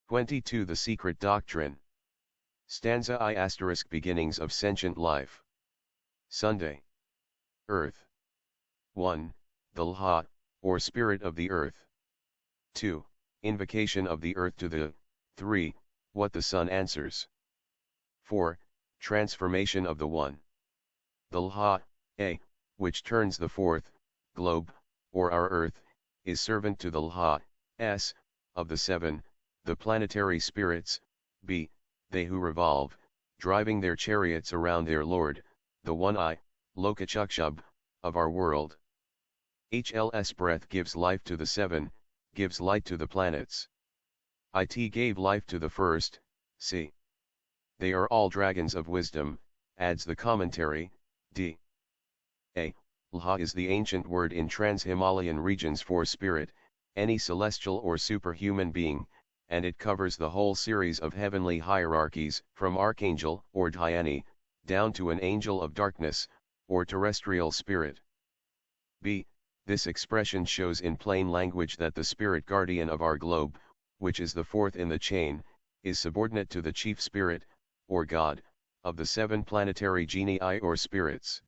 22 The Secret Doctrine. Stanza I** Beginnings of Sentient Life. Sunday. Earth. 1. The Lha, or Spirit of the Earth. 2. Invocation of the Earth to the. 3. What the Sun answers. 4. Transformation of the One. The Lha, A, which turns the fourth, globe, or our Earth, is servant to the Lha, S, of the seven, the planetary spirits, B, they who revolve, driving their chariots around their Lord, the One I, Lokachukshub, of our world. HL's breath gives life to the seven, gives light to the planets. It gave life to the first, C. They are all dragons of wisdom, adds the commentary, D. A. Lha is the ancient word in trans-Himalayan regions for spirit, any celestial or superhuman being, and it covers the whole series of heavenly hierarchies, from archangel or dhyani, down to an angel of darkness, or terrestrial spirit. B. This expression shows in plain language that the spirit guardian of our globe, which is the fourth in the chain, is subordinate to the chief spirit, or God, of the seven planetary genii or spirits.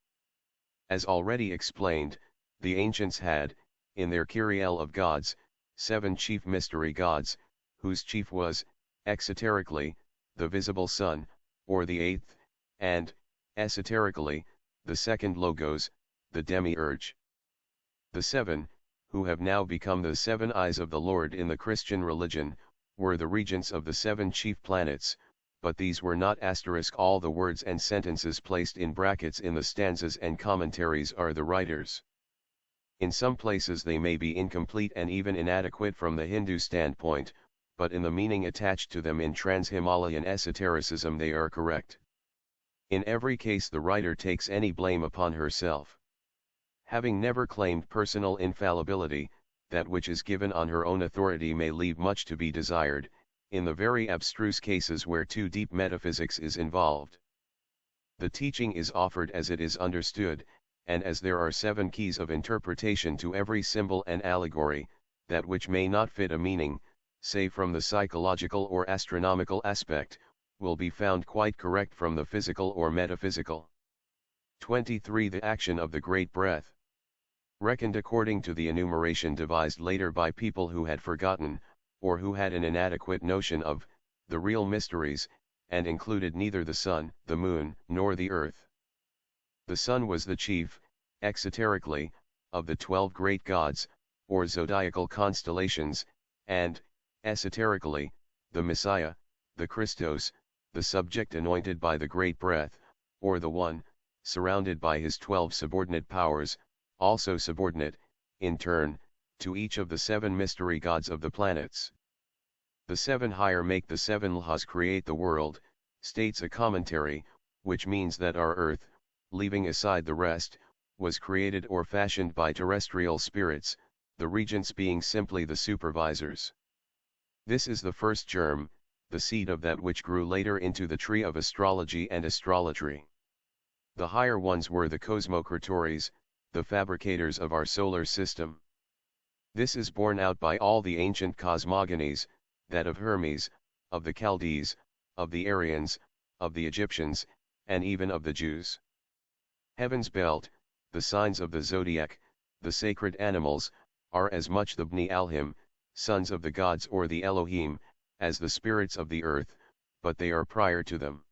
As already explained, the ancients had, in their Kyriel of gods, 7 chief mystery gods, whose chief was, exoterically, the visible sun, or the eighth, and, esoterically, the second logos, the demiurge. The 7, who have now become the 7 eyes of the Lord in the Christian religion, were the regents of the 7 chief planets, but these were not *. All the words and sentences placed in brackets in the stanzas and commentaries are the writers'. In some places they may be incomplete and even inadequate from the Hindu standpoint, but in the meaning attached to them in trans-Himalayan esotericism they are correct. In every case the writer takes any blame upon herself. Having never claimed personal infallibility, that which is given on her own authority may leave much to be desired, in the very abstruse cases where too deep metaphysics is involved. The teaching is offered as it is understood, and as there are 7 keys of interpretation to every symbol and allegory, that which may not fit a meaning, say from the psychological or astronomical aspect, will be found quite correct from the physical or metaphysical. 23 The action of the great breath. Reckoned according to the enumeration devised later by people who had forgotten, or who had an inadequate notion of, the real mysteries, and included neither the sun, the moon, nor the earth. The sun was the chief, exoterically, of the 12 great gods, or zodiacal constellations, and, esoterically, the Messiah, the Christos, the subject anointed by the great breath, or the One, surrounded by his 12 subordinate powers, also subordinate, in turn, to each of the 7 mystery gods of the planets. The 7 higher make the 7 Lhas create the world, states a commentary, which means that our earth, leaving aside the rest, was created or fashioned by terrestrial spirits, the regents being simply the supervisors. This is the first germ, the seed of that which grew later into the tree of astrology and astrolotry. The higher ones were the cosmocratores, the fabricators of our solar system. This is borne out by all the ancient cosmogonies, that of Hermes, of the Chaldees, of the Aryans, of the Egyptians, and even of the Jews. Heaven's belt, the signs of the zodiac, the sacred animals, are as much the Bni Alhim, sons of the gods or the Elohim, as the spirits of the earth, but they are prior to them.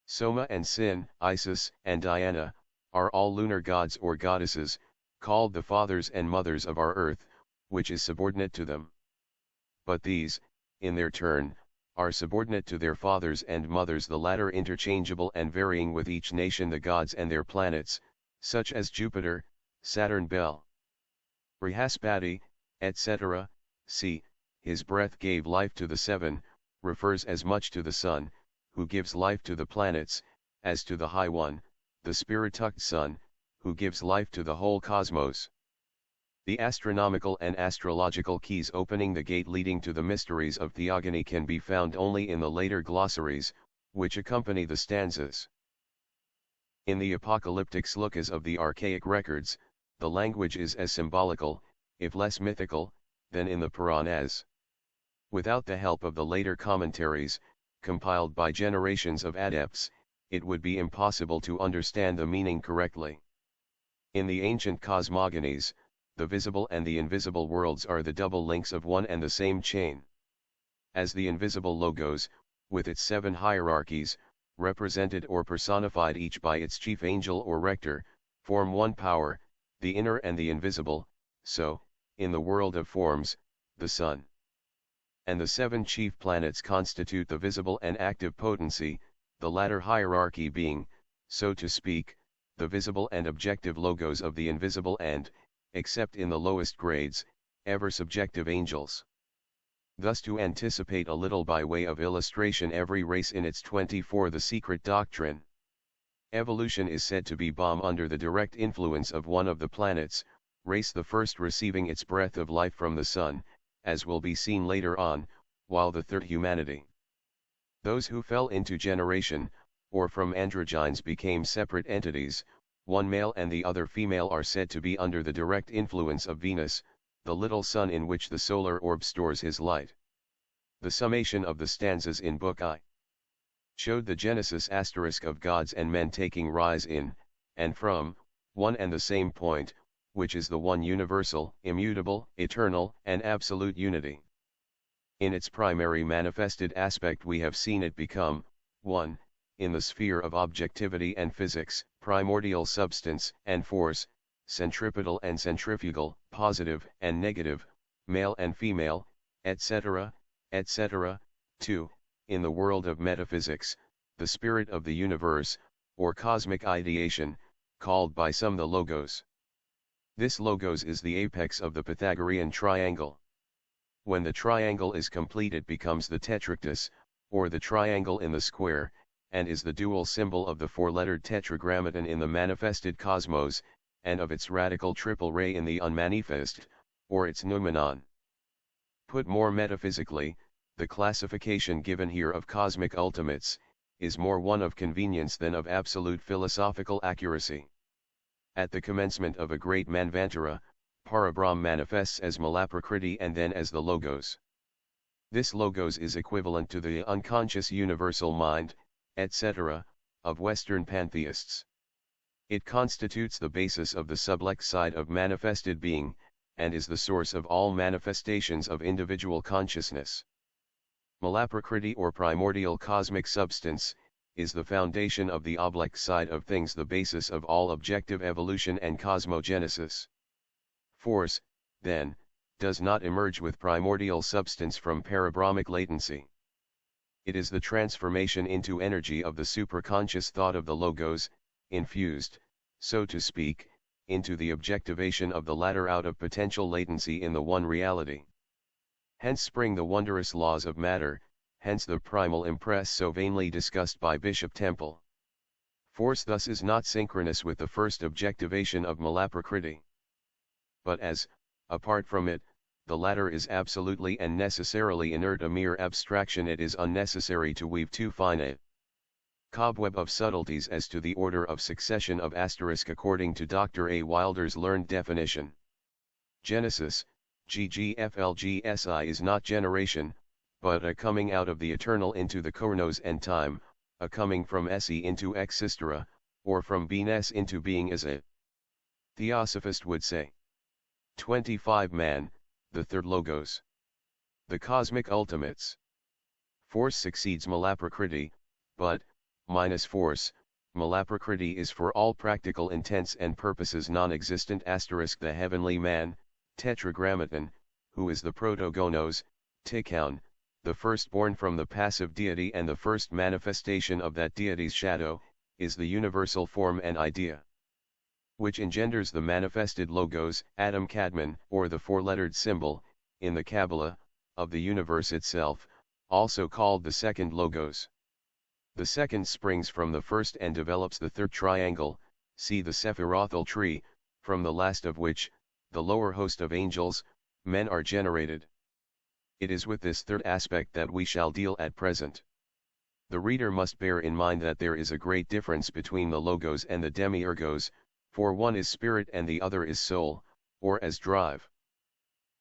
Soma and Sin, Isis and Diana, are all lunar gods or goddesses, called the fathers and mothers of our earth, which is subordinate to them. But these, in their turn, are subordinate to their fathers and mothers, the latter interchangeable and varying with each nation the gods and their planets, such as Jupiter, Saturn, Bel, Brihaspati, etc. See, his breath gave life to the 7, refers as much to the sun, who gives life to the planets, as to the High One, the spirituct sun, who gives life to the whole cosmos. The astronomical and astrological keys opening the gate leading to the mysteries of theogony can be found only in the later glossaries, which accompany the stanzas. In the apocalyptic slokas of the archaic records, the language is as symbolical, if less mythical, than in the Puranas. Without the help of the later commentaries, compiled by generations of adepts, it would be impossible to understand the meaning correctly. In the ancient cosmogonies, the visible and the invisible worlds are the double links of one and the same chain. As the invisible logos, with its 7 hierarchies, represented or personified each by its chief angel or rector, form one power, the inner and the invisible, so, in the world of forms, the sun and the 7 chief planets constitute the visible and active potency, the latter hierarchy being, so to speak, the visible and objective logos of the invisible and, except in the lowest grades, ever subjective angels. Thus, to anticipate a little by way of illustration every race in its 24 the secret doctrine. Evolution is said to be born under the direct influence of one of the planets, race the first receiving its breath of life from the sun, as will be seen later on, while the third humanity. Those who fell into generation, or from androgynes became separate entities, one male and the other female are said to be under the direct influence of Venus, the little sun in which the solar orb stores his light. The summation of the stanzas in Book I showed the genesis asterisk of gods and men taking rise in, and from, one and the same point, which is the one universal, immutable, eternal, and absolute unity. In its primary manifested aspect we have seen it become, 1, in the sphere of objectivity and physics, primordial substance and force, centripetal and centrifugal, positive and negative, male and female, etc., etc. 2, in the world of metaphysics, the spirit of the universe, or cosmic ideation, called by some the logos. This logos is the apex of the Pythagorean triangle. When the triangle is complete it becomes the tetractys, or the triangle in the square, and is the dual symbol of the 4-lettered tetragrammaton in the manifested cosmos, and of its radical triple ray in the unmanifest, or its noumenon. Put more metaphysically, the classification given here of cosmic ultimates, is more one of convenience than of absolute philosophical accuracy. At the commencement of a great Manvantara, Parabrahm manifests as Malaprakriti and then as the Logos. This Logos is equivalent to the unconscious universal mind, etc., of Western pantheists. It constitutes the basis of the sublex side of manifested being, and is the source of all manifestations of individual consciousness. Malaprakriti or primordial cosmic substance, is the foundation of the oblex side of things, the basis of all objective evolution and cosmogenesis. Force, then, does not emerge with primordial substance from parabrahmic latency. It is the transformation into energy of the superconscious thought of the Logos, infused, so to speak, into the objectivation of the latter out of potential latency in the one reality. Hence spring the wondrous laws of matter, hence the primal impress so vainly discussed by Bishop Temple. Force thus is not synchronous with the first objectivation of Malaprakriti. But as, apart from it, the latter is absolutely and necessarily inert, a mere abstraction, it is unnecessary to weave too fine a cobweb of subtleties as to the order of succession of asterisk according to Dr. A. Wilder's learned definition. Genesis, GGFLGSI, is not generation, but a coming out of the eternal into the chronos and time, a coming from esse into existere, or from beingness into being, as a theosophist would say. 25 Man, the third Logos. The cosmic ultimates. Force succeeds Malaprakriti, but, minus force, Malaprakriti is for all practical intents and purposes non-existent asterisk the heavenly man, tetragrammaton, who is the protogonos, tikon, the firstborn from the passive deity and the first manifestation of that deity's shadow, is the universal form and idea, which engenders the manifested Logos, Adam Kadmon, or the 4-lettered symbol, in the Kabbalah, of the universe itself, also called the second Logos. The second springs from the first and develops the third triangle, see the Sephirothal tree, from the last of which, the lower host of angels, men are generated. It is with this third aspect that we shall deal at present. The reader must bear in mind that there is a great difference between the Logos and the demiurgos, for one is spirit and the other is soul, or as drive.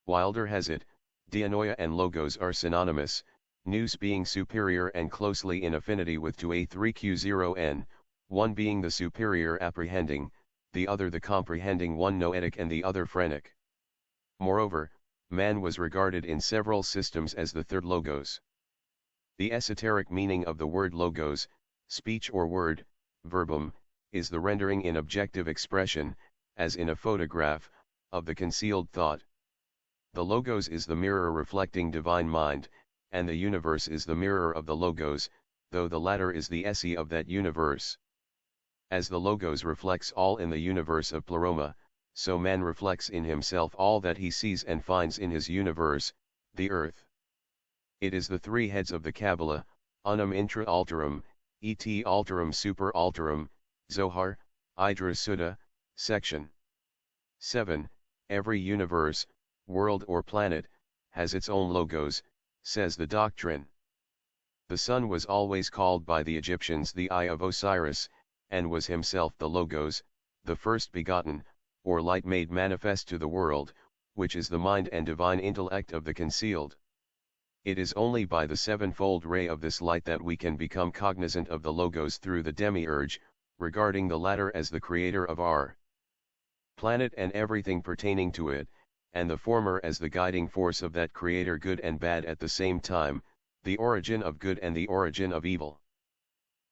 Wilder has it, Dianoia and logos are synonymous, nous being superior and closely in affinity with 2a3q0n, one being the superior apprehending, the other the comprehending, one noetic and the other phrenic. Moreover, man was regarded in several systems as the third logos. The esoteric meaning of the word logos, speech or word, verbum, is the rendering in objective expression, as in a photograph, of the concealed thought. The logos is the mirror reflecting divine mind, and the universe is the mirror of the logos, though the latter is the esse of that universe. As the logos reflects all in the universe of pleroma, so man reflects in himself all that he sees and finds in his universe, the earth. It is the three heads of the Kabbalah, unum intra alterum, et alterum super alterum, Zohar, Idra Sutta, section 7. Every universe, world or planet, has its own logos, says the Doctrine. The sun was always called by the Egyptians the Eye of Osiris, and was himself the logos, the first begotten, or light made manifest to the world, which is the mind and divine intellect of the concealed. It is only by the sevenfold ray of this light that we can become cognizant of the logos through the demiurge, regarding the latter as the creator of our planet and everything pertaining to it, and the former as the guiding force of that creator, good and bad at the same time, the origin of good and the origin of evil.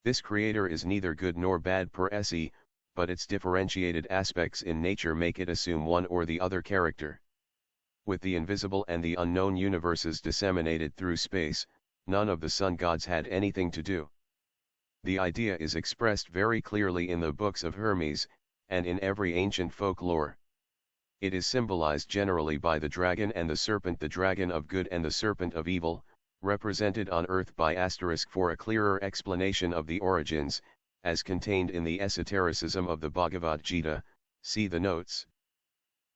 This creator is neither good nor bad per se, but its differentiated aspects in nature make it assume one or the other character. With the invisible and the unknown universes disseminated through space, none of the sun gods had anything to do. The idea is expressed very clearly in the books of Hermes, and in every ancient folklore. It is symbolized generally by the dragon and the serpent, the dragon of good and the serpent of evil, represented on earth by asterisk for a clearer explanation of the origins, as contained in the esotericism of the Bhagavad Gita, see the notes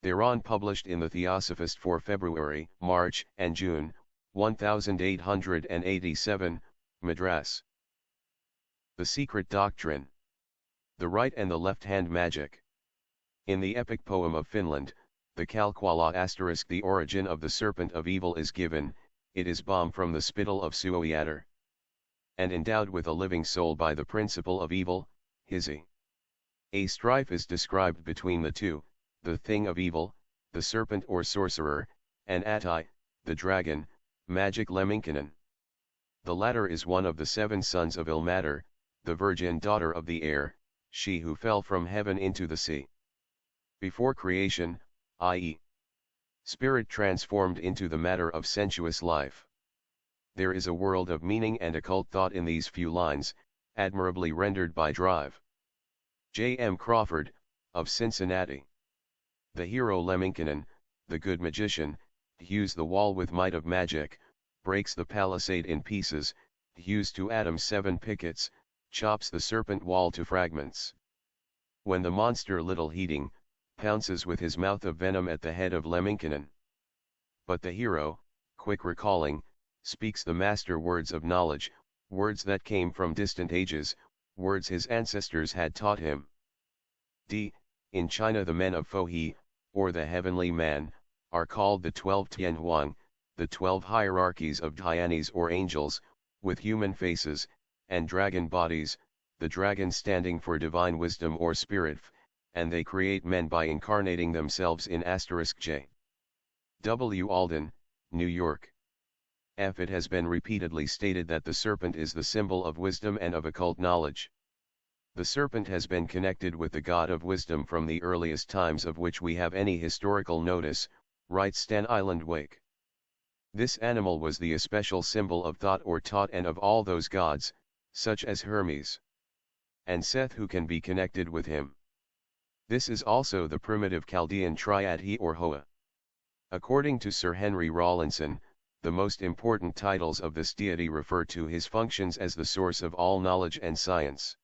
thereon published in the Theosophist for February, March, and June, 1887, Madras. The Secret Doctrine. The right and the left hand magic. In the epic poem of Finland, the Kalkwala asterisk the origin of the serpent of evil is given, it is bomb from the spittle of Suoyatar. And endowed with a living soul by the principle of evil, Hisi. A strife is described between the two, the thing of evil, the serpent or sorcerer, and Ati, the dragon, magic Lemminkainen. The latter is one of the 7 sons of Ilmatar, the virgin daughter of the air, she who fell from heaven into the sea. Before creation, i.e., spirit transformed into the matter of sensuous life. There is a world of meaning and occult thought in these few lines, admirably rendered by Drive. J. M. Crawford, of Cincinnati. The hero Lemminkainen, the good magician, hews the wall with might of magic, breaks the palisade in pieces, hews to atoms 7 pickets, chops the serpent wall to fragments. When the monster, little heeding, pounces with his mouth of venom at the head of Lemminkainen. But the hero, quick recalling, speaks the master words of knowledge, words that came from distant ages, words his ancestors had taught him. In China the men of Fohi, or the heavenly man, are called the 12 Tianhuang, the 12 hierarchies of Dhyanis or angels, with human faces, and dragon bodies, the dragon standing for divine wisdom or spirit, and they create men by incarnating themselves in *J. W. Alden, New York. It has been repeatedly stated that the serpent is the symbol of wisdom and of occult knowledge. The serpent has been connected with the god of wisdom from the earliest times of which we have any historical notice, writes Stan Island Wake. This animal was the especial symbol of thought or taught and of all those gods, such as Hermes and Seth, who can be connected with him. This is also the primitive Chaldean triad He or Hoa. According to Sir Henry Rawlinson, the most important titles of this deity refer to his functions as the source of all knowledge and science.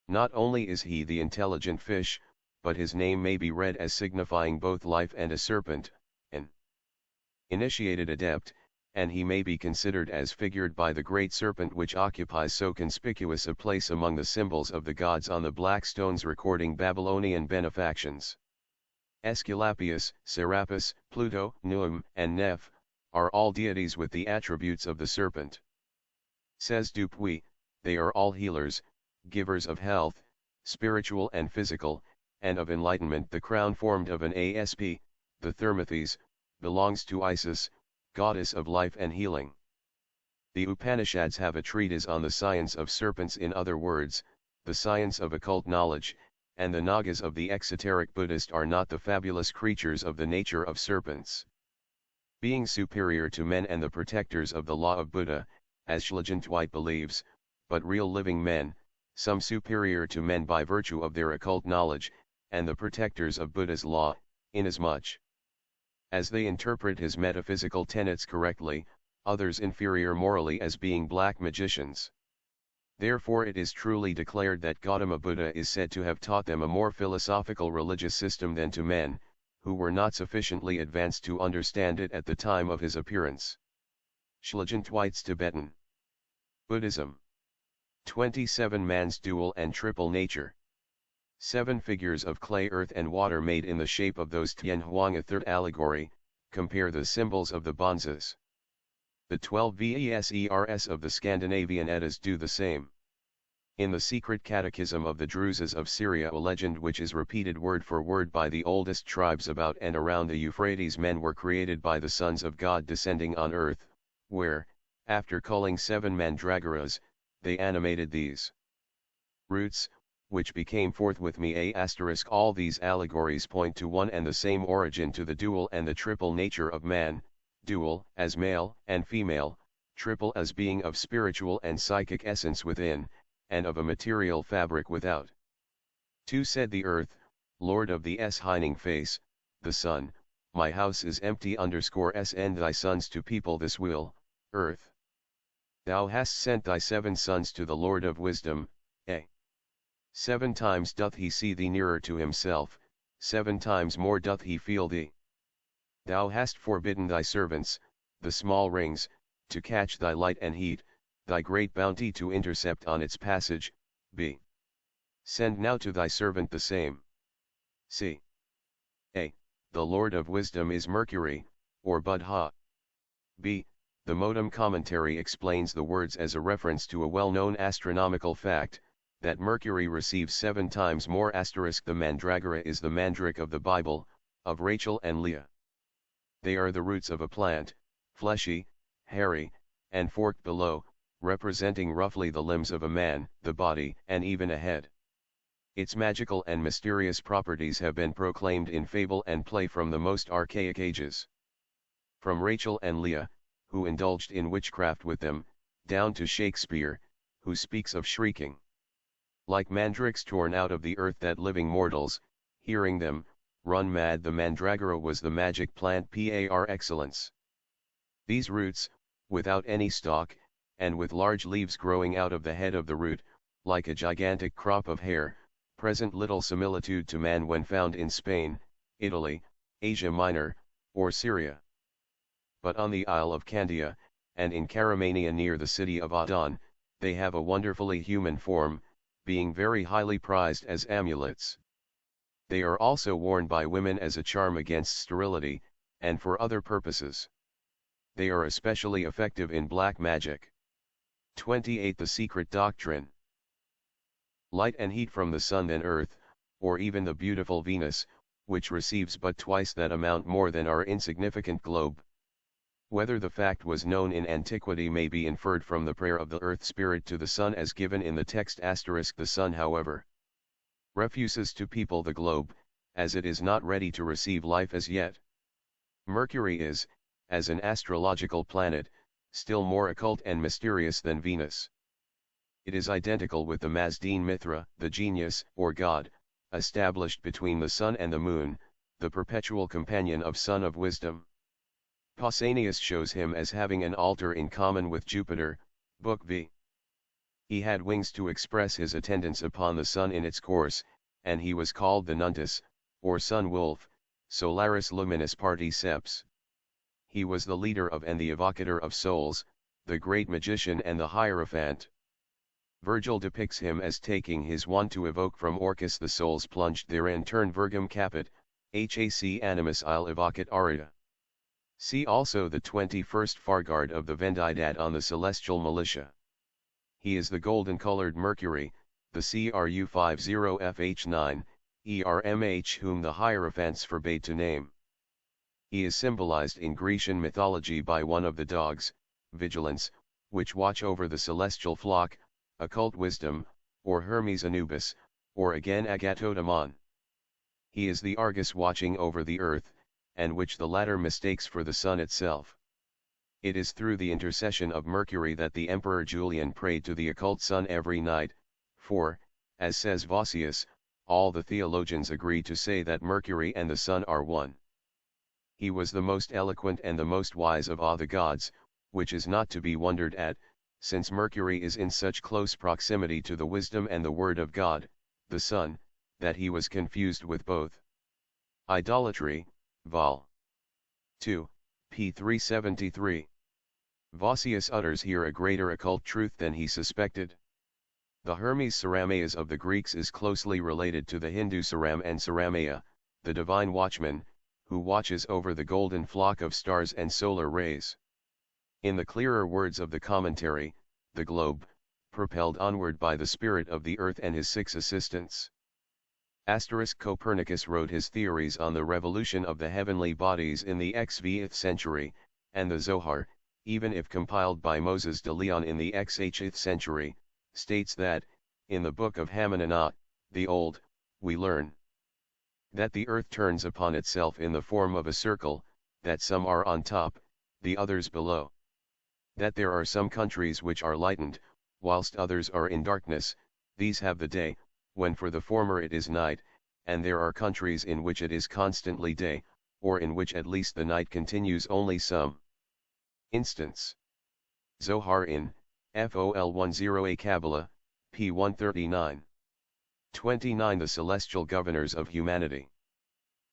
Not only is he the intelligent fish, but his name may be read as signifying both life and a serpent, an initiated adept, and he may be considered as figured by the great serpent which occupies so conspicuous a place among the symbols of the gods on the black stones recording Babylonian benefactions. Aesculapius, Serapis, Pluto, Nuum, and Neph are all deities with the attributes of the serpent. Says Dupuy, they are all healers, givers of health, spiritual and physical, and of enlightenment. The crown formed of an asp, the Thermothes, belongs to Isis, goddess of life and healing. The Upanishads have a treatise on the science of serpents, in other words, the science of occult knowledge, and the Nagas of the exoteric Buddhist are not the fabulous creatures of the nature of serpents. Being superior to men and the protectors of the law of Buddha, as Schlagentweit believes, but real living men, some superior to men by virtue of their occult knowledge, and the protectors of Buddha's law, inasmuch as they interpret his metaphysical tenets correctly, others inferior morally as being black magicians. Therefore it is truly declared that Gautama Buddha is said to have taught them a more philosophical religious system than to men, who were not sufficiently advanced to understand it at the time of his appearance. Schlagentweit's Tibetan Buddhism. 27 Man's dual and triple nature. 7 figures of clay, earth and water made in the shape of those Tien Huang, a third allegory, compare the symbols of the bonzes. The 12 Vesers of the Scandinavian Eddas do the same. In the secret catechism of the Druzes of Syria, a legend which is repeated word for word by the oldest tribes about and around the Euphrates, men were created by the sons of God descending on earth, where, after culling 7 mandragoras, they animated these roots, which became forth with me *. All these allegories point to one and the same origin, to the dual and the triple nature of man, dual as male and female, triple as being of spiritual and psychic essence within, and of a material fabric without. 2 Said the earth, Lord of the shining face, the sun, my house is empty and thy sons to people this will, earth. Thou hast sent thy 7 sons to the Lord of wisdom, 7 times doth he see thee nearer to himself, 7 times more doth he feel thee. Thou hast forbidden thy servants, the small rings, to catch thy light and heat, thy great bounty to intercept on its passage, b. Send now to thy servant the same. c. A. The Lord of wisdom is Mercury, or Buddha. b. The Modem commentary explains the words as a reference to a well-known astronomical fact, that Mercury receives 7 times more *. The mandragora is the mandrake of the Bible, of Rachel and Leah. They are the roots of a plant, fleshy, hairy, and forked below, representing roughly the limbs of a man, the body, and even a head. Its magical and mysterious properties have been proclaimed in fable and play from the most archaic ages. From Rachel and Leah, who indulged in witchcraft with them, down to Shakespeare, who speaks of shrieking like mandrakes torn out of the earth, that living mortals, hearing them, run mad. The mandragora was the magic plant par excellence. These roots, without any stalk, and with large leaves growing out of the head of the root, like a gigantic crop of hair, present little similitude to man when found in Spain, Italy, Asia Minor, or Syria. But on the Isle of Candia, and in Caramania near the city of Adan, they have a wonderfully human form, being very highly prized as amulets. They are also worn by women as a charm against sterility, and for other purposes. They are especially effective in black magic. 28 The secret doctrine. Light and heat from the sun than earth, or even the beautiful Venus, which receives but twice that amount more than our insignificant globe. Whether the fact was known in antiquity may be inferred from the prayer of the earth spirit to the sun as given in the text *. The sun, however, refuses to people the globe, as it is not ready to receive life as yet. Mercury is, as an astrological planet, still more occult and mysterious than Venus. It is identical with the Mazdeen Mithra, the genius, or god, established between the sun and the moon, the perpetual companion of Sun of Wisdom. Pausanias shows him as having an altar in common with Jupiter, Book V. He had wings to express his attendance upon the sun in its course, and he was called the Nuntus, or sun wolf, Solaris Luminis Particeps. He was the leader of and the evocator of souls, the great magician and the Hierophant. Virgil depicts him as taking his wand to evoke from Orcus the souls plunged therein. Turn Virgum caput, hac animus il evocat aurea. See also the 21st Farguard of the Vendidad on the Celestial Militia. He is the golden-colored Mercury, the CRU50FH9, ERMH whom the Hierophants forbade to name. He is symbolized in Grecian mythology by one of the dogs, vigilance, which watch over the celestial flock, occult wisdom, or Hermes Anubis, or again Agathodamon. He is the Argus watching over the earth, and which the latter mistakes for the sun itself. It is through the intercession of Mercury that the Emperor Julian prayed to the occult sun every night, for, as says Vossius, all the theologians agree to say that Mercury and the sun are one. He was the most eloquent and the most wise of all the gods, which is not to be wondered at, since Mercury is in such close proximity to the wisdom and the word of God, the sun, that he was confused with both. Idolatry, Vol. 2, p. 373. Vossius utters here a greater occult truth than he suspected. The Hermes Sarameas of the Greeks is closely related to the Hindu Saram and Saramaya, the divine watchman, who watches over the golden flock of stars and solar rays. In the clearer words of the commentary, the globe, propelled onward by the spirit of the earth and his 6 assistants. Copernicus wrote his theories on the revolution of the heavenly bodies in the XVth century, and the Zohar, even if compiled by Moses de Leon in the XHth century, states that, in the book of Hamananah, the Old, we learn that the earth turns upon itself in the form of a circle, that some are on top, the others below. That there are some countries which are lightened, whilst others are in darkness, these have the day, when for the former it is night, and there are countries in which it is constantly day, or in which at least the night continues only some. Instance. Zohar in, FOL 10a Kabbalah, p. 139. 29 The celestial governors of humanity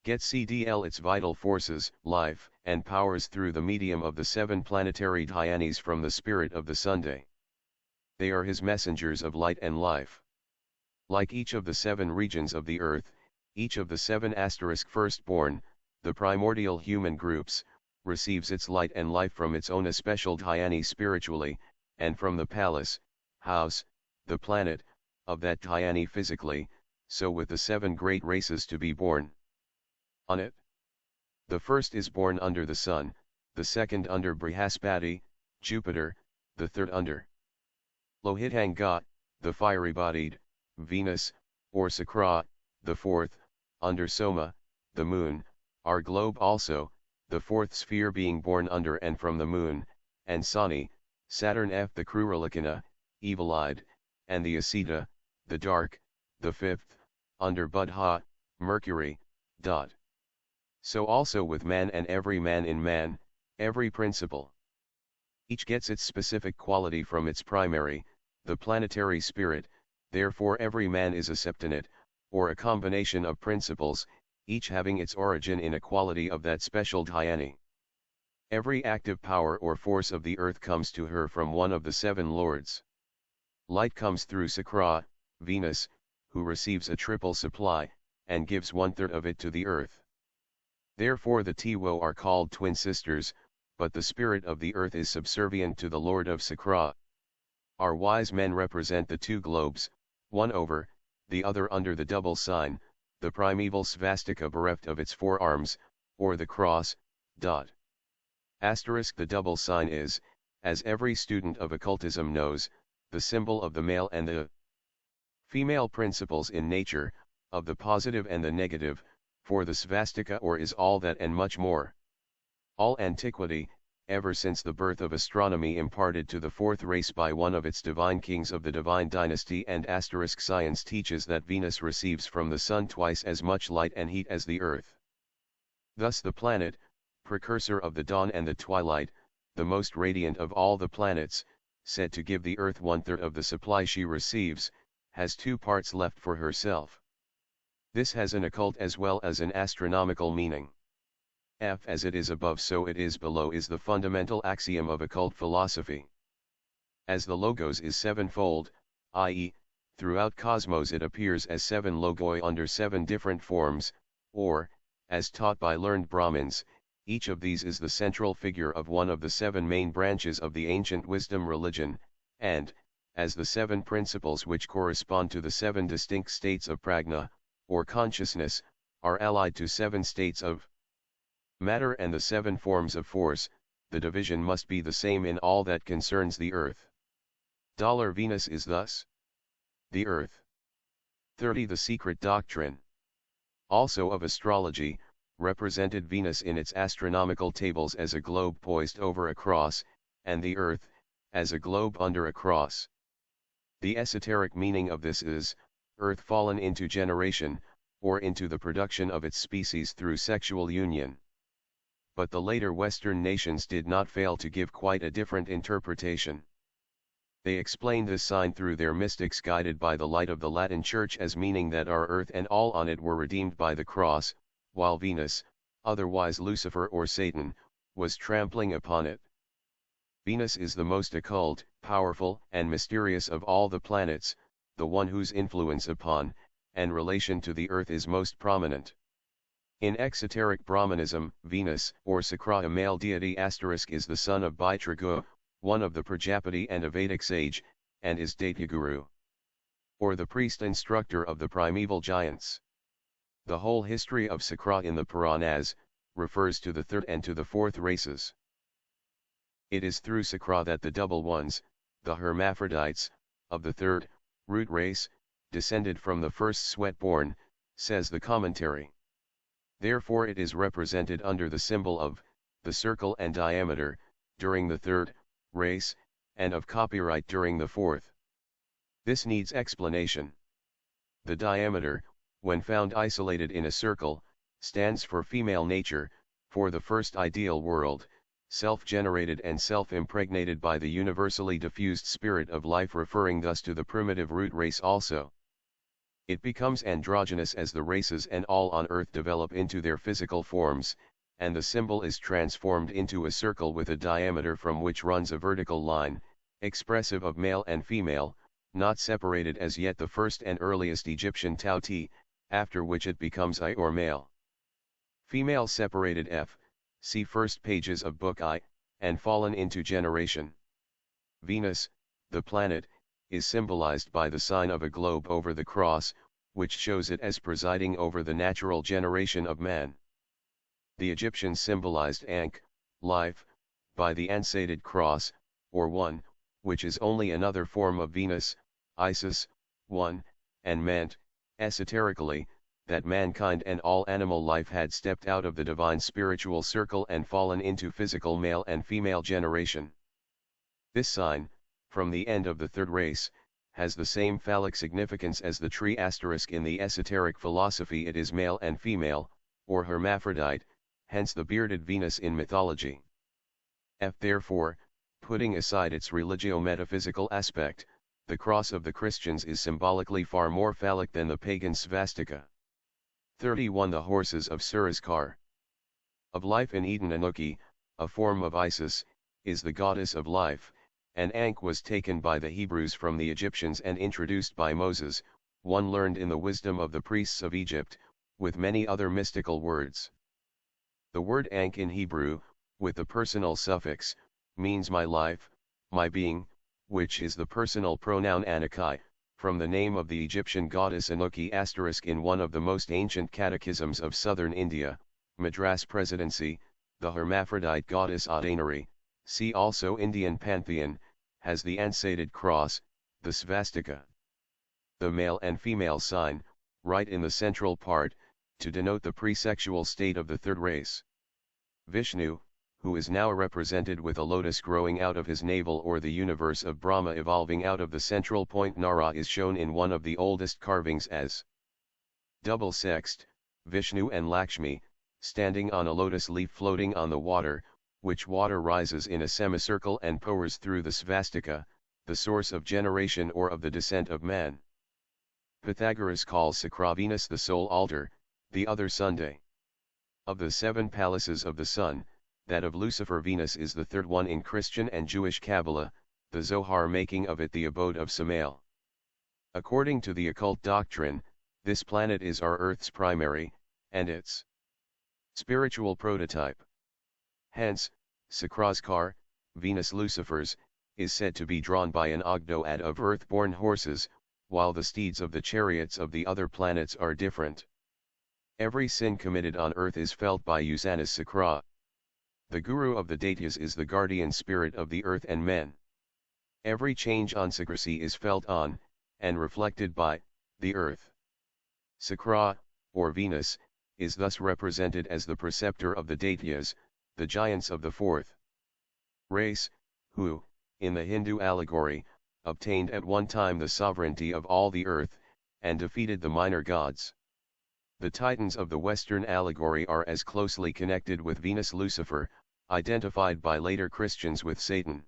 get CDL its vital forces, life, and powers through the medium of the 7 planetary dhyanis from the spirit of the Sunday. They are his messengers of light and life. Like each of the 7 regions of the earth, each of the 7 firstborn, the primordial human groups, receives its light and life from its own especial dhyani spiritually, and from the palace, house, the planet, of that dhyani physically, so with the 7 great races to be born on it. The first is born under the sun, the second under Brihaspati, Jupiter, the third under Lohitanga, the fiery-bodied, Venus, or Sakra, the fourth, under Soma, the moon, our globe also, the fourth sphere being born under and from the moon, and Sani, Saturn F the Krurelikana, evil-eyed, and the Asita, the dark, the fifth, under Buddha, Mercury. So also with man and every man in man, every principle. Each gets its specific quality from its primary, the planetary spirit, therefore every man is a septenate, or a combination of principles, each having its origin in a quality of that special dhyani. Every active power or force of the earth comes to her from one of the 7 lords. Light comes through Sakra, Venus, who receives a triple supply, and gives 1/3 of it to the earth. Therefore the Tiwo are called twin sisters, but the spirit of the earth is subservient to the Lord of Sakra. Our wise men represent the 2 globes, one over, the other under the double sign, the primeval svastika bereft of its 4 arms, or the cross. The double sign is, as every student of occultism knows, the symbol of the male and the female principles in nature, of the positive and the negative, for the svastika or is all that and much more. All antiquity, ever since the birth of astronomy imparted to the 4th race by one of its divine kings of the divine dynasty, and science teaches that Venus receives from the sun twice as much light and heat as the earth. Thus the planet, precursor of the dawn and the twilight, the most radiant of all the planets, said to give the earth 1/3 of the supply she receives, has 2 parts left for herself. This has an occult as well as an astronomical meaning. As it is above so it is below is the fundamental axiom of occult philosophy. As the logos is 7-fold, i.e., throughout cosmos it appears as 7 logoi under 7 different forms, or, as taught by learned Brahmins, Each of these is the central figure of one of the 7 main branches of the ancient wisdom religion, and, as the 7 principles which correspond to the 7 distinct states of prajna, or consciousness, are allied to 7 states of matter and the 7 forms of force, the division must be the same in all that concerns the earth. Venus is thus the earth. 30. The secret doctrine, also of astrology, represented Venus in its astronomical tables as a globe poised over a cross, and the earth, as a globe under a cross. The esoteric meaning of this is, earth fallen into generation, or into the production of its species through sexual union. But the later Western nations did not fail to give quite a different interpretation. They explained this sign through their mystics guided by the light of the Latin Church as meaning that our earth and all on it were redeemed by the cross, while Venus, otherwise Lucifer or Satan, was trampling upon it. Venus is the most occult, powerful, and mysterious of all the planets, the one whose influence upon, and relation to the earth is most prominent. In exoteric Brahmanism, Venus, or Sakra, a male deity *, is the son of Baitragu, one of the Prajapati and a Vedic sage, and is Daityaguru, or the priest-instructor of the primeval giants. The whole history of Sakra in the Puranas refers to the 3rd and to the 4th races. It is through Sakra that the double ones, the hermaphrodites, of the 3rd, root race, descended from the first sweat-born, says the commentary. Therefore it is represented under the symbol of, the circle and diameter, during the 3rd, race, and of copyright during the 4th. This needs explanation. The diameter, when found isolated in a circle, stands for female nature, for the first ideal world, self-generated and self-impregnated by the universally diffused spirit of life, referring thus to the primitive root race also. It becomes androgynous as the races and all on earth develop into their physical forms, and the symbol is transformed into a circle with a diameter from which runs a vertical line, expressive of male and female, not separated as yet, the first and earliest Egyptian Tauti, after which it becomes I or male. Female separated F, see first pages of Book I, and fallen into generation. Venus, the planet, is symbolized by the sign of a globe over the cross, which shows it as presiding over the natural generation of man. The Egyptians symbolized Ankh, life, by the ansated cross, or one, which is only another form of Venus, Isis, one, and meant, esoterically, that mankind and all animal life had stepped out of the divine spiritual circle and fallen into physical male and female generation. This sign, from the end of the 3rd race, has the same phallic significance as the tree * in the esoteric philosophy. It is male and female, or hermaphrodite, hence the bearded Venus in mythology. Therefore, putting aside its religio-metaphysical aspect, the cross of the Christians is symbolically far more phallic than the pagan svastika. 31. The horses of Suraskar. Of life in Eden, Anuki, a form of Isis, is the goddess of life, and Ankh was taken by the Hebrews from the Egyptians and introduced by Moses, one learned in the wisdom of the priests of Egypt, with many other mystical words. The word Ankh in Hebrew, with the personal suffix, means my life, my being, which is the personal pronoun Anakai, from the name of the Egyptian goddess Anuki * in one of the most ancient catechisms of southern India, Madras Presidency, the hermaphrodite goddess Adinari, see also Indian pantheon, has the ansated cross, the svastika. The male and female sign, right in the central part, to denote the pre-sexual state of the 3rd race. Vishnu, who is now represented with a lotus growing out of his navel, or the universe of Brahma evolving out of the central point Nara, is shown in one of the oldest carvings as double-sexed, Vishnu and Lakshmi, standing on a lotus leaf floating on the water, which water rises in a semicircle and pours through the svastika, the source of generation or of the descent of man. Pythagoras calls Sakra Venus the sole altar, the other Sunday. Of the 7 palaces of the sun, that of Lucifer Venus is the 3rd one in Christian and Jewish Kabbalah, the Zohar making of it the abode of Samael. According to the occult doctrine, this planet is our Earth's primary, and its spiritual prototype. Hence, Sacra's car, Venus Lucifer's, is said to be drawn by an ogdoad of earth-born horses, while the steeds of the chariots of the other planets are different. Every sin committed on earth is felt by Uranus Sacra. The guru of the Daityas is the guardian spirit of the earth and men. Every change on Sakrasi is felt on, and reflected by, the earth. Sacra, or Venus, is thus represented as the preceptor of the Daityas, the giants of the fourth race, who, in the Hindu allegory, obtained at one time the sovereignty of all the earth, and defeated the minor gods. The Titans of the Western allegory are as closely connected with Venus Lucifer, identified by later Christians with Satan.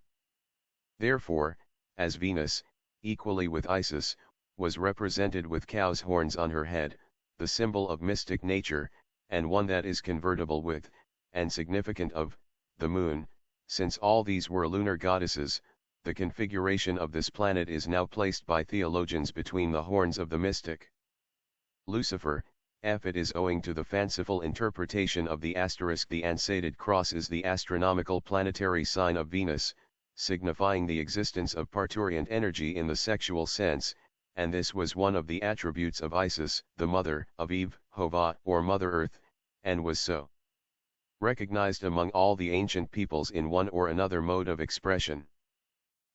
Therefore, as Venus, equally with Isis, was represented with cow's horns on her head, the symbol of mystic nature, and one that is convertible with, and significant of, the moon, since all these were lunar goddesses, the configuration of this planet is now placed by theologians between the horns of the mystic. Lucifer, it is owing to the fanciful interpretation of the asterisk. The unsated cross is the astronomical planetary sign of Venus, signifying the existence of parturient energy in the sexual sense, and this was one of the attributes of Isis, the mother of Eve, Hova, or Mother Earth, and was so recognized among all the ancient peoples in one or another mode of expression.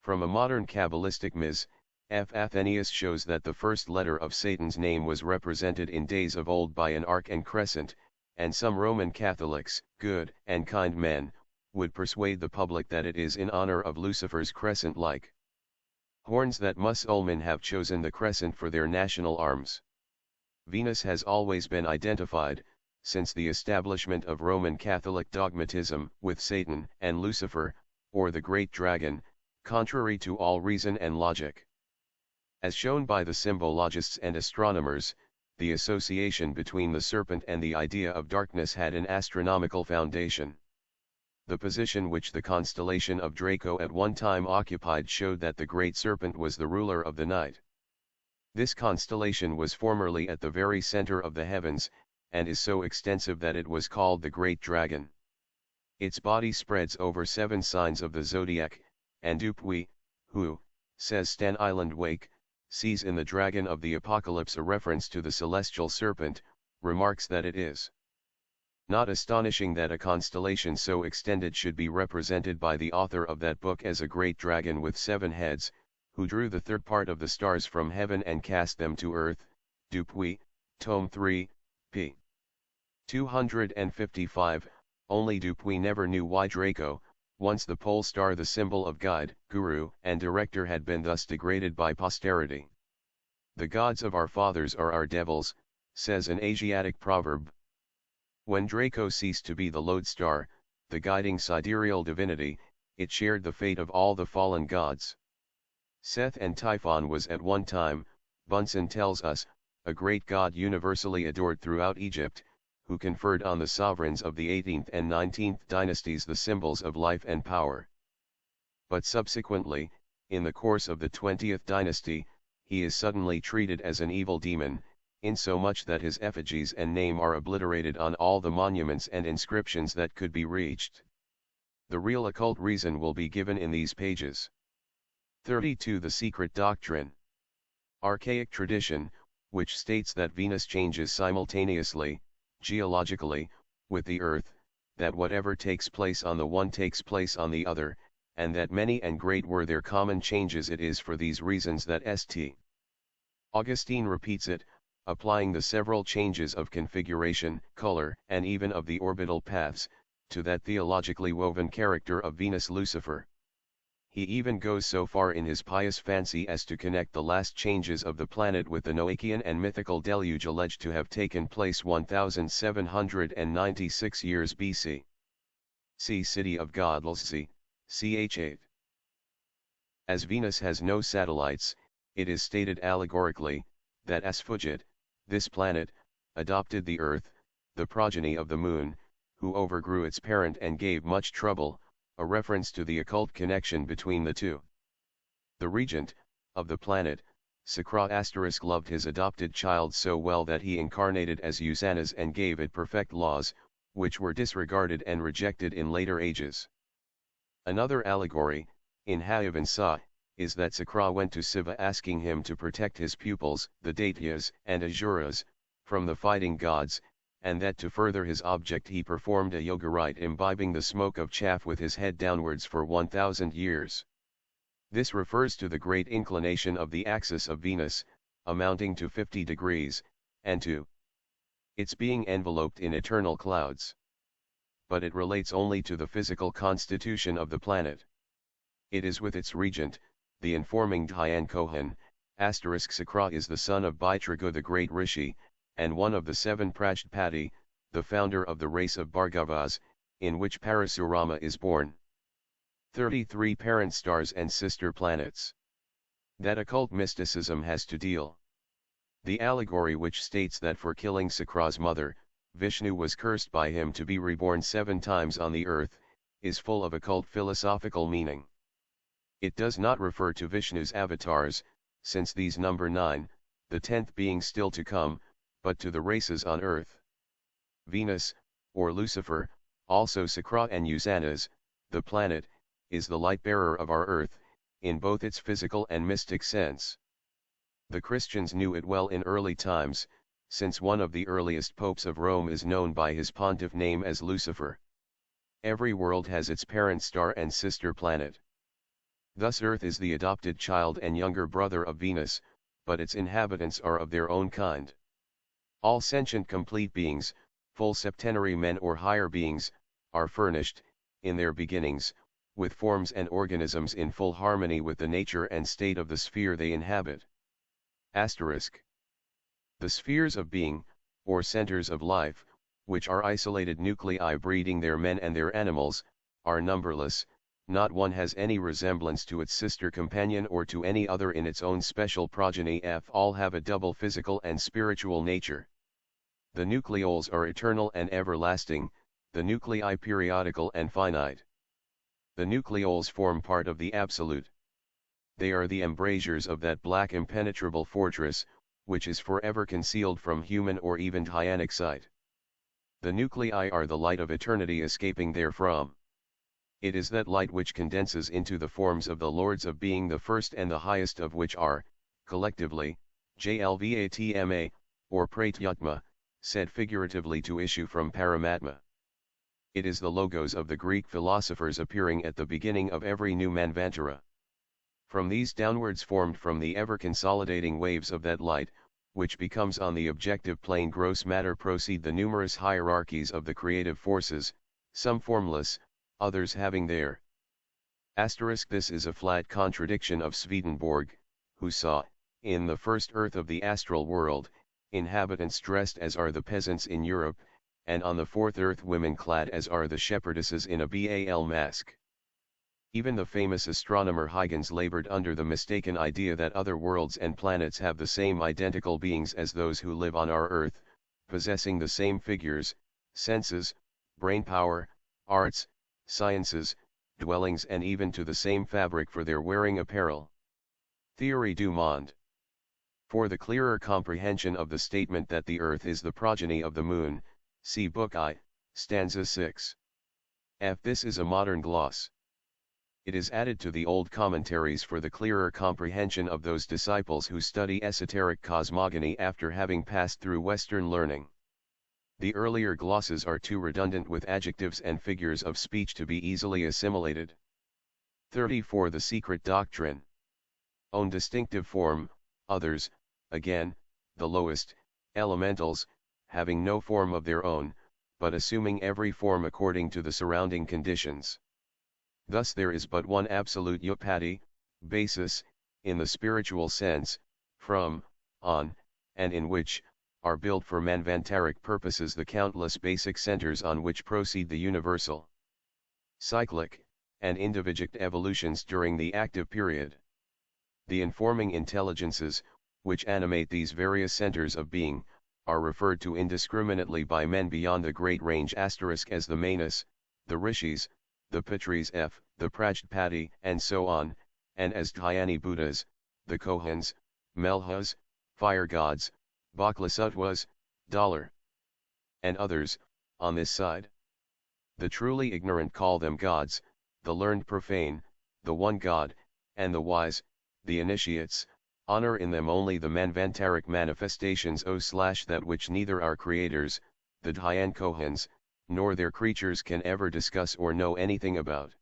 From a modern Kabbalistic Ms. F. Athenius shows that the first letter of Satan's name was represented in days of old by an arc and crescent, and some Roman Catholics, good and kind men, would persuade the public that it is in honor of Lucifer's crescent-like horns that Mussulmen have chosen the crescent for their national arms. Venus has always been identified, since the establishment of Roman Catholic dogmatism, with Satan and Lucifer, or the great dragon, contrary to all reason and logic. As shown by the symbologists and astronomers, the association between the serpent and the idea of darkness had an astronomical foundation. The position which the constellation of Draco at one time occupied showed that the great serpent was the ruler of the night. This constellation was formerly at the very center of the heavens, and is so extensive that it was called the Great Dragon. Its body spreads over 7 signs of the zodiac, and Dupuy, who, says Stan Island Wake, sees in the dragon of the Apocalypse a reference to the celestial serpent, remarks that it is not astonishing that a constellation so extended should be represented by the author of that book as a great dragon with 7 heads, who drew the third part of the stars from heaven and cast them to earth. Dupuy, Tome 3, p. 255. Only Dupuy never knew why Draco, once the pole star, the symbol of guide, guru, and director, had been thus degraded by posterity. The gods of our fathers are our devils, says an Asiatic proverb. When Draco ceased to be the lodestar, the guiding sidereal divinity, it shared the fate of all the fallen gods. Seth and Typhon was at one time, Bunsen tells us, a great god universally adored throughout Egypt, who conferred on the sovereigns of the 18th and 19th dynasties the symbols of life and power. But subsequently, in the course of the 20th dynasty, he is suddenly treated as an evil demon, insomuch that his effigies and name are obliterated on all the monuments and inscriptions that could be reached. The real occult reason will be given in these pages. 32. The secret doctrine. Archaic tradition, which states that Venus changes simultaneously, geologically, with the Earth, that whatever takes place on the one takes place on the other, and that many and great were their common changes. It is for these reasons that St. Augustine repeats it, applying the several changes of configuration, color, and even of the orbital paths, to that theologically woven character of Venus Lucifer. He even goes so far in his pious fancy as to connect the last changes of the planet with the Noachian and mythical deluge alleged to have taken place 1796 years BC. See City of God Lsc, ch. 8. As Venus has no satellites, it is stated allegorically, that Asfujit, this planet, adopted the Earth, the progeny of the Moon, who overgrew its parent and gave much trouble, a reference to the occult connection between the two. The regent, of the planet, Sacra * loved his adopted child so well that he incarnated as Uranus and gave it perfect laws, which were disregarded and rejected in later ages. Another allegory, in Hayvansa, is that Sakra went to Siva asking him to protect his pupils, the Daityas and Asuras, from the fighting gods, and that to further his object he performed a yoga rite imbibing the smoke of chaff with his head downwards for 1000 years. This refers to the great inclination of the axis of Venus, amounting to 50 degrees, and to its being enveloped in eternal clouds. But it relates only to the physical constitution of the planet. It is with its regent, the informing Dhyan Kohan, Sakra is the son of Baitraga the great Rishi, and one of the 7 Prajapati, the founder of the race of Bhargavas, in which Parasurama is born. 33 parent stars and sister planets. That occult mysticism has to deal. The allegory which states that for killing Sakra's mother, Vishnu was cursed by him to be reborn 7 times on the earth, is full of occult philosophical meaning. It does not refer to Vishnu's avatars, since these number 9, the 10th being still to come, but to the races on earth. Venus, or Lucifer, also Sakra and Usanas, the planet, is the light-bearer of our earth, in both its physical and mystic sense. The Christians knew it well in early times, since one of the earliest popes of Rome is known by his pontiff name as Lucifer. Every world has its parent star and sister planet. Thus Earth is the adopted child and younger brother of Venus, but its inhabitants are of their own kind. All sentient complete beings, full septenary men or higher beings, are furnished, in their beginnings, with forms and organisms in full harmony with the nature and state of the sphere they inhabit. Asterisk. The spheres of being, or centers of life, which are isolated nuclei breeding their men and their animals, are numberless. Not one has any resemblance to its sister companion or to any other in its own special progeny. All have a double physical and spiritual nature. The nucleoles are eternal and everlasting, the nuclei periodical and finite. The nucleoles form part of the absolute. They are the embrasures of that black impenetrable fortress, which is forever concealed from human or even dhyanic sight. The nuclei are the light of eternity escaping therefrom. It is that light which condenses into the forms of the lords of being, the first and the highest of which are, collectively, Jlvatma, or Pratyatma, said figuratively to issue from Paramatma. It is the logos of the Greek philosophers appearing at the beginning of every new Manvantara. From these downwards formed from the ever-consolidating waves of that light, which becomes on the objective plane gross matter, proceed the numerous hierarchies of the creative forces, some formless, others having their asterisk. This is a flat contradiction of Swedenborg, who saw, in the first earth of the astral world, inhabitants dressed as are the peasants in Europe, and on the fourth earth women clad as are the shepherdesses in a Bal mask. Even the famous astronomer Huygens labored under the mistaken idea that other worlds and planets have the same identical beings as those who live on our earth, possessing the same figures, senses, brain power, arts, sciences, dwellings, and even to the same fabric for their wearing apparel. Theorie du monde. For the clearer comprehension of the statement that the earth is the progeny of the moon, see Book I, stanza 6. F. This is a modern gloss. It is added to the old commentaries for the clearer comprehension of those disciples who study esoteric cosmogony after having passed through Western learning. The earlier glosses are too redundant with adjectives and figures of speech to be easily assimilated. 34. The secret doctrine. Own distinctive form, others, again, the lowest, elementals, having no form of their own, but assuming every form according to the surrounding conditions. Thus there is but one absolute upati, basis, in the spiritual sense, from, on, and in which, are built for manvantaric purposes the countless basic centers on which proceed the universal, cyclic, and individuate evolutions during the active period. The informing intelligences, which animate these various centers of being, are referred to indiscriminately by men beyond the great range asterisk as the Manas, the Rishis, the Pitris the Prajapati, and so on, and as Dhyani Buddhas, the Kohans, Melhas, fire gods, Baklasutwas, dollar, and others, on this side. The truly ignorant call them gods, the learned profane, the one God, and the wise, the initiates, honor in them only the manvantaric manifestations that which neither our creators, the Dhyan Kohans, nor their creatures can ever discuss or know anything about.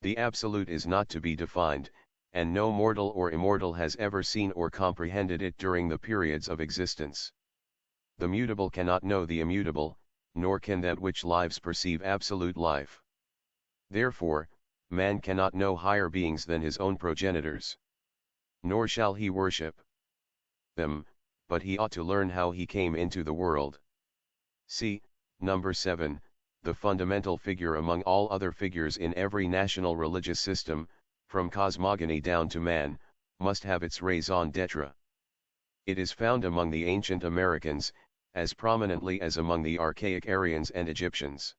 The absolute is not to be defined, and no mortal or immortal has ever seen or comprehended it during the periods of existence. The mutable cannot know the immutable, nor can that which lives perceive absolute life. Therefore, man cannot know higher beings than his own progenitors. Nor shall he worship them, but he ought to learn how he came into the world. See, number 7, the fundamental figure among all other figures in every national religious system, from cosmogony down to man, must have its raison d'etre. It is found among the ancient Americans, as prominently as among the archaic Aryans and Egyptians.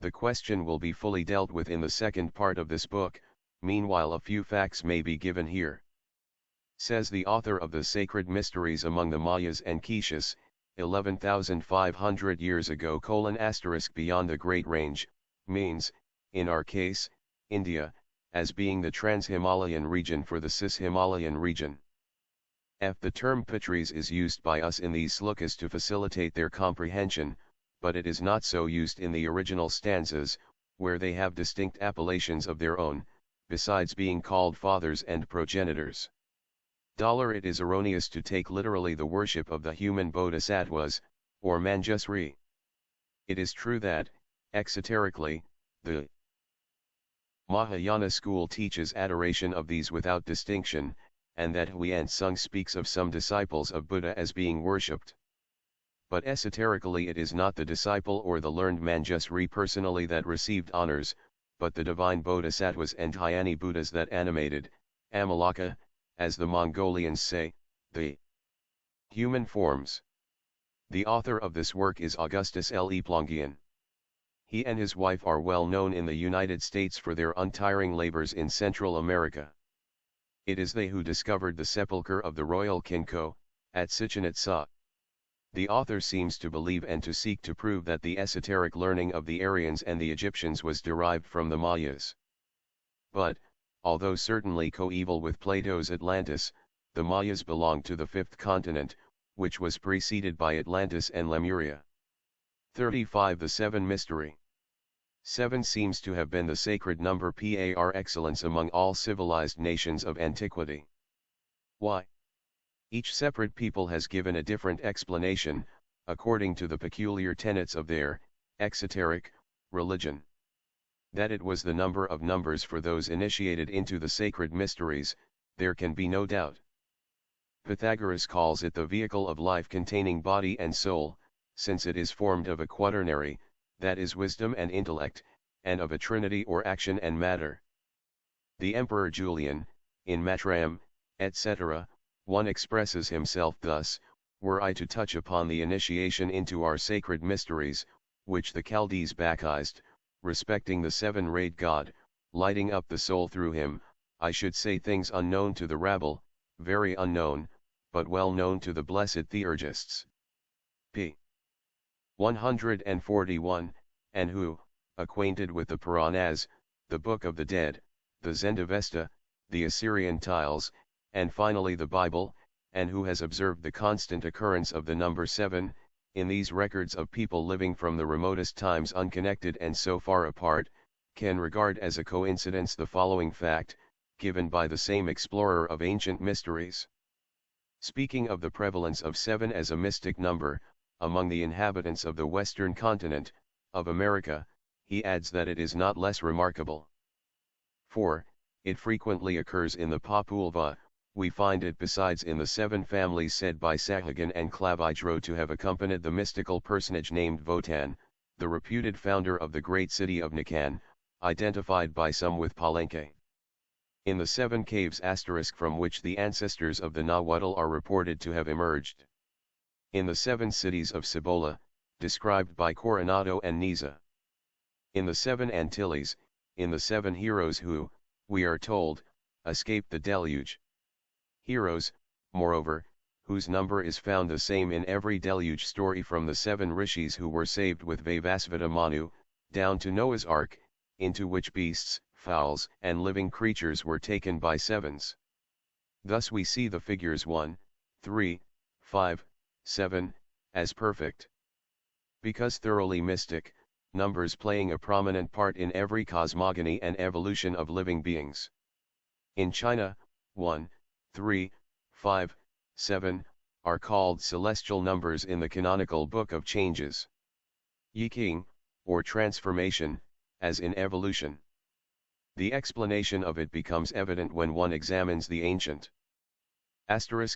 The question will be fully dealt with in the second part of this book, meanwhile a few facts may be given here. Says the author of the Sacred Mysteries among the Mayas and Quiches, 11,500 years ago: beyond the Great Range, means, in our case, India, as being the Trans-Himalayan region for the Cis-Himalayan region. The term Pitris is used by us in these slokas to facilitate their comprehension, but it is not so used in the original stanzas, where they have distinct appellations of their own, besides being called fathers and progenitors. It is erroneous to take literally the worship of the human bodhisattvas, or Manjusri. It is true that, exoterically, the Mahayana school teaches adoration of these without distinction, and that Huyen Sung speaks of some disciples of Buddha as being worshipped. But esoterically it is not the disciple or the learned Manjusri personally that received honors, but the divine bodhisattvas and Dhyani Buddhas that animated, Amalaka, as the Mongolians say, the human forms. The author of this work is Augustus L. E. Plongian. He and his wife are well known in the United States for their untiring labors in Central America. It is they who discovered the sepulchre of the royal Kinko, at Chichen Itza. The author seems to believe and to seek to prove that the esoteric learning of the Aryans and the Egyptians was derived from the Mayas. But, although certainly coeval with Plato's Atlantis, the Mayas belonged to the fifth continent, which was preceded by Atlantis and Lemuria. 35. The Seven Mystery. 7 seems to have been the sacred number par excellence among all civilized nations of antiquity. Why? Each separate people has given a different explanation, according to the peculiar tenets of their exoteric religion. That it was the number of numbers for those initiated into the sacred mysteries, there can be no doubt. Pythagoras calls it the vehicle of life containing body and soul, since it is formed of a quaternary, that is wisdom and intellect, and of a trinity or action and matter. The Emperor Julian, in Matriam, etc., 1 expresses himself thus: were I to touch upon the initiation into our sacred mysteries, which the Chaldees baptized, respecting the seven-rayed God, lighting up the soul through him, I should say things unknown to the rabble, very unknown, but well known to the blessed theurgists. P. 141, and who, acquainted with the Puranas, the Book of the Dead, the Zendavesta, the Assyrian tiles, and finally the Bible, and who has observed the constant occurrence of the number 7, in these records of people living from the remotest times unconnected and so far apart, can regard as a coincidence the following fact, given by the same explorer of ancient mysteries. Speaking of the prevalence of 7 as a mystic number, among the inhabitants of the western continent, of America, he adds that it is not less remarkable. 4. It frequently occurs in the Populva. We find it besides in the 7 families said by Sahagan and Clavijo to have accompanied the mystical personage named Votan, the reputed founder of the great city of Nikan, identified by some with Palenque. In the 7 caves from which the ancestors of the Nahuatl are reported to have emerged. In the 7 cities of Cibola, described by Coronado and Niza. In the 7 Antilles, in the 7 heroes who, we are told, escaped the deluge. Heroes, moreover, whose number is found the same in every deluge story from the 7 rishis who were saved with Vaivasvata Manu, down to Noah's Ark, into which beasts, fowls, and living creatures were taken by sevens. Thus we see the figures 1, 3, 5, 7, as perfect. Because thoroughly mystic, numbers playing a prominent part in every cosmogony and evolution of living beings. In China, 1, 3, 5, 7, are called celestial numbers in the canonical Book of Changes. Yiqing, or transformation, as in evolution. The explanation of it becomes evident when one examines the ancient.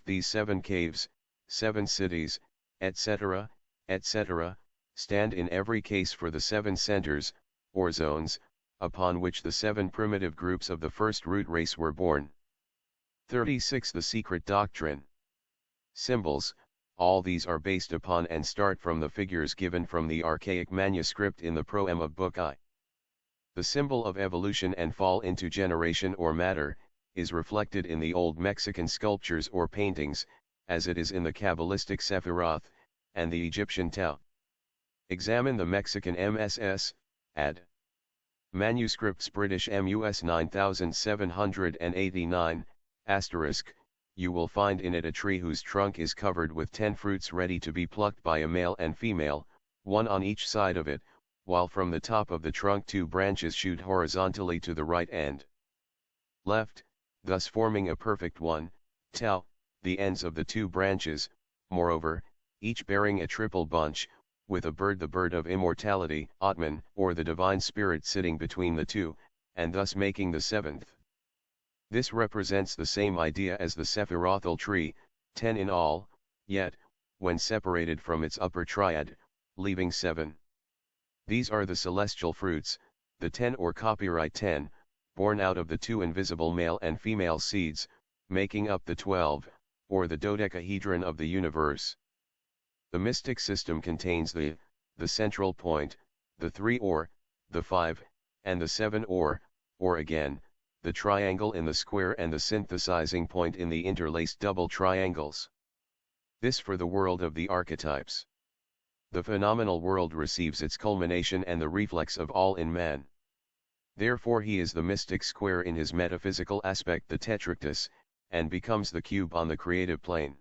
These 7 caves, 7 cities, etc., etc., stand in every case for the 7 centers, or zones, upon which the 7 primitive groups of the first root race were born. 36. The secret doctrine. Symbols, all these are based upon and start from the figures given from the archaic manuscript in the proem of Book I. The symbol of evolution and fall into generation or matter, is reflected in the old Mexican sculptures or paintings, as it is in the Kabbalistic Sephiroth, and the Egyptian Tau. Examine the Mexican MSS, ad. Manuscripts British MUS 9789, *, you will find in it a tree whose trunk is covered with 10 fruits ready to be plucked by a male and female, one on each side of it, while from the top of the trunk 2 branches shoot horizontally to the right and left, thus forming a perfect one, tau, the ends of the 2 branches, moreover, each bearing a triple bunch, with a bird, the bird of immortality, Atman, or the divine spirit sitting between the 2, and thus making the 7th. This represents the same idea as the Sephirothal tree, 10 in all, yet, when separated from its upper triad, leaving 7. These are the celestial fruits, the 10 or copyright 10, born out of the 2 invisible male and female seeds, making up the 12, or the dodecahedron of the universe. The mystic system contains the central point, the 3 or, the 5, and the 7 or again, the triangle in the square and the synthesizing point in the interlaced double triangles. This for the world of the archetypes. The phenomenal world receives its culmination and the reflex of all in man. Therefore he is the mystic square in his metaphysical aspect, the tetractys, and becomes the cube on the creative plane.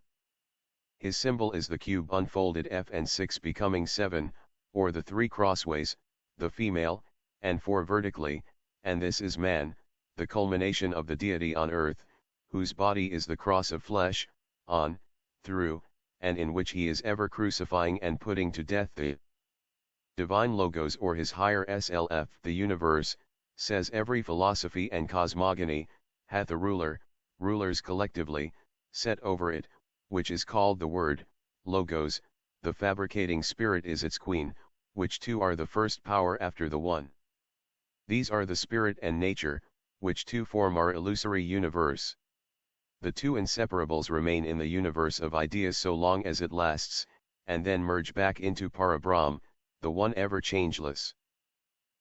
His symbol is the cube unfolded F and 6 becoming 7, or the 3 crossways, the female, and 4 vertically, and this is man, the culmination of the deity on earth, whose body is the cross of flesh, on, through, and in which he is ever crucifying and putting to death the divine logos or his higher SLF. The universe, says every philosophy and cosmogony, hath a ruler, rulers collectively, set over it, which is called the word, logos, the fabricating spirit is its queen, which 2 are the first power after the 1. These are the spirit and nature, which 2 form our illusory universe. The 2 inseparables remain in the universe of ideas so long as it lasts, and then merge back into Parabrahm, the one ever changeless.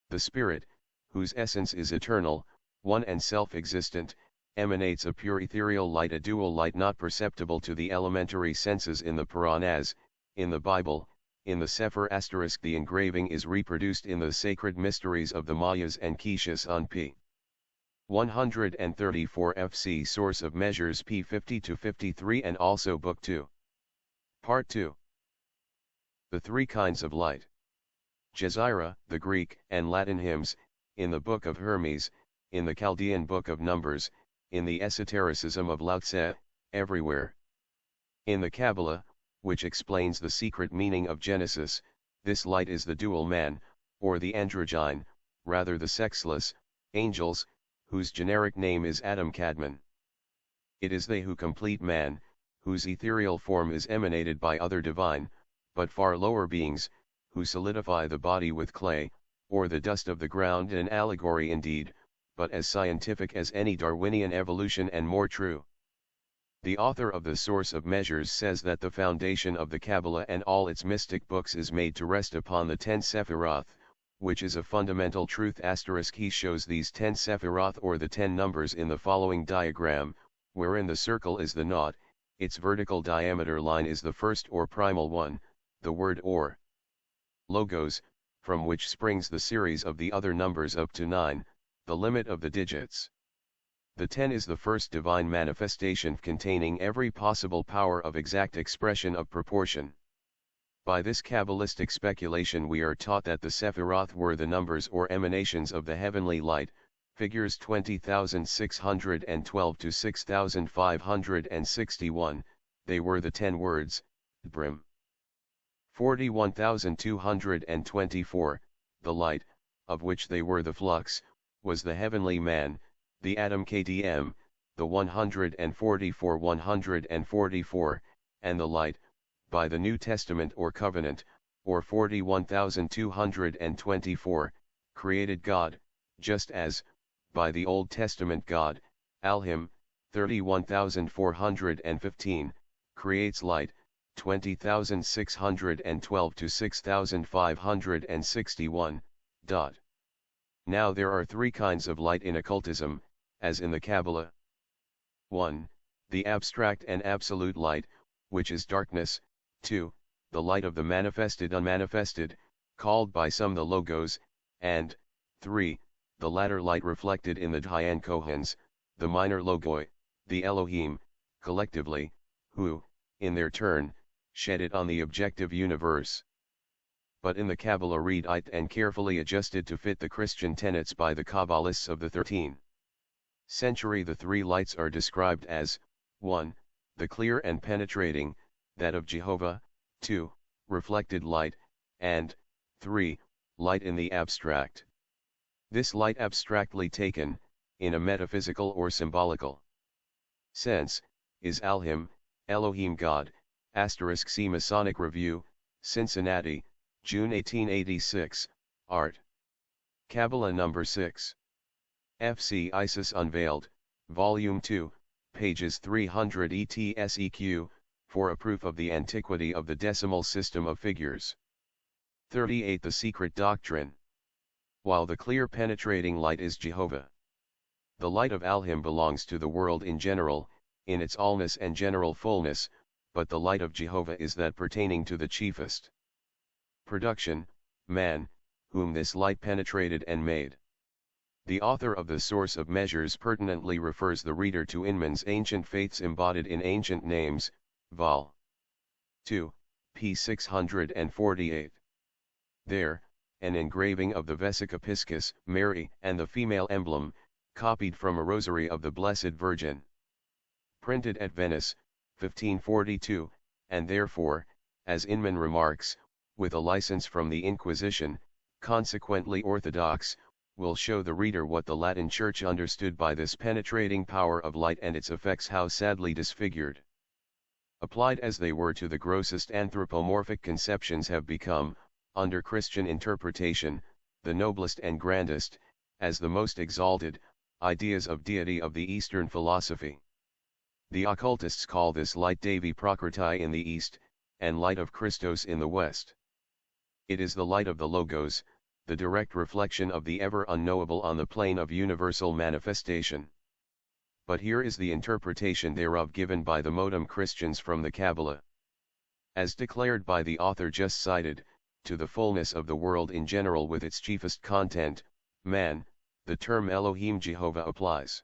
The spirit, whose essence is eternal, one and self-existent, emanates a pure ethereal light, a dual light not perceptible to the elementary senses in the Puranas, in the Bible, in the Sefer *. The engraving is reproduced in the sacred mysteries of the Mayas and Kishas on p. 134 FC Source of Measures p. 50-53 and also Book 2. Part 2. The 3 kinds of light. Jezira, the Greek and Latin hymns, in the Book of Hermes, in the Chaldean Book of Numbers, in the esotericism of Lao Tse, everywhere. In the Kabbalah, which explains the secret meaning of Genesis, this light is the dual man, or the androgyne, rather the sexless, angels, whose generic name is Adam Kadmon. It is they who complete man, whose ethereal form is emanated by other divine, but far lower beings, who solidify the body with clay, or the dust of the ground, an allegory indeed, but as scientific as any Darwinian evolution and more true. The author of the Source of Measures says that the foundation of the Kabbalah and all its mystic books is made to rest upon the 10 Sephiroth, which is a fundamental truth. He shows these 10 Sephiroth or the 10 numbers in the following diagram, wherein the circle is the naught, its vertical diameter line is the first or primal one, the word or. Logos, from which springs the series of the other numbers up to 9, the limit of the digits. The 10 is the first divine manifestation containing every possible power of exact expression of proportion. By this Kabbalistic speculation we are taught that the Sephiroth were the numbers or emanations of the heavenly light, figures 20,612 to 6,561, they were the 10 words, Brim. 41,224, the light, of which they were the flux, was the heavenly man, the atom KDM, the 144, and the light, by the New Testament or covenant, or 41,224, created God, just as, by the Old Testament God, Alhim, 31,415, creates light, 20,612 to 6,561. Now there are three kinds of light in occultism, as in the Kabbalah. 1. The abstract and absolute light, which is darkness. 2. The light of the manifested unmanifested, called by some the Logos, and 3. The latter light reflected in the Dhyan Kohans, the minor Logoi, the Elohim, collectively, who, in their turn, shed it on the objective universe. But in the Kabbalah read-it and carefully adjusted to fit the Christian tenets by the Kabbalists of the 13th century, the three lights are described as 1. The clear and penetrating, that of Jehovah, 2. Reflected light, and 3. Light in the abstract. This light abstractly taken, in a metaphysical or symbolical sense, is Alhim, Elohim God, *See Masonic Review, Cincinnati, June 1886, Art. Kabbalah No. 6. F.C. Isis Unveiled, Volume 2, pages 300 ETSEQ, for a proof of the antiquity of the decimal system of figures. 38. The Secret Doctrine. While the clear penetrating light is Jehovah, the light of Alhim belongs to the world in general, in its allness and general fullness, but the light of Jehovah is that pertaining to the chiefest production, man, whom this light penetrated and made. The author of the Source of Measures pertinently refers the reader to Inman's Ancient Faiths Embodied in Ancient Names, Vol. 2, p. 648. There, an engraving of the Vesica Piscis, Mary, and the female emblem, copied from a rosary of the Blessed Virgin. Printed at Venice, 1542, and therefore, as Inman remarks, with a license from the Inquisition, consequently orthodox, will show the reader what the Latin Church understood by this penetrating power of light and its effects how sadly disfigured, applied as they were to the grossest anthropomorphic conceptions, have become, under Christian interpretation, the noblest and grandest, as the most exalted, ideas of deity of the Eastern philosophy. The occultists call this light Devi Prakriti in the East, and light of Christos in the West. It is the light of the Logos, the direct reflection of the ever unknowable on the plane of universal manifestation. But here is the interpretation thereof given by the modem Christians from the Kabbalah. As declared by the author just cited, to the fullness of the world in general with its chiefest content, man, the term Elohim Jehovah applies.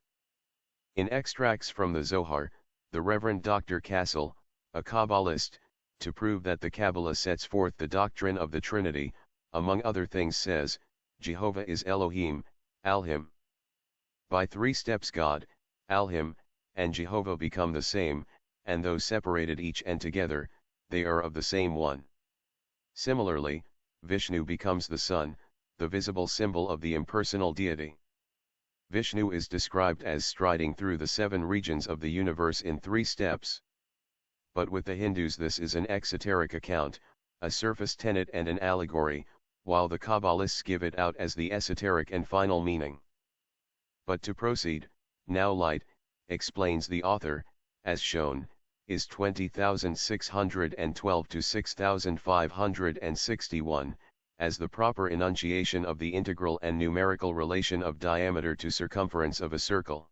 In extracts from the Zohar, the Reverend Dr. Kassel, a Kabbalist, to prove that the Kabbalah sets forth the doctrine of the Trinity, among other things says, Jehovah is Elohim, Alhim. By 3 steps God, Alhim, and Jehovah become the same, and though separated each and together, they are of the same one. Similarly, Vishnu becomes the sun, the visible symbol of the impersonal deity. Vishnu is described as striding through the 7 regions of the universe in 3 steps. But with the Hindus this is an exoteric account, a surface tenet and an allegory, while the Kabbalists give it out as the esoteric and final meaning. But to proceed, now light, explains the author, as shown, is 20,612 to 6,561, as the proper enunciation of the integral and numerical relation of diameter to circumference of a circle.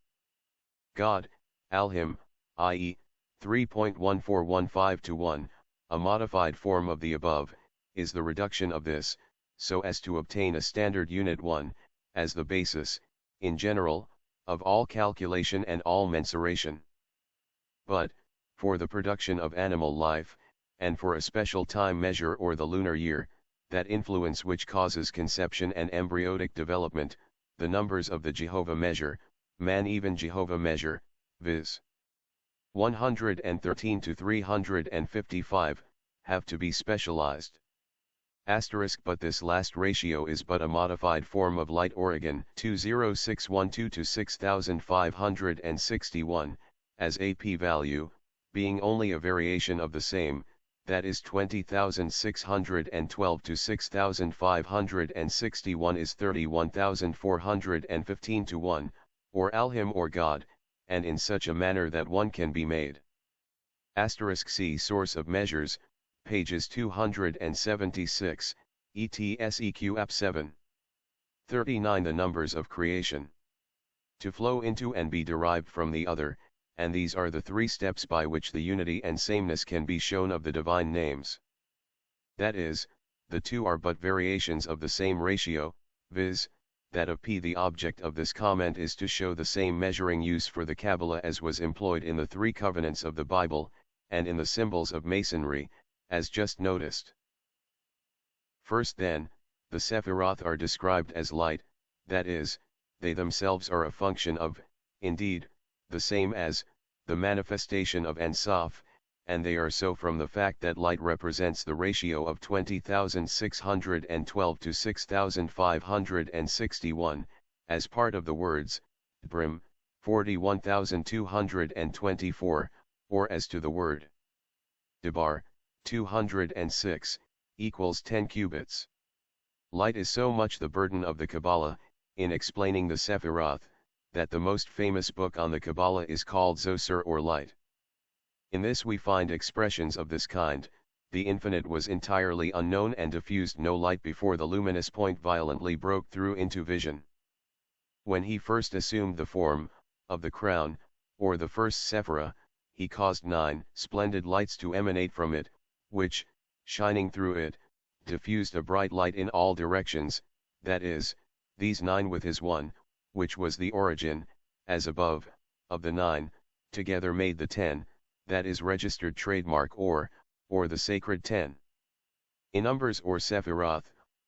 God, Alhim, i.e., 3.1415 to 1, a modified form of the above, is the reduction of this, so as to obtain a standard unit 1, as the basis, in general, of all calculation and all mensuration. But, for the production of animal life, and for a special time measure or the lunar year, that influence which causes conception and embryonic development, the numbers of the Jehovah measure, man even Jehovah measure, viz. 113 to 355, have to be specialized. But this last ratio is but a modified form of light Oregon 20612 to 6561, as a p-value, being only a variation of the same, that is 20,612 to 6,561 is 31,415 to 1, or Alhim or God, and in such a manner that one can be made. See Source of Measures, pages 276, ETSEQ App 7. 39 The numbers of creation. To flow into and be derived from the other, and these are the three steps by which the unity and sameness can be shown of the divine names. That is, the two are but variations of the same ratio, viz., that of P. The object of this comment is to show the same measuring use for the Kabbalah as was employed in the three covenants of the Bible, and in the symbols of Masonry, as just noticed. First then, the Sephiroth are described as light, that is, they themselves are a function of, indeed, the same as, the manifestation of Ein Sof, and they are so from the fact that light represents the ratio of 20,612 to 6,561, as part of the words, Brim, 41,224, or as to the word Debar, 206, equals 10 cubits. Light is so much the burden of the Kabbalah, in explaining the Sephiroth, that the most famous book on the Kabbalah is called Zoser or Light. In this we find expressions of this kind: the infinite was entirely unknown and diffused no light before the luminous point violently broke through into vision. When he first assumed the form of the crown, or the first Sephira, he caused 9 splendid lights to emanate from it, which, shining through it, diffused a bright light in all directions, that is, these 9 with his one, which was the origin, as above, of the 9, together made the 10, that is registered trademark or the sacred 10. In numbers or Sephiroth,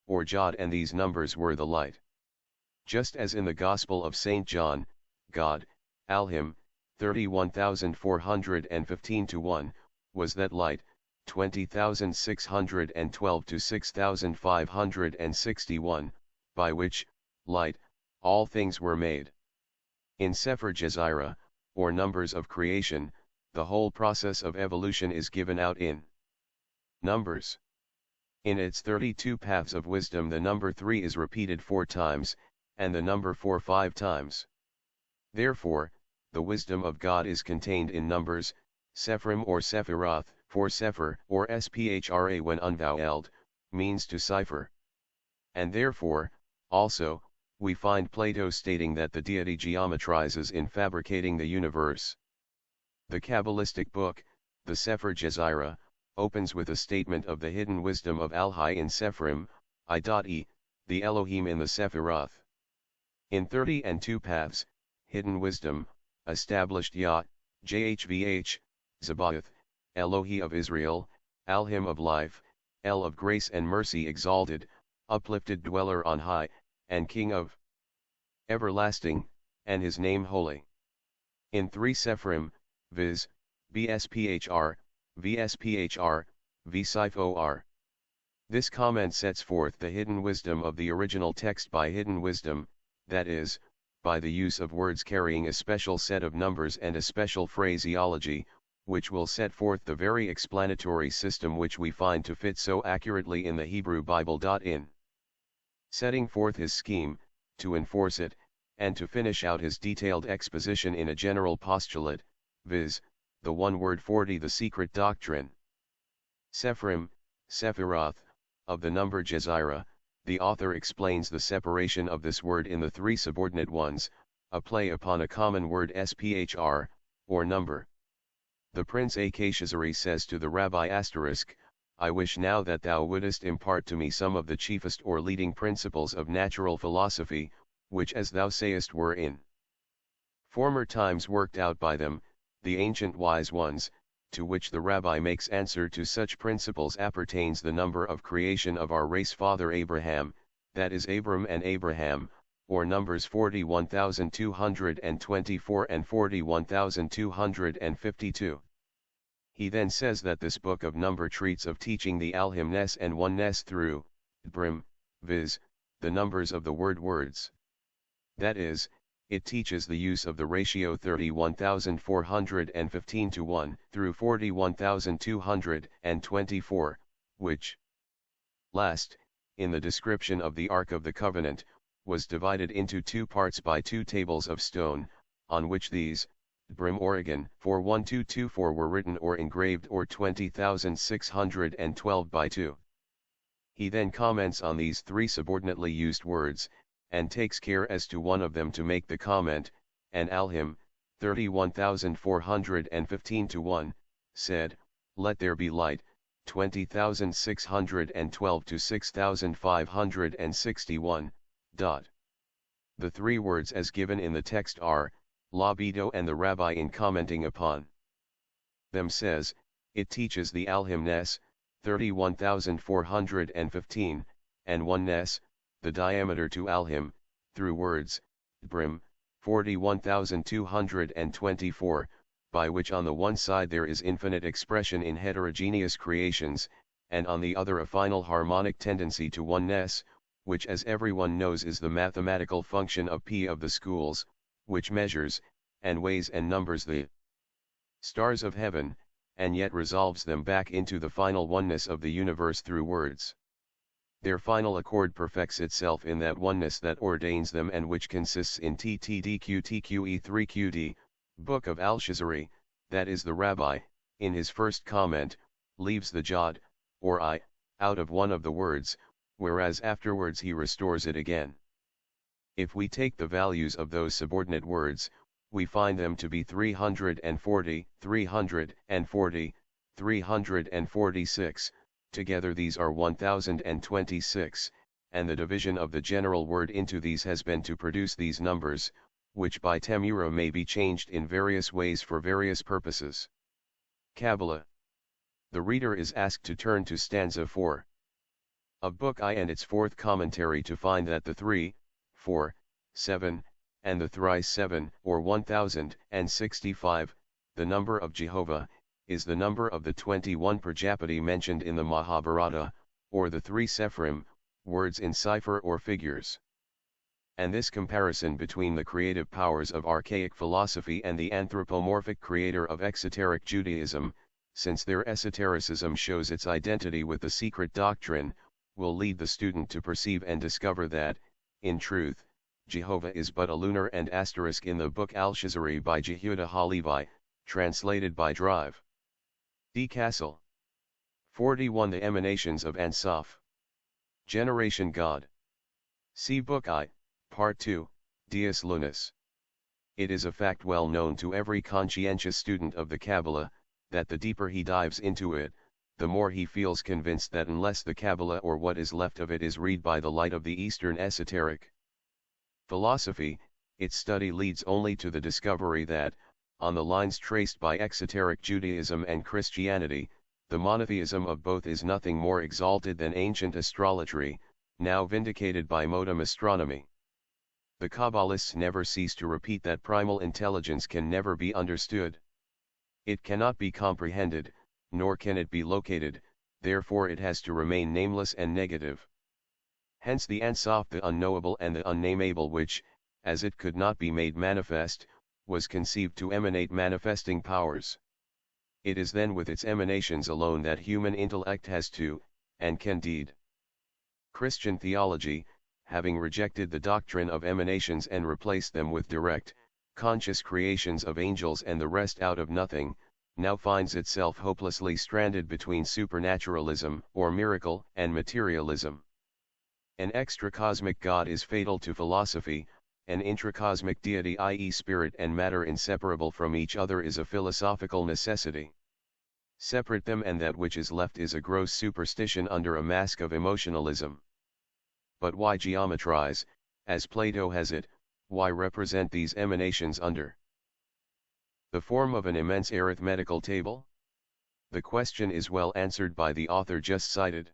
or Jod, and these numbers were the light. Just as in the Gospel of St. John, God, Alhim, 31,415 to 1, was that light, 20,612 to 6,561, by which, light, all things were made. In Sefer Jezira, or numbers of creation, the whole process of evolution is given out in numbers. In its 32 paths of wisdom the number 3 is repeated 4 times, and the number 4 5 times. Therefore, the wisdom of God is contained in numbers, Sephrim or Sephiroth, for Sepher or Sphra when unvoweled, means to cipher. And therefore, also, we find Plato stating that the deity geometrizes in fabricating the universe. The Kabbalistic book, the Sefer Jezira, opens with a statement of the hidden wisdom of Alhai in Sephrim, I.e., the Elohim in the Sephiroth. In 32 paths, hidden wisdom, established Yah, Jhvh, Zabaoth, Elohi of Israel, Alhim of life, El of grace and mercy exalted, uplifted dweller on high, and King of everlasting, and his name holy. In 3 Sephrim, viz., Bsphr, Vsphr, Vsipor. This comment sets forth the hidden wisdom of the original text by hidden wisdom, that is, by the use of words carrying a special set of numbers and a special phraseology, which will set forth the very explanatory system which we find to fit so accurately in the Hebrew Bible. In setting forth his scheme, to enforce it, and to finish out his detailed exposition in a general postulate, viz., the one word 40 the secret doctrine. Sephrim, Sephiroth, of the number Jezira, the author explains the separation of this word in the 3 subordinate ones, a play upon a common word Sphr, or number. The Prince Akhashazari says to the Rabbi *, I wish now that thou wouldest impart to me some of the chiefest or leading principles of natural philosophy, which as thou sayest were in former times worked out by them, the ancient wise ones, to which the Rabbi makes answer to such principles appertains the number of creation of our race father Abraham, that is Abram and Abraham, or numbers 41,224 and 41,252. He then says that this book of number treats of teaching the alhimness and oneness through, brim, viz., the numbers of the word words. That is, it teaches the use of the ratio 31,415 to 1 through 41,224, which last, in the description of the Ark of the Covenant, was divided into two parts by two tables of stone, on which these, Brim Oregon 41224 were written or engraved, or 20,612 by 2. He then comments on these three subordinately used words, and takes care as to one of them to make the comment, and Alhim, 31,415 to 1, said, Let there be light, 20,612 to 6,561. The three words as given in the text are, Labido, and the Rabbi in commenting upon them says, it teaches the alhimness, 31,415, and oneness, the diameter to alhim, through words, brim, 41,224, by which on the one side there is infinite expression in heterogeneous creations, and on the other a final harmonic tendency to oneness, which as everyone knows is the mathematical function of P of the schools, which measures, and weighs and numbers the stars of heaven, and yet resolves them back into the final oneness of the universe through words. Their final accord perfects itself in that oneness that ordains them, and which consists in TTDQTQE3QD, Book of Al-Shazari, that is the Rabbi, in his first comment, leaves the jod, or I, out of one of the words, whereas afterwards he restores it again. If we take the values of those subordinate words, we find them to be 340, 340, 346, together these are 1026, and the division of the general word into these has been to produce these numbers, which by Temura may be changed in various ways for various purposes. Kabbalah. The reader is asked to turn to stanza 4 of Book I and its fourth commentary to find that the 3, 4, 7, and the thrice 7, or 1065, the number of Jehovah, is the number of the 21 Prajapati mentioned in the Mahabharata, or the 3 Sephrim, words in cipher or figures. And this comparison between the creative powers of archaic philosophy and the anthropomorphic creator of exoteric Judaism, since their esotericism shows its identity with the secret doctrine, will lead the student to perceive and discover that, in truth, Jehovah is but a lunar and asterisk in the book Al-Shazari by Jehuda Halevi, translated by Drive D. Castle. 41. The Emanations of Ansaf. Generation God. See Book I, Part 2, Dies Lunis. It is a fact well known to every conscientious student of the Kabbalah, that the deeper he dives into it, the more he feels convinced that unless the Kabbalah or what is left of it is read by the light of the Eastern esoteric philosophy, its study leads only to the discovery that, on the lines traced by exoteric Judaism and Christianity, the monotheism of both is nothing more exalted than ancient astrology, now vindicated by modern astronomy. The Kabbalists never cease to repeat that primal intelligence can never be understood. It cannot be comprehended, nor can it be located, therefore it has to remain nameless and negative. Hence the Ansaf, the unknowable and the unnamable, which, as it could not be made manifest, was conceived to emanate manifesting powers. It is then with its emanations alone that human intellect has to, and can deed. Christian theology, having rejected the doctrine of emanations and replaced them with direct, conscious creations of angels and the rest out of nothing, now finds itself hopelessly stranded between supernaturalism or miracle and materialism. An extra-cosmic God is fatal to philosophy, an intracosmic deity, i.e. spirit and matter inseparable from each other, is a philosophical necessity. Separate them and that which is left is a gross superstition under a mask of emotionalism. But why geometrize, as Plato has it, why represent these emanations under the form of an immense arithmetical table? The question is well answered by the author just cited.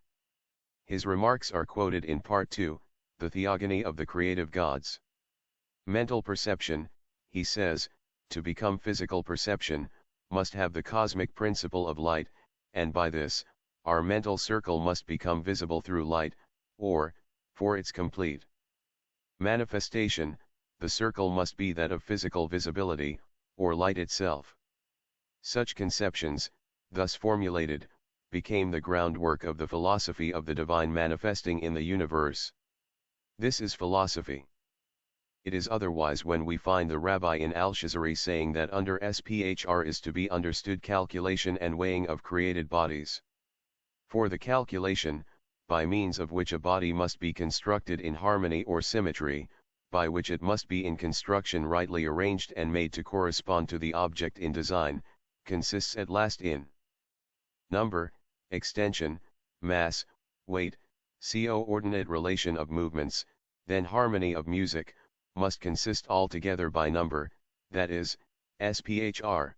His remarks are quoted in Part 2, The Theogony of the Creative Gods. Mental perception, he says, to become physical perception, must have the cosmic principle of light, and by this, our mental circle must become visible through light, or, for its complete manifestation, the circle must be that of physical visibility, or light itself. Such conceptions, thus formulated, became the groundwork of the philosophy of the divine manifesting in the universe. This is philosophy. It is otherwise when we find the rabbi in Al-Shazari saying that under SPHR is to be understood calculation and weighing of created bodies. For the calculation, by means of which a body must be constructed in harmony or symmetry, by which it must be in construction rightly arranged and made to correspond to the object in design, consists at last in number, extension, mass, weight, coordinate relation of movements, then harmony of music, must consist altogether by number, that is, SPHR.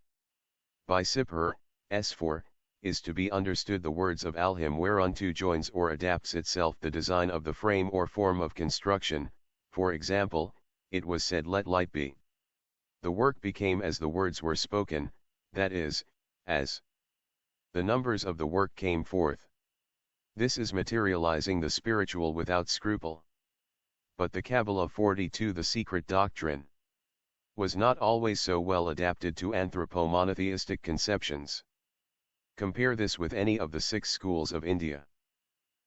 By Sipher, S4, is to be understood the words of Al-Him whereunto joins or adapts itself the design of the frame or form of construction. For example, it was said, "Let light be." The work became as the words were spoken, that is, as the numbers of the work came forth. This is materializing the spiritual without scruple. But the Kabbalah 42, the secret doctrine, was not always so well adapted to anthropo-monotheistic conceptions. Compare this with any of the 6 schools of India.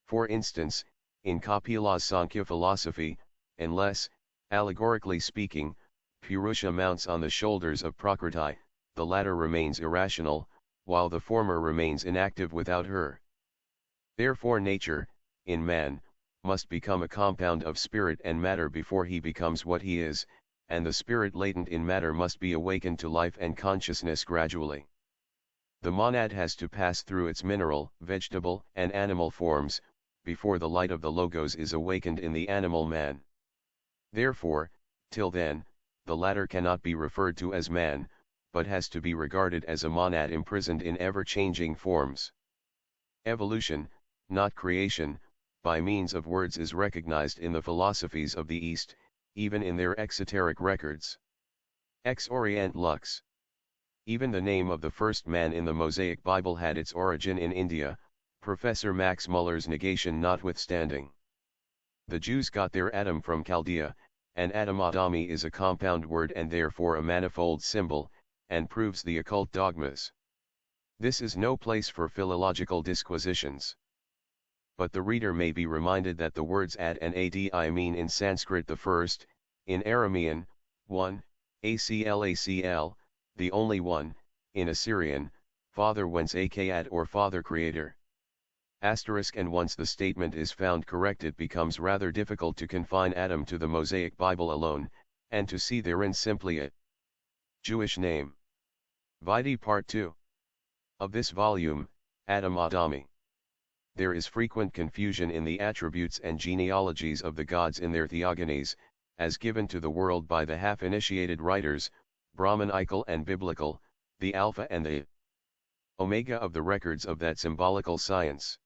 For instance, in Kapila's Sankhya philosophy, unless, allegorically speaking, Purusha mounts on the shoulders of Prakriti, the latter remains irrational, while the former remains inactive without her. Therefore nature, in man, must become a compound of spirit and matter before he becomes what he is, and the spirit latent in matter must be awakened to life and consciousness gradually. The monad has to pass through its mineral, vegetable, and animal forms, before the light of the Logos is awakened in the animal man. Therefore, till then, the latter cannot be referred to as man, but has to be regarded as a monad imprisoned in ever-changing forms. Evolution, not creation, by means of words is recognized in the philosophies of the East, even in their exoteric records. Ex Orient Lux. Even the name of the first man in the Mosaic Bible had its origin in India, Professor Max Muller's negation notwithstanding. The Jews got their Adam from Chaldea, and Adam Adami is a compound word and therefore a manifold symbol, and proves the occult dogmas. This is no place for philological disquisitions. But the reader may be reminded that the words ad and adi mean in Sanskrit the first, in Aramean, one, aclacl, the only one, in Assyrian, father whence akad or father creator. Asterisk, and once the statement is found correct it becomes rather difficult to confine Adam to the Mosaic Bible alone, and to see therein simply a Jewish name. Vide Part 2. Of this volume, Adam Adami. There is frequent confusion in the attributes and genealogies of the gods in their theogonies, as given to the world by the half-initiated writers, Brahmanical and Biblical, the Alpha and the Omega of the records of that symbolical science.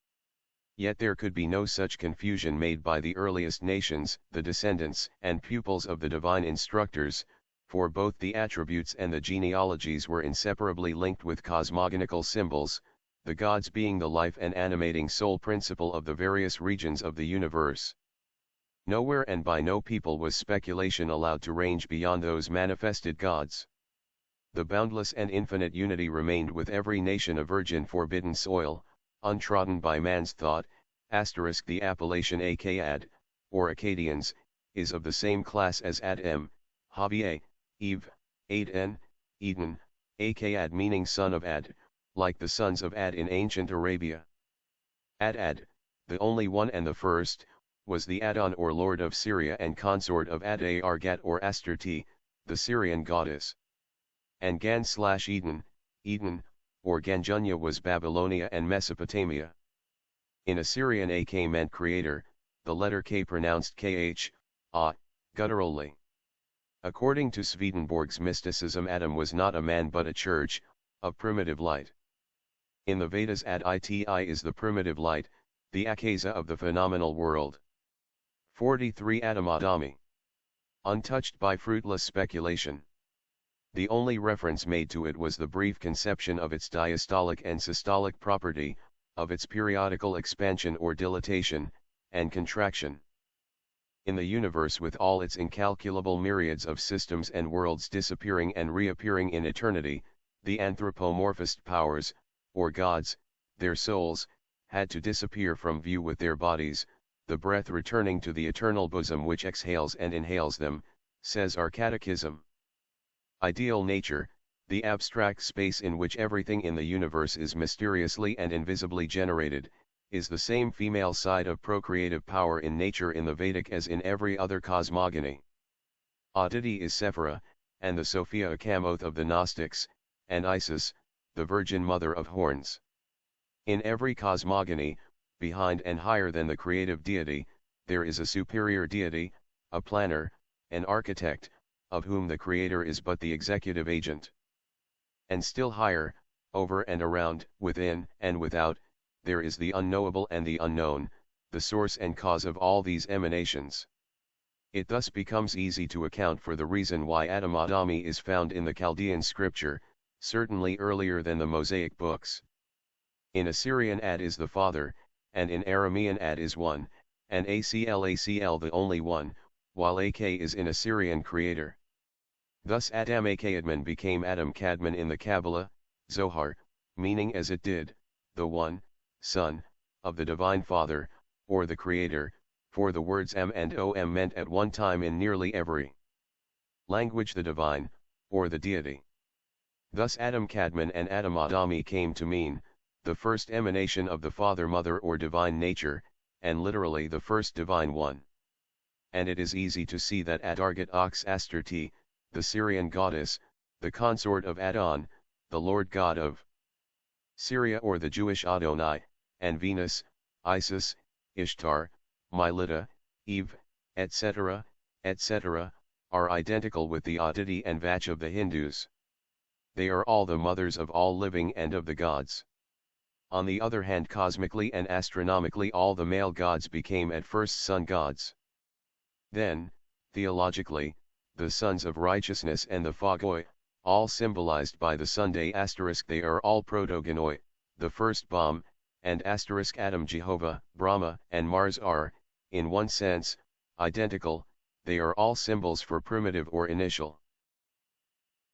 Yet there could be no such confusion made by the earliest nations, the descendants and pupils of the divine instructors, for both the attributes and the genealogies were inseparably linked with cosmogonical symbols, the gods being the life and animating soul principle of the various regions of the universe. Nowhere and by no people was speculation allowed to range beyond those manifested gods. The boundless and infinite unity remained with every nation a virgin forbidden soil, untrodden by man's thought. Asterisk, the appellation Akkad, or Akkadians, is of the same class as Adam, Havia, Eve, Aden, Eden, Akkad meaning son of Ad, like the sons of Ad in ancient Arabia. Ad, the only one and the first, was the Adon or lord of Syria and consort of Ad-Argat or Astarte, the Syrian goddess. And Gan/Eden, Eden, or Ganjunya was Babylonia and Mesopotamia. In Assyrian Ak meant creator, the letter K pronounced kh, gutturally. According to Swedenborg's mysticism, Adam was not a man but a church, of primitive light. In the Vedas, Aditi is the primitive light, the akasa of the phenomenal world. 43 Adamadami. Untouched by fruitless speculation. The only reference made to it was the brief conception of its diastolic and systolic property, of its periodical expansion or dilatation, and contraction. In the universe with all its incalculable myriads of systems and worlds disappearing and reappearing in eternity, the anthropomorphist powers, or gods, their souls, had to disappear from view with their bodies, the breath returning to the eternal bosom which exhales and inhales them, says our catechism. Ideal nature, the abstract space in which everything in the universe is mysteriously and invisibly generated, is the same female side of procreative power in nature in the Vedic as in every other cosmogony. Aditi is Sephira, and the Sophia Akamoth of the Gnostics, and Isis, the Virgin Mother of Horns. In every cosmogony, behind and higher than the creative deity, there is a superior deity, a planner, an architect, of whom the creator is but the executive agent. And still higher, over and around, within and without, there is the unknowable and the unknown, the source and cause of all these emanations. It thus becomes easy to account for the reason why Adamadami is found in the Chaldean scripture, certainly earlier than the Mosaic books. In Assyrian Ad is the father, and in Aramean Ad is one, and Acl the only one, while Ak is in Assyrian creator. Thus Adam Akadman became Adam Kadmon in the Kabbalah, Zohar, meaning as it did, the one, son, of the Divine Father, or the Creator, for the words M and Om meant at one time in nearly every language the Divine, or the Deity. Thus Adam Kadmon and Adam Adami came to mean, the first emanation of the Father Mother or Divine Nature, and literally the first Divine One. And it is easy to see that Ad-Argat Ox Astarte, the Syrian goddess, the consort of Adon, the Lord God of Syria or the Jewish Adonai, and Venus, Isis, Ishtar, Mylitta, Eve, etc., etc., are identical with the Aditi and Vach of the Hindus. They are all the mothers of all living and of the gods. On the other hand, cosmically and astronomically all the male gods became at first sun gods. Then, theologically, the sons of righteousness and the Phagoi, all symbolized by the Sunday asterisk, they are all protogonoi, the first bomb, and asterisk Adam Jehovah, Brahma, and Mars are, in one sense, identical, they are all symbols for primitive or initial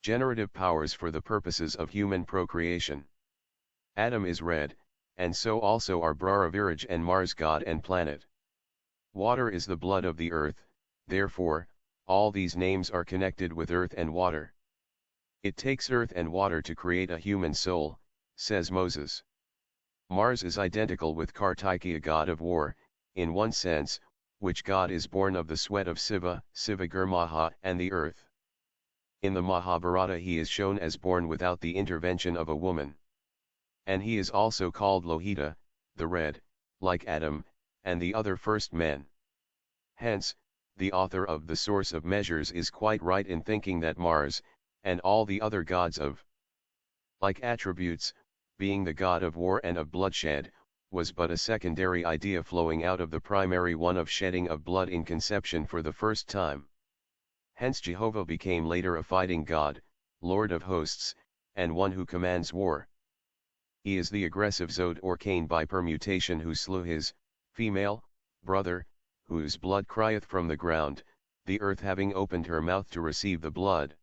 generative powers for the purposes of human procreation. Adam is red, and so also are Brahma and Mars god and planet. Water is the blood of the earth, therefore, all these names are connected with earth and water. It takes earth and water to create a human soul, says Moses. Mars is identical with Kartikeya, god of war, in one sense, which god is born of the sweat of Siva, Sivagurmaha, and the earth. In the Mahabharata he is shown as born without the intervention of a woman. And he is also called Lohita, the red, like Adam, and the other first men. Hence, the author of The Source of Measures is quite right in thinking that Mars, and all the other gods of like attributes, being the god of war and of bloodshed, was but a secondary idea flowing out of the primary one of shedding of blood in conception for the first time. Hence Jehovah became later a fighting god, Lord of hosts, and one who commands war. He is the aggressive Zod or Cain by permutation who slew his female brother, whose blood crieth from the ground, the earth having opened her mouth to receive the blood.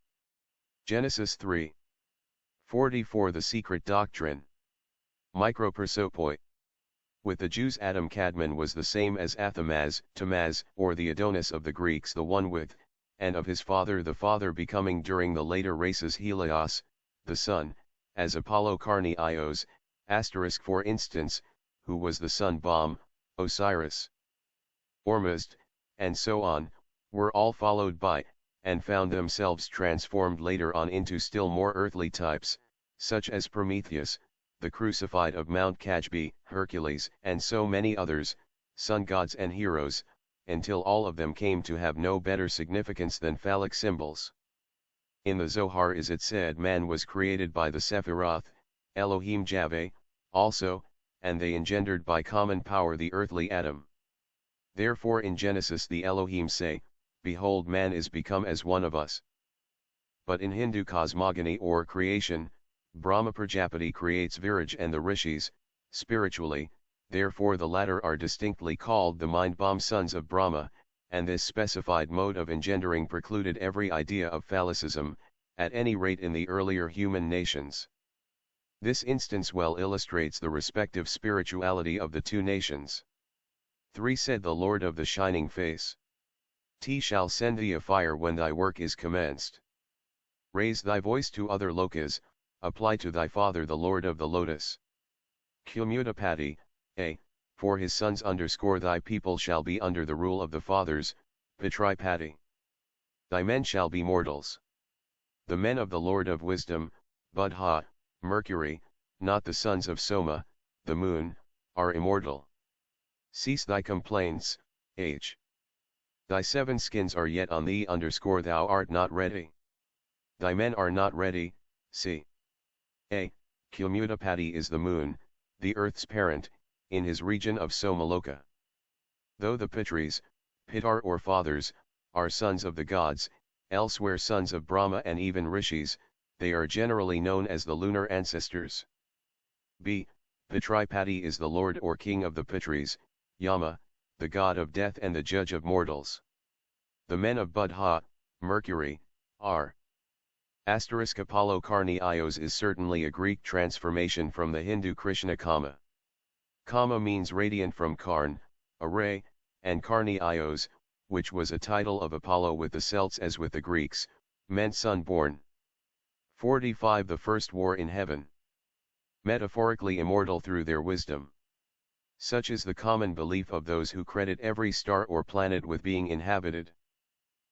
Genesis 3:44. The secret doctrine. Micropersopoi. With the Jews Adam Kadmon was the same as Athamaz, Tamaz, or the Adonis of the Greeks, the one with, and of his father, the father becoming during the later races Helios, the son, as Apollo Karnios, asterisk for instance, who was the sun bomb, Osiris. Ormuzd, and so on, were all followed by, and found themselves transformed later on into still more earthly types, such as Prometheus, the crucified of Mount Kajbi, Hercules, and so many others, sun gods and heroes, until all of them came to have no better significance than phallic symbols. In the Zohar is it said man was created by the Sephiroth, Elohim Javeh, also, and they engendered by common power the earthly Adam. Therefore in Genesis the Elohim say, Behold man is become as one of us. But in Hindu cosmogony or creation, Brahma Prajapati creates Viraj and the Rishis, spiritually, therefore the latter are distinctly called the mind-bomb sons of Brahma, and this specified mode of engendering precluded every idea of phallicism, at any rate in the earlier human nations. This instance well illustrates the respective spirituality of the two nations. 3 Said the Lord of the shining face. T shall send thee a fire when thy work is commenced. Raise thy voice to other lokas, apply to thy father the Lord of the lotus. Kumudapati, a, for his sons _ thy people shall be under the rule of the fathers, Pitripati. Thy men shall be mortals. The men of the Lord of wisdom, Buddha, Mercury, not the sons of Soma, the moon, are immortal. Cease thy complaints, H. Thy 7 skins are yet on thee _ thou art not ready. Thy men are not ready, C. A. Kumudapati is the moon, the earth's parent, in his region of Somaloka. Though the Pitris, Pitar or fathers, are sons of the gods, elsewhere sons of Brahma and even Rishis, they are generally known as the lunar ancestors. B. Pitripati is the lord or king of the Pitris, Yama, the god of death and the judge of mortals. The men of Buddha, Mercury, are. Apollo Karni Ios is certainly a Greek transformation from the Hindu Krishna Kama. Kama means radiant from Karn, a ray, and Karni Ios, which was a title of Apollo with the Celts as with the Greeks, meant sun-born. 45 The first war in heaven. Metaphorically immortal through their wisdom. Such is the common belief of those who credit every star or planet with being inhabited.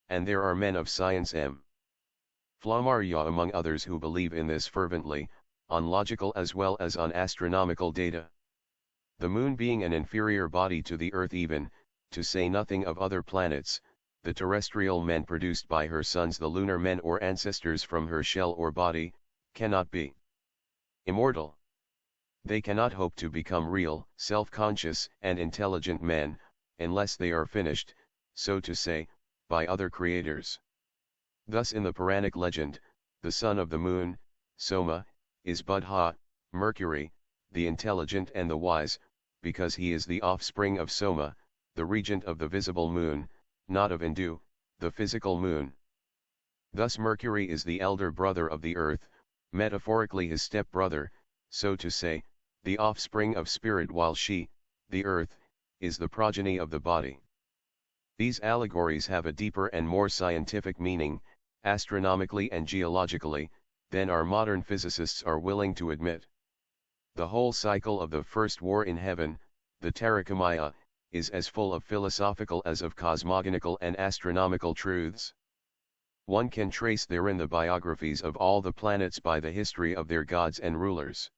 And there are men of science M. Flamarya among others who believe in this fervently, on logical as well as on astronomical data. The moon being an inferior body to the earth even, to say nothing of other planets, the terrestrial men produced by her sons the lunar men or ancestors from her shell or body, cannot be immortal. They cannot hope to become real, self-conscious and intelligent men, unless they are finished, so to say, by other creators. Thus in the Puranic legend, the son of the moon, Soma, is Buddha, Mercury, the intelligent and the wise, because he is the offspring of Soma, the regent of the visible moon, not of Indu, the physical moon. Thus Mercury is the elder brother of the earth, metaphorically his step-brother, so to say, the offspring of spirit, while she, the earth, is the progeny of the body. These allegories have a deeper and more scientific meaning, astronomically and geologically, than our modern physicists are willing to admit. The whole cycle of the first war in heaven, the Tarakamaya, is as full of philosophical as of cosmogonical and astronomical truths. One can trace therein the biographies of all the planets by the history of their gods and rulers.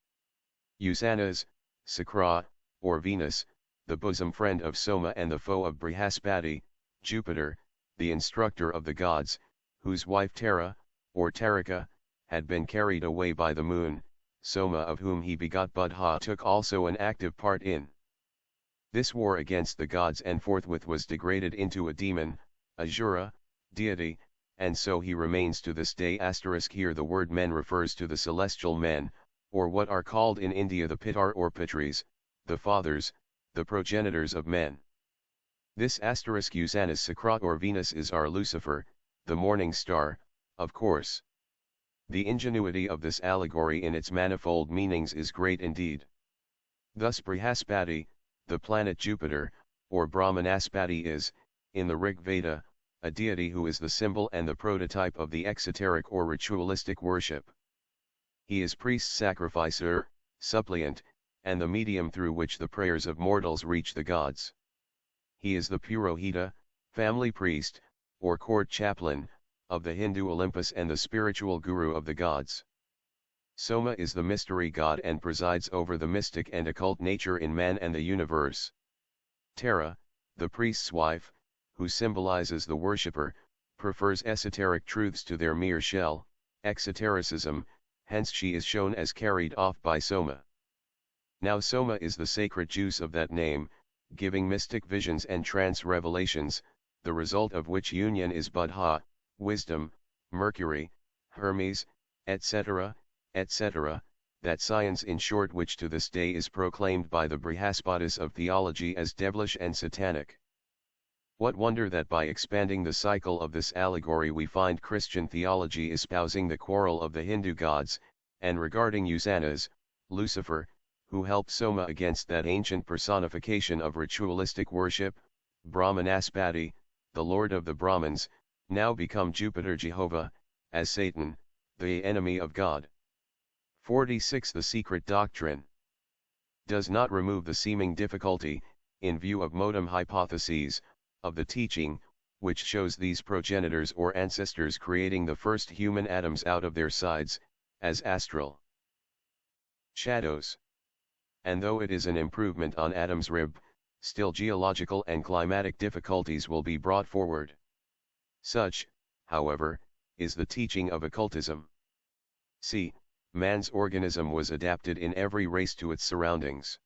Usanas, Sakra, or Venus, the bosom friend of Soma and the foe of Brihaspati, Jupiter, the instructor of the gods, whose wife Tara, or Taraka, had been carried away by the moon, Soma of whom he begot Buddha took also an active part in this war against the gods and forthwith was degraded into a demon, Asura, deity, and so he remains to this day. Here the word men refers to the celestial men, or what are called in India the Pitar or Pitris, the fathers, the progenitors of men. This Usanus Sakra or Venus is our Lucifer, the morning star, of course. The ingenuity of this allegory in its manifold meanings is great indeed. Thus Brihaspati, the planet Jupiter, or Brahmanaspati is, in the Rig Veda, a deity who is the symbol and the prototype of the exoteric or ritualistic worship. He is priest sacrificer, suppliant, and the medium through which the prayers of mortals reach the gods. He is the Purohita, family priest, or court chaplain, of the Hindu Olympus and the spiritual guru of the gods. Soma is the mystery god and presides over the mystic and occult nature in man and the universe. Tara, the priest's wife, who symbolizes the worshipper, prefers esoteric truths to their mere shell, exotericism, hence she is shown as carried off by Soma. Now Soma is the sacred juice of that name, giving mystic visions and trance revelations, the result of which union is Buddha, wisdom, Mercury, Hermes, etc., etc., that science in short which to this day is proclaimed by the Brihaspodis of theology as devilish and satanic. What wonder that by expanding the cycle of this allegory we find Christian theology espousing the quarrel of the Hindu gods, and regarding Usanas, Lucifer, who helped Soma against that ancient personification of ritualistic worship, Brahmanaspati, the lord of the Brahmins, now become Jupiter Jehovah, as Satan, the enemy of God. 46. The secret doctrine does not remove the seeming difficulty, in view of modem hypotheses, of the teaching, which shows these progenitors or ancestors creating the first human atoms out of their sides, as astral shadows. And though it is an improvement on Adam's rib, still geological and climatic difficulties will be brought forward. Such, however, is the teaching of occultism. See, man's organism was adapted in every race to its surroundings.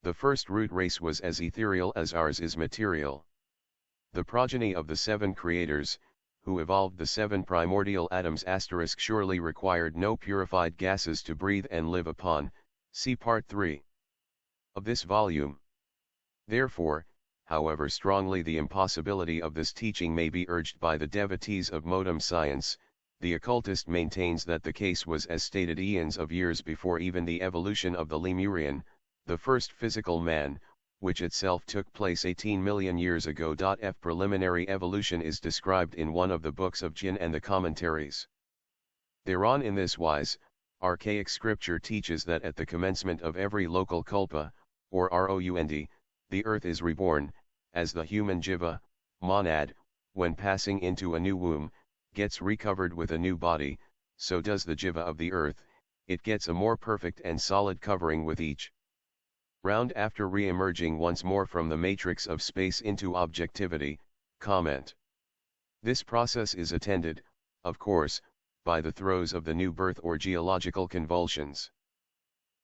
The first root race was as ethereal as ours is material. The progeny of the 7 creators, who evolved the 7 primordial atoms * surely required no purified gases to breathe and live upon, see Part 3 of this volume. Therefore, however strongly the impossibility of this teaching may be urged by the devotees of modern science, the occultist maintains that the case was as stated eons of years before even the evolution of the Lemurian, the first physical man, which itself took place 18 million years ago. F. Preliminary evolution is described in one of the books of Jinn and the commentaries thereon in this wise. Archaic scripture teaches that at the commencement of every local kalpa, or round, the earth is reborn, as the human jiva, monad, when passing into a new womb, gets recovered with a new body, so does the jiva of the earth, it gets a more perfect and solid covering with each round after re-emerging once more from the matrix of space into objectivity. Comment. This process is attended, of course, by the throes of the new birth or geological convulsions.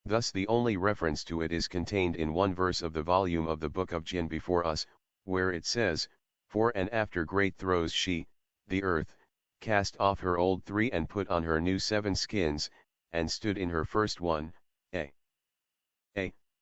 Thus the only reference to it is contained in one verse of the volume of the Book of Jinn before us, where it says, "For and after great throes she, the earth, cast off her old 3 and put on her new 7 skins, and stood in her first one."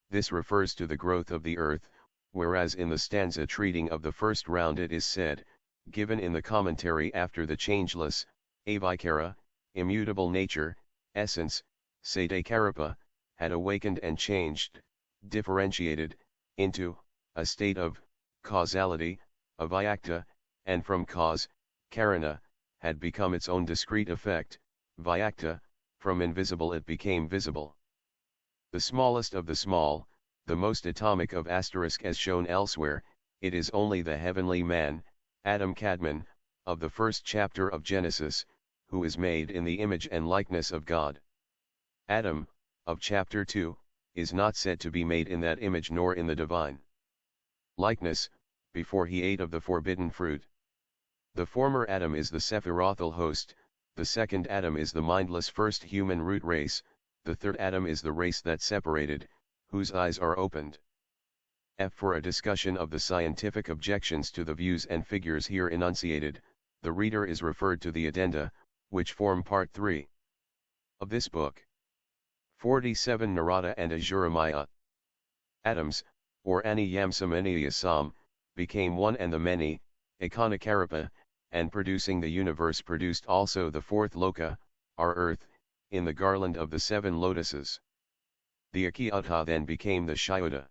This refers to the growth of the earth, whereas in the stanza treating of the first round it is said, given in the commentary after the changeless, avikara, immutable nature, essence, sadakarapa, had awakened and changed, differentiated, into, a state of, causality, avyakta, and from cause, karana, had become its own discrete effect, vyakta, from invisible it became visible. The smallest of the small, the most atomic of * as shown elsewhere, it is only the heavenly man, Adam Kadmon, of the first chapter of Genesis, who is made in the image and likeness of God. Adam, of chapter 2, is not said to be made in that image nor in the divine likeness, before he ate of the forbidden fruit. The former Adam is the Sephirothal host, the second Adam is the mindless first human root race, the third Adam is the race that separated, whose eyes are opened. For a discussion of the scientific objections to the views and figures here enunciated, the reader is referred to the addenda, which form Part 3 of this book. 47. Narada and Ajuramaya. Atoms, or Ani Yamsamaniyasam, became one and the many, Ekanakarapa, and producing the universe produced also the fourth loka, our earth, in the garland of the 7 lotuses. The Akiyata then became the Shyuta.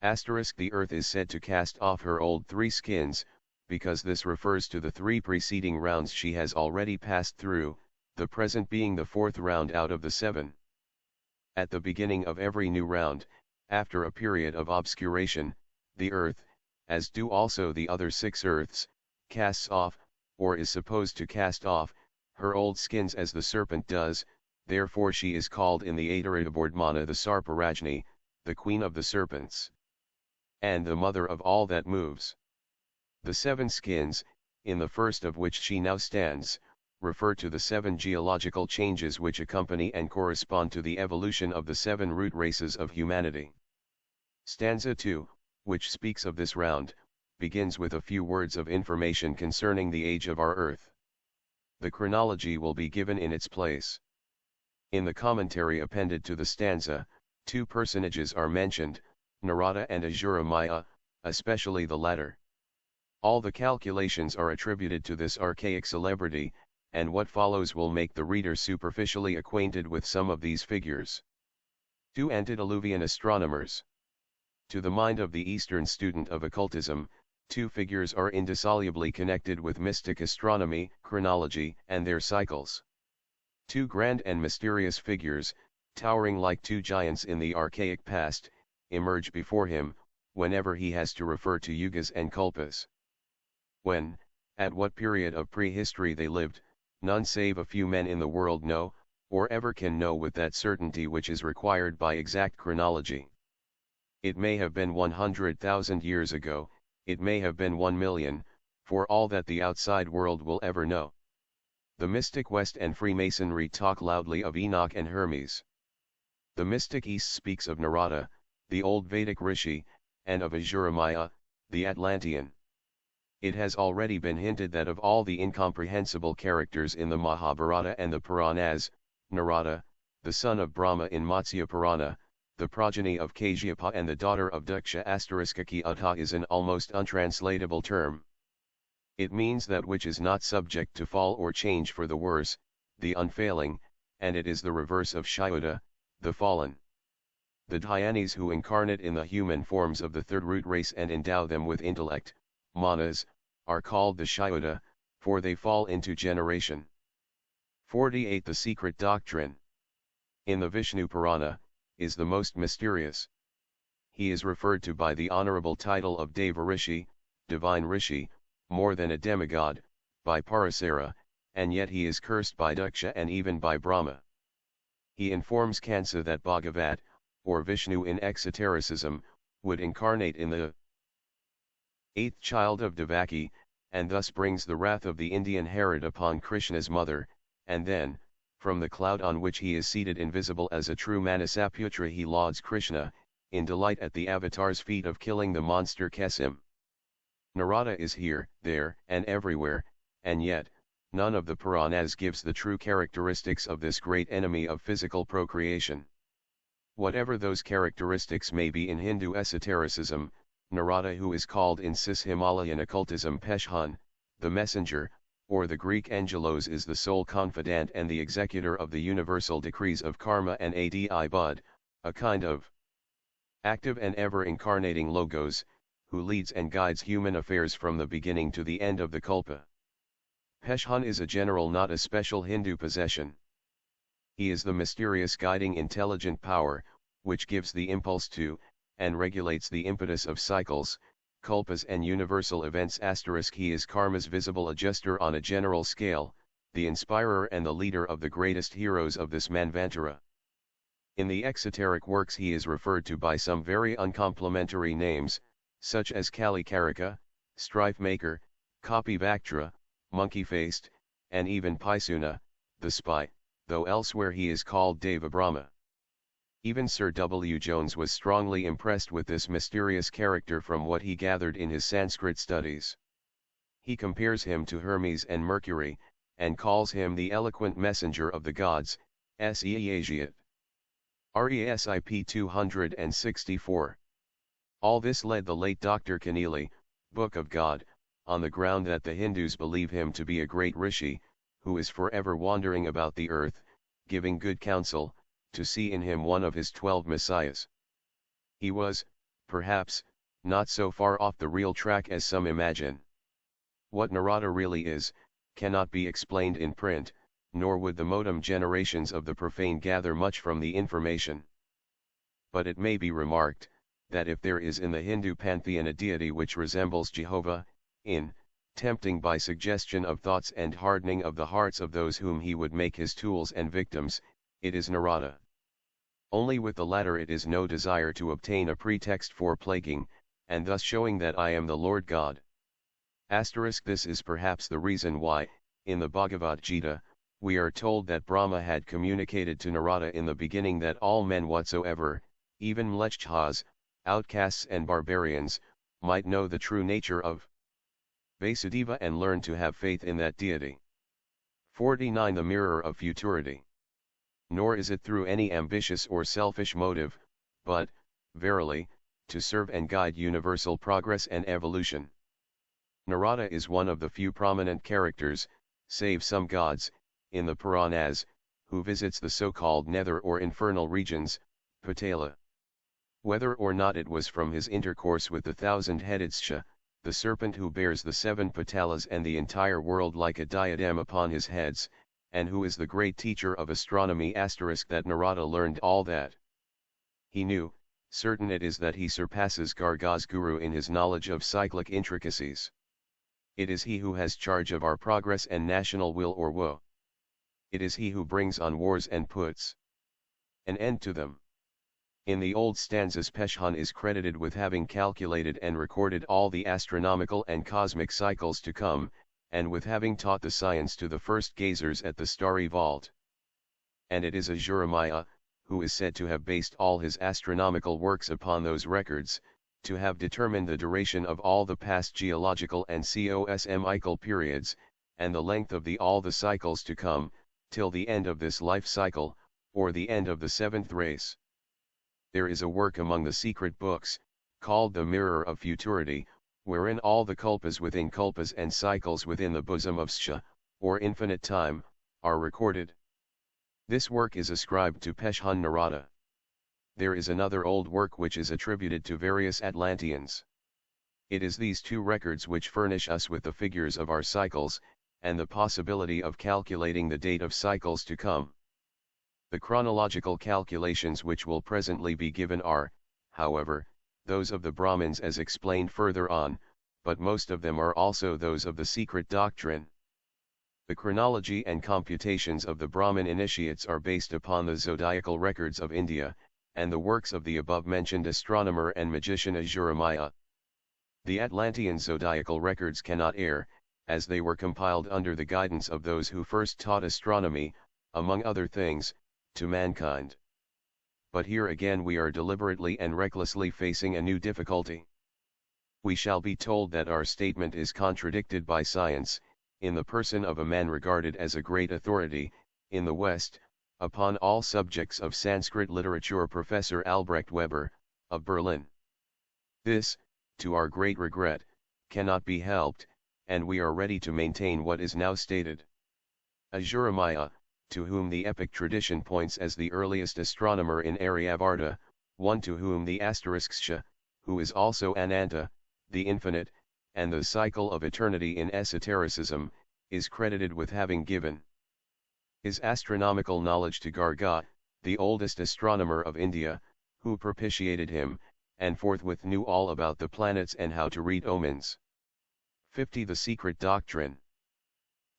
The earth is said to cast off her old 3 skins, because this refers to the 3 preceding rounds she has already passed through, the present being the 4th round out of the 7. At the beginning of every new round, after a period of obscuration, the earth, as do also the other 6 earths, casts off, or is supposed to cast off, her old skins as the serpent does, therefore she is called in the Aitaridabordmana the Sarparajni, the queen of the serpents, and the mother of all that moves. The 7 skins, in the first of which she now stands, refer to the 7 geological changes which accompany and correspond to the evolution of the 7 root races of humanity. Stanza 2, which speaks of this round, begins with a few words of information concerning the age of our earth. The chronology will be given in its place. In the commentary appended to the stanza, 2 personages are mentioned, Narada and Ahura Maya, especially the latter. All the calculations are attributed to this archaic celebrity, and what follows will make the reader superficially acquainted with some of these figures. 2 antediluvian astronomers. To the mind of the Eastern student of occultism, 2 figures are indissolubly connected with mystic astronomy, chronology, and their cycles. 2 grand and mysterious figures, towering like 2 giants in the archaic past, emerge before him, whenever he has to refer to yugas and kalpas. When, at what period of prehistory they lived, none save a few men in the world know, or ever can know with that certainty which is required by exact chronology. It may have been 100,000 years ago, it may have been 1,000,000, for all that the outside world will ever know. The mystic West and Freemasonry talk loudly of Enoch and Hermes. The mystic East speaks of Narada, the old Vedic rishi, and of Ahura Maya, the Atlantean. It has already been hinted that of all the incomprehensible characters in the Mahabharata and the Puranas, Narada, the son of Brahma in Matsya Purana, the progeny of Kashyapa and the daughter of Daksha *ki Uttha is an almost untranslatable term. It means that which is not subject to fall or change for the worse, the unfailing, and it is the reverse of Shyuta, the fallen. The Dhyanis who incarnate in the human forms of the 3rd root race and endow them with intellect, manas, are called the Shyuta, for they fall into generation. 48. The secret doctrine, in the Vishnu Purana, is the most mysterious. He is referred to by the honorable title of Deva Rishi, divine Rishi, more than a demigod, by Parasara, and yet he is cursed by Daksha and even by Brahma. He informs Kansa that Bhagavat, or Vishnu in exotericism, would incarnate in the 8th child of Devaki, and thus brings the wrath of the Indian Herod upon Krishna's mother, and then, from the cloud on which he is seated invisible as a true Manasaputra, he lauds Krishna, in delight at the avatar's feat of killing the monster Kesim. Narada is here, there, and everywhere, and yet, none of the Puranas gives the true characteristics of this great enemy of physical procreation. Whatever those characteristics may be in Hindu esotericism, Narada, who is called in Cis-Himalayan occultism Peshhan, the messenger, or the Greek Angelos, is the sole confidant and the executor of the universal decrees of karma and adi bud, a kind of active and ever-incarnating logos, who leads and guides human affairs from the beginning to the end of the kalpa. Peshhan is a general, not a special Hindu possession. He is the mysterious guiding intelligent power, which gives the impulse to, and regulates the impetus of cycles, kalpas and universal events. He is karma's visible adjuster on a general scale, the inspirer and the leader of the greatest heroes of this manvantara. In the exoteric works he is referred to by some very uncomplimentary names, such as Kali Karika, Strife Maker, Kapi Vaktra, Monkey-Faced, and even Paisuna, the Spy, though elsewhere he is called Deva Brahma. Even Sir W. Jones was strongly impressed with this mysterious character from what he gathered in his Sanskrit studies. He compares him to Hermes and Mercury, and calls him the eloquent messenger of the gods, Seasiat. RESIP 264. All this led the late Dr. Keneally, Book of God, on the ground that the Hindus believe him to be a great rishi, who is forever wandering about the earth, giving good counsel, to see in him one of his 12 messiahs. He was, perhaps, not so far off the real track as some imagine. What Narada really is, cannot be explained in print, nor would the modem generations of the profane gather much from the information. But it may be remarked, that if there is in the Hindu pantheon a deity which resembles Jehovah, in tempting by suggestion of thoughts and hardening of the hearts of those whom he would make his tools and victims, it is Narada. Only with the latter it is no desire to obtain a pretext for plaguing, and thus showing that I am the Lord God. This is perhaps the reason why, in the Bhagavad Gita, we are told that Brahma had communicated to Narada in the beginning that all men whatsoever, even mlechchas, outcasts and barbarians, might know the true nature of Vasudeva and learn to have faith in that deity. 49. The mirror of futurity. Nor is it through any ambitious or selfish motive, but, verily, to serve and guide universal progress and evolution. Narada is one of the few prominent characters, save some gods, in the Puranas, who visits the so-called nether or infernal regions, Patala. Whether or not it was from his intercourse with the thousand-headed Sha, the serpent who bears the 7 Patalas and the entire world like a diadem upon his heads, and who is the great teacher of astronomy *, that Narada learned all that he knew, certain it is that he surpasses Garga's guru in his knowledge of cyclic intricacies. It is he who has charge of our progress and national will or woe. It is he who brings on wars and puts an end to them. In the old stanzas Peshhan is credited with having calculated and recorded all the astronomical and cosmic cycles to come, and with having taught the science to the first gazers at the starry vault. And it is Jeremiah, who is said to have based all his astronomical works upon those records, to have determined the duration of all the past geological and cosmical periods, and the length of all the cycles to come, till the end of this life cycle, or the end of the 7th race. There is a work among the secret books, called the Mirror of Futurity, wherein all the kalpas within kalpas and cycles within the bosom of Sha, or infinite time, are recorded. This work is ascribed to Peshhan Narada. There is another old work which is attributed to various Atlanteans. It is these two records which furnish us with the figures of our cycles, and the possibility of calculating the date of cycles to come. The chronological calculations which will presently be given are, however, those of the Brahmins as explained further on, but most of them are also those of the secret doctrine. The chronology and computations of the Brahmin initiates are based upon the zodiacal records of India, and the works of the above-mentioned astronomer and magician Jeremiah. The Atlantean zodiacal records cannot err, as they were compiled under the guidance of those who first taught astronomy, among other things, to mankind. But here again we are deliberately and recklessly facing a new difficulty. We shall be told that our statement is contradicted by science, in the person of a man regarded as a great authority, in the West, upon all subjects of Sanskrit literature, Professor Albrecht Weber, of Berlin. This, to our great regret, cannot be helped, and we are ready to maintain what is now stated. Jeremiah, to whom the epic tradition points as the earliest astronomer in Aryavarta, one to whom the Sha, who is also Ananta, the infinite, and the cycle of eternity in esotericism, is credited with having given his astronomical knowledge to Garga, the oldest astronomer of India, who propitiated him, and forthwith knew all about the planets and how to read omens. 50. The secret doctrine.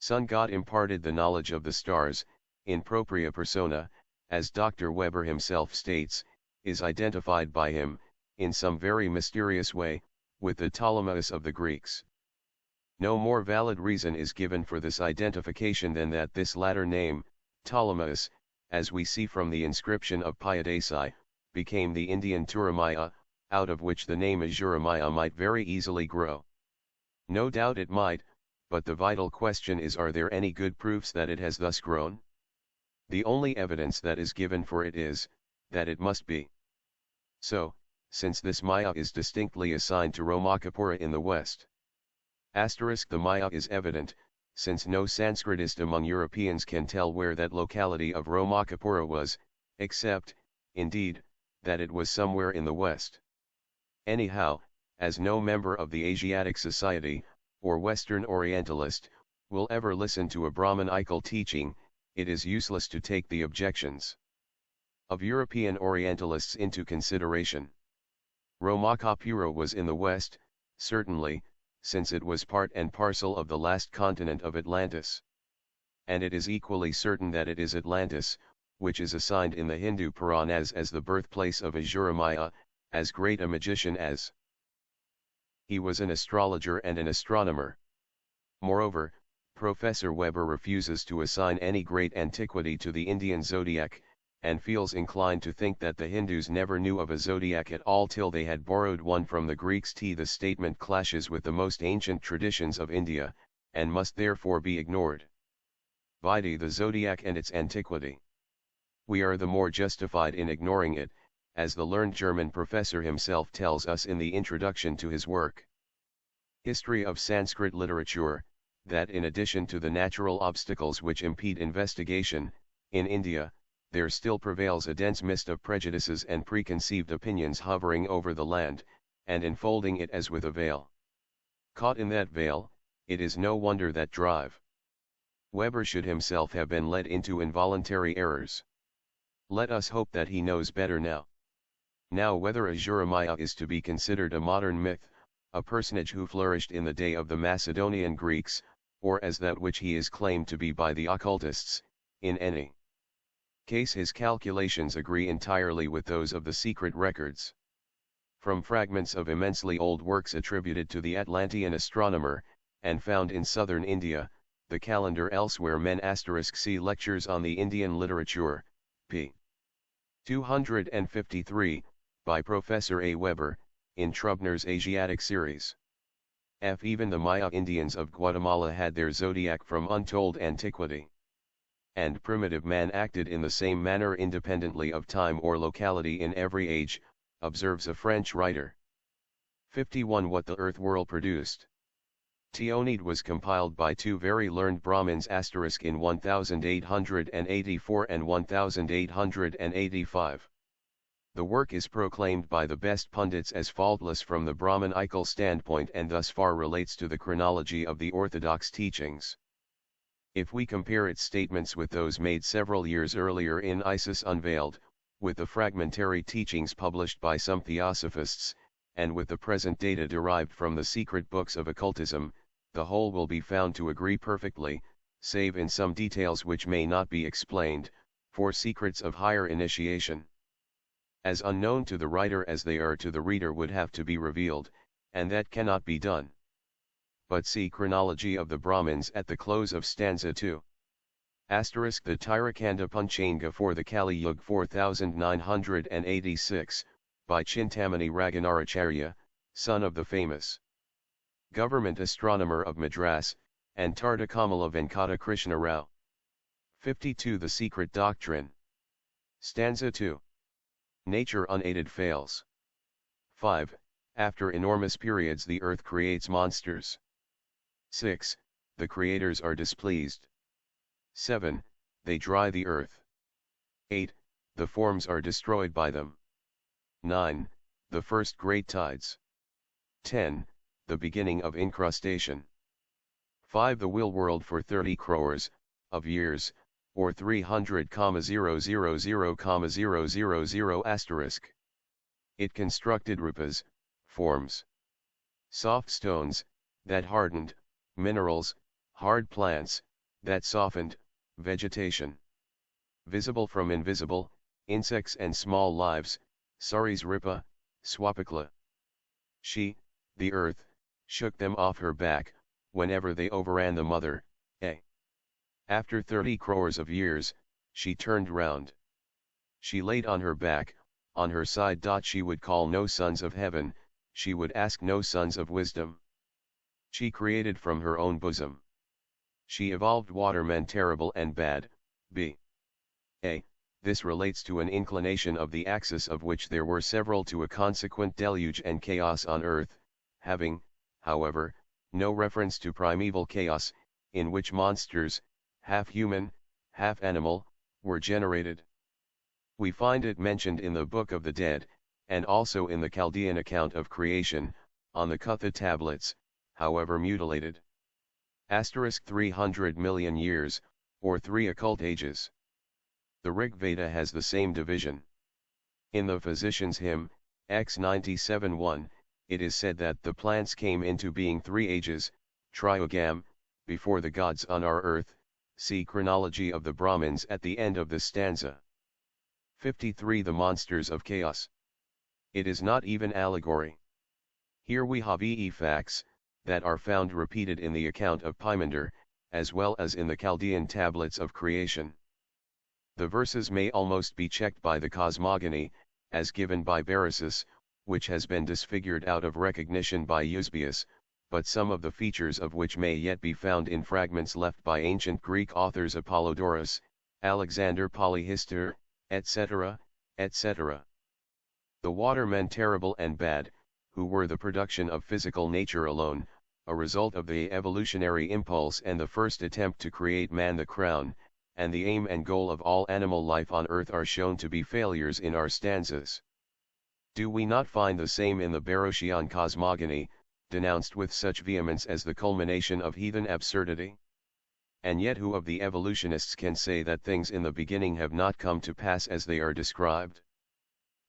Sun God imparted the knowledge of the stars, in propria persona, as Dr. Weber himself states, is identified by him, in some very mysterious way, with the Ptolemaeus of the Greeks. No more valid reason is given for this identification than that this latter name, Ptolemaeus, as we see from the inscription of Payadasi, became the Indian Turamaya, out of which the name Jeremiah might very easily grow. No doubt it might, but the vital question is, are there any good proofs that it has thus grown? The only evidence that is given for it is, that it must be so, since this Maya is distinctly assigned to Romakapura in the West. The Maya is evident, since no Sanskritist among Europeans can tell where that locality of Romakapura was, except, indeed, that it was somewhere in the West. Anyhow, as no member of the Asiatic Society, or Western Orientalist, will ever listen to a Brahmanical teaching, it is useless to take the objections of European Orientalists into consideration. Romakapura was in the west, certainly, since it was part and parcel of the last continent of Atlantis. And it is equally certain that it is Atlantis, which is assigned in the Hindu Puranas as the birthplace of Ajuramaya, as great a magician as he was an astrologer and an astronomer. Moreover, Professor Weber refuses to assign any great antiquity to the Indian zodiac, and feels inclined to think that the Hindus never knew of a zodiac at all till they had borrowed one from the Greeks. The statement clashes with the most ancient traditions of India, and must therefore be ignored. Vide the zodiac and its antiquity. We are the more justified in ignoring it, as the learned German professor himself tells us in the introduction to his work, History of Sanskrit Literature, that in addition to the natural obstacles which impede investigation, in India, there still prevails a dense mist of prejudices and preconceived opinions hovering over the land, and enfolding it as with a veil. Caught in that veil, it is no wonder that Weber should himself have been led into involuntary errors. Let us hope that he knows better now. Now whether Ajuramaya is to be considered a modern myth, a personage who flourished in the day of the Macedonian Greeks, or as that which he is claimed to be by the occultists, in any case his calculations agree entirely with those of the secret records. From fragments of immensely old works attributed to the Atlantean astronomer, and found in southern India, the calendar elsewhere men * see Lectures on the Indian Literature, p. 253, by Professor A. Weber, in Trubner's Asiatic series. Even the Maya Indians of Guatemala had their zodiac from untold antiquity. And primitive man acted in the same manner independently of time or locality in every age, observes a French writer. 51. What the earth whirl produced. Tionid was compiled by two very learned Brahmins * in 1884 and 1885. The work is proclaimed by the best pundits as faultless from the Brahmanical standpoint and thus far relates to the chronology of the orthodox teachings. If we compare its statements with those made several years earlier in Isis Unveiled, with the fragmentary teachings published by some theosophists, and with the present data derived from the secret books of occultism, the whole will be found to agree perfectly, save in some details which may not be explained, for secrets of higher initiation, as unknown to the writer as they are to the reader, would have to be revealed, and that cannot be done. But see Chronology of the Brahmins at the close of stanza 2. The Tirakanda Panchanga for the Kali Yuga 4986, by Chintamani Raganaracharya, son of the famous government astronomer of Madras, and Tartakamala Venkata Krishna Rao. 52. The Secret Doctrine. Stanza 2. Nature unaided fails. 5. After enormous periods the earth creates monsters. 6. The creators are displeased. 7. They dry the earth. 8. The forms are destroyed by them. 9. The first great tides. 10. The beginning of incrustation. 5. The will world for 30 crores of years, or 300,000,000. It constructed rupas, forms, soft stones, that hardened, minerals, hard plants, that softened, vegetation, visible from invisible, insects and small lives, saris ripa, swapakla. She, the earth, shook them off her back, whenever they overran the mother, After 30 crores of years, she turned round. She laid on her back, on her side. She would call no sons of heaven, she would ask no sons of wisdom. She created from her own bosom. She evolved watermen terrible and bad, b.a. This relates to an inclination of the axis of which there were several to a consequent deluge and chaos on earth, having, however, no reference to primeval chaos, in which monsters, half human, half animal, were generated. We find it mentioned in the Book of the Dead, and also in the Chaldean account of creation, on the Kutha tablets, however mutilated. 300 million years, or 3 occult ages. The Rig Veda has the same division. In the Physician's Hymn, X 97:1, it is said that the plants came into being 3 ages, triogam, before the gods on our earth. See chronology of the Brahmins at the end of this stanza. 53. The monsters of chaos. It is not even allegory. Here we have facts, that are found repeated in the account of Pymander, as well as in the Chaldean tablets of creation. The verses may almost be checked by the cosmogony, as given by Beresus, which has been disfigured out of recognition by Eusebius, but some of the features of which may yet be found in fragments left by ancient Greek authors Apollodorus, Alexander Polyhistor, etc., etc. The watermen terrible and bad, who were the production of physical nature alone, a result of the evolutionary impulse and the first attempt to create man the crown, and the aim and goal of all animal life on earth are shown to be failures in our stanzas. Do we not find the same in the Beroschian cosmogony, denounced with such vehemence as the culmination of heathen absurdity? And yet who of the evolutionists can say that things in the beginning have not come to pass as they are described?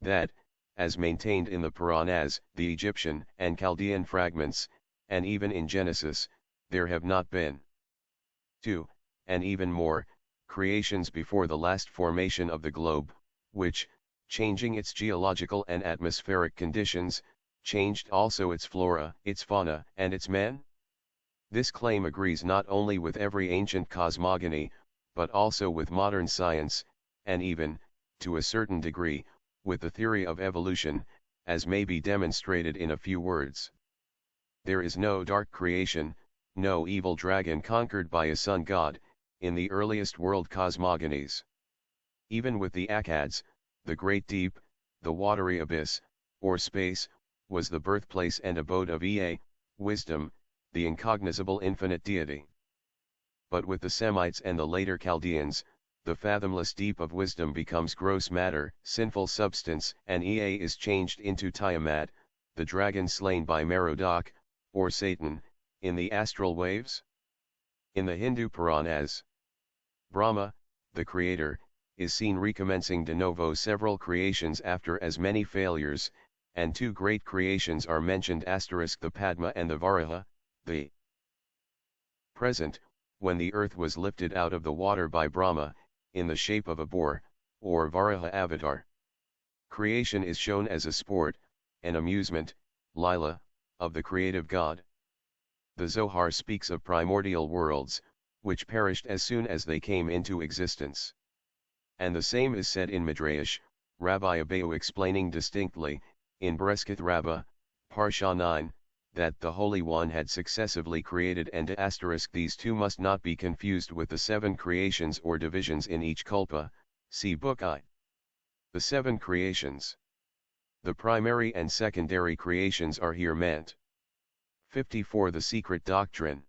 That, as maintained in the Puranas, the Egyptian and Chaldean fragments, and even in Genesis, there have not been 2, and even more, creations before the last formation of the globe, which, changing its geological and atmospheric conditions, changed also its flora, its fauna, and its men? This claim agrees not only with every ancient cosmogony, but also with modern science, and even, to a certain degree, with the theory of evolution, as may be demonstrated in a few words. There is no dark creation, no evil dragon conquered by a sun god, in the earliest world cosmogonies. Even with the Akkads, the great deep, the watery abyss, or space, was the birthplace and abode of Ea, wisdom, the incognizable infinite deity. But with the Semites and the later Chaldeans, the fathomless deep of wisdom becomes gross matter, sinful substance, and Ea is changed into Tiamat, the dragon slain by Merodach, or Satan, in the astral waves? In the Hindu Puranas, Brahma, the creator, is seen recommencing de novo several creations after as many failures, and 2 great creations are mentioned *, the Padma and the Varaha, the present, when the earth was lifted out of the water by Brahma, in the shape of a boar, or Varaha avatar. Creation is shown as a sport, an amusement, Lila, of the creative God. The Zohar speaks of primordial worlds, which perished as soon as they came into existence. And the same is said in Midrash, Rabbi Abahu explaining distinctly, in Bereshith Rabbah, Parsha 9, that the Holy One had successively created and * these 2 must not be confused with the 7 creations or divisions in each Kalpa, see Book I. The 7 creations. The primary and secondary creations are here meant. 54. The secret doctrine.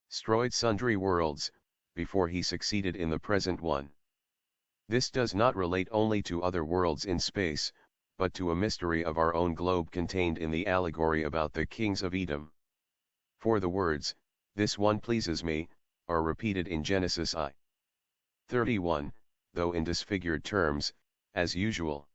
Stroyed sundry worlds, before he succeeded in the present one. This does not relate only to other worlds in space, but to a mystery of our own globe contained in the allegory about the kings of Edom. For the words, "This one pleases me," are repeated in Genesis I. 31, though in disfigured terms, as usual.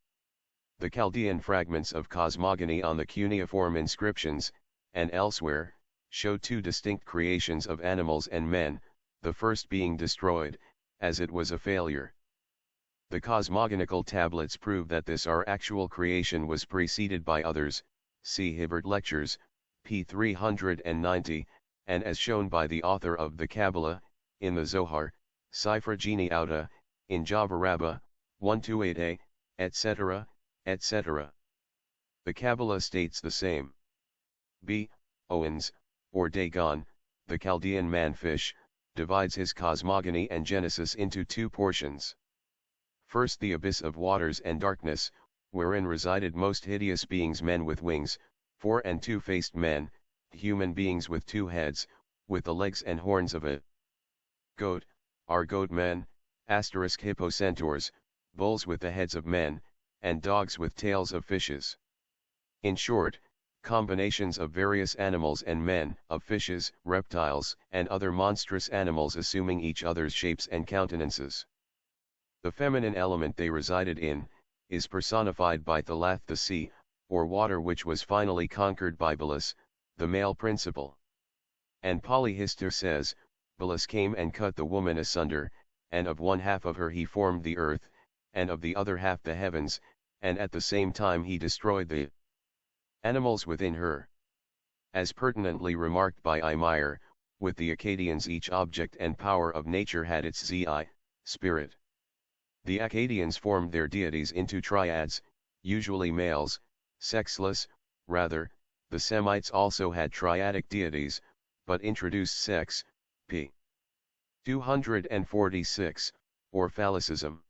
The Chaldean fragments of cosmogony on the cuneiform inscriptions, and elsewhere, show 2 distinct creations of animals and men, the first being destroyed, as it was a failure. The cosmogonical tablets prove that this our actual creation was preceded by others, see Hibbert Lectures, p. 390, and as shown by the author of the Kabbalah, in the Zohar, Sifra Geniauta, in Java Rabbah, 128a, etc., etc. The Kabbalah states the same. B. Owens, or Dagon, the Chaldean man-fish, divides his cosmogony and Genesis into 2 portions. First, the abyss of waters and darkness, wherein resided most hideous beings, men with wings, 4 and 2-faced men, human beings with 2 heads, with the legs and horns of a goat, are goat men, * hippocentaurs, bulls with the heads of men, and dogs with tails of fishes. In short, combinations of various animals and men, of fishes, reptiles, and other monstrous animals assuming each other's shapes and countenances. The feminine element they resided in, is personified by Thalath the sea, or water, which was finally conquered by Belus, the male principle. And Polyhistor says, Belus came and cut the woman asunder, and of one half of her he formed the earth, and of the other half the heavens, and at the same time he destroyed the animals within her. As pertinently remarked by I. Meyer, with the Akkadians each object and power of nature had its zi, spirit. The Akkadians formed their deities into triads, usually males, sexless. Rather, the Semites also had triadic deities, but introduced sex, p. 246, or phallicism.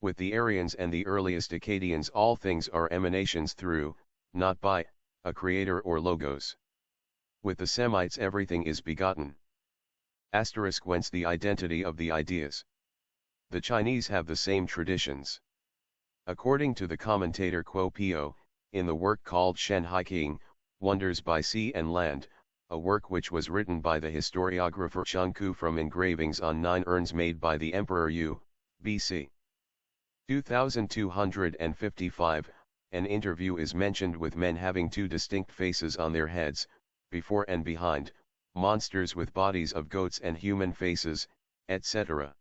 With the Aryans and the earliest Akkadians, all things are emanations through, not by, a creator or logos. With the Semites everything is begotten. Asterisk, whence the identity of the ideas. The Chinese have the same traditions. According to the commentator Kuo Pio, in the work called Shen Haiqing, Wonders by Sea and Land, a work which was written by the historiographer Cheng Ku from engravings on 9 urns made by the Emperor Yu, BC 2255, an interview is mentioned with men having 2 distinct faces on their heads, before and behind, monsters with bodies of goats and human faces, etc.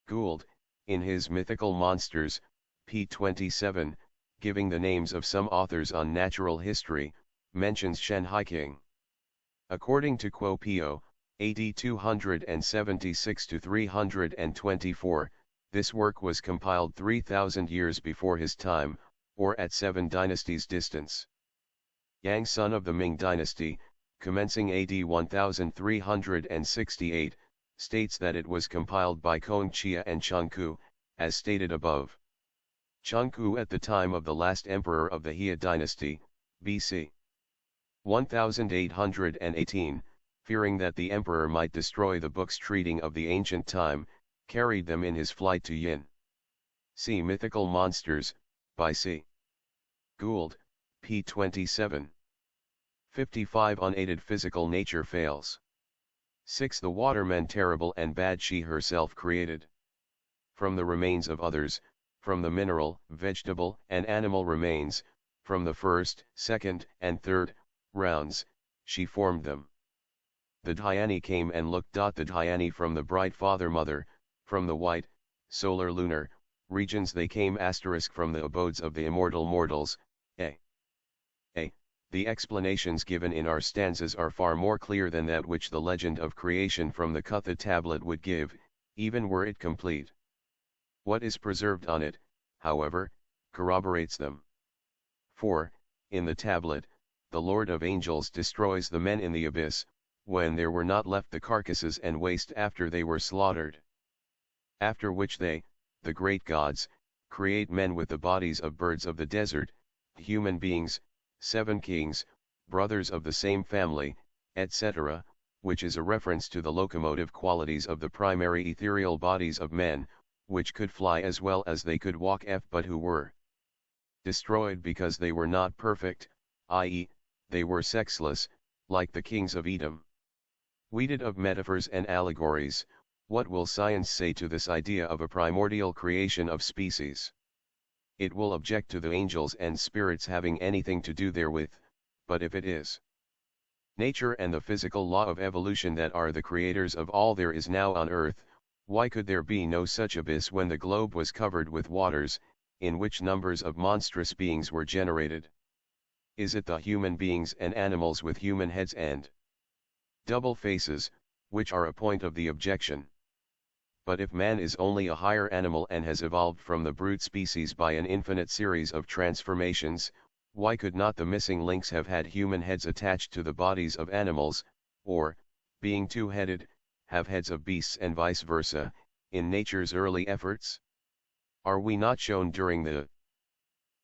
Gould, in his Mythical Monsters, p. 27, giving the names of some authors on natural history, mentions Shen Haiqing. According to Kuo Pio, AD 276 to 324, this work was compiled 3,000 years before his time, or at 7 dynasties distance. Yang, son of the Ming dynasty, commencing AD 1368, states that it was compiled by Kong Chia and Cheng Ku, as stated above. Cheng Ku, at the time of the last emperor of the He dynasty, BC 1818, fearing that the emperor might destroy the books treating of the ancient time, carried them in his flight to Yin. See Mythical Monsters, by C. Gould, p. 27. 55. Unaided physical nature fails. 6. The watermen terrible and bad she herself created. From the remains of others, from the mineral, vegetable, and animal remains, from the first, second, and third rounds, she formed them. The Dhyani came and looked. The Dhyani from the bright father-mother, from the white, solar-lunar, regions they came. From the abodes of the immortal mortals. The explanations given in our stanzas are far more clear than that which the legend of creation from the Kutha tablet would give, even were it complete. What is preserved on it, however, corroborates them. For, in the tablet, the Lord of Angels destroys the men in the abyss, when there were not left the carcasses and waste after they were slaughtered. After which they, the great gods, create men with the bodies of birds of the desert, human beings, 7 kings, brothers of the same family, etc., which is a reference to the locomotive qualities of the primary ethereal bodies of men, which could fly as well as they could walk, but who were destroyed because they were not perfect, i.e., they were sexless, like the kings of Edom. Weeded of metaphors and allegories, what will science say to this idea of a primordial creation of species? It will object to the angels and spirits having anything to do therewith, but if it is nature and the physical law of evolution that are the creators of all there is now on earth, why could there be no such abyss when the globe was covered with waters, in which numbers of monstrous beings were generated? Is it the human beings and animals with human heads and double faces, which are a point of the objection? But if man is only a higher animal and has evolved from the brute species by an infinite series of transformations, why could not the missing links have had human heads attached to the bodies of animals, or, being two-headed, have heads of beasts and vice versa, in nature's early efforts? Are we not shown during the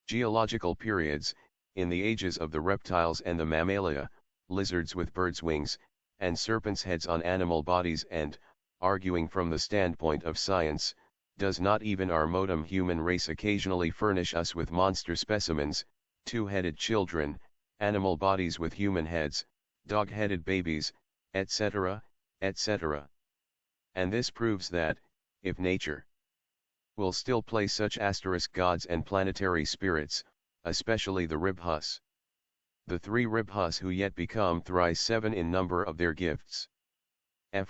geological periods, in the ages of the reptiles and the mammalia, lizards with birds' wings, and serpents' heads on animal bodies, and, arguing from the standpoint of science, does not even our modern human race occasionally furnish us with monster specimens, two-headed children, animal bodies with human heads, dog-headed babies, etc., etc.? And this proves that, if nature will still play such gods and planetary spirits, especially the Ribhus. The 3 Ribhus who yet become thrice 7 in number of their gifts.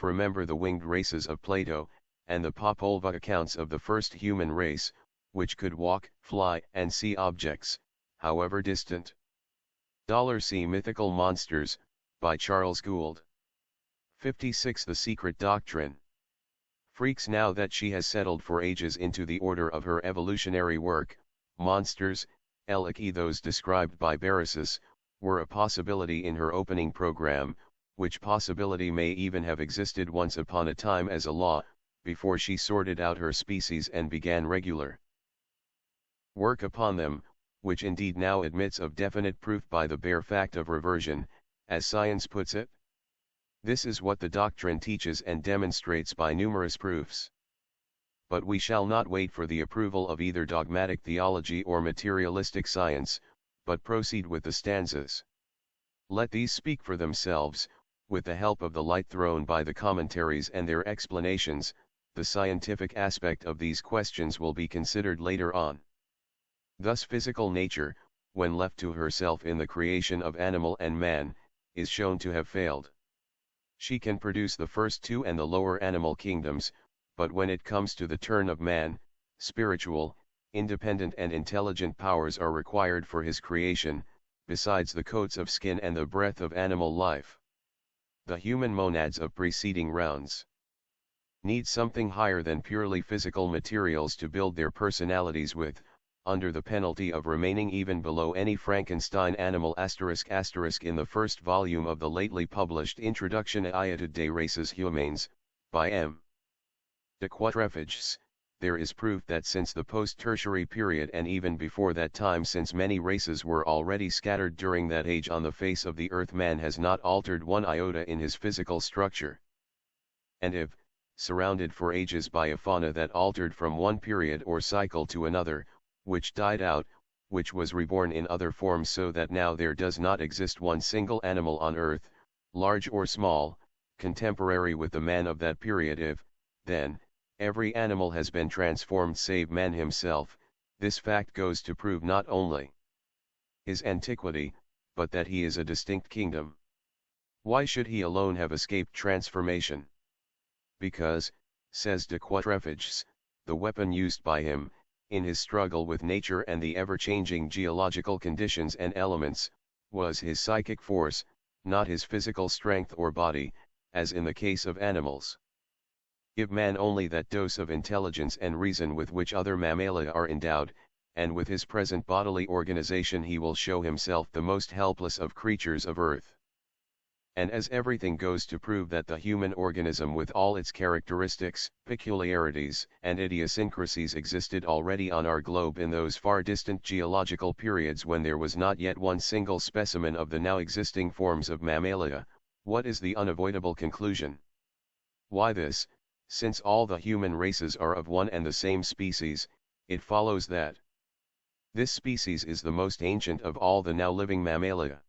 Remember the winged races of Plato, and the Popolva accounts of the first human race, which could walk, fly, and see objects, however distant. See Mythical Monsters, by Charles Gould. 56. The Secret Doctrine. Freaks. Now that she has settled for ages into the order of her evolutionary work, monsters, like those described by Beresis, were a possibility in her opening program, which possibility may even have existed once upon a time as a law, before she sorted out her species and began regular work upon them, which indeed now admits of definite proof by the bare fact of reversion, as science puts it. This is what the doctrine teaches and demonstrates by numerous proofs. But we shall not wait for the approval of either dogmatic theology or materialistic science, but proceed with the stanzas. Let these speak for themselves. With the help of the light thrown by the commentaries and their explanations, the scientific aspect of these questions will be considered later on. Thus physical nature, when left to herself in the creation of animal and man, is shown to have failed. She can produce the first 2 and the lower animal kingdoms, but when it comes to the turn of man, spiritual, independent and intelligent powers are required for his creation, besides the coats of skin and the breath of animal life. The human monads of preceding rounds need something higher than purely physical materials to build their personalities with, under the penalty of remaining even below any Frankenstein animal **** in the first volume of the lately published Introduction à des races humaines, by M. de Quatrefages. There is proof that since the post-tertiary period and even before that time, since many races were already scattered during that age on the face of the earth, man has not altered one iota in his physical structure. And if, surrounded for ages by a fauna that altered from one period or cycle to another, which died out, which was reborn in other forms, so that now there does not exist one single animal on earth, large or small, contemporary with the man of that period, if, then, every animal has been transformed save man himself, this fact goes to prove not only his antiquity, but that he is a distinct kingdom. Why should he alone have escaped transformation? Because, says de Quatrefages, the weapon used by him, in his struggle with nature and the ever-changing geological conditions and elements, was his psychic force, not his physical strength or body, as in the case of animals. Give man only that dose of intelligence and reason with which other mammalia are endowed, and with his present bodily organization he will show himself the most helpless of creatures of earth. And as everything goes to prove that the human organism with all its characteristics, peculiarities, and idiosyncrasies existed already on our globe in those far distant geological periods when there was not yet one single specimen of the now existing forms of mammalia, what is the unavoidable conclusion? Why this, since all the human races are of one and the same species, it follows that this species is the most ancient of all the now living mammalia.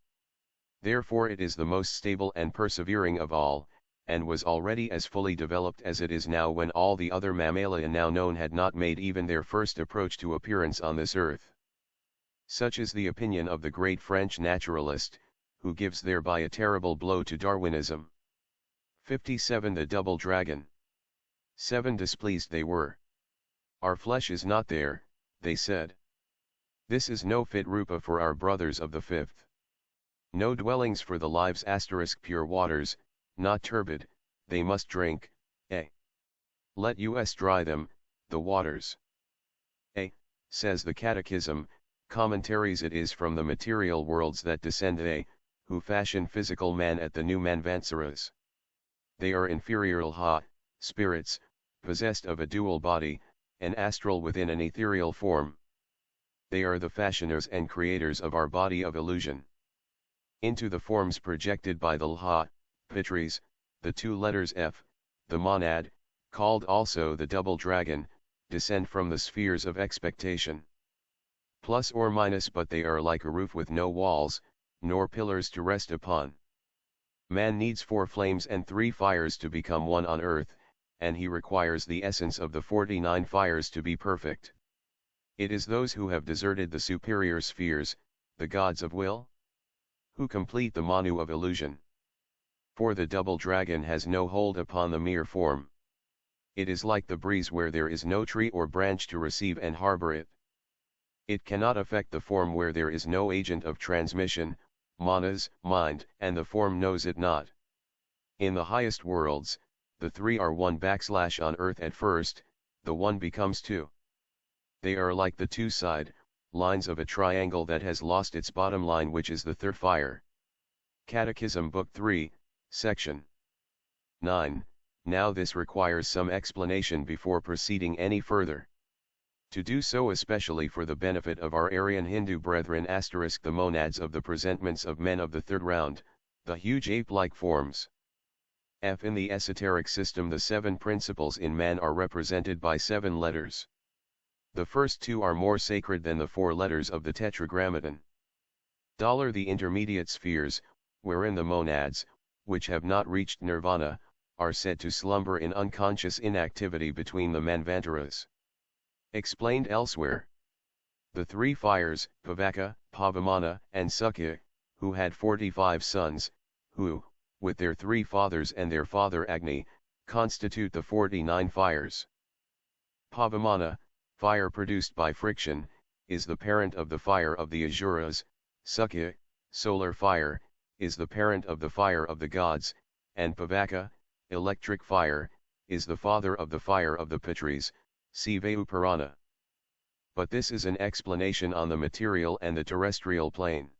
Therefore it is the most stable and persevering of all, and was already as fully developed as it is now when all the other mammalia now known had not made even their first approach to appearance on this earth. Such is the opinion of the great French naturalist, who gives thereby a terrible blow to Darwinism. 57. The Double Dragon. 7. Displeased they were. Our flesh is not there, they said. This is no fit rupa for our brothers of the fifth. No dwellings for the lives * pure waters, not turbid, they must drink, Let us dry them, the waters. Says the Catechism, commentaries, it is from the material worlds that descend they, who fashion physical man at the new manvansaras. They are inferior spirits, possessed of a dual body, an astral within an ethereal form. They are the fashioners and creators of our body of illusion. Into the forms projected by the Pitris, the 2 letters F, the monad, called also the double dragon, descend from the spheres of expectation. Plus or minus, but they are like a roof with no walls, nor pillars to rest upon. Man needs 4 flames and 3 fires to become one on earth, and he requires the essence of the 49 fires to be perfect. It is those who have deserted the superior spheres, the gods of will, who complete the Manu of illusion. For the double dragon has no hold upon the mere form. It is like the breeze where there is no tree or branch to receive and harbor it. It cannot affect the form where there is no agent of transmission, manas, mind, and the form knows it not. In the highest worlds, the three are one / on earth at first, the one becomes two. They are like the two lines of a triangle that has lost its bottom line, which is the third fire. Catechism Book 3, Section 9. Now this requires some explanation before proceeding any further. To do so especially for the benefit of our Aryan Hindu brethren * the monads of the presentments of men of the third round, the huge ape-like forms. In the esoteric system the 7 principles in man are represented by 7 letters. The first 2 are more sacred than the 4 letters of the Tetragrammaton. The intermediate spheres, wherein the monads, which have not reached nirvana, are said to slumber in unconscious inactivity between the manvantaras. Explained elsewhere. The 3 fires, Pavaka, Pavamana, and Sukya, who had 45 sons, who, with their 3 fathers and their father Agni, constitute the 49 fires. Pavamana, fire produced by friction, is the parent of the fire of the Asuras. Sukya, solar fire, is the parent of the fire of the gods, and Pavaka, electric fire, is the father of the fire of the Pitris, see Vayu Purana. But this is an explanation on the material and the terrestrial plane.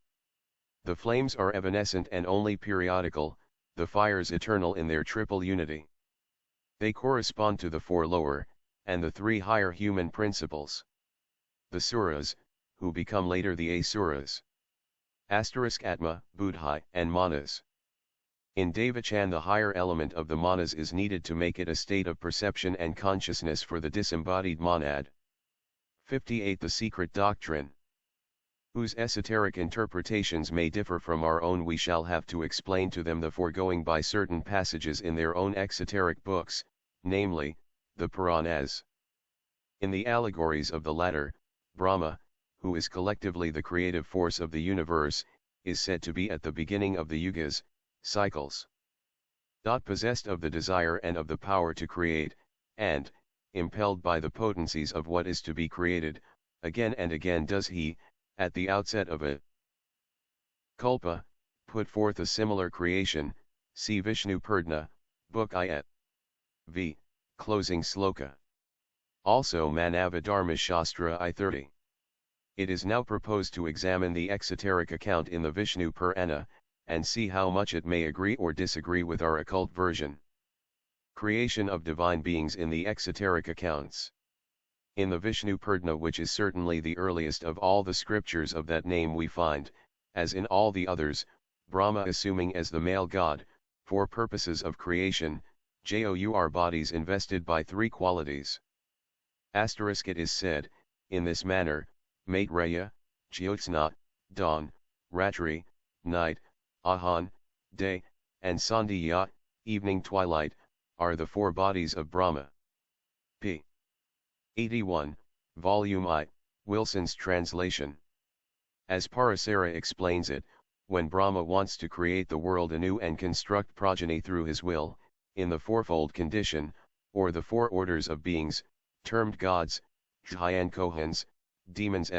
The flames are evanescent and only periodical, the fires eternal in their triple unity. They correspond to the 4 lower, and the 3 higher human principles. The Suras, who become later the Asuras. Atma, Buddhi, and Manas. In Devachan the higher element of the manas is needed to make it a state of perception and consciousness for the disembodied monad. 58 The secret doctrine, whose esoteric interpretations may differ from our own, we shall have to explain to them the foregoing by certain passages in their own exoteric books, namely, the Puranas. In the allegories of the latter, Brahma, who is collectively the creative force of the universe, is said to be at the beginning of the yugas, cycles. Possessed of the desire and of the power to create, and, impelled by the potencies of what is to be created, again and again does he, at the outset of a kalpa, put forth a similar creation, see Vishnu Purdna, Book I et. V. Closing Sloka. Also Manava Dharma Shastra I-30. It is now proposed to examine the exoteric account in the Vishnu Purana, and see how much it may agree or disagree with our occult version. Creation of divine beings in the exoteric accounts. In the Vishnu Purana, which is certainly the earliest of all the scriptures of that name, we find, as in all the others, Brahma assuming as the male god, for purposes of creation, jour bodies invested by 3 qualities. It is said, in this manner, Maitreya, Jyotsna, dawn, Ratri, night, Ahan, day, and Sandhya, evening twilight, are the 4 bodies of Brahma. p. 81, Volume I, Wilson's translation. As Parasara explains it, when Brahma wants to create the world anew and construct progeny through his will, in the fourfold condition, or the 4 orders of beings, termed gods, Jhayan-Kohans, demons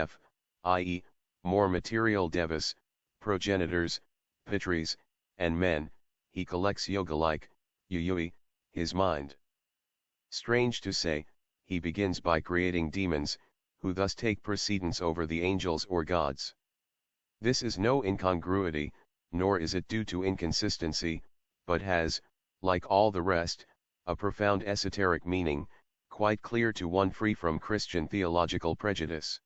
i.e., more material devas, progenitors, pitris, and men, he collects yoga-like, yuyui, his mind. Strange to say, he begins by creating demons, who thus take precedence over the angels or gods. This is no incongruity, nor is it due to inconsistency, but has, like all the rest, a profound esoteric meaning, quite clear to one free from Christian theological prejudice.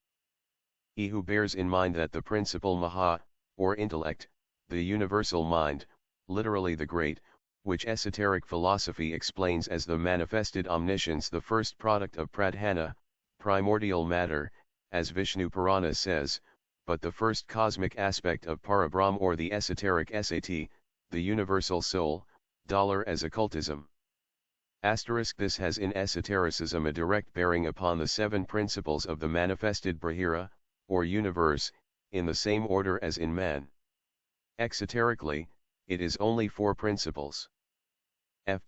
He who bears in mind that the principal Maha, or intellect, the universal mind, literally the great, which esoteric philosophy explains as the manifested omniscience, the first product of pradhana, primordial matter, as Vishnu Purana says, but the first cosmic aspect of Parabrahm or the esoteric Sat, the universal soul, as occultism. This has in esotericism a direct bearing upon the 7 principles of the manifested Brahira, or universe, in the same order as in man. Exoterically, it is only 4 principles.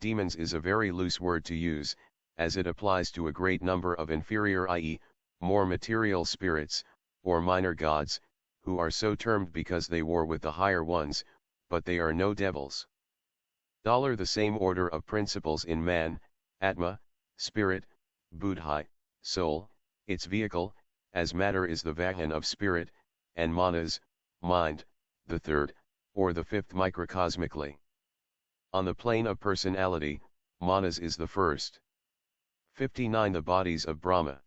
Demons is a very loose word to use, as it applies to a great number of inferior, i.e., more material spirits, or minor gods, who are so termed because they war with the higher ones, but they are no devils. The same order of principles in man: Atma, spirit; Buddhi, soul, its vehicle, as matter is the vahan of spirit; and Manas, mind, the third, or the 5th microcosmically. On the plane of personality, Manas is the first. 59. The bodies of Brahma.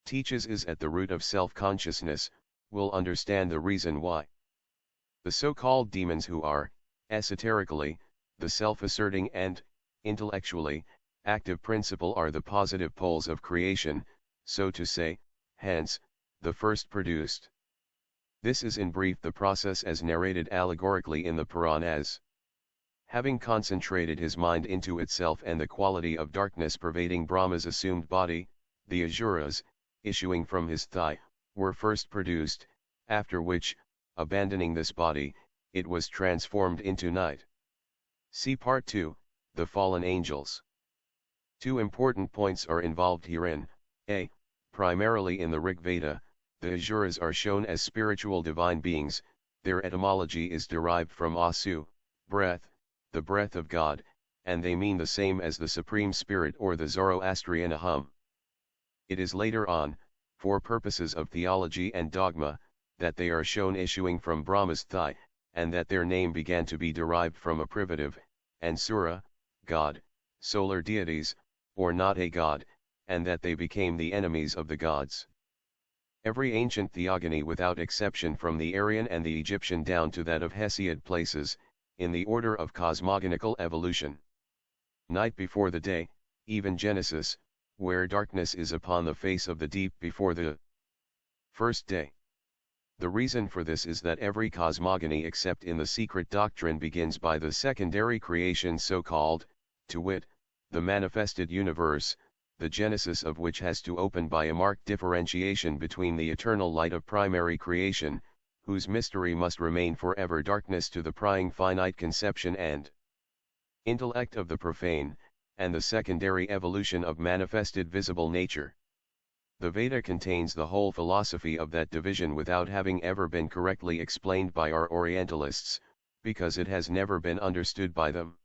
Teaches is at the root of self-consciousness, will understand the reason why. The so-called demons, who are, esoterically, the self-asserting and, intellectually, active principle, are the positive poles of creation, so to say, hence, the first produced. This is in brief the process as narrated allegorically in the Puranas. Having concentrated his mind into itself and the quality of darkness pervading Brahma's assumed body, the Asuras, issuing from his thigh, were first produced, after which, abandoning this body, it was transformed into night. See Part 2, The Fallen Angels. 2 important points are involved herein. A. Primarily in the Rig Veda, the Asuras are shown as spiritual divine beings. Their etymology is derived from asu, breath, the breath of God, and they mean the same as the Supreme Spirit or the Zoroastrian Aham. It is later on, for purposes of theology and dogma, that they are shown issuing from Brahma's thigh, and that their name began to be derived from a privative, and Sura, God, solar deities, or not a god, and that they became the enemies of the gods. Every ancient theogony without exception from the Aryan and the Egyptian down to that of Hesiod places, in the order of cosmogonical evolution, night before the day, even Genesis, where darkness is upon the face of the deep before the first day. The reason for this is that every cosmogony except in the secret doctrine begins by the secondary creation so-called, to wit, the manifested universe, the genesis of which has to open by a marked differentiation between the eternal light of primary creation, whose mystery must remain forever darkness to the prying finite conception and intellect of the profane, and the secondary evolution of manifested visible nature. The Veda contains the whole philosophy of that division without having ever been correctly explained by our Orientalists, because it has never been understood by them.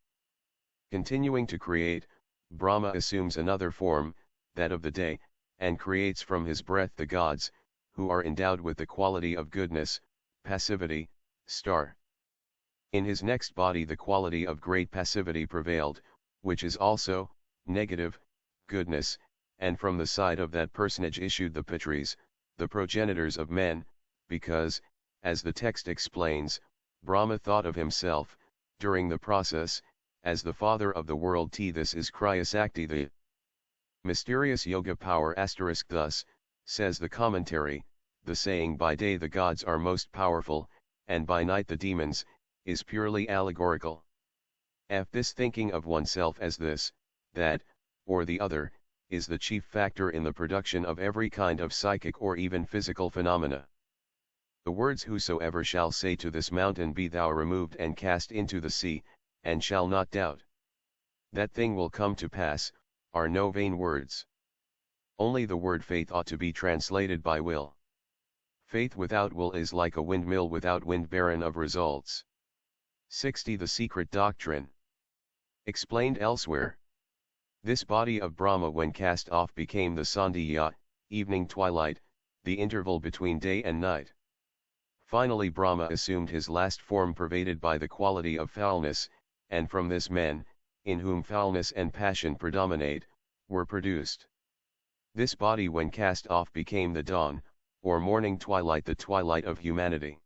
Continuing to create, Brahma assumes another form, that of the day, and creates from his breath the gods, who are endowed with the quality of goodness, passivity, star. In his next body the quality of great passivity prevailed, which is also, negative, goodness, and from the side of that personage issued the Pitris, the progenitors of men, because, as the text explains, Brahma thought of himself, during the process, as the father of the world. This is Kriyasakti, the mysterious yoga power. Thus, says the commentary, the saying by day the gods are most powerful, and by night the demons, is purely allegorical. This thinking of oneself as this, that, or the other, is the chief factor in the production of every kind of psychic or even physical phenomena. The words "Whosoever shall say to this mountain, be thou removed and cast into the sea, and shall not doubt that thing will come to pass," are no vain words. Only the word faith ought to be translated by will. Faith without will is like a windmill without wind, barren of results. 60. The secret doctrine. Explained elsewhere. This body of Brahma when cast off became the Sandhya, evening twilight, the interval between day and night. Finally Brahma assumed his last form pervaded by the quality of foulness, and from this men, in whom foulness and passion predominate, were produced. This body when cast off became the dawn, or morning twilight, the twilight of humanity.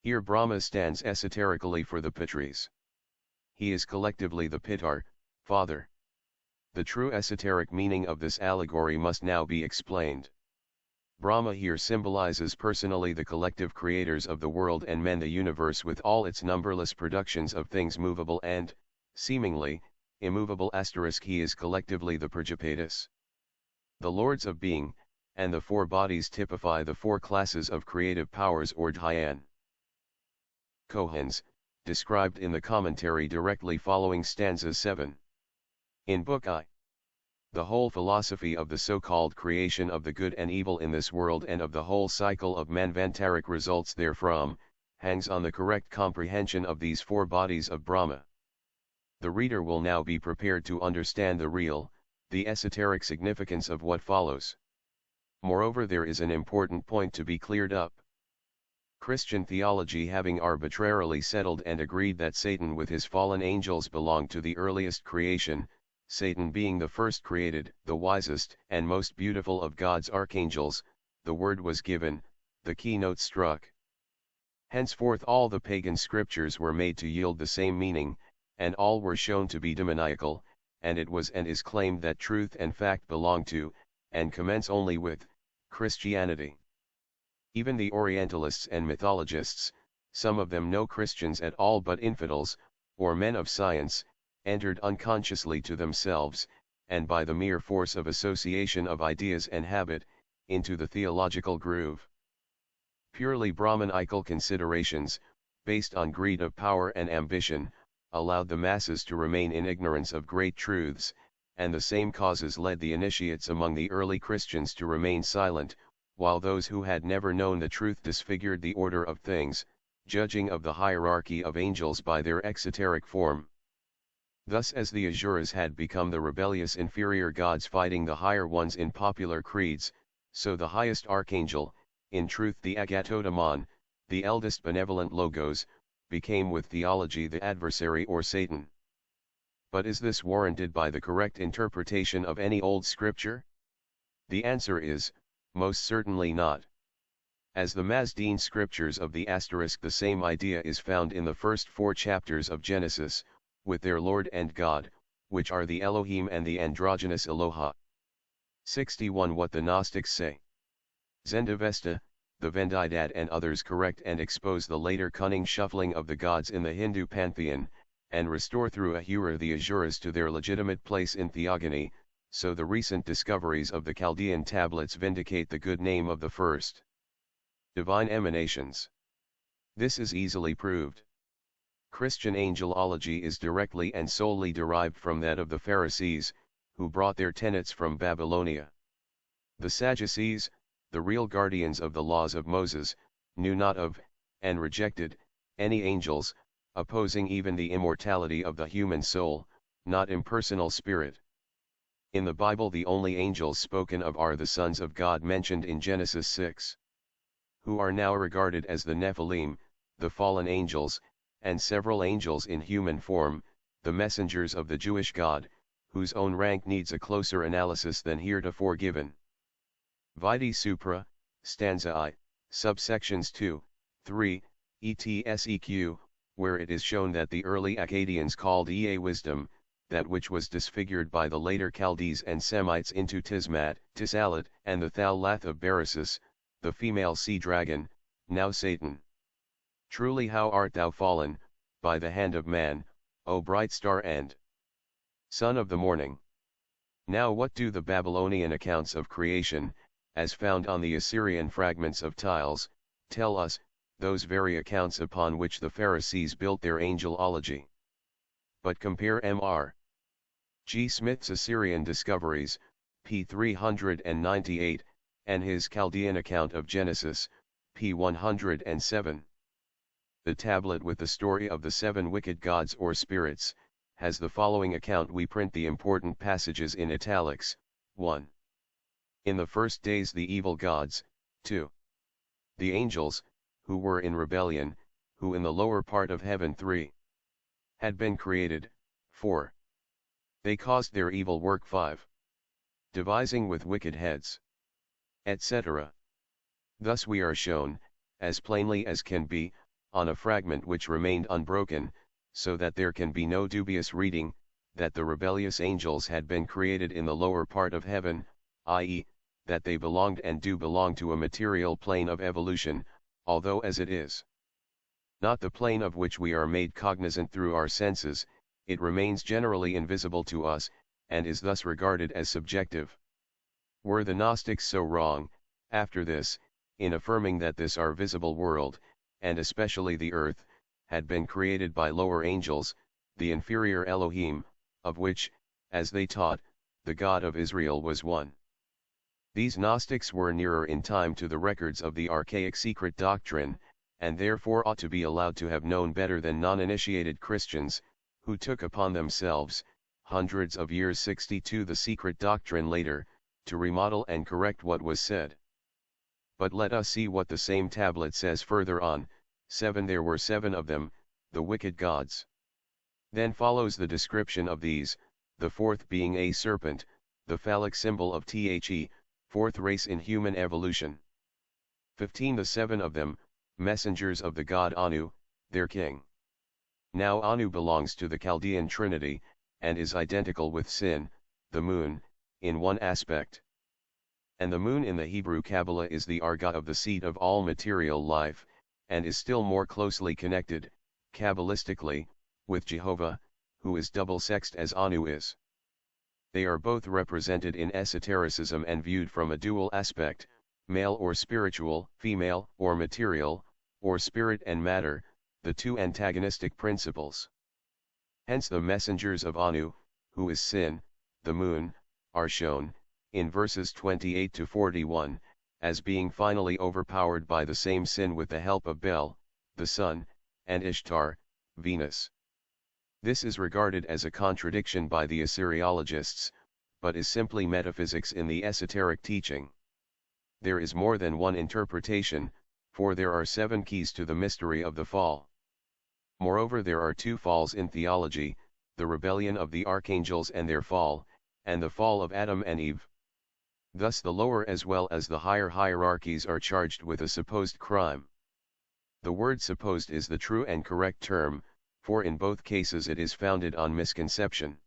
Here Brahma stands esoterically for the Pitris. He is collectively the Pitar, father. The true esoteric meaning of this allegory must now be explained. Brahma here symbolizes personally the collective creators of the world and men, the universe with all its numberless productions of things movable and, seemingly, immovable * he is collectively the Prajapatis. The Lords of Being, and the four bodies typify the four classes of creative powers or dhyan. Kohans, described in the commentary directly following stanza 7. In Book I. The whole philosophy of the so-called creation of the good and evil in this world and of the whole cycle of manvantaric results therefrom, hangs on the correct comprehension of these four bodies of Brahma. The reader will now be prepared to understand the real, the esoteric significance of what follows. Moreover, there is an important point to be cleared up. Christian theology having arbitrarily settled and agreed that Satan with his fallen angels belonged to the earliest creation, Satan being the first created, the wisest and most beautiful of God's archangels, the word was given, the keynote struck. Henceforth all the pagan scriptures were made to yield the same meaning, and all were shown to be demoniacal, and it was and is claimed that truth and fact belong to, and commence only with, Christianity. Even the Orientalists and mythologists, some of them no Christians at all but infidels, or men of science, entered unconsciously to themselves, and by the mere force of association of ideas and habit, into the theological groove. Purely Brahmanical considerations, based on greed of power and ambition, allowed the masses to remain in ignorance of great truths, and the same causes led the initiates among the early Christians to remain silent, while those who had never known the truth disfigured the order of things, judging of the hierarchy of angels by their exoteric form. Thus as the Asuras had become the rebellious inferior gods fighting the higher ones in popular creeds, so the highest archangel, in truth the Agatodaman, the eldest benevolent Logos, became with theology the adversary or Satan. But is this warranted by the correct interpretation of any old scripture? The answer is, most certainly not. As the Mazdeen scriptures of the * the same idea is found in the first 4 chapters of Genesis, with their Lord and God, which are the Elohim and the androgynous Eloha. 61. What the Gnostics say. Zendavesta, the Vendidad and others correct and expose the later cunning shuffling of the gods in the Hindu pantheon, and restore through Ahura the Asuras to their legitimate place in theogony, so the recent discoveries of the Chaldean tablets vindicate the good name of the first divine emanations. This is easily proved. Christian angelology is directly and solely derived from that of the Pharisees, who brought their tenets from Babylonia. The Sadducees, the real guardians of the laws of Moses, knew not of, and rejected, any angels, opposing even the immortality of the human soul, not impersonal spirit. In the Bible the only angels spoken of are the sons of God mentioned in Genesis 6. Who are now regarded as the Nephilim, the fallen angels, and several angels in human form, the messengers of the Jewish God, whose own rank needs a closer analysis than heretofore given. Vide Supra, stanza I, subsections 2, 3, etseq, where it is shown that the early Akkadians called Ea wisdom, that which was disfigured by the later Chaldees and Semites into Tismat, Tisalat, and the Thalath of Beresis, the female sea dragon, now Satan. Truly how art thou fallen, by the hand of man, O bright star and son of the morning! Now what do the Babylonian accounts of creation, as found on the Assyrian fragments of tiles, tell us, those very accounts upon which the Pharisees built their angelology? But compare Mr. G. Smith's Assyrian Discoveries, p. 398, and his Chaldean account of Genesis, p. 107. The tablet with the story of the 7 wicked gods or spirits, has the following account. We print the important passages in italics. 1. In the first days the evil gods, 2. The angels, who were in rebellion, who in the lower part of heaven 3. Had been created, 4. They caused their evil work 5. Devising with wicked heads, etc. Thus we are shown, as plainly as can be, on a fragment which remained unbroken, so that there can be no dubious reading, that the rebellious angels had been created in the lower part of heaven, i.e., that they belonged and do belong to a material plane of evolution, although as it is not the plane of which we are made cognizant through our senses, it remains generally invisible to us, and is thus regarded as subjective. Were the Gnostics so wrong, after this, in affirming that this our visible world, and especially the earth, had been created by lower angels, the inferior Elohim, of which, as they taught, the God of Israel was one? These Gnostics were nearer in time to the records of the archaic secret doctrine, and therefore ought to be allowed to have known better than non-initiated Christians, who took upon themselves, hundreds of years 62 the secret doctrine later, to remodel and correct what was said. But let us see what the same tablet says further on. 7 There were 7 of them, the wicked gods. Then follows the description of these, the fourth being a serpent, the phallic symbol of the fourth race in human evolution. 15 The 7 of them, messengers of the god Anu, their king. Now Anu belongs to the Chaldean Trinity, and is identical with Sin, the moon, in one aspect. And the moon in the Hebrew Kabbalah is the arga of the seat of all material life, and is still more closely connected, Kabbalistically, with Jehovah, who is double-sexed as Anu is. They are both represented in esotericism and viewed from a dual aspect, male or spiritual, female or material, or spirit and matter, the two antagonistic principles. Hence the messengers of Anu, who is Sin, the moon, are shown, in verses 28 to 41, as being finally overpowered by the same sin with the help of Bel, the sun, and Ishtar, Venus. This is regarded as a contradiction by the Assyriologists, but is simply metaphysics in the esoteric teaching. There is more than one interpretation, for there are 7 keys to the mystery of the fall. Moreover, there are 2 falls in theology, the rebellion of the archangels and their fall, and the fall of Adam and Eve. Thus the lower as well as the higher hierarchies are charged with a supposed crime. The word supposed is the true and correct term, for in both cases it is founded on misconception.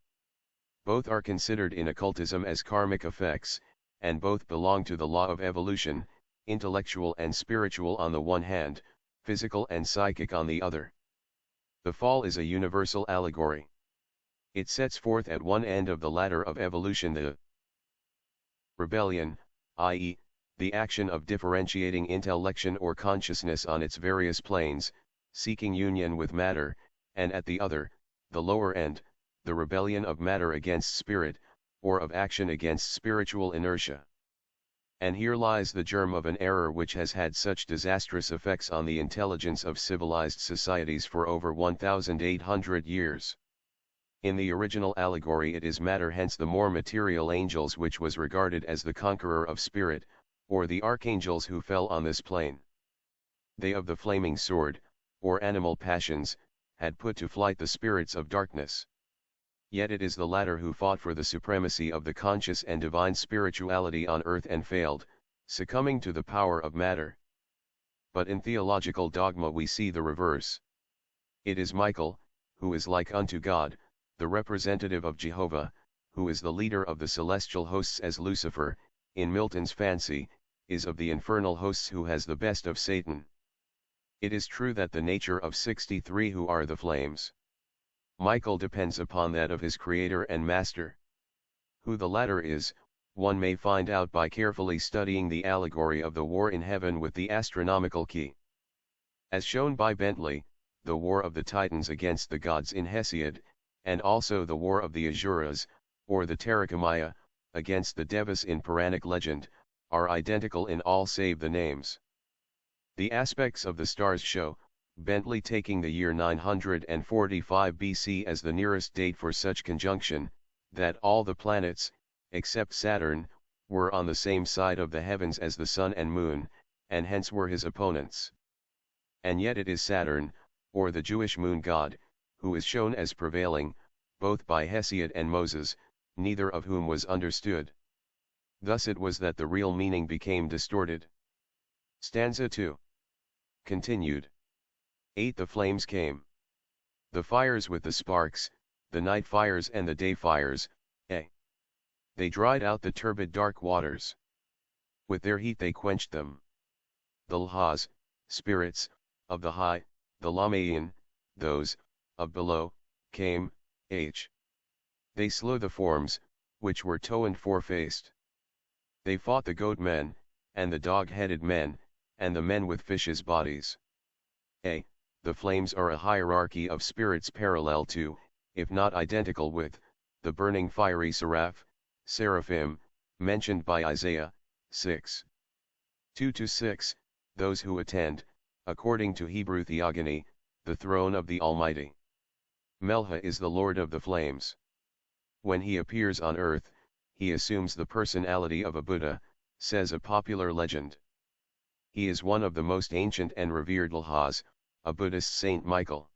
Both are considered in occultism as karmic effects, and both belong to the law of evolution, intellectual and spiritual on the one hand, physical and psychic on the other. The fall is a universal allegory. It sets forth at one end of the ladder of evolution the rebellion, i.e., the action of differentiating intellection or consciousness on its various planes, seeking union with matter, and at the other, the lower end, the rebellion of matter against spirit, or of action against spiritual inertia. And here lies the germ of an error which has had such disastrous effects on the intelligence of civilized societies for over 1,800 years. In the original allegory it is matter, hence the more material angels, which was regarded as the conqueror of spirit, or the archangels who fell on this plane. They of the flaming sword, or animal passions, had put to flight the spirits of darkness. Yet it is the latter who fought for the supremacy of the conscious and divine spirituality on earth and failed, succumbing to the power of matter. But in theological dogma we see the reverse. It is Michael, who is like unto God, the representative of Jehovah, who is the leader of the celestial hosts, as Lucifer, in Milton's fancy, is of the infernal hosts who has the best of Satan. It is true that the nature of 63 who are the flames. Michael depends upon that of his creator and master. Who the latter is, one may find out by carefully studying the allegory of the war in heaven with the astronomical key. As shown by Bentley, the war of the Titans against the gods in Hesiod, and also the war of the Asuras, or the Terrakomaya, against the Devas in Puranic legend, are identical in all save the names. The aspects of the stars show, Bentley taking the year 945 BC as the nearest date for such conjunction, that all the planets, except Saturn, were on the same side of the heavens as the sun and moon, and hence were his opponents. And yet it is Saturn, or the Jewish moon god, who is shown as prevailing, both by Hesiod and Moses, neither of whom was understood. Thus it was that the real meaning became distorted. Stanza 2. Continued. 8 The flames came. The fires with the sparks, the night fires and the day fires, They dried out the turbid dark waters. With their heat they quenched them. The Lhas, spirits, of the high, the Lamaean, those, of below, came, H. They slew the forms, which were toe and four-faced. They fought the goat men, and the dog-headed men, and the men with fishes' bodies. A. The flames are a hierarchy of spirits parallel to, if not identical with, the burning fiery seraphim, mentioned by Isaiah, 6. 2-6, those who attend, according to Hebrew theogony, the throne of the Almighty. Melha is the Lord of the flames. When he appears on earth, he assumes the personality of a Buddha, says a popular legend. He is one of the most ancient and revered Lhas, a Buddhist Saint Michael.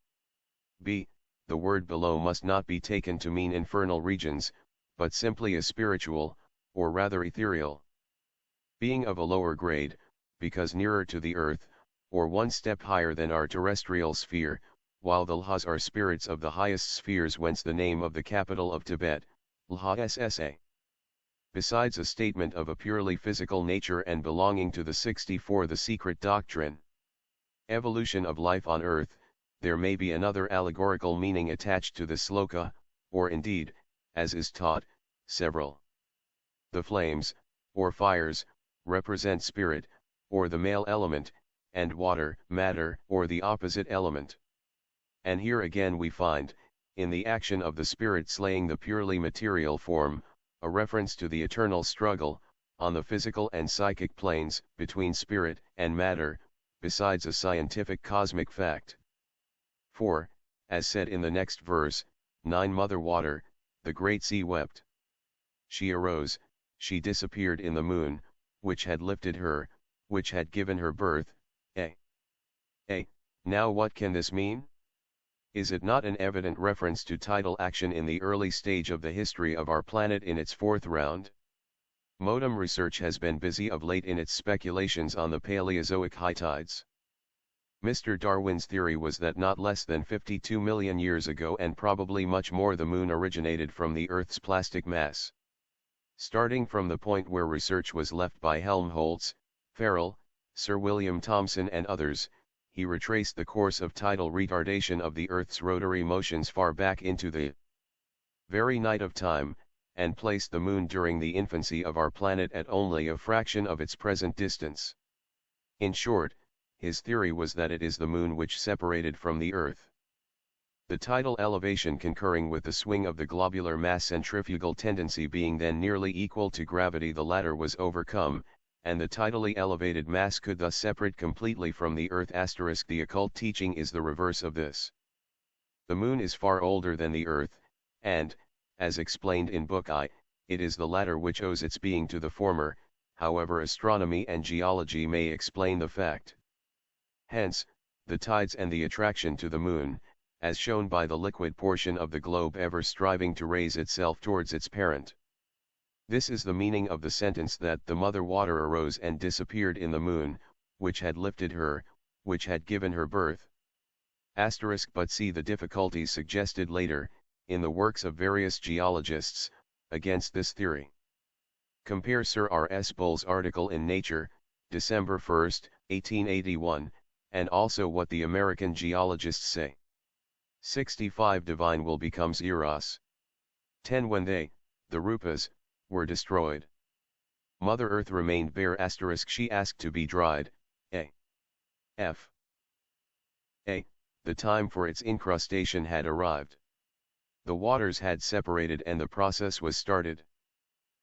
B. The word below must not be taken to mean infernal regions, but simply a spiritual, or rather ethereal being of a lower grade, because nearer to the earth, or one step higher than our terrestrial sphere, while the Lhas are spirits of the highest spheres, whence the name of the capital of Tibet, Lhasa. Besides a statement of a purely physical nature and belonging to the 64 the secret doctrine, evolution of life on earth, there may be another allegorical meaning attached to the sloka, or indeed, as is taught, several. The flames, or fires, represent spirit, or the male element, and water, matter, or the opposite element. And here again we find, in the action of the spirit slaying the purely material form, a reference to the eternal struggle, on the physical and psychic planes, between spirit and matter, besides a scientific cosmic fact. For, as said in the next verse, 9 Mother Water, the great sea wept. She arose, she disappeared in the moon, which had lifted her, which had given her birth. Now what can this mean? Is it not an evident reference to tidal action in the early stage of the history of our planet in its 4th round? Modem research has been busy of late in its speculations on the Paleozoic high tides. Mr. Darwin's theory was that not less than 52 million years ago, and probably much more, the moon originated from the Earth's plastic mass. Starting from the point where research was left by Helmholtz, Farrell, Sir William Thomson and others, he retraced the course of tidal retardation of the Earth's rotary motions far back into the very night of time, and placed the moon during the infancy of our planet at only a fraction of its present distance. In short, his theory was that it is the moon which separated from the Earth. The tidal elevation concurring with the swing of the globular mass centrifugal tendency being then nearly equal to gravity, the latter was overcome, and the tidally elevated mass could thus separate completely from the Earth. The occult teaching is the reverse of this. The moon is far older than the Earth, and, as explained in Book I, it is the latter which owes its being to the former, however astronomy and geology may explain the fact. Hence, the tides and the attraction to the moon, as shown by the liquid portion of the globe ever striving to raise itself towards its parent. This is the meaning of the sentence that the mother water arose and disappeared in the moon, which had lifted her, which had given her birth. But see the difficulties suggested later, in the works of various geologists, against this theory. Compare Sir R. S. Bull's article in Nature, December 1, 1881, and also what the American geologists say. 65 Divine will becomes Eros. 10 When they, the Rupas, were destroyed, Mother Earth remained bare. She asked to be dried. F. The time for its incrustation had arrived. The waters had separated and the process was started.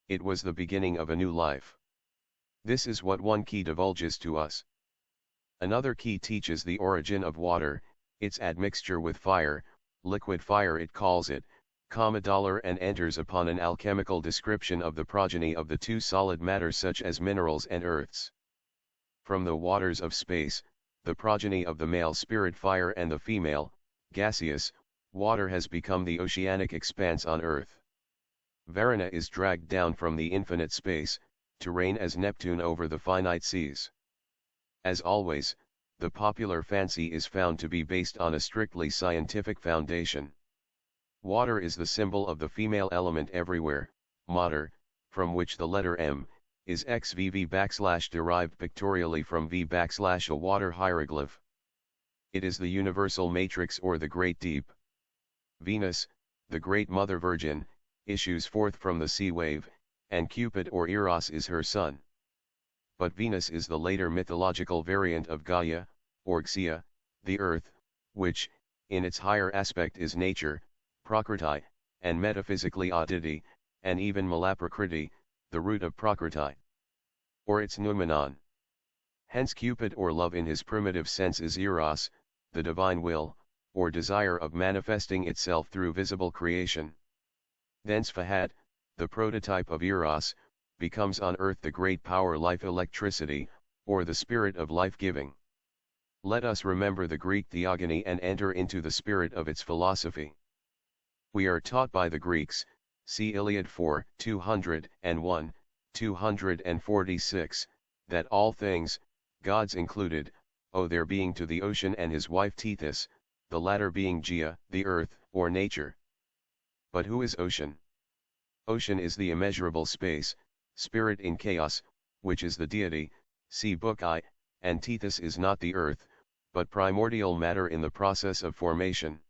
It was the beginning of a new life. This is what one key divulges to us. Another key teaches the origin of water, its admixture with fire, liquid fire it calls it, $, and enters upon an alchemical description of the progeny of the two solid matters such as minerals and earths. From the waters of space, the progeny of the male spirit fire and the female, gaseous, water has become the oceanic expanse on earth. Varuna is dragged down from the infinite space, to reign as Neptune over the finite seas. As always, the popular fancy is found to be based on a strictly scientific foundation. Water is the symbol of the female element everywhere, mater, from which the letter M, is XVV / derived pictorially from V / a water hieroglyph. It is the universal matrix or the great deep. Venus, the great Mother Virgin, issues forth from the sea wave, and Cupid or Eros is her son. But Venus is the later mythological variant of Gaia, or Xia, the earth, which, in its higher aspect is nature, Prakriti, and metaphysically Aditi, and even Malaprakriti, the root of Prakriti, or its noumenon. Hence Cupid or love in his primitive sense is Eros, the divine will, or desire of manifesting itself through visible creation. Thence Fahad, the prototype of Eros, becomes on earth the great power life electricity, or the spirit of life-giving. Let us remember the Greek theogony and enter into the spirit of its philosophy. We are taught by the Greeks, see Iliad 4, 201, 246, that all things, gods included, owe their being to the ocean and his wife Tethys, the latter being Gaia, the earth, or nature. But who is ocean? Ocean is the immeasurable space, spirit in chaos, which is the deity, see Book I, and Tethys is not the earth, but primordial matter in the process of formation.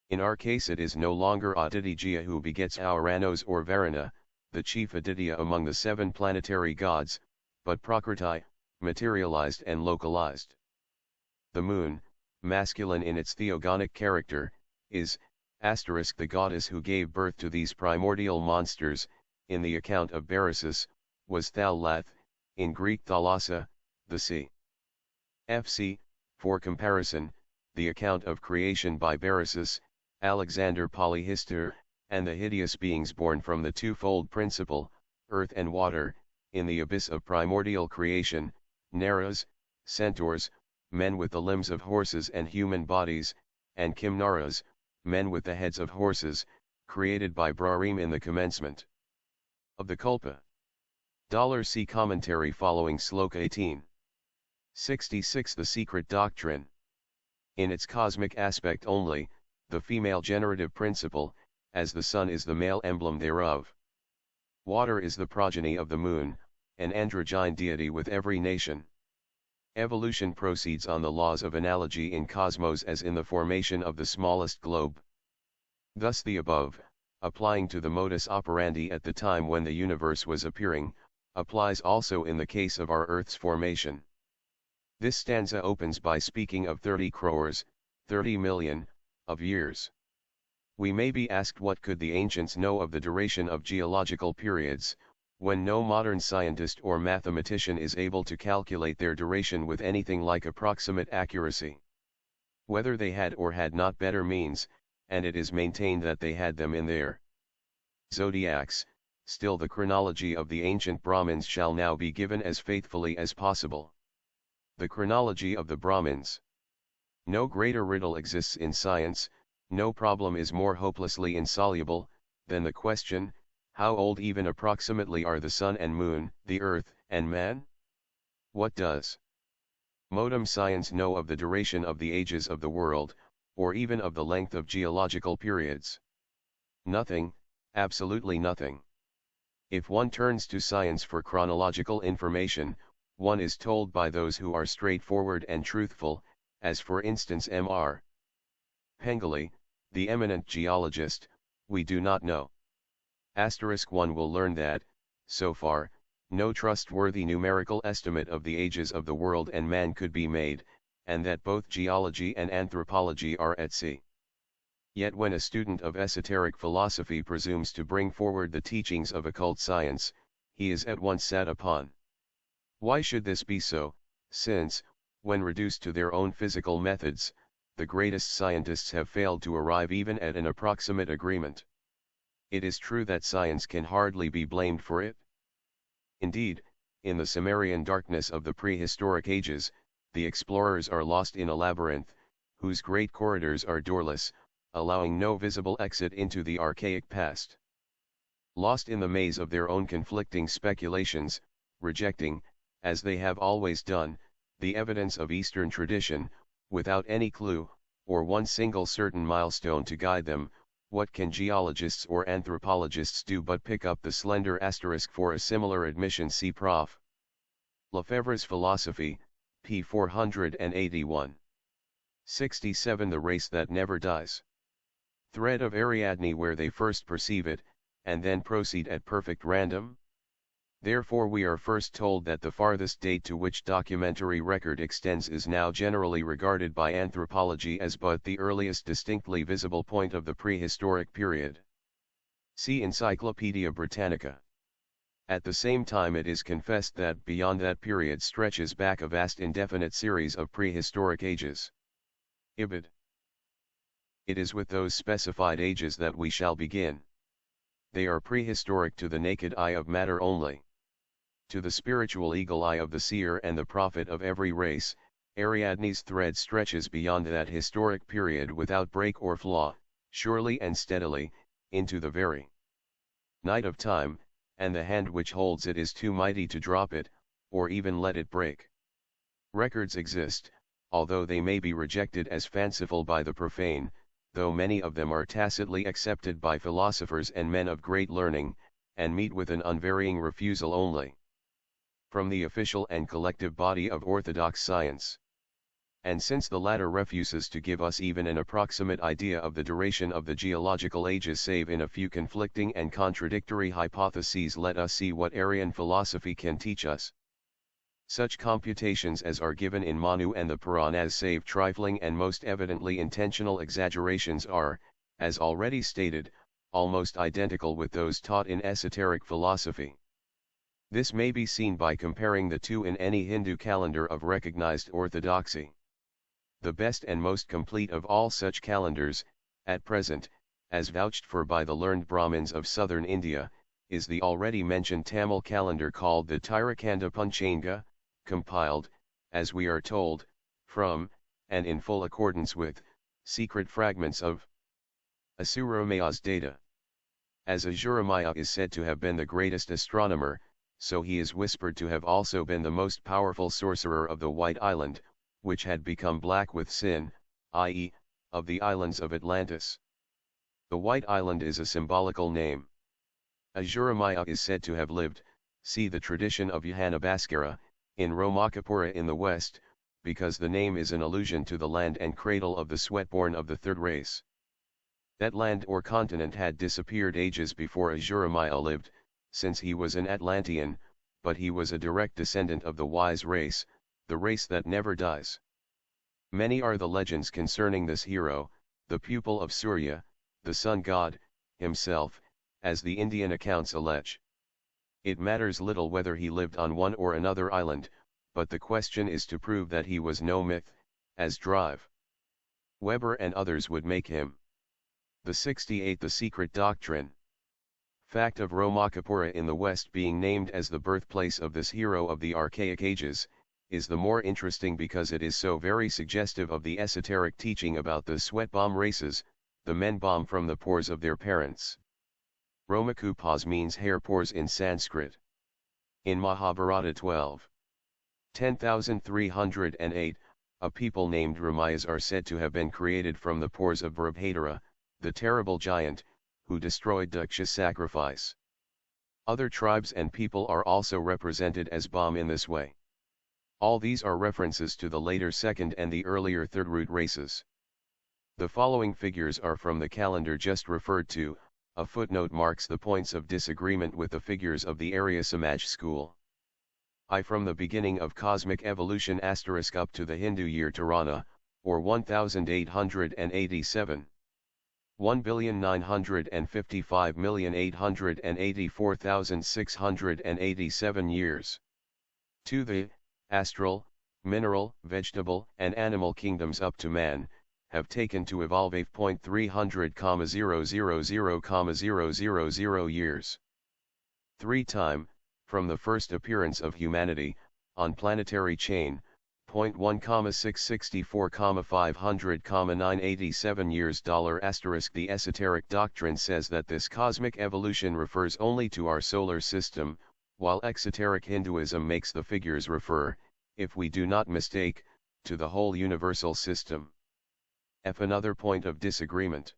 In our case it is no longer Aditi Gaia who begets Auranos or Varuna, the chief Aditya among the 7 planetary gods, but Prakriti, materialized and localized. The moon, masculine in its theogonic character, is, the goddess who gave birth to these primordial monsters, in the account of Beresis, was Thalath, in Greek Thalassa, the sea. FC, for comparison, the account of creation by Beresis, Alexander Polyhistor, and the hideous beings born from the twofold principle, earth and water, in the abyss of primordial creation, Naras, centaurs, men with the limbs of horses and human bodies, and Kimnaras, men with the heads of horses, created by Brahim in the commencement of the Kalpa. See commentary following Sloka 18. 66 The secret doctrine. In its cosmic aspect only, the female generative principle, as the sun is the male emblem thereof. Water is the progeny of the moon, an androgyne deity with every nation. Evolution proceeds on the laws of analogy in cosmos as in the formation of the smallest globe. Thus the above, applying to the modus operandi at the time when the universe was appearing, applies also in the case of our Earth's formation. This stanza opens by speaking of 30 crores, 30 million, of years. We may be asked what could the ancients know of the duration of geological periods, when no modern scientist or mathematician is able to calculate their duration with anything like approximate accuracy. Whether they had or had not better means, and it is maintained that they had them in their zodiacs, still the chronology of the ancient Brahmins shall now be given as faithfully as possible. The chronology of the Brahmins. No greater riddle exists in science, no problem is more hopelessly insoluble, than the question, how old even approximately are the sun and moon, the earth, and man? What does modern science know of the duration of the ages of the world, or even of the length of geological periods? Nothing, absolutely nothing. If one turns to science for chronological information, one is told by those who are straightforward and truthful, as for instance Mr. Pengele, the eminent geologist, we do not know. One will learn that, so far, no trustworthy numerical estimate of the ages of the world and man could be made, and that both geology and anthropology are at sea. Yet when a student of esoteric philosophy presumes to bring forward the teachings of occult science, he is at once sat upon. Why should this be so, since, when reduced to their own physical methods, the greatest scientists have failed to arrive even at an approximate agreement? It is true that science can hardly be blamed for it. Indeed, in the Sumerian darkness of the prehistoric ages, the explorers are lost in a labyrinth, whose great corridors are doorless, allowing no visible exit into the archaic past. Lost in the maze of their own conflicting speculations, rejecting, as they have always done, the evidence of Eastern tradition, without any clue, or one single certain milestone to guide them, what can geologists or anthropologists do but pick up the slender asterisk for a similar admission? See Prof. Lefebvre's Philosophy, p. 481. 67 The race that never dies. thread of Ariadne where they first perceive it, and then proceed at perfect random? Therefore we are first told that the farthest date to which documentary record extends is now generally regarded by anthropology as but the earliest distinctly visible point of the prehistoric period. See Encyclopaedia Britannica. At the same time it is confessed that beyond that period stretches back a vast indefinite series of prehistoric ages. Ibid. It is with those specified ages that we shall begin. They are prehistoric to the naked eye of matter only. To the spiritual eagle eye of the seer and the prophet of every race, Ariadne's thread stretches beyond that historic period without break or flaw, surely and steadily, into the very night of time, and the hand which holds it is too mighty to drop it, or even let it break. Records exist, although they may be rejected as fanciful by the profane, though many of them are tacitly accepted by philosophers and men of great learning, and meet with an unvarying refusal only from the official and collective body of orthodox science. And since the latter refuses to give us even an approximate idea of the duration of the geological ages save in a few conflicting and contradictory hypotheses, let us see what Aryan philosophy can teach us. Such computations as are given in Manu and the Puranas, save trifling and most evidently intentional exaggerations, are, as already stated, almost identical with those taught in esoteric philosophy. This may be seen by comparing the two in any Hindu calendar of recognized orthodoxy. The best and most complete of all such calendars, at present, as vouched for by the learned Brahmins of southern India, is the already mentioned Tamil calendar called the Tirakanda Panchanga, compiled, as we are told, from, and in full accordance with, secret fragments of Asuramaya's data. As Asurumaya is said to have been the greatest astronomer, so he is whispered to have also been the most powerful sorcerer of the White Island, which had become black with sin, i.e., of the islands of Atlantis. The White Island is a symbolical name. Asurumaya is said to have lived, see the tradition of Johanna Bhaskara, in Romakapura in the west, because the name is an allusion to the land and cradle of the sweatborn of the third race. That land or continent had disappeared ages before Asurumaya lived, since he was an Atlantean, but he was a direct descendant of the wise race, the race that never dies. Many are the legends concerning this hero, the pupil of Surya, the sun god, himself, as the Indian accounts allege. It matters little whether he lived on one or another island, but the question is to prove that he was no myth, as Drive, Weber and others would make him. The 68 The Secret Doctrine. Fact of Romakapura in the west being named as the birthplace of this hero of the archaic ages, is the more interesting because it is so very suggestive of the esoteric teaching about the sweat bomb races, the men bomb from the pores of their parents. Romakupas means hair pores in Sanskrit. In Mahabharata 12. 10,308, a people named Ramayas are said to have been created from the pores of Brabhadara, the terrible giant, who destroyed Daksha's sacrifice. Other tribes and people are also represented as bomb in this way. All these are references to the later second and the earlier third root races. The following figures are from the calendar just referred to. A footnote marks the points of disagreement with the figures of the Arya Samaj school. I from the beginning of cosmic evolution * up to the Hindu year Tarana, or 1887. 1,955,884,687 years. 2. The astral, mineral, vegetable, and animal kingdoms up to man have taken to evolve 8.300,000,000 years. 3. Time, from the first appearance of humanity, on planetary chain, 0.1,664,500,987 years. The esoteric doctrine says that this cosmic evolution refers only to our solar system, while exoteric Hinduism makes the figures refer, if we do not mistake, to the whole universal system. Another point of disagreement.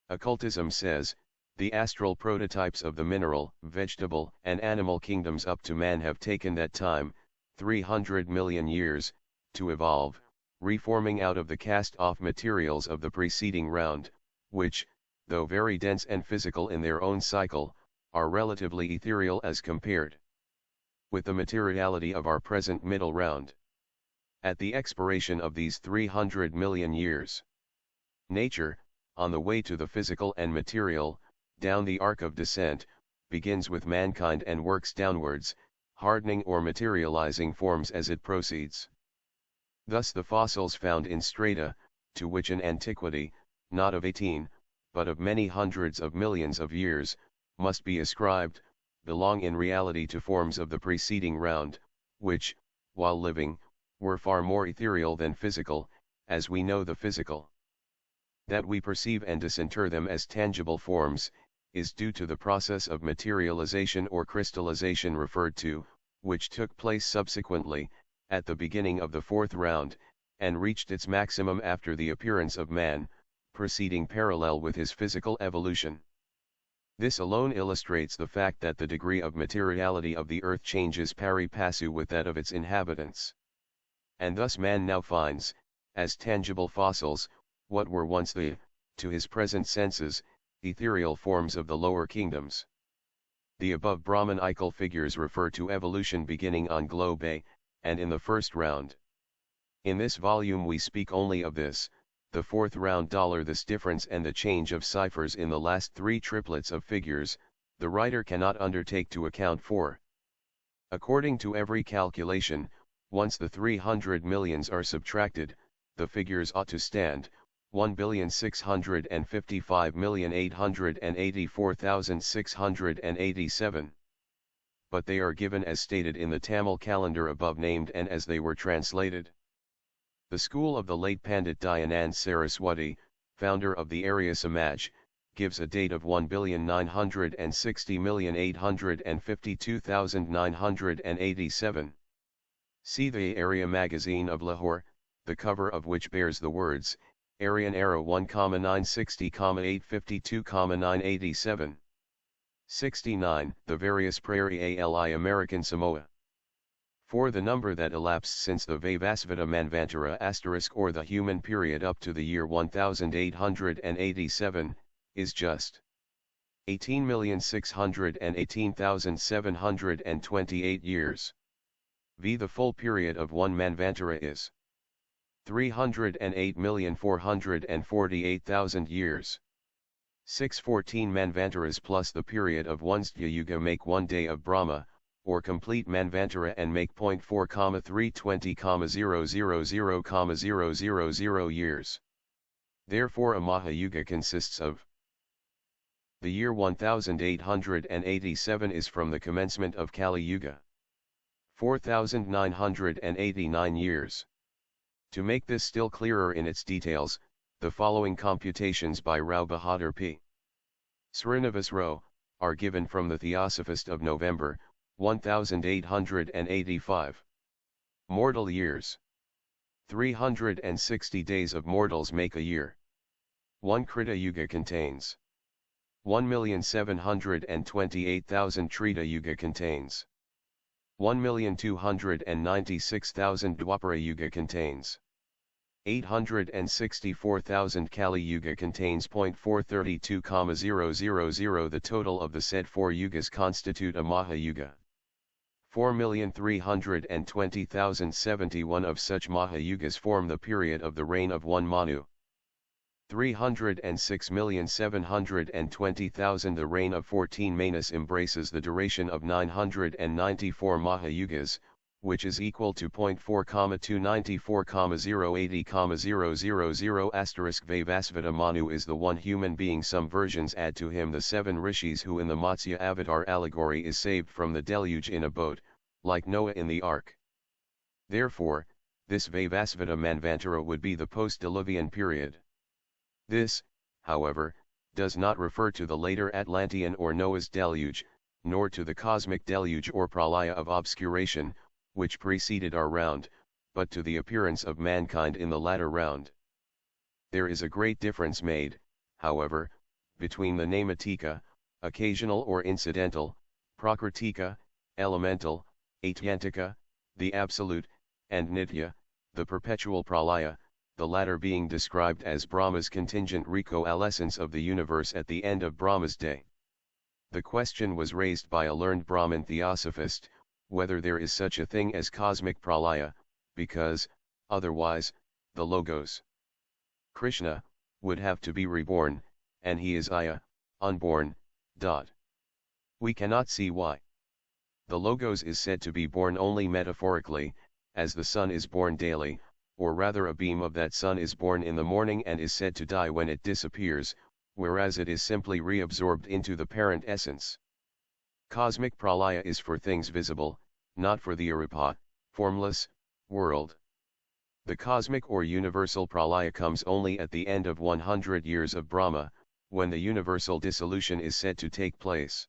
Occultism says, the astral prototypes of the mineral, vegetable, and animal kingdoms up to man have taken that time, 300 million years, to evolve, reforming out of the cast-off materials of the preceding round, which, though very dense and physical in their own cycle, are relatively ethereal as compared with the materiality of our present middle round. At the expiration of these 300 million years, nature, on the way to the physical and material, down the arc of descent, begins with mankind and works downwards, hardening or materializing forms as it proceeds. Thus the fossils found in strata, to which an antiquity, not of 18, but of many hundreds of millions of years, must be ascribed, belong in reality to forms of the preceding round, which, while living, were far more ethereal than physical, as we know the physical. That we perceive and disinter them as tangible forms, is due to the process of materialization or crystallization referred to, which took place subsequently, at the beginning of the fourth round, and reached its maximum after the appearance of man, proceeding parallel with his physical evolution. This alone illustrates the fact that the degree of materiality of the earth changes pari passu with that of its inhabitants. And thus man now finds, as tangible fossils, what were once the, to his present senses, ethereal forms of the lower kingdoms. The above Brahmanical figures refer to evolution beginning on globe A, and in the first round. In this volume we speak only of this, the fourth round. This difference and the change of ciphers in the last three triplets of figures, the writer cannot undertake to account for. According to every calculation, once the 300 millions are subtracted, the figures ought to stand, 1,655,884,687. But they are given as stated in the Tamil calendar above named and as they were translated. The school of the late Pandit Dayanand Saraswati, founder of the Arya Samaj, gives a date of 1,960,852,987. See the Arya magazine of Lahore, the cover of which bears the words, Aryan Era 1,960,852,987. 69. The various Prairie Ali American Samoa. For the number that elapsed since the Vaivasvata Manvantara * or the human period up to the year 1887, is just 18,618,728 years. The full period of one Manvantara is 308,448,000 years. 614 Manvantaras plus the period of one's Yuga make 1 day of Brahma, or complete Manvantara, and make 0.4,320,000,000 years. Therefore a Mahayuga consists of the year 1887 is from the commencement of Kali Yuga. 4,989 years. To make this still clearer in its details, the following computations by Rao Bahadur P. Srinivas Rao, are given from the Theosophist of November, 1885. Mortal years. 360 days of mortals make a year. 1 Krita Yuga contains 1,728,000 Treta Yuga contains 1,296,000 Dwapara Yuga contains 864,000 Kali Yuga contains 0.432,000. The total of the said four yugas constitute a Mahayuga. 4,320,071 of such Mahayugas form the period of the reign of one Manu. 306,720,000 The reign of 14 Manus embraces the duration of 994 Mahayugas, which is equal to 0.4,294,080,000 * Vaivasvata Manu is the one human being. Some versions add to him the 7 rishis who in the Matsya Avatar allegory is saved from the deluge in a boat, like Noah in the ark. Therefore, this Vaivasvata Manvantara would be the post-Diluvian period. This, however, does not refer to the later Atlantean or Noah's deluge, nor to the cosmic deluge or pralaya of obscuration, which preceded our round, but to the appearance of mankind in the latter round. There is a great difference made, however, between the Namatika, occasional or incidental, Prakritika, elemental, Atyantika, the absolute, and Nitya, the perpetual pralaya, the latter being described as Brahma's contingent recoalescence of the universe at the end of Brahma's day. The question was raised by a learned Brahmin theosophist, whether there is such a thing as cosmic pralaya, because, otherwise, the Logos, Krishna, would have to be reborn, and he is Aya, unborn. We cannot see why. The Logos is said to be born only metaphorically, as the sun is born daily, or rather a beam of that sun is born in the morning and is said to die when it disappears, whereas it is simply reabsorbed into the parent essence. Cosmic pralaya is for things visible, not for the arupa, formless, world. The cosmic or universal pralaya comes only at the end of 100 years of Brahma, when the universal dissolution is said to take place.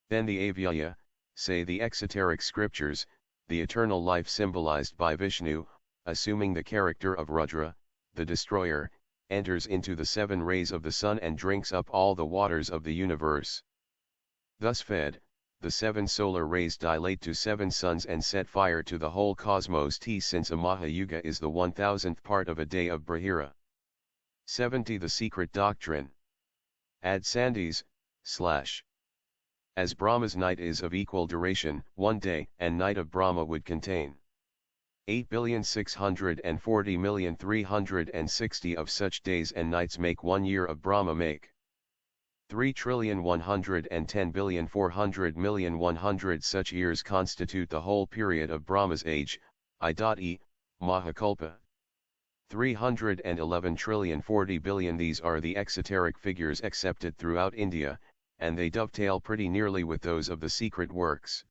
Then the avyaya, say the exoteric scriptures, the eternal life symbolized by Vishnu, assuming the character of Rudra, the destroyer, enters into the 7 rays of the sun and drinks up all the waters of the universe. Thus fed, the 7 solar rays dilate to 7 suns and set fire to the whole cosmos since a Mahayuga is the 1000th part of a day of Brahira. 70 The secret doctrine. Ad Sandis, / As Brahma's night is of equal duration, one day and night of Brahma would contain 8,640,360 of such days and nights make 1 year of Brahma make 3,110,400,000,100 such years constitute the whole period of Brahma's age, i.e., Mahakalpa. 311,040,000,000,000 these are the exoteric figures accepted throughout India, and they dovetail pretty nearly with those of the secret works.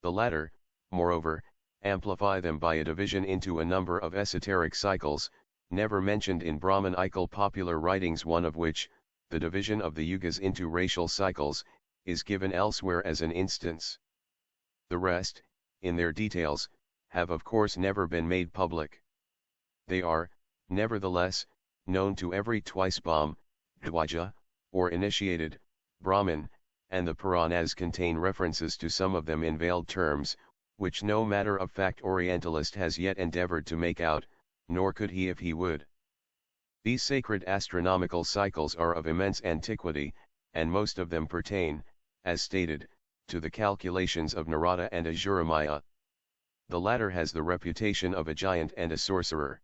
The latter, moreover, amplify them by a division into a number of esoteric cycles, never mentioned in Brahmanical popular writings, one of which, the division of the yugas into racial cycles, is given elsewhere as an instance. The rest, in their details, have of course never been made public. They are, nevertheless, known to every Twisbam, Dwaja, or initiated, Brahmin, and the Puranas contain references to some of them in veiled terms, which no matter-of-fact Orientalist has yet endeavored to make out, nor could he if he would. These sacred astronomical cycles are of immense antiquity, and most of them pertain, as stated, to the calculations of Narada and Ajuramaya. The latter has the reputation of a giant and a sorcerer.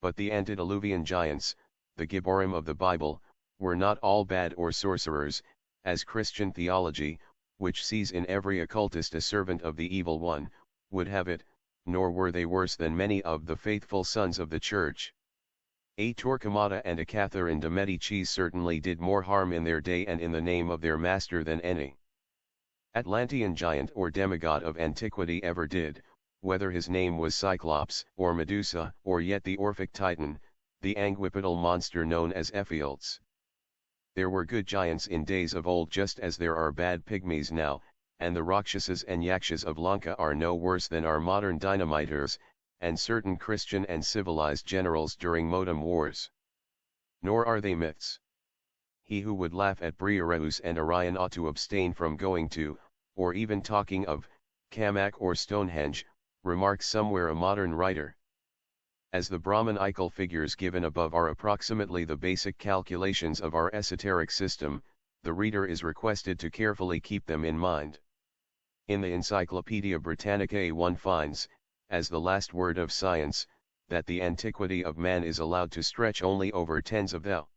But the antediluvian giants, the Gibborim of the Bible, were not all bad or sorcerers, as Christian theology, which sees in every occultist a servant of the evil one, would have it, nor were they worse than many of the faithful sons of the Church. A Torquemada and a Catherine de' Medici certainly did more harm in their day and in the name of their master than any Atlantean giant or demigod of antiquity ever did, whether his name was Cyclops, or Medusa, or yet the Orphic Titan, the anguipedal monster known as Ephialtes. There were good giants in days of old just as there are bad pygmies now, and the Rakshasas and Yakshas of Lanka are no worse than our modern dynamiters, and certain Christian and civilized generals during modem wars. Nor are they myths. He who would laugh at Briareus and Orion ought to abstain from going to, or even talking of, Kamak or Stonehenge, remarks somewhere a modern writer. As the Brahmanical figures given above are approximately the basic calculations of our esoteric system, the reader is requested to carefully keep them in mind. In the Encyclopaedia Britannica one finds, as the last word of science, that the antiquity of man is allowed to stretch only over tens of thou.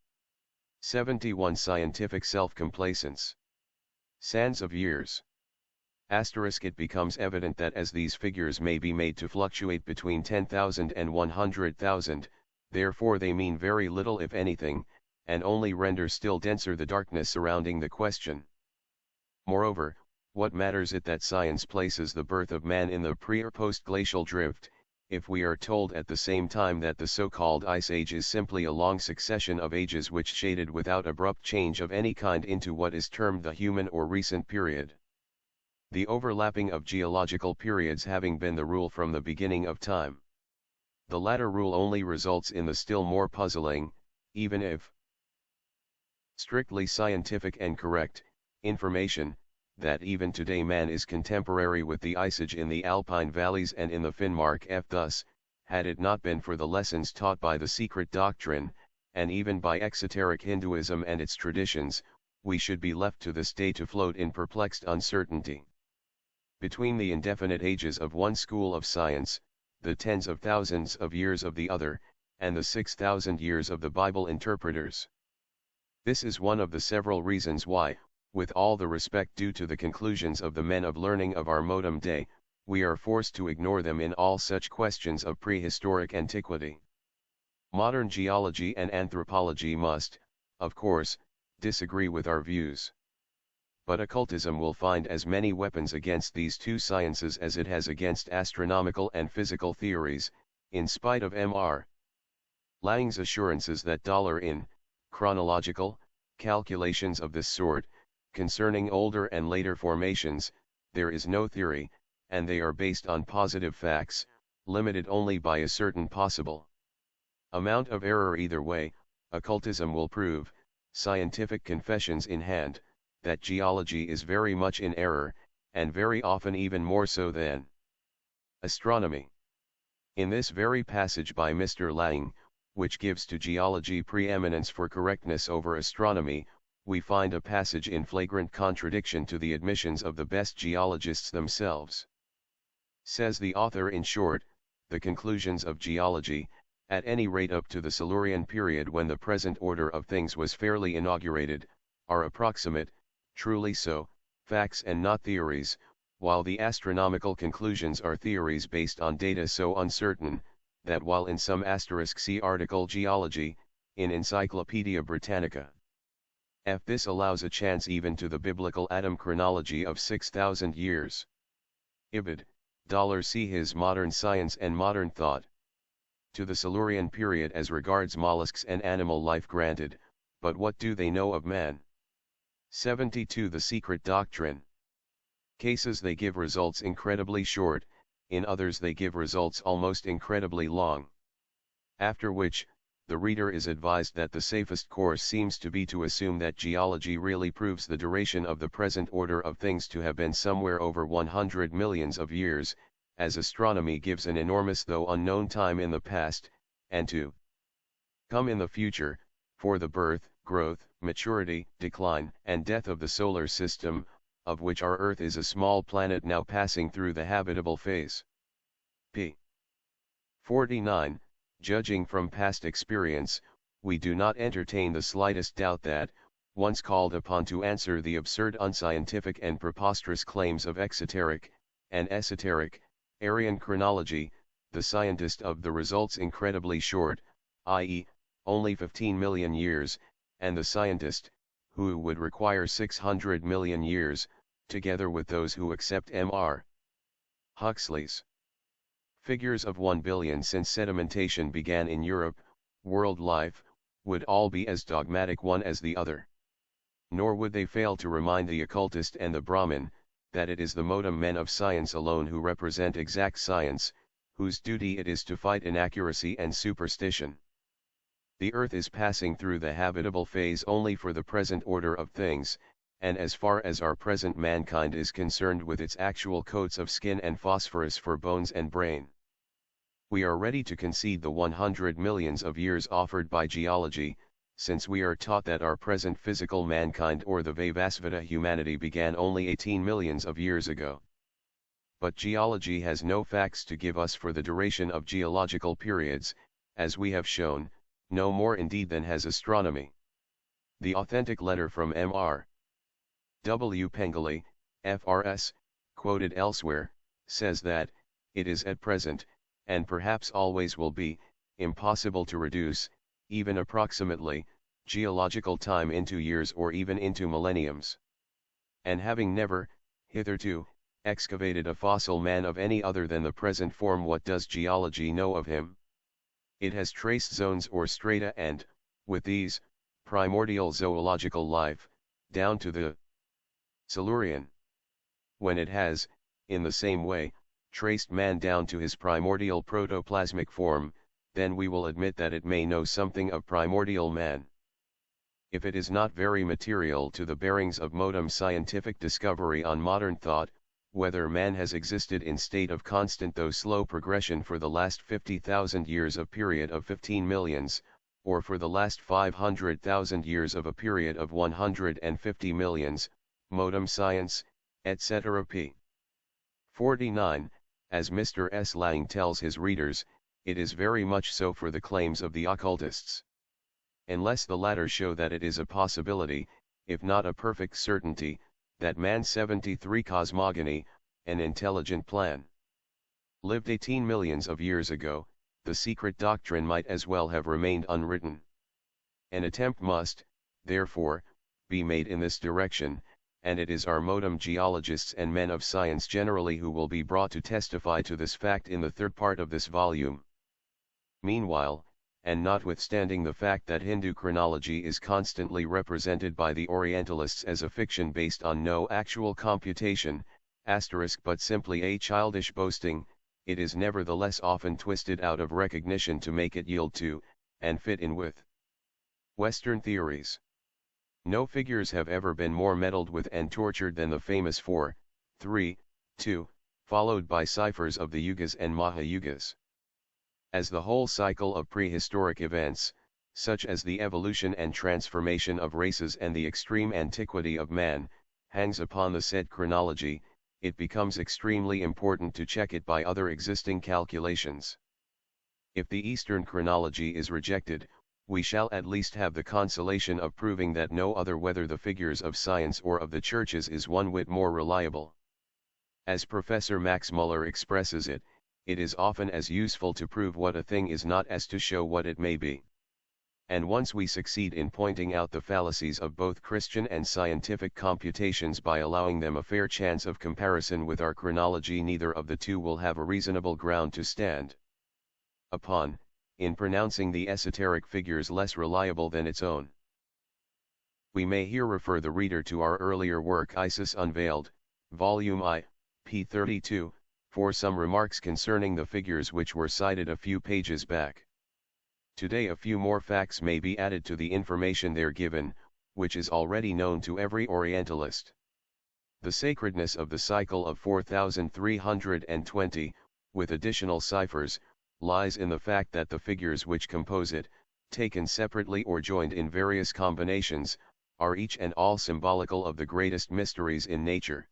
71 Scientific self-complacence. Sands of years. It becomes evident that as these figures may be made to fluctuate between 10,000 and 100,000, therefore they mean very little if anything, and only render still denser the darkness surrounding the question. Moreover, what matters it that science places the birth of man in the pre- or post-glacial drift, if we are told at the same time that the so-called Ice Age is simply a long succession of ages which shaded without abrupt change of any kind into what is termed the human or recent period? The overlapping of geological periods having been the rule from the beginning of time. The latter rule only results in the still more puzzling, even if strictly scientific and correct, information, that even today man is contemporary with the Ice Age in the Alpine valleys and in the Finnmark. Thus, had it not been for the lessons taught by the secret doctrine, and even by exoteric Hinduism and its traditions, we should be left to this day to float in perplexed uncertainty. Between the indefinite ages of one school of science, the tens of thousands of years of the other, and the 6,000 years of the Bible interpreters. This is one of the several reasons why, with all the respect due to the conclusions of the men of learning of our modern day, we are forced to ignore them in all such questions of prehistoric antiquity. Modern geology and anthropology must, of course, disagree with our views. But occultism will find as many weapons against these two sciences as it has against astronomical and physical theories, in spite of Mr. Lang's assurances that in chronological calculations of this sort, concerning older and later formations, there is no theory, and they are based on positive facts, limited only by a certain possible amount of error either way. Occultism will prove, scientific confessions in hand, that geology is very much in error, and very often even more so than astronomy. In this very passage by Mr. Lang, which gives to geology preeminence for correctness over astronomy, we find a passage in flagrant contradiction to the admissions of the best geologists themselves. Says the author, in short, the conclusions of geology, at any rate up to the Silurian period when the present order of things was fairly inaugurated, are approximate, truly so, facts and not theories, while the astronomical conclusions are theories based on data so uncertain, that while in some *C article Geology, in Encyclopaedia Britannica, this allows a chance even to the biblical atom chronology of 6,000 years. Ibid. $C his modern science and modern thought. To the Silurian period as regards mollusks and animal life granted, but what do they know of man? 72 The secret doctrine. Cases they give results incredibly short, in others they give results almost incredibly long. After which, the reader is advised that the safest course seems to be to assume that geology really proves the duration of the present order of things to have been somewhere over 100 millions of years, as astronomy gives an enormous though unknown time in the past, and to come in the future, for the birth, growth, maturity, decline, and death of the solar system, of which our Earth is a small planet now passing through the habitable phase. p. 49. Judging from past experience, we do not entertain the slightest doubt that, once called upon to answer the absurd unscientific and preposterous claims of exoteric, and esoteric, Aryan chronology, the scientist of the results incredibly short, i.e., only 15 million years, and the scientist, who would require 600 million years, together with those who accept Mr. Huxley's figures of 1 billion since sedimentation began in Europe, world life, would all be as dogmatic one as the other. Nor would they fail to remind the occultist and the Brahmin, that it is the modem men of science alone who represent exact science, whose duty it is to fight inaccuracy and superstition. The Earth is passing through the habitable phase only for the present order of things, and as far as our present mankind is concerned with its actual coats of skin and phosphorus for bones and brain. We are ready to concede the 100 millions of years offered by geology, since we are taught that our present physical mankind or the Vaivasvata humanity began only 18 millions of years ago. But geology has no facts to give us for the duration of geological periods, as we have shown, no more indeed than has astronomy. The authentic letter from Mr. W. Pengele, FRS, quoted elsewhere, says that, it is at present, and perhaps always will be, impossible to reduce, even approximately, geological time into years or even into millenniums. And having never, hitherto, excavated a fossil man of any other than the present form, what does geology know of him? It has traced zones or strata and, with these, primordial zoological life, down to the Silurian. When it has, in the same way, traced man down to his primordial protoplasmic form, then we will admit that it may know something of primordial man. If it is not very material to the bearings of modern scientific discovery on modern thought, whether man has existed in state of constant though slow progression for the last 50,000 years of period of 15 millions, or for the last 500,000 years of a period of 150 millions, modem science, etc. p. 49, as Mr. S. Lang tells his readers, it is very much so for the claims of the occultists. Unless the latter show that it is a possibility, if not a perfect certainty, that man 73 cosmogony, an intelligent plan, lived 18 millions of years ago, the secret doctrine might as well have remained unwritten. An attempt must, therefore, be made in this direction, and it is our modem geologists and men of science generally who will be brought to testify to this fact in the third part of this volume. Meanwhile, and notwithstanding the fact that Hindu chronology is constantly represented by the Orientalists as a fiction based on no actual computation, but simply a childish boasting, it is nevertheless often twisted out of recognition to make it yield to, and fit in with, Western theories. No figures have ever been more meddled with and tortured than the famous 4, 3, 2, followed by ciphers of the Yugas and Mahayugas. As the whole cycle of prehistoric events, such as the evolution and transformation of races and the extreme antiquity of man, hangs upon the said chronology, it becomes extremely important to check it by other existing calculations. If the Eastern chronology is rejected, we shall at least have the consolation of proving that no other, whether the figures of science or of the churches, is one whit more reliable. As Professor Max Muller expresses it, it is often as useful to prove what a thing is not as to show what it may be. And once we succeed in pointing out the fallacies of both Christian and scientific computations by allowing them a fair chance of comparison with our chronology, neither of the two will have a reasonable ground to stand upon, in pronouncing the esoteric figures less reliable than its own. We may here refer the reader to our earlier work Isis Unveiled, Volume I, p. 32, for some remarks concerning the figures which were cited a few pages back. Today a few more facts may be added to the information there given, which is already known to every Orientalist. The sacredness of the cycle of 4320, with additional ciphers, lies in the fact that the figures which compose it, taken separately or joined in various combinations, are each and all symbolical of the greatest mysteries in nature.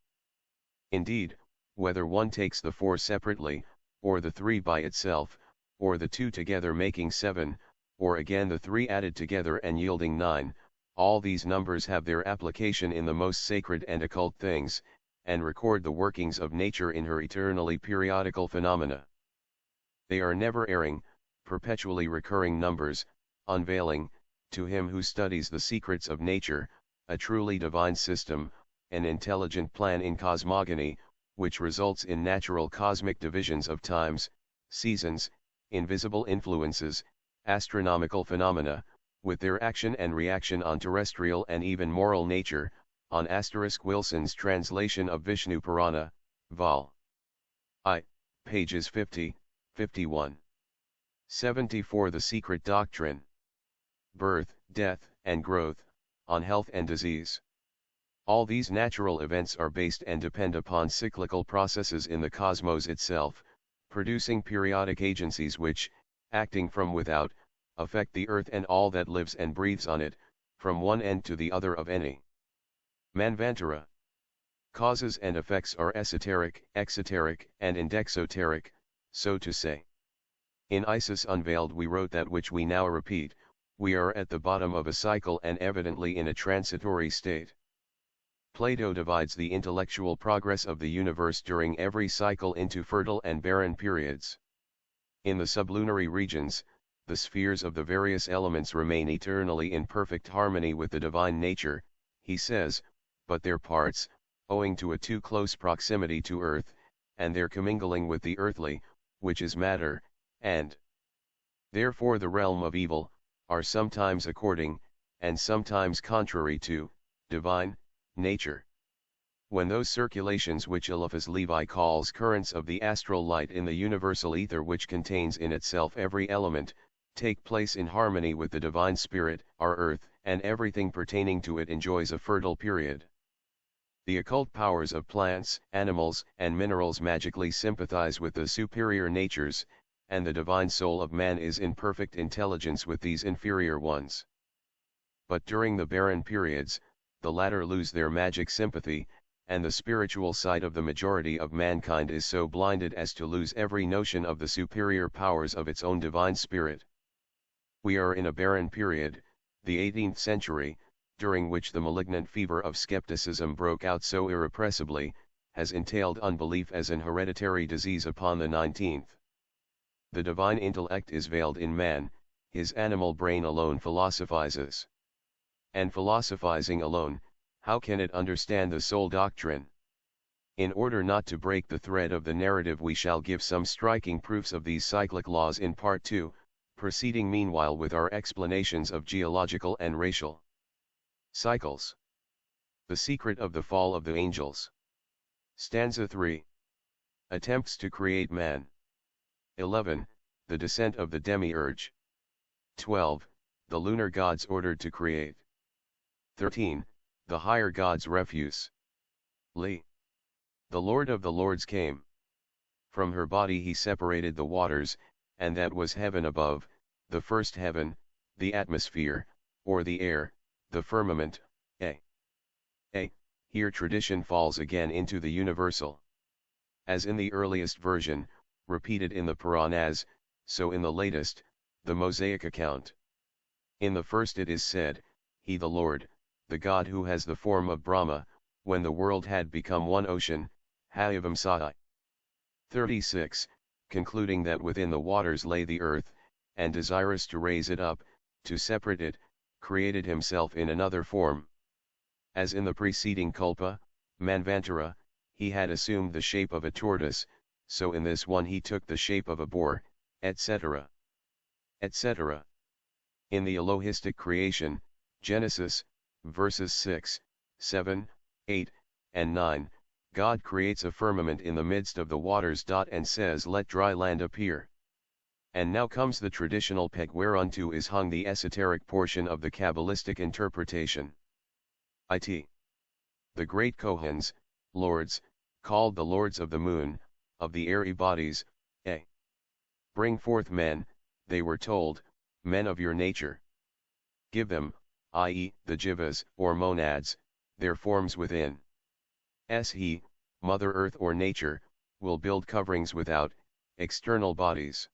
Indeed, whether one takes the 4 separately, or the 3 by itself, or the 2 together making 7, or again the 3 added together and yielding 9, all these numbers have their application in the most sacred and occult things, and record the workings of nature in her eternally periodical phenomena. They are never-erring, perpetually recurring numbers, unveiling, to him who studies the secrets of nature, a truly divine system, an intelligent plan in cosmogony, which results in natural cosmic divisions of times, seasons, invisible influences, astronomical phenomena, with their action and reaction on terrestrial and even moral nature, on * Wilson's translation of Vishnu Purana, Vol. I, pages 50, 51. 74. The Secret Doctrine. Birth, death, and growth, on health and disease. All these natural events are based and depend upon cyclical processes in the cosmos itself, producing periodic agencies which, acting from without, affect the earth and all that lives and breathes on it, from one end to the other of any manvantara. Causes and effects are esoteric, exoteric, and indexoteric, so to say. In Isis Unveiled we wrote that which we now repeat: we are at the bottom of a cycle and evidently in a transitory state. Plato divides the intellectual progress of the universe during every cycle into fertile and barren periods. In the sublunary regions, the spheres of the various elements remain eternally in perfect harmony with the divine nature, he says, but their parts, owing to a too close proximity to earth, and their commingling with the earthly, which is matter, and therefore the realm of evil, are sometimes according, and sometimes contrary to, divine nature. When those circulations which Eliphas Levi calls currents of the astral light in the universal ether, which contains in itself every element, take place in harmony with the divine spirit, our earth, and everything pertaining to it enjoys a fertile period. The occult powers of plants, animals, and minerals magically sympathize with the superior natures, and the divine soul of man is in perfect intelligence with these inferior ones. But during the barren periods, the latter lose their magic sympathy, and the spiritual sight of the majority of mankind is so blinded as to lose every notion of the superior powers of its own divine spirit. We are in a barren period, the 18th century, during which the malignant fever of skepticism broke out so irrepressibly, has entailed unbelief as an hereditary disease upon the 19th. The divine intellect is veiled in man, his animal brain alone philosophizes. And philosophizing alone, how can it understand the soul doctrine? In order not to break the thread of the narrative, we shall give some striking proofs of these cyclic laws in Part 2, proceeding meanwhile with our explanations of geological and racial cycles. The secret of the fall of the angels. Stanza 3. Attempts to create man. 11. The descent of the demiurge. 12. The lunar gods ordered to create. 13. The higher gods' refuse. Li. The Lord of the Lords came. From her body he separated the waters, and that was heaven above, the first heaven, the atmosphere, or the air, the firmament, a. Here tradition falls again into the universal. As in the earliest version, repeated in the Puranas, so in the latest, the Mosaic account. In the first it is said, He the Lord, the God who has the form of Brahma, when the world had become one ocean, Hayavam Sai. 36, concluding that within the waters lay the earth, and desirous to raise it up, to separate it, created himself in another form. As in the preceding Kalpa, Manvantara, he had assumed the shape of a tortoise, so in this one he took the shape of a boar, etc. etc. In the Elohistic creation, Genesis, verses 6, 7, 8, and 9, God creates a firmament in the midst of the waters. And says, Let dry land appear. And now comes the traditional peg whereunto is hung the esoteric portion of the Kabbalistic interpretation. It. The great Kohens, lords, called the lords of the moon, of the airy bodies, a. Bring forth men, they were told, men of your nature. Give them, i.e., the jivas, or monads, their forms within. He, Mother Earth or nature, will build coverings without, external bodies.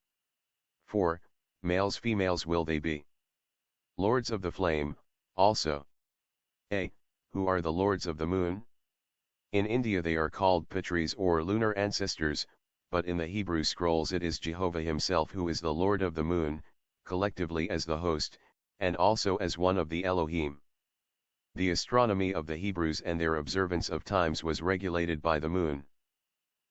4. Males females will they be. Lords of the flame, also. A. Who are the lords of the moon? In India they are called Pitris or lunar ancestors, but in the Hebrew scrolls it is Jehovah himself who is the Lord of the moon, collectively as the host, and also as one of the Elohim. The astronomy of the Hebrews and their observance of times was regulated by the moon.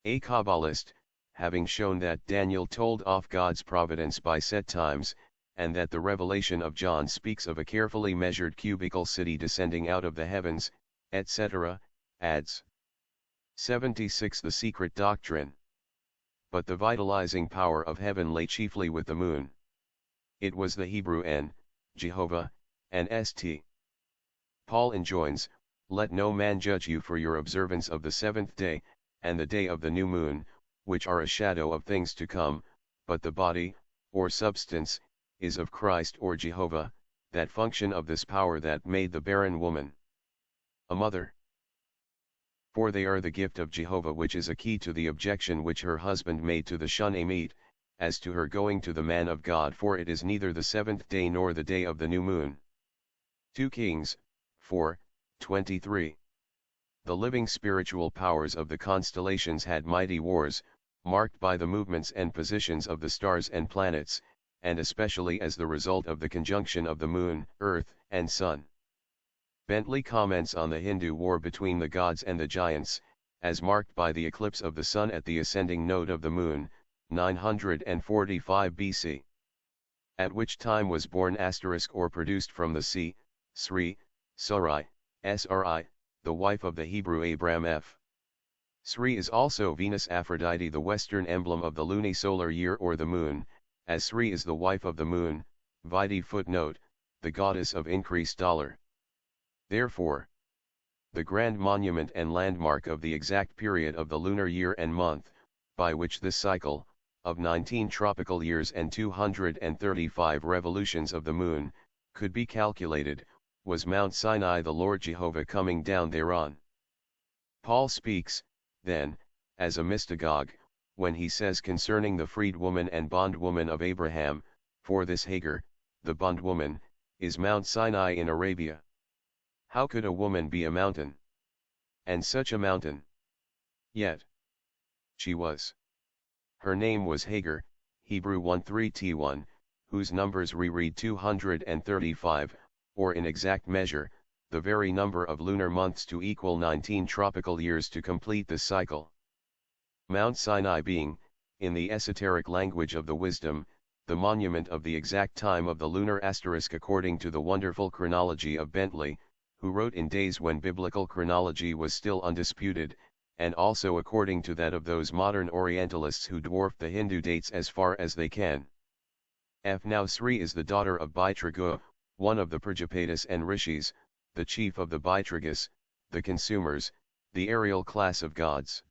A Kabbalist, having shown that Daniel told off God's providence by set times, and that the revelation of John speaks of a carefully measured cubical city descending out of the heavens, etc., adds. 76. The secret doctrine. But the vitalizing power of heaven lay chiefly with the moon. It was the Hebrew N, Jehovah, and St. Paul enjoins, Let no man judge you for your observance of the seventh day, and the day of the new moon, which are a shadow of things to come, but the body, or substance, is of Christ or Jehovah, that function of this power that made the barren woman a mother. For they are the gift of Jehovah, which is a key to the objection which her husband made to the Shunammite, as to her going to the man of God, for it is neither the seventh day nor the day of the new moon. 2 Kings, 4, 23. The living spiritual powers of the constellations had mighty wars, marked by the movements and positions of the stars and planets, and especially as the result of the conjunction of the moon, earth, and sun. Bentley comments on the Hindu war between the gods and the giants, as marked by the eclipse of the sun at the ascending node of the moon, 945 BC. At which time was born or produced from the sea, Sri, Sarai, Sri, the wife of the Hebrew Abram F. Sri is also Venus Aphrodite, the western emblem of the lunisolar year or the moon, as Sri is the wife of the moon, Vidi footnote, the goddess of increased dollar. Therefore, the grand monument and landmark of the exact period of the lunar year and month, by which this cycle, of 19 tropical years and 235 revolutions of the moon, could be calculated, was Mount Sinai, the Lord Jehovah coming down thereon. Paul speaks, then, as a mystagogue, when he says concerning the freedwoman and bondwoman of Abraham, for this Hagar, the bondwoman, is Mount Sinai in Arabia. How could a woman be a mountain? And such a mountain? Yet she was. Her name was Hagar, Hebrew 1:3-1, whose numbers reread 235, or in exact measure, the very number of lunar months to equal 19 tropical years to complete the cycle. Mount Sinai being, in the esoteric language of the wisdom, the monument of the exact time of the lunar asterisk according to the wonderful chronology of Bentley, who wrote in days when biblical chronology was still undisputed, and also according to that of those modern Orientalists who dwarf the Hindu dates as far as they can. Now Sri is the daughter of Baitraga, one of the Prajapatis and Rishis, the chief of the Baitragas, the consumers, the aerial class of gods.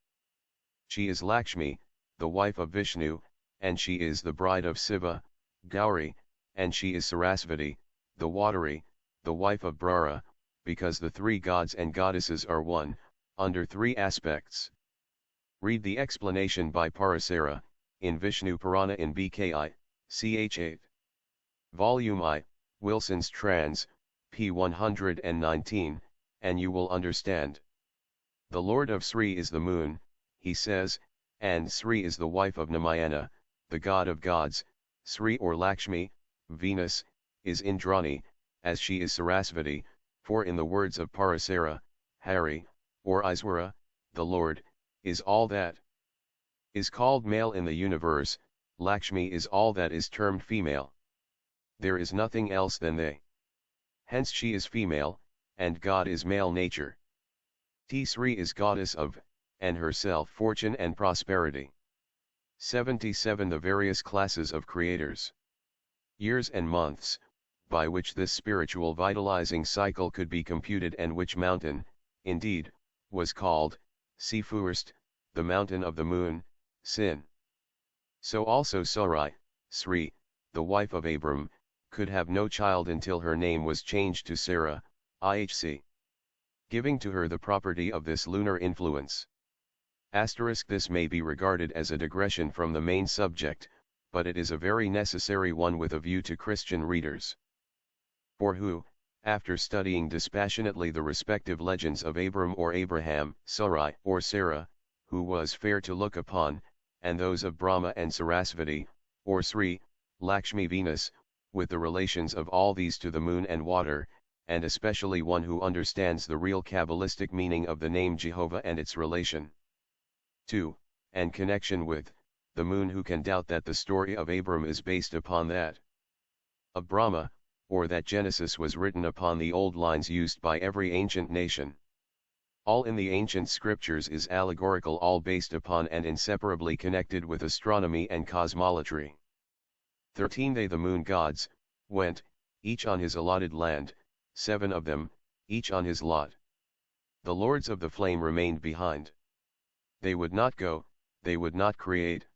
She is Lakshmi, the wife of Vishnu, and she is the bride of Siva, Gauri, and she is Sarasvati, the watery, the wife of Brahma, because the three gods and goddesses are one, under three aspects. Read the explanation by Parasara, in Vishnu Purana in BKI, ch. 8. Volume I, Wilson's Trans, p. 119, and you will understand. The Lord of Sri is the moon, he says, and Sri is the wife of Namayana, the god of gods. Sri or Lakshmi, Venus, is Indrani, as she is Sarasvati, for in the words of Parasara, Hari, or Iswara, the Lord, is all that is called male in the universe. Lakshmi is all that is termed female. There is nothing else than they. Hence she is female, and God is male nature. Sri is goddess of, and herself fortune and prosperity. 77 The various classes of creators. Years and months, by which this spiritual vitalizing cycle could be computed, and which mountain, indeed, was called, first, the mountain of the moon, Sin. So also Sarai, Sri, the wife of Abram, could have no child until her name was changed to Sarah, ihc, giving to her the property of this lunar influence. This may be regarded as a digression from the main subject, but it is a very necessary one with a view to Christian readers. For who, after studying dispassionately the respective legends of Abram or Abraham, Sarai or Sarah, who was fair to look upon, and those of Brahma and Sarasvati, or Sri, Lakshmi Venus, with the relations of all these to the moon and water, and especially one who understands the real Kabbalistic meaning of the name Jehovah and its relation to, and connection with, the moon, who can doubt that the story of Abram is based upon that of Brahma, or that Genesis was written upon the old lines used by every ancient nation. All in the ancient scriptures is allegorical, all based upon and inseparably connected with astronomy and cosmolatry. 13 They, the moon gods, went, each on his allotted land, 7 of them, each on his lot. The lords of the flame remained behind. They would not go, they would not create.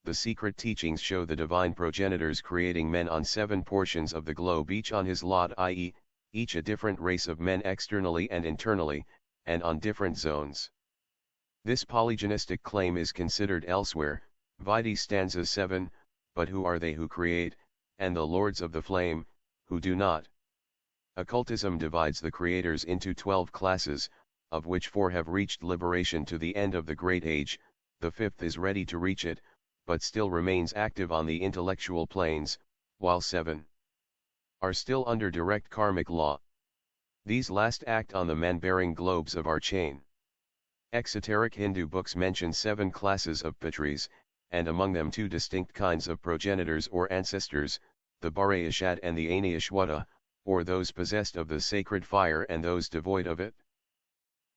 The secret teachings show the divine progenitors creating men on 7 portions of the globe, each on his lot, i.e., each a different race of men externally and internally, and on different zones. This polygenistic claim is considered elsewhere, vide stanza 7, but who are they who create, and the lords of the flame, who do not? Occultism divides the creators into 12 classes, of which 4 have reached liberation to the end of the Great Age, the 5th is ready to reach it, but still remains active on the intellectual planes, while 7 are still under direct karmic law. These last act on the man-bearing globes of our chain. Exoteric Hindu books mention 7 classes of Pitris, and among them 2 distinct kinds of progenitors or ancestors, the Bharayashad and the Aniyashwata, or those possessed of the sacred fire and those devoid of it.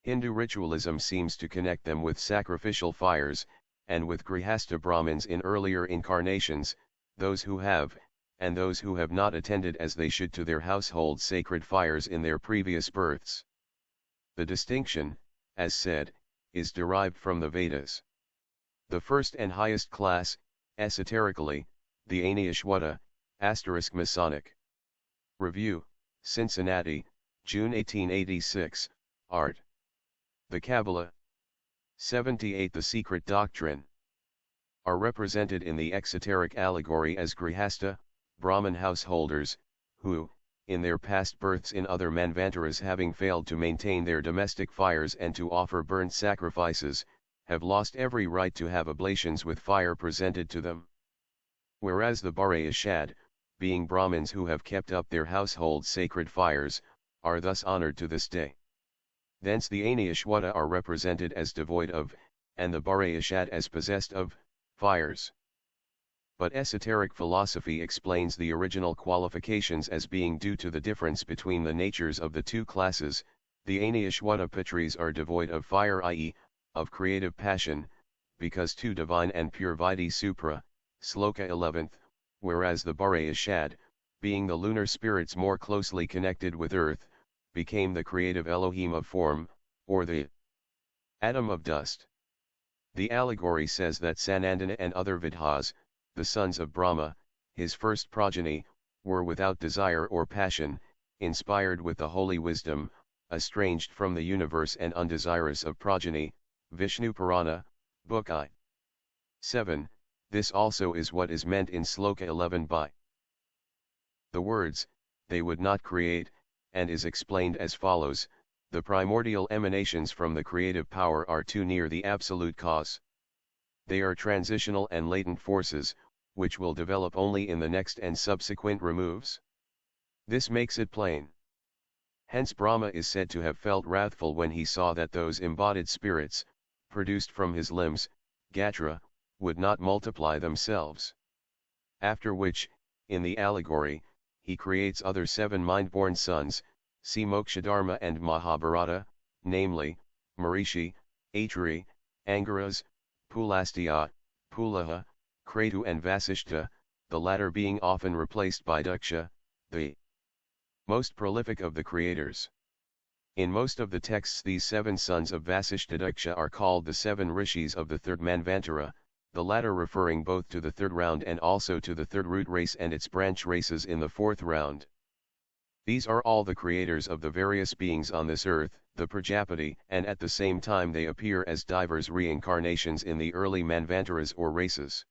Hindu ritualism seems to connect them with sacrificial fires, and with Grihastha Brahmins in earlier incarnations, those who have, and those who have not attended as they should to their household sacred fires in their previous births. The distinction, as said, is derived from the Vedas. The first and highest class, esoterically, the Agnishwata, * Masonic. Review, Cincinnati, June 1886, Art. The Kabbalah. 78 The secret doctrine. Are represented in the exoteric allegory as Grihasta, Brahmin householders, who, in their past births in other manvantaras having failed to maintain their domestic fires and to offer burnt sacrifices, have lost every right to have oblations with fire presented to them. Whereas the Bare-Ishad, being Brahmins who have kept up their household sacred fires, are thus honored to this day. Thence the Agnishwata are represented as devoid of, and the Bare-Ishad as possessed of, fires. But esoteric philosophy explains the original qualifications as being due to the difference between the natures of the two classes. The Agnishwata Patris are devoid of fire, i.e., of creative passion, because too divine and pure vidi supra, Sloka 11th, whereas the Bare-Ishad, being the lunar spirits more closely connected with earth, became the creative Elohim of form, or the atom of dust. The allegory says that Sanandana and other Vidhas, the sons of Brahma, his first progeny, were without desire or passion, inspired with the holy wisdom, estranged from the universe and undesirous of progeny, Vishnu Purana, Book I. 7. This also is what is meant in Sloka 11 by the words, they would not create, and is explained as follows: the primordial emanations from the creative power are too near the absolute cause. They are transitional and latent forces, which will develop only in the next and subsequent removes. This makes it plain. Hence Brahma is said to have felt wrathful when he saw that those embodied spirits, produced from his limbs, Gatra, would not multiply themselves. After which, in the allegory, he creates other 7 mind-born sons, see Mokshadharma and Mahabharata, namely, Marishi, Atri, Angaras, Pulastya, Pulaha, Kratu and Vasishta, the latter being often replaced by Daksha, the most prolific of the creators. In most of the texts these 7 sons of Vasishta Daksha are called the 7 rishis of the third Manvantara, the latter referring both to the third round and also to the third root race and its branch races in the fourth round. These are all the creators of the various beings on this earth, the Prajapati, and at the same time they appear as divers reincarnations in the early Manvantaras or races.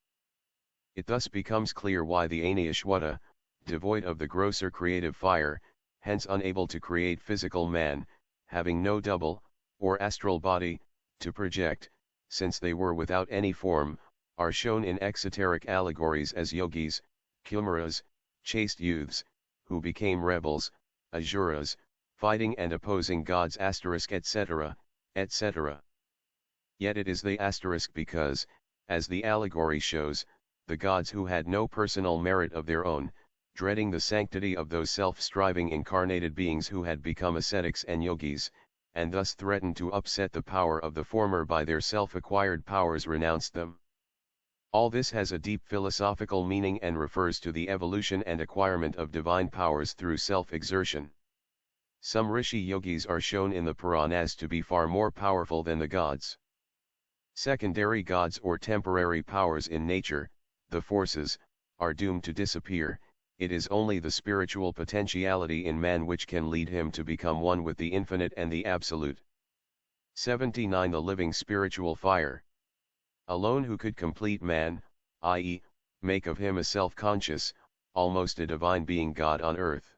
It thus becomes clear why the Agnishwata, devoid of the grosser creative fire, hence unable to create physical man, having no double, or astral body, to project, since they were without any form, are shown in exoteric allegories as yogis, Kumaras, chaste youths, who became rebels, asuras, fighting and opposing gods etc., etc. Yet it is the asterisk because, as the allegory shows, the gods who had no personal merit of their own, dreading the sanctity of those self-striving incarnated beings who had become ascetics and yogis, and thus threatened to upset the power of the former by their self-acquired powers, renounced them. All this has a deep philosophical meaning and refers to the evolution and acquirement of divine powers through self-exertion. Some rishi yogis are shown in the Puranas to be far more powerful than the gods. Secondary gods or temporary powers in nature, the forces, are doomed to disappear. It is only the spiritual potentiality in man which can lead him to become one with the infinite and the absolute. 79 The living spiritual fire. Alone who could complete man, i.e., make of him a self-conscious, almost a divine being God on earth.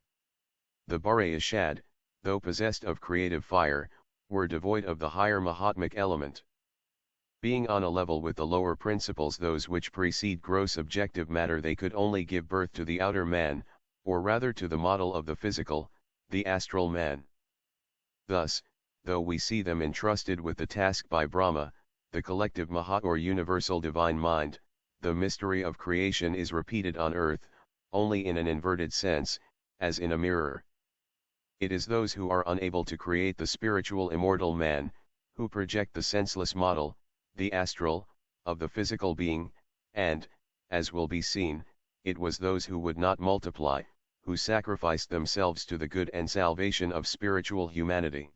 The Bare-Ishad, though possessed of creative fire, were devoid of the higher Mahatmic element. Being on a level with the lower principles, those which precede gross objective matter, they could only give birth to the outer man, or rather to the model of the physical, the astral man. Thus, though we see them entrusted with the task by Brahma, the collective Mahat or universal divine mind, the mystery of creation is repeated on earth, only in an inverted sense, as in a mirror. It is those who are unable to create the spiritual immortal man, who project the senseless model, the astral, of the physical being, and, as will be seen, it was those who would not multiply, who sacrificed themselves to the good and salvation of spiritual humanity.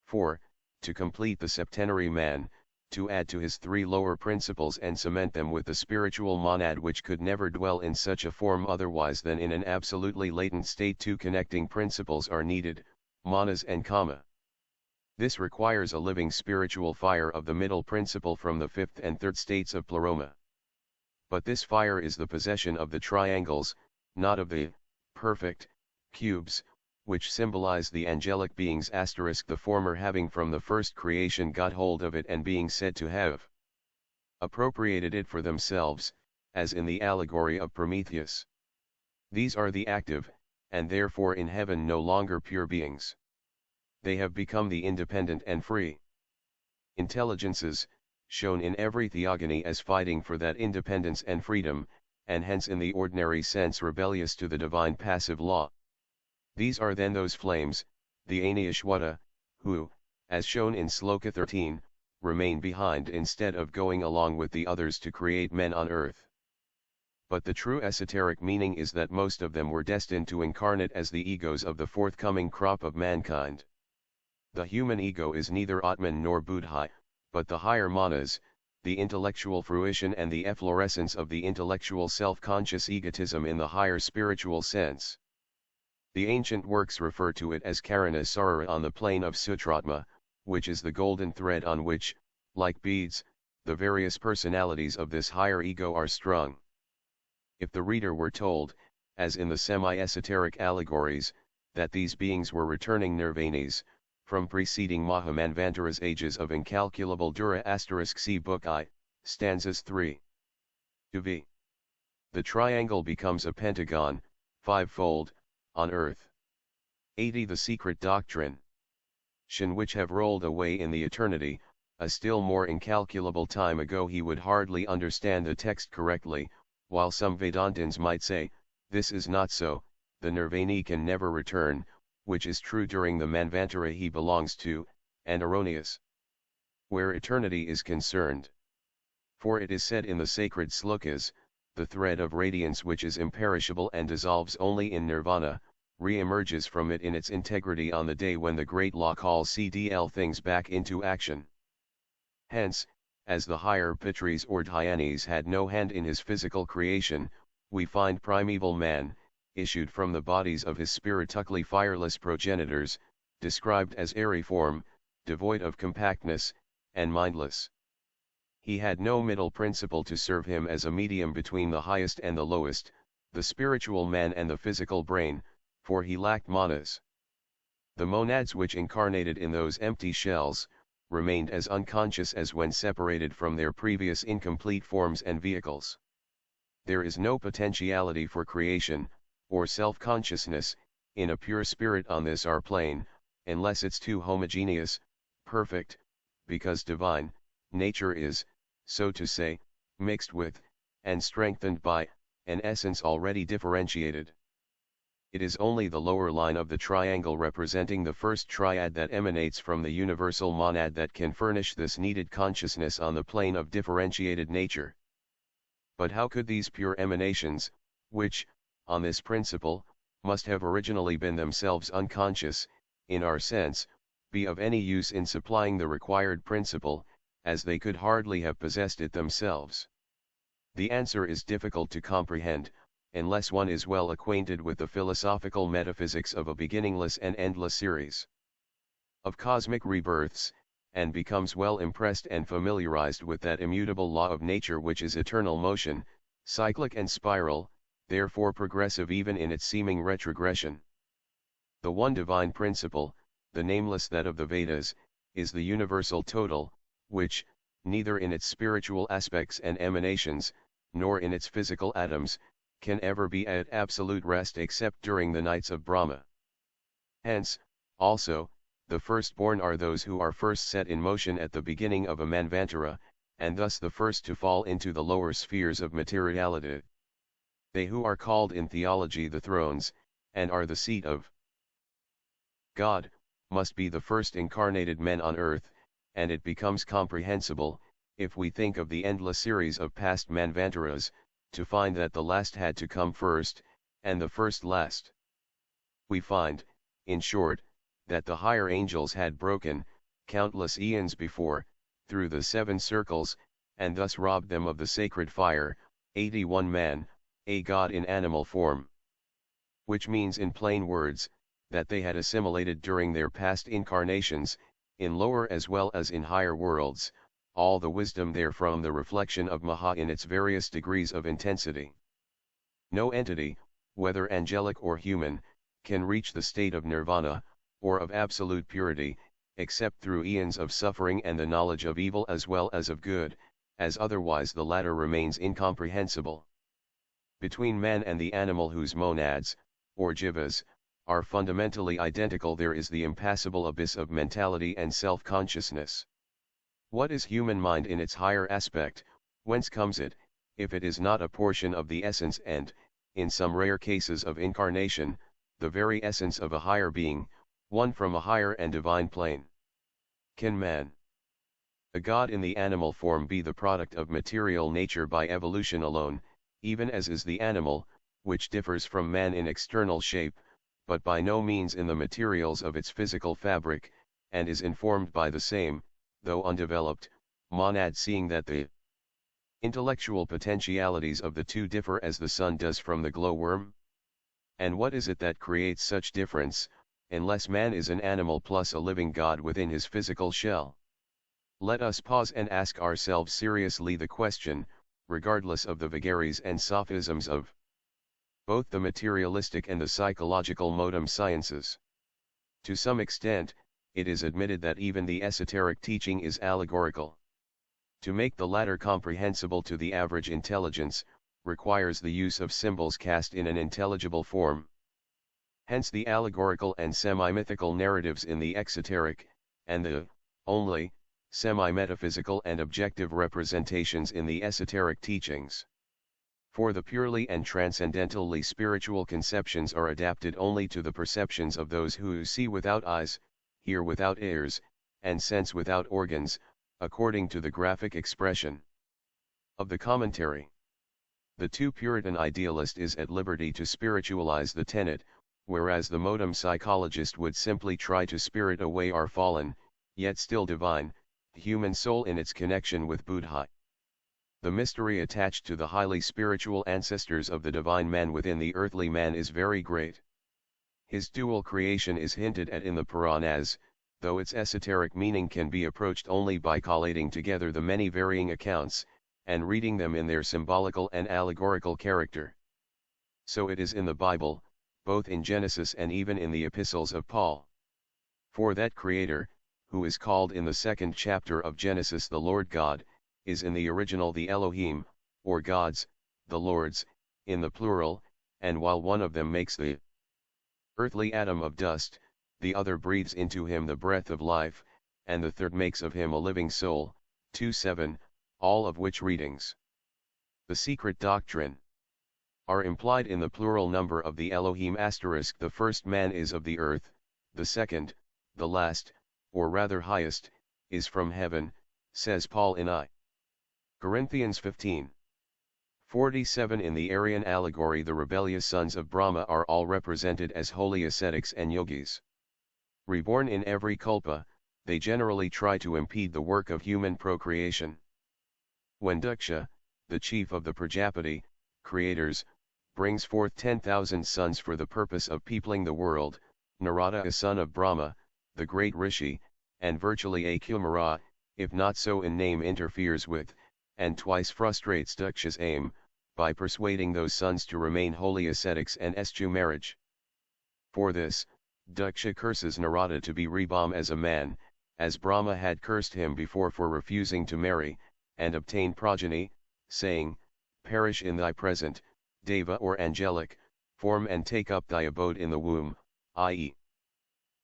4. To complete the septenary man, to add to his three lower principles and cement them with the spiritual monad which could never dwell in such a form otherwise than in an absolutely latent state. Two connecting principles are needed, manas and kama. This requires a living spiritual fire of the middle principle from the fifth and third states of pleroma. But this fire is the possession of the triangles, not of the perfect cubes, which symbolize the angelic beings. The former having from the first creation got hold of it and being said to have appropriated it for themselves, as in the allegory of Prometheus. These are the active, and therefore in heaven no longer pure beings. They have become the independent and free intelligences, shown in every theogony as fighting for that independence and freedom, and hence in the ordinary sense rebellious to the divine passive law. These are then those flames, the Aniyashwata, who, as shown in Sloka 13, remain behind instead of going along with the others to create men on earth. But the true esoteric meaning is that most of them were destined to incarnate as the egos of the forthcoming crop of mankind. The human ego is neither Atman nor Buddhi, but the higher manas, the intellectual fruition and the efflorescence of the intellectual self-conscious egotism in the higher spiritual sense. The ancient works refer to it as Karana Sarara on the plane of Sutratma, which is the golden thread on which, like beads, the various personalities of this higher ego are strung. If the reader were told, as in the semi-esoteric allegories, that these beings were returning nirvanis, from preceding Mahamanvantara's ages of incalculable dura * see Book I, stanzas 3 to v. The triangle becomes a pentagon, fivefold, on earth. 80. The secret doctrine. Shin which have rolled away in the eternity, a still more incalculable time ago. He would hardly understand the text correctly, while some Vedantins might say, this is not so, the Nirvani can never return, which is true during the Manvantara he belongs to, and erroneous where eternity is concerned. For it is said in the sacred slokas, the thread of radiance which is imperishable and dissolves only in nirvana, re-emerges from it in its integrity on the day when the great law calls CDL things back into action. Hence, as the higher Pitris or Dhyanis had no hand in his physical creation, we find primeval man, issued from the bodies of his spiritually fireless progenitors, described as aeriform, devoid of compactness, and mindless. He had no middle principle to serve him as a medium between the highest and the lowest, the spiritual man and the physical brain, for he lacked manas. The monads which incarnated in those empty shells, remained as unconscious as when separated from their previous incomplete forms and vehicles. There is no potentiality for creation, or self-consciousness, in a pure spirit on this our plane, unless it's too homogeneous, perfect, because divine nature is, so to say, mixed with, and strengthened by, an essence already differentiated. It is only the lower line of the triangle representing the first triad that emanates from the universal monad that can furnish this needed consciousness on the plane of differentiated nature. But how could these pure emanations, which, on this principle, must have originally been themselves unconscious, in our sense, be of any use in supplying the required principle, as they could hardly have possessed it themselves? The answer is difficult to comprehend, unless one is well acquainted with the philosophical metaphysics of a beginningless and endless series of cosmic rebirths, and becomes well impressed and familiarized with that immutable law of nature which is eternal motion, cyclic and spiral, therefore progressive even in its seeming retrogression. The one divine principle, the nameless that of the Vedas, is the universal total, which, neither in its spiritual aspects and emanations, nor in its physical atoms, can ever be at absolute rest except during the nights of Brahma. Hence, also, the firstborn are those who are first set in motion at the beginning of a manvantara, and thus the first to fall into the lower spheres of materiality. They who are called in theology the thrones, and are the seat of God, must be the first incarnated men on earth, and it becomes comprehensible, if we think of the endless series of past manvantaras, to find that the last had to come first, and the first last. We find, in short, that the higher angels had broken, countless eons before, through the seven circles, and thus robbed them of the sacred fire, 81 man, a god in animal form. Which means in plain words, that they had assimilated during their past incarnations, in lower as well as in higher worlds, all the wisdom therefrom, the reflection of Maha in its various degrees of intensity. No entity, whether angelic or human, can reach the state of nirvana, or of absolute purity, except through eons of suffering and the knowledge of evil as well as of good, as otherwise the latter remains incomprehensible. Between man and the animal whose monads, or jivas, are fundamentally identical, there is the impassable abyss of mentality and self-consciousness. What is human mind in its higher aspect? Whence comes it, if it is not a portion of the essence and, in some rare cases of incarnation, the very essence of a higher being, one from a higher and divine plane? Can man, a god in the animal form, be the product of material nature by evolution alone, even as is the animal, which differs from man in external shape, but by no means in the materials of its physical fabric, and is informed by the same, though undeveloped, monad, seeing that the intellectual potentialities of the two differ as the sun does from the glowworm? And what is it that creates such difference, unless man is an animal plus a living god within his physical shell? Let us pause and ask ourselves seriously the question, regardless of the vagaries and sophisms of both the materialistic and the psychological modern sciences. To some extent, it is admitted that even the esoteric teaching is allegorical. To make the latter comprehensible to the average intelligence, requires the use of symbols cast in an intelligible form. Hence the allegorical and semi-mythical narratives in the exoteric, and the only semi-metaphysical and objective representations in the esoteric teachings. For the purely and transcendentally spiritual conceptions are adapted only to the perceptions of those who see without eyes, hear without ears, and sense without organs, according to the graphic expression of the commentary. The too Puritan idealist is at liberty to spiritualize the tenet, whereas the modem psychologist would simply try to spirit away our fallen, yet still divine, human soul in its connection with Buddha. The mystery attached to the highly spiritual ancestors of the divine man within the earthly man is very great. His dual creation is hinted at in the Puranas, though its esoteric meaning can be approached only by collating together the many varying accounts, and reading them in their symbolical and allegorical character. So it is in the Bible, both in Genesis and even in the epistles of Paul. For that Creator, who is called in the 2nd chapter of Genesis the Lord God, is in the original the Elohim, or gods, the lords, in the plural, and while one of them makes the earthly atom of dust, the other breathes into him the breath of life, and the third makes of him a living soul, 2:7, all of which readings, the secret doctrine, are implied in the plural number of the Elohim *. The first man is of the earth, the second, the last, or rather highest, is from heaven, says Paul in I. Corinthians 15:47. In the Aryan allegory, the rebellious sons of Brahma are all represented as holy ascetics and yogis. Reborn in every kalpa, they generally try to impede the work of human procreation. When Daksha, the chief of the Prajapati, creators, brings forth 10,000 sons for the purpose of peopling the world, Narada, a son of Brahma, the great rishi, and virtually a Kumara, if not so in name, interferes with, and twice frustrates Daksha's aim, by persuading those sons to remain holy ascetics and eschew marriage. For this, Daksha curses Narada to be reborn as a man, as Brahma had cursed him before for refusing to marry, and obtain progeny, saying, "Perish in thy present, deva or angelic, form and take up thy abode in the womb, i.e.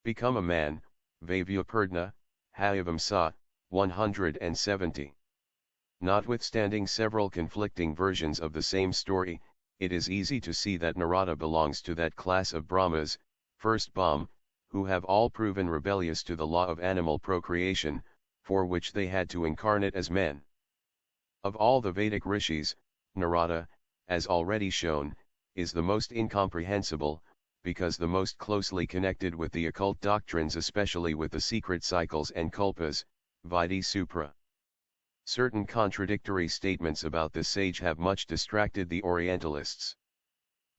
become a man." Vavyapurdna, Hayavamsa, 170. Notwithstanding several conflicting versions of the same story, it is easy to see that Narada belongs to that class of Brahmas, first Bam, who have all proven rebellious to the law of animal procreation, for which they had to incarnate as men. Of all the Vedic rishis, Narada, as already shown, is the most incomprehensible, because the most closely connected with the occult doctrines, especially with the secret cycles and kulpas, vidi supra. Certain contradictory statements about this sage have much distracted the Orientalists.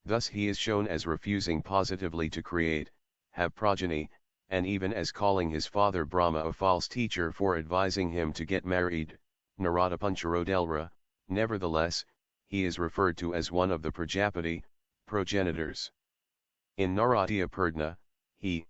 Thus he is shown as refusing positively to create, have progeny, and even as calling his father Brahma a false teacher for advising him to get married, Narada Puncharodelra. Nevertheless, he is referred to as one of the Prajapati, progenitors. In Naradiya Purdna, he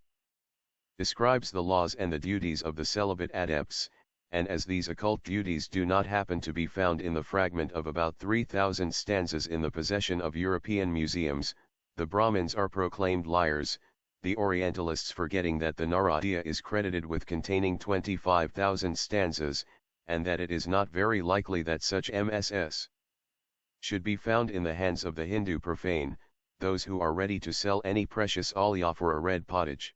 describes the laws and the duties of the celibate adepts, and as these occult duties do not happen to be found in the fragment of about 3,000 stanzas in the possession of European museums, the Brahmins are proclaimed liars, the Orientalists forgetting that the Naradiya is credited with containing 25,000 stanzas, and that it is not very likely that such MSS should be found in the hands of the Hindu profane, those who are ready to sell any precious alaya for a red pottage.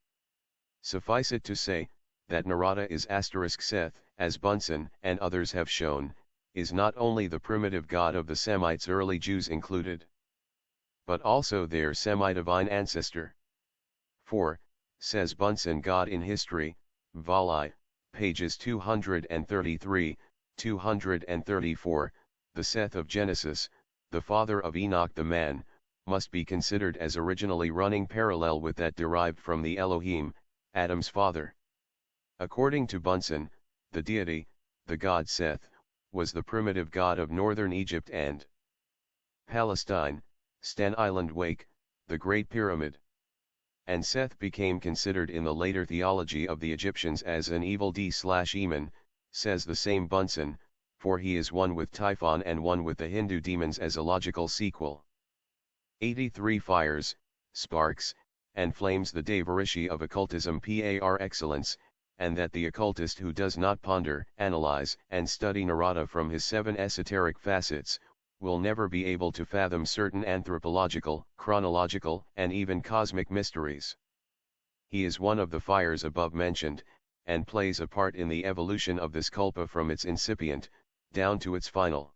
Suffice it to say, that Narada is *Seth, as Bunsen and others have shown, is not only the primitive god of the Semites, early Jews included, but also their semi-divine ancestor. For, says Bunsen, God in History, Vol I, pages 233, 234, the Seth of Genesis, the father of Enoch the man, must be considered as originally running parallel with that derived from the Elohim, Adam's father. According to Bunsen, the deity, the god Seth, was the primitive god of northern Egypt and Palestine, Stan Island Wake, the Great Pyramid. And Seth became considered in the later theology of the Egyptians as an evil d/Eman, says the same Bunsen, for he is one with Typhon and one with the Hindu demons as a logical sequel. 83 Fires, sparks, and flames, the Devarishi of occultism par excellence, and that the occultist who does not ponder, analyze, and study Narada from his 7 esoteric facets, will never be able to fathom certain anthropological, chronological, and even cosmic mysteries. He is one of the fires above mentioned, and plays a part in the evolution of this kalpa from its incipient, down to its final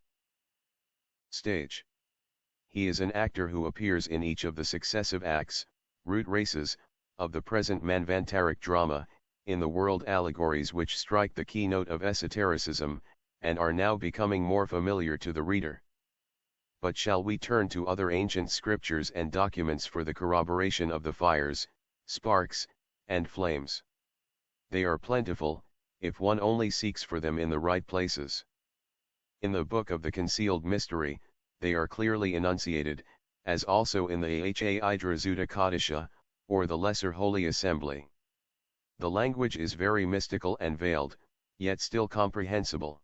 stage. He is an actor who appears in each of the successive acts, root races, of the present Manvantaric drama, in the world allegories which strike the keynote of esotericism, and are now becoming more familiar to the reader. But shall we turn to other ancient scriptures and documents for the corroboration of the fires, sparks, and flames? They are plentiful, if one only seeks for them in the right places. In the Book of the Concealed Mystery, they are clearly enunciated, as also in the Haidra Kadisha, or the Lesser Holy Assembly. The language is very mystical and veiled, yet still comprehensible.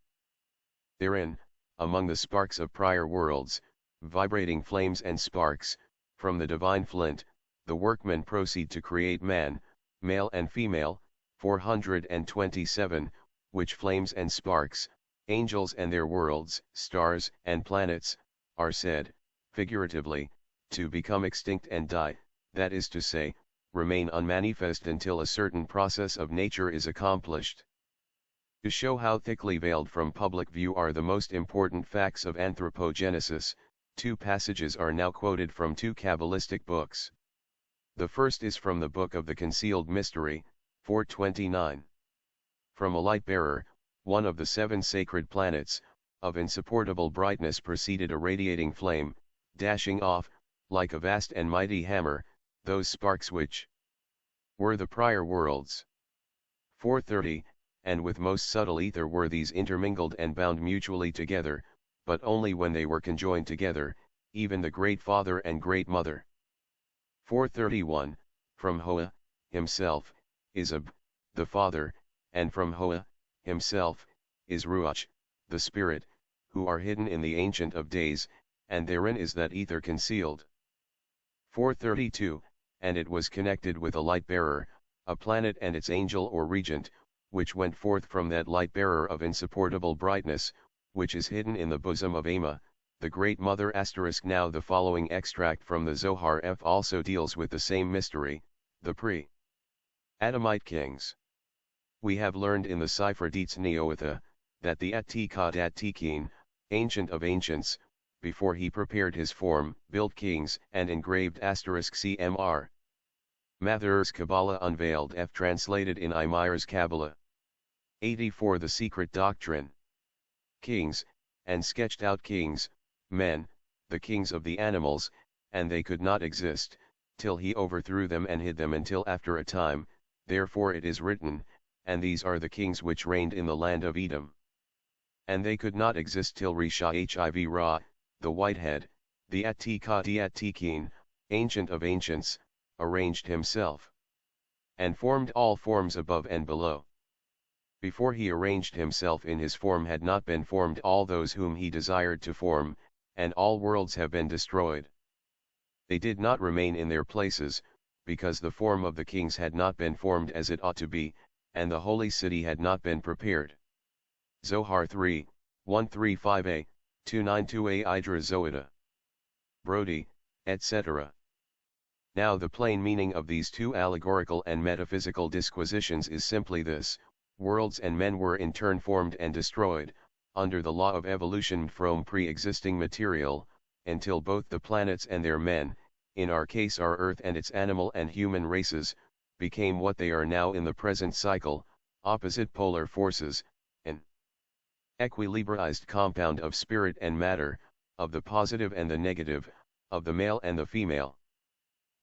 Therein, among the sparks of prior worlds, vibrating flames and sparks, from the divine flint, the workmen proceed to create man, male and female, 427, which flames and sparks, angels and their worlds, stars and planets, are said, figuratively, to become extinct and die, that is to say, remain unmanifest until a certain process of nature is accomplished. To show how thickly veiled from public view are the most important facts of anthropogenesis, 2 passages are now quoted from 2 Kabbalistic books. The first is from the Book of the Concealed Mystery, 429. From a light-bearer, one of the 7 sacred planets, of insupportable brightness proceeded a radiating flame, dashing off, like a vast and mighty hammer, those sparks which were the prior worlds. 430, and with most subtle ether were these intermingled and bound mutually together, but only when they were conjoined together, even the Great Father and Great Mother. 431, from Hoa, himself, is Ab, the Father, and from Hoa, himself, is Ruach, the Spirit, who are hidden in the Ancient of Days, and therein is that ether concealed. 432, and it was connected with a light-bearer, a planet and its angel or regent, which went forth from that light-bearer of insupportable brightness, which is hidden in the bosom of Ama, the Great Mother. Now the following extract from the Zohar F also deals with the same mystery, the pre-Adamite kings. We have learned in the Sefer Dietz Neoitha, that the Atikad Atikin, Ancient of Ancients, before he prepared his form, built kings, and engraved *CMR. Mather's Kabbalah unveiled F translated in Imir's Kabbalah. 84 The secret doctrine. Kings, and sketched out kings, men, the kings of the animals, and they could not exist, till he overthrew them and hid them until after a time, therefore it is written, and these are the kings which reigned in the land of Edom. And they could not exist till Risha Hiv Ra, the Whitehead, the Attikati Attikin, ancient of ancients, arranged himself. And formed all forms above and below. Before he arranged himself in his form had not been formed all those whom he desired to form, and all worlds have been destroyed. They did not remain in their places, because the form of the kings had not been formed as it ought to be, and the holy city had not been prepared. Zohar 3, 135a, 292a Idra Zoida. Brody, etc. Now the plain meaning of these two allegorical and metaphysical disquisitions is simply this: worlds and men were in turn formed and destroyed, under the law of evolution from pre-existing material, until both the planets and their men, in our case our Earth and its animal and human races, became what they are now in the present cycle, opposite polar forces, an equilibrized compound of spirit and matter, of the positive and the negative, of the male and the female.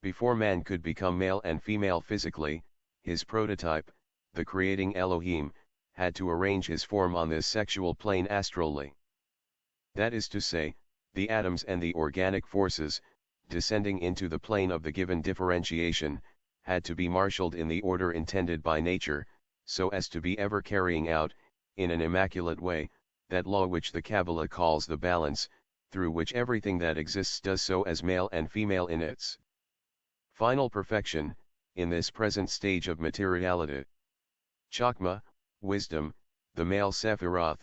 Before man could become male and female physically, his prototype, the creating Elohim, had to arrange his form on this sexual plane astrally. That is to say, the atoms and the organic forces, descending into the plane of the given differentiation, had to be marshaled in the order intended by nature, so as to be ever carrying out, in an immaculate way, that law which the Kabbalah calls the balance, through which everything that exists does so as male and female in its final perfection, in this present stage of materiality. Chokmah, wisdom, the male Sephiroth,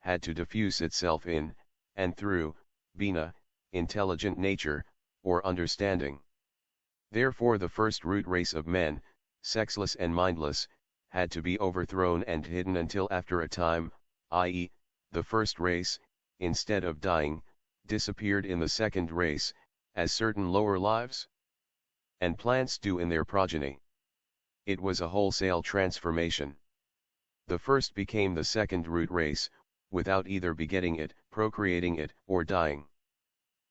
had to diffuse itself in, and through, Bina, intelligent nature, or understanding. Therefore the first root race of men, sexless and mindless, had to be overthrown and hidden until after a time, i.e., the first race, instead of dying, disappeared in the second race, as certain lower lives and plants do in their progeny. It was a wholesale transformation. The first became the second root race, without either begetting it, procreating it, or dying.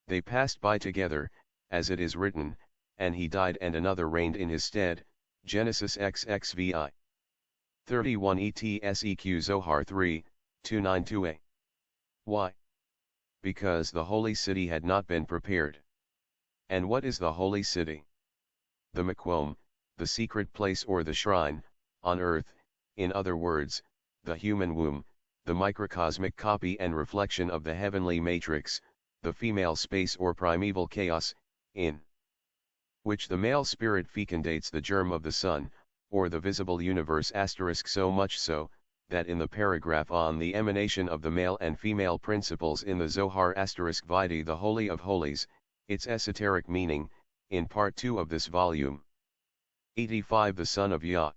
They passed by together, as it is written, and he died and another reigned in his stead, Genesis XXVI. 31 ETSEQ Zohar 3, 292a. Why? Because the holy city had not been prepared. And what is the holy city? The Makom, the secret place or the shrine, on earth, in other words, the human womb, the microcosmic copy and reflection of the heavenly matrix, the female space or primeval chaos, in which the male spirit fecundates the germ of the sun, or the visible universe *, so much so, that in the paragraph on the emanation of the male and female principles in the Zohar * Vidi the Holy of Holies, its esoteric meaning, in part 2 of this volume. 85 The son of Yah.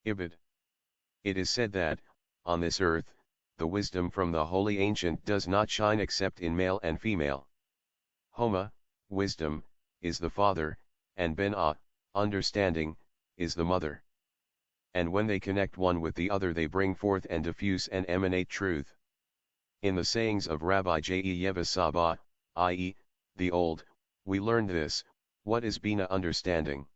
Ibid. It is said that, on this earth, the wisdom from the holy ancient does not shine except in male and female. Homa, wisdom, is the father, and Ben-ah, understanding, is the mother. And when they connect one with the other they bring forth and diffuse and emanate truth. In the sayings of Rabbi J.E. Saba, i.e., the old, we learned this: what is Bina understanding?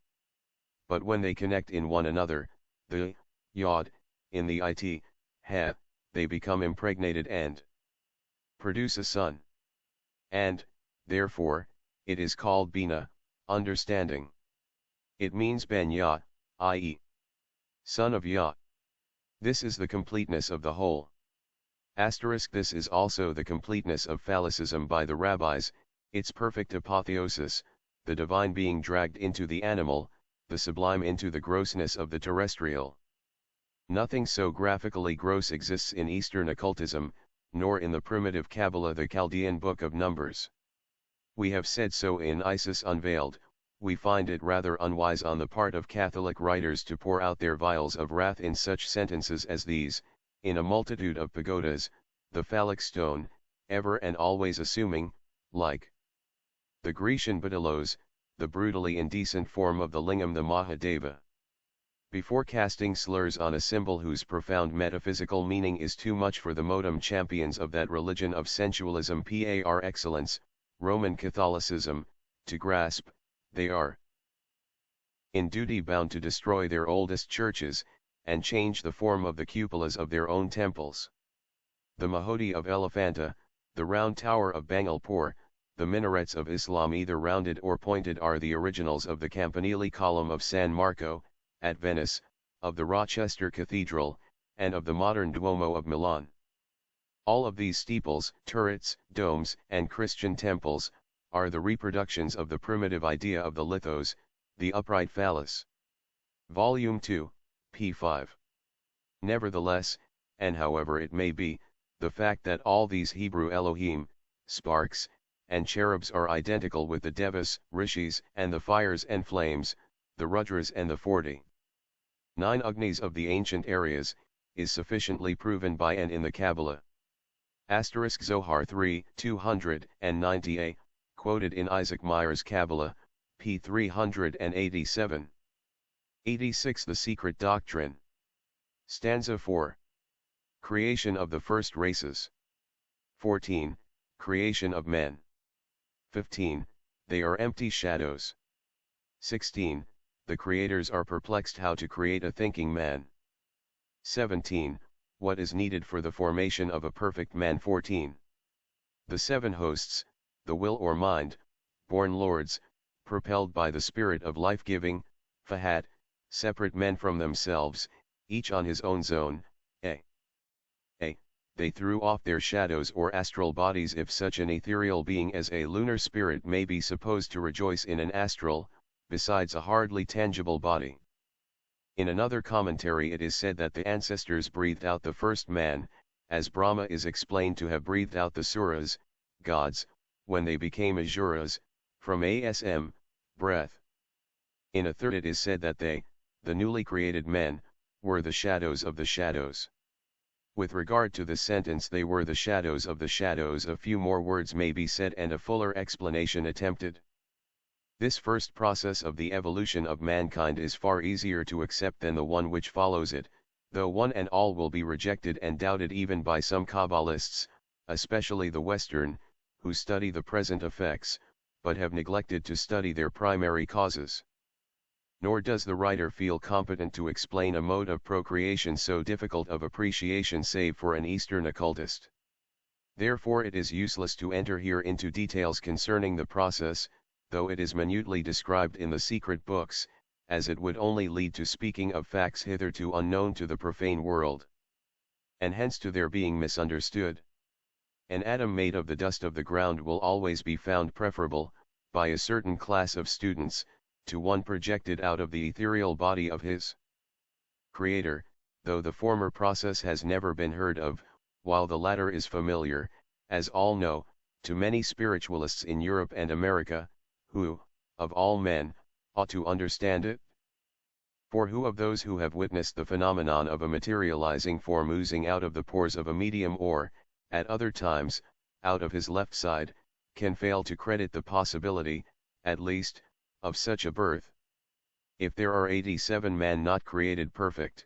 But when they connect in one another, the Yod, in the it, he, they become impregnated and produce a son. And, therefore, it is called Bina, understanding. It means Ben Yah, i.e., son of Yah. This is the completeness of the whole. This is also the completeness of phallicism by the rabbis, its perfect apotheosis, the divine being dragged into the animal, the sublime into the grossness of the terrestrial. Nothing so graphically gross exists in Eastern occultism, nor in the primitive Kabbalah, the Chaldean Book of Numbers. We have said so in Isis Unveiled. We find it rather unwise on the part of Catholic writers to pour out their vials of wrath in such sentences as these: in a multitude of pagodas, the phallic stone, ever and always assuming, like the Grecian Batelos, the brutally indecent form of the lingam the Mahadeva. Before casting slurs on a symbol whose profound metaphysical meaning is too much for the modem champions of that religion of sensualism par excellence, Roman Catholicism, to grasp, they are in duty bound to destroy their oldest churches, and change the form of the cupolas of their own temples. The Mahodi of Elephanta, the round tower of Bangalpur, the minarets of Islam either rounded or pointed are the originals of the campanile column of San Marco, at Venice, of the Rochester Cathedral, and of the modern Duomo of Milan. All of these steeples, turrets, domes, and Christian temples, are the reproductions of the primitive idea of the lithos, the upright phallus. Volume 2, p. 5. Nevertheless, and however it may be, the fact that all these Hebrew Elohim, sparks, and cherubs are identical with the Devas, Rishis, and the fires and flames, the Rudras and the 49 Agnis of the ancient areas, is sufficiently proven by and in the Kabbalah. Asterisk Zohar 3, 290a, quoted in Isaac Meyer's Kabbalah, p. 387. 86 The Secret Doctrine. Stanza 4. Creation of the first races. 14. Creation of men. 15. They are empty shadows. 16. The creators are perplexed how to create a thinking man. 17. What is needed for the formation of a perfect man. 14. The seven hosts, the will or mind, born lords, propelled by the spirit of life-giving, Fahat, separate men from themselves, each on his own zone, a. They threw off their shadows or astral bodies if such an ethereal being as a lunar spirit may be supposed to rejoice in an astral, besides a hardly tangible body. In another commentary it is said that the ancestors breathed out the first man, as Brahma is explained to have breathed out the Suras, gods, when they became Asuras, from asm, breath. In a third it is said that they, the newly created men, were the shadows of the shadows. With regard to the sentence they were the shadows of the shadows, a few more words may be said and a fuller explanation attempted. This first process of the evolution of mankind is far easier to accept than the one which follows it, though one and all will be rejected and doubted even by some Kabbalists, especially the Western, who study the present effects, but have neglected to study their primary causes. Nor does the writer feel competent to explain a mode of procreation so difficult of appreciation save for an Eastern occultist. Therefore it is useless to enter here into details concerning the process, though it is minutely described in the secret books, as it would only lead to speaking of facts hitherto unknown to the profane world, and hence to their being misunderstood. An atom made of the dust of the ground will always be found preferable, by a certain class of students, to one projected out of the ethereal body of his Creator, though the former process has never been heard of, while the latter is familiar, as all know, to many spiritualists in Europe and America, who, of all men, ought to understand it. For who of those who have witnessed the phenomenon of a materializing form oozing out of the pores of a medium or, at other times, out of his left side, can fail to credit the possibility, at least, of such a birth? If there are 87 man not created perfect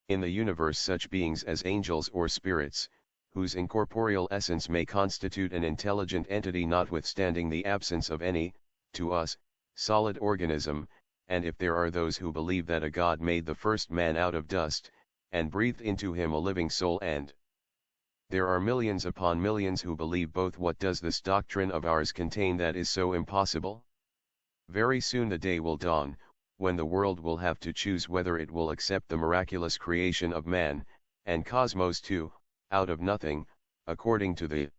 in the universe, such beings as angels or spirits, whose incorporeal essence may constitute an intelligent entity notwithstanding the absence of any, to us, solid organism, and if there are those who believe that a God made the first man out of dust, and breathed into him a living soul, and there are millions upon millions who believe both, what does this doctrine of ours contain that is so impossible? Very soon the day will dawn, when the world will have to choose whether it will accept the miraculous creation of man, and cosmos to, out of nothing, according to the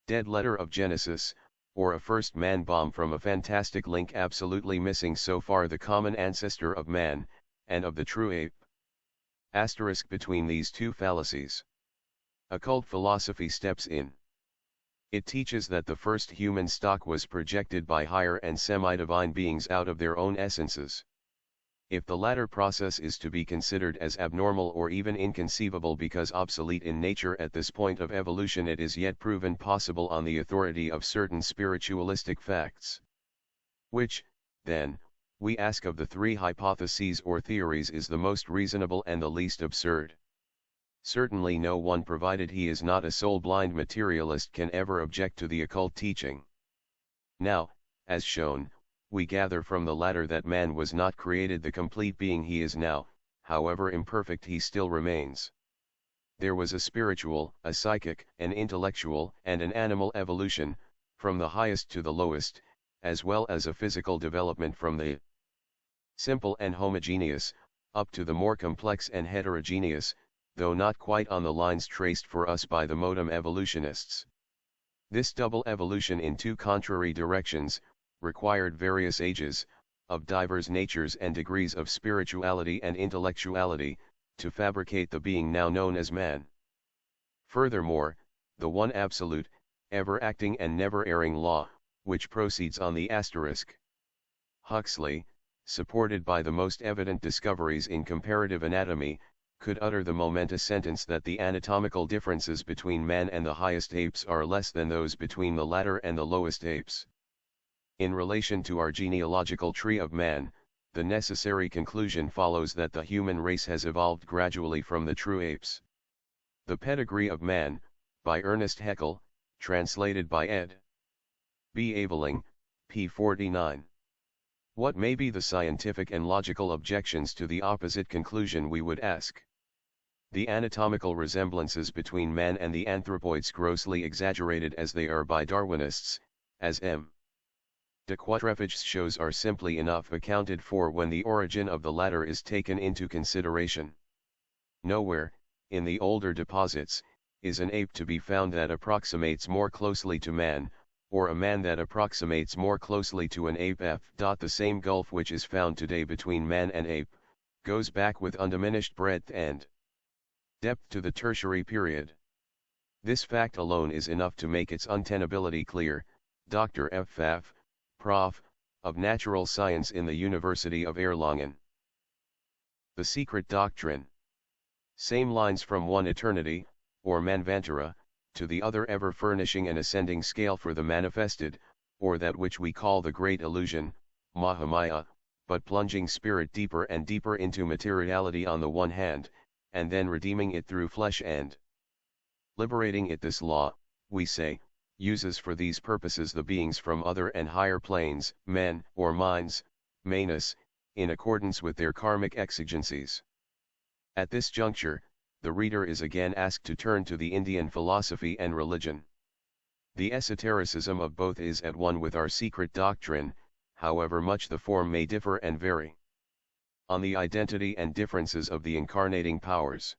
dead letter of Genesis, or a first man bomb from a fantastic link absolutely missing so far the common ancestor of man, and of the true ape. Asterisk between these two fallacies. Occult philosophy steps in. It teaches that the first human stock was projected by higher and semi-divine beings out of their own essences. If the latter process is to be considered as abnormal or even inconceivable because obsolete in nature at this point of evolution, it is yet proven possible on the authority of certain spiritualistic facts. Which, then, we ask of the three hypotheses or theories is the most reasonable and the least absurd? Certainly no one, provided he is not a soul-blind materialist, can ever object to the occult teaching. Now, as shown, we gather from the latter that man was not created the complete being he is now, however imperfect he still remains. There was a spiritual, a psychic, an intellectual, and an animal evolution, from the highest to the lowest, as well as a physical development from the simple and homogeneous, up to the more complex and heterogeneous, though not quite on the lines traced for us by the modem evolutionists. This double evolution in two contrary directions, required various ages, of divers natures and degrees of spirituality and intellectuality, to fabricate the being now known as man. Furthermore, the one absolute, ever-acting and never-erring law, which proceeds on the asterisk. Huxley, supported by the most evident discoveries in comparative anatomy, could utter the momentous sentence that the anatomical differences between man and the highest apes are less than those between the latter and the lowest apes. In relation to our genealogical tree of man, the necessary conclusion follows that the human race has evolved gradually from the true apes. The Pedigree of Man, by Ernest Haeckel, translated by ed. B. Aveling, p. 49. What may be the scientific and logical objections to the opposite conclusion, we would ask? The anatomical resemblances between man and the anthropoids, grossly exaggerated as they are by Darwinists, as M. de Quatrefages shows, are simply enough accounted for when the origin of the latter is taken into consideration. Nowhere, in the older deposits, is an ape to be found that approximates more closely to man, or a man that approximates more closely to an ape. The same gulf which is found today between man and ape, goes back with undiminished breadth and depth to the tertiary period. This fact alone is enough to make its untenability clear. Dr. F. Pfaff, Prof. of Natural Science in the University of Erlangen. The Secret Doctrine. Same lines from one eternity, or Manvantara, to the other, ever furnishing an ascending scale for the manifested, or that which we call the Great Illusion, Mahamaya, but plunging spirit deeper and deeper into materiality on the one hand, and then redeeming it through flesh and liberating it. This law, we say, uses for these purposes the beings from other and higher planes, men, or minds, manus, in accordance with their karmic exigencies. At this juncture, the reader is again asked to turn to the Indian philosophy and religion. The esotericism of both is at one with our secret doctrine, however much the form may differ and vary. On the identity and differences of the incarnating powers.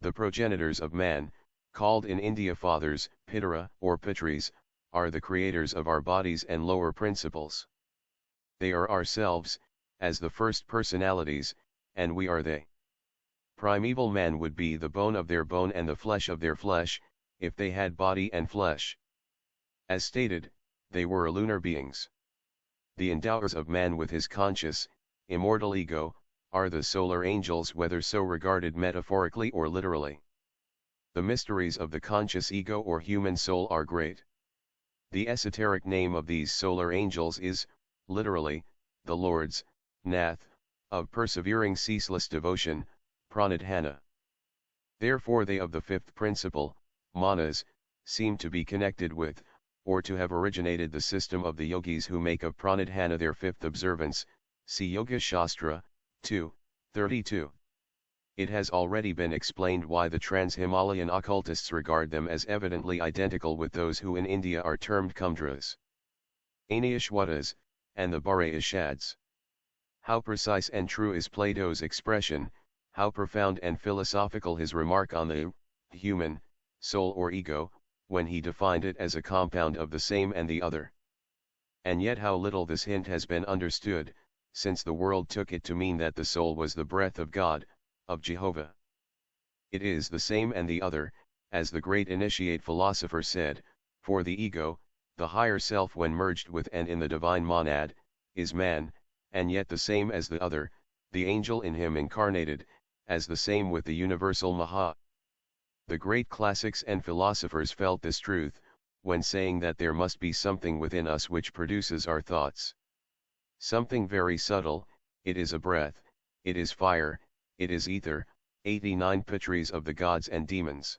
The progenitors of man, called in India fathers, Pitara or Pitris, are the creators of our bodies and lower principles. They are ourselves, as the first personalities, and we are they. Primeval man would be the bone of their bone and the flesh of their flesh, if they had body and flesh. As stated, they were lunar beings. The endowers of man with his conscious, immortal ego, are the solar angels, whether so regarded metaphorically or literally. The mysteries of the conscious ego or human soul are great. The esoteric name of these solar angels is, literally, the Lord's, Nath, of persevering ceaseless devotion, Pranadhana. Therefore they of the fifth principle, Manas, seem to be connected with, or to have originated the system of the yogis who make of Pranadhana their fifth observance, see Yoga Shastra, 2, 32. It has already been explained why the trans-Himalayan occultists regard them as evidently identical with those who in India are termed Kumdras, Aniyashwatas, and the Bharayashads. How precise and true is Plato's expression, how profound and philosophical his remark on the human soul or ego, when he defined it as a compound of the same and the other. And yet how little this hint has been understood, since the world took it to mean that the soul was the breath of God, of Jehovah. It is the same and the other, as the great initiate philosopher said, for the ego, the higher self when merged with and in the divine monad, is man, and yet the same as the other, the angel in him incarnated, as the same with the universal Maha. The great classics and philosophers felt this truth, when saying that there must be something within us which produces our thoughts. Something very subtle, it is a breath, it is fire, it is ether, 89 pitris of the gods and demons.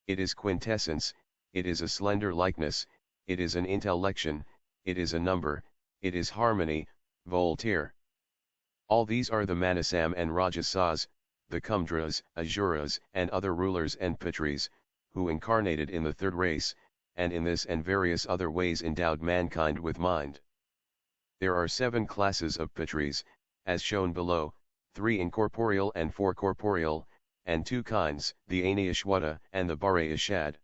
It is quintessence, it is a slender likeness, it is an intellection, it is a number, it is harmony, Voltaire. All these are the Manasam and Rajasas, the Kumdras, Asuras and other rulers and pitris, who incarnated in the third race, and in this and various other ways endowed mankind with mind. There are 7 classes of pitris, as shown below, 3 incorporeal and 4 corporeal, and 2 kinds, the Aniyashwata and the Bare-Ishad.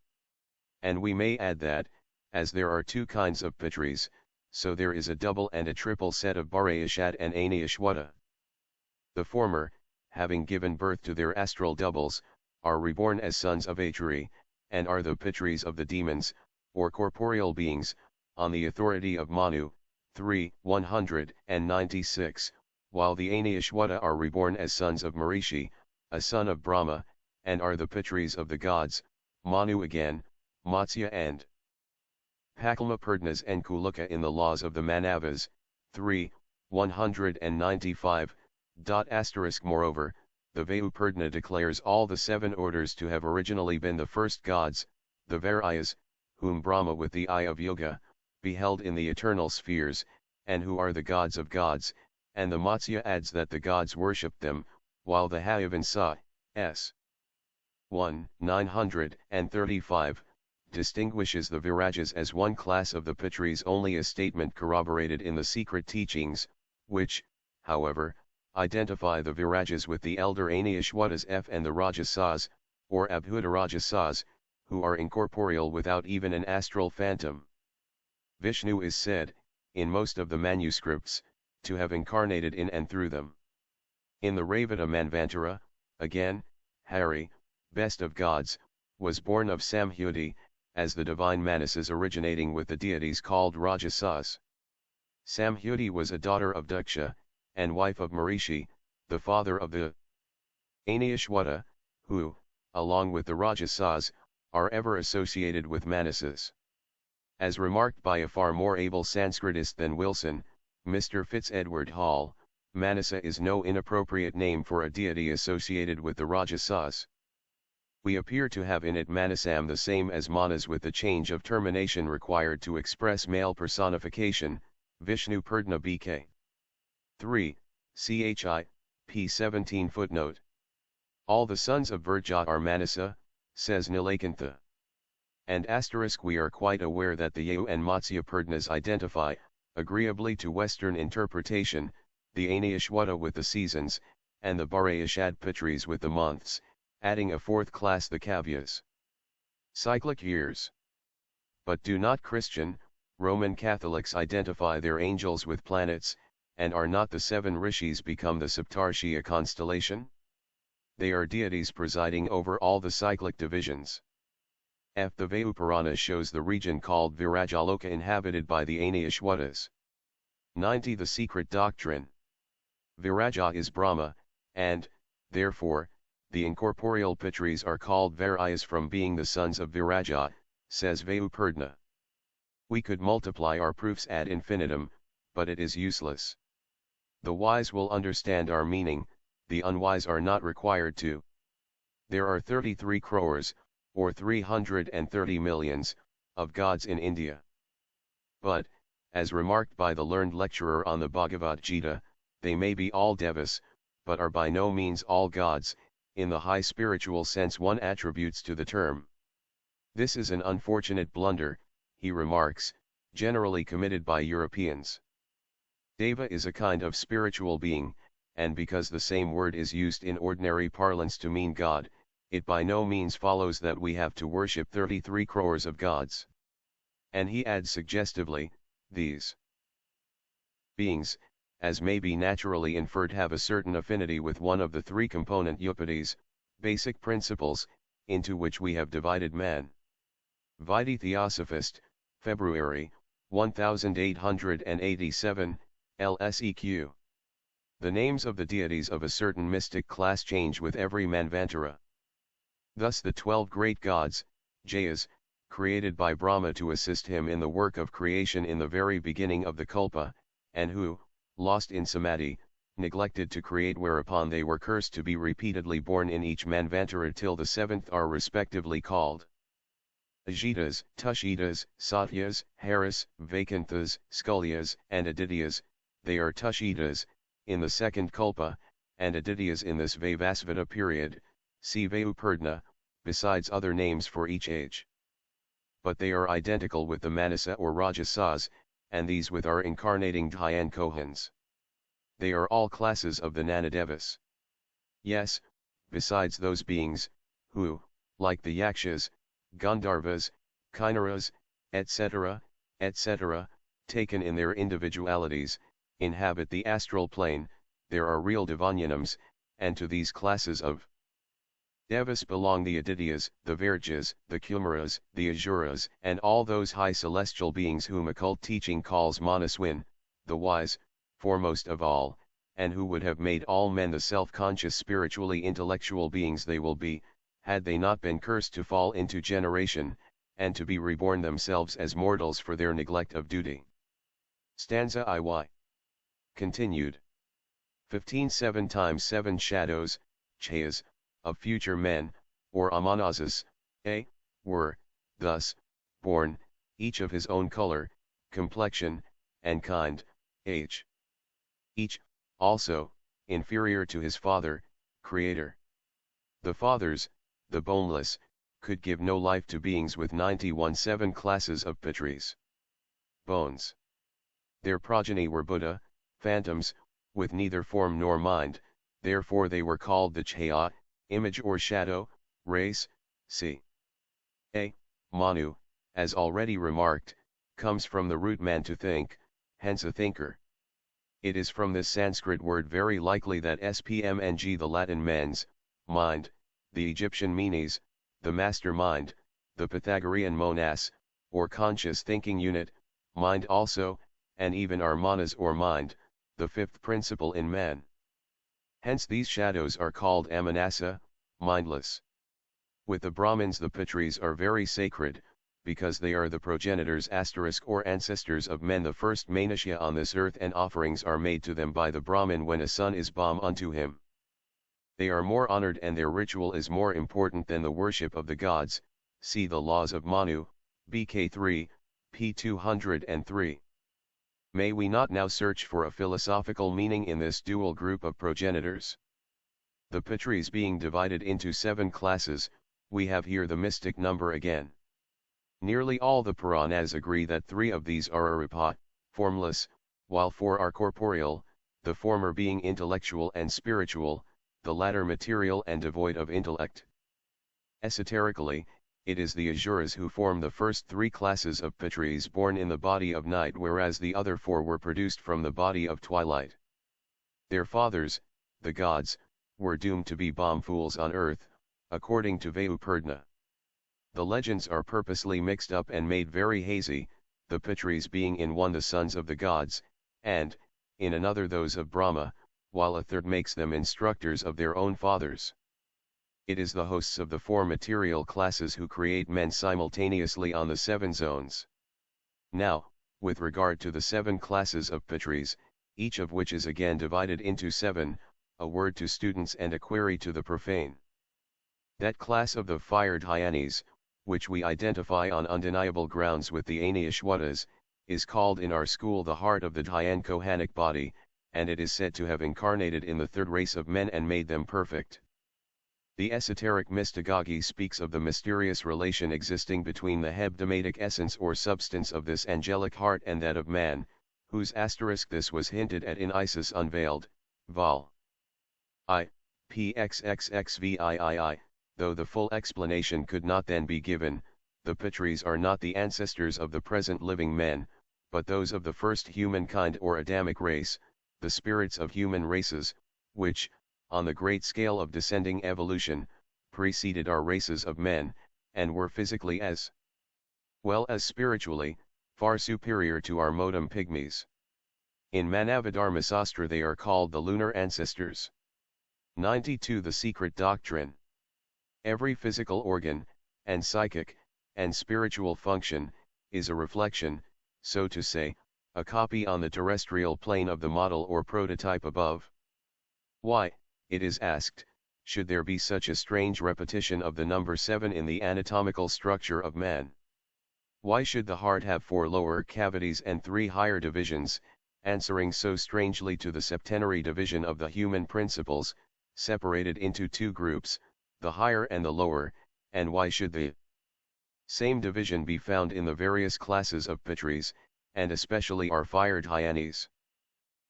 And we may add that, as there are 2 kinds of pitris, so there is a double and a triple set of Bare-Ishad and Aniyashwata. The former, having given birth to their astral doubles, are reborn as sons of Atri, and are the pitris of the demons, or corporeal beings, on the authority of Manu, 3:196, while the Aniyashwata are reborn as sons of Marishi, a son of Brahma, and are the pitris of the gods, Manu again, Matsya and Pakalma Purdnas and Kuluka in the laws of the Manavas, 3:195. Moreover, the Vayu-Purdna declares all the 7 orders to have originally been the first gods, the Vairayas, whom Brahma with the eye of yoga, beheld in the eternal spheres, and who are the gods of gods, and the Matsya adds that the gods worshipped them, while the Hayavansa, s. 1:935, distinguishes the Virajas as one class of the pitris, only a statement corroborated in the secret teachings, which, however, identify the Virajas with the elder Aniyashwatas F and the Rajasas, or Abhuta Rajasas, who are incorporeal without even an astral phantom. Vishnu is said, in most of the manuscripts, to have incarnated in and through them. In the Ravata Manvantara, again, Hari, best of gods, was born of Samhuti, as the divine Manasas originating with the deities called Rajasas. Samhuti was a daughter of Daksha, and wife of Marishi, the father of the Aniyashwata, who, along with the Rajasas, are ever associated with Manasas. As remarked by a far more able Sanskritist than Wilson, Mr. Fitz-Edward Hall, Manasa is no inappropriate name for a deity associated with the Rajasas. We appear to have in it Manasam the same as Manas with the change of termination required to express male personification, Vishnu Purdna BK. 3, Chi, p. 17 footnote. All the sons of Virja are Manasa, says Nilakantha. And we are quite aware that the Yau and Matsya Purdnas identify, agreeably to Western interpretation, the Aniyashwata with the seasons, and the Bare-Ishad pitris with the months, adding a 4th class, the Kavyas. Cyclic years. But do not Christian, Roman Catholics identify their angels with planets, and are not the 7 rishis become the Saptarshia constellation? They are deities presiding over all the cyclic divisions. The Vayupurana shows the region called Virajaloka inhabited by the Aniyashwatas. 90. The secret doctrine. Viraja is Brahma, and, therefore, the incorporeal pitris are called Vairayas from being the sons of Viraja, says Vayupurdna. We could multiply our proofs ad infinitum, but it is useless. The wise will understand our meaning, the unwise are not required to. There are 33 crores, or 330 millions, of gods in India. But, as remarked by the learned lecturer on the Bhagavad Gita, they may be all devas, but are by no means all gods, in the high spiritual sense one attributes to the term. This is an unfortunate blunder, he remarks, generally committed by Europeans. Deva is a kind of spiritual being, and because the same word is used in ordinary parlance to mean God, it by no means follows that we have to worship 33 crores of gods. And he adds suggestively, these beings, as may be naturally inferred, have a certain affinity with one of the 3 component upatis, basic principles, into which we have divided man. Vide Theosophist, February, 1887, LSEQ. The names of the deities of a certain mystic class change with every Manvantara. Thus the 12 great gods, Jayas, created by Brahma to assist him in the work of creation in the very beginning of the Kalpa, and who, lost in Samadhi, neglected to create, whereupon they were cursed to be repeatedly born in each Manvantara till the 7th, are respectively called Ajitas, Tushitas, Satyas, Haris, Vakanthas, Skulyas, and Adityas. They are Tushitas in the 2nd Kalpa, and Adityas in this Vaivasvata period, see Vayupurdna, besides other names for each age. But they are identical with the Manasa or Rajasas, and these with our incarnating Dhyan Kohans. They are all classes of the Nanadevas. Yes, besides those beings, who, like the Yakshas, Gandharvas, Kinnaras, etc., taken in their individualities, inhabit the astral plane, there are real Divanyanams, and to these classes of Devas belong the Adityas, the Virjas, the Kumaras, the Asuras, and all those high celestial beings whom occult teaching calls Manaswin, the wise, foremost of all, and who would have made all men the self-conscious spiritually intellectual beings they will be, had they not been cursed to fall into generation, and to be reborn themselves as mortals for their neglect of duty. Stanza IY. Continued. 15 7 times 7 shadows, chayas, of future men, or amanasas, were, thus, born, each of his own color, complexion, and kind, each, also, inferior to his father, creator. The fathers, the boneless, could give no life to beings with 91 7 classes of pitris. Bones. Their progeny were Buddha, phantoms, with neither form nor mind, therefore they were called the Chaya, image or shadow, race. C. A. Manu, as already remarked, comes from the root man to think, hence a thinker. It is from this Sanskrit word very likely that spmng, the Latin mens, mind, the Egyptian menes, the master mind, the Pythagorean monas, or conscious thinking unit, mind also, and even our manas or mind, the 5th principle in man. Hence these shadows are called amanasa, mindless. With the Brahmins the pitris are very sacred, because they are the progenitors or ancestors of men, the first manusya on this earth, and offerings are made to them by the Brahmin when a son is born unto him. They are more honored and their ritual is more important than the worship of the gods, see the laws of Manu, BK 3, p. 203. May we not now search for a philosophical meaning in this dual group of progenitors? The pitris being divided into 7 classes, we have here the mystic number again. Nearly all the Puranas agree that 3 of these are aripat, formless, while 4 are corporeal, the former being intellectual and spiritual, the latter material and devoid of intellect. Esoterically, it is the Asuras who form the first 3 classes of pitris born in the body of night, whereas the other 4 were produced from the body of twilight. Their fathers, the gods, were doomed to be bomb fools on earth, according to Vayupurdna. The legends are purposely mixed up and made very hazy, the pitris being in one the sons of the gods, and, in another those of Brahma, while a third makes them instructors of their own fathers. It is the hosts of the 4 material classes who create men simultaneously on the 7 zones. Now, with regard to the 7 classes of pitris, each of which is again divided into 7, a word to students and a query to the profane. That class of the fire Dhyanis, which we identify on undeniable grounds with the Aniyashwatas, is called in our school the heart of the Dhyan Kohanic body, and it is said to have incarnated in the 3rd race of men and made them perfect. The esoteric mystagogy speaks of the mysterious relation existing between the hebdomadic essence or substance of this angelic heart and that of man, whose asterisk this was hinted at in Isis Unveiled, Vol. I. pxxxvii, though the full explanation could not then be given. The pitris are not the ancestors of the present living men, but those of the first humankind or Adamic race, the spirits of human races, which, on the great scale of descending evolution, preceded our races of men, and were physically as well as spiritually, far superior to our modem pygmies. In Manavadharmasastra they are called the lunar ancestors. 92. The secret doctrine. Every physical organ, and psychic, and spiritual function, is a reflection, so to say, a copy on the terrestrial plane of the model or prototype above. Why, it is asked, should there be such a strange repetition of the number 7 in the anatomical structure of man? Why should the heart have 4 lower cavities and 3 higher divisions, answering so strangely to the septenary division of the human principles, separated into 2 groups, the higher and the lower, and why should the same division be found in the various classes of pitris, and especially our fired hyanis?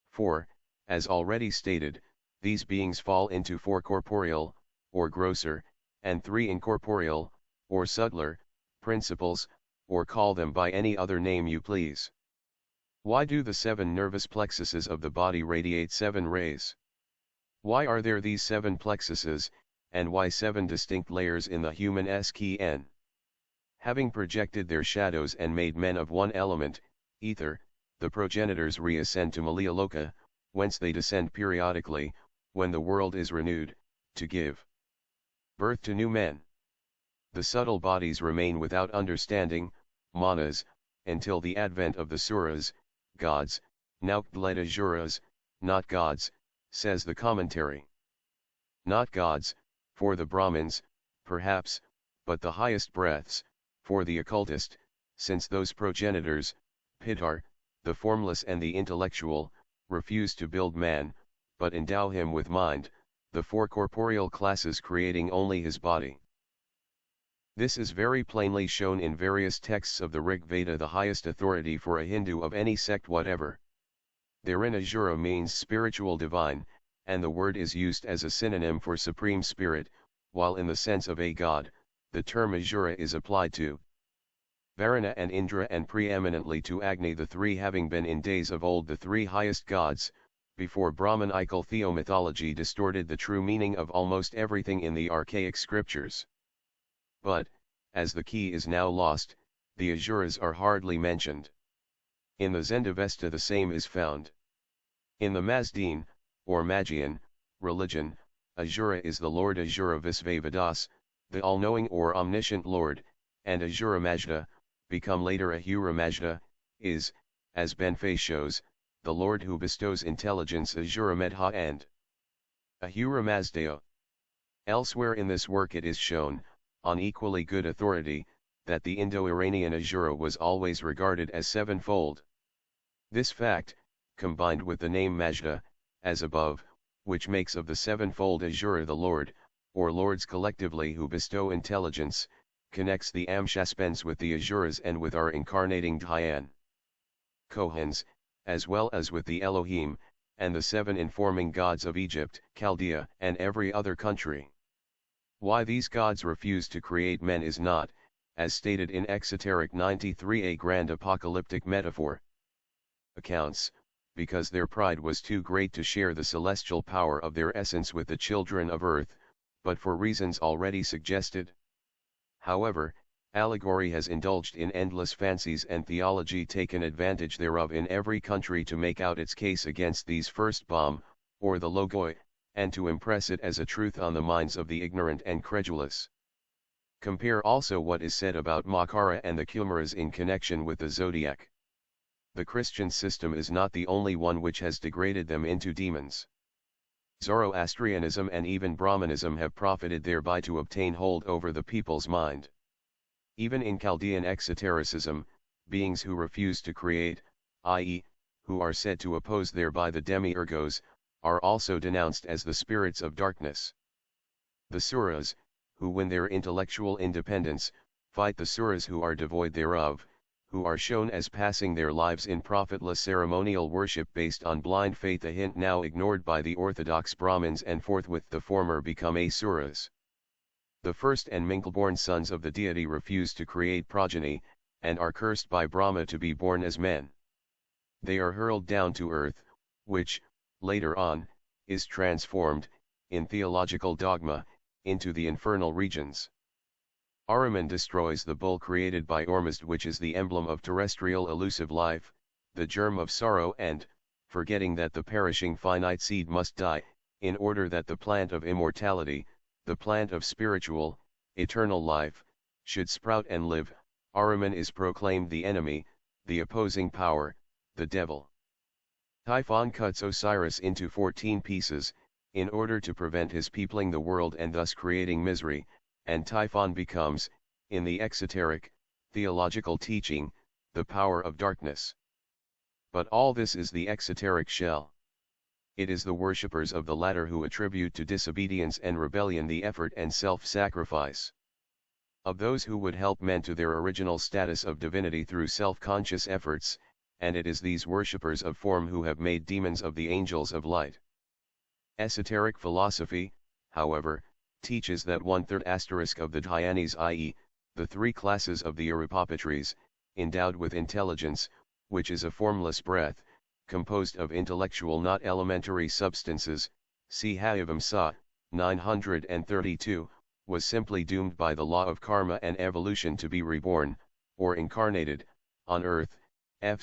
For, as already stated, these beings fall into 4 corporeal, or grosser, and 3 incorporeal, or subtler, principles, or call them by any other name you please. Why do the 7 nervous plexuses of the body radiate 7 rays? Why are there these 7 plexuses, and why 7 distinct layers in the human skin? Having projected their shadows and made men of one element, ether, the progenitors reascend to Malialoka, whence they descend periodically, when the world is renewed, to give birth to new men. The subtle bodies remain without understanding, manas, until the advent of the suras, gods, Naukdletajuras, not gods, says the commentary. Not gods, for the Brahmins, perhaps, but the highest breaths, for the occultist, since those progenitors, Pidhar, the formless and the intellectual, refuse to build man, but endow him with mind, the 4 corporeal classes creating only his body. This is very plainly shown in various texts of the Rig Veda, the highest authority for a Hindu of any sect whatever. Therein Ajura means spiritual divine, and the word is used as a synonym for supreme spirit, while in the sense of a god, the term Ajura is applied to Varuna and Indra and preeminently to Agni, the 3 having been in days of old the 3 highest gods, before Brahmanical theomythology distorted the true meaning of almost everything in the archaic scriptures. But, as the key is now lost, the Ajuras are hardly mentioned. In the Zendavesta the same is found. In the Mazdine, or Magian, religion, Ajura is the Lord Ajura Visvavedas, the all-knowing or omniscient Lord, and Ajura Majda, become later Ahura Majda, is, as Benfei shows, the Lord who bestows intelligence Ajura Medha and Ahura Mazdeo. Elsewhere in this work it is shown, on equally good authority, that the Indo-Iranian Ajura was always regarded as 7-fold. This fact, combined with the name Majda, as above, which makes of the 7-fold Ajura the Lord, or lords collectively who bestow intelligence, connects the Amshaspens with the Ajuras and with our incarnating Dhyan Kohans, as well as with the Elohim, and the 7 informing gods of Egypt, Chaldea, and every other country. Why these gods refuse to create men is not, as stated in Exoteric 93, a grand apocalyptic metaphor. Accounts, because their pride was too great to share the celestial power of their essence with the children of earth, but for reasons already suggested. However, allegory has indulged in endless fancies and theology taken advantage thereof in every country to make out its case against these first bomb, or the logoi, and to impress it as a truth on the minds of the ignorant and credulous. Compare also what is said about Makara and the Kumaras in connection with the zodiac. The Christian system is not the only one which has degraded them into demons. Zoroastrianism and even Brahmanism have profited thereby to obtain hold over the people's mind. Even in Chaldean exotericism, beings who refuse to create, i.e., who are said to oppose thereby the demiurgos, are also denounced as the spirits of darkness. The Suras, who win their intellectual independence, fight the Suras who are devoid thereof, who are shown as passing their lives in profitless ceremonial worship based on blind faith, a hint now ignored by the orthodox Brahmins, and forthwith the former become Asuras. The first and mingle-born sons of the deity refuse to create progeny, and are cursed by Brahma to be born as men. They are hurled down to earth, which, later on, is transformed, in theological dogma, into the infernal regions. Ahriman destroys the bull created by Ormuzd, which is the emblem of terrestrial elusive life, the germ of sorrow and, forgetting that the perishing finite seed must die, in order that the plant of immortality, the plant of spiritual, eternal life, should sprout and live. Ahriman is proclaimed the enemy, the opposing power, the devil. Typhon cuts Osiris into 14 pieces, in order to prevent his peopling the world and thus creating misery, and Typhon becomes, in the exoteric, theological teaching, the power of darkness. But all this is the exoteric shell. It is the worshippers of the latter who attribute to disobedience and rebellion the effort and self-sacrifice of those who would help men to their original status of divinity through self-conscious efforts, and it is these worshippers of form who have made demons of the angels of light. Esoteric philosophy, however, teaches that 1/3 of the Dhyanis, i.e., the 3 classes of the Arupapatris, endowed with intelligence, which is a formless breath, composed of intellectual not elementary substances, see Hayavamsa, 932, was simply doomed by the law of karma and evolution to be reborn, or incarnated, on earth, f.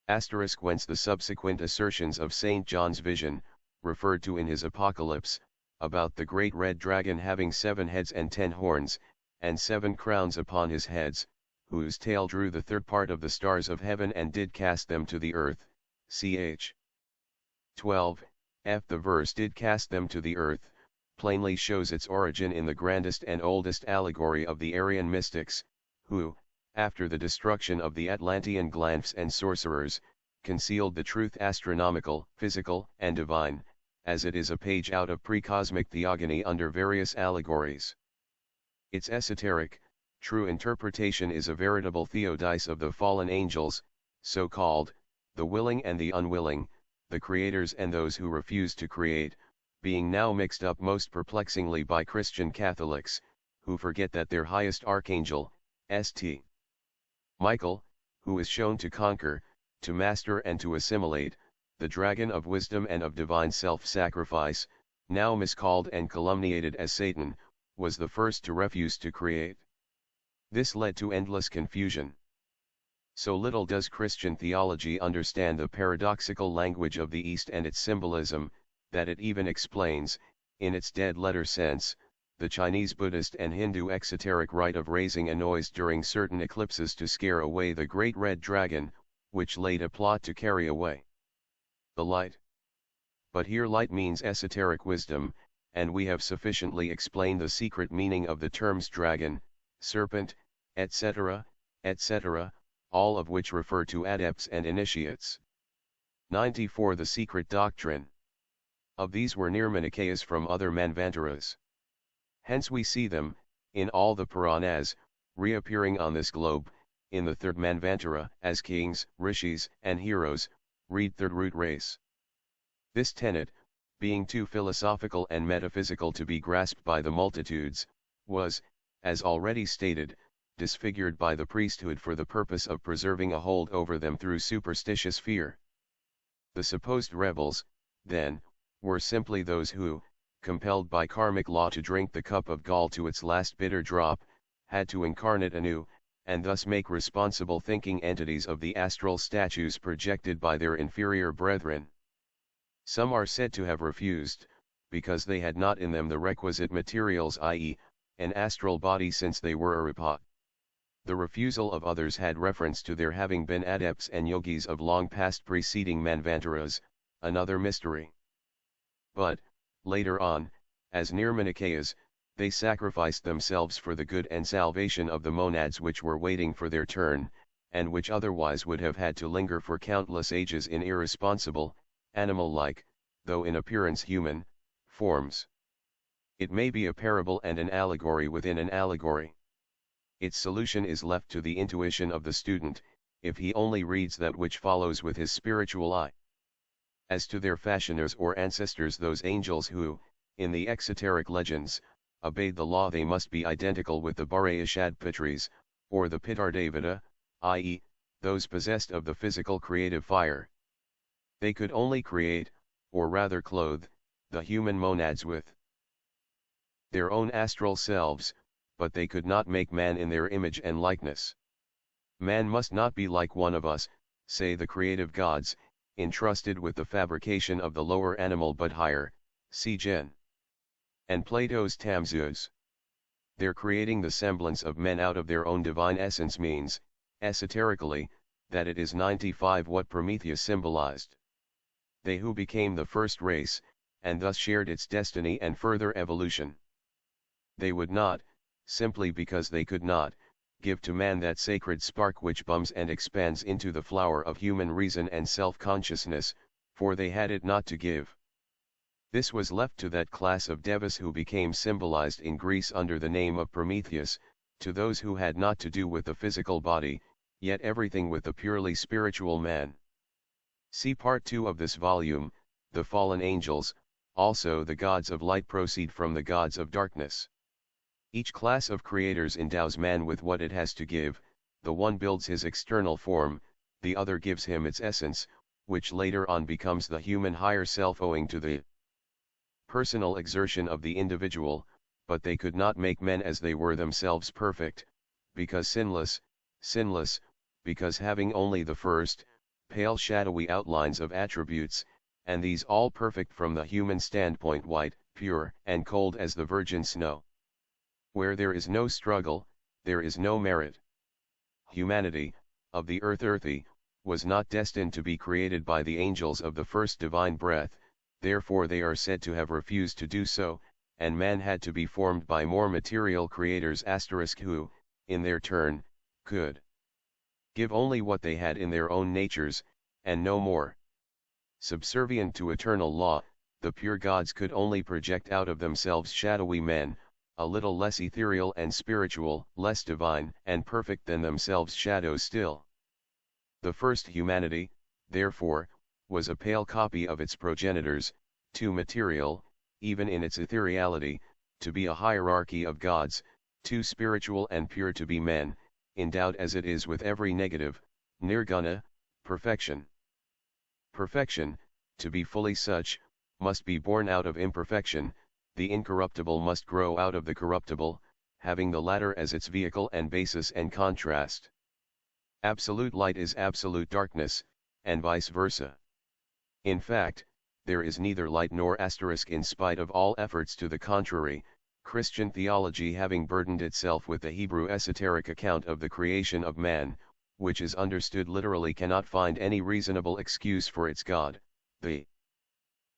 Whence the subsequent assertions of St. John's vision, referred to in his Apocalypse, about the great red dragon having 7 heads and 10 horns, and 7 crowns upon his heads, whose tail drew the third part of the stars of heaven and did cast them to the earth, ch. 12, f. The verse did cast them to the earth, plainly shows its origin in the grandest and oldest allegory of the Aryan mystics, who, after the destruction of the Atlantean glanphs and sorcerers, concealed the truth astronomical, physical, and divine, as it is a page out of pre-cosmic theogony under various allegories. Its esoteric, true interpretation is a veritable theodice of the fallen angels, so called, the willing and the unwilling, the creators and those who refuse to create, being now mixed up most perplexingly by Christian Catholics, who forget that their highest archangel, St. Michael, who is shown to conquer, to master and to assimilate, the dragon of wisdom and of divine self-sacrifice, now miscalled and calumniated as Satan, was the first to refuse to create. This led to endless confusion. So little does Christian theology understand the paradoxical language of the East and its symbolism, that it even explains, in its dead-letter sense, the Chinese Buddhist and Hindu exoteric rite of raising a noise during certain eclipses to scare away the great red dragon, which laid a plot to carry away the light. But here light means esoteric wisdom, and we have sufficiently explained the secret meaning of the terms dragon, serpent, etc., etc., all of which refer to adepts and initiates. 94. The secret doctrine. Of these were Nirmanakayas from other Manvantaras. Hence we see them, in all the Puranas, reappearing on this globe, in the third Manvantara, as kings, rishis, and heroes, read third root race. This tenet, being too philosophical and metaphysical to be grasped by the multitudes, was, as already stated, disfigured by the priesthood for the purpose of preserving a hold over them through superstitious fear. The supposed rebels, then, were simply those who, compelled by karmic law to drink the cup of gall to its last bitter drop, had to incarnate anew, and thus make responsible thinking entities of the astral statues projected by their inferior brethren. Some are said to have refused, because they had not in them the requisite materials, i.e., an astral body, since they were Arupa. The refusal of others had reference to their having been adepts and yogis of long past preceding Manvantaras, another mystery. But, later on, as Nirmanakayas, they sacrificed themselves for the good and salvation of the monads which were waiting for their turn, and which otherwise would have had to linger for countless ages in irresponsible, animal-like, though in appearance human, forms. It may be a parable and an allegory within an allegory. Its solution is left to the intuition of the student, if he only reads that which follows with his spiritual eye. As to their fashioners or ancestors, those angels who, in the exoteric legends, obeyed the law, they must be identical with the Bharayashadpatris, or the Pitardevata, i.e., those possessed of the physical creative fire. They could only create, or rather clothe, the human monads with their own astral selves, but they could not make man in their image and likeness. Man must not be like one of us, say the creative gods, entrusted with the fabrication of the lower animal but higher, see Gen. And Plato's Tamsus. Their creating the semblance of men out of their own divine essence means, esoterically, that it is 95 what Prometheus symbolized. They who became the first race, and thus shared its destiny and further evolution. They would not, simply because they could not, give to man that sacred spark which bums and expands into the flower of human reason and self-consciousness, for they had it not to give. This was left to that class of devas who became symbolized in Greece under the name of Prometheus, to those who had not to do with the physical body, yet everything with the purely spiritual man. See Part 2 of this volume. The fallen angels, also the gods of light, proceed from the gods of darkness. Each class of creators endows man with what it has to give, the one builds his external form, the other gives him its essence, which later on becomes the human higher self owing to the personal exertion of the individual, but they could not make men as they were themselves perfect, because sinless, because having only the first, pale shadowy outlines of attributes, and these all perfect from the human standpoint, white, pure, and cold as the virgin snow. Where there is no struggle, there is no merit. Humanity, of the earth earthy, was not destined to be created by the angels of the first divine breath, therefore they are said to have refused to do so, and man had to be formed by more material creators who, in their turn, could give only what they had in their own natures, and no more. Subservient to eternal law, the pure gods could only project out of themselves shadowy men, a little less ethereal and spiritual, less divine and perfect than themselves shadows still. The first humanity, therefore, was a pale copy of its progenitors, too material, even in its ethereality, to be a hierarchy of gods, too spiritual and pure to be men, endowed as it is with every negative, nirguna, perfection. Perfection, to be fully such, must be born out of imperfection. The incorruptible must grow out of the corruptible, having the latter as its vehicle and basis and contrast. Absolute light is absolute darkness, and vice versa. In fact, there is neither light nor asterisk in spite of all efforts to the contrary, Christian theology having burdened itself with the Hebrew esoteric account of the creation of man, which is understood literally, cannot find any reasonable excuse for its God, the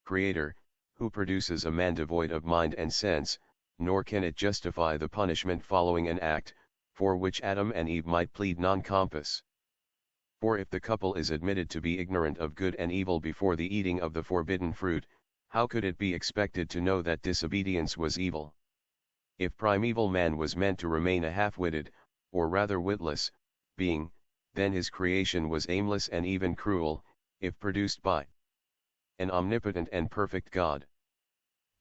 Creator, who produces a man devoid of mind and sense, nor can it justify the punishment following an act, for which Adam and Eve might plead non-compos. For if the couple is admitted to be ignorant of good and evil before the eating of the forbidden fruit, how could it be expected to know that disobedience was evil? If primeval man was meant to remain a half-witted, or rather witless, being, then his creation was aimless and even cruel, if produced by an omnipotent and perfect God.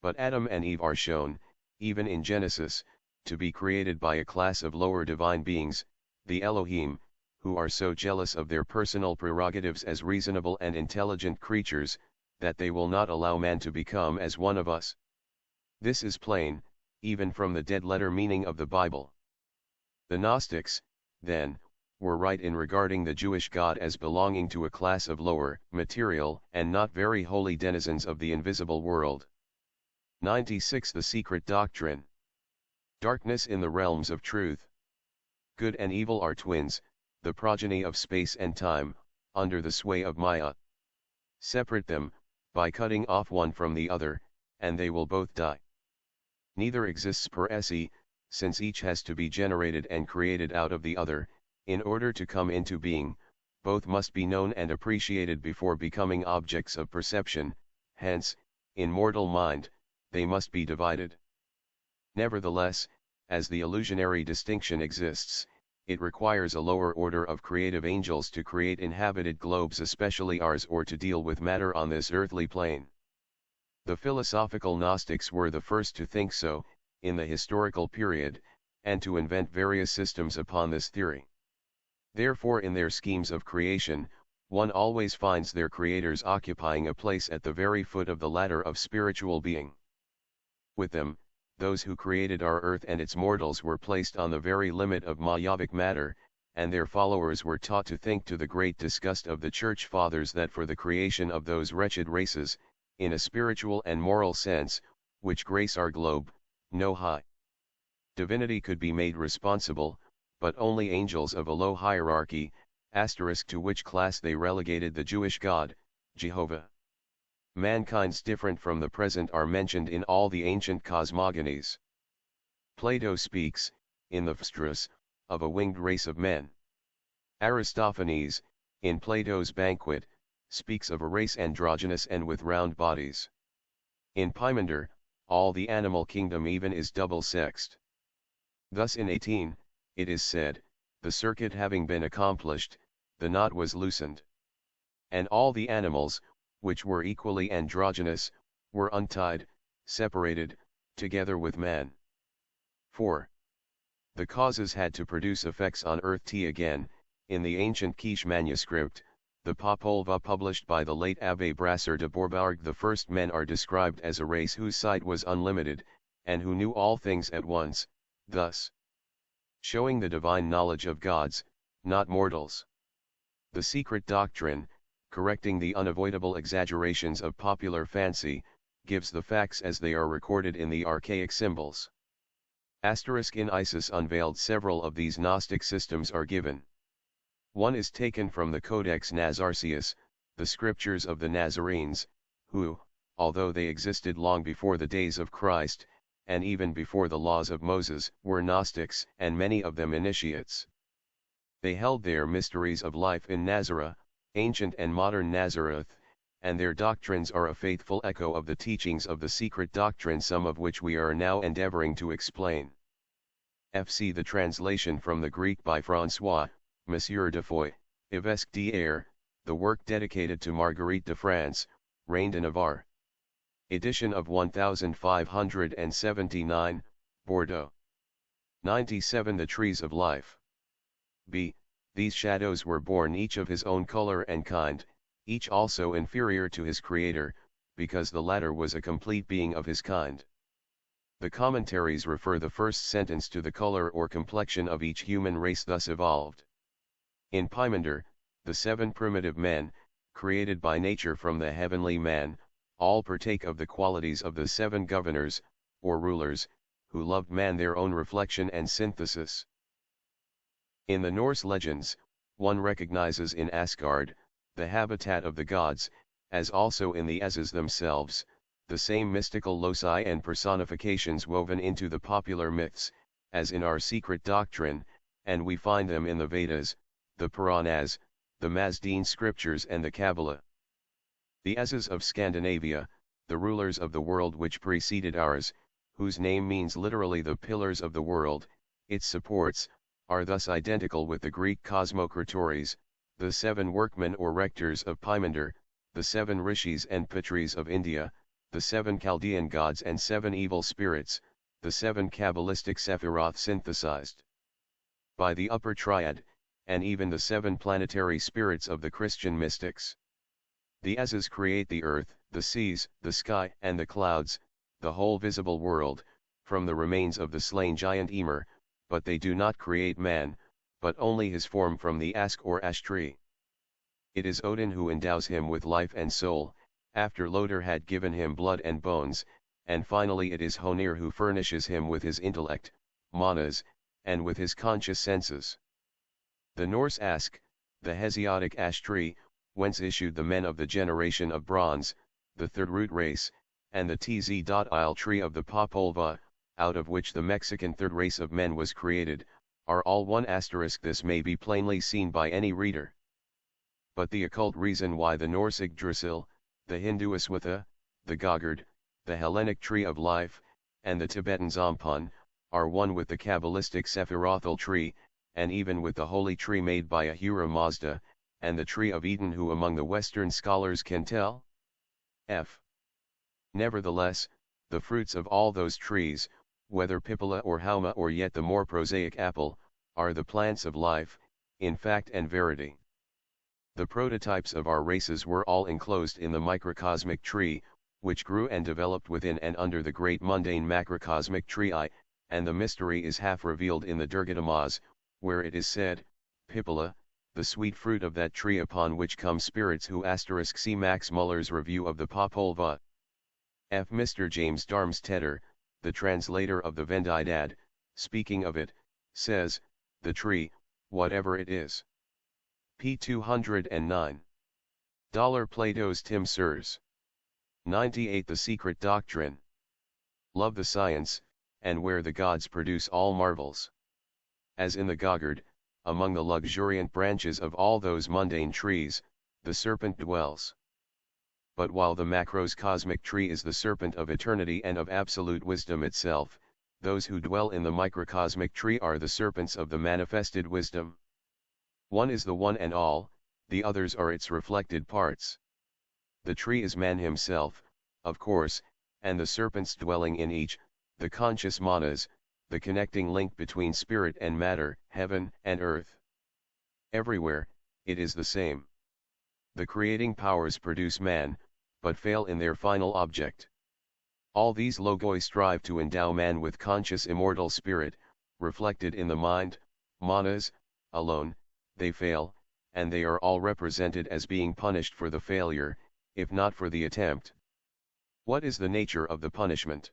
But Adam and Eve are shown, even in Genesis, to be created by a class of lower divine beings, the Elohim, who are so jealous of their personal prerogatives as reasonable and intelligent creatures, that they will not allow man to become as one of us. This is plain, even from the dead-letter meaning of the Bible. The Gnostics, then, were right in regarding the Jewish God as belonging to a class of lower, material, and not very holy denizens of the invisible world. 96. The secret doctrine. Darkness in the realms of truth. Good and evil are twins, the progeny of space and time, under the sway of Maya. Separate them, by cutting off one from the other, and they will both die. Neither exists per se, since each has to be generated and created out of the other. In order to come into being, both must be known and appreciated before becoming objects of perception, hence, in mortal mind, they must be divided. Nevertheless, as the illusionary distinction exists, it requires a lower order of creative angels to create inhabited globes, especially ours, or to deal with matter on this earthly plane. The philosophical Gnostics were the first to think so, in the historical period, and to invent various systems upon this theory. Therefore, in their schemes of creation, one always finds their creators occupying a place at the very foot of the ladder of spiritual being. With them, those who created our earth and its mortals were placed on the very limit of Mayavic matter, and their followers were taught to think, to the great disgust of the Church Fathers, that for the creation of those wretched races, in a spiritual and moral sense, which grace our globe, no high divinity could be made responsible, but only angels of a low hierarchy, to which class they relegated the Jewish God, Jehovah. Mankind's different from the present are mentioned in all the ancient cosmogonies. Plato speaks, in the Phaedrus, of a winged race of men. Aristophanes, in Plato's Banquet, speaks of a race androgynous and with round bodies. In Pymander, all the animal kingdom even is double-sexed. Thus in 18, it is said, the circuit having been accomplished, the knot was loosened. And all the animals, which were equally androgynous, were untied, separated, together with man. 4. The causes had to produce effects on earth. Again, in the ancient Quiche manuscript, the Popolva published by the late Abbé Brasseur de Bourbourg, the first men are described as a race whose sight was unlimited, and who knew all things at once, thus showing the divine knowledge of gods, not mortals. The Secret Doctrine, correcting the unavoidable exaggerations of popular fancy, gives the facts as they are recorded in the archaic symbols. In Isis unveiled several of these Gnostic systems are given. One is taken from the Codex Nazarcius, the scriptures of the Nazarenes, who, although they existed long before the days of Christ, and even before the laws of Moses, were Gnostics, and many of them initiates. They held their mysteries of life in Nazareth, ancient and modern Nazareth, and their doctrines are a faithful echo of the teachings of the Secret Doctrine, some of which we are now endeavoring to explain. FC. The translation from the Greek by François, Monsieur de Foix, Évêque d'Hyères, the work dedicated to Marguerite de France, reigned in Navarre. Edition of 1579, Bordeaux. 97. The Trees of Life. B. These shadows were born each of his own color and kind, each also inferior to his creator, because the latter was a complete being of his kind. The commentaries refer the first sentence to the color or complexion of each human race thus evolved. In Pymander, the 7 primitive men, created by nature from the heavenly man, all partake of the qualities of the 7 governors, or rulers, who loved man their own reflection and synthesis. In the Norse legends, one recognizes in Asgard, the habitat of the gods, as also in the Asas themselves, the same mystical loci and personifications woven into the popular myths, as in our Secret Doctrine, and we find them in the Vedas, the Puranas, the Mazdean scriptures and the Kabbalah. The Asas of Scandinavia, the rulers of the world which preceded ours, whose name means literally the pillars of the world, its supports, are thus identical with the Greek Cosmocratores, the 7 workmen or rectors of Pymander, the 7 rishis and pitris of India, the 7 Chaldean gods and 7 evil spirits, the 7 Kabbalistic Sephiroth synthesized by the Upper Triad, and even the 7 planetary spirits of the Christian mystics. The Asas create the earth, the seas, the sky and the clouds, the whole visible world, from the remains of the slain giant Ymir, but they do not create man, but only his form from the ask or ash tree. It is Odin who endows him with life and soul, after Loder had given him blood and bones, and finally it is Honir who furnishes him with his intellect, manas, and with his conscious senses. The Norse ask, the Hesiodic ash tree, whence issued the men of the generation of bronze, the third root race, and the Tzil tree of the Popolva, out of which the Mexican third race of men was created, are all one asterisk. This may be plainly seen by any reader. But the occult reason why the Norse Yggdrasil, the Hindu Aswatha, the Gogurd, the Hellenic tree of life, and the Tibetan Zampun, are one with the Kabbalistic Sephirothal tree, and even with the holy tree made by Ahura Mazda, and the tree of Eden, who among the Western scholars can tell? F. Nevertheless, the fruits of all those trees, whether Pipala or Hauma or yet the more prosaic apple, are the plants of life, in fact and verity. The prototypes of our races were all enclosed in the microcosmic tree, which grew and developed within and under the great mundane macrocosmic tree I, and the mystery is half revealed in the Durgadamas, where it is said, Pipala, the sweet fruit of that tree upon which come spirits who see Max Muller's review of the Popolvuh. F. Mr. James Darmstetter, the translator of the Vendidad, speaking of it, says, the tree, whatever it is. p. 209. Plato's Tim Sirs. 98. The Secret Doctrine. Love the science, and where the gods produce all marvels. As in the Goggard, among the luxuriant branches of all those mundane trees, the serpent dwells. But while the macrocosmic tree is the serpent of eternity and of absolute wisdom itself, those who dwell in the microcosmic tree are the serpents of the manifested wisdom. One is the one and all, the others are its reflected parts. The tree is man himself, of course, and the serpents dwelling in each, the conscious manas, the connecting link between spirit and matter, heaven and earth. Everywhere, it is the same. The creating powers produce man, but fail in their final object. All these logoi strive to endow man with conscious immortal spirit, reflected in the mind, manas, alone, they fail, and they are all represented as being punished for the failure, if not for the attempt. What is the nature of the punishment?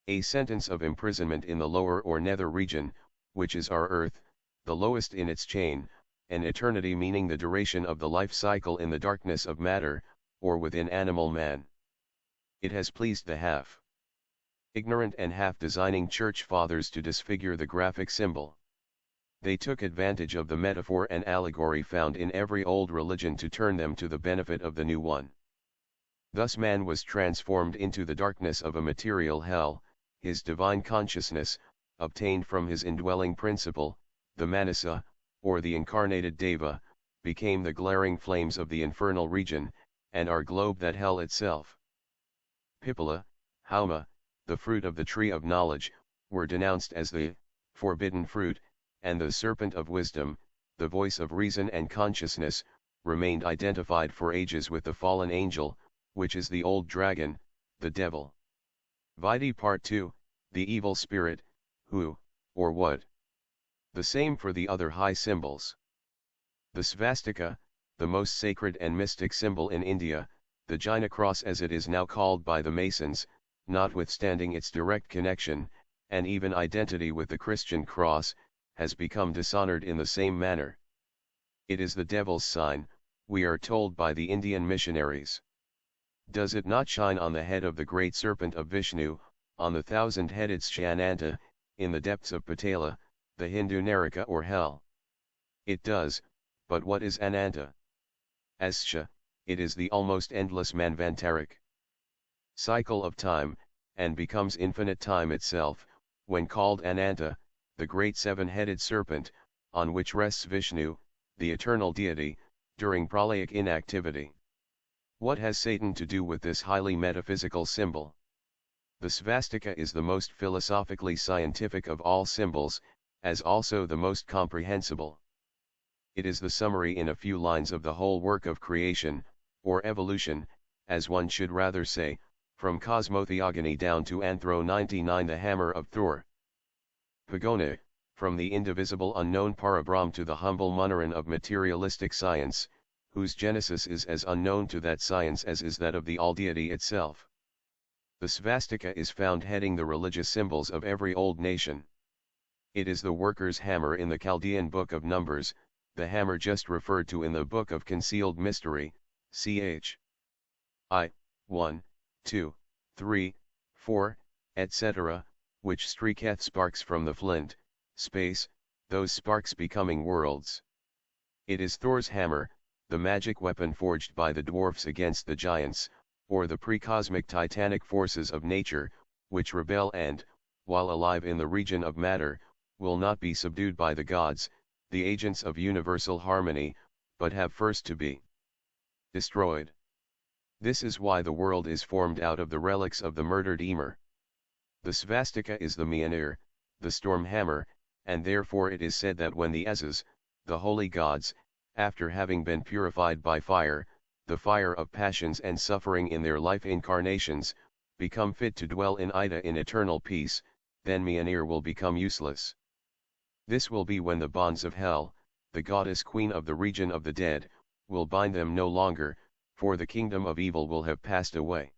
A sentence of imprisonment in the lower or nether region, which is our earth, the lowest in its chain, an eternity meaning the duration of the life cycle in the darkness of matter, or within animal man. It has pleased the half ignorant and half-designing church fathers to disfigure the graphic symbol. They took advantage of the metaphor and allegory found in every old religion to turn them to the benefit of the new one. Thus man was transformed into the darkness of a material hell, his divine consciousness, obtained from his indwelling principle, the Manasa, or the incarnated Deva, became the glaring flames of the infernal region, and our globe that hell itself. Pipala, Hauma, the fruit of the tree of knowledge, were denounced as the forbidden fruit, and the serpent of wisdom, the voice of reason and consciousness, remained identified for ages with the fallen angel, which is the old dragon, the devil. Vidi Part 2, the evil spirit, who, or what. The same for the other high symbols. The svastika, the most sacred and mystic symbol in India, the Jaina cross as it is now called by the Masons, notwithstanding its direct connection, and even identity with the Christian cross, has become dishonored in the same manner. It is the devil's sign, we are told by the Indian missionaries. Does it not shine on the head of the great serpent of Vishnu, on the thousand-headed Shyananta, in the depths of Patala, the Hindu Naraka or hell? It does, but what is Ananta? As Sha, it is the almost endless Manvantaric cycle of time, and becomes infinite time itself, when called Ananta, the great seven-headed serpent, on which rests Vishnu, the eternal deity, during pralaic inactivity. What has Satan to do with this highly metaphysical symbol? The svastika is the most philosophically scientific of all symbols, as also the most comprehensible. It is the summary in a few lines of the whole work of creation, or evolution, as one should rather say, from cosmotheogony down to Anthro 99, the hammer of Thor. Pagona, from the indivisible unknown Parabrahm to the humble Munnerin of materialistic science, whose genesis is as unknown to that science as is that of the all-deity itself. The svastika is found heading the religious symbols of every old nation. It is the worker's hammer in the Chaldean Book of Numbers, the hammer just referred to in the Book of Concealed Mystery, ch. I, 1, 2, 3, 4, etc., which streaketh sparks from the flint, space, those sparks becoming worlds. It is Thor's hammer, the magic weapon forged by the dwarfs against the giants, or the pre-cosmic titanic forces of nature, which rebel and, while alive in the region of matter, will not be subdued by the gods, the agents of universal harmony, but have first to be destroyed. This is why the world is formed out of the relics of the murdered Ymir. The svastika is the Mjolnir, the storm hammer, and therefore it is said that when the Asas, the holy gods, after having been purified by fire, the fire of passions and suffering in their life incarnations, become fit to dwell in Ida in eternal peace, then Mjolnir will become useless. This will be when the bonds of hell, the goddess queen of the region of the dead, will bind them no longer, for the kingdom of evil will have passed away.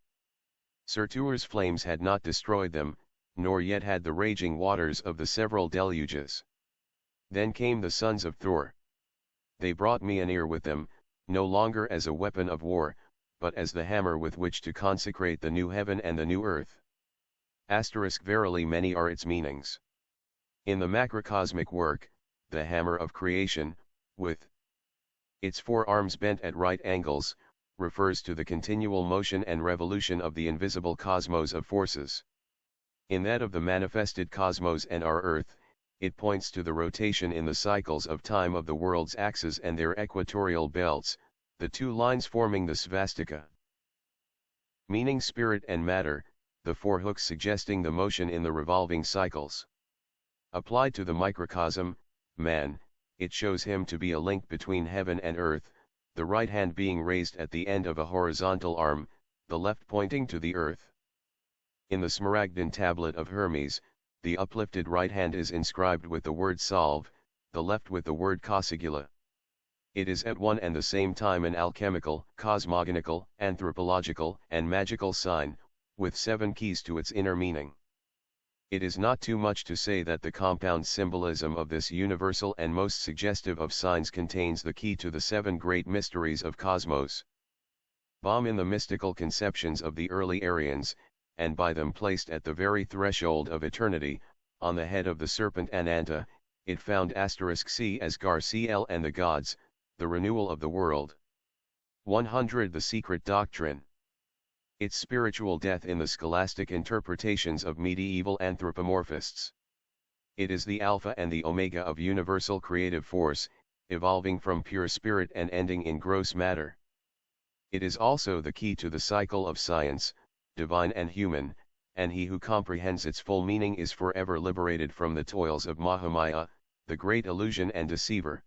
Surtur's flames had not destroyed them, nor yet had the raging waters of the several deluges. Then came the sons of Thor. They brought Mjolnir with them, no longer as a weapon of war, but as the hammer with which to consecrate the new heaven and the new earth. Verily many are its meanings. In the macrocosmic work, the hammer of creation, with its 4 arms bent at right angles, refers to the continual motion and revolution of the invisible cosmos of forces. In that of the manifested cosmos and our earth, it points to the rotation in the cycles of time of the world's axes and their equatorial belts, the 2 lines forming the svastika. Meaning spirit and matter, the 4 hooks suggesting the motion in the revolving cycles. Applied to the microcosm, man, it shows him to be a link between heaven and earth, the right hand being raised at the end of a horizontal arm, the left pointing to the earth. In the Smaragdin tablet of Hermes, the uplifted right hand is inscribed with the word salve, the left with the word cosigula. It is at one and the same time an alchemical, cosmogonical, anthropological, and magical sign, with 7 keys to its inner meaning. It is not too much to say that the compound symbolism of this universal and most suggestive of signs contains the key to the 7 great mysteries of cosmos. Bomb in the mystical conceptions of the early Aryans, and by them placed at the very threshold of eternity, on the head of the serpent Ananta, it found *C as Gar-Ciel and the gods, the renewal of the world. 100 The secret doctrine. Its spiritual death in the scholastic interpretations of medieval anthropomorphists. It is the alpha and the omega of universal creative force, evolving from pure spirit and ending in gross matter. It is also the key to the cycle of science, divine and human, and he who comprehends its full meaning is forever liberated from the toils of Mahamaya, the great illusion and deceiver.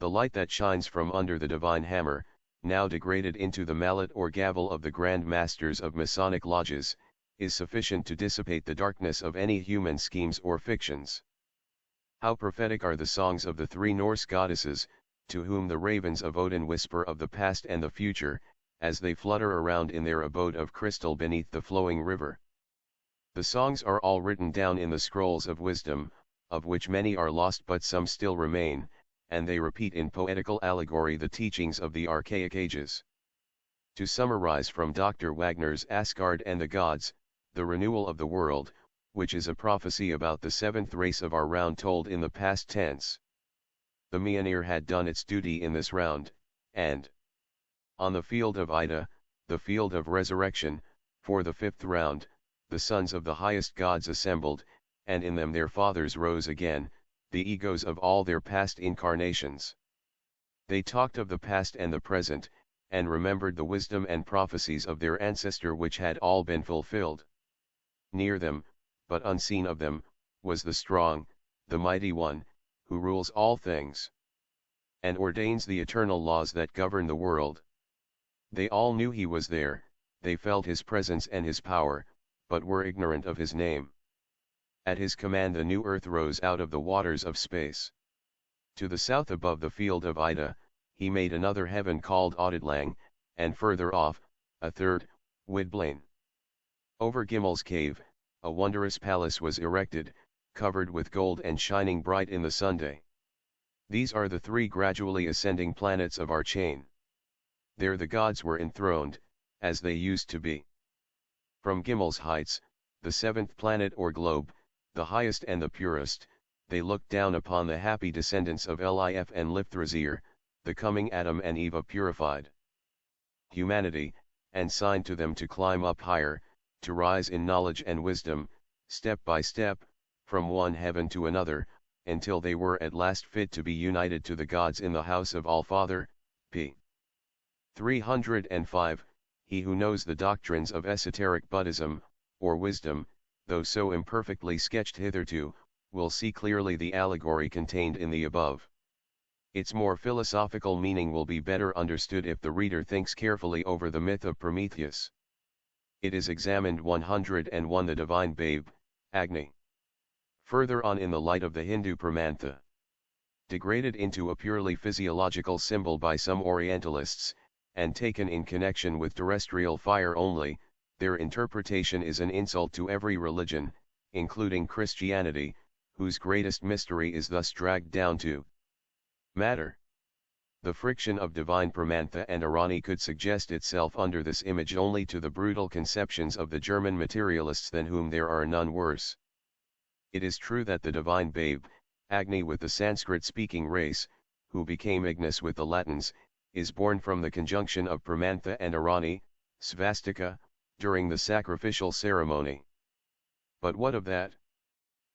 The light that shines from under the divine hammer, now degraded into the mallet or gavel of the grand masters of Masonic lodges, is sufficient to dissipate the darkness of any human schemes or fictions. How prophetic are the songs of the 3 Norse goddesses, to whom the ravens of Odin whisper of the past and the future, as they flutter around in their abode of crystal beneath the flowing river. The songs are all written down in the scrolls of wisdom, of which many are lost but some still remain, and they repeat in poetical allegory the teachings of the archaic ages. To summarize from Dr. Wagner's Asgard and the Gods, the renewal of the world, which is a prophecy about the 7th race of our round told in the past tense. The Mjolnir had done its duty in this round, and on the field of Ida, the field of resurrection, for the 5th round, the sons of the highest gods assembled, and in them their fathers rose again, the egos of all their past incarnations. They talked of the past and the present, and remembered the wisdom and prophecies of their ancestor which had all been fulfilled. Near them, but unseen of them, was the strong, the mighty one, who rules all things, and ordains the eternal laws that govern the world. They all knew he was there, they felt his presence and his power, but were ignorant of his name. At his command the new earth rose out of the waters of space. To the south above the field of Ida, he made another heaven called Auditlang, and further off, a third, Widblane. Over Gimmel's cave, a wondrous palace was erected, covered with gold and shining bright in the sunday. These are the 3 gradually ascending planets of our chain. There the gods were enthroned, as they used to be. From Gimmel's heights, the 7th planet or globe, the highest and the purest, they looked down upon the happy descendants of Lif and Lifthrasir, the coming Adam and Eva purified humanity, and signed to them to climb up higher, to rise in knowledge and wisdom, step by step, from one heaven to another, until they were at last fit to be united to the gods in the house of All-Father, p. 305, he who knows the doctrines of esoteric Buddhism, or wisdom, though so imperfectly sketched hitherto, will see clearly the allegory contained in the above. Its more philosophical meaning will be better understood if the reader thinks carefully over the myth of Prometheus. It is examined 101 The Divine Babe, Agni. Further on in the light of the Hindu Pramantha. degraded into a purely physiological symbol by some Orientalists, and taken in connection with terrestrial fire only, their interpretation is an insult to every religion, including Christianity, whose greatest mystery is thus dragged down to matter. The friction of divine Pramantha and Arani could suggest itself under this image only to the brutal conceptions of the German materialists than whom there are none worse. It is true that the divine babe, Agni with the Sanskrit-speaking race, who became Ignis with the Latins, is born from the conjunction of Pramantha and Arani, svastika, during the sacrificial ceremony. But what of that?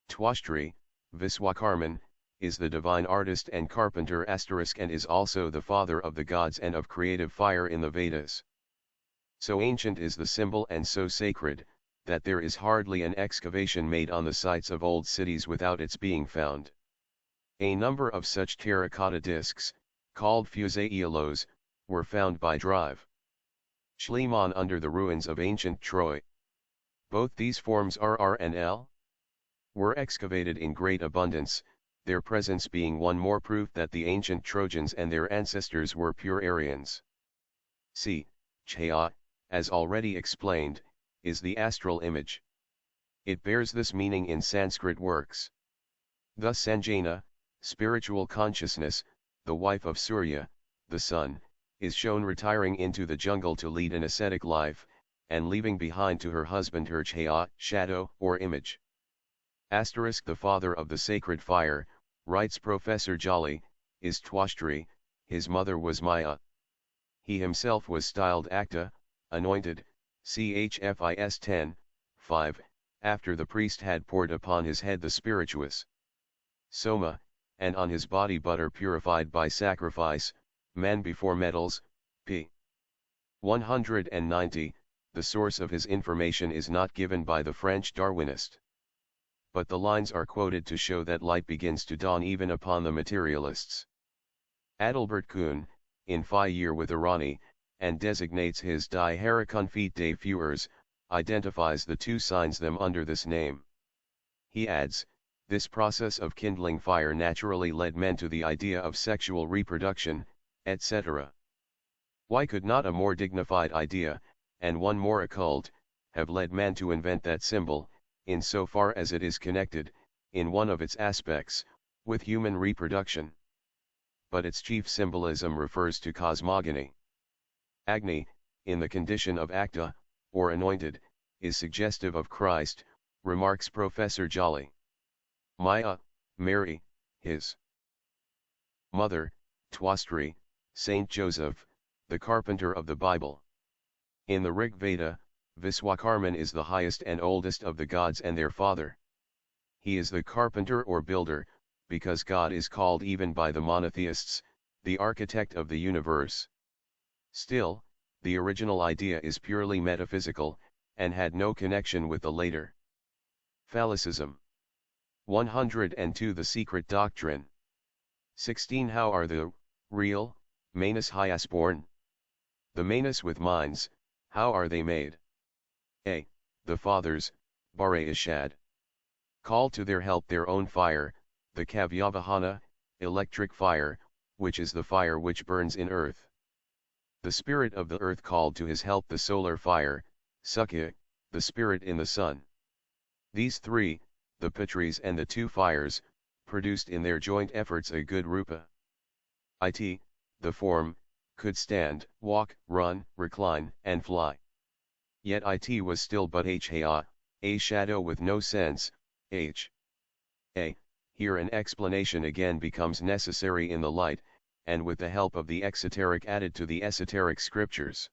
Twashtri, Viswakarman, is the divine artist and carpenter and is also the father of the gods and of creative fire in the Vedas. So ancient is the symbol and so sacred, that there is hardly an excavation made on the sites of old cities without its being found. A number of such terracotta discs, called fusaeolos, were found by Drive Schliemann under the ruins of ancient Troy. Both these forms RR and L were excavated in great abundance, their presence being one more proof that the ancient Trojans and their ancestors were pure Aryans. See, Chaya, as already explained, is the astral image. It bears this meaning in Sanskrit works. Thus Sanjana, spiritual consciousness, the wife of Surya, the sun, is shown retiring into the jungle to lead an ascetic life, and leaving behind to her husband her Chaya, shadow or image. The father of the sacred fire, writes Professor Jolly, is Twashtri, his mother was Maya. He himself was styled Acta, anointed, Chfis 10, 5, after the priest had poured upon his head the spirituous Soma, and on his body butter purified by sacrifice, man before metals, p. 190, the source of his information is not given by the French Darwinist. But the lines are quoted to show that light begins to dawn even upon the materialists. Adalbert Kuhn, in Phi Year with Arani, and designates his Die Herkunft des Feuers, identifies the two signs them under this name. He adds, this process of kindling fire naturally led men to the idea of sexual reproduction, etc. Why could not a more dignified idea, and one more occult, have led man to invent that symbol, in so far as it is connected, in one of its aspects, with human reproduction? But its chief symbolism refers to cosmogony. Agni, in the condition of Acta, or anointed, is suggestive of Christ, remarks Professor Jolly. Maya, Mary, his mother, Twastri, Saint Joseph, the carpenter of the Bible. In the Rig Veda, Viswakarman is the highest and oldest of the gods and their father. He is the carpenter or builder, because God is called even by the monotheists, the architect of the universe. Still, the original idea is purely metaphysical, and had no connection with the later phallicism. 102 The Secret Doctrine. 16 How are the real Manus Hyas born? The Manus with minds, how are they made? A. The fathers, Bare Ishad, call to their help their own fire, the Kavyavahana, electric fire, which is the fire which burns in earth. The spirit of the earth called to his help the solar fire, Sukya, the spirit in the sun. These three, the Pitris and the two fires, produced in their joint efforts a good rupa. It, the form, could stand, walk, run, recline, and fly. Yet it was still but Haya, a shadow with no sense, H. A. Here an explanation again becomes necessary in the light, and with the help of the exoteric added to the esoteric scriptures.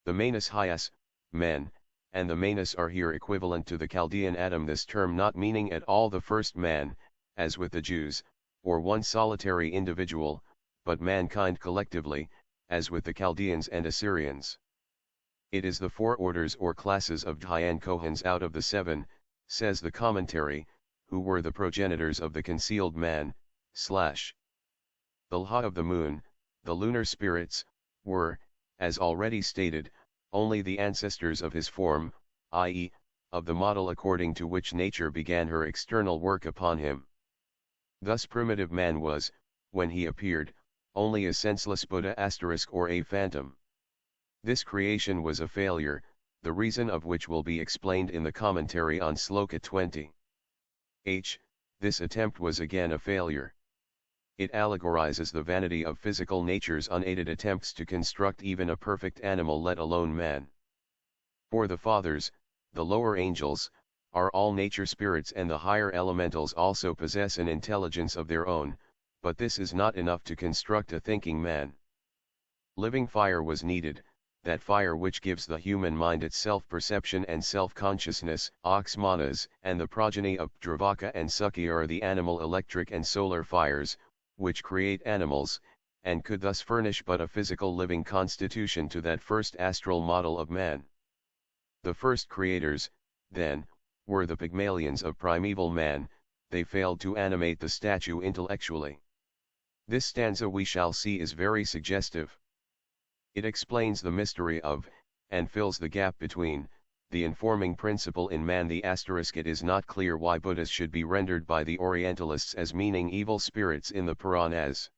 The Manus Hyas, men, and the Manus are here equivalent to the Chaldean Adam, this term not meaning at all the first man, as with the Jews, or one solitary individual, but mankind collectively, as with the Chaldeans and Assyrians. It is the four orders or classes of Dhyan Kohans out of the seven, says the commentary, who were the progenitors of the concealed man, / the Lha of the moon, the lunar spirits, were, as already stated, only the ancestors of his form, i.e., of the model according to which nature began her external work upon him. Thus primitive man was, when he appeared, only a senseless Buddha or a phantom. This creation was a failure, the reason of which will be explained in the commentary on Sloka 20. This attempt was again a failure. It allegorizes the vanity of physical nature's unaided attempts to construct even a perfect animal, let alone man. For the fathers, the lower angels, are all nature spirits, and the higher elementals also possess an intelligence of their own, but this is not enough to construct a thinking man. Living fire was needed, that fire which gives the human mind its self-perception and self-consciousness. Oxmanas and the progeny of Dravaka and Sukhi are the animal electric and solar fires, which create animals, and could thus furnish but a physical living constitution to that first astral model of man. The first creators, then, were the Pygmalions of primeval man. They failed to animate the statue intellectually. This stanza, we shall see, is very suggestive. It explains the mystery of, and fills the gap between, the informing principle in man. It is not clear why Buddhas should be rendered by the Orientalists as meaning evil spirits in the Puranas.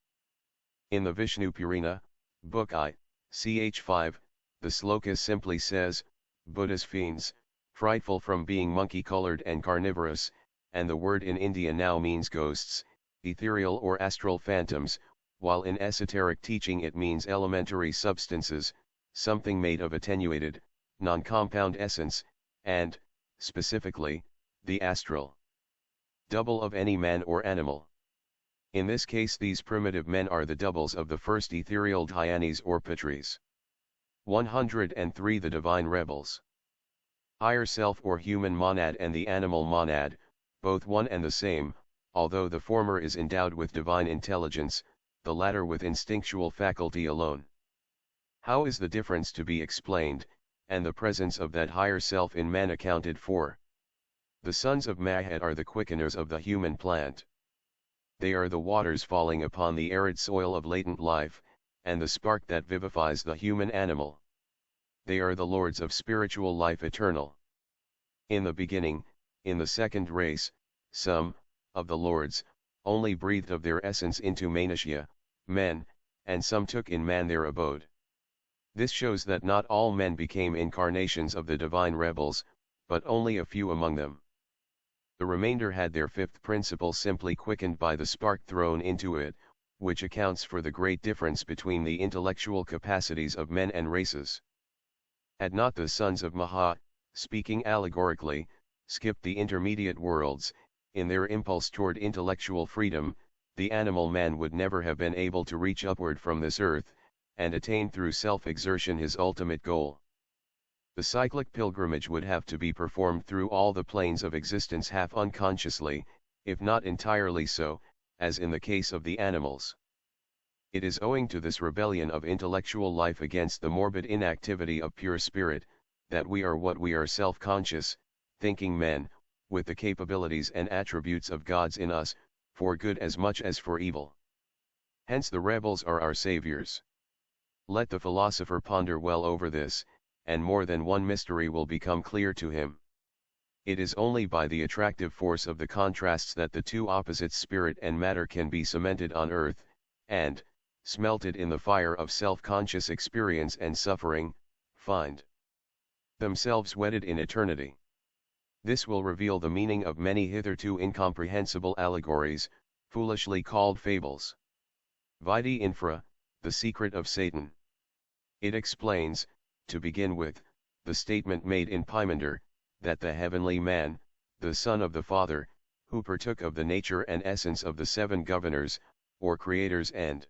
In the Vishnu Purana, Book I, ch. 5, the sloka simply says, Buddha's fiends, frightful from being monkey-colored and carnivorous, and the word in India now means ghosts, ethereal or astral phantoms, while in esoteric teaching it means elementary substances, something made of attenuated, non-compound essence, and, specifically, the astral double of any man or animal. In this case these primitive men are the doubles of the first ethereal dhyanis or pitris. 103 The divine rebels. Higher self or human monad and the animal monad, both one and the same, although the former is endowed with divine intelligence, the latter with instinctual faculty alone. How is the difference to be explained, and the presence of that higher self in man accounted for? The sons of Mahat are the quickeners of the human plant. They are the waters falling upon the arid soil of latent life, and the spark that vivifies the human animal. They are the lords of spiritual life eternal. In the beginning, in the second race, some, of the lords, only breathed of their essence into Manushya, men, and some took in man their abode. This shows that not all men became incarnations of the divine rebels, but only a few among them. The remainder had their fifth principle simply quickened by the spark thrown into it, which accounts for the great difference between the intellectual capacities of men and races. Had not the sons of Maha, speaking allegorically, skipped the intermediate worlds, in their impulse toward intellectual freedom, the animal man would never have been able to reach upward from this earth, and attain through self-exertion his ultimate goal. The cyclic pilgrimage would have to be performed through all the planes of existence half unconsciously, if not entirely so, as in the case of the animals. It is owing to this rebellion of intellectual life against the morbid inactivity of pure spirit, that we are what we are, self-conscious, thinking men, with the capabilities and attributes of gods in us, for good as much as for evil. Hence the rebels are our saviors. Let the philosopher ponder well over this, and more than one mystery will become clear to him. It is only by the attractive force of the contrasts that the two opposites, spirit and matter, can be cemented on earth, and, smelted in the fire of self-conscious experience and suffering, find themselves wedded in eternity. This will reveal the meaning of many hitherto incomprehensible allegories, foolishly called fables. Vide infra, the secret of Satan. It explains, to begin with, the statement made in Pymander, that the heavenly man, the son of the Father, who partook of the nature and essence of the seven governors, or creators and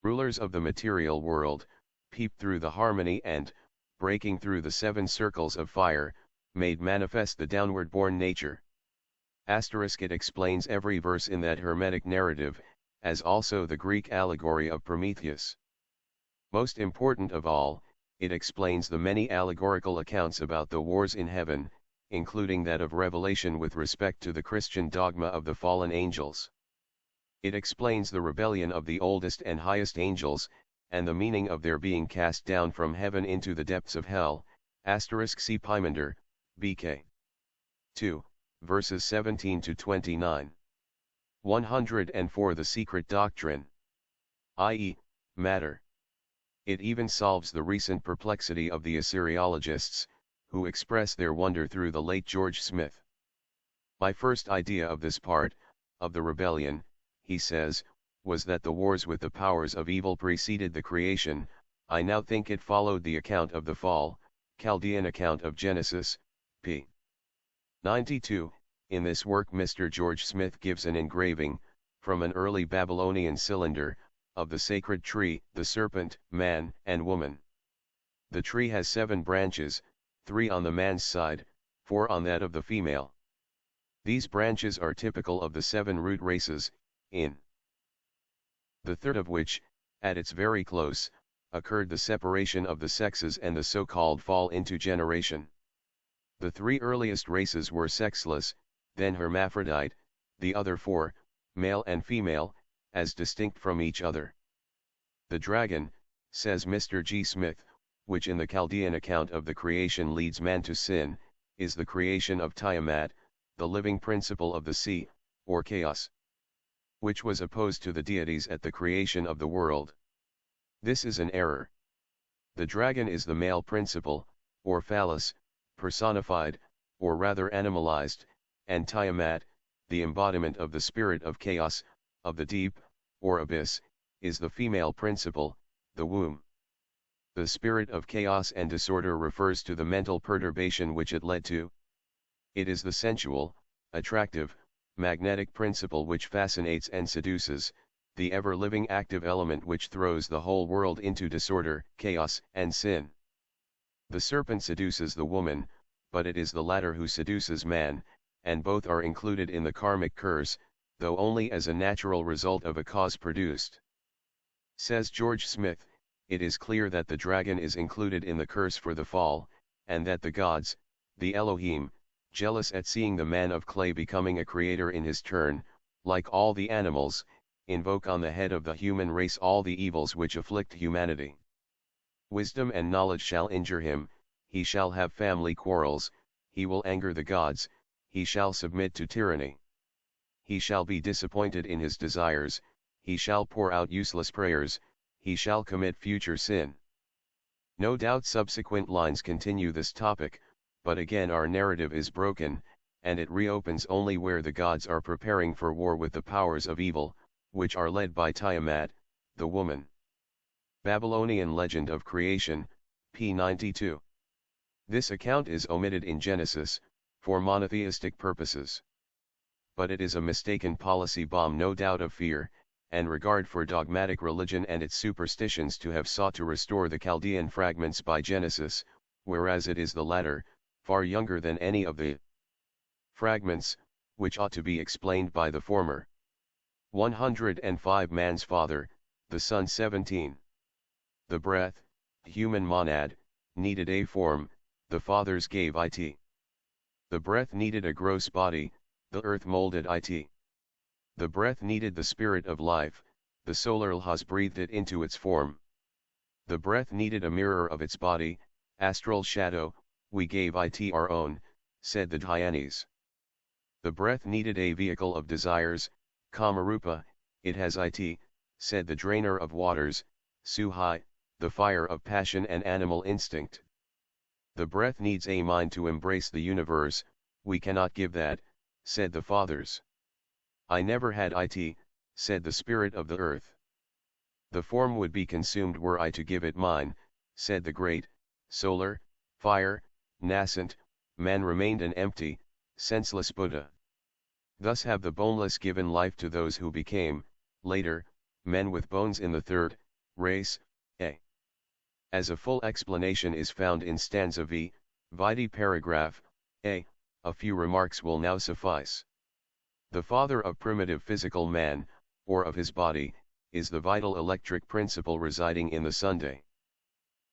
rulers of the material world, peeped through the harmony and, breaking through the seven circles of fire, made manifest the downward-born nature. It explains every verse in that Hermetic narrative, as also the Greek allegory of Prometheus. Most important of all, it explains the many allegorical accounts about the wars in heaven, including that of Revelation with respect to the Christian dogma of the fallen angels. It explains the rebellion of the oldest and highest angels, and the meaning of their being cast down from heaven into the depths of hell. See Pymander, BK 2, verses 17 to 29. 104 The secret doctrine, i.e., matter. It even solves the recent perplexity of the Assyriologists, who express their wonder through the late George Smith. My first idea of this part, of the rebellion, he says, was that the wars with the powers of evil preceded the creation. I now think it followed the account of the fall, Chaldean account of Genesis, p. 92. In this work Mr. George Smith gives an engraving, from an early Babylonian cylinder, of the sacred tree, the serpent, man, and woman. The tree has 7 branches, 3 on the man's side, 4 on that of the female. These branches are typical of the 7 root races, in the third of which, at its very close, occurred the separation of the sexes and the so-called fall into generation. The 3 earliest races were sexless, then hermaphrodite, the other 4, male and female, as distinct from each other. The dragon, says Mr. G. Smith, which in the Chaldean account of the creation leads man to sin, is the creation of Tiamat, the living principle of the sea, or chaos, which was opposed to the deities at the creation of the world. This is an error. The dragon is the male principle, or phallus, personified, or rather animalized, and Tiamat, the embodiment of the spirit of chaos, of the deep, or abyss, is the female principle, the womb. The spirit of chaos and disorder refers to the mental perturbation which it led to. It is the sensual, attractive, magnetic principle which fascinates and seduces, the ever-living active element which throws the whole world into disorder, chaos, and sin. The serpent seduces the woman, but it is the latter who seduces man, and both are included in the karmic curse, though only as a natural result of a cause produced. Says George Smith, it is clear that the dragon is included in the curse for the fall, and that the gods, the Elohim, jealous at seeing the man of clay becoming a creator in his turn, like all the animals, invoke on the head of the human race all the evils which afflict humanity. Wisdom and knowledge shall injure him, he shall have family quarrels, he will anger the gods, he shall submit to tyranny. He shall be disappointed in his desires, he shall pour out useless prayers, he shall commit future sin. No doubt subsequent lines continue this topic, but again our narrative is broken, and it reopens only where the gods are preparing for war with the powers of evil, which are led by Tiamat, the woman. Babylonian Legend of Creation, p. 92. This account is omitted in Genesis, for monotheistic purposes. But it is a mistaken policy bomb, no doubt of fear, and regard for dogmatic religion and its superstitions to have sought to restore the Chaldean fragments by Genesis, whereas it is the latter, far younger than any of the fragments, which ought to be explained by the former. 105 Man's father, the son 17. The breath, human monad, needed a form, the fathers gave it. The breath needed a gross body, the earth molded it. The breath needed the spirit of life, the solar has breathed it into its form. The breath needed a mirror of its body, astral shadow, we gave it our own, said the Dhyanis. The breath needed a vehicle of desires, Kamarupa, it has it, said the drainer of waters, Suhai, the fire of passion and animal instinct. The breath needs a mind to embrace the universe, we cannot give that, said the fathers. I never had it, said the spirit of the earth. The form would be consumed were I to give it mine, said the great, solar, fire, nascent, man remained an empty, senseless Buddha. Thus have the boneless given life to those who became, later, men with bones in the third, race, a. As a full explanation is found in stanza v, vide paragraph, a few remarks will now suffice. The father of primitive physical man, or of his body, is the vital electric principle residing in the Sunday.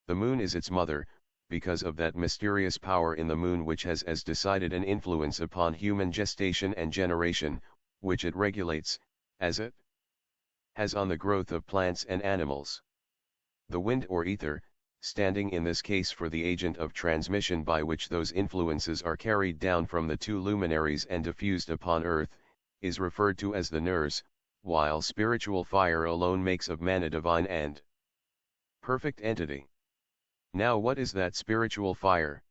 The moon is its mother, because of that mysterious power in the moon which has as decided an influence upon human gestation and generation, which it regulates, as it has on the growth of plants and animals. The wind or ether, standing in this case for the agent of transmission by which those influences are carried down from the two luminaries and diffused upon earth, is referred to as the nurs, while spiritual fire alone makes of man a divine and perfect entity. Now what is that spiritual fire?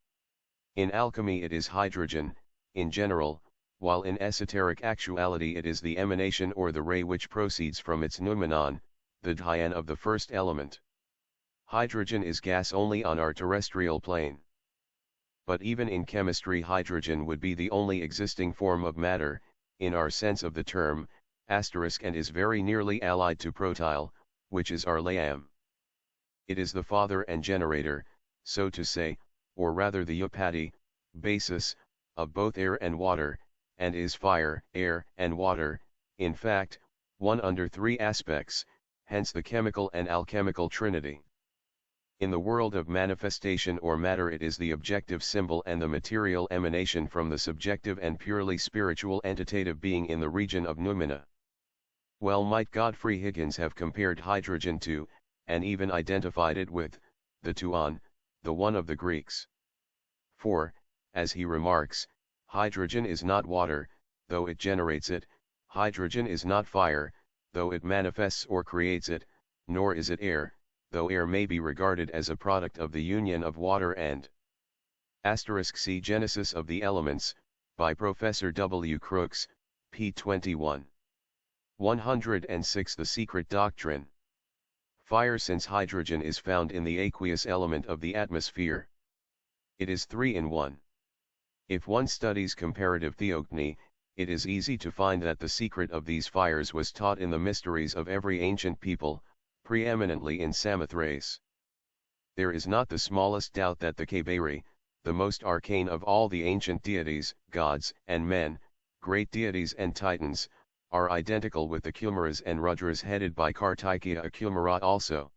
In alchemy it is hydrogen, in general, while in esoteric actuality it is the emanation or the ray which proceeds from its noumenon, the dhyan of the first element. Hydrogen is gas only on our terrestrial plane. But even in chemistry hydrogen would be the only existing form of matter, in our sense of the term, and is very nearly allied to protyle, which is our layam. It is the father and generator, so to say, or rather the upati, basis, of both air and water, and is fire, air, and water, in fact, one under three aspects, hence the chemical and alchemical trinity. In the world of manifestation or matter it is the objective symbol and the material emanation from the subjective and purely spiritual entitative being in the region of noumena. Well might Godfrey Higgins have compared hydrogen to, and even identified it with, the tuon, the one of the Greeks. For, as he remarks, hydrogen is not water, though it generates it, hydrogen is not fire, though it manifests or creates it, nor is it air, though air may be regarded as a product of the union of water and *See Genesis of the Elements, by Professor W. Crookes, p. 21. 106 The Secret Doctrine. Fire. Since hydrogen is found in the aqueous element of the atmosphere, it is 3 in 1. If one studies comparative theogony, it is easy to find that the secret of these fires was taught in the mysteries of every ancient people, preeminently in Samothrace. There is not the smallest doubt that the Kaberi, the most arcane of all the ancient deities, gods, and men, great deities and titans, are identical with the Kumaras and Rudras headed by Kartikeya Kumara also.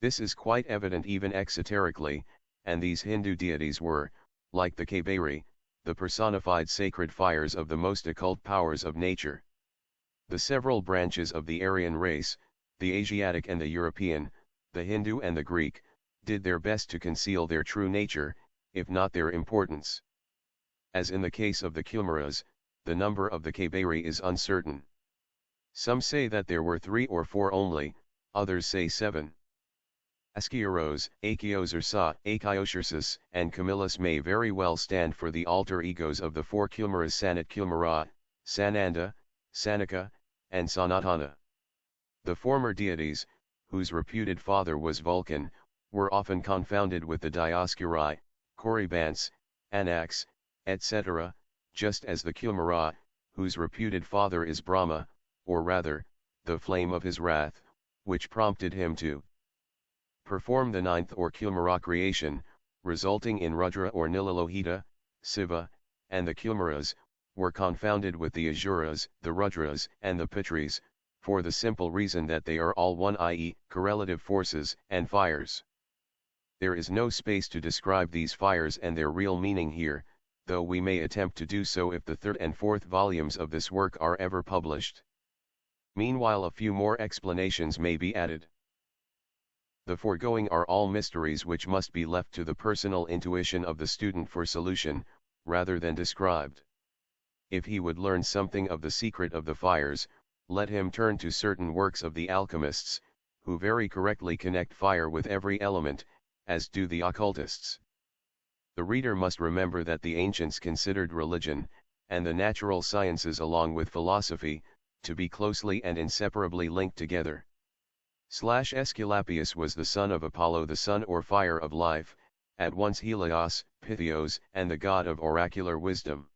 This is quite evident even exoterically, and these Hindu deities were, like the Kaberi, the personified sacred fires of the most occult powers of nature. The several branches of the Aryan race, the Asiatic and the European, the Hindu and the Greek, did their best to conceal their true nature, if not their importance. As in the case of the Kumaras, the number of the Kaberi is uncertain. Some say that there were 3 or 4 only, others say 7. Askioros, Akiosarsa, Akiosarsis, and Camillus may very well stand for the alter egos of the 4 Kumaras Sanat Kumara, Sananda, Sanaka, and Sanatana. The former deities, whose reputed father was Vulcan, were often confounded with the Dioscuri, Corybants, Anax, etc., just as the Kumara, whose reputed father is Brahma, or rather, the flame of his wrath, which prompted him to perform the 9th or Kumara creation, resulting in Rudra or Nilalohita, Siva, and the Kumaras, were confounded with the Asuras, the Rudras, and the Pitris, for the simple reason that they are all one, i.e., correlative forces and fires. There is no space to describe these fires and their real meaning here, though we may attempt to do so if the 3rd and 4th volumes of this work are ever published. Meanwhile a few more explanations may be added. The foregoing are all mysteries which must be left to the personal intuition of the student for solution, rather than described. If he would learn something of the secret of the fires, let him turn to certain works of the alchemists, who very correctly connect fire with every element, as do the occultists. The reader must remember that the ancients considered religion, and the natural sciences along with philosophy, to be closely and inseparably linked together. Aesculapius was the son of Apollo, the sun or fire of life, at once Helios, Pythios, and the god of oracular wisdom.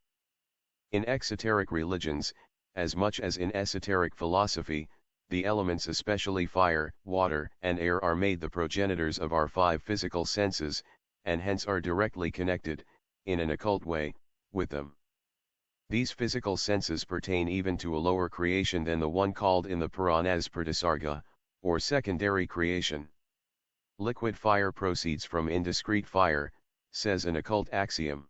In exoteric religions, as much as in esoteric philosophy, the elements especially fire, water, and air are made the progenitors of our 5 physical senses, and hence are directly connected, in an occult way, with them. These physical senses pertain even to a lower creation than the one called in the Puranas Pradisarga, or secondary creation. Liquid fire proceeds from indiscrete fire, says an occult axiom.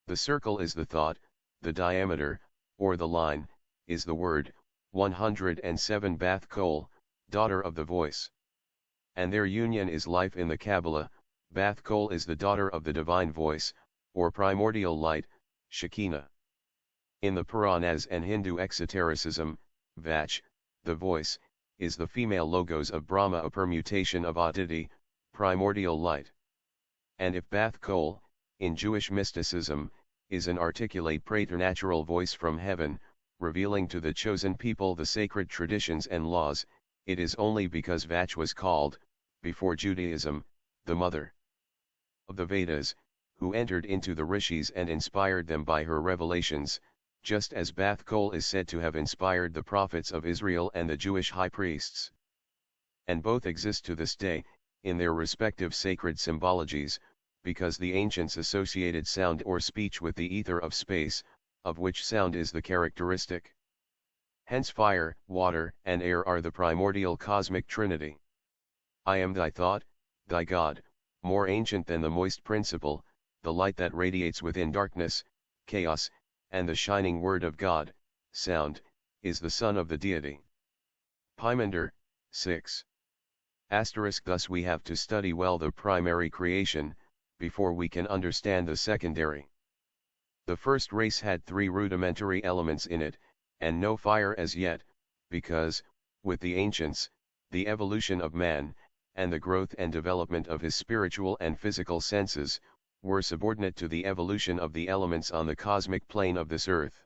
The circle is the thought, the diameter, or the line, is the word, 107 Bath Kol, daughter of the voice. And their union is life in the Kabbalah. Bath Kol is the daughter of the divine voice, or primordial light, Shekinah. In the Puranas and Hindu exotericism, Vach, the voice, is the female logos of Brahma, a permutation of Aditi, primordial light. And if Bath Kol, in Jewish mysticism, is an articulate preternatural voice from heaven, revealing to the chosen people the sacred traditions and laws, it is only because Vach was called, before Judaism, the mother of the Vedas, who entered into the rishis and inspired them by her revelations, just as Bath Kol is said to have inspired the prophets of Israel and the Jewish high priests. And both exist to this day, in their respective sacred symbologies, because the ancients associated sound or speech with the ether of space, of which sound is the characteristic. Hence fire, water, and air are the primordial cosmic trinity. I am thy thought, thy God, more ancient than the moist principle, the light that radiates within darkness, chaos, and the shining word of God, sound, is the son of the deity. Pymander, 6. Thus we have to study well the primary creation, before we can understand the secondary. The first race had 3 rudimentary elements in it, and no fire as yet, because, with the ancients, the evolution of man, and the growth and development of his spiritual and physical senses, were subordinate to the evolution of the elements on the cosmic plane of this earth.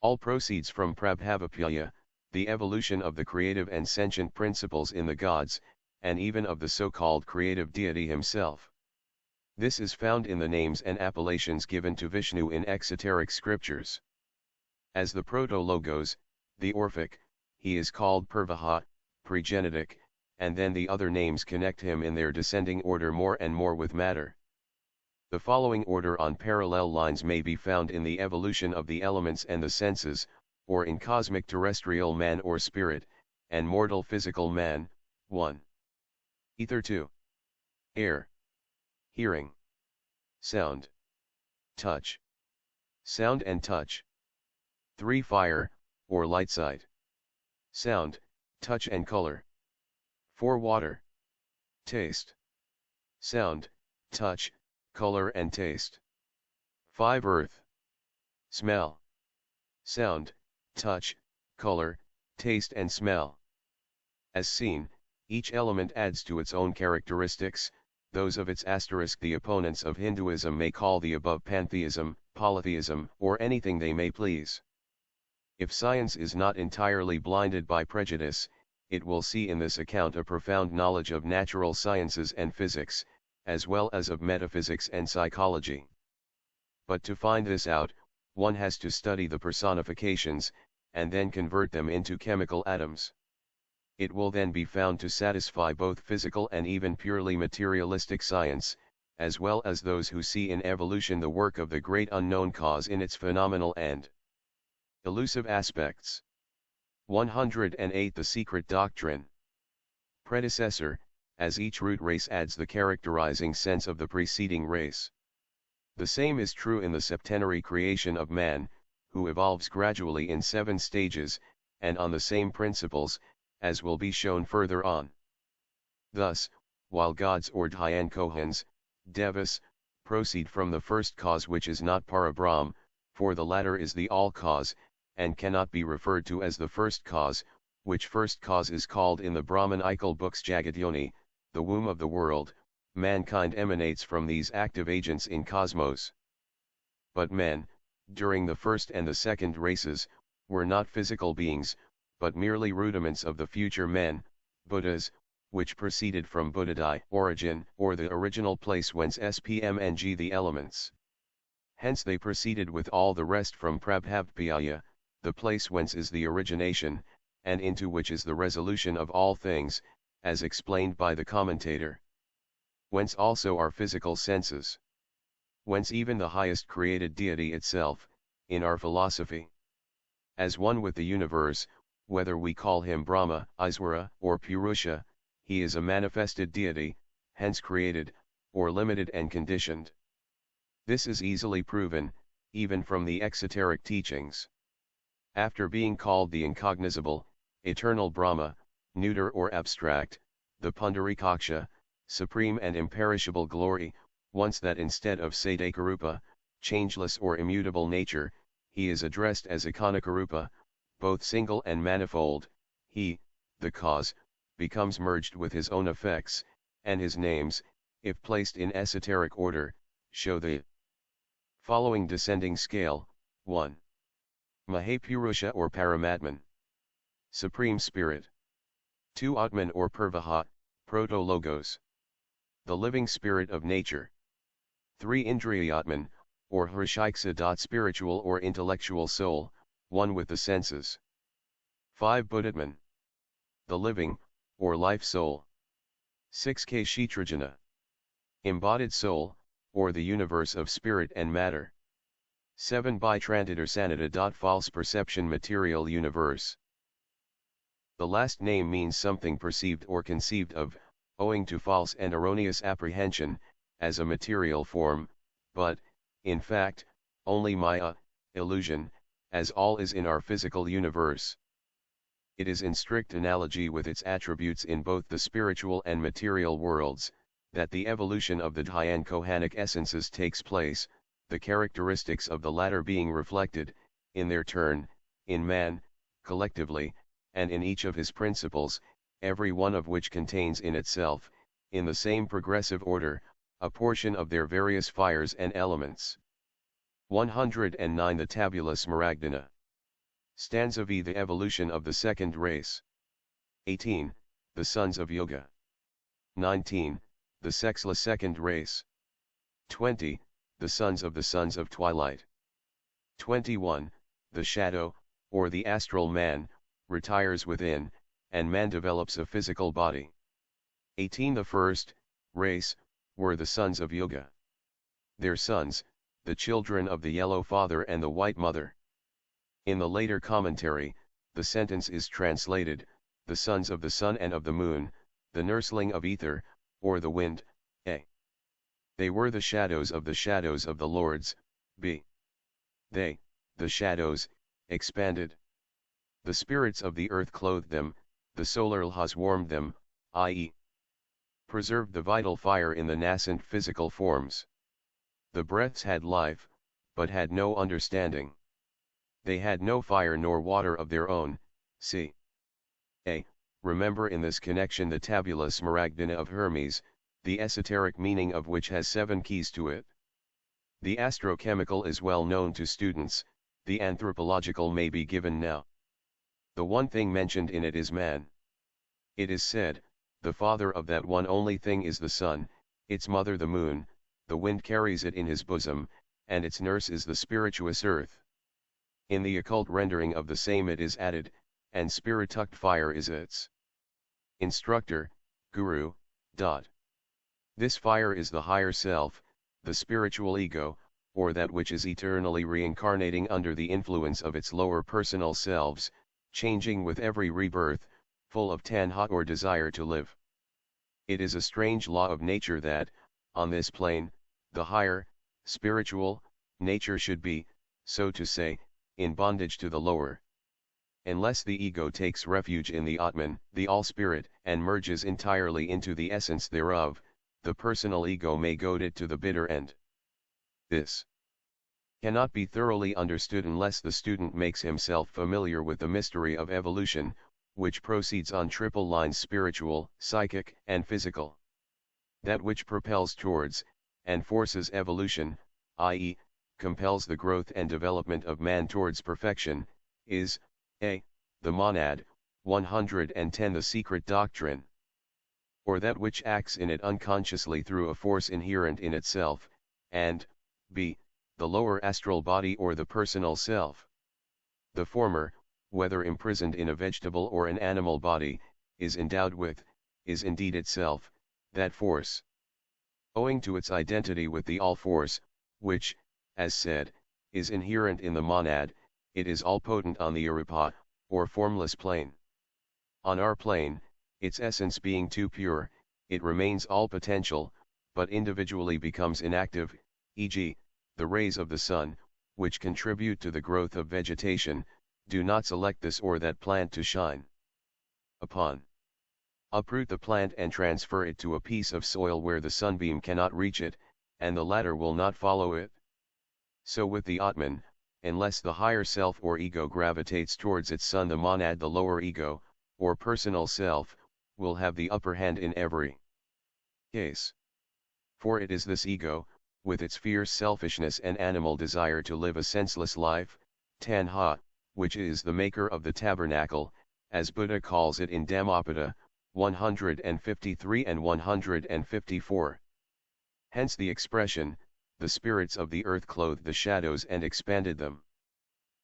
All proceeds from Prabhavapaya, the evolution of the creative and sentient principles in the gods, and even of the so-called creative deity himself. This is found in the names and appellations given to Vishnu in exoteric scriptures. As the proto-logos, the Orphic, he is called Purvaha, pregenitic, and then the other names connect him in their descending order more and more with matter. The following order on parallel lines may be found in the evolution of the elements and the senses, or in cosmic terrestrial man or spirit, and mortal physical man. 1. Ether. 2. Air. Hearing. Sound. Touch. Sound and touch. 3. Fire, or light sight. Sound, touch and color. 4. Water. Taste. Sound, touch, color and taste. 5. Earth. Smell. Sound, touch, color, taste and smell. As seen, each element adds to its own characteristics, those of its asterisk the opponents of Hinduism may call the above pantheism, polytheism, or anything they may please. If science is not entirely blinded by prejudice, it will see in this account a profound knowledge of natural sciences and physics, as well as of metaphysics and psychology. But to find this out, one has to study the personifications, and then convert them into chemical atoms. It will then be found to satisfy both physical and even purely materialistic science, as well as those who see in evolution the work of the great unknown cause in its phenomenal and elusive aspects. 108. The secret doctrine. Predecessor, as each root race adds the characterizing sense of the preceding race. The same is true in the septenary creation of man, who evolves gradually in 7 stages, and on the same principles, as will be shown further on. Thus, while gods or Dhyan Kohans, Devas, proceed from the first cause which is not Parabrahm, for the latter is the all-cause, and cannot be referred to as the first cause, which first cause is called in the Brahmanical books Jagadyoni, the womb of the world. Mankind emanates from these active agents in cosmos. But men, during the first and the second races, were not physical beings, but merely rudiments of the future men, Buddhas, which proceeded from Buddhadai, origin, or the original place whence spmng the elements. Hence they proceeded with all the rest from Prabhavapaya, the place whence is the origination, and into which is the resolution of all things, as explained by the commentator. Whence also are physical senses. Whence even the highest created deity itself, in our philosophy. As one with the universe, whether we call him Brahma, Iswara, or Purusha, he is a manifested deity, hence created, or limited and conditioned. This is easily proven, even from the exoteric teachings. After being called the incognizable, eternal Brahma, neuter or abstract, the Pundarikaksha, supreme and imperishable glory, once that instead of Sadakarupa, changeless or immutable nature, he is addressed as Ikonakarupa, both single and manifold. He, the cause, becomes merged with his own effects, and his names, if placed in esoteric order, show the following descending scale. 1. Mahapurusha or Paramatman, Supreme Spirit. 2. Atman or Purvaha, Proto-Logos, the living spirit of nature. 3. Indriyatman, or Hrishiksa. Spiritual or intellectual soul, one with the senses. 5. Buddhatman, the living, or life soul. 6. Kshetrajana, embodied soul, or the universe of spirit and matter. 7. Bhitrantadasanada. False perception material universe. The last name means something perceived or conceived of, owing to false and erroneous apprehension, as a material form, but, in fact, only maya, illusion, as all is in our physical universe. It is in strict analogy with its attributes in both the spiritual and material worlds, that the evolution of the dhyan-kohanic essences takes place, the characteristics of the latter being reflected, in their turn, in man, collectively, and in each of his principles, every one of which contains in itself, in the same progressive order, a portion of their various fires and elements. 109. The Tabula Smaragdina. Stanza V. The evolution of the second race. 18. The sons of Yoga. 19. The sexless second race. 20. The sons of twilight. 21. The shadow, or the astral man, retires within, and man develops a physical body. 18. The first race were the sons of Yoga. Their sons, the children of the yellow father and the white mother. In the later commentary, the sentence is translated, the sons of the sun and of the moon, the nursling of ether, or the wind, a. They were the shadows of the lords, b. They, the shadows, expanded. The spirits of the earth clothed them, the solar lhas warmed them, i.e. preserved the vital fire in the nascent physical forms. The breaths had life, but had no understanding. They had no fire nor water of their own, c. A. Remember in this connection the Tabula Smaragdina of Hermes, the esoteric meaning of which has 7 keys to it. The astrochemical is well known to students, the anthropological may be given now. The one thing mentioned in it is man. It is said, the father of that one only thing is the sun, its mother the moon, the wind carries it in his bosom, and its nurse is the spirituous earth. In the occult rendering of the same it is added, and spirituct fire is its instructor, guru. This fire is the higher self, the spiritual ego, or that which is eternally reincarnating under the influence of its lower personal selves, changing with every rebirth, full of tanha or desire to live. It is a strange law of nature that, on this plane, the higher, spiritual, nature should be, so to say, in bondage to the lower. Unless the ego takes refuge in the Atman, the All-Spirit, and merges entirely into the essence thereof, the personal ego may goad it to the bitter end. This cannot be thoroughly understood unless the student makes himself familiar with the mystery of evolution, which proceeds on triple lines: spiritual, psychic, and physical. That which propels towards, and forces evolution, i.e., compels the growth and development of man towards perfection, is, a. the monad, 110. The secret doctrine. Or that which acts in it unconsciously through a force inherent in itself, and, b. the lower astral body or the personal self. The former, whether imprisoned in a vegetable or an animal body, is endowed with, is indeed itself, that force. Owing to its identity with the all-force, which, as said, is inherent in the monad, it is all-potent on the arupa, or formless plane. On our plane, its essence being too pure, it remains all-potential, but individually becomes inactive, e.g., the rays of the sun, which contribute to the growth of vegetation, do not select this or that plant to shine upon. Uproot the plant and transfer it to a piece of soil where the sunbeam cannot reach it, and the latter will not follow it. So with the Atman, unless the higher self or ego gravitates towards its son, the monad, the lower ego, or personal self, will have the upper hand in every case. For it is this ego, with its fierce selfishness and animal desire to live a senseless life, tanha, which is the maker of the tabernacle, as Buddha calls it in Dhammapada, 153 and 154. Hence the expression, the spirits of the earth clothed the shadows and expanded them.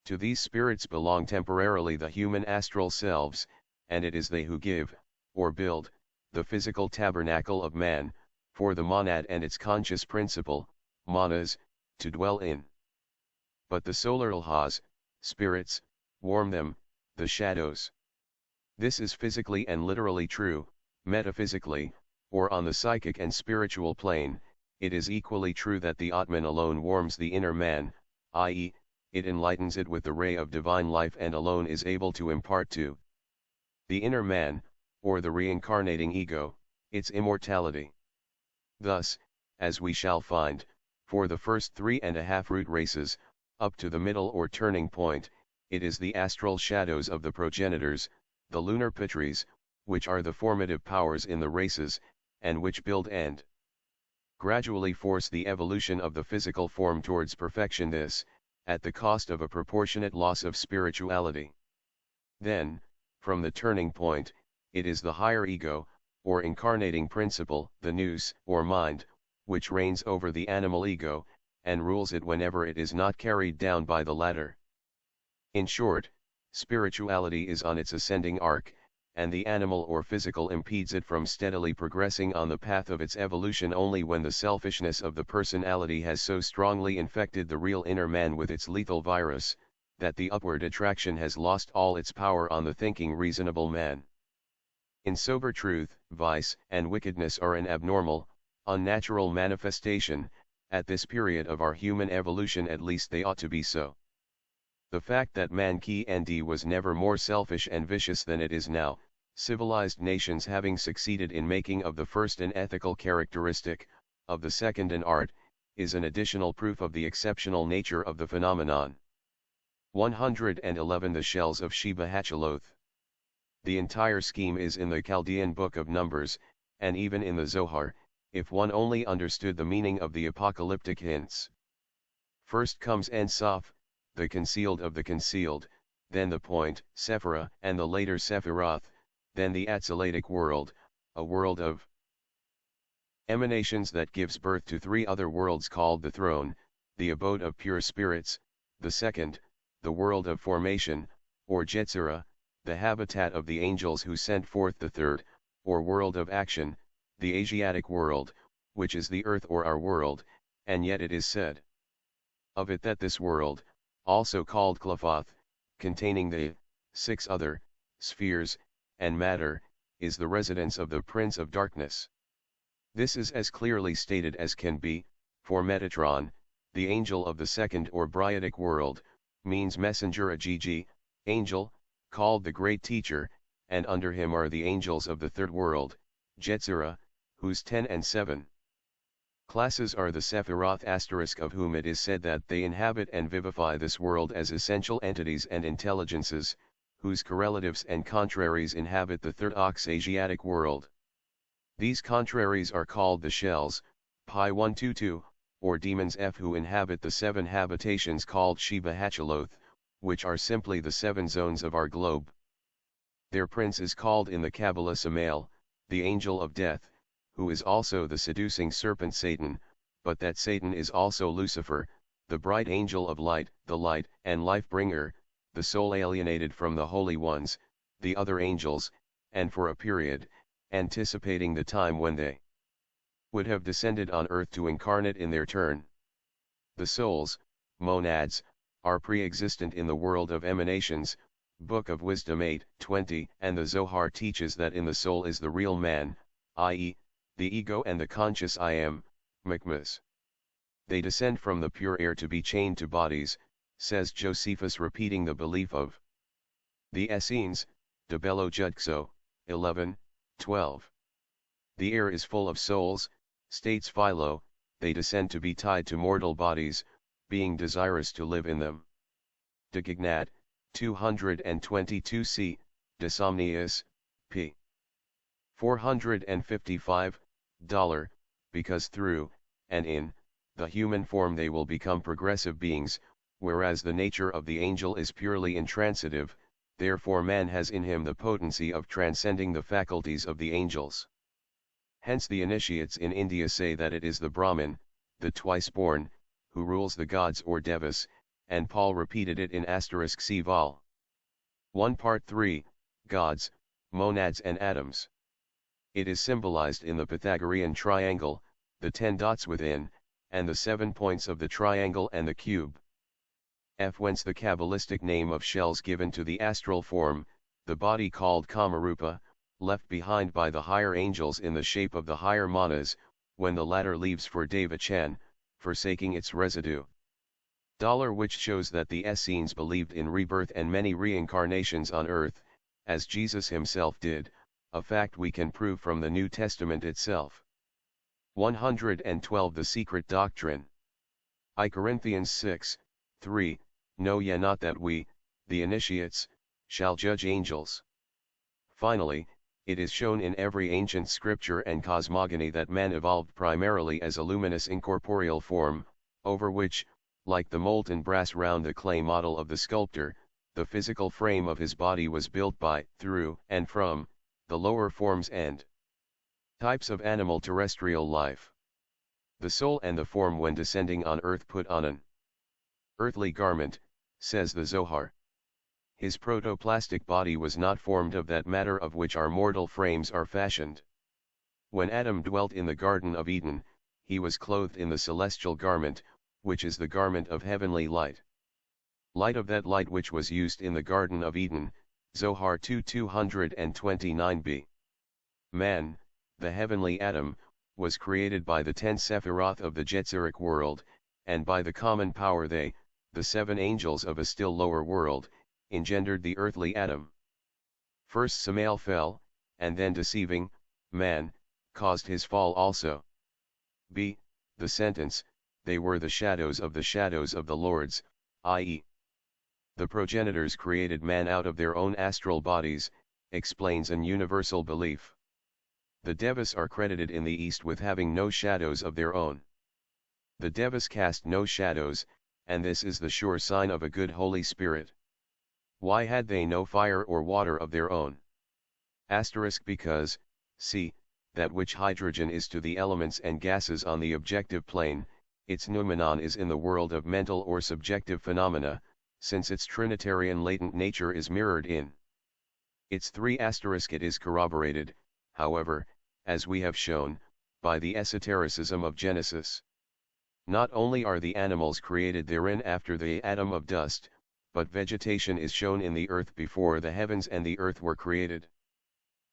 To these spirits belong temporarily the human astral selves, and it is they who give, or build, the physical tabernacle of man, for the monad and its conscious principle, manas, to dwell in. But the solar lhas, spirits, warm them, the shadows. This is physically and literally true. Metaphysically, or on the psychic and spiritual plane, it is equally true that the Atman alone warms the inner man, i.e., it enlightens it with the ray of divine life and alone is able to impart to the inner man, or the reincarnating ego, its immortality. Thus, as we shall find, for the first 3.5 root races, up to the middle or turning point, it is the astral shadows of the progenitors, the lunar pitris, which are the formative powers in the races, and which build and gradually force the evolution of the physical form towards perfection, this, at the cost of a proportionate loss of spirituality. Then, from the turning point, it is the higher ego, or incarnating principle, the nous, or mind, which reigns over the animal ego, and rules it whenever it is not carried down by the latter. In short, spirituality is on its ascending arc, and the animal or physical impedes it from steadily progressing on the path of its evolution only when the selfishness of the personality has so strongly infected the real inner man with its lethal virus, that the upward attraction has lost all its power on the thinking reasonable man. In sober truth, vice and wickedness are an abnormal, unnatural manifestation. At this period of our human evolution at least they ought to be so. The fact that mankind was never more selfish and vicious than it is now, civilized nations having succeeded in making of the first an ethical characteristic, of the second an art, is an additional proof of the exceptional nature of the phenomenon. 111 The shells of Sheba Hatcheloth. The entire scheme is in the Chaldean Book of Numbers, and even in the Zohar, if one only understood the meaning of the apocalyptic hints. First comes En Sof, the concealed of the concealed, then the point, Sephirah, and the later Sephiroth, then the Atzalatic world, a world of emanations that gives birth to 3 other worlds called the throne, the abode of pure spirits, the second, the world of formation, or Yetzirah, the habitat of the angels who sent forth the third, or world of action, the Asiatic world, which is the earth or our world, and yet it is said of it that this world, also called Qliphoth, containing the 6 other spheres and matter, is the residence of the Prince of Darkness. This is as clearly stated as can be, for Metatron, the angel of the second or Bryotic world, means messenger, a Gigi, angel, called the Great Teacher, and under him are the angels of the third world, Yetzirah, whose 10 and 7 classes are the Sephiroth *, of whom it is said that they inhabit and vivify this world as essential entities and intelligences, whose correlatives and contraries inhabit the third Asiatic world. These contraries are called the shells, Pi 122, or demons F, who inhabit the 7 habitations called Sheba Hatcheloth, which are simply the 7 zones of our globe. Their prince is called in the Kabbalah Samael, the angel of death, who is also the seducing serpent Satan, but that Satan is also Lucifer, the bright angel of light, the light and life-bringer, the soul alienated from the holy ones, the other angels, and for a period, anticipating the time when they would have descended on earth to incarnate in their turn. The souls, monads, are pre-existent in the world of emanations, Book of Wisdom 8:20, and the Zohar teaches that in the soul is the real man, i.e., the ego and the conscious I am, Mekmas. They descend from the pure air to be chained to bodies, says Josephus, repeating the belief of the Essenes, de Bello Judxo, 11:12. The air is full of souls, states Philo, they descend to be tied to mortal bodies, being desirous to live in them. de Gignat, 222 c. De Somnius, p. 455, because through, and in, the human form they will become progressive beings, whereas the nature of the angel is purely intransitive, therefore man has in him the potency of transcending the faculties of the angels. Hence the initiates in India say that it is the Brahmin, the twice-born, who rules the gods or devas, and Paul repeated it in *C vol. 1 part 3, Gods, Monads and Atoms. It is symbolized in the Pythagorean triangle, the 10 dots within, and the 7 points of the triangle and the cube. Whence the Kabbalistic name of shells given to the astral form, the body called Kamarupa, left behind by the higher angels in the shape of the higher manas, when the latter leaves for Devachan, forsaking its residue. Which shows that the Essenes believed in rebirth and many reincarnations on earth, as Jesus himself did, a fact we can prove from the New Testament itself. 112 The Secret Doctrine. I Corinthians 6, 3, Know ye not that we, the initiates, shall judge angels? Finally, it is shown in every ancient scripture and cosmogony that man evolved primarily as a luminous incorporeal form, over which, like the molten brass round the clay model of the sculptor, the physical frame of his body was built by, through, and from, the lower forms and types of animal terrestrial life. The soul and the form when descending on earth put on an earthly garment, says the Zohar. His protoplastic body was not formed of that matter of which our mortal frames are fashioned. When Adam dwelt in the Garden of Eden, he was clothed in the celestial garment, which is the garment of heavenly light. Light of that light which was used in the Garden of Eden, Zohar 2:229b. Man, the heavenly Adam, was created by the 10 Sephiroth of the Jetziric world, and by the common power they, the 7 angels of a still lower world, engendered the earthly Adam. First Samael fell, and then deceiving, man, caused his fall also. B. The sentence, they were the shadows of the Lords, i.e. the progenitors created man out of their own astral bodies, explains an universal belief. The Devas are credited in the East with having no shadows of their own. The Devas cast no shadows, and this is the sure sign of a good Holy Spirit. Why had they no fire or water of their own? Because, see, that which hydrogen is to the elements and gases on the objective plane, its noumenon is in the world of mental or subjective phenomena, since its trinitarian latent nature is mirrored in its 3 it is corroborated, however, as we have shown, by the esotericism of Genesis. Not only are the animals created therein after the atom of dust, but vegetation is shown in the earth before the heavens and the earth were created.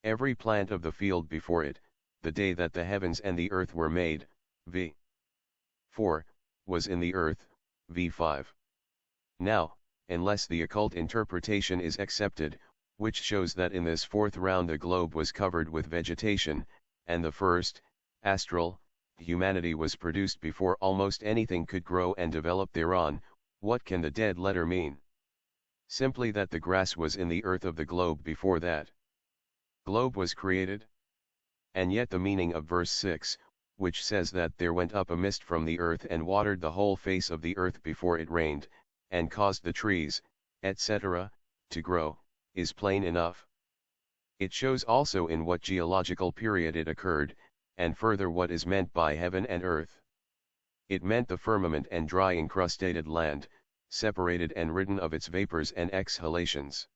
Every plant of the field before it, the day that the heavens and the earth were made, v. 4, was in the earth, v. 5. Now, unless the occult interpretation is accepted, which shows that in this 4th round the globe was covered with vegetation, and the first, astral, humanity was produced before almost anything could grow and develop thereon, what can the dead letter mean? Simply that the grass was in the earth of the globe before that globe was created? And yet the meaning of verse 6, which says that there went up a mist from the earth and watered the whole face of the earth before it rained, and caused the trees, etc., to grow, is plain enough. It shows also in what geological period it occurred, and further what is meant by heaven and earth. It meant the firmament and dry encrustated land, separated and ridden of its vapors and exhalations.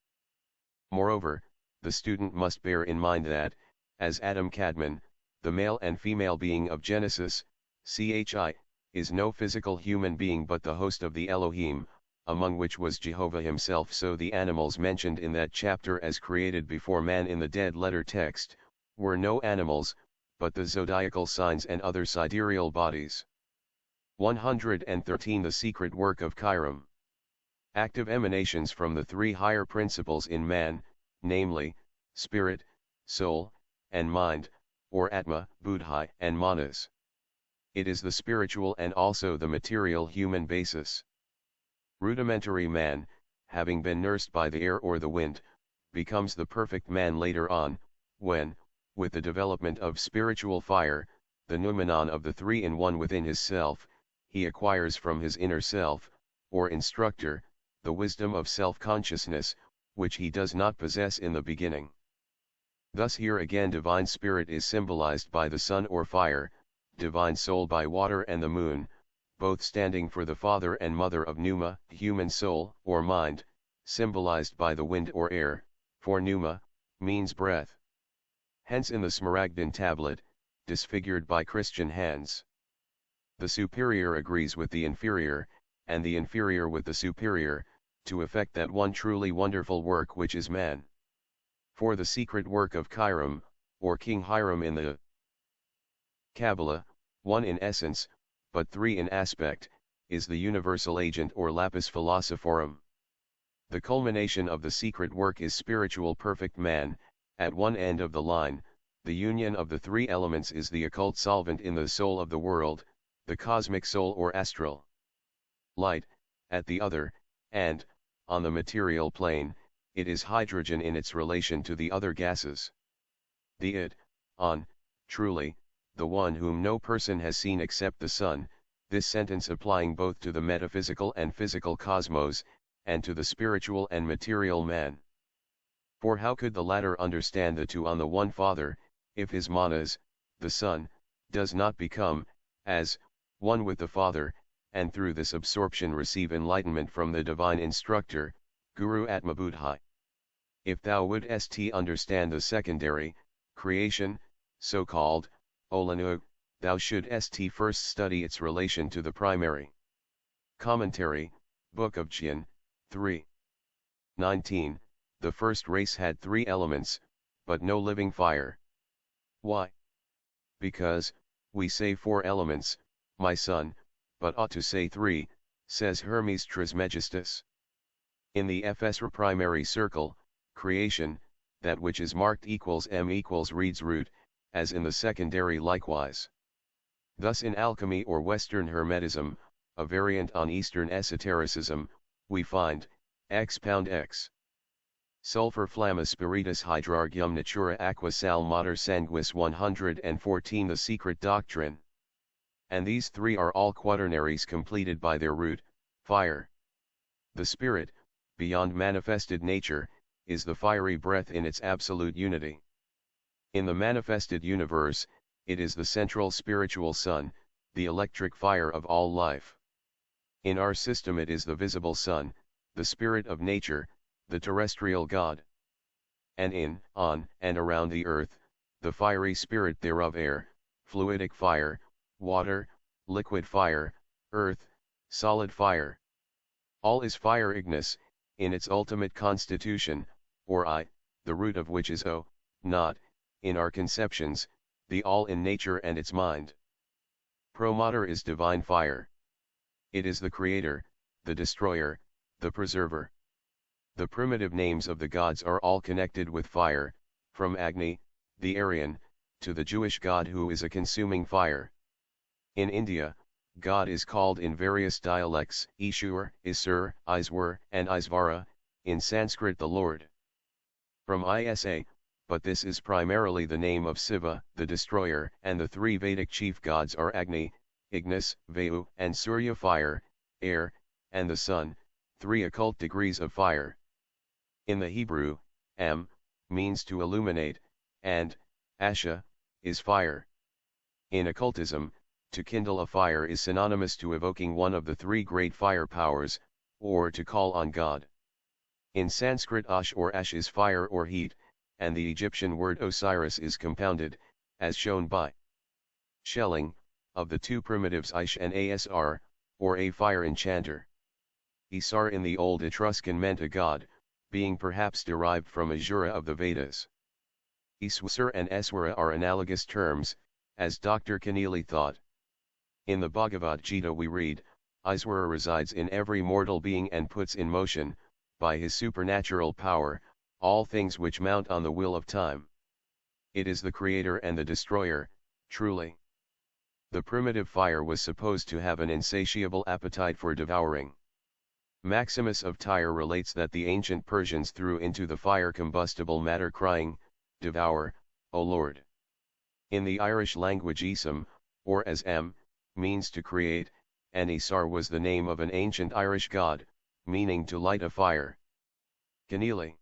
Moreover, the student must bear in mind that, as Adam Kadmon, the male and female being of Genesis, CHI, is no physical human being but the host of the Elohim, among which was Jehovah himself, so the animals mentioned in that chapter as created before man in the dead letter text, were no animals, but the zodiacal signs and other sidereal bodies. 113 The secret work of Chiram. Active emanations from the 3 higher principles in man, namely, spirit, soul, and mind, or Atma, Buddhi and Manas. It is the spiritual and also the material human basis. Rudimentary man, having been nursed by the air or the wind, becomes the perfect man later on, when, with the development of spiritual fire, the noumenon of the three-in-one within his self, he acquires from his inner self, or instructor, the wisdom of self-consciousness, which he does not possess in the beginning. Thus here again divine spirit is symbolized by the sun or fire, divine soul by water and the moon, both standing for the father and mother of pneuma, human soul or mind, symbolized by the wind or air, for pneuma means breath. Hence in the Smaragdin tablet, disfigured by Christian hands, the superior agrees with the inferior, and the inferior with the superior, to effect that one truly wonderful work which is man. For the secret work of Chiram, or King Hiram in the Kabbalah, one in essence, but three in aspect, is the universal agent or lapis philosophorum. The culmination of the secret work is spiritual perfect man. At one end of the line, the union of the three elements is the occult solvent in the soul of the world, the cosmic soul or astral light. At the other, and, on the material plane, it is hydrogen in its relation to the other gases. The id, on, truly, the one whom no person has seen except the sun, this sentence applying both to the metaphysical and physical cosmos, and to the spiritual and material man. For how could the latter understand the two on the one Father, if his manas, the Son, does not become, as, one with the Father, and through this absorption receive enlightenment from the divine instructor, Guru Atmabuddhi? If thou wouldst understand the secondary, creation, so called, Olanu, thou shouldst first study its relation to the primary. Commentary, Book of Jinn, 3. 19. The first race had three elements, but no living fire. Why? Because, we say four elements, my son, but ought to say three, says Hermes Trismegistus. In the FSR primary circle, creation, that which is marked equals M equals reed's root, as in the secondary likewise. Thus in alchemy or Western Hermetism, a variant on Eastern esotericism, we find, X pound X. Sulfur flamma spiritus hydrargyum natura aqua sal mater sanguis 114 The secret doctrine. And these three are all quaternaries completed by their root, fire. The spirit, beyond manifested nature, is the fiery breath in its absolute unity. In the manifested universe, it is the central spiritual sun, the electric fire of all life. In our system it is the visible sun, the spirit of nature, the terrestrial God. And in, on, and around the earth, the fiery spirit thereof air, fluidic fire, water, liquid fire, earth, solid fire. All is fire ignis, in its ultimate constitution, or I, the root of which is O, not, in our conceptions, the all in nature and its mind. Pro mater is divine fire. It is the creator, the destroyer, the preserver. The primitive names of the gods are all connected with fire, from Agni, the Aryan, to the Jewish god who is a consuming fire. In India, God is called in various dialects Ishur, Isur, Iswar, and Isvara, in Sanskrit the Lord. From Isa, but this is primarily the name of Siva, the destroyer, and the three Vedic chief gods are Agni, Ignis, Vayu, and Surya fire, air, and the sun, three occult degrees of fire. In the Hebrew, Am, means to illuminate, and, Asha, is fire. In occultism, to kindle a fire is synonymous to evoking one of the three great fire powers, or to call on God. In Sanskrit Ash or Ash is fire or heat, and the Egyptian word Osiris is compounded, as shown by Schelling, of the two primitives Ish and Asr, or a fire enchanter. Isar in the old Etruscan meant a god, being perhaps derived from Asura of the Vedas. Iswasur and Eswara are analogous terms, as Dr. Keneally thought. In the Bhagavad Gita we read, Iswara resides in every mortal being and puts in motion, by his supernatural power, all things which mount on the wheel of time. It is the creator and the destroyer, truly. The primitive fire was supposed to have an insatiable appetite for devouring. Maximus of Tyre relates that the ancient Persians threw into the fire combustible matter crying, "Devour, O Lord." In the Irish language Isam, or as M, means to create, and Isar was the name of an ancient Irish god, meaning to light a fire. Keneally.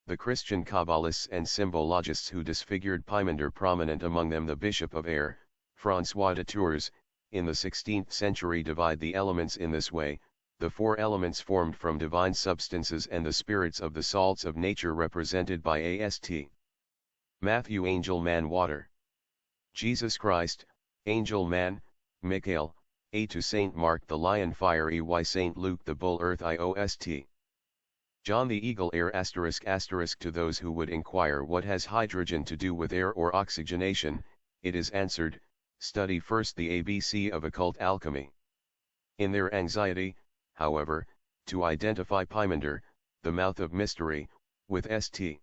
The Christian Kabbalists and symbologists who disfigured Pymander, prominent among them the Bishop of Aire, François de Tours, in the 16th century, divide the elements in this way: the four elements formed from divine substances and the spirits of the salts of nature represented by Ast. Matthew, angel, man, water. Jesus Christ, angel, man, Michael, A to Saint Mark the lion, fire, Ey Saint Luke the bull, earth, Iost. John the eagle, air, ****. To those who would inquire what has hydrogen to do with air or oxygenation, it is answered, study first the ABC of occult alchemy. In their anxiety, however, to identify Pymander, the mouth of mystery, with St.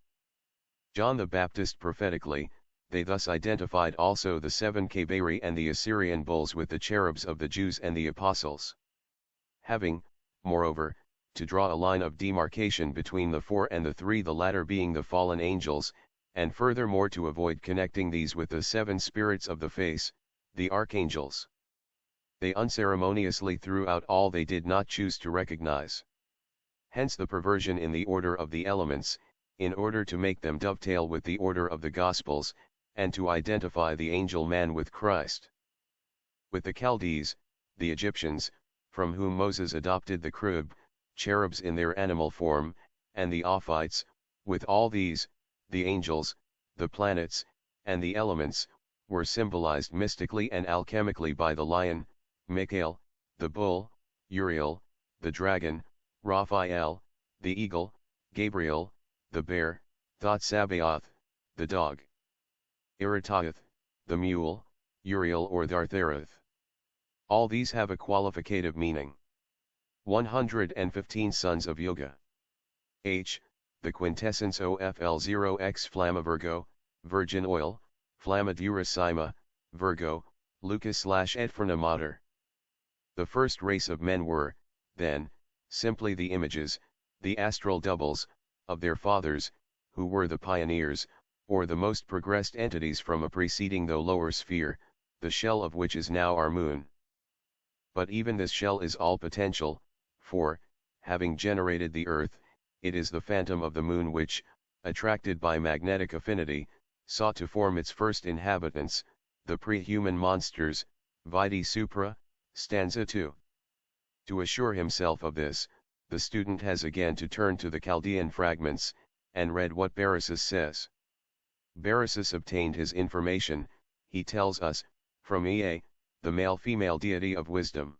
John the Baptist prophetically, they thus identified also the 7 Kabari and the Assyrian bulls with the cherubs of the Jews and the apostles. Having, moreover, to draw a line of demarcation between the 4 and the 3, the latter being the fallen angels, and furthermore to avoid connecting these with the 7 spirits of the face, the archangels. They unceremoniously threw out all they did not choose to recognize. Hence the perversion in the order of the elements, in order to make them dovetail with the order of the Gospels, and to identify the angel man with Christ. With the Chaldees, the Egyptians, from whom Moses adopted the cherubs in their animal form, and the Ophites, with all these, the angels, the planets, and the elements, were symbolized mystically and alchemically by the lion, Michael, the bull, Uriel, the dragon, Raphael, the eagle, Gabriel, the bear, Sabaoth, the dog, Iritaoth, the mule, Uriel or Thartharoth. All these have a qualificative meaning. 115 Sons of Yoga. H, the quintessence OFL0X Flamma Virgo, Virgin Oil, Flamma Duracima, Virgo, Lucas/Edfrena Mater. The first race of men were, then, simply the images, the astral doubles, of their fathers, who were the pioneers, or the most progressed entities from a preceding though lower sphere, the shell of which is now our moon. But even this shell is all potential, for, having generated the earth, it is the phantom of the moon which, attracted by magnetic affinity, sought to form its first inhabitants, the pre-human monsters, Vide Supra, stanza 2. To assure himself of this, the student has again to turn to the Chaldean fragments, and read what Berosus says. Berosus obtained his information, he tells us, from Ea, the male-female deity of wisdom.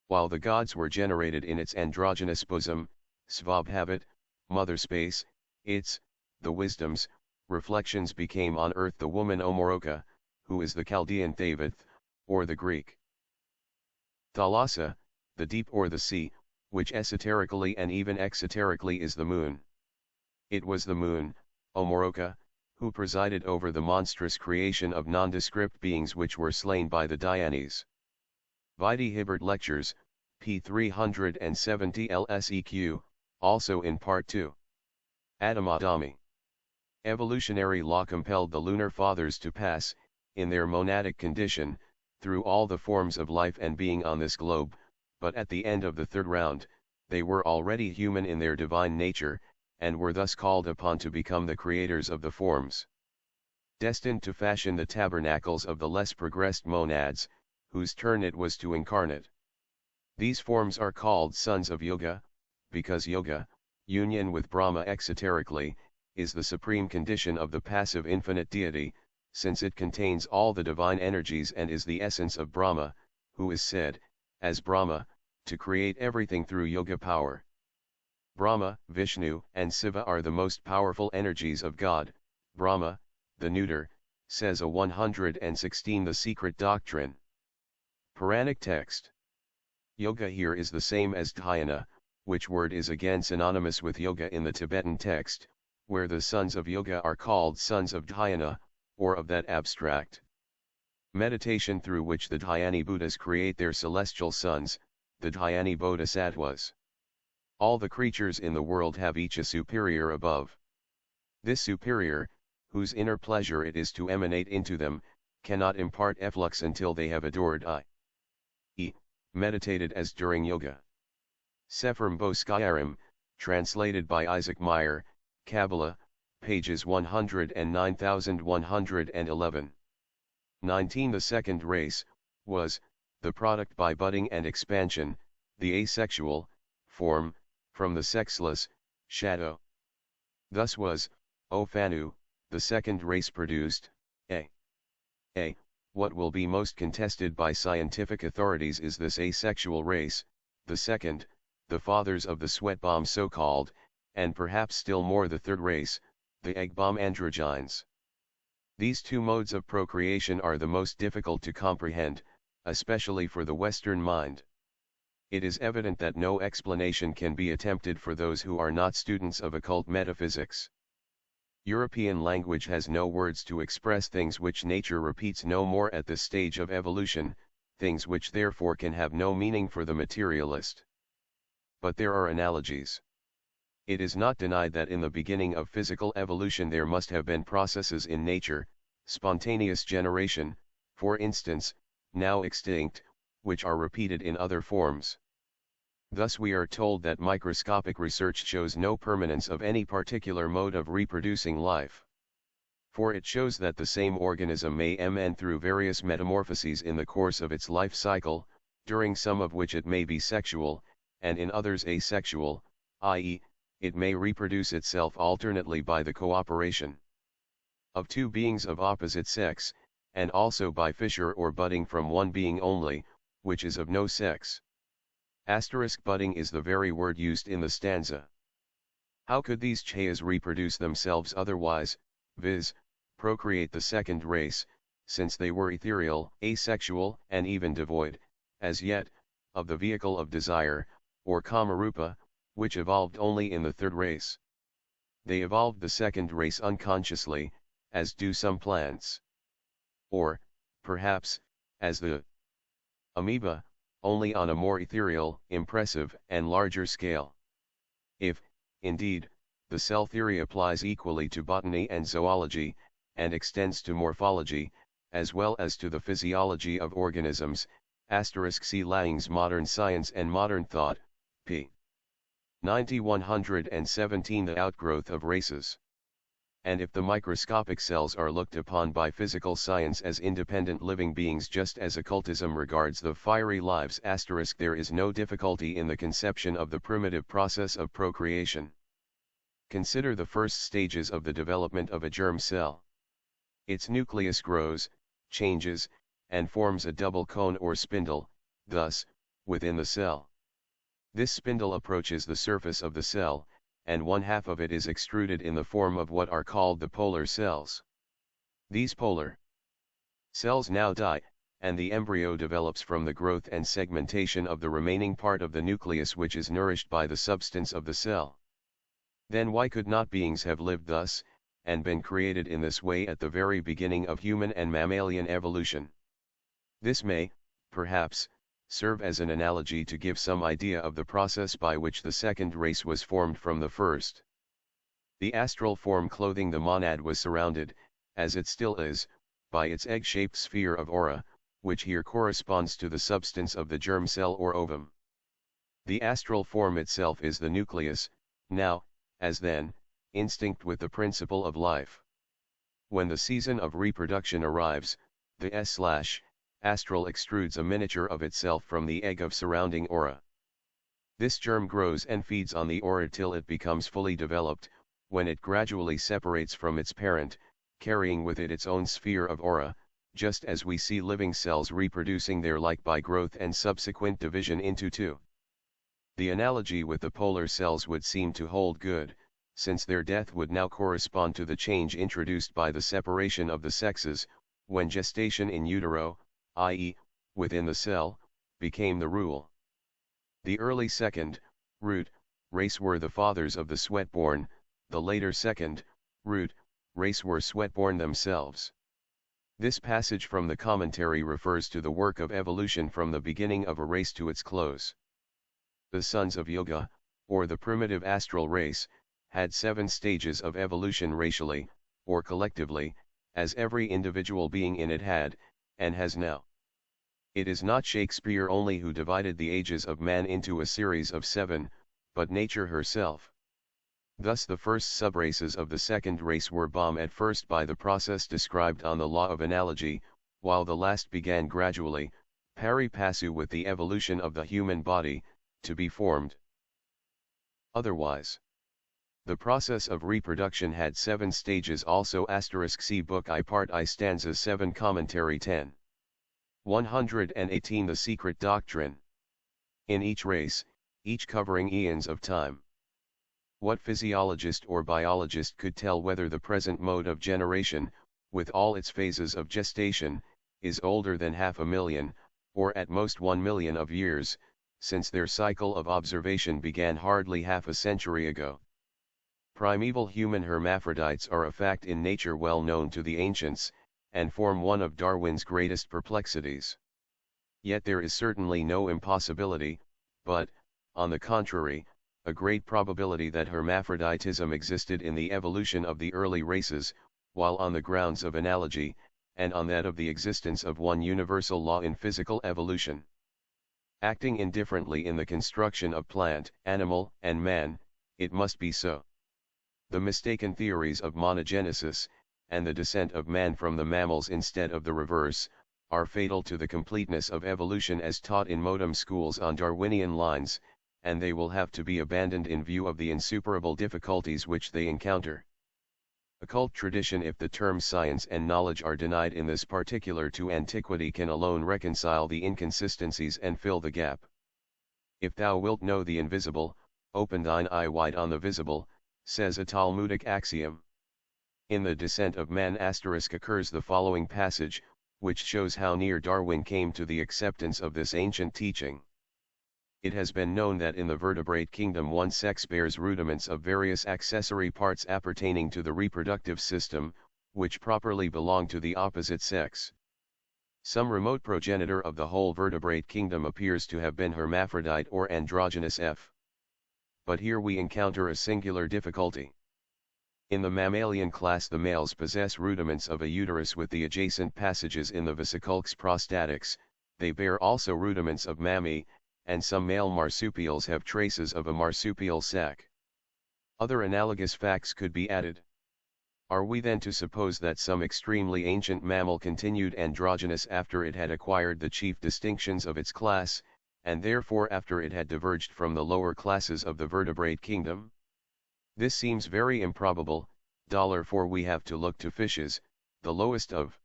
While the gods were generated in its androgynous bosom, Svabhavit, mother space, its, the wisdoms, reflections became on earth the woman Omoroka, who is the Chaldean Thavath, or the Greek Thalassa, the deep or the sea, which esoterically and even exoterically is the moon. It was the moon, Omoroka, who presided over the monstrous creation of nondescript beings which were slain by the Dyanes. Vide Hibbert Lectures, p. 370 LSEQ, also in Part 2. Adamadami. Evolutionary law compelled the lunar fathers to pass, in their monadic condition, through all the forms of life and being on this globe, but at the end of the 3rd round, they were already human in their divine nature, and were thus called upon to become the creators of the forms. Destined to fashion the tabernacles of the less progressed monads, whose turn it was to incarnate. These forms are called sons of yoga, because yoga, union with Brahma exoterically, is the supreme condition of the passive infinite deity, since it contains all the divine energies and is the essence of Brahma, who is said, as Brahma, to create everything through yoga power. Brahma, Vishnu, and Siva are the most powerful energies of God. Brahma, the neuter, says a 116 The Secret Doctrine. Puranic text. Yoga here is the same as dhyana, which word is again synonymous with yoga in the Tibetan text, where the sons of yoga are called sons of dhyana, or of that abstract meditation through which the Dhyani Buddhas create their celestial sons, the Dhyani Bodhisattvas. All the creatures in the world have each a superior above. This superior, whose inner pleasure it is to emanate into them, cannot impart efflux until they have adored i.e., meditated as during yoga. Sephrim Bo Skyrim, translated by Isaac Meyer, Kabbalah, pages 109,111. 19. The second race was the product by budding and expansion, the asexual form, from the sexless shadow. Thus was, O Phanu, the second race produced. What will be most contested by scientific authorities is this asexual race, the second, the fathers of the sweat bomb so-called, and perhaps still more the third race, the egg bomb androgynes. These two modes of procreation are the most difficult to comprehend, especially for the Western mind. It is evident that no explanation can be attempted for those who are not students of occult metaphysics. European language has no words to express things which nature repeats no more at this stage of evolution, things which therefore can have no meaning for the materialist. But there are analogies. It is not denied that in the beginning of physical evolution there must have been processes in nature, spontaneous generation, for instance, now extinct, which are repeated in other forms. Thus we are told that microscopic research shows no permanence of any particular mode of reproducing life. For it shows that the same organism may end through various metamorphoses in the course of its life cycle, during some of which it may be sexual, and in others asexual, i.e., it may reproduce itself alternately by the cooperation of two beings of opposite sex, and also by fissure or budding from one being only, which is of no sex. Budding is the very word used in the stanza. How could these chayas reproduce themselves otherwise, viz., procreate the second race, since they were ethereal, asexual, and even devoid, as yet, of the vehicle of desire, or kamarupa, which evolved only in the third race? They evolved the second race unconsciously, as do some plants. Or, perhaps, as the amoeba, only on a more ethereal, impressive, and larger scale. If, indeed, the cell theory applies equally to botany and zoology, and extends to morphology, as well as to the physiology of organisms, see Lang's Modern Science and Modern Thought, p. 90-117. The outgrowth of races. And if the microscopic cells are looked upon by physical science as independent living beings just as occultism regards the fiery lives*, there is no difficulty in the conception of the primitive process of procreation. Consider the first stages of the development of a germ cell. Its nucleus grows, changes, and forms a double cone or spindle, thus, within the cell. This spindle approaches the surface of the cell, and one half of it is extruded in the form of what are called the polar cells. These polar cells now die, and the embryo develops from the growth and segmentation of the remaining part of the nucleus, which is nourished by the substance of the cell. Then why could not beings have lived thus, and been created in this way at the very beginning of human and mammalian evolution? This may, perhaps, serve as an analogy to give some idea of the process by which the second race was formed from the first. The astral form clothing the monad was surrounded, as it still is, by its egg-shaped sphere of aura, which here corresponds to the substance of the germ cell or ovum. The astral form itself is the nucleus, now, as then, instinct with the principle of life. When the season of reproduction arrives, the astral extrudes a miniature of itself from the egg of surrounding aura. This germ grows and feeds on the aura till it becomes fully developed, when it gradually separates from its parent, carrying with it its own sphere of aura, just as we see living cells reproducing their like by growth and subsequent division into two. The analogy with the polar cells would seem to hold good, since their death would now correspond to the change introduced by the separation of the sexes, when gestation in utero, i.e., within the cell, became the rule. The early second, root, race were the fathers of the sweat-born, the later second, root, race were sweat-born themselves. This passage from the commentary refers to the work of evolution from the beginning of a race to its close. The sons of Yoga, or the primitive astral race, had 7 stages of evolution racially, or collectively, as every individual being in it had, and has now. It is not Shakespeare only who divided the ages of man into a series of 7, but nature herself. Thus the first subraces of the second race were bombed at first by the process described on the law of analogy, while the last began gradually, pari passu with the evolution of the human body, to be formed. Otherwise, the process of reproduction had 7 stages also. See Book I Part I Stanza 7 Commentary 10. 118 The Secret Doctrine. In each race, each covering eons of time. What physiologist or biologist could tell whether the present mode of generation, with all its phases of gestation, is older than 500,000, or at most 1 million of years, since their cycle of observation began hardly half a century ago? Primeval human hermaphrodites are a fact in nature well known to the ancients, and form one of Darwin's greatest perplexities. Yet there is certainly no impossibility, but, on the contrary, a great probability that hermaphroditism existed in the evolution of the early races, while on the grounds of analogy, and on that of the existence of one universal law in physical evolution, acting indifferently in the construction of plant, animal, and man, it must be so. The mistaken theories of monogenesis, and the descent of man from the mammals instead of the reverse, are fatal to the completeness of evolution as taught in modern schools on Darwinian lines, and they will have to be abandoned in view of the insuperable difficulties which they encounter. Occult tradition, if the terms science and knowledge are denied in this particular to antiquity, can alone reconcile the inconsistencies and fill the gap. If thou wilt know the invisible, open thine eye wide on the visible, says a Talmudic axiom. In The Descent of Man occurs the following passage, which shows how near Darwin came to the acceptance of this ancient teaching. It has been known that in the vertebrate kingdom one sex bears rudiments of various accessory parts appertaining to the reproductive system, which properly belong to the opposite sex. Some remote progenitor of the whole vertebrate kingdom appears to have been hermaphrodite or androgynous. But here we encounter a singular difficulty. In the mammalian class the males possess rudiments of a uterus with the adjacent passages in the vesiculx prostaticus, they bear also rudiments of mammae, and some male marsupials have traces of a marsupial sac. Other analogous facts could be added. Are we then to suppose that some extremely ancient mammal continued androgynous after it had acquired the chief distinctions of its class, and therefore after it had diverged from the lower classes of the vertebrate kingdom? This seems very improbable, for we have to look to fishes, the lowest of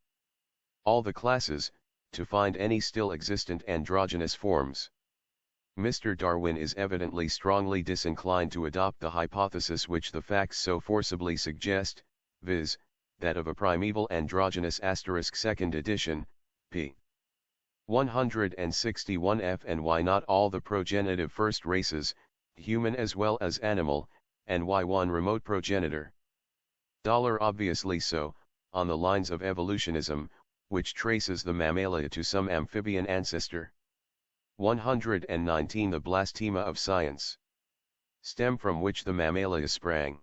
all the classes, to find any still existent androgynous forms. Mr. Darwin is evidently strongly disinclined to adopt the hypothesis which the facts so forcibly suggest, viz., that of a primeval androgynous second edition, p. 161 f. And why not all the progenitive first races, human as well as animal, and why one remote progenitor? Obviously so, on the lines of evolutionism, which traces the mammalia to some amphibian ancestor. 119 The blasphema of science. Stem from which the mammalia sprang.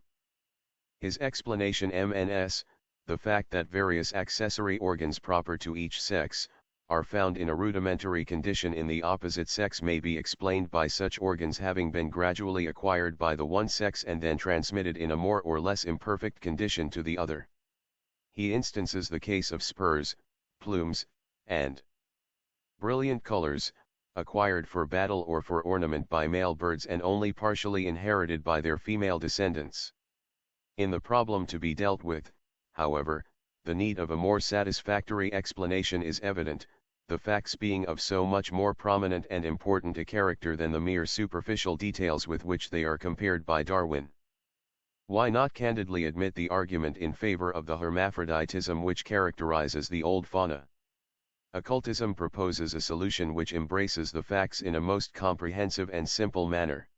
His explanation MNS, the fact that various accessory organs proper to each sex, are found in a rudimentary condition in the opposite sex may be explained by such organs having been gradually acquired by the one sex and then transmitted in a more or less imperfect condition to the other. He instances the case of spurs, plumes, and brilliant colors, acquired for battle or for ornament by male birds and only partially inherited by their female descendants. In the problem to be dealt with, however, the need of a more satisfactory explanation is evident, the facts being of so much more prominent and important a character than the mere superficial details with which they are compared by Darwin. Why not candidly admit the argument in favor of the hermaphroditism which characterizes the old fauna? Occultism proposes a solution which embraces the facts in a most comprehensive and simple manner.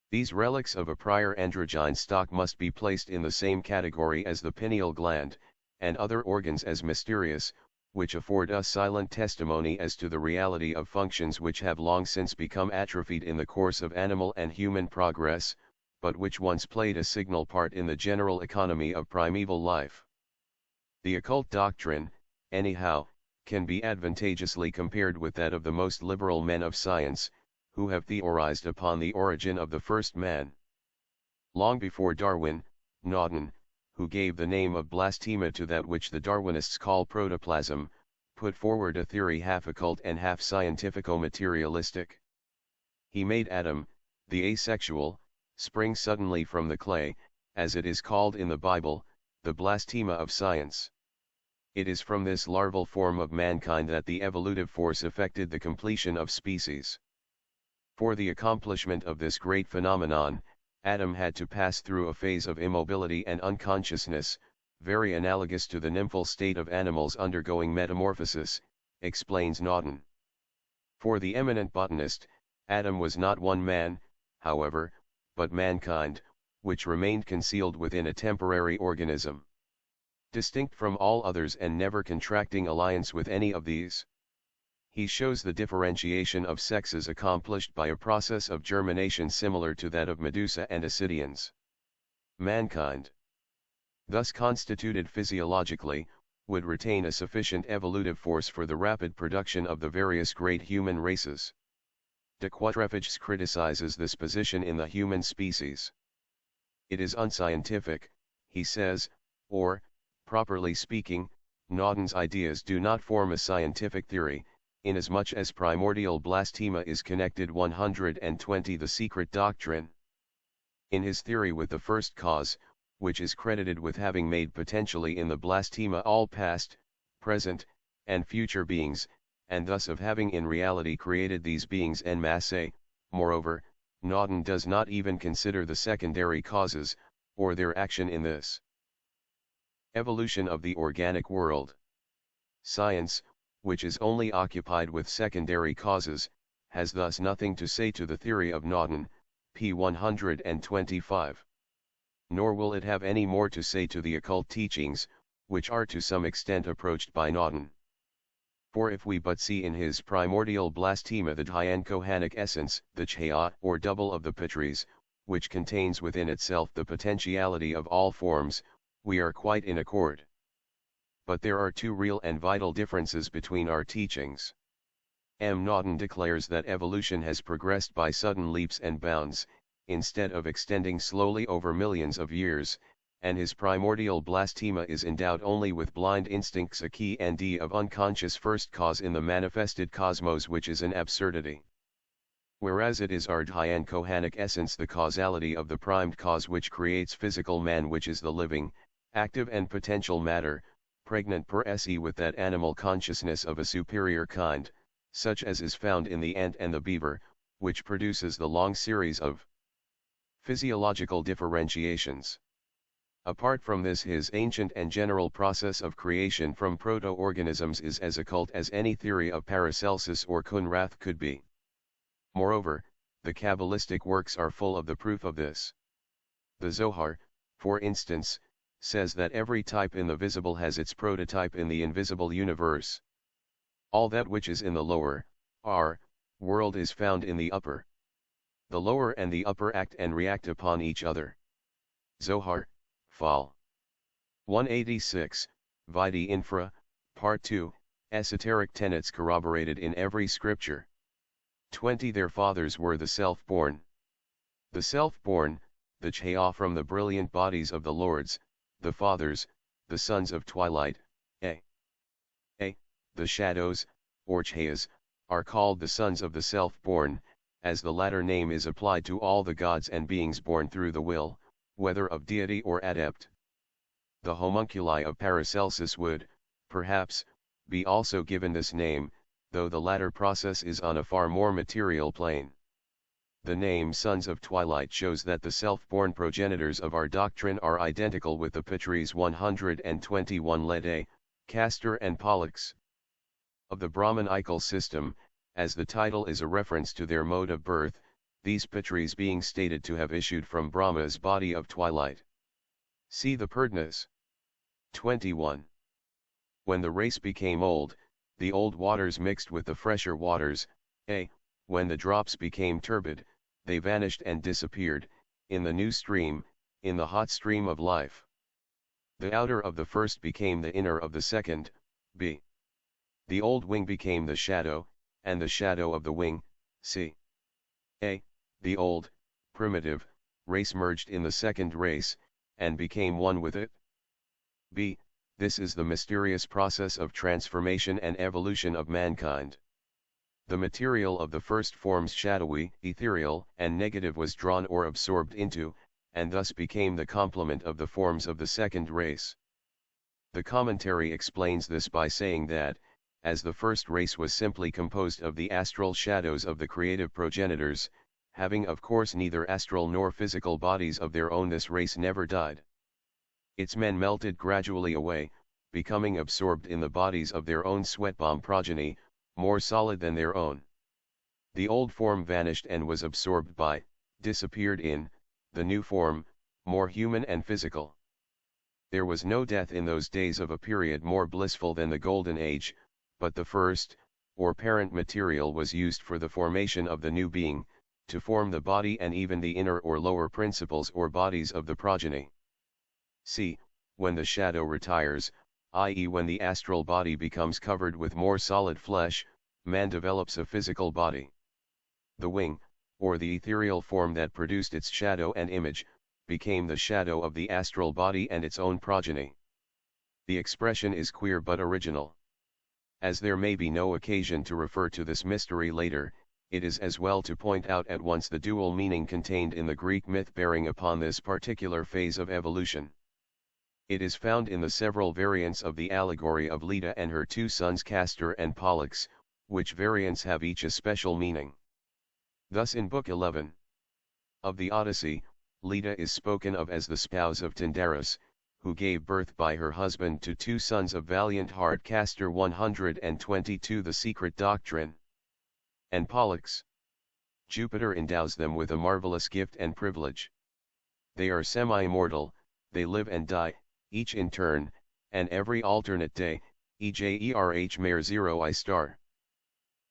These relics of a prior androgyne stock must be placed in the same category as the pineal gland, and other organs as mysterious, which afford us silent testimony as to the reality of functions which have long since become atrophied in the course of animal and human progress, but which once played a signal part in the general economy of primeval life. The occult doctrine, anyhow, can be advantageously compared with that of the most liberal men of science, who have theorized upon the origin of the first man. Long before Darwin, Naudin, who gave the name of blasphema to that which the Darwinists call protoplasm, put forward a theory half occult and half scientifico-materialistic. He made Adam, the asexual, spring suddenly from the clay, as it is called in the Bible, the blasphema of science. It is from this larval form of mankind that the evolutive force effected the completion of species. For the accomplishment of this great phenomenon, Adam had to pass through a phase of immobility and unconsciousness, very analogous to the nymphal state of animals undergoing metamorphosis, explains Naudin. For the eminent botanist, Adam was not one man, however, but mankind, which remained concealed within a temporary organism, distinct from all others and never contracting alliance with any of these. He shows the differentiation of sexes accomplished by a process of germination similar to that of Medusa and Ascidians. Mankind, thus constituted physiologically, would retain a sufficient evolutive force for the rapid production of the various great human races. De Quatrefages criticizes this position in the human species. It is unscientific, he says, or, properly speaking, Naudin's ideas do not form a scientific theory, inasmuch as primordial blasphema is connected 120 the secret doctrine. In his theory with the first cause, which is credited with having made potentially in the blasphema all past, present, and future beings, and thus of having in reality created these beings en masse, moreover, Naudin does not even consider the secondary causes, or their action in this evolution of the organic world. Science, which is only occupied with secondary causes, has thus nothing to say to the theory of Naudin, p. 125. Nor will it have any more to say to the occult teachings, which are to some extent approached by Naudin. For if we but see in his primordial blasphema the diancohanic essence, the chea or double of the pitris, which contains within itself the potentiality of all forms, we are quite in accord. But there are two real and vital differences between our teachings. M. Naudin declares that evolution has progressed by sudden leaps and bounds, instead of extending slowly over millions of years, and his primordial blasphema is endowed only with blind instincts a key and d of unconscious first cause in the manifested cosmos, which is an absurdity. Whereas it is our diancohanic essence, the causality of the primed cause, which creates physical man, which is the living, active and potential matter, pregnant per se with that animal consciousness of a superior kind, such as is found in the ant and the beaver, which produces the long series of physiological differentiations. Apart from this, his ancient and general process of creation from proto-organisms is as occult as any theory of Paracelsus or Kunrath could be. Moreover, the Kabbalistic works are full of the proof of this. The Zohar, for instance, says that every type in the visible has its prototype in the invisible universe. All that which is in the lower, world is found in the upper. The lower and the upper act and react upon each other. Zohar, Fal. 186, Vidi Infra, Part 2, Esoteric tenets corroborated in every scripture. 20 Their fathers were the self-born. The self-born, the chea from the brilliant bodies of the lords, the fathers, the sons of twilight, the shadows, or cheas, are called the sons of the self-born, as the latter name is applied to all the gods and beings born through the will, whether of deity or adept. The homunculi of Paracelsus would, perhaps, be also given this name, though the latter process is on a far more material plane. The name Sons of Twilight shows that the self-born progenitors of our doctrine are identical with the Pitris 121 Lede, Castor and Pollux. Of the Brahmanical system, as the title is a reference to their mode of birth, these Pitris being stated to have issued from Brahma's body of twilight. See the Purdnas. 21. When the race became old, the old waters mixed with the fresher waters, a. When the drops became turbid, they vanished and disappeared, in the new stream, in the hot stream of life. The outer of the first became the inner of the second, b. The old wing became the shadow, and the shadow of the wing, c. a. The old, primitive, race merged in the second race, and became one with it. b. This is the mysterious process of transformation and evolution of mankind. The material of the first forms shadowy, ethereal, and negative was drawn or absorbed into, and thus became the complement of the forms of the second race. The commentary explains this by saying that, as the first race was simply composed of the astral shadows of the creative progenitors, having of course neither astral nor physical bodies of their own, this race never died. Its men melted gradually away, becoming absorbed in the bodies of their own sweat-bomb progeny, more solid than their own. The old form vanished and was absorbed by, disappeared in, the new form, more human and physical. There was no death in those days of a period more blissful than the Golden Age, but the first, or parent material was used for the formation of the new being, to form the body and even the inner or lower principles or bodies of the progeny. c. When the shadow retires, i.e. when the astral body becomes covered with more solid flesh, man develops a physical body. The wing, or the ethereal form that produced its shadow and image, became the shadow of the astral body and its own progeny. The expression is queer but original. As there may be no occasion to refer to this mystery later, it is as well to point out at once the dual meaning contained in the Greek myth bearing upon this particular phase of evolution. It is found in the several variants of the allegory of Leda and her two sons Castor and Pollux, which variants have each a special meaning. Thus in Book 11 of the Odyssey, Leda is spoken of as the spouse of Tyndarus, who gave birth by her husband to two sons of valiant heart, Castor 122. The secret doctrine. And Pollux. Jupiter endows them with a marvelous gift and privilege. They are semi-immortal, they live and die, each in turn, and every alternate day, EJERH Mare 0 I star.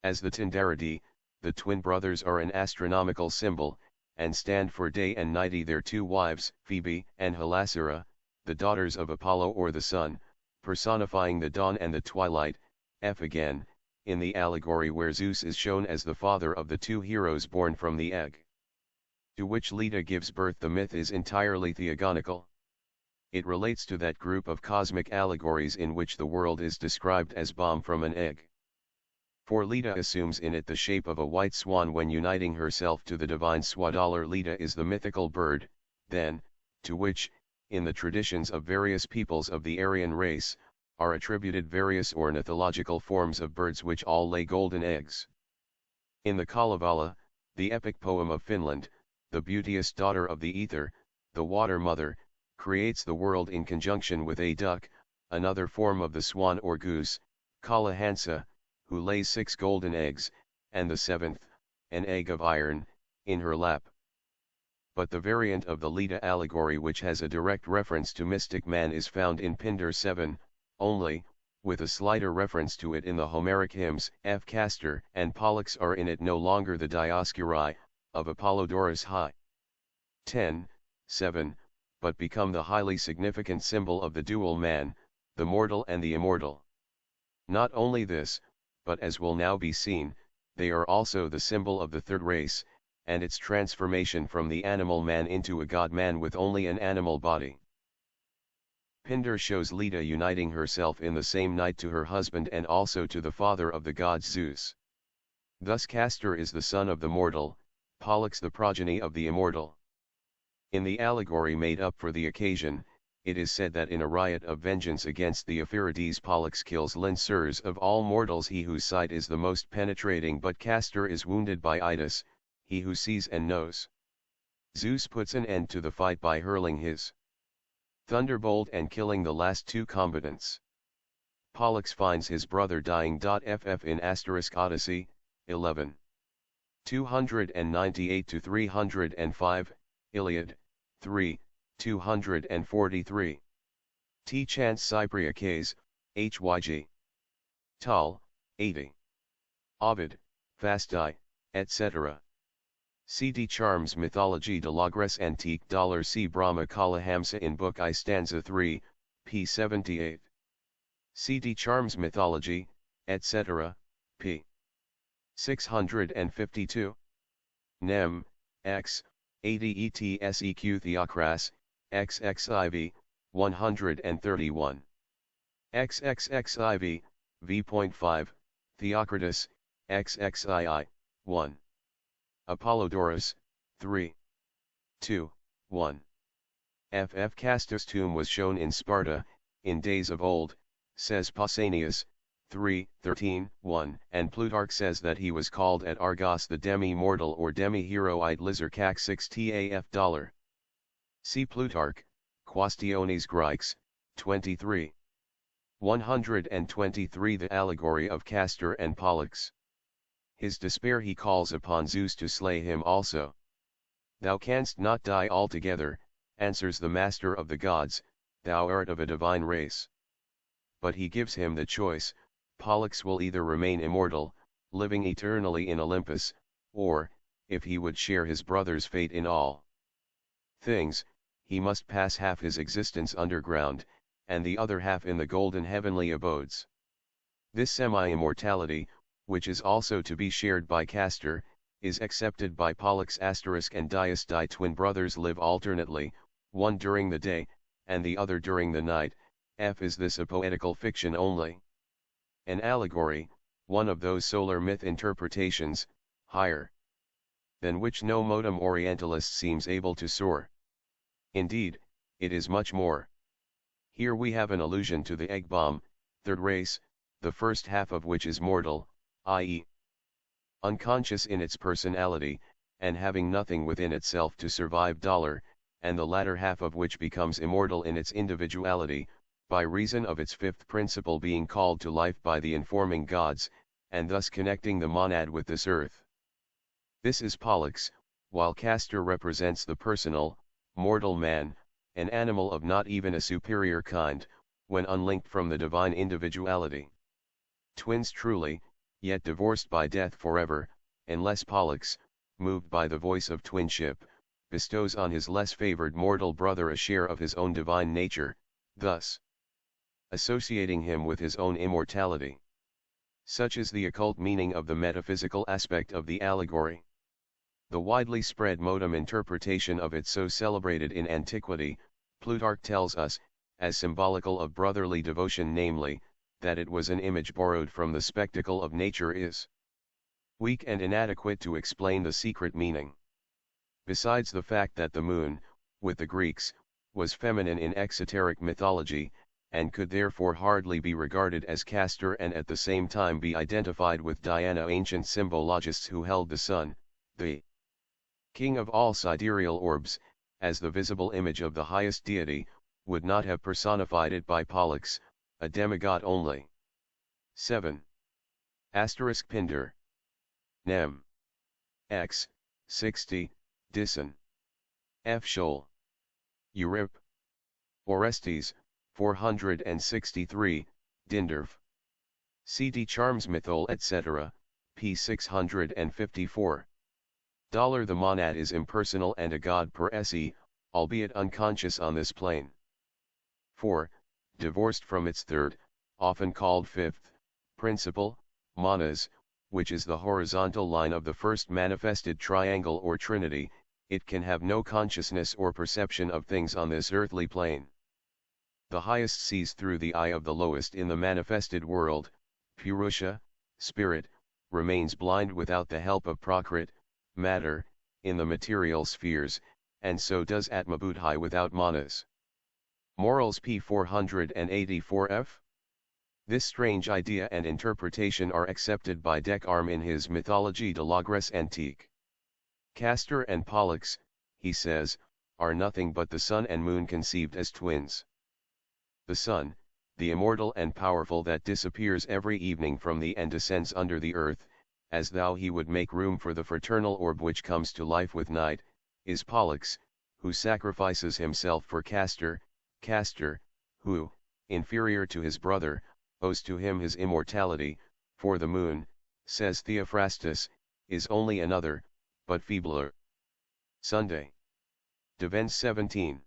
As the Tyndaridae, the twin brothers are an astronomical symbol, and stand for day and night. Their two wives, Phoebe and Halasira, the daughters of Apollo or the sun, personifying the dawn and the twilight, F again, in the allegory where Zeus is shown as the father of the two heroes born from the egg, to which Leda gives birth. The myth is entirely theogonical. It relates to that group of cosmic allegories in which the world is described as bomb from an egg. For Leda assumes in it the shape of a white swan when uniting herself to the divine swaddler. Leda is the mythical bird, then, to which, in the traditions of various peoples of the Aryan race, are attributed various ornithological forms of birds which all lay golden eggs. In the Kalevala, the epic poem of Finland, the beauteous daughter of the ether, the water mother, creates the world in conjunction with a duck, another form of the swan or goose, Kalahansa, who lays 6 golden eggs, and the 7th, an egg of iron, in her lap. But the variant of the Leda allegory which has a direct reference to mystic man is found in Pindar 7, only, with a slighter reference to it in the Homeric hymns. F. Castor and Pollux are in it no longer the Dioscuri, of Apollodorus High 10, 7, but become the highly significant symbol of the dual man, the mortal and the immortal. Not only this, but as will now be seen, they are also the symbol of the third race, and its transformation from the animal man into a god man with only an animal body. Pindar shows Leda uniting herself in the same night to her husband and also to the father of the gods Zeus. Thus Castor is the son of the mortal, Pollux the progeny of the immortal. In the allegory made up for the occasion, it is said that in a riot of vengeance against the Ephyrides, Pollux kills Lincers of all mortals, he whose sight is the most penetrating, but Castor is wounded by Idas, he who sees and knows. Zeus puts an end to the fight by hurling his thunderbolt and killing the last two combatants. Pollux finds his brother dying. FF in Odyssey, 11. 298-305, Iliad, 3, 243. T. Chance Cypriaques, Hyg. Tal, 80. Ovid, Fasti, etc. C.D. Charmes Mythologie de la Grèce Antique $C. Brahma Kala Hamsa in Book I stanza 3, p. 78. C.D. Charmes Mythology, etc., p. 652. Nem, X, 80 ETSEQ Theocras, XXIV, 131. XXXIV, v.5, Theocritus, XXII, 1. Apollodorus, 3. 2, 1. F. Castus' tomb was shown in Sparta, in days of old, says Pausanias, 3, 13, 1, and Plutarch says that he was called at Argos the demi-mortal or demi-heroid Lizarcac 6 taf. See Plutarch, Quaestiones Graecs, 23. 123 The allegory of Castor and Pollux. His despair he calls upon Zeus to slay him also. Thou canst not die altogether, answers the master of the gods, thou art of a divine race. But he gives him the choice, Pollux will either remain immortal, living eternally in Olympus, or, if he would share his brother's fate in all things, he must pass half his existence underground, and the other half in the golden heavenly abodes. This semi-immortality, which is also to be shared by Castor, is accepted by Pollux and Dias. Twin brothers live alternately, one during the day, and the other during the night. Is this a poetical fiction only? An allegory, one of those solar myth interpretations, higher than which no modem orientalist seems able to soar. Indeed, it is much more. Here we have an allusion to the egg bomb, third race, the first half of which is mortal, i.e., unconscious in its personality, and having nothing within itself to survive, and the latter half of which becomes immortal in its individuality, by reason of its fifth principle being called to life by the informing gods, and thus connecting the monad with this earth. This is Pollux, while Castor represents the personal, mortal man, an animal of not even a superior kind, when unlinked from the divine individuality. Twins truly, yet divorced by death forever, unless Pollux, moved by the voice of twinship, bestows on his less favored mortal brother a share of his own divine nature, thus associating him with his own immortality. Such is the occult meaning of the metaphysical aspect of the allegory. The widely spread modem interpretation of it, so celebrated in antiquity, Plutarch tells us, as symbolical of brotherly devotion, namely, that it was an image borrowed from the spectacle of nature, is weak and inadequate to explain the secret meaning. Besides the fact that the moon, with the Greeks, was feminine in exoteric mythology, and could therefore hardly be regarded as Castor and at the same time be identified with Diana, ancient symbologists who held the sun, the king of all sidereal orbs, as the visible image of the highest deity, would not have personified it by Pollux, a demigod only. 7. Pindar. Nem. X. 60, Dison. F. Scholl. Eurip. Orestes, 463, Dindorf. C.D. Charmes Mythol etc., p. 654. The monad is impersonal and a god per se, albeit unconscious on this plane. 4. Divorced from its third, often called fifth, principle, monas, which is the horizontal line of the first manifested triangle or trinity, it can have no consciousness or perception of things on this earthly plane. The highest sees through the eye of the lowest in the manifested world, Purusha, spirit, remains blind without the help of Prakrit, matter, in the material spheres, and so does Atmabuddhi without manas. Morals p. 484 f. This strange idea and interpretation are accepted by Descartes in his Mythologie de la Grèce Antique. Castor and Pollux, he says, are nothing but the sun and moon conceived as twins. The sun, the immortal and powerful that disappears every evening from thee and descends under the earth, as though he would make room for the fraternal orb which comes to life with night, is Pollux, who sacrifices himself for Castor, Castor, who, inferior to his brother, owes to him his immortality, for the moon, says Theophrastus, is only another, but feebler. Sunday. Devens 17.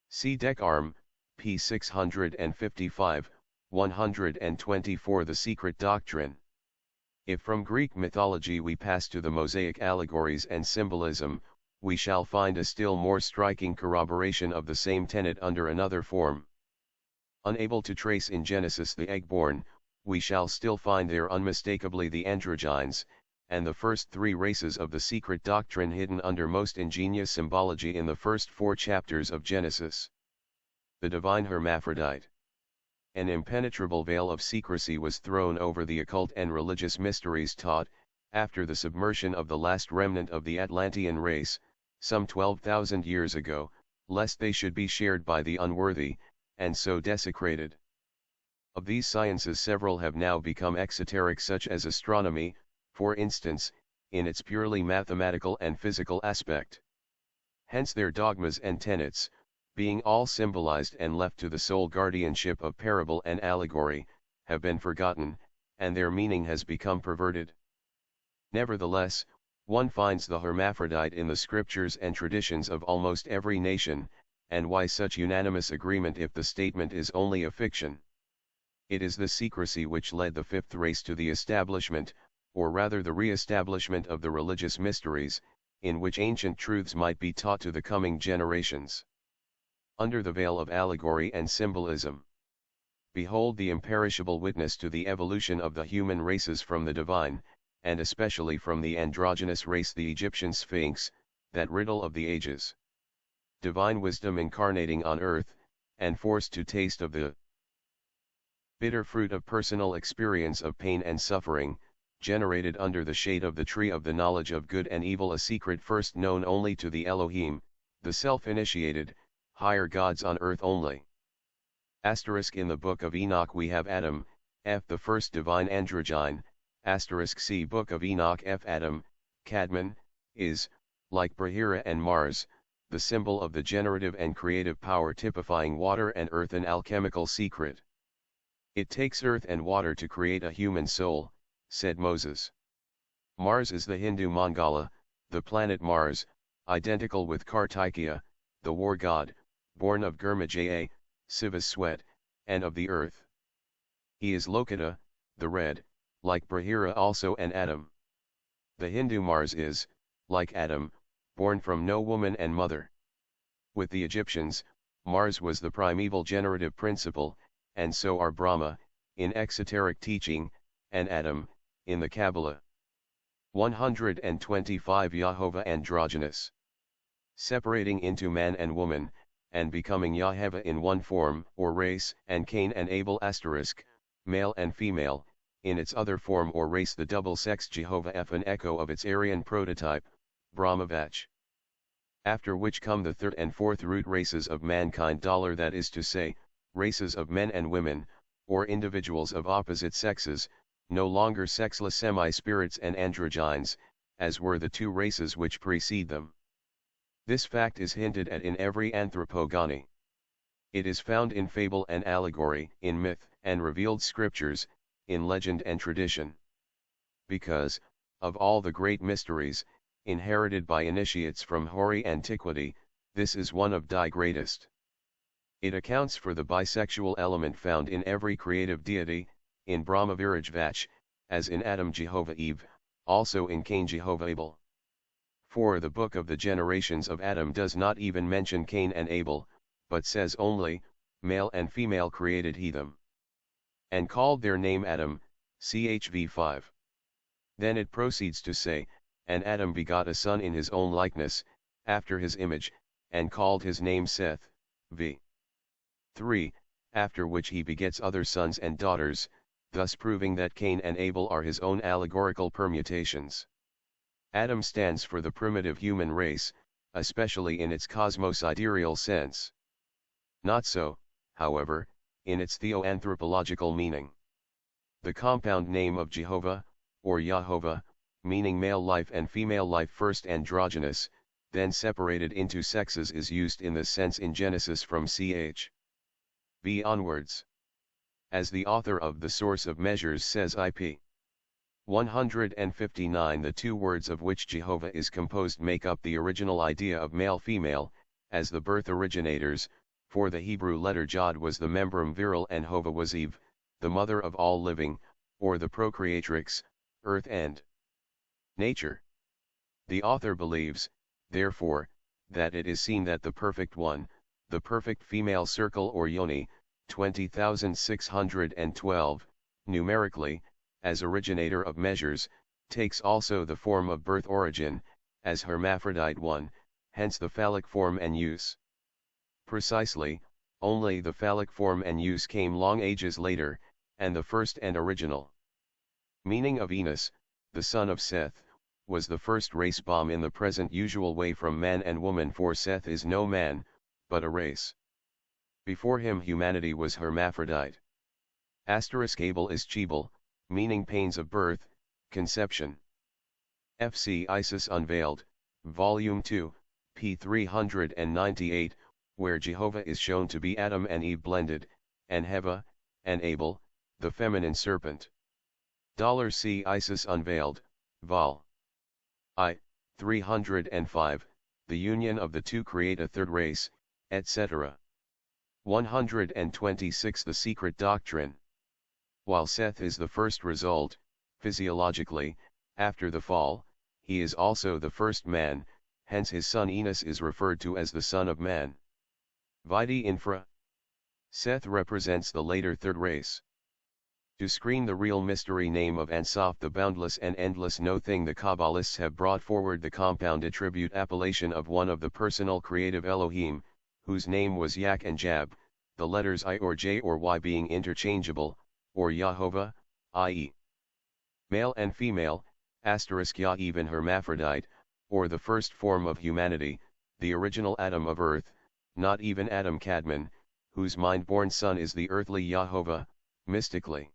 See Dec Arm, p. 655, 124. The Secret Doctrine. If from Greek mythology we pass to the Mosaic allegories and symbolism, we shall find a still more striking corroboration of the same tenet under another form. Unable to trace in Genesis the egg-born, we shall still find there unmistakably the androgynes, and the first three races of the secret doctrine hidden under most ingenious symbology in the first 4 chapters of Genesis. The divine hermaphrodite. An impenetrable veil of secrecy was thrown over the occult and religious mysteries taught, after the submersion of the last remnant of the Atlantean race, some 12,000 years ago, lest they should be shared by the unworthy, and so desecrated. Of these sciences several have now become exoteric, such as astronomy, for instance, in its purely mathematical and physical aspect. Hence their dogmas and tenets, being all symbolized and left to the sole guardianship of parable and allegory, have been forgotten, and their meaning has become perverted. Nevertheless, one finds the hermaphrodite in the scriptures and traditions of almost every nation, and why such unanimous agreement if the statement is only a fiction? It is the secrecy which led the fifth race to the establishment, or rather the re-establishment of the religious mysteries, in which ancient truths might be taught to the coming generations. Under the veil of allegory and symbolism. Behold the imperishable witness to the evolution of the human races from the divine, and especially from the androgynous race, the Egyptian Sphinx, that riddle of the ages. Divine wisdom incarnating on earth, and forced to taste of the bitter fruit of personal experience of pain and suffering, generated under the shade of the tree of the knowledge of good and evil, a secret first known only to the Elohim, the self-initiated, higher gods on earth only. Asterisk in the Book of Enoch we have Adam, F the first divine androgyne, asterisk see Book of Enoch F Adam, Cadmon, is, like Bahira and Mars, the symbol of the generative and creative power typifying water and earth, an alchemical secret. It takes earth and water to create a human soul, said Moses. Mars is the Hindu Mangala, the planet Mars, identical with Kartikeya, the war god, born of Gurmajaya, Siva's sweat, and of the earth. He is Lokita, the red, like Bahira also an Adam. The Hindu Mars is, like Adam, born from no woman and mother. With the Egyptians, Mars was the primeval generative principle, and so are Brahma, in exoteric teaching, and Adam, in the Kabbalah. 125 Yahovah androgynous. Separating into man and woman, and becoming Yahovah in one form or race, and Cain and Abel asterisk, male and female, in its other form or race, the double-sex Jehovah F, an echo of its Aryan prototype, Brahmavach. After which come the third and fourth root races of mankind, that is to say, races of men and women, or individuals of opposite sexes, no longer sexless semi-spirits and androgynes, as were the 2 races which precede them. This fact is hinted at in every anthropogony. It is found in fable and allegory, in myth and revealed scriptures, in legend and tradition. Because, of all the great mysteries, inherited by initiates from hoary antiquity, this is one of the greatest. It accounts for the bisexual element found in every creative deity, in Brahma Virajvach, as in Adam Jehovah Eve, also in Cain Jehovah Abel. For the book of the generations of Adam does not even mention Cain and Abel, but says only, male and female created he them. And called their name Adam, chv 5. Then it proceeds to say, and Adam begot a son in his own likeness, after his image, and called his name Seth, v. 3, after which he begets other sons and daughters, thus proving that Cain and Abel are his own allegorical permutations. Adam stands for the primitive human race, especially in its cosmosidereal sense. Not so, however, in its theoanthropological meaning. The compound name of Jehovah, or Yahovah, meaning male life and female life, first androgynous, then separated into sexes, is used in this sense in Genesis from ch. b onwards. as the author of The Source of Measures says IP 159. The two words of which Jehovah is composed make up the original idea of male-female, as the birth originators, for the Hebrew letter Jod was the membrum virile and Hova was Eve, the mother of all living, or the procreatrix, earth and nature. The author believes, therefore, that it is seen that the perfect one, the perfect female circle or yoni, 20,612, numerically, as originator of measures, takes also the form of birth origin, as hermaphrodite one, hence the phallic form and use. Precisely, only the phallic form and use came long ages later, and the first and original meaning of Enos, the son of Seth, was the first race bomb in the present usual way from man and woman, for Seth is no man, but a race. Before him humanity was hermaphrodite. Abel is Chebel, meaning pains of birth, conception. F.C. Isis Unveiled, Volume 2, p. 398, where Jehovah is shown to be Adam and Eve blended, and Heva, and Abel, the feminine serpent. C. Isis Unveiled, Vol. I, 305, the union of the two create a third race, etc. 126. The Secret Doctrine. While Seth is the first result, physiologically, after the fall, he is also the first man, hence his son Enos is referred to as the son of man. Vide infra. Seth represents the later third race. To screen the real mystery name of Ansof, the boundless and endless no thing, the Kabbalists have brought forward the compound attribute appellation of one of the personal creative Elohim, whose name was Yak and Jab, the letters I or J or Y being interchangeable, or Yahovah, i.e. male and female, Yah even hermaphrodite, or the first form of humanity, the original Adam of earth, not even Adam Kadmon, whose mind-born son is the earthly Yahovah, mystically.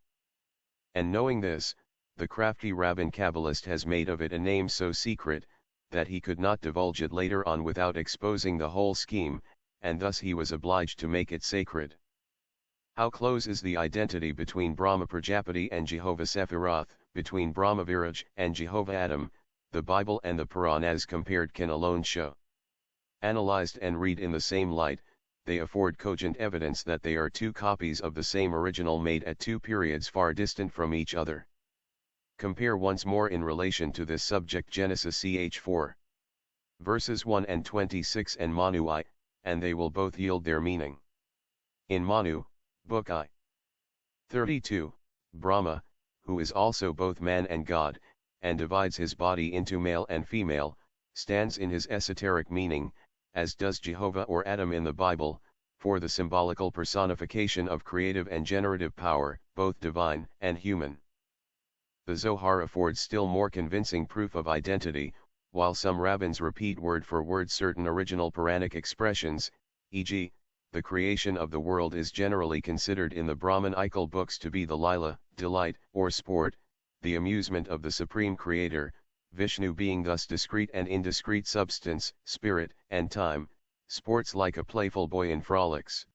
And knowing this, the crafty rabbin Kabbalist has made of it a name so secret, that he could not divulge it later on without exposing the whole scheme, and thus he was obliged to make it sacred. How close is the identity between Brahma Prajapati and Jehovah Sephiroth, between Brahma Viraj and Jehovah Adam, the Bible and the Puranas compared can alone show. Analyzed and read in the same light, they afford cogent evidence that they are two copies of the same original made at two periods far distant from each other. Compare once more in relation to this subject Genesis ch. 4. Verses 1 and 26 and Manu I, and they will both yield their meaning. In Manu, Book I. 32, Brahma, who is also both man and God, and divides his body into male and female, stands in his esoteric meaning, as does Jehovah or Adam in the Bible, for the symbolical personification of creative and generative power, both divine and human. The Zohar affords still more convincing proof of identity, while some rabbins repeat word for word certain original Puranic expressions, e.g., the creation of the world is generally considered in the Brahmanical books to be the lila, delight, or sport, the amusement of the Supreme Creator, Vishnu being thus discrete and indiscrete substance, spirit, and time, sports like a playful boy in frolics.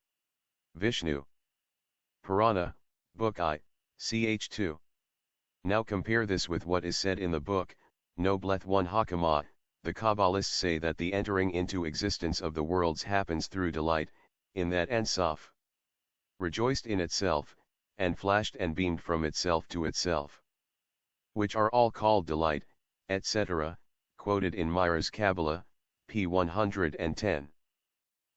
Vishnu. Purana, Book I, ch. 2. Now compare this with what is said in the book, Nobleth 1 Hakama. The Kabbalists say that the entering into existence of the worlds happens through delight, in that Ansof rejoiced in itself, and flashed and beamed from itself to itself, which are all called delight, etc., quoted in Meyer's Kabbalah, p. 110.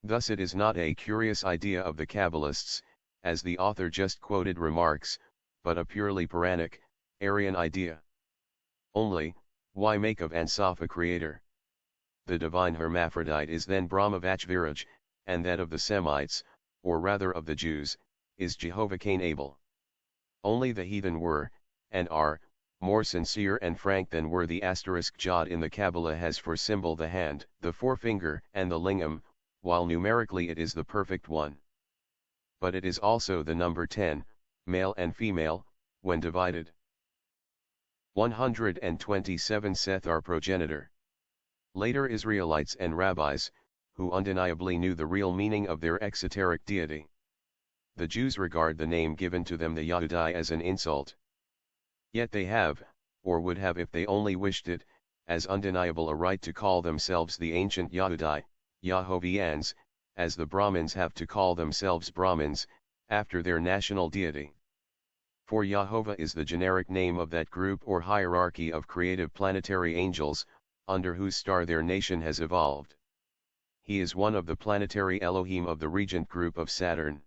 Thus it is not a curious idea of the Kabbalists, as the author just quoted remarks, but a purely Puranic, Aryan idea. Only, why make of Ansof a creator? The divine hermaphrodite is then Brahma Vachviraj, and that of the Semites, or rather of the Jews, is Jehovah Cain Abel. Only the heathen were, and are, more sincere and frank than were the Jod in the Kabbalah has for symbol the hand, the forefinger, and the lingam, while numerically it is the perfect one. But it is also the number 10, male and female, when divided. 127. Seth our progenitor. Later Israelites and rabbis, who undeniably knew the real meaning of their exoteric deity. the Jews regard the name given to them the Yahudai as an insult. Yet they have, or would have if they only wished it, as undeniable a right to call themselves the ancient Yahudai, Yahovians, as the Brahmins have to call themselves Brahmins, after their national deity. For Yahovah is the generic name of that group or hierarchy of creative planetary angels, under whose star their nation has evolved. He is one of the planetary Elohim of the regent group of Saturn.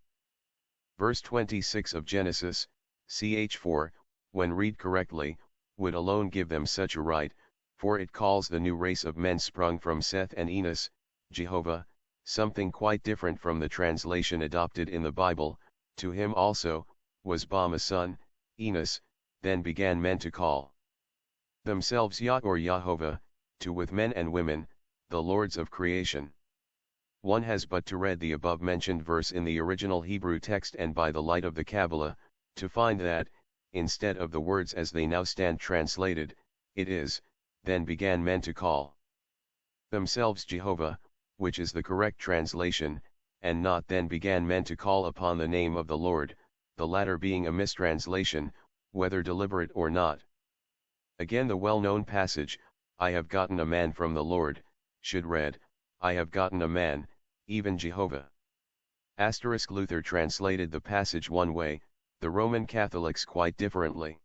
Verse 26 of Genesis, ch. 4, when read correctly, would alone give them such a right, for it calls the new race of men sprung from Seth and Enos, Jehovah, something quite different from the translation adopted in the Bible, to him also, was Bam a son, Enos, then began men to call themselves Yah or Yahovah, to with men and women, the lords of creation. One has but to read the above-mentioned verse in the original Hebrew text and by the light of the Kabbalah, to find that, instead of the words as they now stand translated, it is, then began men to call themselves Jehovah, which is the correct translation, and not then began men to call upon the name of the Lord, the latter being a mistranslation, whether deliberate or not. Again the well-known passage, I have gotten a man from the Lord, should read, I have gotten a man, even Jehovah. Luther translated the passage one way, the Roman Catholics quite differently.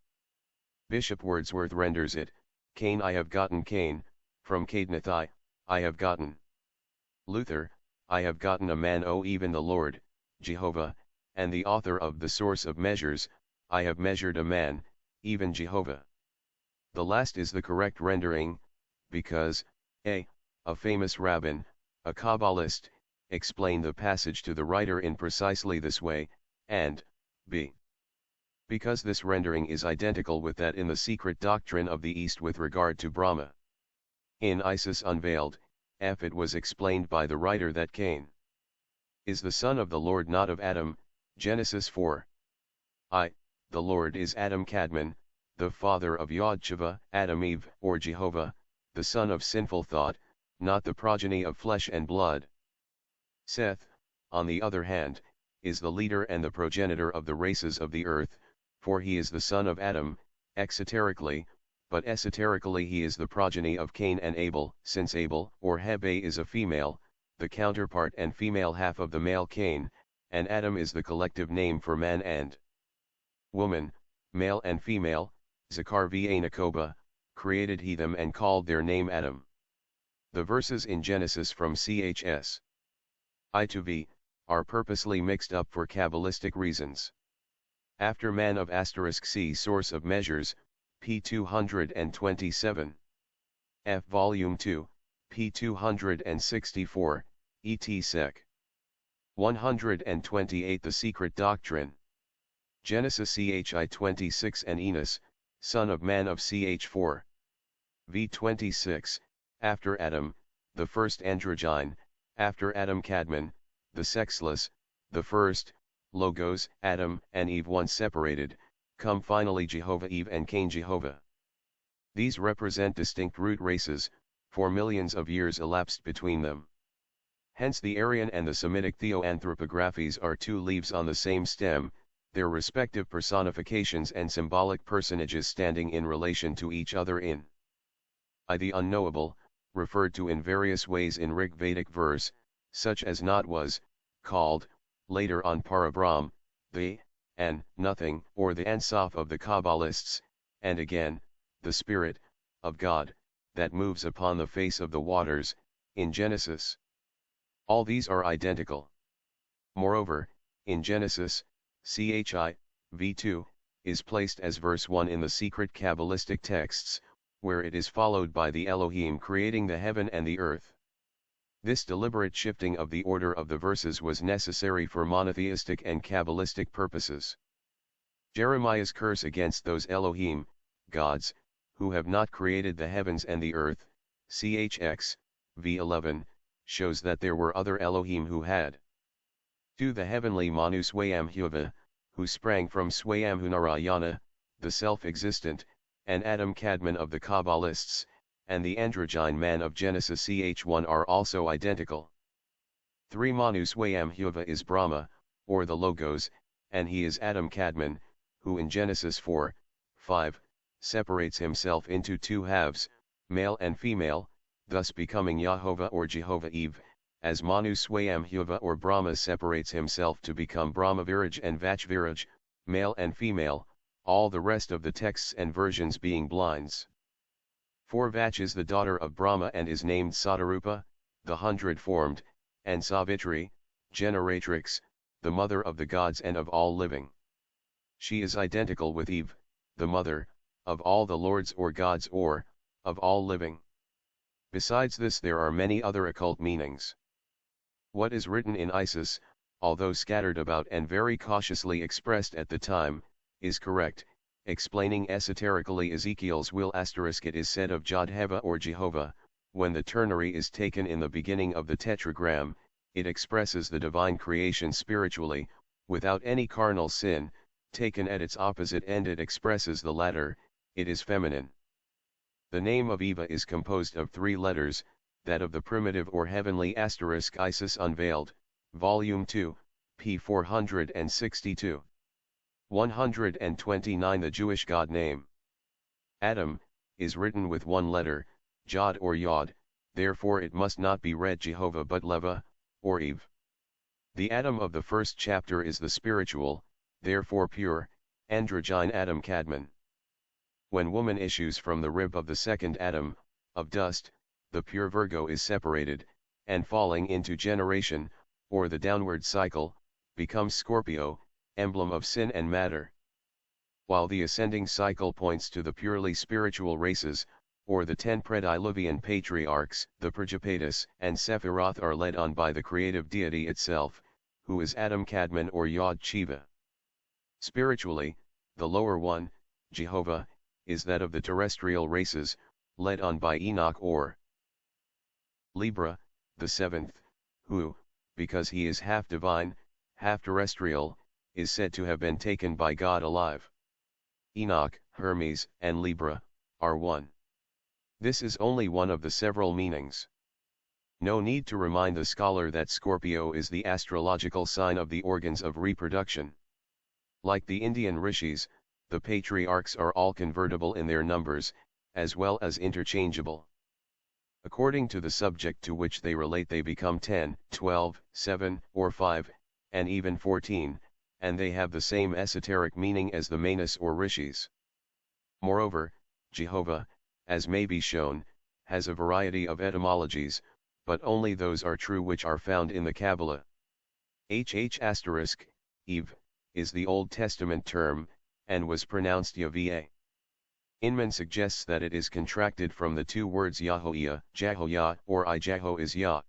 Bishop Wordsworth renders it, Cain I have gotten Cain, from Cadnathai, I have gotten. Luther, I have gotten a man O even the Lord, Jehovah, and the author of The Source of Measures, I have measured a man, even Jehovah. The last is the correct rendering, because, a famous rabbin, a Kabbalist, explained the passage to the writer in precisely this way, and, b. because this rendering is identical with that in the secret doctrine of the East with regard to Brahma. In Isis Unveiled, it was explained by the writer that Cain is the son of the Lord not of Adam, Genesis 4. The Lord is Adam Kadmon, the father of Yod-Sheva, Adam Eve, or Jehovah, the son of sinful thought, not the progeny of flesh and blood. Seth, on the other hand, is the leader and the progenitor of the races of the earth, for he is the son of Adam, exoterically, but esoterically he is the progeny of Cain and Abel, since Abel or Hebe is a female, the counterpart and female half of the male Cain, and Adam is the collective name for man and woman, male and female, Zakar va Nakoba, created he them and called their name Adam. The verses in Genesis from chs. I to v, are purposely mixed up for Kabbalistic reasons. After man of *c source of measures, p. 227. F. Volume 2, p. 264, et sec. 128 The Secret Doctrine. Genesis chi 26 and Enos, son of man of ch 4. v 26, after Adam, the first androgyne, after Adam Kadmon, the sexless, the first, Logos, Adam and Eve once separated, come finally Jehovah Eve and Cain Jehovah. These represent distinct root races, for millions of years elapsed between them. Hence the Aryan and the Semitic theoanthropographies are two leaves on the same stem, their respective personifications and symbolic personages standing in relation to each other in I the unknowable, referred to in various ways in Rig Vedic verse, such as not was, called, later on Parabrahm, the, and, nothing, or the Ansaf of the Kabbalists, and again, the Spirit, of God, that moves upon the face of the waters, in Genesis. All these are identical. Moreover, in Genesis, chi, v2, is placed as verse 1 in the secret Kabbalistic texts, where it is followed by the Elohim creating the heaven and the earth. This deliberate shifting of the order of the verses was necessary for monotheistic and Kabbalistic purposes. Jeremiah's curse against those Elohim, gods, who have not created the heavens and the earth, chx, v11, shows that there were other Elohim who had. To the heavenly Manu Swayam Huva, who sprang from Swayam Hunarayana, the self-existent, and Adam Kadmon of the Kabbalists, and the androgyne man of Genesis ch1 are also identical. 3 Manu Swayam Huva is Brahma, or the Logos, and he is Adam Kadmon, who in Genesis 4:5, separates himself into two halves, male and female, thus becoming Yahovah or Jehovah Eve, as Manu Swayam Huva or Brahma separates himself to become Brahmaviraj and Vachviraj, male and female, all the rest of the texts and versions being blinds. For Vach is the daughter of Brahma and is named Sadarupa, the hundred-formed, and Savitri, generatrix, the mother of the gods and of all living. She is identical with Eve, the mother, of all the lords or gods or, of all living. Besides this there are many other occult meanings. What is written in Isis, although scattered about and very cautiously expressed at the time, is correct, explaining esoterically Ezekiel's will *. It is said of Jodheva or Jehovah, when the ternary is taken in the beginning of the tetragram, it expresses the divine creation spiritually, without any carnal sin, taken at its opposite end it expresses the latter, it is feminine. The name of Eva is composed of 3 letters, that of the primitive or heavenly * Isis Unveiled, Volume 2, p. 462. 129 The Jewish God name. Adam, is written with 1 letter, Jod or Yod, therefore it must not be read Jehovah but Leva, or Eve. The Adam of the first chapter is the spiritual, therefore pure, androgyne Adam Kadmon. When woman issues from the rib of the second Adam, of dust, the pure Virgo is separated, and falling into generation, or the downward cycle, becomes Scorpio, emblem of sin and matter. While the ascending cycle points to the purely spiritual races, or the 10 Prediluvian patriarchs, the Prajapatis and Sephiroth are led on by the creative deity itself, who is Adam Kadmon or Yod Shiva. Spiritually, the lower one, Jehovah, is that of the terrestrial races, led on by Enoch or Libra, the 7th, who, because he is half divine, half terrestrial, is said to have been taken by God alive. Enoch, Hermes, and Libra, are one. This is only one of the several meanings. No need to remind the scholar that Scorpio is the astrological sign of the organs of reproduction. Like the Indian rishis, the patriarchs are all convertible in their numbers, as well as interchangeable. According to the subject to which they relate they become 10, 12, 7, or 5, and even 14, and they have the same esoteric meaning as the Manas or rishis. Moreover, Jehovah, as may be shown, has a variety of etymologies, but only those are true which are found in the Kabbalah. Eve, is the Old Testament term, and was pronounced Yahveh. Inman suggests that it is contracted from the 2 words Yahoyah, Jahoyah, or Ijaho is Yah.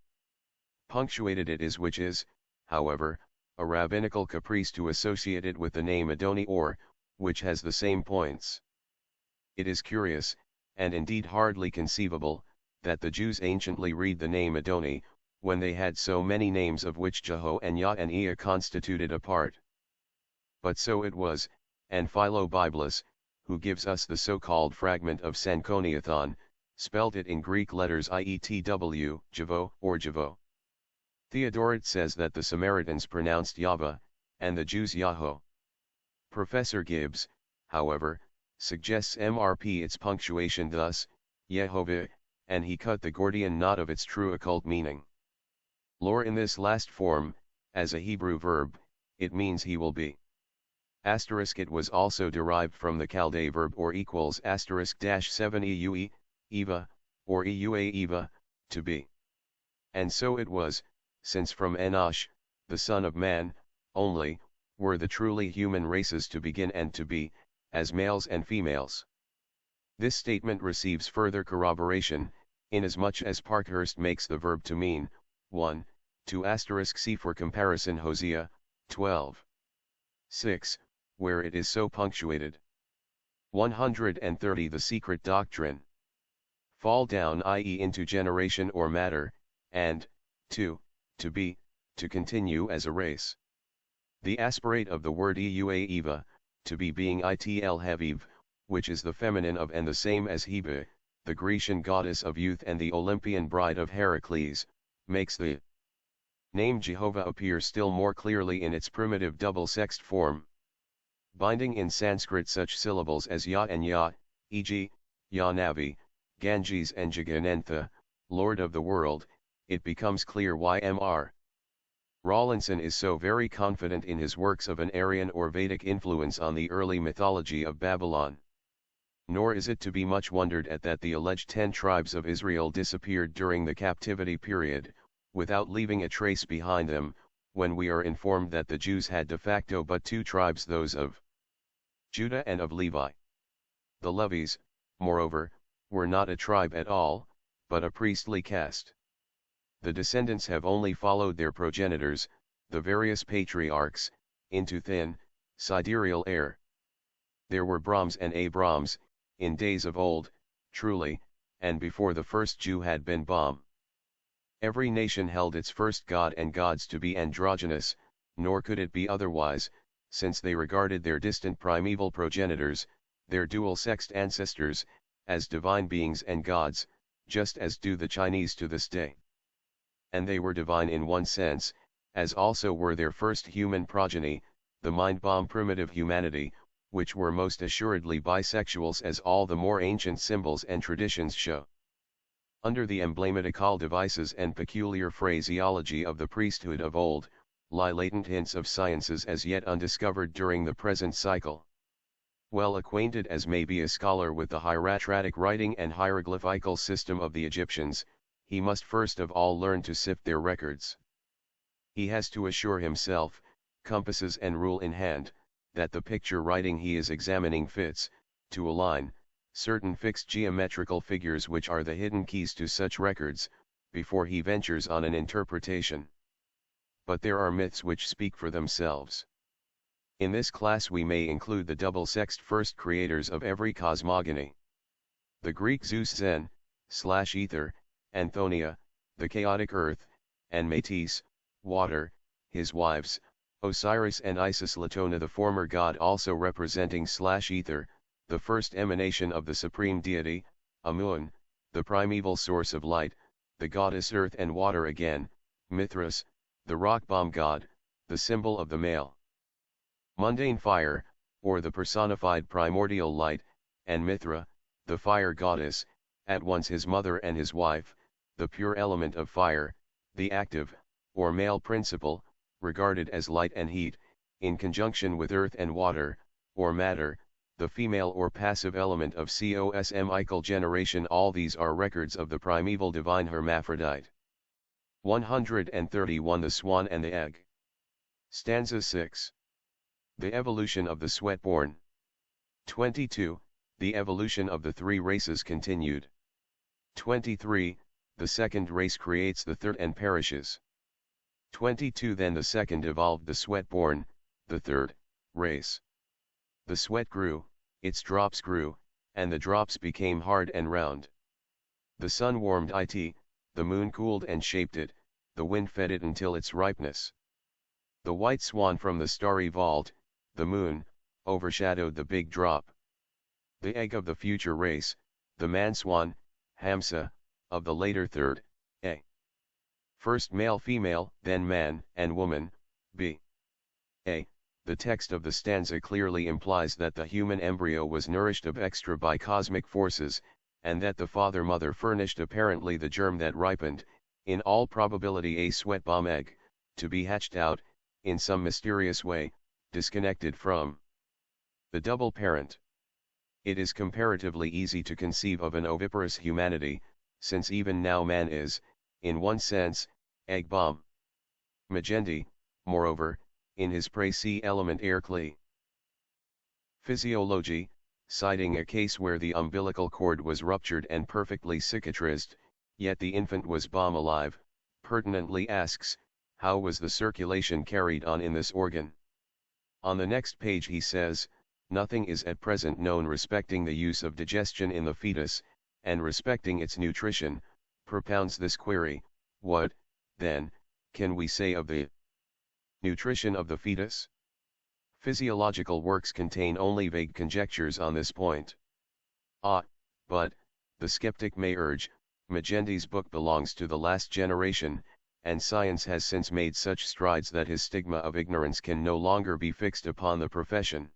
Punctuated it is which is, however, a rabbinical caprice to associate it with the name Adoni or, which has the same points. It is curious, and indeed hardly conceivable, that the Jews anciently read the name Adoni, when they had so many names of which Jeho and Yah and Ea constituted a part. But so it was, and Philo-Biblos, who gives us the so-called fragment of Sanconiathon, spelt it in Greek letters Ietw, Javo, or Javo. Theodoret says that the Samaritans pronounced Yahva, and the Jews Yaho. Professor Gibbs, however, suggests its punctuation thus, Yehovah, and he cut the Gordian knot of its true occult meaning. Lore in this last form, as a Hebrew verb, it means he will be. It was also derived from the Chaldee verb or equals *7 eue, Eva, or eua Eva, to be. And so it was, since from Enosh, the son of man, only, were the truly human races to begin and to be, as males and females. This statement receives further corroboration, inasmuch as Parkhurst makes the verb to mean, 1, to see for comparison Hosea, 12:6, where it is so punctuated. 130 The secret doctrine. Fall down i.e. into generation or matter, and, 2, to be, to continue as a race. The aspirate of the word eua Eva, to be being itl Heviv, which is the feminine of and the same as Hebe, the Grecian goddess of youth and the Olympian bride of Heracles, makes the Name Jehovah appears still more clearly in its primitive double-sexed form. Binding in Sanskrit such syllables as Ya and Ya, e.g., Yanavi, Ganges and Jagannatha, Lord of the world, it becomes clear why Mr. Rawlinson is so very confident in his works of an Aryan or Vedic influence on the early mythology of Babylon. Nor is it to be much wondered at that the alleged 10 tribes of Israel disappeared during the captivity period, without leaving a trace behind them, when we are informed that the Jews had de facto but 2 tribes, those of Judah and of Levi. The Levites, moreover, were not a tribe at all, but a priestly caste. The descendants have only followed their progenitors, the various patriarchs, into thin, sidereal air. There were Brahms and Abrahams, in days of old, truly, and before the first Jew had been born. Every nation held its first god and gods to be androgynous, nor could it be otherwise, since they regarded their distant primeval progenitors, their dual-sexed ancestors, as divine beings and gods, just as do the Chinese to this day. And they were divine in one sense, as also were their first human progeny, the mind-bomb primitive humanity, which were most assuredly bisexuals, as all the more ancient symbols and traditions show. Under the emblematical devices and peculiar phraseology of the priesthood of old, lie latent hints of sciences as yet undiscovered during the present cycle. Well acquainted as may be a scholar with the hieratic writing and hieroglyphical system of the Egyptians, he must first of all learn to sift their records. He has to assure himself, compasses and rule in hand, that the picture writing he is examining fits, to a line, certain fixed geometrical figures which are the hidden keys to such records, before he ventures on an interpretation. But there are myths which speak for themselves. In this class we may include the double-sexed first creators of every cosmogony. The Greek Zeus Zen, /Ether, Anthonia, the chaotic earth, and Metis, water, his wives, Osiris and Isis Latona, the former god also representing /Ether, the first emanation of the supreme deity, Amun, the primeval source of light, the goddess earth and water again, Mithras, the rock-bomb god, the symbol of the male mundane fire, or the personified primordial light, and Mithra, the fire goddess, at once his mother and his wife, the pure element of fire, the active, or male principle, regarded as light and heat, in conjunction with earth and water, or matter, the female or passive element of cosmical generation. All these are records of the primeval divine hermaphrodite. 131. The Swan and the Egg. Stanza 6. The evolution of the sweat-born. 22. The evolution of the 3 races continued. 23. The second race creates the third and perishes. 22. Then the second evolved the sweat-born, the third race. The sweat grew, its drops grew, and the drops became hard and round. The sun warmed it, the moon cooled and shaped it, the wind fed it until its ripeness. The white swan from the starry vault, the moon, overshadowed the big drop. The egg of the future race, the man-swan, Hamsa, of the later third, A. First male-female, then man and woman, B. A. The text of the stanza clearly implies that the human embryo was nourished of extra by cosmic forces, and that the father-mother furnished apparently the germ that ripened, in all probability a sweat-bomb egg, to be hatched out, in some mysterious way, disconnected from the double parent. It is comparatively easy to conceive of an oviparous humanity, since even now man is, in one sense, egg-bomb. Magendie, moreover, in his précis element Ercli Physiology, citing a case where the umbilical cord was ruptured and perfectly cicatrized, yet the infant was bomb alive, pertinently asks, how was the circulation carried on in this organ? On the next page he says, nothing is at present known respecting the use of digestion in the fetus, and respecting its nutrition, propounds this query, what, then, can we say of the nutrition of the fetus? Physiological works contain only vague conjectures on this point. But, the skeptic may urge, Magendie's book belongs to the last generation, and science has since made such strides that his stigma of ignorance can no longer be fixed upon the profession.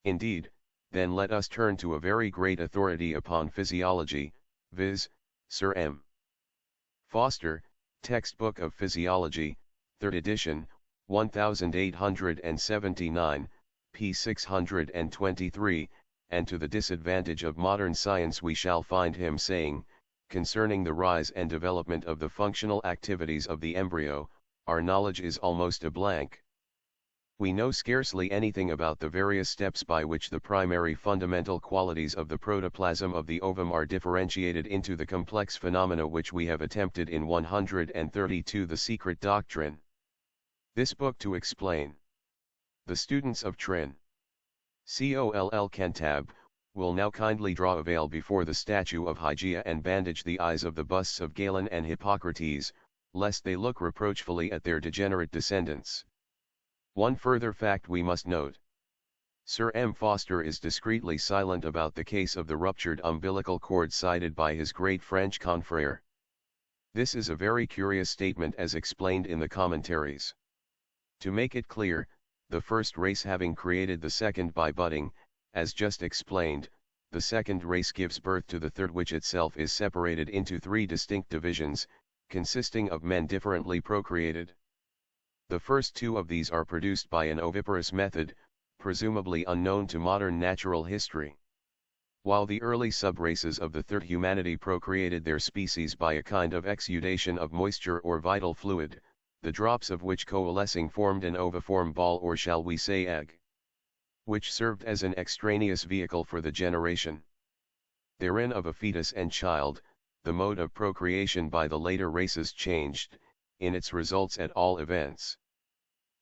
Indeed, then let us turn to a very great authority upon physiology, viz., Sir M. Foster, Textbook of Physiology, 3rd edition, 1879, p. 623, and to the disadvantage of modern science we shall find him saying, concerning the rise and development of the functional activities of the embryo, our knowledge is almost a blank. We know scarcely anything about the various steps by which the primary fundamental qualities of the protoplasm of the ovum are differentiated into the complex phenomena which we have attempted in 132 The Secret Doctrine. This book to explain. The students of Trin. Coll Cantab, will now kindly draw a veil before the statue of Hygeia and bandage the eyes of the busts of Galen and Hippocrates, lest they look reproachfully at their degenerate descendants. One further fact we must note. Sir M. Foster is discreetly silent about the case of the ruptured umbilical cord cited by his great French confrère. This is a very curious statement as explained in the commentaries. To make it clear, the first race having created the second by budding, as just explained, the second race gives birth to the third which itself is separated into 3 distinct divisions, consisting of men differently procreated. The first 2 of these are produced by an oviparous method, presumably unknown to modern natural history. While the early subraces of the third humanity procreated their species by a kind of exudation of moisture or vital fluid, the drops of which coalescing formed an oviform ball or shall we say egg, which served as an extraneous vehicle for the generation therein of a fetus and child. The mode of procreation by the later races changed, in its results at all events.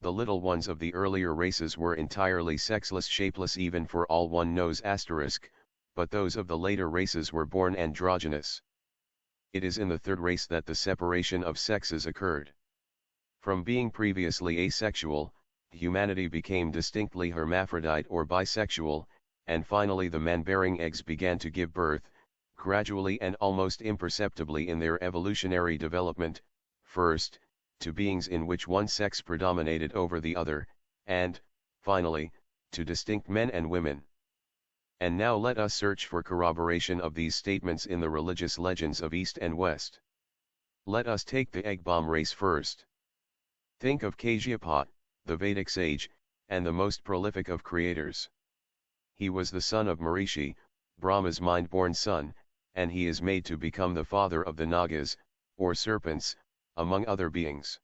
The little ones of the earlier races were entirely sexless, shapeless even for all one knows *, but those of the later races were born androgynous. It is in the third race that the separation of sexes occurred. From being previously asexual, humanity became distinctly hermaphrodite or bisexual, and finally the man-bearing eggs began to give birth, gradually and almost imperceptibly in their evolutionary development, first, to beings in which one sex predominated over the other, and, finally, to distinct men and women. And now let us search for corroboration of these statements in the religious legends of East and West. Let us take the egg bomb race first. Think of Kashyapa, the Vedic sage, and the most prolific of creators. He was the son of Marishi, Brahma's mind-born son, and he is made to become the father of the Nagas, or serpents, among other beings.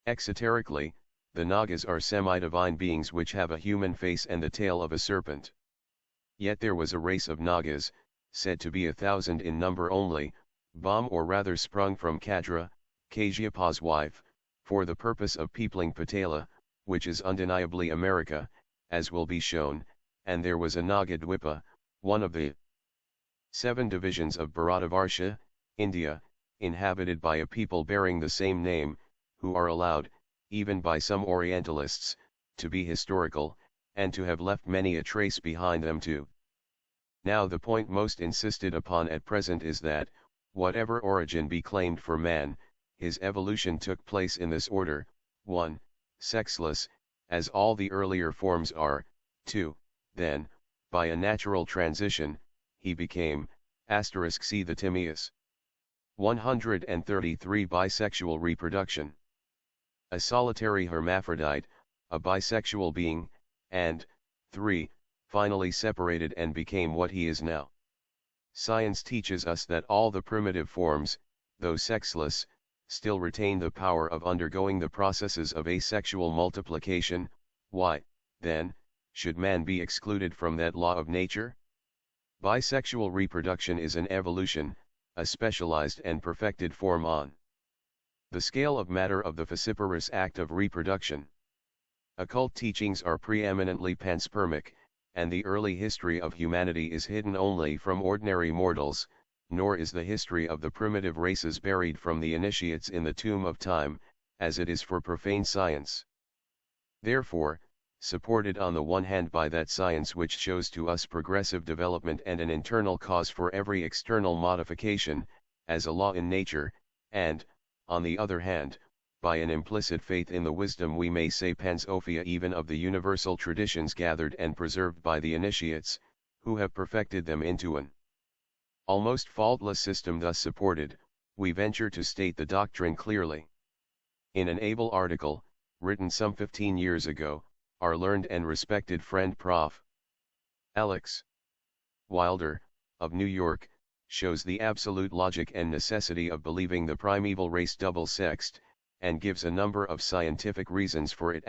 Exoterically, the Nagas are semi-divine beings which have a human face and the tail of a serpent. Yet there was a race of Nagas, said to be 1,000 in number only, born or rather sprung from Kadra, Kashyapa's wife, for the purpose of peopling Patala, which is undeniably America, as will be shown, and there was a Nagadwipa, one of the 7 divisions of Bharatavarsha, India, inhabited by a people bearing the same name, who are allowed, even by some Orientalists, to be historical, and to have left many a trace behind them too. Now the point most insisted upon at present is that, whatever origin be claimed for man, his evolution took place in this order: 1. Sexless, as all the earlier forms are; 2. Then, by a natural transition, he became, see the Timaeus. 133 Bisexual reproduction. A solitary hermaphrodite, a bisexual being, and, 3, finally separated and became what he is now. Science teaches us that all the primitive forms, though sexless, still retain the power of undergoing the processes of asexual multiplication. Why, then, should man be excluded from that law of nature? Bisexual reproduction is an evolution, a specialized and perfected form on the scale of matter of the vociferous act of reproduction. Occult teachings are preeminently panspermic, and the early history of humanity is hidden only from ordinary mortals, nor is the history of the primitive races buried from the initiates in the tomb of time, as it is for profane science. Therefore, supported on the one hand by that science which shows to us progressive development and an internal cause for every external modification, as a law in nature, and, on the other hand, by an implicit faith in the wisdom we may say pansophia even of the universal traditions gathered and preserved by the initiates, who have perfected them into an almost faultless system thus supported, we venture to state the doctrine clearly. In an able article, written some 15 years ago, our learned and respected friend Prof. Alex. Wilder, of New York, shows the absolute logic and necessity of believing the primeval race double-sexed, and gives a number of scientific reasons for it.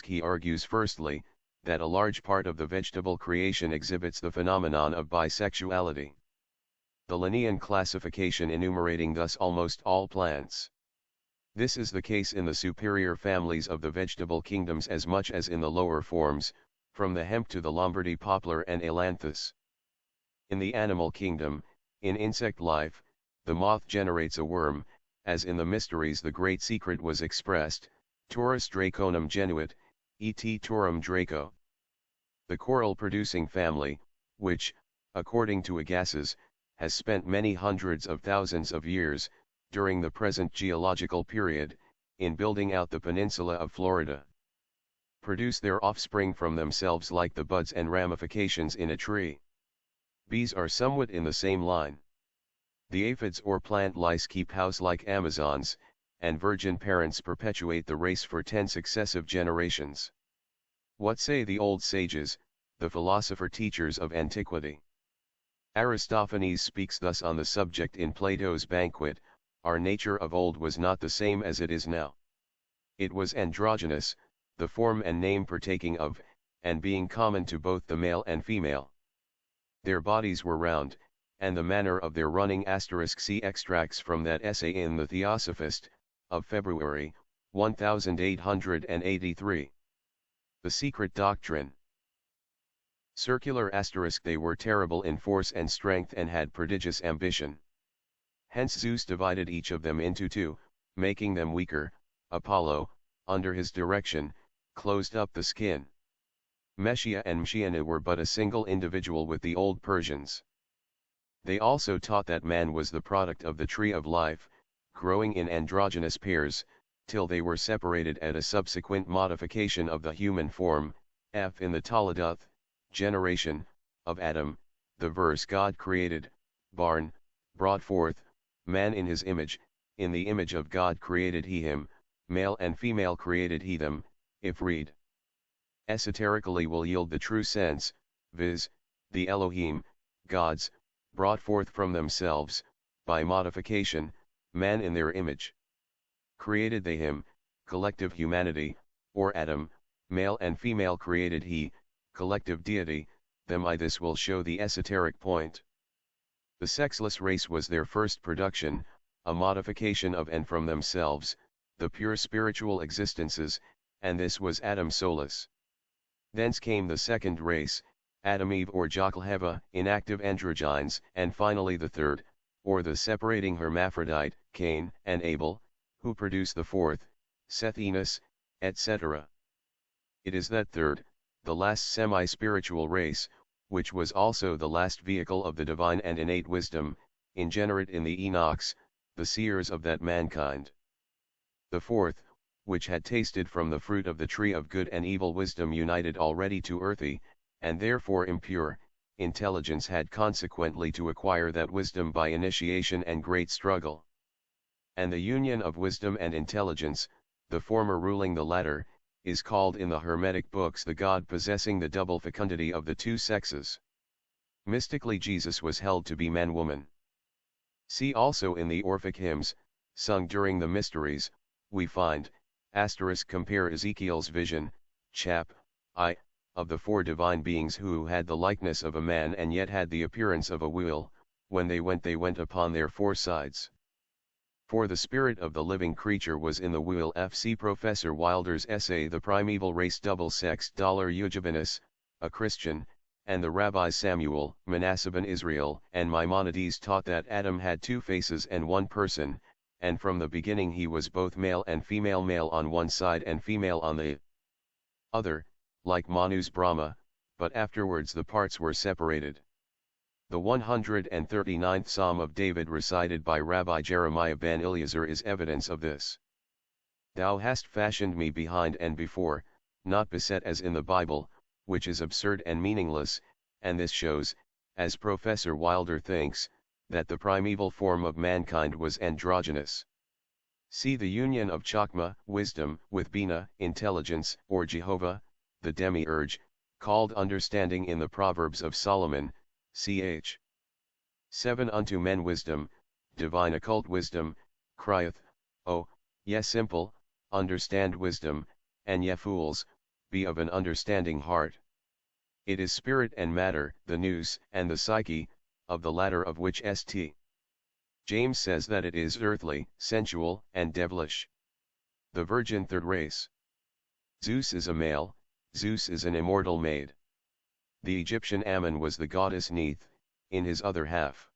He argues firstly, that a large part of the vegetable creation exhibits the phenomenon of bisexuality. The Linnean classification enumerating thus almost all plants. This is the case in the superior families of the vegetable kingdoms as much as in the lower forms, from the hemp to the Lombardy poplar and ailanthus. In the animal kingdom, in insect life, the moth generates a worm, as in the Mysteries the great secret was expressed, Taurus draconum genuit, et taurum draco. The coral-producing family, which, according to Agassiz, has spent many hundreds of thousands of years, during the present geological period, in building out the peninsula of Florida, produce their offspring from themselves like the buds and ramifications in a tree. Bees are somewhat in the same line. The aphids or plant lice keep house like Amazons, and virgin parents perpetuate the race for 10 successive generations. What say the old sages, the philosopher-teachers of antiquity? Aristophanes speaks thus on the subject in Plato's Banquet: our nature of old was not the same as it is now. It was androgynous, the form and name partaking of, and being common to both the male and female. Their bodies were round, and the manner of their running *. See extracts from that essay in the Theosophist, of February, 1883. The Secret Doctrine. Circular *. They were terrible in force and strength and had prodigious ambition. Hence Zeus divided each of them into two, making them weaker. Apollo, under his direction, closed up the skin. Meschia and Mchiana were but a single individual with the old Persians. They also taught that man was the product of the tree of life, growing in androgynous pairs, till they were separated at a subsequent modification of the human form. In the Toledoth, generation, of Adam, the verse God created, brought forth, man in his image, in the image of God created he him, male and female created he them, if read esoterically will yield the true sense, viz., the Elohim, gods, brought forth from themselves, by modification, man in their image. Created they him, collective humanity, or Adam, male and female created he, collective deity, them. This will show the esoteric point. The sexless race was their first production, a modification of and from themselves, the pure spiritual existences, and this was Adam solus. Thence came the second race, Adam-Eve or Jokelheva, inactive androgynes, and finally the third, or the separating hermaphrodite, Cain and Abel, who produce the fourth, Seth, Enos, etc. It is that third, the last semi-spiritual race, which was also the last vehicle of the divine and innate wisdom, ingenerate in the Enochs, the seers of that mankind. The fourth, which had tasted from the fruit of the tree of good and evil wisdom united already to earthy, and therefore impure, intelligence had consequently to acquire that wisdom by initiation and great struggle. And the union of wisdom and intelligence, the former ruling the latter, is called in the Hermetic books the God possessing the double fecundity of the two sexes. Mystically Jesus was held to be man-woman. See also in the Orphic hymns, sung during the Mysteries, we find, compare Ezekiel's vision, chap. I, of the four divine beings who had the likeness of a man and yet had the appearance of a wheel, when they went upon their four sides. For the spirit of the living creature was in the wheel. See Professor Wilder's essay The Primeval Race Double-Sexed. Eugebenus, a Christian, and the rabbis Samuel, Manasseh ben Israel, and Maimonides taught that Adam had two faces and one person, and from the beginning he was both male and female, male on one side and female on the other, like Manu's Brahma, but afterwards the parts were separated. The 139th Psalm of David recited by Rabbi Jeremiah ben Eliezer is evidence of this. Thou hast fashioned me behind and before, not beset as in the Bible, which is absurd and meaningless, and this shows, as Professor Wilder thinks, that the primeval form of mankind was androgynous. See the union of Chokmah, wisdom, with Bina, intelligence, or Jehovah, the demiurge, called understanding in the Proverbs of Solomon, ch. 7. Unto men wisdom, divine occult wisdom, crieth, O, ye simple, understand wisdom, and ye fools, be of an understanding heart. It is spirit and matter, the nous, and the psyche, of the latter of which St. James says that it is earthly, sensual, and devilish. The virgin third race. Zeus is a male, Zeus is an immortal maid. The Egyptian Ammon was the goddess Neith, in his other half.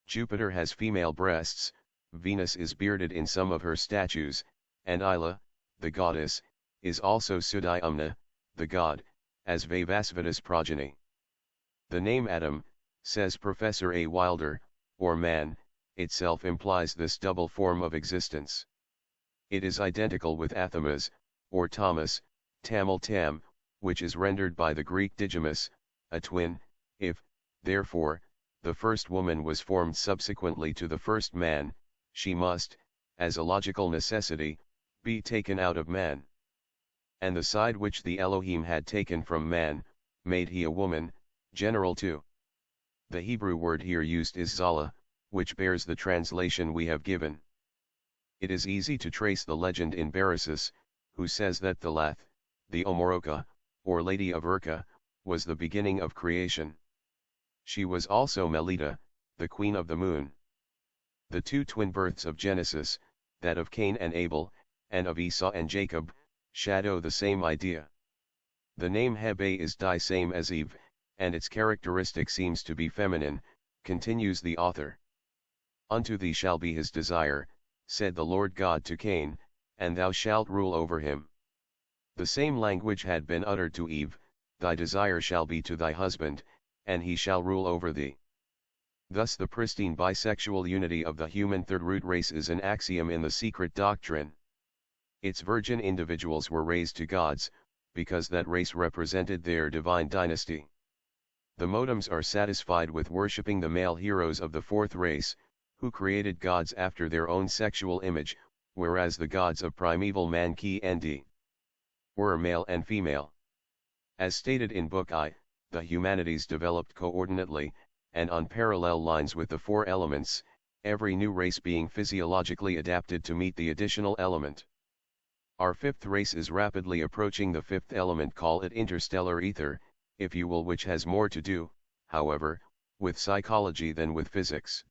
Jupiter has female breasts, Venus is bearded in some of her statues, and Ila, the goddess, is also Sudiumna, the god, as Vavasvata's progeny. The name Adam, says Professor A. Wilder, or man, itself implies this double form of existence. It is identical with Athamas, or Thomas, Tamil Tam, which is rendered by the Greek digimus, a twin. If, therefore, the first woman was formed subsequently to the first man, she must, as a logical necessity, be taken out of man. And the side which the Elohim had taken from man, made he a woman, general too. The Hebrew word here used is zala, which bears the translation we have given. It is easy to trace the legend in Beresis, who says that the Lath, the Omoroka, or Lady of Urka, was the beginning of creation. She was also Melita, the queen of the moon. The two twin births of Genesis, that of Cain and Abel, and of Esau and Jacob, shadow the same idea. The name Hebe is die same as Eve, and its characteristic seems to be feminine, continues the author. Unto thee shall be his desire, said the Lord God to Cain, and thou shalt rule over him. The same language had been uttered to Eve, thy desire shall be to thy husband, and he shall rule over thee. Thus the pristine bisexual unity of the human third root race is an axiom in the secret doctrine. Its virgin individuals were raised to gods, because that race represented their divine dynasty. The modems are satisfied with worshipping the male heroes of the fourth race, who created gods after their own sexual image, whereas the gods of primeval man Ki and Di were male and female. As stated in Book I, the humanities developed coordinately, and on parallel lines with the four elements, every new race being physiologically adapted to meet the additional element. Our fifth race is rapidly approaching the fifth element, call it interstellar ether, if you will, which has more to do, however, with psychology than with physics.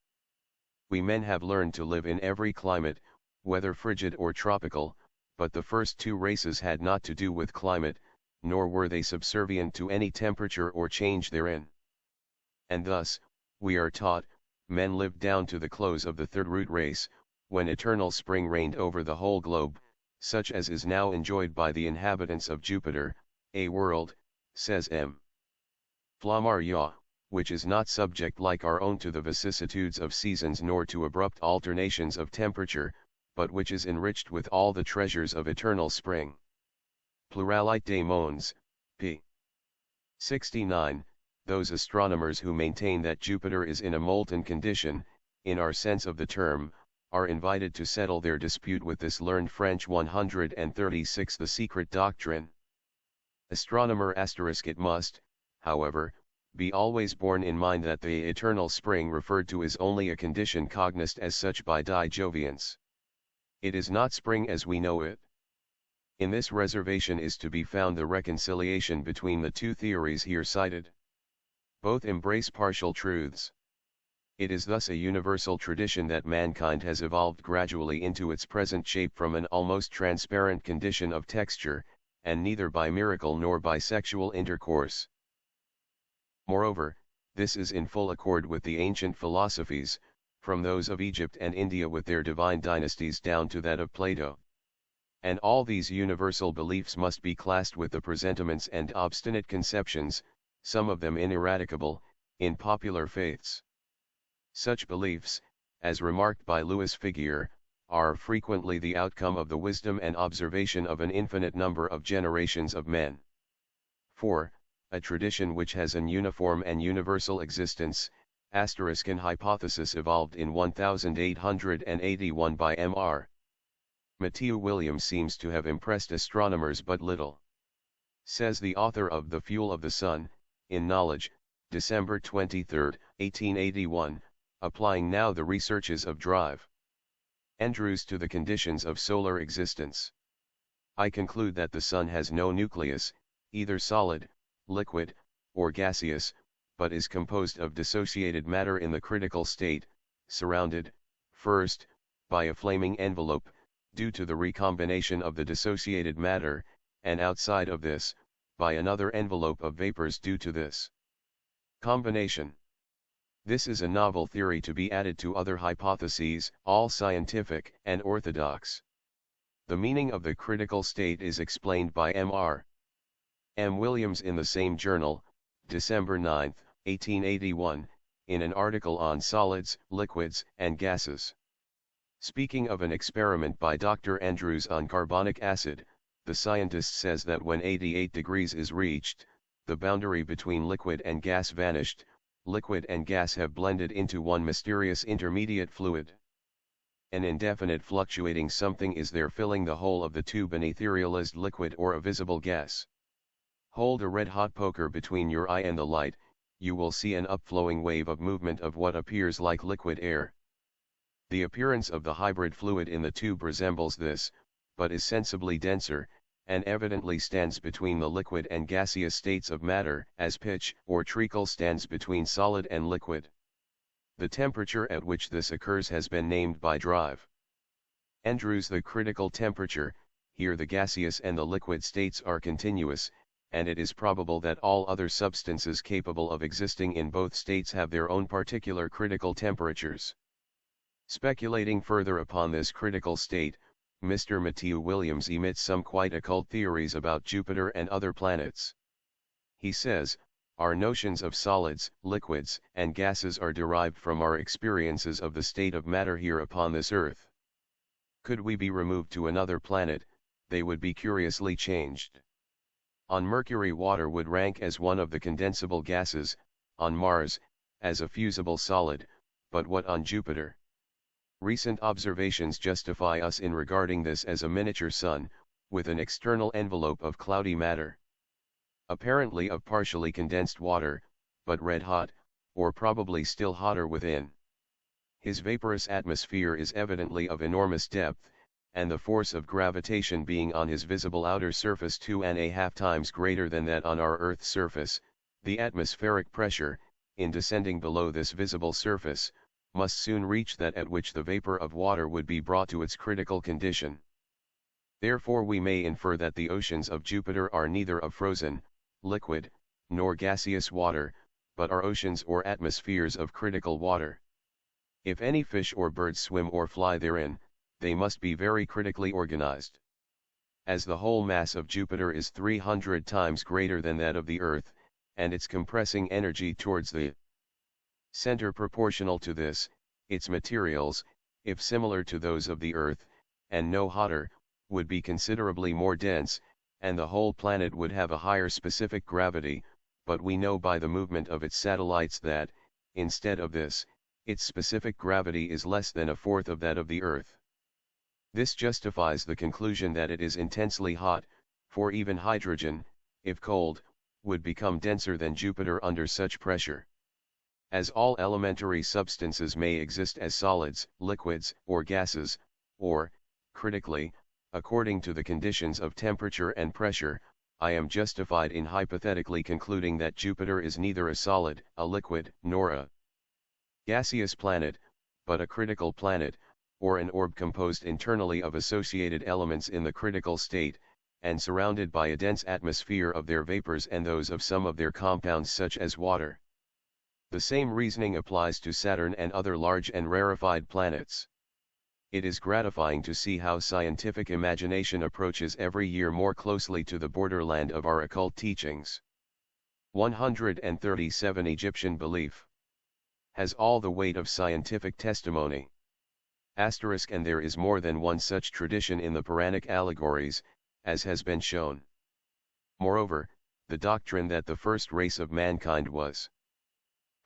We men have learned to live in every climate, whether frigid or tropical, but the first two races had not to do with climate, nor were they subservient to any temperature or change therein. And thus, we are taught, men lived down to the close of the third root race, when eternal spring reigned over the whole globe, such as is now enjoyed by the inhabitants of Jupiter, a world, says M. Flammarion, which is not subject like our own to the vicissitudes of seasons nor to abrupt alternations of temperature, but which is enriched with all the treasures of eternal spring. Pluralite des Mondes, p. 69. Those astronomers who maintain that Jupiter is in a molten condition, in our sense of the term, are invited to settle their dispute with this learned French 136 The Secret Doctrine. Astronomer * it must, however, be always borne in mind that the eternal spring referred to is only a condition cognized as such by Die Jovians. It is not spring as we know it. In this reservation is to be found the reconciliation between the two theories here cited. Both embrace partial truths. It is thus a universal tradition that mankind has evolved gradually into its present shape from an almost transparent condition of texture, and neither by miracle nor by sexual intercourse. Moreover, this is in full accord with the ancient philosophies, from those of Egypt and India with their divine dynasties down to that of Plato. And all these universal beliefs must be classed with the presentiments and obstinate conceptions, some of them ineradicable, in popular faiths. Such beliefs, as remarked by Louis Figuier, are frequently the outcome of the wisdom and observation of an infinite number of generations of men. 4. A tradition which has an uniform and universal existence, *an hypothesis evolved in 1881 by Mr. Matthew Williams seems to have impressed astronomers but little. Says the author of The Fuel of the Sun, in Knowledge, December 23, 1881, applying now the researches of Drive Andrews to the conditions of solar existence. I conclude that the Sun has no nucleus, either solid, liquid, or gaseous, but is composed of dissociated matter in the critical state, surrounded, first, by a flaming envelope, due to the recombination of the dissociated matter, and outside of this, by another envelope of vapors due to this combination. This is a novel theory to be added to other hypotheses, all scientific and orthodox. The meaning of the critical state is explained by Mr. M. Williams in the same journal, December 9, 1881, in an article on solids, liquids, and gases. Speaking of an experiment by Dr. Andrews on carbonic acid, the scientist says that when 88 degrees is reached, the boundary between liquid and gas vanished. Liquid and gas have blended into one mysterious intermediate fluid. An indefinite fluctuating something is there filling the whole of the tube, an etherealized liquid or a visible gas. Hold a red-hot poker between your eye and the light, you will see an upflowing wave of movement of what appears like liquid air. The appearance of the hybrid fluid in the tube resembles this, but is sensibly denser, and evidently stands between the liquid and gaseous states of matter, as pitch or treacle stands between solid and liquid. The temperature at which this occurs has been named by Drive Andrews the critical temperature. Here the gaseous and the liquid states are continuous, and it is probable that all other substances capable of existing in both states have their own particular critical temperatures. Speculating further upon this critical state, Mr. Matthew Williams emits some quite occult theories about Jupiter and other planets. He says, our notions of solids, liquids, and gases are derived from our experiences of the state of matter here upon this earth. Could we be removed to another planet, they would be curiously changed. On Mercury water would rank as one of the condensable gases, on Mars, as a fusible solid, but what on Jupiter? Recent observations justify us in regarding this as a miniature sun, with an external envelope of cloudy matter. Apparently of partially condensed water, but red hot, or probably still hotter within. His vaporous atmosphere is evidently of enormous depth, and the force of gravitation being on his visible outer surface 2.5 times greater than that on our Earth's surface, the atmospheric pressure, in descending below this visible surface, must soon reach that at which the vapor of water would be brought to its critical condition. Therefore we may infer that the oceans of Jupiter are neither of frozen, liquid, nor gaseous water, but are oceans or atmospheres of critical water. If any fish or birds swim or fly therein, they must be very critically organized. As the whole mass of Jupiter is 300 times greater than that of the Earth, and its compressing energy towards the center proportional to this, its materials, if similar to those of the Earth, and no hotter, would be considerably more dense, and the whole planet would have a higher specific gravity, but we know by the movement of its satellites that, instead of this, its specific gravity is less than a fourth of that of the Earth. This justifies the conclusion that it is intensely hot, for even hydrogen, if cold, would become denser than Jupiter under such pressure. As all elementary substances may exist as solids, liquids, or gases, or, critically, according to the conditions of temperature and pressure, I am justified in hypothetically concluding that Jupiter is neither a solid, a liquid, nor a gaseous planet, but a critical planet, or an orb composed internally of associated elements in the critical state, and surrounded by a dense atmosphere of their vapors and those of some of their compounds such as water. The same reasoning applies to Saturn and other large and rarefied planets. It is gratifying to see how scientific imagination approaches every year more closely to the borderland of our occult teachings. 137 Egyptian belief has all the weight of scientific testimony. Asterisk, and there is more than one such tradition in the Puranic allegories, as has been shown. Moreover, the doctrine that the first race of mankind was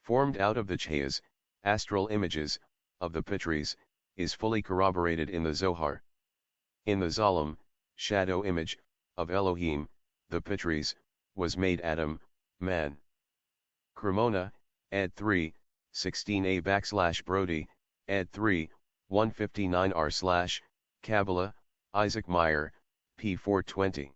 formed out of the chayas, astral images, of the Pitris, is fully corroborated in the Zohar. In the Zalem, shadow image, of Elohim, the Pitris, was made Adam, man. Cremona, ed 3, 16a Brody, ed 3, 159r Kabbalah, Isaac Meyer, p. 420.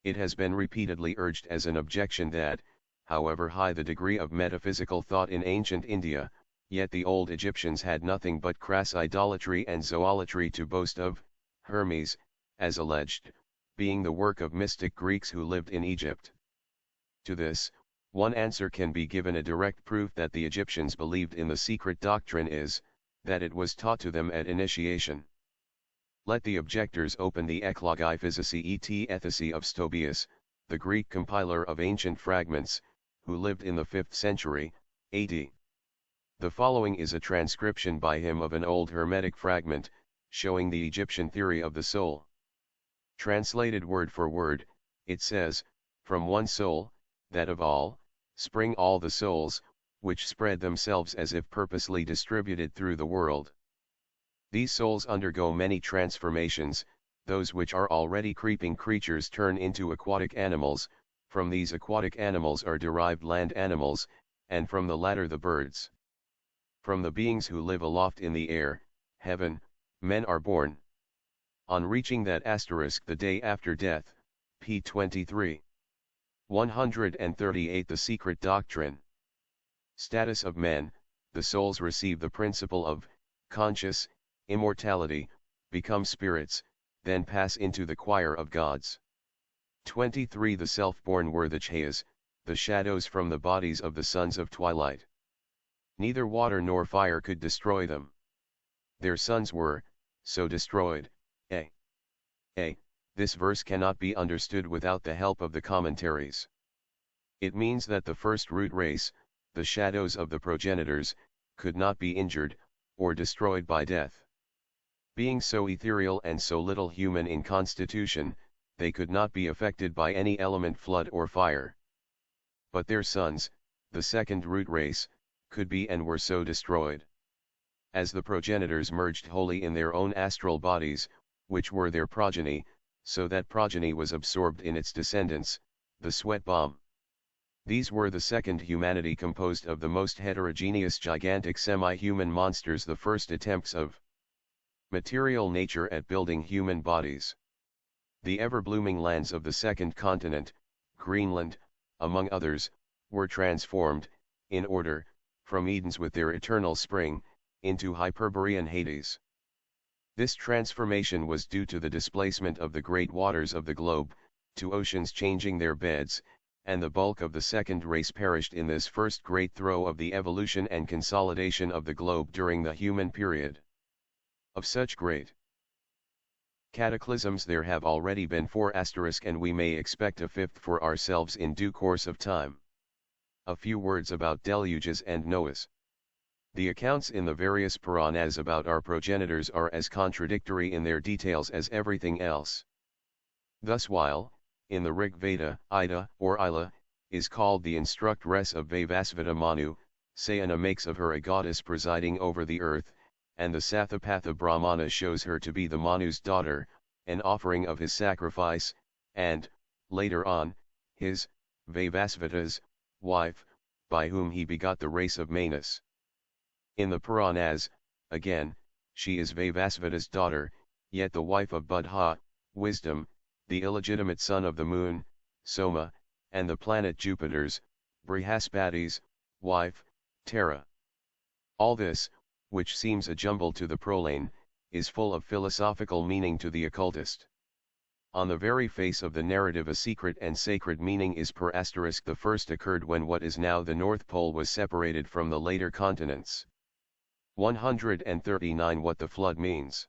It has been repeatedly urged as an objection that, however high the degree of metaphysical thought in ancient India, yet the old Egyptians had nothing but crass idolatry and zoolatry to boast of, Hermes, as alleged, being the work of mystic Greeks who lived in Egypt. To this, one answer can be given. A direct proof that the Egyptians believed in the secret doctrine is, that it was taught to them at initiation. Let the objectors open the Eclogi Physici et Ethisi of Stobaeus, the Greek compiler of ancient fragments, who lived in the 5th century, AD. The following is a transcription by him of an old Hermetic fragment, showing the Egyptian theory of the soul. Translated word for word, it says, "From one soul, that of all, spring all the souls, which spread themselves as if purposely distributed through the world. These souls undergo many transformations, those which are already creeping creatures turn into aquatic animals, from these aquatic animals are derived land animals, and from the latter the birds. From the beings who live aloft in the air, heaven, men are born. On reaching that asterisk the day after death, p. 23. 138 The secret doctrine. Status of men, the souls receive the principle of conscious immortality, become spirits, then pass into the choir of gods. 23 The self-born were the chayas, the shadows from the bodies of the sons of twilight. Neither water nor fire could destroy them. Their sons were, so destroyed. This verse cannot be understood without the help of the commentaries. It means that the first root race, the shadows of the progenitors, could not be injured, or destroyed by death. Being so ethereal and so little human in constitution, they could not be affected by any element, flood or fire. But their sons, the second root race, could be and were so destroyed. As the progenitors merged wholly in their own astral bodies, which were their progeny, so that progeny was absorbed in its descendants, the sweat bomb. These were the second humanity, composed of the most heterogeneous gigantic semi-human monsters, the first attempts of material nature at building human bodies. The ever-blooming lands of the second continent, Greenland, among others, were transformed, in order, from Edens with their eternal spring, into Hyperborean Hades. This transformation was due to the displacement of the great waters of the globe, to oceans changing their beds, and the bulk of the second race perished in this first great throe of the evolution and consolidation of the globe during the human period. Of such great cataclysms there have already been 4 and we may expect a 5th for ourselves in due course of time. A few words about deluges and Noahs. The accounts in the various Puranas about our progenitors are as contradictory in their details as everything else. Thus while, in the Rig Veda, Ida, or Ila, is called the instructress of Vaivasvata Manu, Sayana makes of her a goddess presiding over the earth, and the Sathapatha Brahmana shows her to be the Manu's daughter, an offering of his sacrifice, and, later on, his, Vaivasvata's, wife, by whom he begot the race of Manus. In the Puranas, again, she is Vaivasvata's daughter, yet the wife of Buddha, wisdom, the illegitimate son of the moon, Soma, and the planet Jupiter's, Brihaspati's, wife, Tara. All this, which seems a jumble to the profane, is full of philosophical meaning to the occultist. On the very face of the narrative a secret and sacred meaning is per asterisk. The first occurred when what is now the North Pole was separated from the later continents. 139 What the flood means.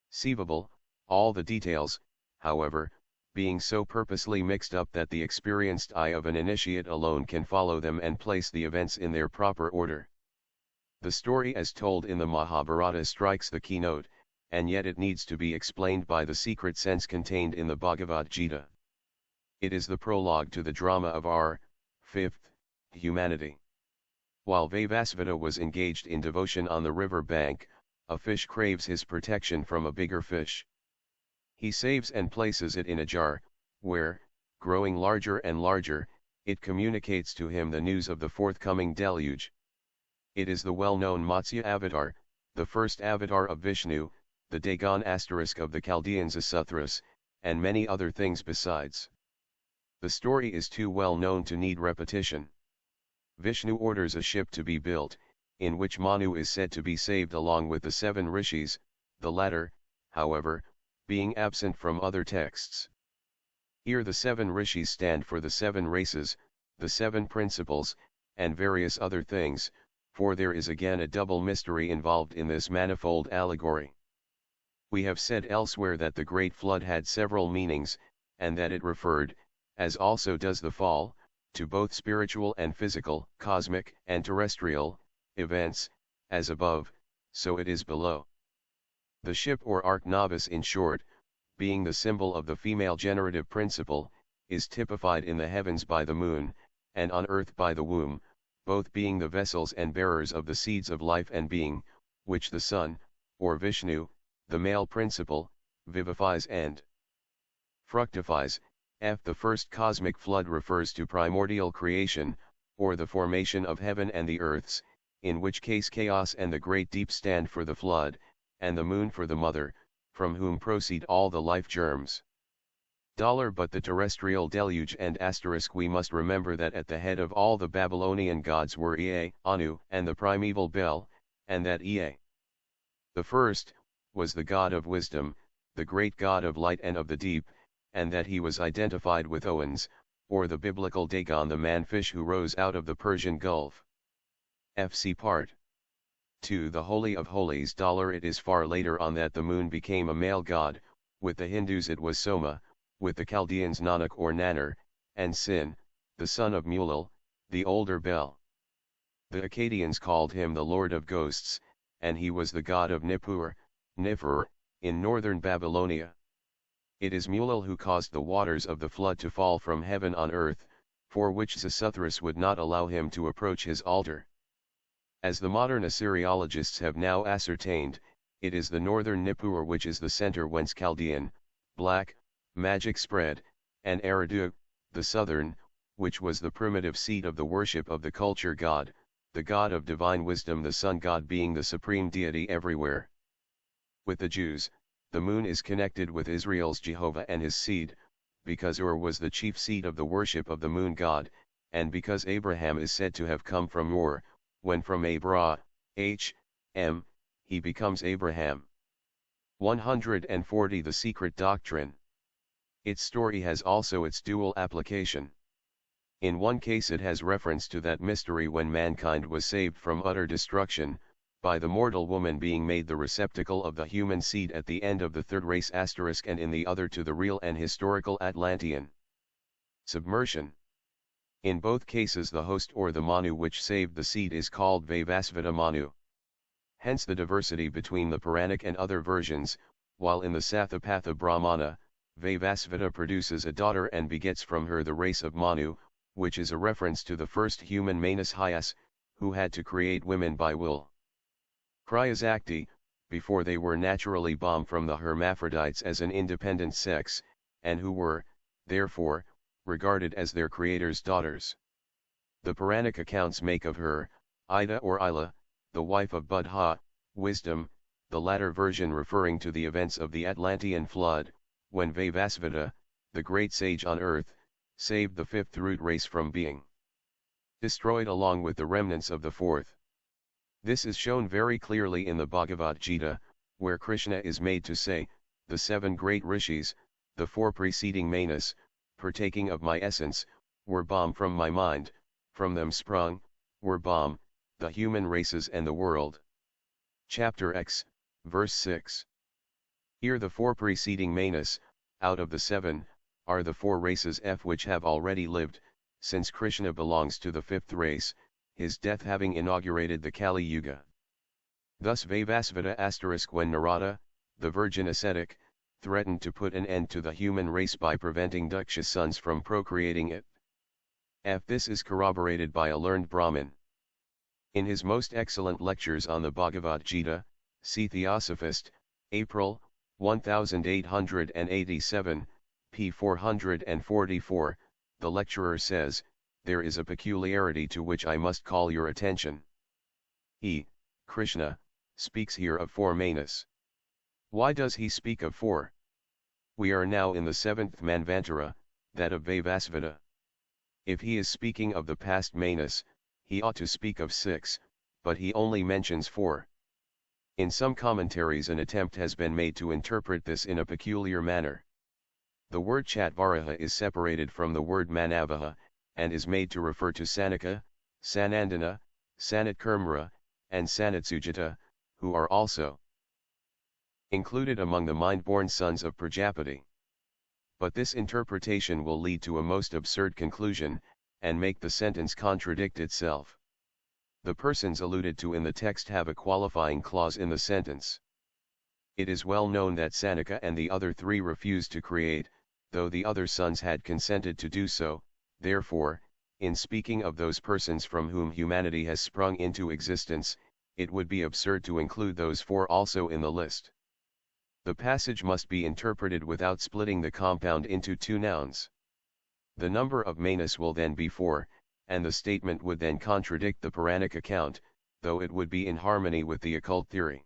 Seeable, all the details, however, being so purposely mixed up that the experienced eye of an initiate alone can follow them and place the events in their proper order. The story as told in the Mahabharata strikes the keynote, and yet it needs to be explained by the secret sense contained in the Bhagavad Gita. It is the prologue to the drama of our, fifth, humanity. While Vivasvata was engaged in devotion on the river bank, a fish craves his protection from a bigger fish. He saves and places it in a jar, where, growing larger and larger, it communicates to him the news of the forthcoming deluge. It is the well-known Matsya avatar, the first avatar of Vishnu, the Dagon asterisk of the Chaldeans Asuthras, and many other things besides. The story is too well known to need repetition. Vishnu orders a ship to be built, in which Manu is said to be saved along with the 7 rishis, the latter, however, being absent from other texts. Here the 7 rishis stand for the 7 races, the 7 principles, and various other things, for there is again a double mystery involved in this manifold allegory. We have said elsewhere that the Great Flood had several meanings, and that it referred, as also does the fall, to both spiritual and physical, cosmic and terrestrial, events, as above, so it is below. The ship or ark novice in short, being the symbol of the female generative principle, is typified in the heavens by the moon, and on earth by the womb, both being the vessels and bearers of the seeds of life and being, which the sun, or Vishnu, the male principle, vivifies and fructifies. The first cosmic flood refers to primordial creation, or the formation of heaven and the earths, in which case chaos and the great deep stand for the flood, and the moon for the mother, from whom proceed all the life germs. But the terrestrial deluge and asterisk we must remember that at the head of all the Babylonian gods were Ea, Anu, and the primeval Bel, and that Ea, the first, was the god of wisdom, the great god of light and of the deep, and that he was identified with Owens, or the biblical Dagon, the man-fish who rose out of the Persian Gulf. FC Part 2. The Holy of Holies. It is far later on that the moon became a male god, with the Hindus it was Soma, with the Chaldeans Nanak or Nannar, and Sin, the son of Mulal, the older Bel. The Akkadians called him the Lord of Ghosts, and he was the god of Nippur, Nifur, in northern Babylonia. It is Mulal who caused the waters of the flood to fall from heaven on earth, for which Xisuthros would not allow him to approach his altar. As the modern Assyriologists have now ascertained, it is the northern Nippur which is the center whence Chaldean, black, magic spread, and Eridu, the southern, which was the primitive seat of the worship of the culture god, the god of divine wisdom, the sun god being the supreme deity everywhere. With the Jews, the moon is connected with Israel's Jehovah and his seed, because Ur was the chief seat of the worship of the moon god, and because Abraham is said to have come from Ur, when from Abra, H.M., he becomes Abraham. 140. The Secret Doctrine. Its story has also its dual application. In one case it has reference to that mystery when mankind was saved from utter destruction, by the mortal woman being made the receptacle of the human seed at the end of the third race asterisk, and in the other to the real and historical Atlantean submersion. In both cases the host or the Manu which saved the seed is called Vivasvata Manu. Hence the diversity between the Puranic and other versions, while in the Sathapatha Brahmana, Vivasvata produces a daughter and begets from her the race of Manu, which is a reference to the first human Manus Hyas, who had to create women by will. Cryosacti, before they were naturally born from the hermaphrodites as an independent sex, and who were, therefore, regarded as their creator's daughters. The Puranic accounts make of her, Ida or Ila, the wife of Buddha, wisdom, the latter version referring to the events of the Atlantean flood, when Vivasvata, the great sage on earth, saved the fifth root race from being destroyed along with the remnants of the fourth. This is shown very clearly in the Bhagavad Gita, where Krishna is made to say, the 7 great rishis, the 4 preceding manas, partaking of my essence, were born from my mind, from them sprung, were born, the human races and the world. Chapter X, verse 6. Here the 4 preceding manas, out of the 7, are the four races F which have already lived, since Krishna belongs to the fifth race, his death having inaugurated the Kali Yuga. Thus Vaivasvata * when Narada, the virgin ascetic, threatened to put an end to the human race by preventing Daksha's sons from procreating it. This is corroborated by a learned Brahmin. In his most excellent lectures on the Bhagavad Gita, see Theosophist, April, 1887, p. 444, the lecturer says, there is a peculiarity to which I must call your attention. Krishna, speaks here of four manas. Why does he speak of four? We are now in the seventh Manvantara, that of Vaivasvata. If he is speaking of the past manas, he ought to speak of six, but he only mentions four. In some commentaries an attempt has been made to interpret this in a peculiar manner. The word Chatvaraha is separated from the word Manavaha, and is made to refer to Sanaka, Sanandana, Sanatkurmara, and Sanatsujata, who are also included among the mind-born sons of Prajapati. But this interpretation will lead to a most absurd conclusion, and make the sentence contradict itself. The persons alluded to in the text have a qualifying clause in the sentence. It is well known that Sanaka and the other three refused to create, though the other sons had consented to do so. Therefore, in speaking of those persons from whom humanity has sprung into existence, it would be absurd to include those four also in the list. The passage must be interpreted without splitting the compound into two nouns. The number of manas will then be four, and the statement would then contradict the Puranic account, though it would be in harmony with the occult theory.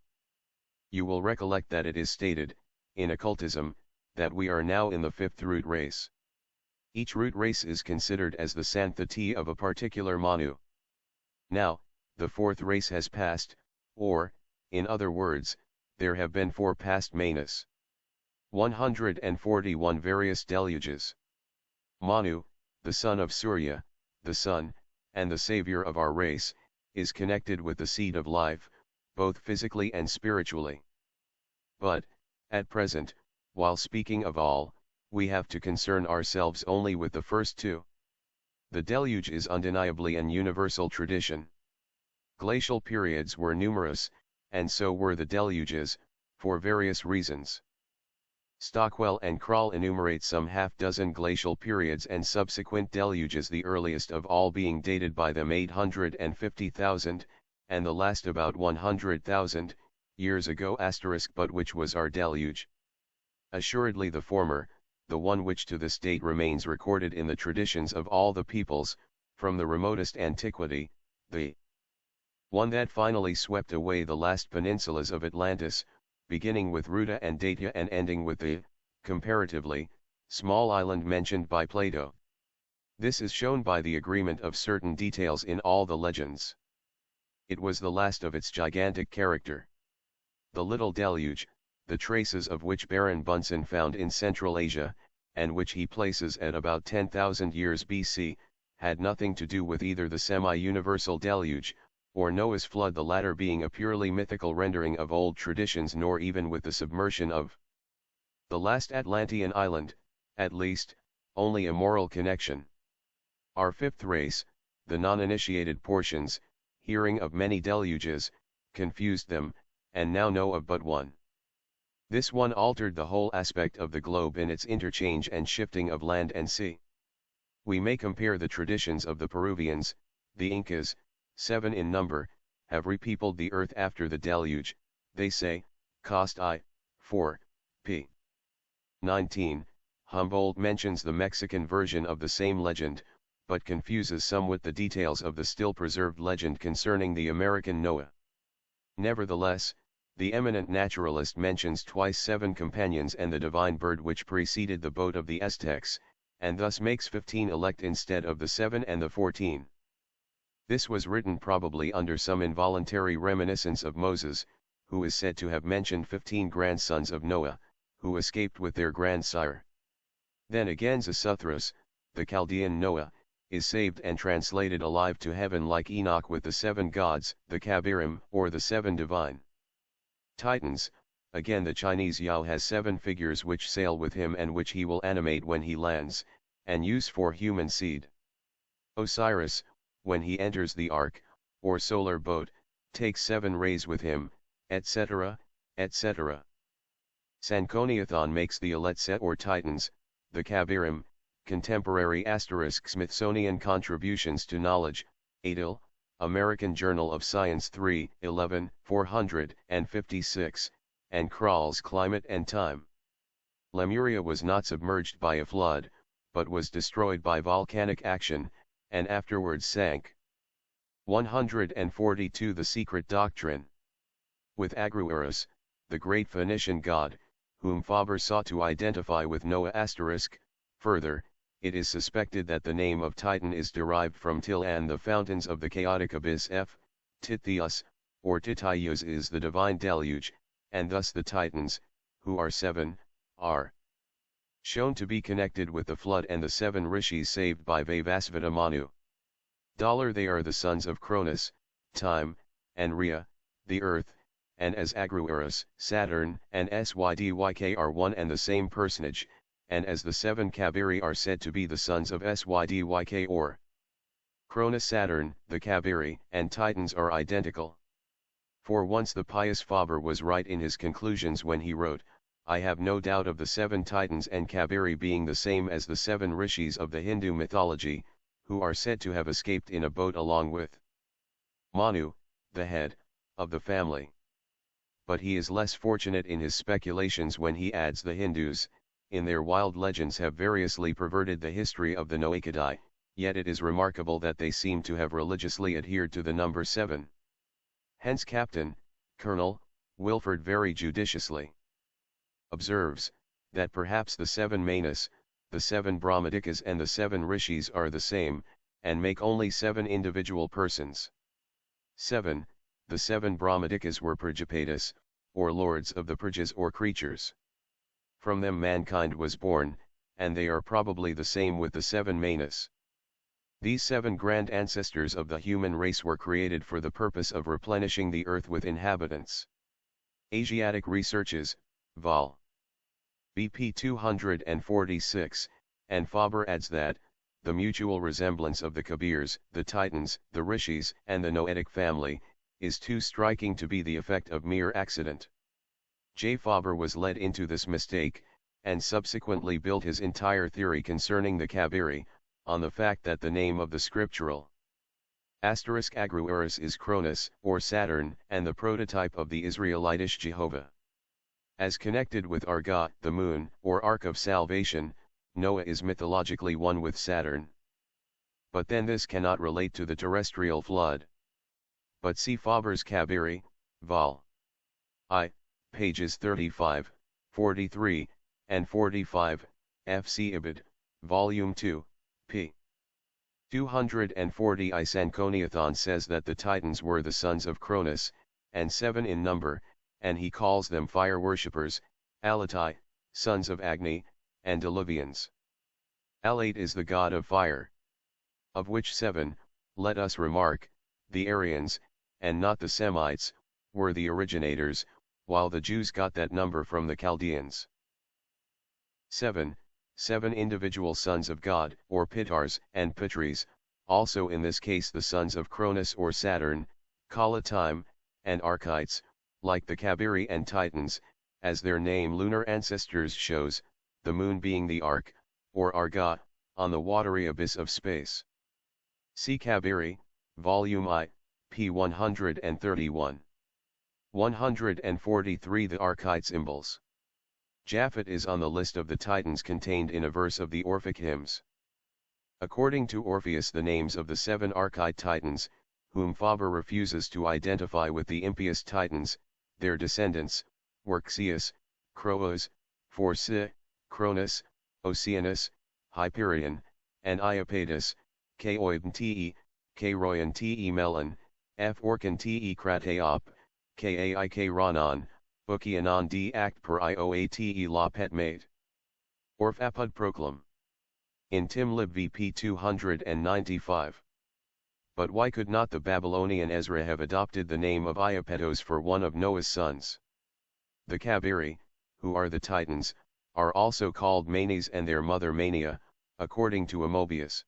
You will recollect that it is stated, in occultism, that we are now in the fifth root race. Each root race is considered as the Santhati of a particular Manu. Now, the fourth race has passed, or, in other words, there have been four past manas. 141 various deluges. Manu, the son of Surya, the sun, and the savior of our race, is connected with the seed of life, both physically and spiritually. But, at present, while speaking of all, we have to concern ourselves only with the first two. The deluge is undeniably an universal tradition. Glacial periods were numerous, and so were the deluges, for various reasons. Stockwell and Krall enumerate some half-dozen glacial periods and subsequent deluges, the earliest of all being dated by them 850,000, and the last about 100,000, years ago *, but which was our deluge? Assuredly the former, the one which to this date remains recorded in the traditions of all the peoples, from the remotest antiquity, the one that finally swept away the last peninsulas of Atlantis, beginning with Ruta and Datia and ending with the, comparatively, small island mentioned by Plato. This is shown by the agreement of certain details in all the legends. It was the last of its gigantic character. The Little Deluge, the traces of which Baron Bunsen found in Central Asia, and which he places at about 10,000 years BC, had nothing to do with either the semi-universal deluge, or Noah's flood, the latter being a purely mythical rendering of old traditions, nor even with the submersion of the last Atlantean island, at least, only a moral connection. Our fifth race, the non-initiated portions, hearing of many deluges, confused them, and now know of but one. This one altered the whole aspect of the globe in its interchange and shifting of land and sea. We may compare the traditions of the Peruvians. The Incas, 7 in number, have repeopled the earth after the deluge, they say. Cost I, 4, p. 19. Humboldt mentions the Mexican version of the same legend, but confuses somewhat the details of the still preserved legend concerning the American Noah. Nevertheless, the eminent naturalist mentions twice 7 companions and the divine bird which preceded the boat of the Aztecs, and thus makes 15 elect instead of the 7 and the 14. This was written probably under some involuntary reminiscence of Moses, who is said to have mentioned 15 grandsons of Noah, who escaped with their grandsire. Then again Xisuthros, the Chaldean Noah, is saved and translated alive to heaven like Enoch with the 7 gods, the Kabirim, or the 7 divine Titans, Again the Chinese Yao has 7 figures which sail with him and which he will animate when he lands, and use for human seed. Osiris, when he enters the ark, or solar boat, takes 7 rays with him, etc., etc. Sankoniathon makes the Aletset or Titans, the Kabirim, contemporary * Smithsonian Contributions to Knowledge, Adil, American Journal of Science 3, 11, 456, and Krall's Climate and Time. Lemuria was not submerged by a flood, but was destroyed by volcanic action, and afterwards sank. 142 The Secret Doctrine. With Agruerus, the great Phoenician god, whom Faber sought to identify with Noah *, further, it is suspected that the name of Titan is derived from Til and the fountains of the chaotic abyss Tithias, or Titaios is the divine deluge, and thus the Titans, who are 7, are shown to be connected with the flood and the 7 rishis saved by Vaivasvata Manu. They are the sons of Cronus, time, and Rhea, the earth, and as Agruerus, Saturn, and Sydyk are one and the same personage, and as the 7 Kabiri are said to be the sons of Sydyk or Cronus. Saturn, the Kabiri, and Titans are identical. For once the pious Faber was right in his conclusions when he wrote, I have no doubt of the 7 Titans and Kabiri being the same as the 7 rishis of the Hindu mythology, who are said to have escaped in a boat along with Manu, the head of the family. But he is less fortunate in his speculations when he adds the Hindus, in their wild legends have variously perverted the history of the Noachidae, yet it is remarkable that they seem to have religiously adhered to the number 7. Hence Captain, Colonel, Wilford very judiciously observes, that perhaps the 7 Manas, the 7 Brahmadikas and the 7 Rishis are the same, and make only 7 individual persons. 7. The 7 Brahmadikas were Prajapatis, or lords of the Prajas or creatures. From them mankind was born, and they are probably the same with the 7 Manas. These 7 grand ancestors of the human race were created for the purpose of replenishing the earth with inhabitants. Asiatic Researches, Vol. BP 246, and Faber adds that, the mutual resemblance of the Kabirs, the Titans, the Rishis, and the Noetic family, is too striking to be the effect of mere accident. J. Faber was led into this mistake, and subsequently built his entire theory concerning the Kabiri, on the fact that the name of the scriptural Agruerus is Cronus, or Saturn, and the prototype of the Israelitish Jehovah. As connected with Arga, the moon, or Ark of Salvation, Noah is mythologically one with Saturn. But then this cannot relate to the terrestrial flood. But see Faber's Kabiri, Vol. I, pages 35, 43, and 45, F.C. Ibid, Volume 2, p. 240. I. Sankoniathon says that the Titans were the sons of Cronus, and 7 in number, and he calls them fire worshippers, Alatai, sons of Agni, and Diluvians. Alate is the god of fire. Of which 7, let us remark, the Aryans, and not the Semites, were the originators, while the Jews got that number from the Chaldeans. 7. 7 individual sons of God, or Pitars, and Pitris, also in this case the sons of Cronus or Saturn, Kala time, and Archites, like the Kabiri and Titans, as their name lunar ancestors shows, the moon being the ark, or Arga, on the watery abyss of space. See Kabiri, Volume I, p. 131. 143. The Archites Imbles. Japhet is on the list of the Titans contained in a verse of the Orphic hymns. According to Orpheus, the names of the 7 Archite Titans, whom Faber refuses to identify with the impious Titans, their descendants, were Xius, Croos, Phorcys, Cronus, Oceanus, Hyperion, and Iapetus, Koion te, Royan te Melon, F Orkan te Krateop, Kaik Ranan, Ukianan d act per Ioate la petmate. Orf apud proclam. In Tim Lib VP 295. But why could not the Babylonian Ezra have adopted the name of Iapetos for one of Noah's sons? The Kabiri, who are the Titans, are also called Manes and their mother Mania, according to Amobius.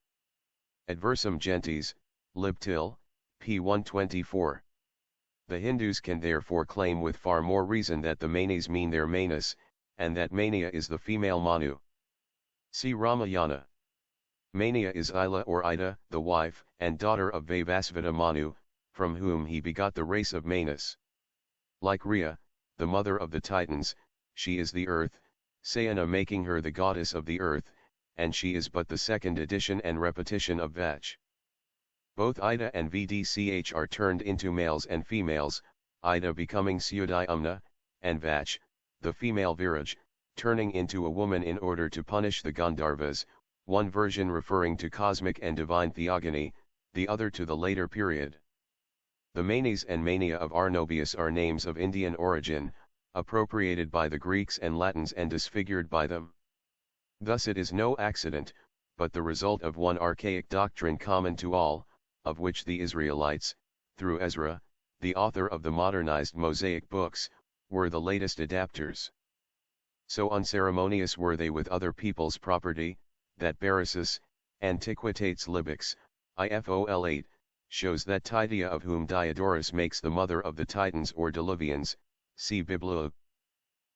Adversum Gentes, Lib. Til, p. 124. The Hindus can therefore claim with far more reason that the Manes mean their Manus, and that Mania is the female Manu. See Ramayana. Mania is Ila or Ida, the wife and daughter of Vaivasvata Manu, from whom he begot the race of Manus. Like Rhea, the mother of the Titans, she is the earth, Sayana making her the goddess of the earth, and she is but the second edition and repetition of Vach. Both Ida and Vdch are turned into males and females, Ida becoming Syudayamna, and Vach, the female Viraj, turning into a woman in order to punish the Gandharvas, one version referring to cosmic and divine theogony, the other to the later period. The Manes and Mania of Arnobius are names of Indian origin, appropriated by the Greeks and Latins and disfigured by them. Thus it is no accident, but the result of one archaic doctrine common to all, of which the Israelites, through Ezra, the author of the modernized Mosaic books, were the latest adapters. So unceremonious were they with other people's property, that Beresus, Antiquitates Libyx, IFOL 8, shows that Titia, of whom Diodorus makes the mother of the Titans or Diluvians, see Biblia.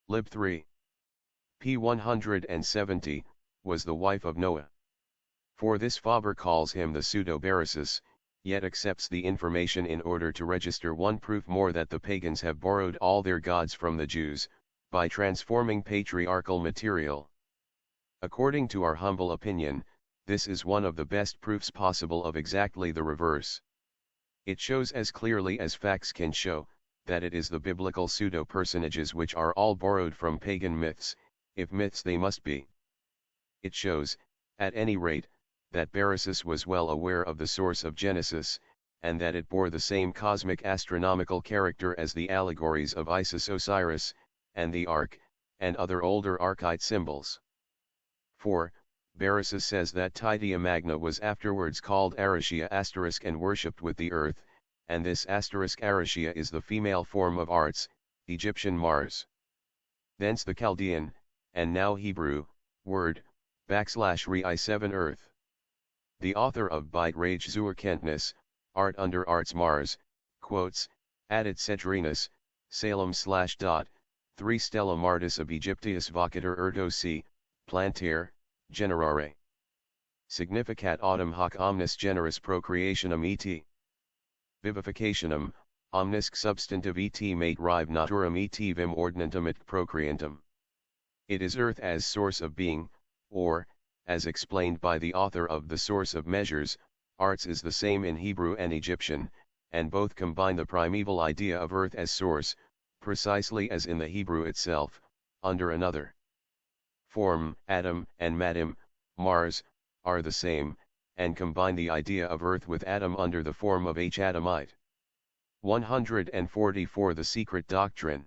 Lib 3. p. 170, was the wife of Noah. For this Faber calls him the pseudo-Beresus, yet accepts the information in order to register one proof more that the pagans have borrowed all their gods from the Jews, by transforming patriarchal material. According to our humble opinion, this is one of the best proofs possible of exactly the reverse. It shows as clearly as facts can show, that it is the biblical pseudo-personages which are all borrowed from pagan myths, if myths they must be. It shows, at any rate, that Beresus was well aware of the source of Genesis, and that it bore the same cosmic astronomical character as the allegories of Isis Osiris, and the Ark, and other older archite symbols. 4. Beresus says that Titia Magna was afterwards called Arachia * and worshipped with the earth, and this * Arachia is the female form of Arts, Egyptian Mars. Thence the Chaldean, and now Hebrew, word, \Re 7 earth. The author of Beit Rage zur Kenntnis, Art under Arts Mars, quotes, Added Cedrinus, Salem / 3 Stella Martis ab Egyptius vocator ergo si, plantere, generare. Significat autem hoc omnis generis procreationem et vivificationem, omnisc substantive et mate rive naturam et vim ordinantum et procreantum. It is earth as source of being, or, as explained by the author of The Source of Measures, arts is the same in Hebrew and Egyptian, and both combine the primeval idea of earth as source, precisely as in the Hebrew itself, under another form. Adam and Madim, Mars, are the same, and combine the idea of earth with Adam under the form of Adamite. 144 The Secret Doctrine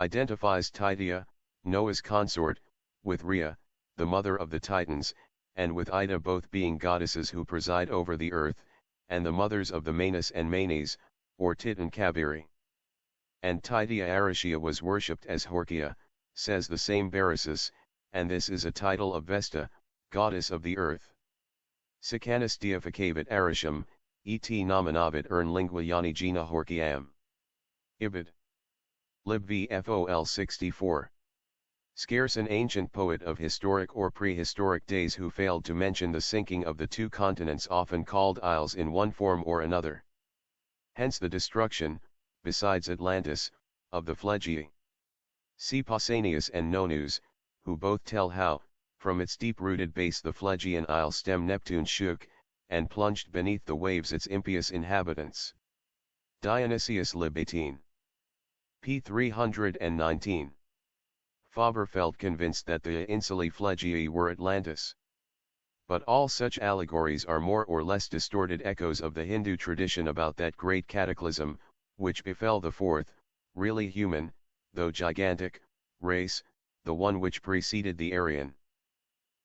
identifies Titia, Noah's consort, with Rhea, the mother of the Titans, and with Ida, both being goddesses who preside over the earth, and the mothers of the Manus and Manes, or Titan Kabiri. And Titia Arachia was worshipped as Horkia, says the same Beresus, and this is a title of Vesta, goddess of the earth. Sicanus deificavit Arachum, et nominavit lingua Yanigina Horkiam. Ibid. Lib VFOL 64. Scarce an ancient poet of historic or prehistoric days who failed to mention the sinking of the two continents often called isles in one form or another. Hence the destruction, besides Atlantis, of the Phlegii. See Pausanias and Nonus, who both tell how, from its deep-rooted base the Phlegian isle stem Neptune shook, and plunged beneath the waves its impious inhabitants. Dionysius Lib 18. p. 319. Faber felt convinced that the Insulae Phlegii were Atlantis. But all such allegories are more or less distorted echoes of the Hindu tradition about that great cataclysm, which befell the fourth, really human, though gigantic, race, the one which preceded the Aryan.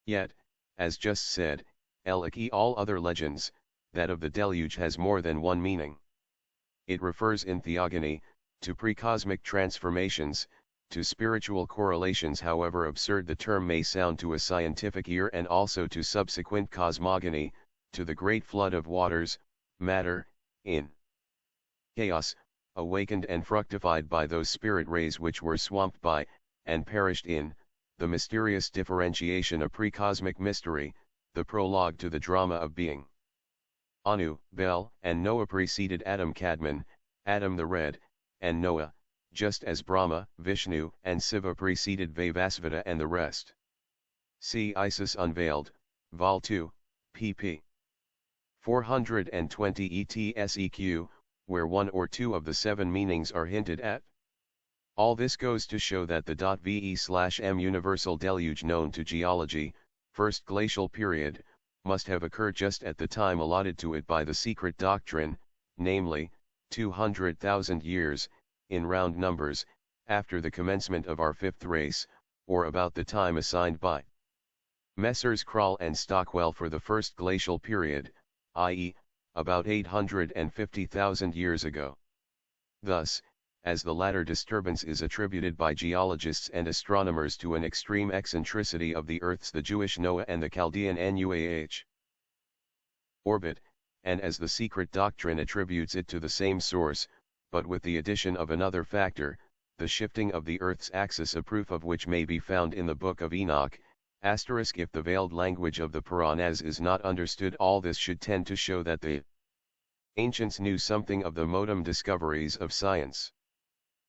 Yet, as just said, like all other legends, that of the deluge has more than one meaning. It refers in theogony, to precosmic transformations, To spiritual correlations, however absurd the term may sound to a scientific ear, and also to subsequent cosmogony, to the great flood of waters, matter, in chaos, awakened and fructified by those spirit rays which were swamped by, and perished in, the mysterious differentiation, a pre-cosmic mystery, the prologue to the drama of being. Anu, Bel, and Noah preceded Adam Kadmon, Adam the Red, and Noah, just as Brahma, Vishnu, and Siva preceded Vaivasvata and the rest. See Isis Unveiled, Vol. 2, pp. 420 ETSEQ, where one or two of the 7 meanings are hinted at. All this goes to show that the .ve/m universal deluge known to geology, first glacial period, must have occurred just at the time allotted to it by the secret doctrine, namely, 200,000 years, in round numbers, after the commencement of our 5th race, or about the time assigned by Messrs. Krall and Stockwell for the first glacial period, i.e., about 850,000 years ago. Thus, as the latter disturbance is attributed by geologists and astronomers to an extreme eccentricity of the Earth's, the Jewish Noah and the Chaldean Nuah orbit, and as the secret doctrine attributes it to the same source, but with the addition of another factor, the shifting of the Earth's axis, a proof of which may be found in the Book of Enoch, if the veiled language of the Puranas is not understood, all this should tend to show that the ancients knew something of the modern discoveries of science.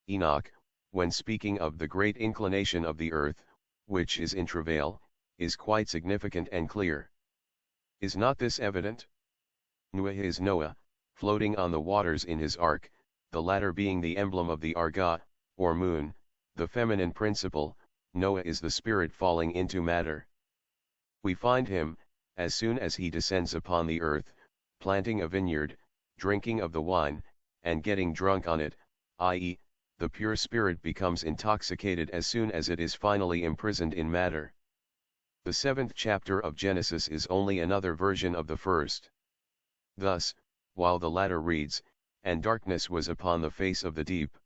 Enoch, when speaking of the great inclination of the earth, which is in travail, is quite significant and clear. Is not this evident? Noah is Noah, floating on the waters in his ark, the latter being the emblem of the Arga, or moon, the feminine principle. Noah is the spirit falling into matter. We find him, as soon as he descends upon the earth, planting a vineyard, drinking of the wine, and getting drunk on it, i.e., the pure spirit becomes intoxicated as soon as it is finally imprisoned in matter. The 7th chapter of Genesis is only another version of the first. Thus, while the latter reads, "And darkness was upon the face of the deep,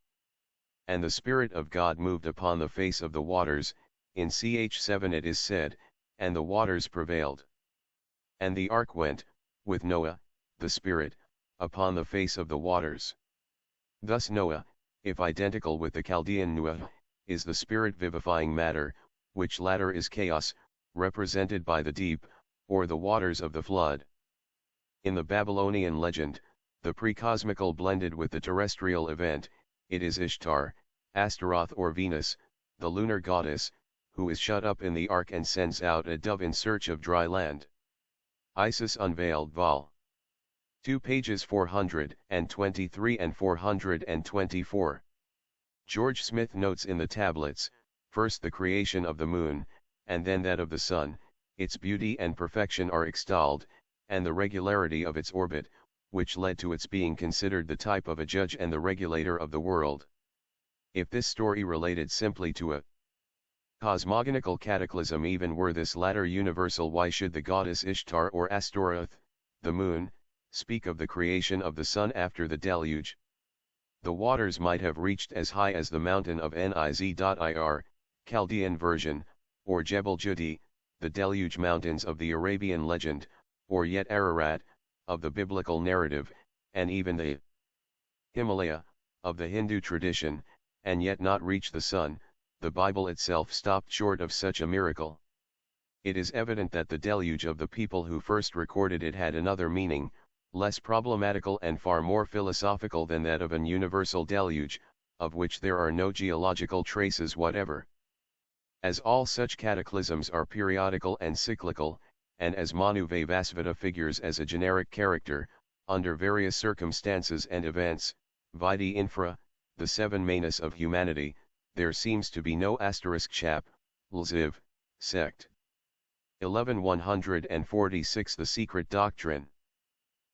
and the Spirit of God moved upon the face of the waters," in ch 7 it is said, "And the waters prevailed. And the ark went, with Noah, the Spirit, upon the face of the waters." Thus Noah, if identical with the Chaldean Nuah, is the spirit vivifying matter, which latter is chaos, represented by the deep, or the waters of the flood. In the Babylonian legend, the pre-cosmical blended with the terrestrial event, it is Ishtar, Astaroth or Venus, the lunar goddess, who is shut up in the ark and sends out a dove in search of dry land. Isis Unveiled, Vol. 2 pages 423 and 424. George Smith notes in the tablets, first the creation of the moon, and then that of the sun, its beauty and perfection are extolled, and the regularity of its orbit, which led to its being considered the type of a judge and the regulator of the world. If this story related simply to a cosmogonical cataclysm, even were this latter universal, why should the goddess Ishtar or Astaroth, the moon, speak of the creation of the sun after the deluge? The waters might have reached as high as the mountain of Niz.ir, Chaldean version, or Jebel Judi, the deluge mountains of the Arabian legend, or yet Ararat, of the biblical narrative, and even the Himalaya, of the Hindu tradition, and yet not reach the sun. The Bible itself stopped short of such a miracle. It is evident that the deluge of the people who first recorded it had another meaning, less problematical and far more philosophical than that of an universal deluge, of which there are no geological traces whatever. As all such cataclysms are periodical and cyclical, and as Manu Vaivasvata figures as a generic character, under various circumstances and events, vidi infra, the 7 manas of humanity, there seems to be no chap, lziv, sect. 1146 The Secret Doctrine.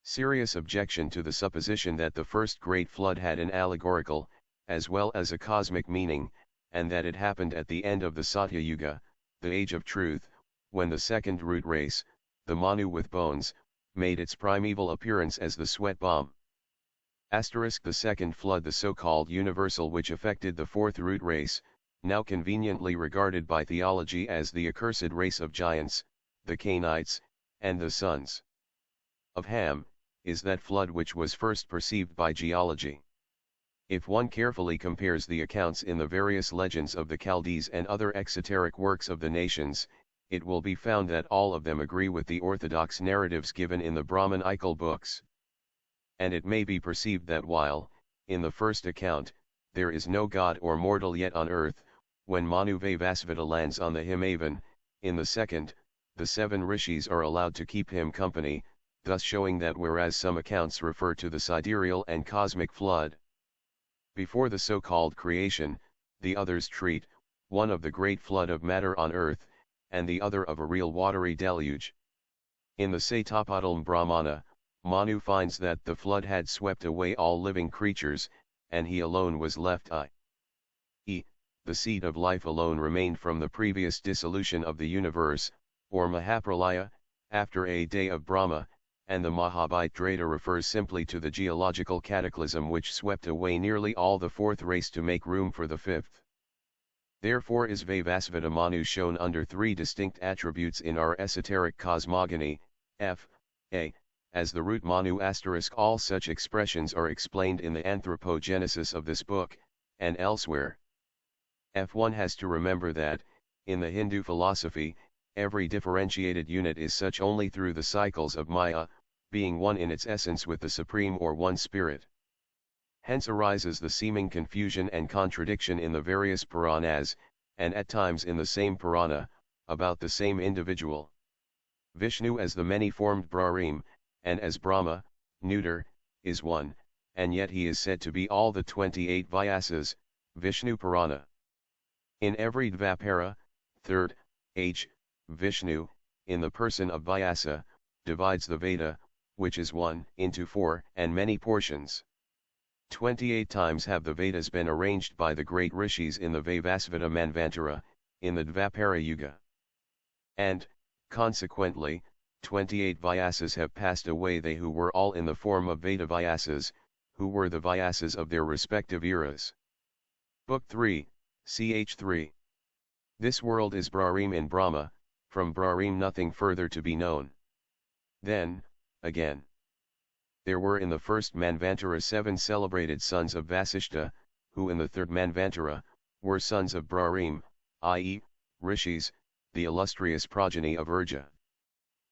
Serious objection to the supposition that the first great flood had an allegorical, as well as a cosmic meaning, and that it happened at the end of the Satya Yuga, the age of truth, when the second root race, the Manu with bones, made its primeval appearance as the sweat bomb. The second flood, the so-called universal which affected the fourth root race, now conveniently regarded by theology as the accursed race of giants, the Cainites, and the sons of Ham, is that flood which was first perceived by geology. If one carefully compares the accounts in the various legends of the Chaldees and other exoteric works of the nations, it will be found that all of them agree with the orthodox narratives given in the Brahmanical books. And it may be perceived that while, in the first account, there is no god or mortal yet on earth, when Manu Vaivasvata lands on the Himavan, in the second, the 7 rishis are allowed to keep him company, thus showing that whereas some accounts refer to the sidereal and cosmic flood before the so-called creation, the others treat, one of the great flood of matter on earth, and the other of a real watery deluge. In the Satapadalm Brahmana, Manu finds that the flood had swept away all living creatures, and he alone was left, i.e., the seed of life alone remained from the previous dissolution of the universe, or Mahapralaya, after a day of Brahma, and the Mahabhaitrata refers simply to the geological cataclysm which swept away nearly all the fourth race to make room for the fifth. Therefore is Vaivasvata Manu shown under 3 distinct attributes in our esoteric cosmogony, f.a. as the root Manu *. All such expressions are explained in the anthropogenesis of this book, and elsewhere. F1 has to remember that, in the Hindu philosophy, every differentiated unit is such only through the cycles of Maya, being one in its essence with the Supreme or One Spirit. Hence arises the seeming confusion and contradiction in the various Puranas, and at times in the same Purana, about the same individual. Vishnu as the many-formed Brahrim, and as Brahma, neuter, is one, and yet he is said to be all the 28 Vyasas, Vishnu Purana. In every Dvapara, third, H. Vishnu, in the person of Vyasa, divides the Veda, which is one, into 4 and many portions. 28 times have the Vedas been arranged by the great rishis in the Vaivasvata Manvantara, in the Dvapara Yuga. And, consequently, 28 Vyasas have passed away, they who were all in the form of Veda Vyasas, who were the Vyasas of their respective eras. Book 3, ch. 3. This world is Brahrim in Brahma, from Brahrim nothing further to be known. Then, again, there were in the first Manvantara 7 celebrated sons of Vasishta, who in the third Manvantara, were sons of Brahrim, i.e., rishis, the illustrious progeny of Urja.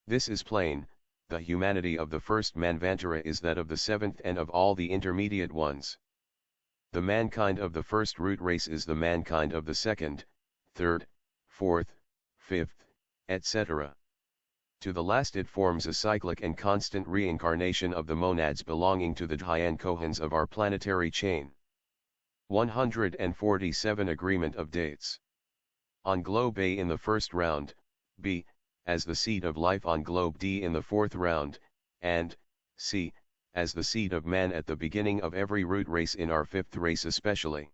This is plain, the humanity of the first Manvantara is that of the 7th and of all the intermediate ones. The mankind of the first root race is the mankind of the 2nd, 3rd, 4th, 5th, etc. To the last it forms a cyclic and constant reincarnation of the monads belonging to the Dhyan Kohans of our planetary chain. 147 Agreement of dates. On globe A in the first round, B, as the seed of life on globe D in the fourth round, and, C, as the seed of man at the beginning of every root race in our fifth race especially.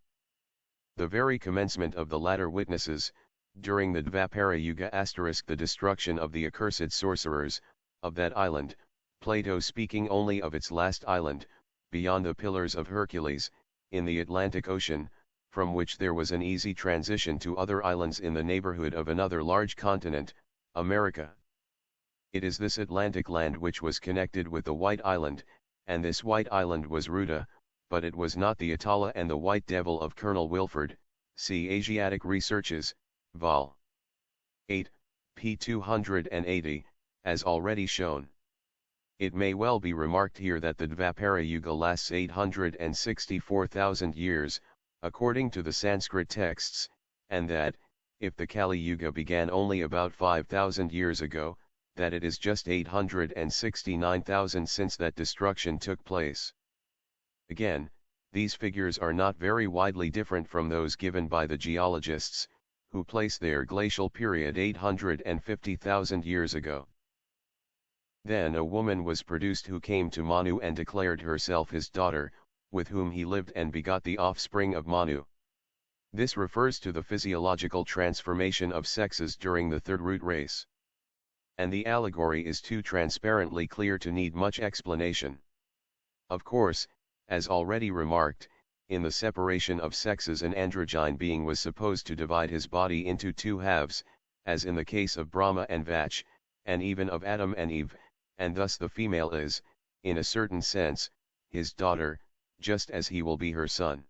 The very commencement of the latter witnesses, during the Dvapara Yuga * the destruction of the accursed sorcerers, of that island, Plato speaking only of its last island, beyond the Pillars of Hercules, in the Atlantic Ocean, from which there was an easy transition to other islands in the neighborhood of another large continent, America. It is this Atlantic land which was connected with the White Island, and this White Island was Ruta, but it was not the Atala and the White Devil of Colonel Wilford. See Asiatic Researches, Vol. 8, p. 280, as already shown. It may well be remarked here that the Dvapara Yuga lasts 864,000 years, according to the Sanskrit texts, and that, if the Kali Yuga began only about 5,000 years ago, that it is just 869,000 since that destruction took place. Again, these figures are not very widely different from those given by the geologists, who place their glacial period 850,000 years ago. Then a woman was produced who came to Manu and declared herself his daughter, with whom he lived and begot the offspring of Manu. This refers to the physiological transformation of sexes during the third root race. And the allegory is too transparently clear to need much explanation. Of course, as already remarked, in the separation of sexes an androgyne being was supposed to divide his body into two halves, as in the case of Brahma and Vach, and even of Adam and Eve, and thus the female is, in a certain sense, his daughter, just as he will be her son.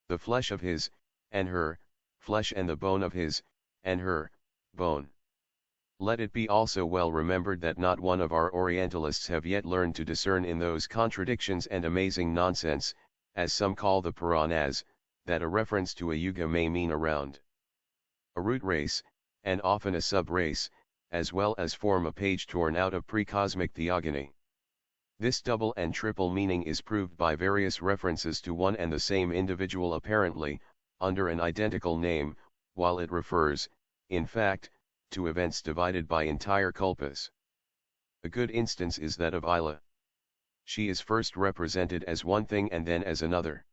The flesh of his, and her, flesh and the bone of his, and her, bone. Let it be also well remembered that not one of our Orientalists have yet learned to discern in those contradictions and amazing nonsense, as some call the Puranas, that a reference to a yuga may mean a round, a root race, and often a sub-race, as well as form a page torn out of pre-cosmic theogony. This double and triple meaning is proved by various references to one and the same individual apparently, under an identical name, while it refers, in fact, to events divided by entire kalpas. A good instance is that of Ila. She is first represented as one thing and then as another.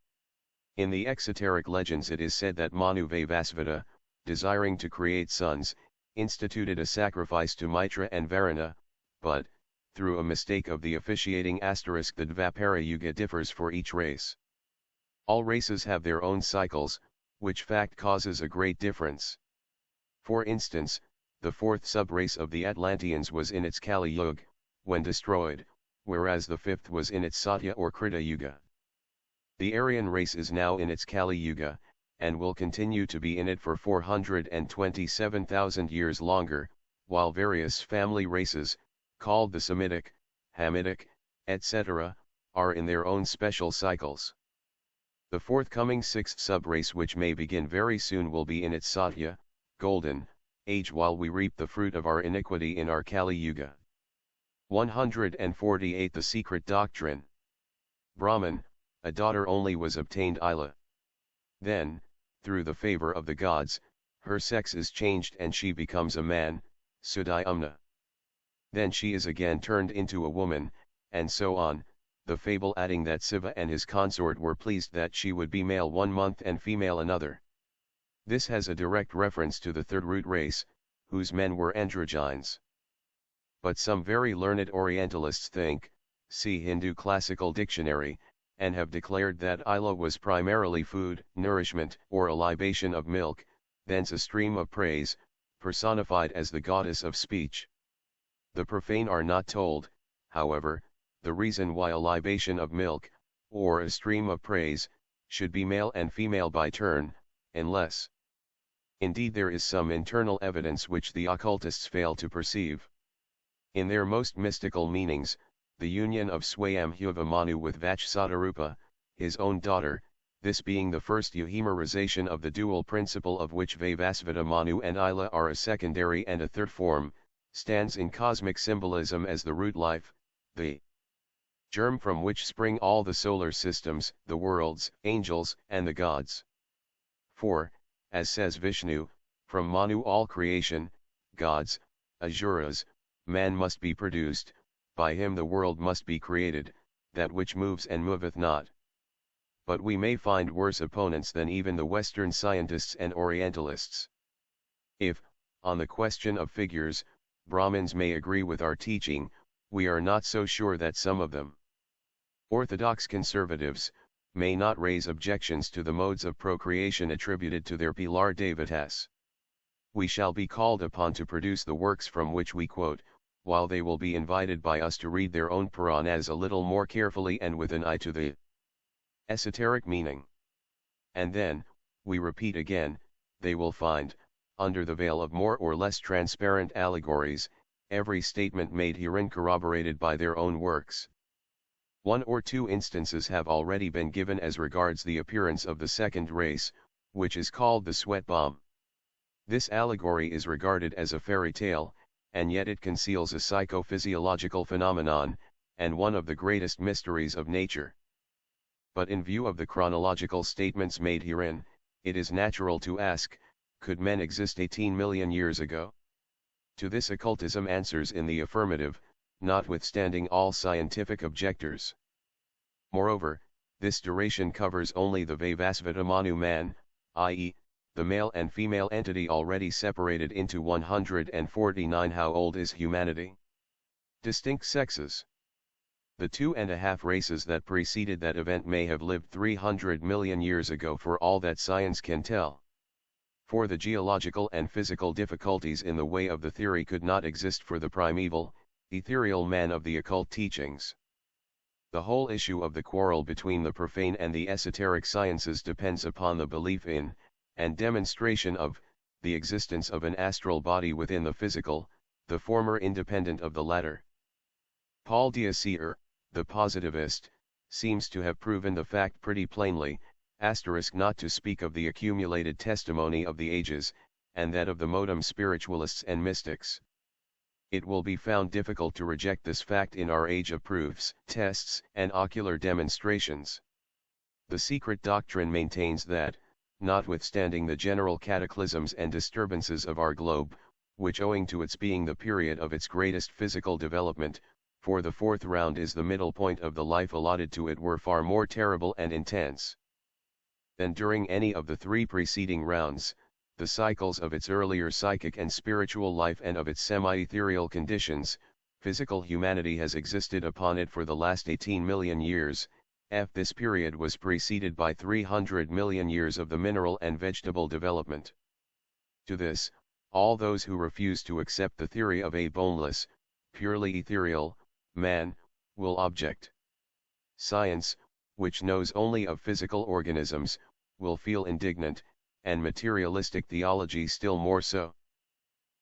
In the exoteric legends it is said that Manu Vaivasvata, desiring to create sons, instituted a sacrifice to Mitra and Varuna, but, through a mistake of the officiating asterisk the Dvapara Yuga differs for each race. All races have their own cycles, which fact causes a great difference. For instance, the fourth sub-race of the Atlanteans was in its Kali Yuga, when destroyed, whereas the fifth was in its Satya or Krita Yuga. The Aryan race is now in its Kali Yuga, and will continue to be in it for 427,000 years longer, while various family races, called the Semitic, Hamitic, etc., are in their own special cycles. The forthcoming sixth sub-race which may begin very soon will be in its Satya, golden, age while we reap the fruit of our iniquity in our Kali Yuga. 148 The Secret Doctrine. Brahman, a daughter only was obtained Ila. Then, through the favor of the gods, her sex is changed and she becomes a man, Sudyumna. Then she is again turned into a woman, and so on, the fable adding that Siva and his consort were pleased that she would be male 1 month and female another. This has a direct reference to the third root race, whose men were androgynes. But some very learned Orientalists think, see Hindu Classical Dictionary, and have declared that Ila was primarily food, nourishment, or a libation of milk, thence a stream of praise, personified as the goddess of speech. The profane are not told, however, the reason why a libation of milk, or a stream of praise, should be male and female by turn, unless indeed there is some internal evidence which the occultists fail to perceive. In their most mystical meanings, the union of Swayambhuva Manu with Vachsatarupa, his own daughter, this being the first euhemerization of the dual principle of which Vaivasvata Manu and Ila are a secondary and a third form, stands in cosmic symbolism as the root life, the germ from which spring all the solar systems, the worlds, angels, and the gods. For, as says Vishnu, from Manu all creation, gods, asuras, man must be produced, by him the world must be created, that which moves and moveth not. But we may find worse opponents than even the Western scientists and Orientalists. If, on the question of figures, Brahmins may agree with our teaching, we are not so sure that some of them, Orthodox conservatives, may not raise objections to the modes of procreation attributed to their Pilar Devatas. We shall be called upon to produce the works from which we quote, while they will be invited by us to read their own Puranas a little more carefully and with an eye to the esoteric meaning. And then, we repeat again, they will find, under the veil of more or less transparent allegories, every statement made herein corroborated by their own works. 1 or 2 instances have already been given as regards the appearance of the second race, which is called the sweat bomb. This allegory is regarded as a fairy tale, and yet it conceals a psychophysiological phenomenon, and one of the greatest mysteries of nature. But in view of the chronological statements made herein, it is natural to ask, could men exist 18 million years ago? To this occultism answers in the affirmative, notwithstanding all scientific objectors. Moreover, this duration covers only the Vaivasvata Manu man, i.e., the male and female entity already separated into 149. How old is humanity? Distinct sexes. The 2.5 races that preceded that event may have lived 300 million years ago for all that science can tell. For the geological and physical difficulties in the way of the theory could not exist for the primeval, ethereal man of the occult teachings. The whole issue of the quarrel between the profane and the esoteric sciences depends upon the belief in, and demonstration of, the existence of an astral body within the physical, the former independent of the latter. Paul Dacier, the positivist, seems to have proven the fact pretty plainly, not to speak of the accumulated testimony of the ages, and that of the modem spiritualists and mystics. It will be found difficult to reject this fact in our age of proofs, tests, and ocular demonstrations. The secret doctrine maintains that, notwithstanding the general cataclysms and disturbances of our globe, which owing to its being the period of its greatest physical development, for the fourth round is the middle point of the life allotted to it, were far more terrible and intense than during any of the 3 preceding rounds, the cycles of its earlier psychic and spiritual life and of its semi-ethereal conditions, physical humanity has existed upon it for the last 18 million years. This period was preceded by 300 million years of the mineral and vegetable development. To this, all those who refuse to accept the theory of a boneless, purely ethereal, man, will object. Science, which knows only of physical organisms, will feel indignant, and materialistic theology still more so.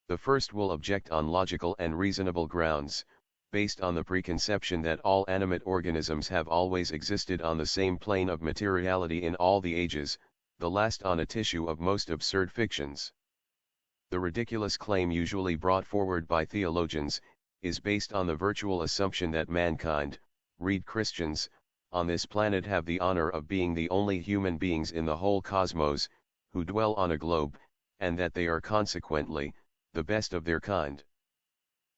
The first will object on logical and reasonable grounds, based on the preconception that all animate organisms have always existed on the same plane of materiality in all the ages, the last on a tissue of most absurd fictions. The ridiculous claim usually brought forward by theologians, is based on the virtual assumption that mankind, read Christians, on this planet have the honor of being the only human beings in the whole cosmos, who dwell on a globe, and that they are consequently, the best of their kind.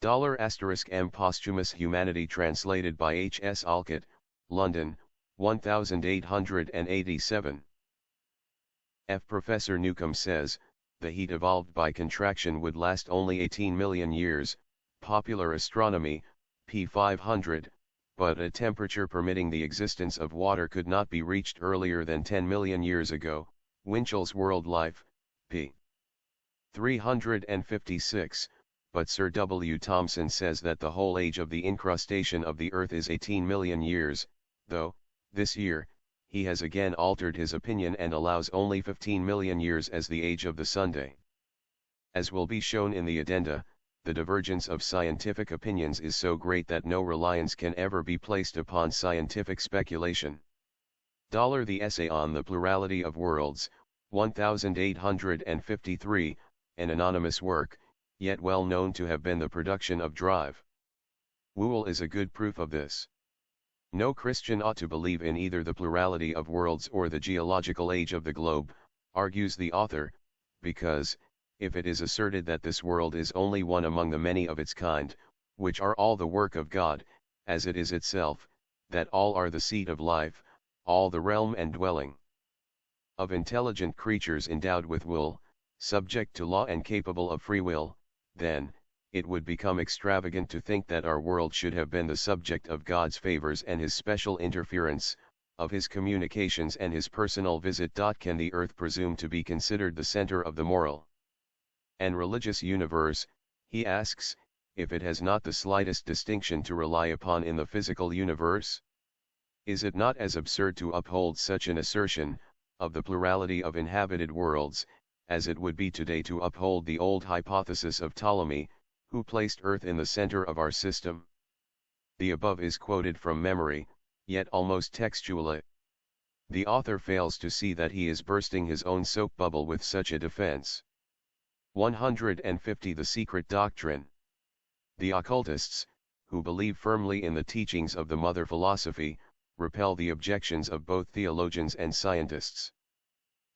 $*M Posthumous Humanity translated by H. S. Alcott, London, 1887. Professor Newcomb says, the heat evolved by contraction would last only 18 million years, Popular Astronomy, p. 500, but a temperature permitting the existence of water could not be reached earlier than 10 million years ago, Winchell's World Life, p. 356, but Sir W. Thomson says that the whole age of the incrustation of the Earth is 18 million years, though, this year, he has again altered his opinion and allows only 15 million years as the age of the Sunday. As will be shown in the addenda, the divergence of scientific opinions is so great that no reliance can ever be placed upon scientific speculation. The Essay on the Plurality of Worlds, 1853, an anonymous work, yet well known to have been the production of Drive. Whewell is a good proof of this. No Christian ought to believe in either the plurality of worlds or the geological age of the globe, argues the author, because, if it is asserted that this world is only one among the many of its kind, which are all the work of God, as it is itself, that all are the seat of life, all the realm and dwelling of intelligent creatures endowed with will, subject to law and capable of free will, then, it would become extravagant to think that our world should have been the subject of God's favors and his special interference, of his communications and his personal visit. Can the earth presume to be considered the center of the moral and religious universe, he asks, if it has not the slightest distinction to rely upon in the physical universe? Is it not as absurd to uphold such an assertion, of the plurality of inhabited worlds, as it would be today to uphold the old hypothesis of Ptolemy, who placed Earth in the center of our system? The above is quoted from memory, yet almost textually. The author fails to see that he is bursting his own soap bubble with such a defense. 150. The Secret Doctrine. The occultists, who believe firmly in the teachings of the mother philosophy, repel the objections of both theologians and scientists.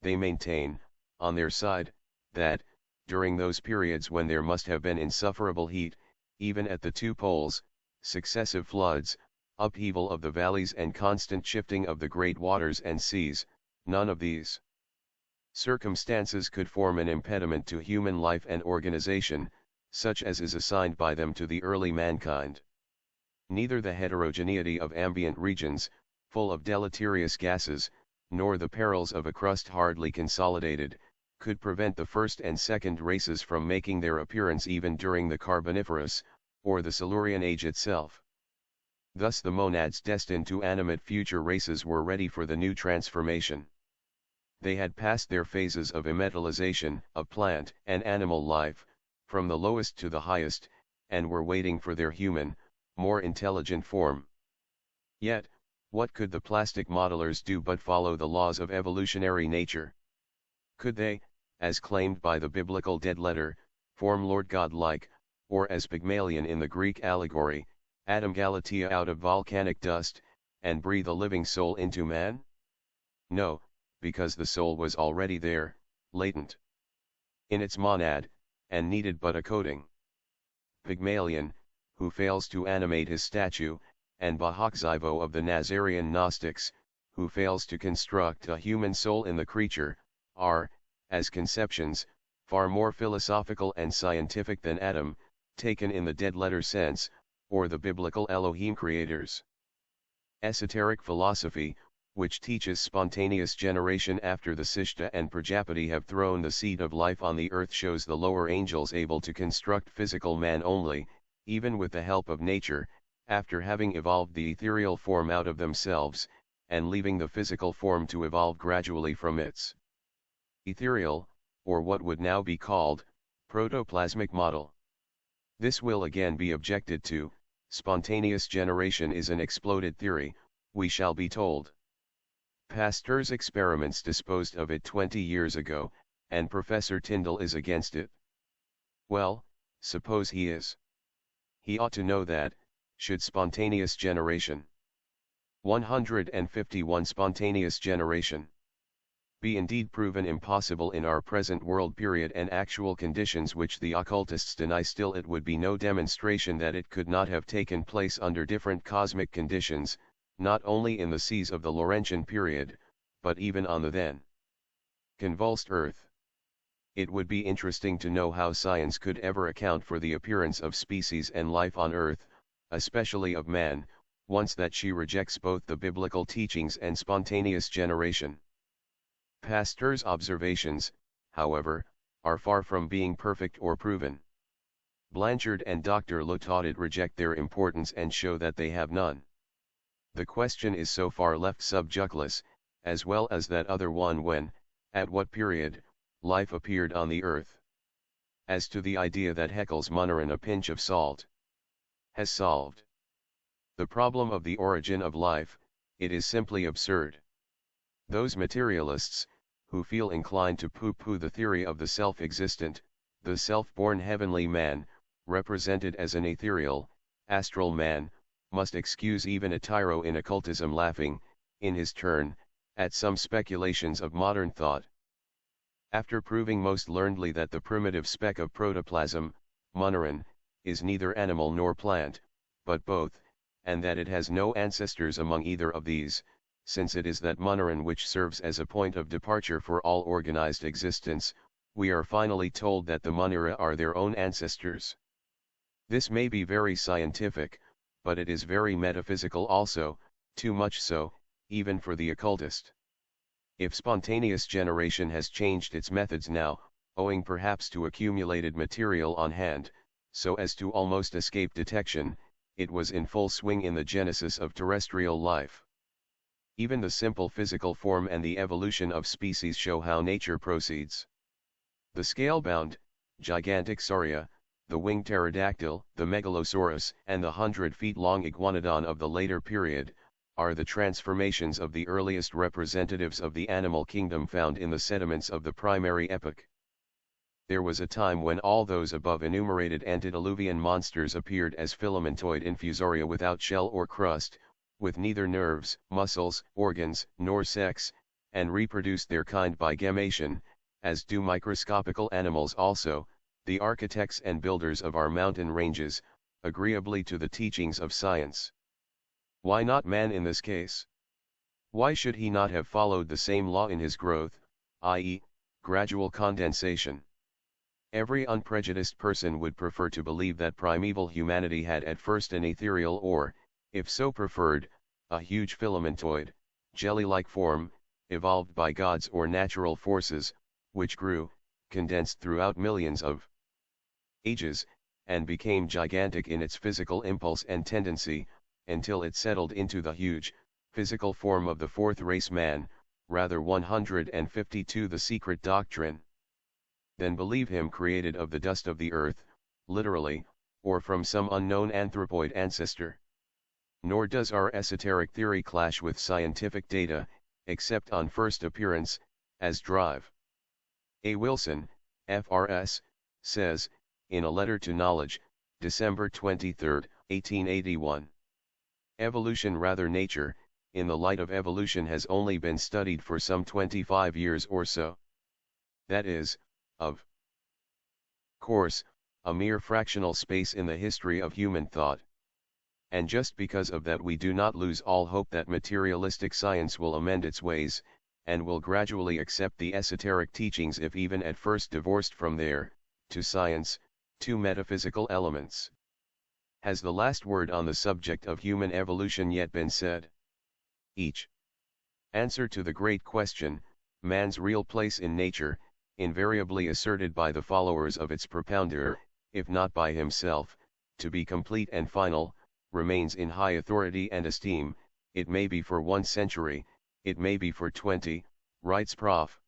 They maintain, on their side, that, during those periods when there must have been insufferable heat, even at the 2 poles, successive floods, upheaval of the valleys and constant shifting of the great waters and seas, none of these circumstances could form an impediment to human life and organization, such as is assigned by them to the early mankind. Neither the heterogeneity of ambient regions, full of deleterious gases, nor the perils of a crust hardly consolidated, could prevent the first and second races from making their appearance even during the Carboniferous, or the Silurian age itself. Thus the monads destined to animate future races were ready for the new transformation. They had passed their phases of immetallization of plant and animal life, from the lowest to the highest, and were waiting for their human, more intelligent form. Yet, what could the plastic modelers do but follow the laws of evolutionary nature? Could they, as claimed by the biblical dead letter, form Lord God-like, or as Pygmalion in the Greek allegory, Adam Galatea out of volcanic dust, and breathe a living soul into man? No, because the soul was already there, latent in its monad, and needed but a coating. Pygmalion, who fails to animate his statue, and Bahaxivo of the Nazarian Gnostics, who fails to construct a human soul in the creature, are, as conceptions, far more philosophical and scientific than Adam, taken in the dead letter sense, or the biblical Elohim creators. Esoteric philosophy, which teaches spontaneous generation after the Sishta and Prajapati have thrown the seed of life on the earth, shows the lower angels able to construct physical man only, even with the help of nature, after having evolved the ethereal form out of themselves, and leaving the physical form to evolve gradually from its ethereal, or what would now be called, protoplasmic model. This will again be objected to. Spontaneous generation is an exploded theory, we shall be told. Pasteur's experiments disposed of it 20 years ago, and Professor Tyndall is against it. Well, suppose he is. He ought to know that, should spontaneous generation 151 spontaneous generation be indeed proven impossible in our present world period and actual conditions which the occultists deny, still it would be no demonstration that it could not have taken place under different cosmic conditions, not only in the seas of the Laurentian period, but even on the then convulsed earth. It would be interesting to know how science could ever account for the appearance of species and life on earth, especially of man, once that she rejects both the biblical teachings and spontaneous generation. Pasteur's observations, however, are far from being perfect or proven. Blanchard and Dr. Letaudet reject their importance and show that they have none. The question is so far left sub judice, as well as that other one, when, at what period, life appeared on the earth. As to the idea that Haeckel's Munnerin, a pinch of salt, has solved the problem of the origin of life, it is simply absurd. Those materialists, who feel inclined to pooh-pooh the theory of the self-existent, the self-born heavenly man, represented as an ethereal, astral man, must excuse even a tyro in occultism laughing, in his turn, at some speculations of modern thought. After proving most learnedly that the primitive speck of protoplasm, Munnerin, is neither animal nor plant, but both, and that it has no ancestors among either of these, since it is that Munnerin which serves as a point of departure for all organized existence, we are finally told that the Munera are their own ancestors. This may be very scientific, but it is very metaphysical also, too much so, even for the occultist. If spontaneous generation has changed its methods now, owing perhaps to accumulated material on hand, so as to almost escape detection, it was in full swing in the genesis of terrestrial life. Even the simple physical form and the evolution of species show how nature proceeds. The scale-bound, gigantic sauria, the winged pterodactyl, the megalosaurus, and the 100-feet-long iguanodon of the later period, are the transformations of the earliest representatives of the animal kingdom found in the sediments of the primary epoch. There was a time when all those above enumerated antediluvian monsters appeared as filamentoid infusoria without shell or crust, with neither nerves, muscles, organs, nor sex, and reproduced their kind by gamation, as do microscopical animals also, the architects and builders of our mountain ranges, agreeably to the teachings of science. Why not man in this case? Why should he not have followed the same law in his growth, i.e., gradual condensation? Every unprejudiced person would prefer to believe that primeval humanity had at first an ethereal or, if so preferred, a huge filamentoid, jelly-like form, evolved by gods or natural forces, which grew, condensed throughout millions of ages, and became gigantic in its physical impulse and tendency, until it settled into the huge, physical form of the fourth race man, rather 152 The Secret Doctrine. Then believe him created of the dust of the earth, literally, or from some unknown anthropoid ancestor. Nor does our esoteric theory clash with scientific data, except on first appearance, as Drive. A. Wilson, FRS, says, in a letter to Knowledge, December 23, 1881. Evolution rather nature, in the light of evolution has only been studied for some 25 years or so. That is, of course, a mere fractional space in the history of human thought. And just because of that we do not lose all hope that materialistic science will amend its ways, and will gradually accept the esoteric teachings if even at first divorced from their, to science, two metaphysical elements. Has the last word on the subject of human evolution yet been said? Each answer to the great question, man's real place in nature, invariably asserted by the followers of its propounder, if not by himself, to be complete and final, remains in high authority and esteem. It may be for 1 century, it may be for 20, writes Prof.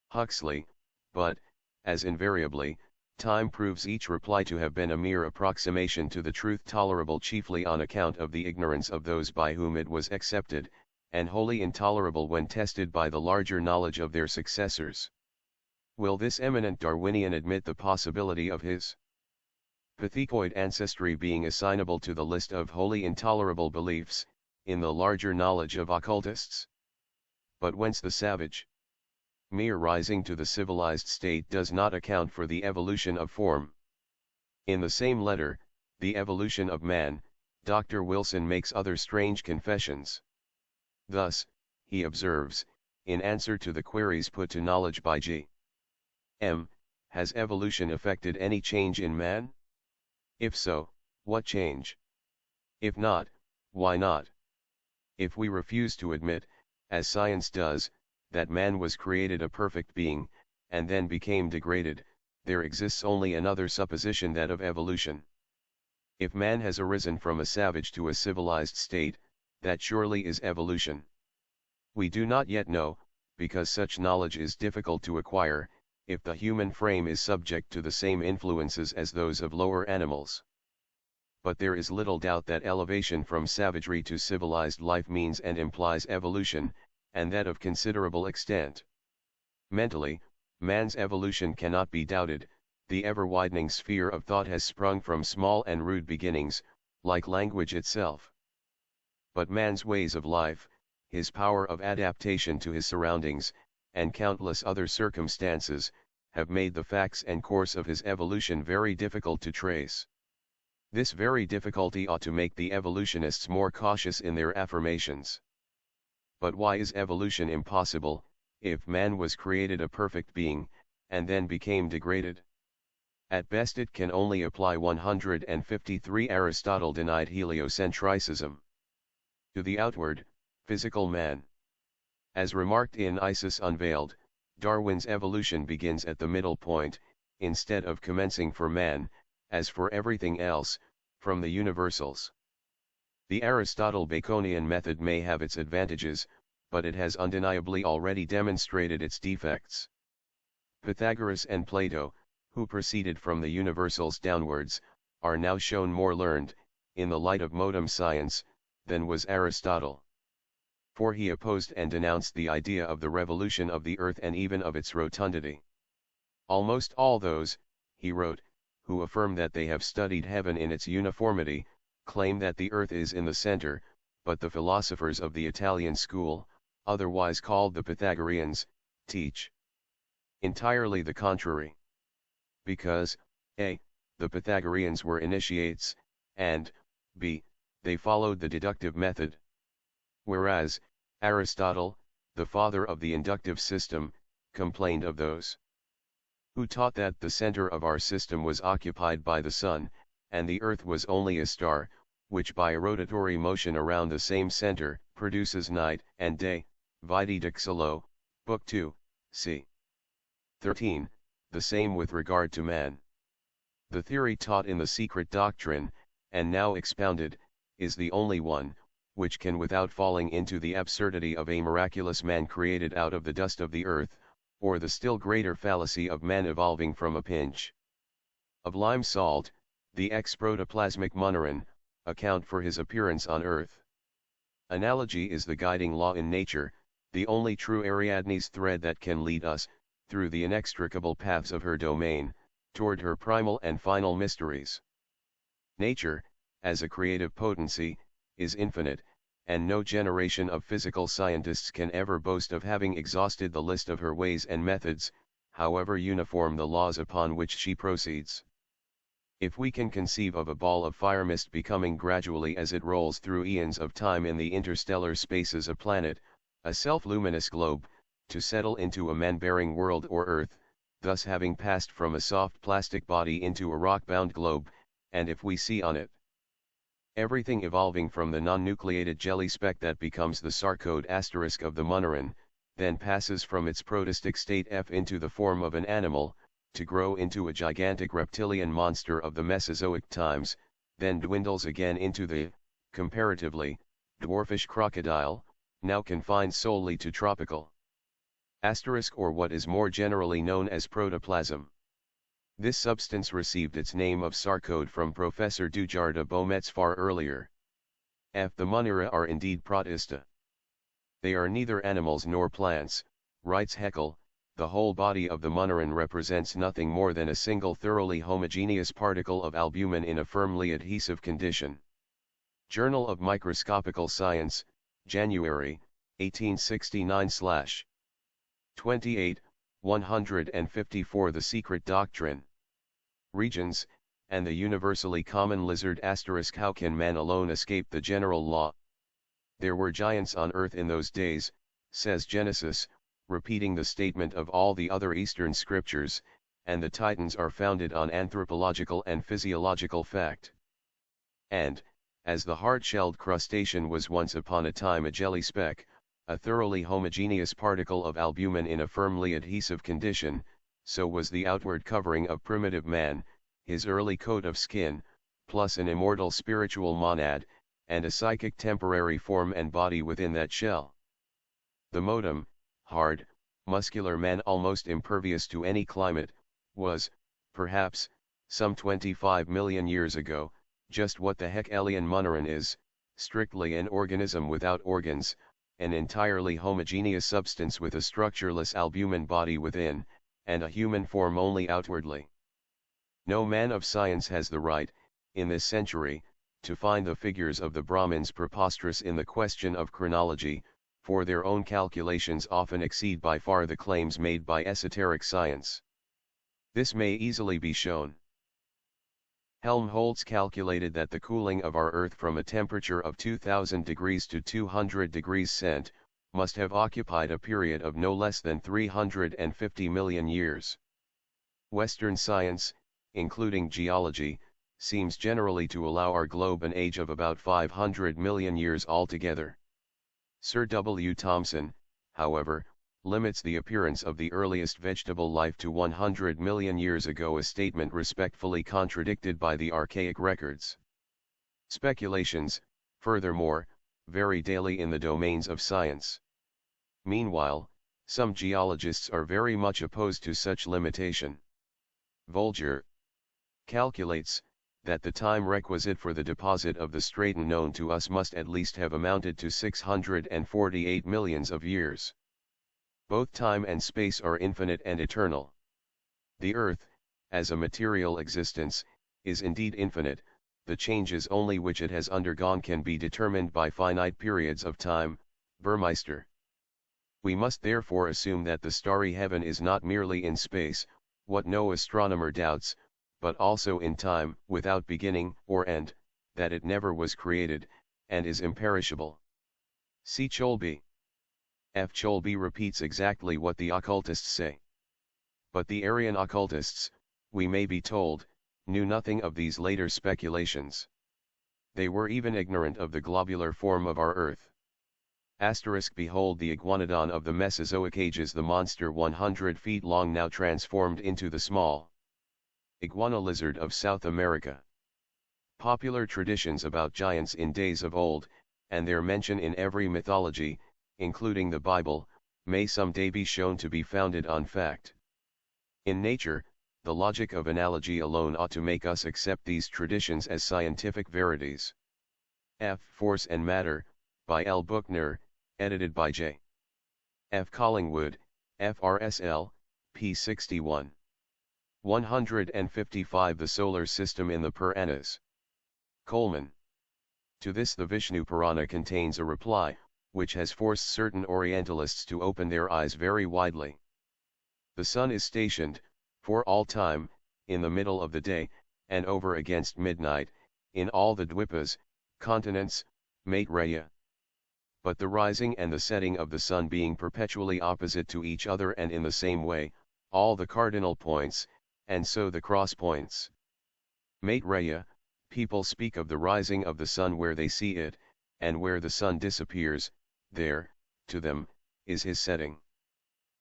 Huxley, but, as invariably, time proves each reply to have been a mere approximation to the truth, tolerable chiefly on account of the ignorance of those by whom it was accepted, and wholly intolerable when tested by the larger knowledge of their successors. Will this eminent Darwinian admit the possibility of his pithecoid ancestry being assignable to the list of wholly intolerable beliefs, in the larger knowledge of occultists? But whence the savage? Mere rising to the civilized state does not account for the evolution of form. In the same letter, The Evolution of Man, Dr. Wilson makes other strange confessions. Thus, he observes, in answer to the queries put to knowledge by G. M. Has evolution effected any change in man? If so, what change? If not, why not? If we refuse to admit, as science does, that man was created a perfect being, and then became degraded, there exists only another supposition, that of evolution. If man has arisen from a savage to a civilized state, that surely is evolution. We do not yet know, because such knowledge is difficult to acquire, if the human frame is subject to the same influences as those of lower animals. But there is little doubt that elevation from savagery to civilized life means and implies evolution, and that of considerable extent. Mentally, man's evolution cannot be doubted. The ever-widening sphere of thought has sprung from small and rude beginnings, like language itself. But man's ways of life, his power of adaptation to his surroundings, and countless other circumstances, have made the facts and course of his evolution very difficult to trace. This very difficulty ought to make the evolutionists more cautious in their affirmations. But why is evolution impossible, if man was created a perfect being, and then became degraded? At best it can only apply 153. Aristotle denied heliocentricism to the outward, physical man. As remarked in Isis Unveiled, Darwin's evolution begins at the middle point, instead of commencing for man, as for everything else, from the universals. The Aristotle-Baconian method may have its advantages, but it has undeniably already demonstrated its defects. Pythagoras and Plato, who proceeded from the universals downwards, are now shown more learned, in the light of modern science, than was Aristotle. For he opposed and denounced the idea of the revolution of the earth and even of its rotundity. Almost all those, he wrote, who affirm that they have studied heaven in its uniformity, claim that the earth is in the center, but the philosophers of the Italian school, otherwise called the Pythagoreans, teach entirely the contrary. Because, a. the Pythagoreans were initiates, and, b. they followed the deductive method. Whereas, Aristotle, the father of the inductive system, complained of those who taught that the center of our system was occupied by the sun, and the earth was only a star, which by a rotatory motion around the same center, produces night and day, Vide Dixilo, Book 2, c. 13, the same with regard to man. The theory taught in the secret doctrine, and now expounded, is the only one, which can without falling into the absurdity of a miraculous man created out of the dust of the earth, or the still greater fallacy of man evolving from a pinch of lime salt, the ex-protoplasmic moneron, account for his appearance on earth. Analogy is the guiding law in nature, the only true Ariadne's thread that can lead us, through the inextricable paths of her domain, toward her primal and final mysteries. Nature, as a creative potency, is infinite, and no generation of physical scientists can ever boast of having exhausted the list of her ways and methods, however uniform the laws upon which she proceeds. If we can conceive of a ball of fire mist becoming gradually as it rolls through eons of time in the interstellar spaces a planet, a self-luminous globe, to settle into a man-bearing world or earth, thus having passed from a soft plastic body into a rock-bound globe, and if we see on it everything evolving from the non-nucleated jelly speck that becomes the sarcode asterisk of the moneron, then passes from its protostic state F into the form of an animal, to grow into a gigantic reptilian monster of the Mesozoic times, then dwindles again into the, comparatively, dwarfish crocodile, now confined solely to tropical asterisk or what is more generally known as protoplasm. This substance received its name of sarcode from Professor Dujardin Beaumetz far earlier. The Monera are indeed protista. They are neither animals nor plants, writes Haeckel. The whole body of the moneron represents nothing more than a single thoroughly homogeneous particle of albumin in a firmly adhesive condition. Journal of Microscopical Science, January, 1869/28, 154. The Secret Doctrine. Regions, and the universally common lizard asterisk. How can man alone escape the general law? There were giants on earth in those days, says Genesis, repeating the statement of all the other Eastern scriptures, and the Titans are founded on anthropological and physiological fact. And, as the hard-shelled crustacean was once upon a time a jelly speck, a thoroughly homogeneous particle of albumin in a firmly adhesive condition, so was the outward covering of primitive man, his early coat of skin, plus an immortal spiritual monad, and a psychic temporary form and body within that shell. The modem, hard, muscular man almost impervious to any climate, was, perhaps, some 25 million years ago, just what the heck alien moneron is, strictly an organism without organs, an entirely homogeneous substance with a structureless albumin body within, and a human form only outwardly. No man of science has the right, in this century, to find the figures of the Brahmins preposterous in the question of chronology, for their own calculations often exceed by far the claims made by esoteric science. This may easily be shown. Helmholtz calculated that the cooling of our Earth from a temperature of 2000 degrees to 200 degrees Cent, must have occupied a period of no less than 350 million years. Western science, including geology, seems generally to allow our globe an age of about 500 million years altogether. Sir W. Thomson, however, limits the appearance of the earliest vegetable life to 100 million years ago, a statement respectfully contradicted by the archaic records. Speculations, furthermore, vary daily in the domains of science. Meanwhile, some geologists are very much opposed to such limitation. Vogler calculates that the time requisite for the deposit of the straton known to us must at least have amounted to 648 millions of years. Both time and space are infinite and eternal. The Earth, as a material existence, is indeed infinite, the changes only which it has undergone can be determined by finite periods of time, Burmeister. We must therefore assume that the starry heaven is not merely in space, what no astronomer doubts, but also in time, without beginning or end, that it never was created, and is imperishable. See Cholby. F. Cholby repeats exactly what the occultists say. But the Aryan occultists, we may be told, knew nothing of these later speculations. They were even ignorant of the globular form of our Earth. Behold the iguanodon of the Mesozoic ages, the monster 100 feet long now transformed into the small iguana lizard of South America. Popular traditions about giants in days of old, and their mention in every mythology, including the Bible, may someday be shown to be founded on fact. In nature, the logic of analogy alone ought to make us accept these traditions as scientific verities. Force and Matter, by L. Buchner, edited by J. F. Collingwood, FRSL, p. 61. 155. The Solar System in the Puranas. Coleman. To this the Vishnu Purana contains a reply, which has forced certain Orientalists to open their eyes very widely. The sun is stationed, for all time, in the middle of the day, and over against midnight, in all the Dwipas, continents, Maitreya. But the rising and the setting of the sun being perpetually opposite to each other and in the same way, all the cardinal points, and so the cross points. Maitreya, people speak of the rising of the sun where they see it, and where the sun disappears, there, to them, is his setting.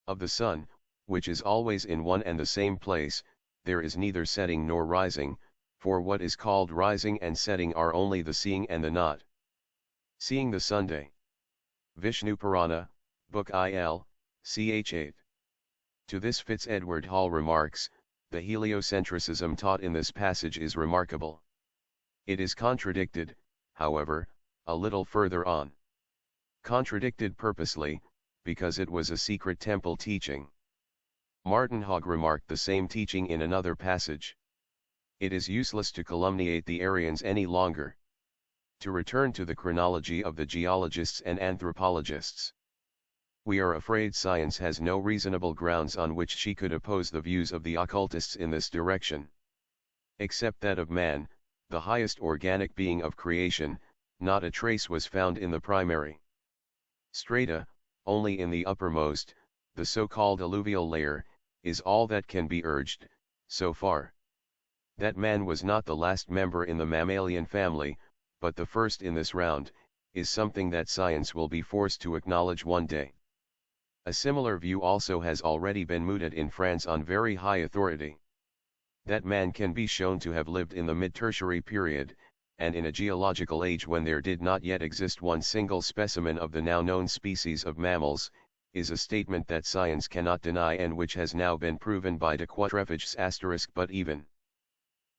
Of the sun, which is always in one and the same place, there is neither setting nor rising, for what is called rising and setting are only the seeing and the not seeing. The Sunday. Vishnu Purana, Book IL, ch. 8. To this Fitz-Edward Hall remarks, the heliocentricism taught in this passage is remarkable. It is contradicted, however, a little further on. Contradicted purposely, because it was a secret temple teaching. Martin Hogg remarked the same teaching in another passage. It is useless to calumniate the Aryans any longer. To return to the chronology of the geologists and anthropologists. We are afraid science has no reasonable grounds on which she could oppose the views of the occultists in this direction. Except that of man, the highest organic being of creation, not a trace was found in the primary strata, only in the uppermost, the so-called alluvial layer, is all that can be urged, so far. That man was not the last member in the mammalian family, but the first in this round, is something that science will be forced to acknowledge one day. A similar view also has already been mooted in France on very high authority. That man can be shown to have lived in the mid-tertiary period, and in a geological age when there did not yet exist one single specimen of the now known species of mammals, is a statement that science cannot deny and which has now been proven by de Quatrefages**. But even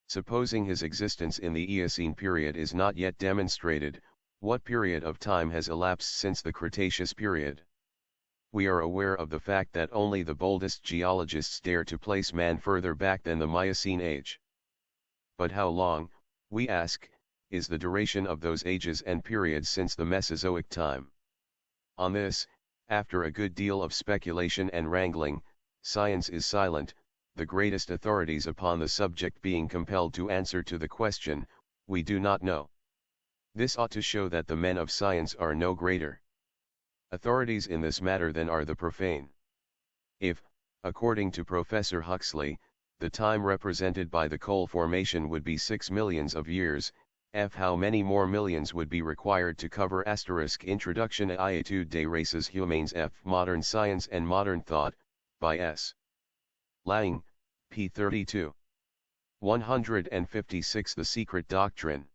supposing his existence in the Eocene period is not yet demonstrated, what period of time has elapsed since the Cretaceous period? We are aware of the fact that only the boldest geologists dare to place man further back than the Miocene age. But how long, we ask, is the duration of those ages and periods since the Mesozoic time? On this, after a good deal of speculation and wrangling, science is silent, the greatest authorities upon the subject being compelled to answer to the question, we do not know. This ought to show that the men of science are no greater authorities in this matter than are the profane. If, according to Professor Huxley, the time represented by the coal formation would be 6 millions of years, how many more millions would be required to cover Introduction à l'étude des races humaines Modern Science and Modern Thought, by S. Lang, p. 32. 156. The Secret Doctrine.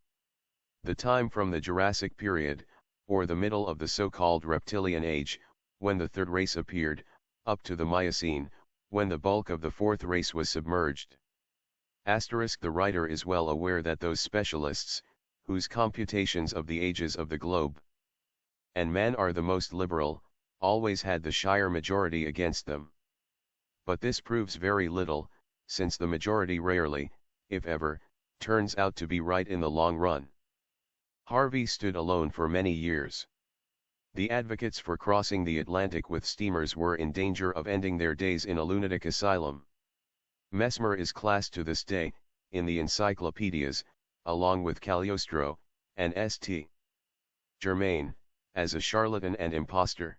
The time from the Jurassic period, or the middle of the so-called Reptilian Age, when the third race appeared, up to the Miocene, when the bulk of the fourth race was submerged. The writer is well aware that those specialists, whose computations of the ages of the globe and man are the most liberal, always had the Shire majority against them. But this proves very little, since the majority rarely, if ever, turns out to be right in the long run. Harvey stood alone for many years. The advocates for crossing the Atlantic with steamers were in danger of ending their days in a lunatic asylum. Mesmer is classed to this day, in the encyclopedias, along with Cagliostro, and St. Germain, as a charlatan and impostor.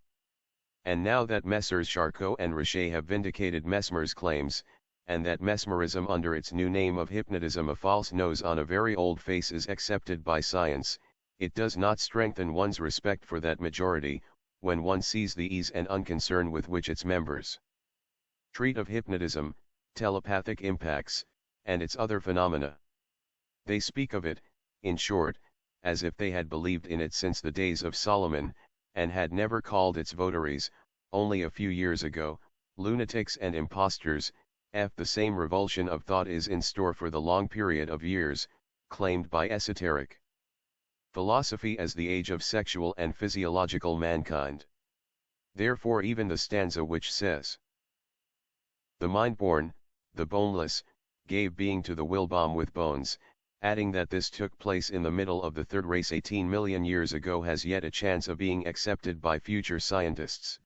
And now that Messrs. Charcot and Richer have vindicated Mesmer's claims, and that mesmerism under its new name of hypnotism, a false nose on a very old face, is accepted by science, it does not strengthen one's respect for that majority, when one sees the ease and unconcern with which its members treat of hypnotism, telepathic impacts, and its other phenomena. They speak of it, in short, as if they had believed in it since the days of Solomon, and had never called its votaries, only a few years ago, lunatics and impostors. The same revulsion of thought is in store for the long period of years, claimed by esoteric philosophy as the age of sexual and physiological mankind. Therefore even the stanza which says, "The mind-born, the boneless, gave being to the will-bomb with bones," adding that this took place in the middle of the third race 18 million years ago, has yet a chance of being accepted by future scientists.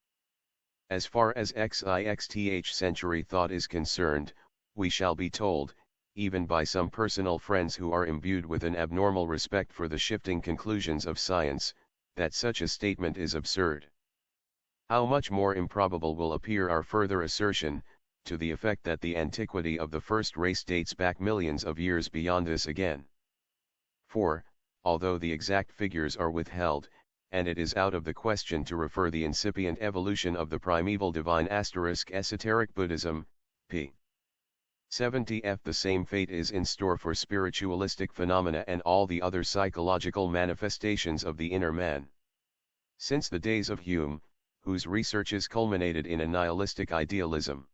As far as XIXTH century thought is concerned, we shall be told, even by some personal friends who are imbued with an abnormal respect for the shifting conclusions of science, that such a statement is absurd. How much more improbable will appear our further assertion, to the effect that the antiquity of the first race dates back millions of years beyond this again. For, although the exact figures are withheld, and it is out of the question to refer the incipient evolution of the primeval divine esoteric Buddhism, p. 70 f, the same fate is in store for spiritualistic phenomena and all the other psychological manifestations of the inner man. Since the days of Hume, whose researches culminated in a nihilistic idealism,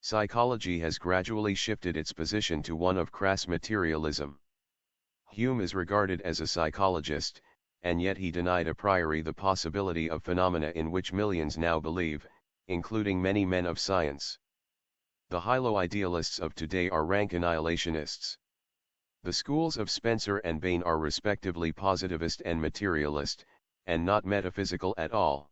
psychology has gradually shifted its position to one of crass materialism. Hume is regarded as a psychologist, and yet he denied a priori the possibility of phenomena in which millions now believe, including many men of science. The hylo-idealists of today are rank annihilationists. The schools of Spencer and Bain are respectively positivist and materialist, and not metaphysical at all.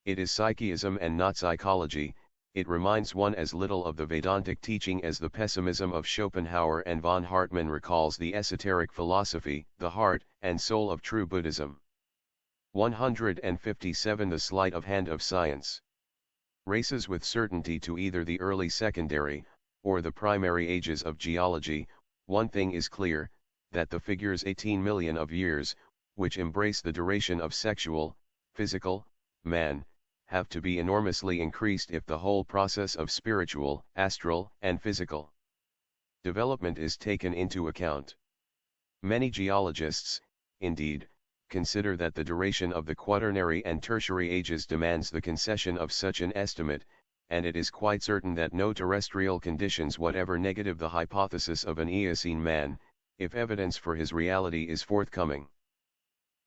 It is psychism and not psychology. It reminds one as little of the Vedantic teaching as the pessimism of Schopenhauer and von Hartmann recalls the esoteric philosophy, the heart and soul of true Buddhism. 157. The sleight of hand of science races with certainty to either the early secondary, or the primary ages of geology. One thing is clear, that the figures 18 million of years, which embrace the duration of sexual, physical, man, have to be enormously increased if the whole process of spiritual, astral, and physical development is taken into account. Many geologists, indeed, consider that the duration of the quaternary and tertiary ages demands the concession of such an estimate, and it is quite certain that no terrestrial conditions whatever negative the hypothesis of an Eocene man, if evidence for his reality is forthcoming.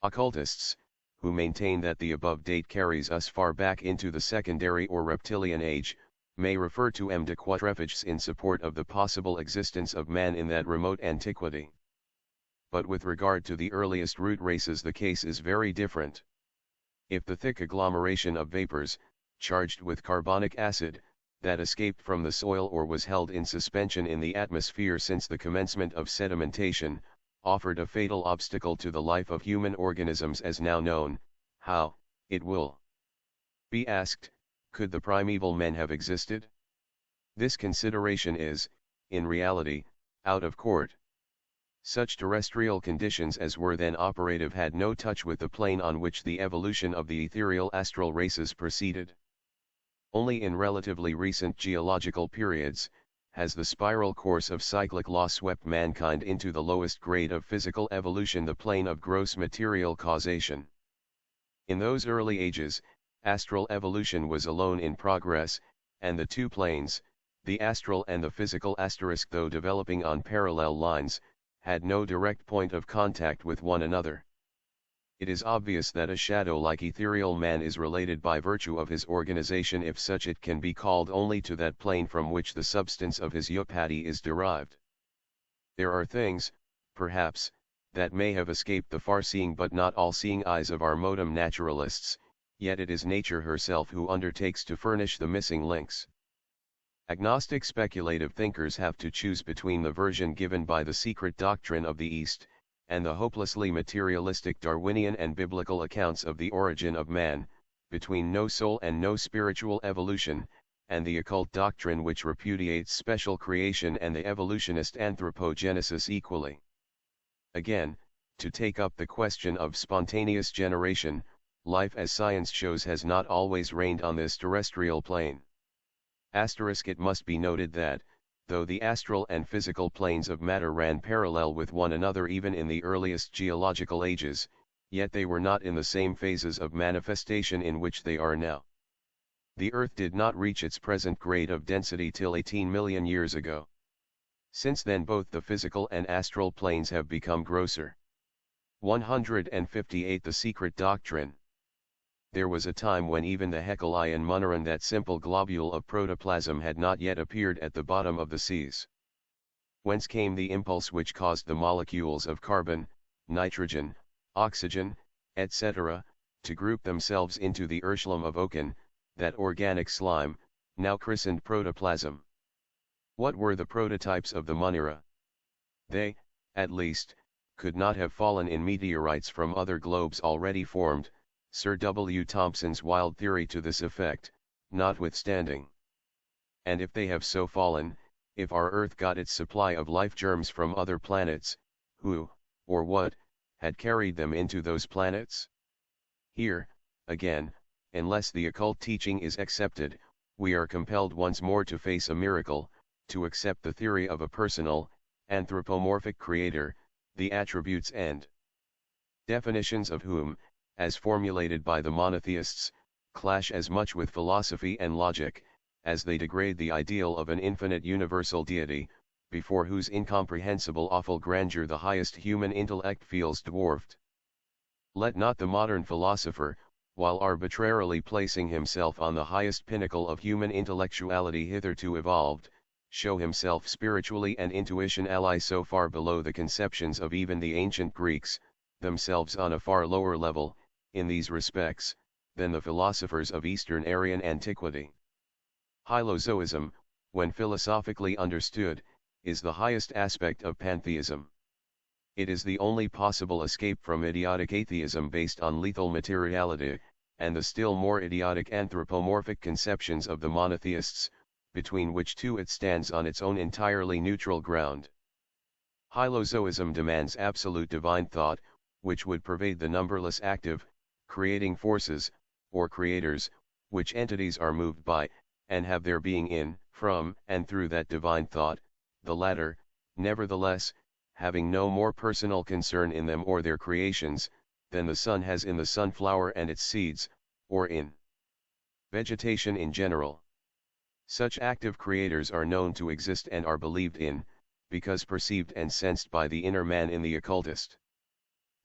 Occultists, who maintain that the above date carries us far back into the secondary or reptilian age, may refer to M. de Quatrefages in support of the possible existence of man in that remote antiquity. But with regard to the earliest root races the case is very different. If the thick agglomeration of vapors, charged with carbonic acid, that escaped from the soil or was held in suspension in the atmosphere since the commencement of sedimentation, offered a fatal obstacle to the life of human organisms as now known, how, it will be asked, could the primeval men have existed? This consideration is, in reality, out of court. Such terrestrial conditions as were then operative had no touch with the plane on which the evolution of the ethereal astral races proceeded. Only in relatively recent geological periods, has the spiral course of cyclic law swept mankind into the lowest grade of physical evolution, the plane of gross material causation. In those early ages, astral evolution was alone in progress, and the two planes, the astral and the physical *, though developing on parallel lines, had no direct point of contact with one another. It is obvious that a shadow-like ethereal man is related by virtue of his organization, if such it can be called, only to that plane from which the substance of his upati is derived. There are things, perhaps, that may have escaped the far-seeing but not all-seeing eyes of our modem naturalists, yet it is nature herself who undertakes to furnish the missing links. Agnostic speculative thinkers have to choose between the version given by the secret doctrine of the East, and the hopelessly materialistic Darwinian and biblical accounts of the origin of man, between no soul and no spiritual evolution, and the occult doctrine which repudiates special creation and the evolutionist anthropogenesis equally. Again, to take up the question of spontaneous generation, life as science shows has not always reigned on this terrestrial plane. It must be noted that, though the astral and physical planes of matter ran parallel with one another even in the earliest geological ages, yet they were not in the same phases of manifestation in which they are now. The Earth did not reach its present grade of density till 18 million years ago. Since then both the physical and astral planes have become grosser. 158 The Secret Doctrine. There was a time when even the Heckel-ion moneron, that simple globule of protoplasm, had not yet appeared at the bottom of the seas. Whence came the impulse which caused the molecules of carbon, nitrogen, oxygen, etc., to group themselves into the Urschleim of Oken, that organic slime, now christened protoplasm? What were the prototypes of the monera? They, at least, could not have fallen in meteorites from other globes already formed, Sir W. Thomson's wild theory to this effect, notwithstanding. And if they have so fallen, if our Earth got its supply of life germs from other planets, who, or what, had carried them into those planets? Here, again, unless the occult teaching is accepted, we are compelled once more to face a miracle, to accept the theory of a personal, anthropomorphic creator, the attributes and definitions of whom, as formulated by the monotheists, clash as much with philosophy and logic, as they degrade the ideal of an infinite universal deity, before whose incomprehensible awful grandeur the highest human intellect feels dwarfed. Let not the modern philosopher, while arbitrarily placing himself on the highest pinnacle of human intellectuality hitherto evolved, show himself spiritually and intuition ally so far below the conceptions of even the ancient Greeks, themselves on a far lower level, in these respects, than the philosophers of Eastern Aryan antiquity. Hylozoism, when philosophically understood, is the highest aspect of pantheism. It is the only possible escape from idiotic atheism based on lethal materiality, and the still more idiotic anthropomorphic conceptions of the monotheists, between which two it stands on its own entirely neutral ground. Hylozoism demands absolute divine thought, which would pervade the numberless active, creating forces, or creators, which entities are moved by, and have their being in, from, and through that divine thought, the latter, nevertheless, having no more personal concern in them or their creations, than the sun has in the sunflower and its seeds, or in vegetation in general. Such active creators are known to exist and are believed in, because perceived and sensed by the inner man in the occultist.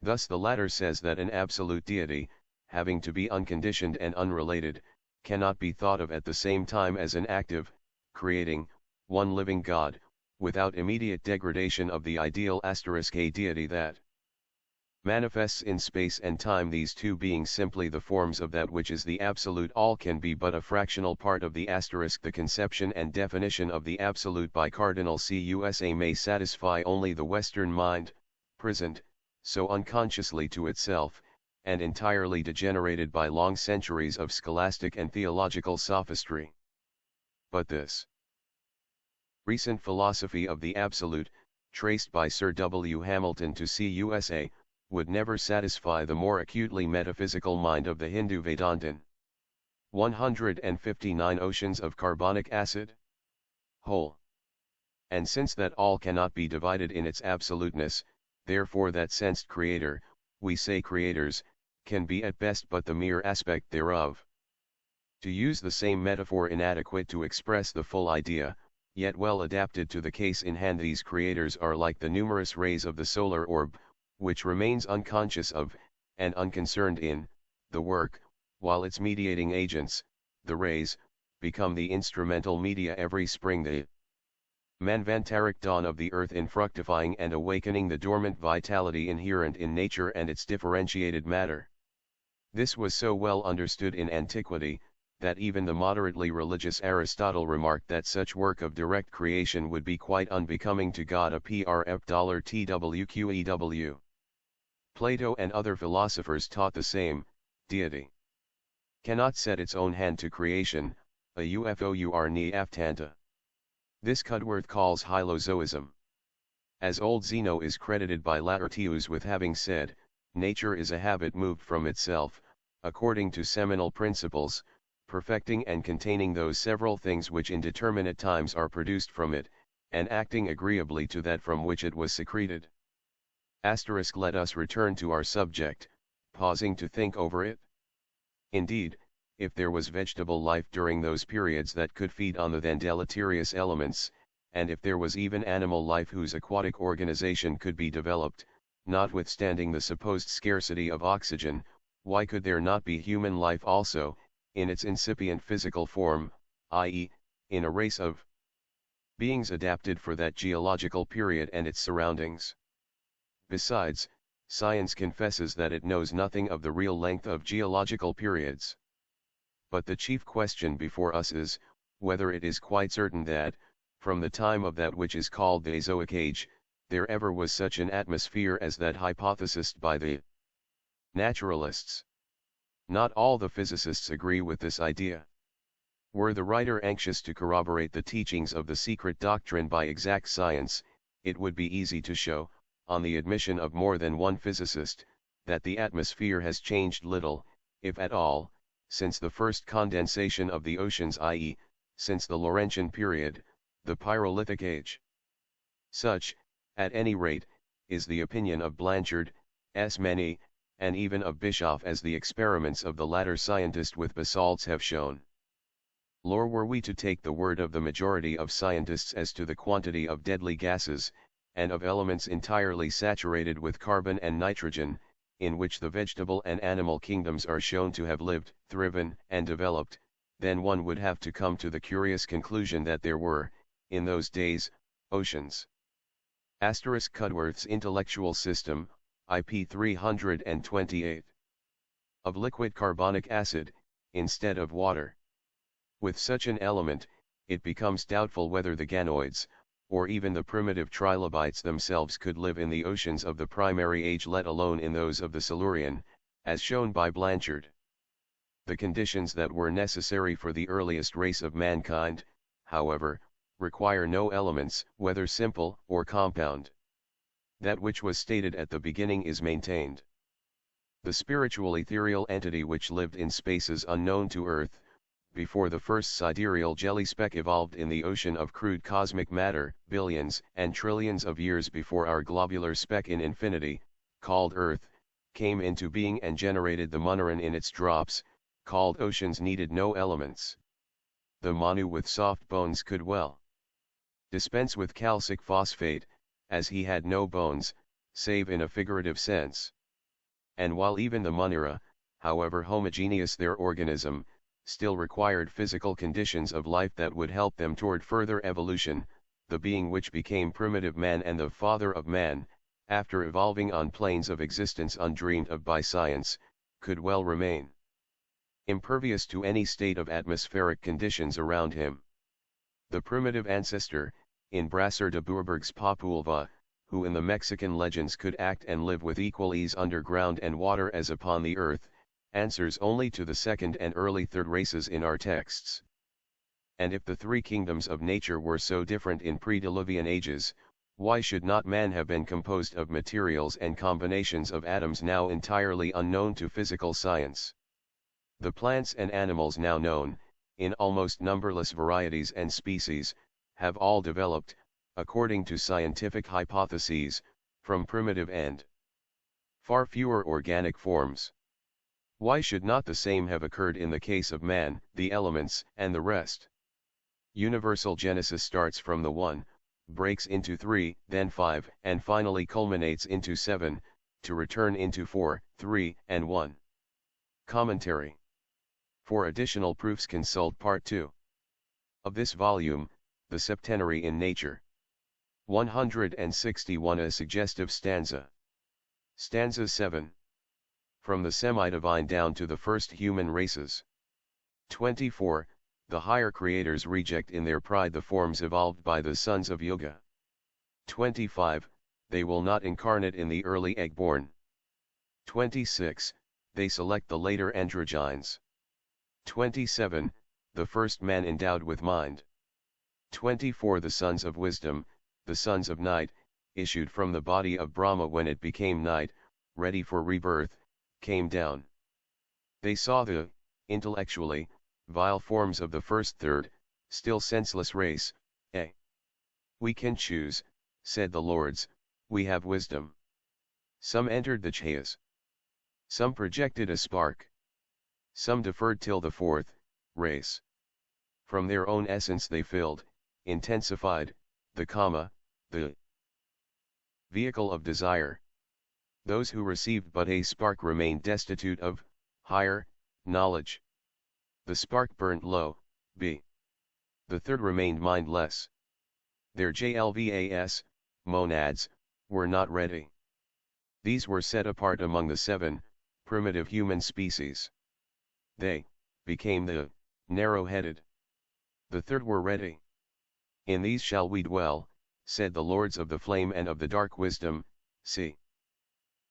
Thus the latter says that an absolute deity, having to be unconditioned and unrelated, cannot be thought of at the same time as an active, creating, one living God, without immediate degradation of the ideal *a deity that manifests in space and time, these two being simply the forms of that which is the absolute all, can be but a fractional part of the *. The conception and definition of the absolute by Cardinal Cusa may satisfy only the Western mind, prisoned, so unconsciously to itself, and entirely degenerated by long centuries of scholastic and theological sophistry. But this recent philosophy of the absolute, traced by Sir W. Hamilton to Cusa, would never satisfy the more acutely metaphysical mind of the Hindu Vedantin. 159 Oceans of carbonic acid? Whole. And since that all cannot be divided in its absoluteness, therefore that sensed creator, we say creators, can be at best but the mere aspect thereof. To use the same metaphor inadequate to express the full idea, yet well adapted to the case in hand, these creators are like the numerous rays of the solar orb, which remains unconscious of, and unconcerned in, the work, while its mediating agents, the rays, become the instrumental media every spring the manvantaric dawn of the earth in fructifying and awakening the dormant vitality inherent in nature and its differentiated matter. This was so well understood in antiquity, that even the moderately religious Aristotle remarked that such work of direct creation would be quite unbecoming to God a prf$twqew. Plato and other philosophers taught the same, deity cannot set its own hand to creation, a UFOUR ni aftanta. This Cudworth calls hylozoism. As old Zeno is credited by Laertius with having said, nature is a habit moved from itself, according to seminal principles, perfecting and containing those several things which in determinate times are produced from it, and acting agreeably to that from which it was secreted. Let us return to our subject, pausing to think over it. Indeed, if there was vegetable life during those periods that could feed on the then deleterious elements, and if there was even animal life whose aquatic organization could be developed, notwithstanding the supposed scarcity of oxygen, why could there not be human life also, in its incipient physical form, i.e., in a race of beings adapted for that geological period and its surroundings? Besides, science confesses that it knows nothing of the real length of geological periods. But the chief question before us is, whether it is quite certain that, from the time of that which is called the Azoic Age, there ever was such an atmosphere as that hypothesized by the naturalists. Not all the physicists agree with this idea. Were the writer anxious to corroborate the teachings of the secret doctrine by exact science, it would be easy to show, on the admission of more than one physicist, that the atmosphere has changed little, if at all, since the first condensation of the oceans, i.e., since the Laurentian period, the Pyrolithic Age. Such, at any rate, is the opinion of Blanchard, S. Many, and even of Bischoff, as the experiments of the latter scientist with basalts have shown. Lor, were we to take the word of the majority of scientists as to the quantity of deadly gases, and of elements entirely saturated with carbon and nitrogen, in which the vegetable and animal kingdoms are shown to have lived, thriven, and developed, then one would have to come to the curious conclusion that there were, in those days, oceans. Cudworth's intellectual system, IP 328. Of liquid carbonic acid, instead of water. With such an element, it becomes doubtful whether the ganoids, or even the primitive trilobites themselves, could live in the oceans of the primary age, let alone in those of the Silurian, as shown by Blanchard. The conditions that were necessary for the earliest race of mankind, however, require no elements, whether simple or compound. That which was stated at the beginning is maintained. The spiritual ethereal entity which lived in spaces unknown to Earth, before the first sidereal jelly speck evolved in the ocean of crude cosmic matter, billions and trillions of years before our globular speck in infinity, called Earth, came into being and generated the monoran in its drops, called oceans, needed no elements. The Manu with soft bones could well dispense with calcic phosphate, as he had no bones, save in a figurative sense. And while even the Munera, however homogeneous their organism, still required physical conditions of life that would help them toward further evolution, the being which became primitive man and the father of man, after evolving on planes of existence undreamed of by science, could well remain impervious to any state of atmospheric conditions around him. The primitive ancestor, in Brasser de Bourberg's Populva, who in the Mexican legends could act and live with equal ease underground and water as upon the earth, answers only to the second and early third races in our texts. And if the three kingdoms of nature were so different in pre-Diluvian ages, why should not man have been composed of materials and combinations of atoms now entirely unknown to physical science? The plants and animals now known, in almost numberless varieties and species, have all developed, according to scientific hypotheses, from primitive and far fewer organic forms. Why should not the same have occurred in the case of man, the elements, and the rest? Universal genesis starts from the one, breaks into 3, then 5, and finally culminates into 7, to return into 4, 3, and 1. Commentary. For additional proofs consult Part 2 of this volume, The Septenary in Nature. 161. A suggestive stanza. Stanza 7. From the semi-divine down to the first human races. 24. The higher creators reject in their pride the forms evolved by the sons of Yuga. 25. They will not incarnate in the early egg-born. 26. They select the later androgynes. 27. The first man endowed with mind. 24. The sons of wisdom, the sons of night, issued from the body of Brahma when it became night, ready for rebirth, came down. They saw the, intellectually, vile forms of the first third, still senseless race. We can choose, said the lords, we have wisdom. Some entered the chayas. Some projected a spark. Some deferred till the fourth, race. From their own essence they filled, intensified, the kama, the vehicle of desire. Those who received but a spark remained destitute of, higher, knowledge. The spark burnt low, b. The third remained mindless. Their JLVAS, monads, were not ready. These were set apart among the 7, primitive human species. They, became the, narrow-headed. The third were ready. In these shall we dwell, said the lords of the flame and of the dark wisdom, see.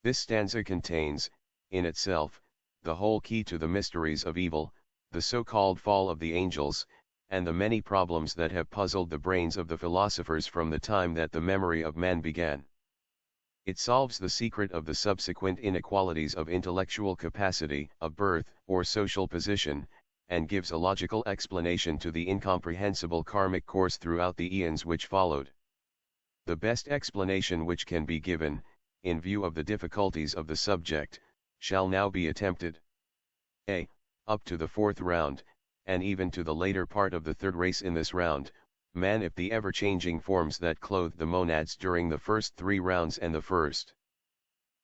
This stanza contains, in itself, the whole key to the mysteries of evil, the so-called fall of the angels, and the many problems that have puzzled the brains of the philosophers from the time that the memory of man began. It solves the secret of the subsequent inequalities of intellectual capacity, of birth, or social position, and gives a logical explanation to the incomprehensible karmic course throughout the eons which followed. The best explanation which can be given, in view of the difficulties of the subject, shall now be attempted. A. Up to the fourth round, and even to the later part of the third race in this round, man if the ever-changing forms that clothed the monads during the first 3 rounds and the first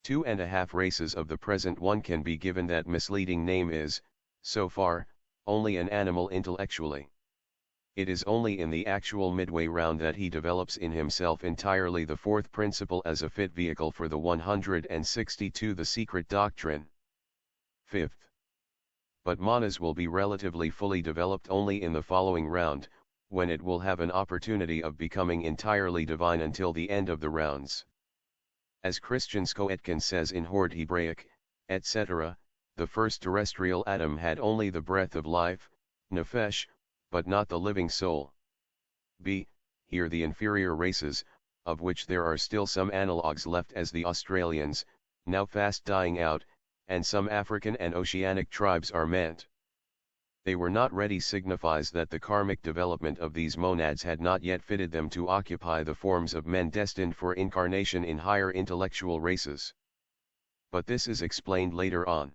2.5 races of the present one can be given that misleading name is, so far, only an animal intellectually. It is only in the actual midway round that he develops in himself entirely the fourth principle as a fit vehicle for the 162 the secret doctrine. 5th. But manas will be relatively fully developed only in the following round, when it will have an opportunity of becoming entirely divine until the end of the rounds. As Christian Skoetkin says in Horde Hebraic, etc., the first terrestrial atom had only the breath of life, nefesh, but not the living soul. B. Here the inferior races, of which there are still some analogues left as the Australians, now fast dying out, and some African and Oceanic tribes are meant. They were not ready signifies that the karmic development of these monads had not yet fitted them to occupy the forms of men destined for incarnation in higher intellectual races. But this is explained later on.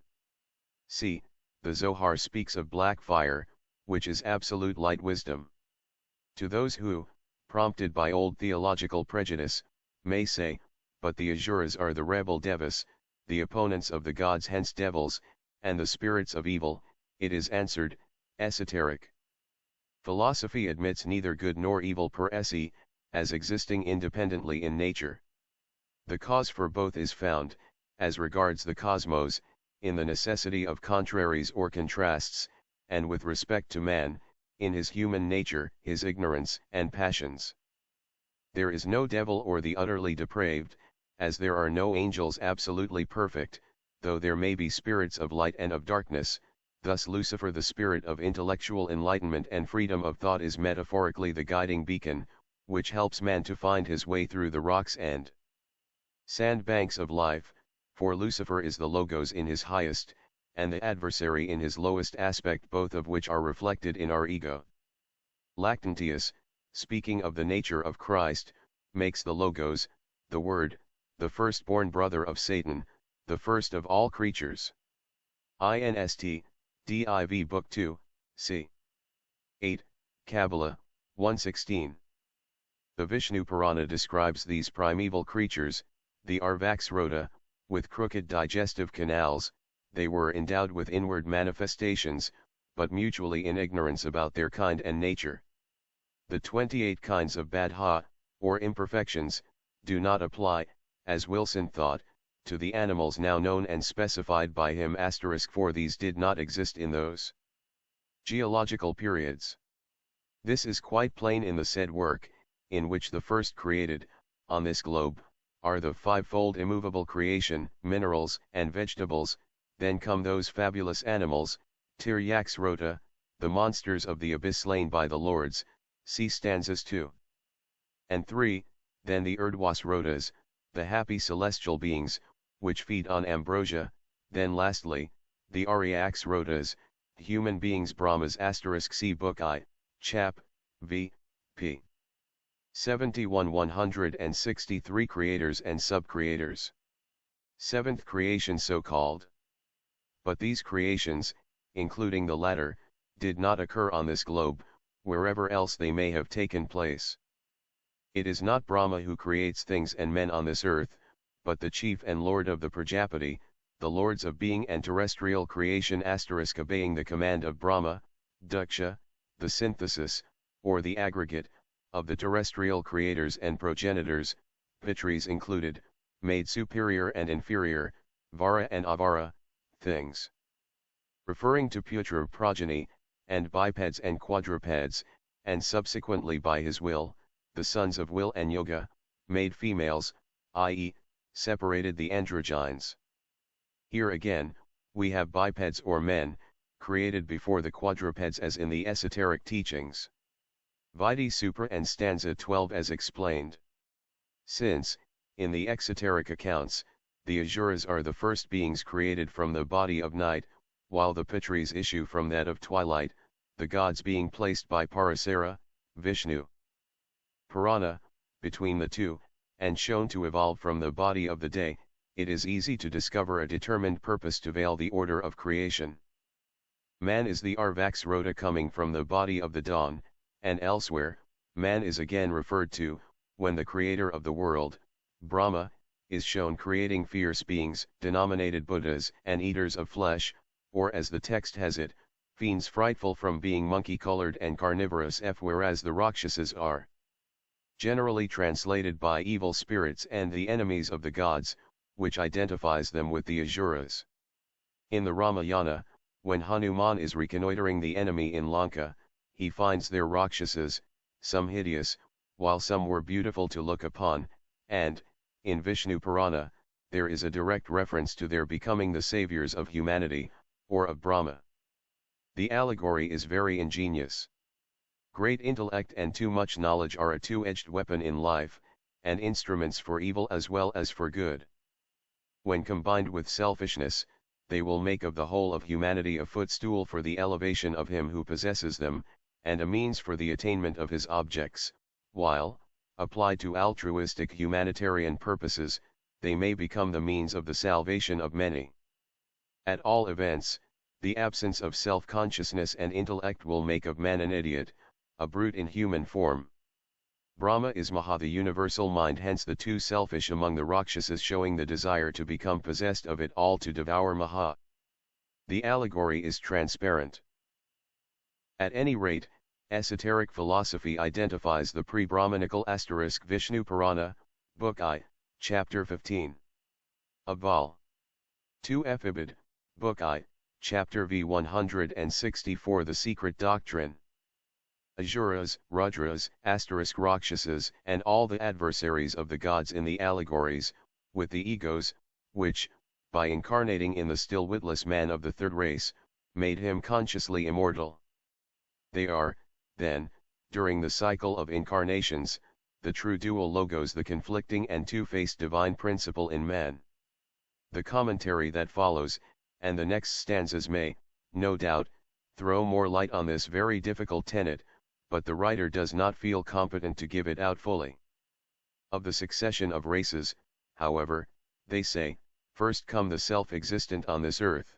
See, the Zohar speaks of black fire, which is absolute light wisdom. To those who, prompted by old theological prejudice, may say, but the Asuras are the rebel devas, the opponents of the gods hence devils, and the spirits of evil, it is answered, esoteric. Philosophy admits neither good nor evil per se, as existing independently in nature. The cause for both is found, as regards the cosmos, in the necessity of contraries or contrasts, and with respect to man, in his human nature, his ignorance and passions. There is no devil or the utterly depraved, as there are no angels absolutely perfect, though there may be spirits of light and of darkness. Thus Lucifer, the spirit of intellectual enlightenment and freedom of thought, is metaphorically the guiding beacon, which helps man to find his way through the rocks and sandbanks of life, for Lucifer is the logos in his highest, and the adversary in his lowest aspect, both of which are reflected in our ego. Lactantius, speaking of the nature of Christ, makes the logos, the Word, the firstborn brother of Satan, the first of all creatures. Inst. Div Book 2, c. 8, Kabbalah, 116. The Vishnu Purana describes these primeval creatures, the Arvaxrota, with crooked digestive canals. They were endowed with inward manifestations, but mutually in ignorance about their kind and nature. The 28 kinds of badha, or imperfections, do not apply, as Wilson thought, to the animals now known and specified by him *, for these did not exist in those geological periods. This is quite plain in the said work, in which the first created, on this globe, are the fivefold immovable creation, minerals and vegetables, then come those fabulous animals, Tiryax Rota, the monsters of the abyss slain by the lords, see stanzas 2 and 3, then the Urdhwas Rotas, the happy celestial beings, which feed on ambrosia, then lastly, the Aryax Rotas, human beings Brahmas *c book I, chap. v. p. 71 163 creators and sub-creators. Seventh creation so called. But these creations, including the latter, did not occur on this globe, wherever else they may have taken place. It is not Brahma who creates things and men on this earth, but the chief and lord of the Prajapati, the lords of being and terrestrial creation * obeying the command of Brahma, Daksha, the synthesis, or the aggregate, of the terrestrial creators and progenitors, Pitris included, made superior and inferior, Vara and Avara, things. Referring to Putra progeny, and bipeds and quadrupeds, and subsequently by his will, the sons of will and yoga, made females, i.e., separated the androgynes. Here again, we have bipeds or men, created before the quadrupeds as in the esoteric teachings. Vidi Supra and stanza 12 as explained. Since, in the exoteric accounts, the Asuras are the first beings created from the body of night, while the Pitris issue from that of twilight, the gods being placed by Parasara, Vishnu, Purana, between the two, and shown to evolve from the body of the day, it is easy to discover a determined purpose to veil the order of creation. Man is the Arvax Rota coming from the body of the dawn, and elsewhere, man is again referred to, when the creator of the world, Brahma, is shown creating fierce beings, denominated Buddhas and eaters of flesh, or as the text has it, fiends frightful from being monkey-colored and carnivorous whereas the Rakshasas are generally translated by evil spirits and the enemies of the gods, which identifies them with the Asuras. In the Ramayana, when Hanuman is reconnoitering the enemy in Lanka, he finds their Rakshasas, some hideous, while some were beautiful to look upon, and, in Vishnu Purana, there is a direct reference to their becoming the saviors of humanity, or of Brahma. The allegory is very ingenious. Great intellect and too much knowledge are a two-edged weapon in life, and instruments for evil as well as for good. When combined with selfishness, they will make of the whole of humanity a footstool for the elevation of him who possesses them, and a means for the attainment of his objects, while, applied to altruistic humanitarian purposes, they may become the means of the salvation of many. At all events, the absence of self-consciousness and intellect will make of man an idiot, a brute in human form. Brahma is Maha, the universal mind, hence the too selfish among the Rakshasas showing the desire to become possessed of it all to devour Maha. The allegory is transparent. At any rate, esoteric philosophy identifies the pre-Brahmanical * Vishnu Purana, Book I, Chapter 15. Of Vol. 2 Ephibid, Book I, Chapter V 164 The Secret Doctrine. Asuras, Rudras, * Rakshasas, and all the adversaries of the gods in the allegories, with the egos, which, by incarnating in the still witless man of the third race, made him consciously immortal. They are, then, during the cycle of incarnations, the true dual logos, the conflicting and two-faced divine principle in man. The commentary that follows, and the next stanzas may, no doubt, throw more light on this very difficult tenet, but the writer does not feel competent to give it out fully. Of the succession of races, however, they say, first come the self-existent on this earth.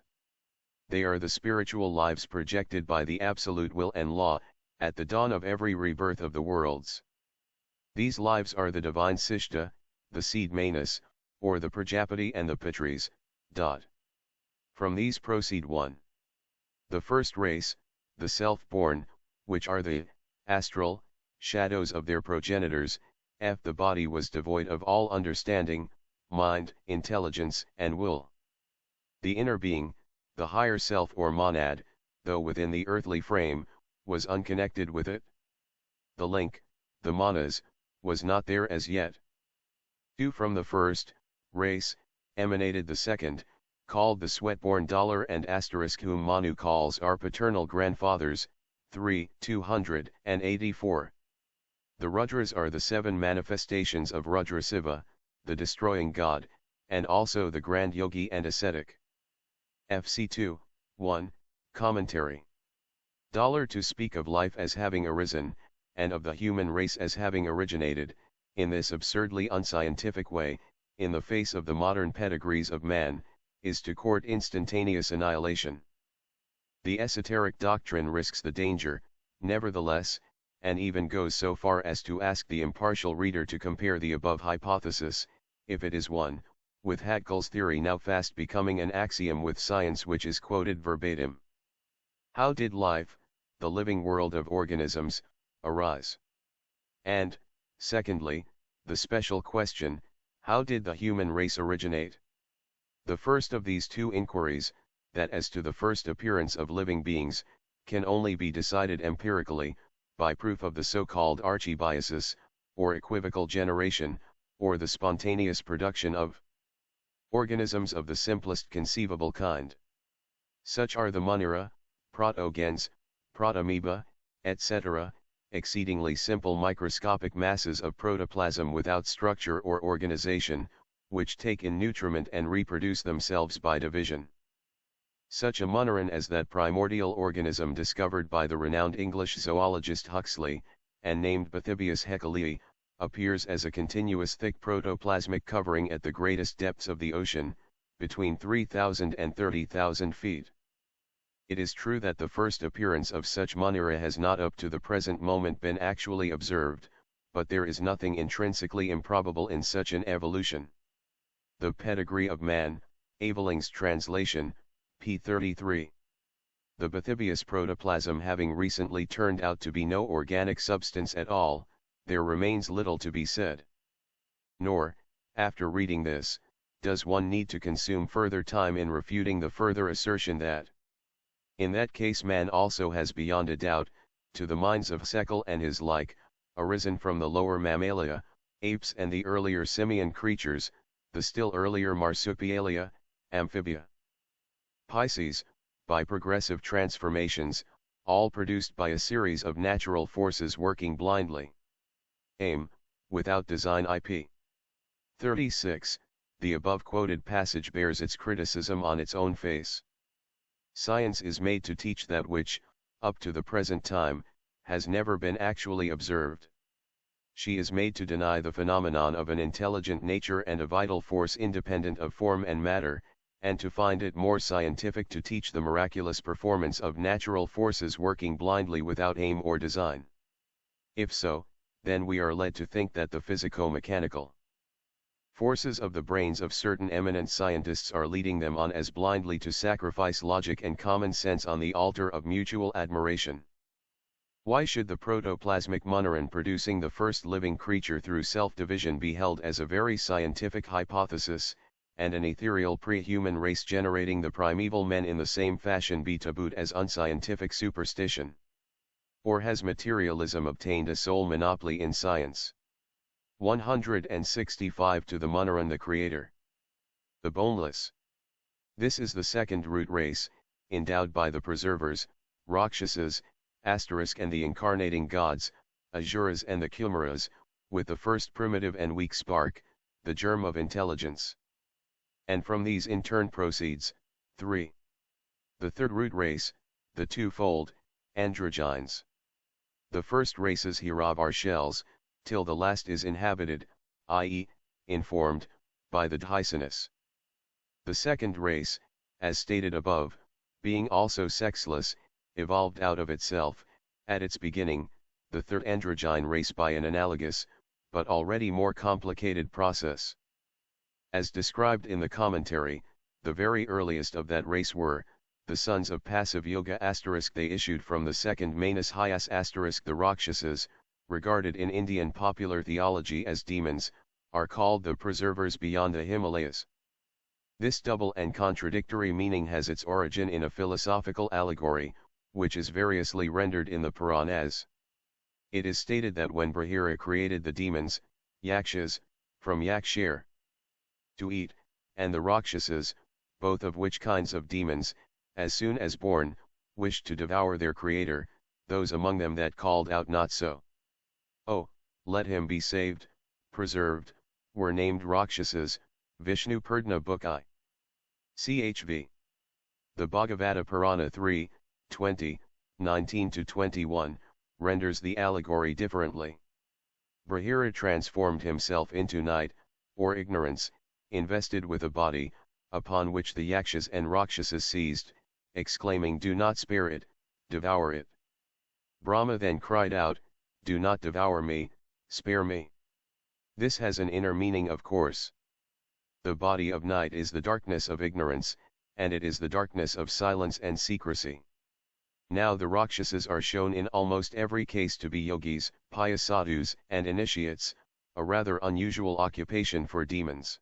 They are the spiritual lives projected by the absolute will and law, at the dawn of every rebirth of the worlds. These lives are the divine Sishta, the seed Manas, or the Prajapati and the Pitris. From these proceed 1. The first race, the self-born, which are the astral shadows of their progenitors. The body was devoid of all understanding, mind, intelligence, and will. The inner being, the higher self or monad, though within the earthly frame, was unconnected with it. The link, the manas, was not there as yet. 2. From the first race emanated the second, called the sweat-born dollar and asterisk whom Manu calls our paternal grandfathers, 284. The Rudras are the 7 manifestations of Rudra Siva, the destroying god, and also the grand yogi and ascetic. FC2, 1, Commentary. Dollar to speak of life as having arisen, and of the human race as having originated, in this absurdly unscientific way, in the face of the modern pedigrees of man, is to court instantaneous annihilation. The esoteric doctrine risks the danger, nevertheless, and even goes so far as to ask the impartial reader to compare the above hypothesis, if it is one, with Haeckel's theory now fast becoming an axiom with science which is quoted verbatim. How did life, the living world of organisms, arise? And, secondly, the special question, how did the human race originate? The first of these two inquiries, that as to the first appearance of living beings, can only be decided empirically, by proof of the so-called archebiosis, or equivocal generation, or the spontaneous production of organisms of the simplest conceivable kind. Such are the Monera, protogens, protamoeba, etc., exceedingly simple microscopic masses of protoplasm without structure or organization, which take in nutriment and reproduce themselves by division. Such a moneran as that primordial organism discovered by the renowned English zoologist Huxley, and named Bathybius haeckelii, appears as a continuous thick protoplasmic covering at the greatest depths of the ocean, between 3,000 and 30,000 feet. It is true that the first appearance of such monera has not up to the present moment been actually observed, but there is nothing intrinsically improbable in such an evolution. The Pedigree of Man, Aveling's translation, p. 33. The Bathybius protoplasm having recently turned out to be no organic substance at all, there remains little to be said. Nor, after reading this, does one need to consume further time in refuting the further assertion that, in that case man also has beyond a doubt, to the minds of Haeckel and his like, arisen from the lower mammalia, apes and the earlier simian creatures, the still earlier marsupialia, amphibia. Pisces, by progressive transformations, all produced by a series of natural forces working blindly. Aim, without design. IP 36, the above quoted passage bears its criticism on its own face. Science is made to teach that which, up to the present time, has never been actually observed. She is made to deny the phenomenon of an intelligent nature and a vital force independent of form and matter, and to find it more scientific to teach the miraculous performance of natural forces working blindly without aim or design. If so, then we are led to think that the physico-mechanical forces of the brains of certain eminent scientists are leading them on as blindly to sacrifice logic and common sense on the altar of mutual admiration. Why should the protoplasmic moneran producing the first living creature through self-division be held as a very scientific hypothesis, and an ethereal pre-human race generating the primeval men in the same fashion be tabooed as unscientific superstition? Or has materialism obtained a sole monopoly in science? 165 To the moneran the creator. The boneless. This is the second root race, endowed by the preservers, Rakshasas, asterisk and the incarnating gods, Asuras and the Chimeras, with the first primitive and weak spark, the germ of intelligence. And from these in turn proceeds, 3. The third root race, the twofold, androgynes. The first races hereof are shells, till the last is inhabited, i.e., informed, by the dhysinus. The second race, as stated above, being also sexless, evolved out of itself, at its beginning, the third androgyne race by an analogous, but already more complicated process. As described in the commentary, the very earliest of that race were, the sons of passive yoga *, they issued from the second manus hyas *, the Rakshasas, regarded in Indian popular theology as demons, are called the preservers beyond the Himalayas. This double and contradictory meaning has its origin in a philosophical allegory, which is variously rendered in the Puranas. It is stated that when Brahira created the demons, yakshas, from yakshir, to eat, and the Rakshasas, both of which kinds of demons, as soon as born, wished to devour their creator, those among them that called out not so. Oh, let him be saved, preserved, were named Rakshasas, Vishnu Purdna Book I. Chv. The Bhagavata Purana 3, 20, 19-21, renders the allegory differently. Brahira transformed himself into night, or ignorance, invested with a body, upon which the Yakshas and Rakshasas seized, exclaiming, "Do not spare it, devour it." Brahma then cried out, "Do not devour me, spare me." This has an inner meaning, of course. The body of night is the darkness of ignorance, and it is the darkness of silence and secrecy. Now the Rakshasas are shown in almost every case to be yogis, pious sadhus, and initiates, a rather unusual occupation for demons.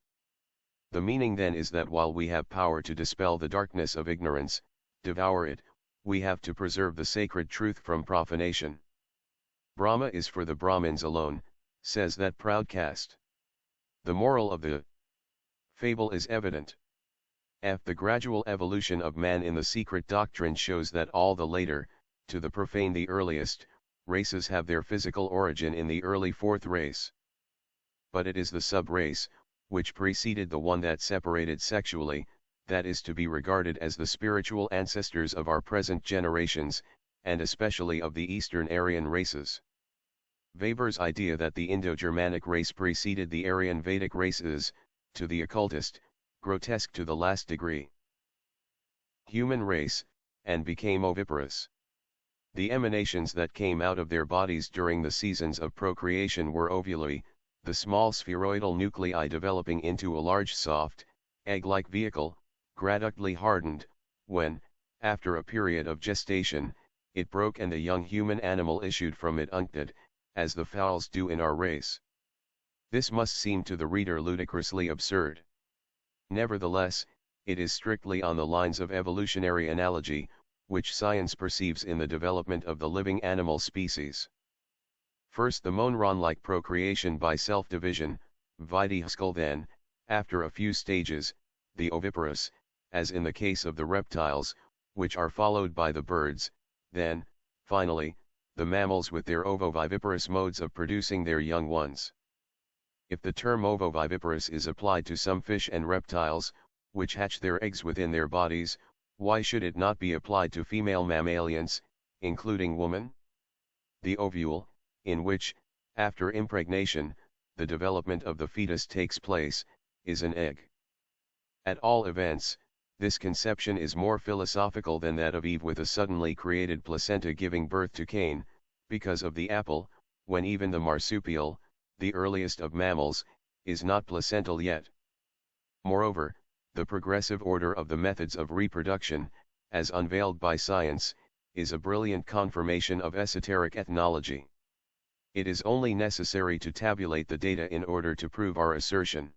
The meaning then is that while we have power to dispel the darkness of ignorance, devour it, we have to preserve the sacred truth from profanation. Brahma is for the Brahmins alone, says that proud caste. The moral of the fable is evident. The gradual evolution of man in the secret doctrine shows that all the later, to the profane the earliest, races have their physical origin in the early fourth race. But it is the sub-race, which preceded the one that separated sexually, that is to be regarded as the spiritual ancestors of our present generations, and especially of the Eastern Aryan races. Weber's idea that the Indo-Germanic race preceded the Aryan Vedic race is, to the occultist, grotesque to the last degree. Human race, and became oviparous. The emanations that came out of their bodies during the seasons of procreation were ovuli, the small spheroidal nuclei developing into a large soft, egg-like vehicle, gradually hardened, when, after a period of gestation, it broke and the young human animal issued from it uncted, as the fowls do in our race. This must seem to the reader ludicrously absurd. Nevertheless, it is strictly on the lines of evolutionary analogy, which science perceives in the development of the living animal species. First the monron-like procreation by self-division, vidiscal, then, after a few stages, the oviparous, as in the case of the reptiles, which are followed by the birds, then, finally, the mammals with their ovoviviparous modes of producing their young ones. If the term ovoviviparous is applied to some fish and reptiles, which hatch their eggs within their bodies, why should it not be applied to female mammalians, including woman? The ovule, in which, after impregnation, the development of the fetus takes place, is an egg. At all events, this conception is more philosophical than that of Eve with a suddenly created placenta giving birth to Cain, because of the apple, when even the marsupial, the earliest of mammals, is not placental yet. Moreover, the progressive order of the methods of reproduction, as unveiled by science, is a brilliant confirmation of esoteric ethnology. It is only necessary to tabulate the data in order to prove our assertion.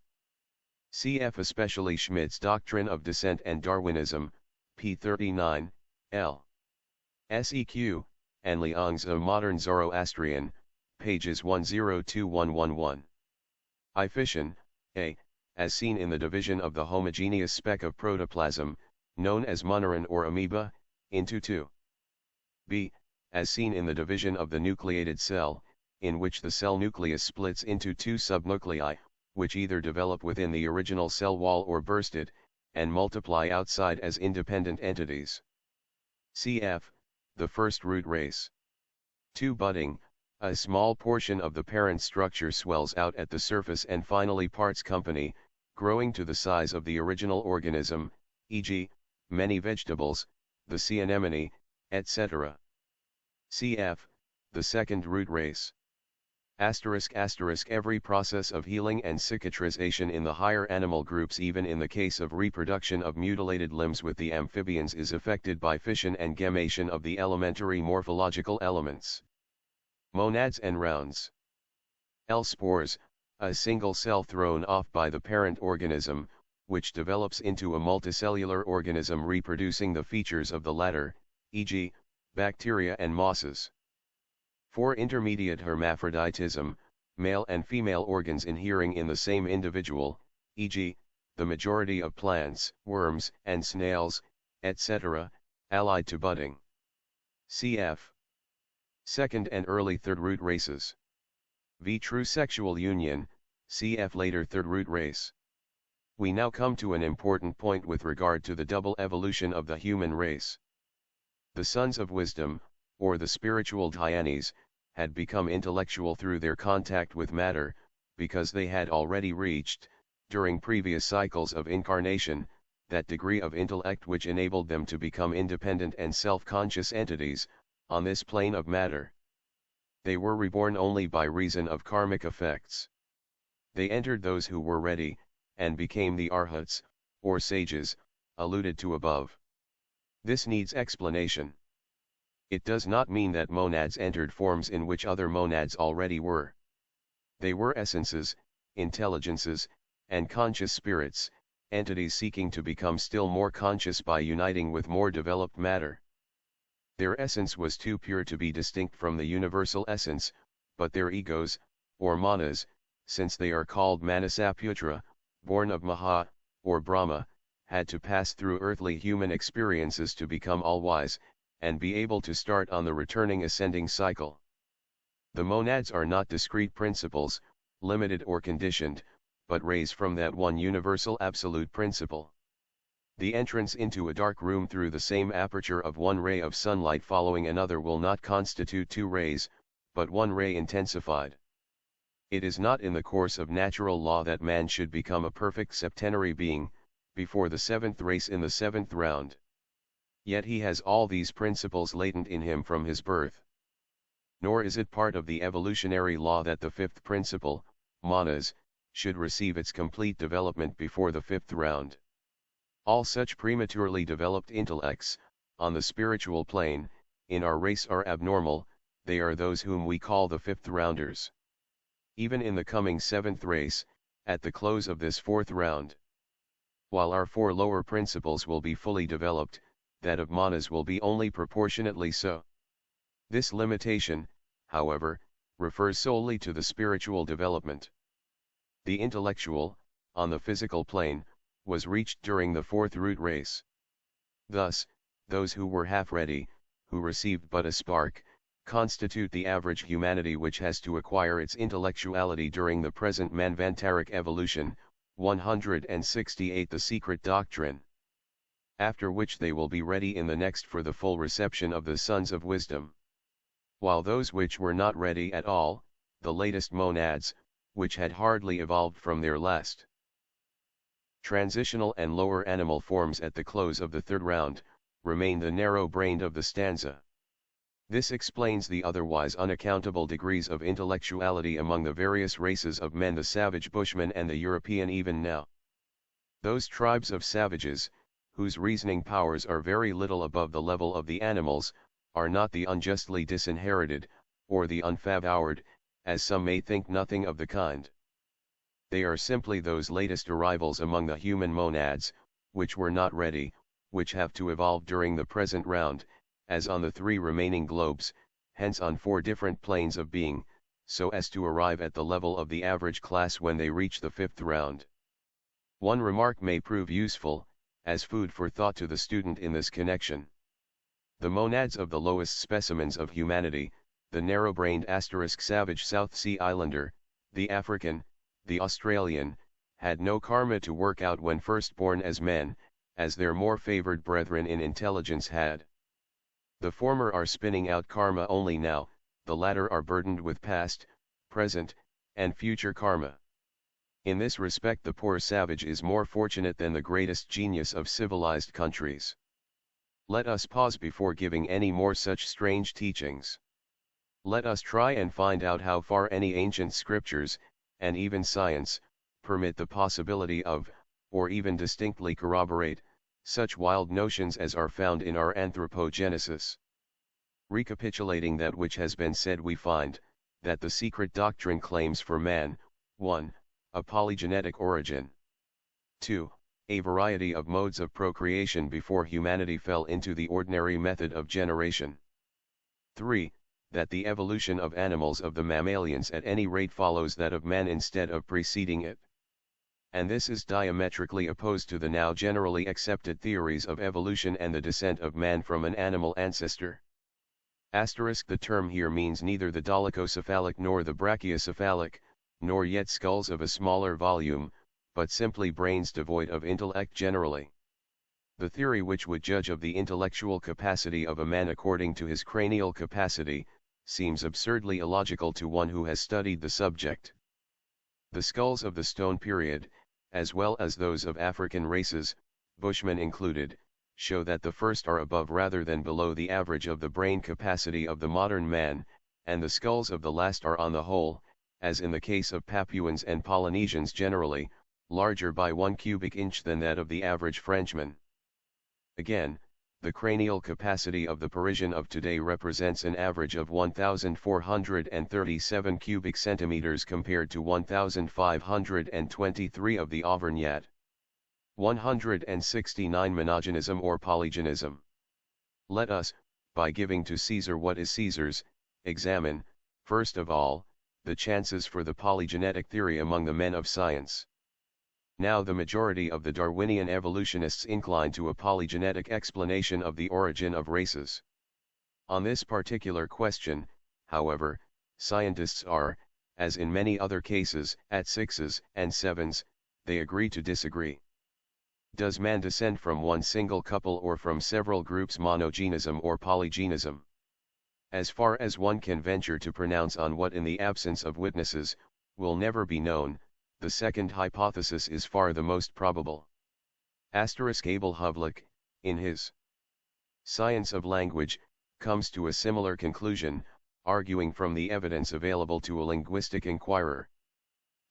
Cf. especially Schmidt's Doctrine of Descent and Darwinism, p. 39, L. Seq, and Liang's A Modern Zoroastrian, pages 102-111. Fission, A, as seen in the division of the homogeneous speck of protoplasm, known as moneron or amoeba, into two. B, as seen in the division of the nucleated cell, in which the cell nucleus splits into two subnuclei, which either develop within the original cell wall or burst it, and multiply outside as independent entities. Cf. the first root race. 2. Budding, a small portion of the parent structure swells out at the surface and finally parts company, growing to the size of the original organism, e.g., many vegetables, the sea anemone, etc. Cf. the second root race. Every process of healing and cicatrization in the higher animal groups, even in the case of reproduction of mutilated limbs with the amphibians, is affected by fission and gemation of the elementary morphological elements. Monads and rounds. L. Spores, a single cell thrown off by the parent organism, which develops into a multicellular organism reproducing the features of the latter, e.g., bacteria and mosses. 4. Intermediate hermaphroditism, male and female organs inhering in the same individual, e.g., the majority of plants, worms, and snails, etc., allied to budding. Cf. Second and early third root races. V. True sexual union, cf. later third root race. We now come to an important point with regard to the double evolution of the human race. The sons of wisdom, or the spiritual Dhyanis, had become intellectual through their contact with matter, because they had already reached, during previous cycles of incarnation, that degree of intellect which enabled them to become independent and self-conscious entities, on this plane of matter. They were reborn only by reason of karmic effects. They entered those who were ready, and became the arhats, or sages, alluded to above. This needs explanation. It does not mean that monads entered forms in which other monads already were. They were essences, intelligences, and conscious spirits, entities seeking to become still more conscious by uniting with more developed matter. Their essence was too pure to be distinct from the universal essence, but their egos, or manas, since they are called Manasaputra, born of Maha, or Brahma, had to pass through earthly human experiences to become all-wise, and be able to start on the returning ascending cycle. The monads are not discrete principles, limited or conditioned, but rays from that one universal absolute principle. The entrance into a dark room through the same aperture of one ray of sunlight following another will not constitute two rays, but one ray intensified. It is not in the course of natural law that man should become a perfect septenary being, before the seventh race in the seventh round. Yet he has all these principles latent in him from his birth. Nor is it part of the evolutionary law that the fifth principle, manas, should receive its complete development before the fifth round. All such prematurely developed intellects, on the spiritual plane, in our race are abnormal, they are those whom we call the fifth rounders. Even in the coming seventh race, at the close of this fourth round. While our four lower principles will be fully developed, that of manas will be only proportionately so. This limitation, however, refers solely to the spiritual development. The intellectual, on the physical plane, was reached during the fourth root race. Thus, those who were half-ready, who received but a spark, constitute the average humanity which has to acquire its intellectuality during the present manvantaric evolution, 168 The Secret Doctrine. After which they will be ready in the next for the full reception of the sons of wisdom. While those which were not ready at all, the latest monads, which had hardly evolved from their last transitional and lower animal forms at the close of the third round, remain the narrow-brained of the stanza. This explains the otherwise unaccountable degrees of intellectuality among the various races of men, the savage Bushman and the European even now. Those tribes of savages, whose reasoning powers are very little above the level of the animals, are not the unjustly disinherited, or the unfavoured, as some may think. Nothing of the kind. They are simply those latest arrivals among the human monads, which were not ready, which have to evolve during the present round, as on the three remaining globes, hence on four different planes of being, so as to arrive at the level of the average class when they reach the fifth round. One remark may prove useful, as food for thought to the student in this connection. The monads of the lowest specimens of humanity, the narrow-brained savage South Sea Islander, the African, the Australian, had no karma to work out when first born as men, as their more favored brethren in intelligence had. The former are spinning out karma only now, the latter are burdened with past, present, and future karma. In this respect the poor savage is more fortunate than the greatest genius of civilized countries. Let us pause before giving any more such strange teachings. Let us try and find out how far any ancient scriptures, and even science, permit the possibility of, or even distinctly corroborate, such wild notions as are found in our anthropogenesis. Recapitulating that which has been said, we find, that the secret doctrine claims for man, 1. A polygenetic origin. 2. A variety of modes of procreation before humanity fell into the ordinary method of generation. 3. That the evolution of animals of the mammalians at any rate follows that of man instead of preceding it. and this is diametrically opposed to the now generally accepted theories of evolution and the descent of man from an animal ancestor. The term here means neither the dolichocephalic nor the brachiocephalic, nor yet skulls of a smaller volume, but simply brains devoid of intellect generally. The theory which would judge of the intellectual capacity of a man according to his cranial capacity, seems absurdly illogical to one who has studied the subject. The skulls of the Stone Period, as well as those of African races, Bushmen included, show that the first are above rather than below the average of the brain capacity of the modern man, and the skulls of the last are on the whole, as in the case of Papuans and Polynesians generally, larger by 1 cubic inch than that of the average Frenchman. Again, the cranial capacity of the Parisian of today represents an average of 1,437 cubic centimeters compared to 1,523 of the Auvergnat. 169 Monogenism or polygenism. Let us, by giving to Caesar what is Caesar's, examine, first of all, the chances for the polygenetic theory among the men of science. Now the majority of the Darwinian evolutionists incline to a polygenetic explanation of the origin of races. On this particular question, however, scientists are, as in many other cases, at 6s and 7s, they agree to disagree. Does man descend from one single couple or from several groups, monogenism or polygenism? As far as one can venture to pronounce on what in the absence of witnesses, will never be known, the second hypothesis is far the most probable. Abel Havlik, in his Science of Language, comes to a similar conclusion, arguing from the evidence available to a linguistic inquirer.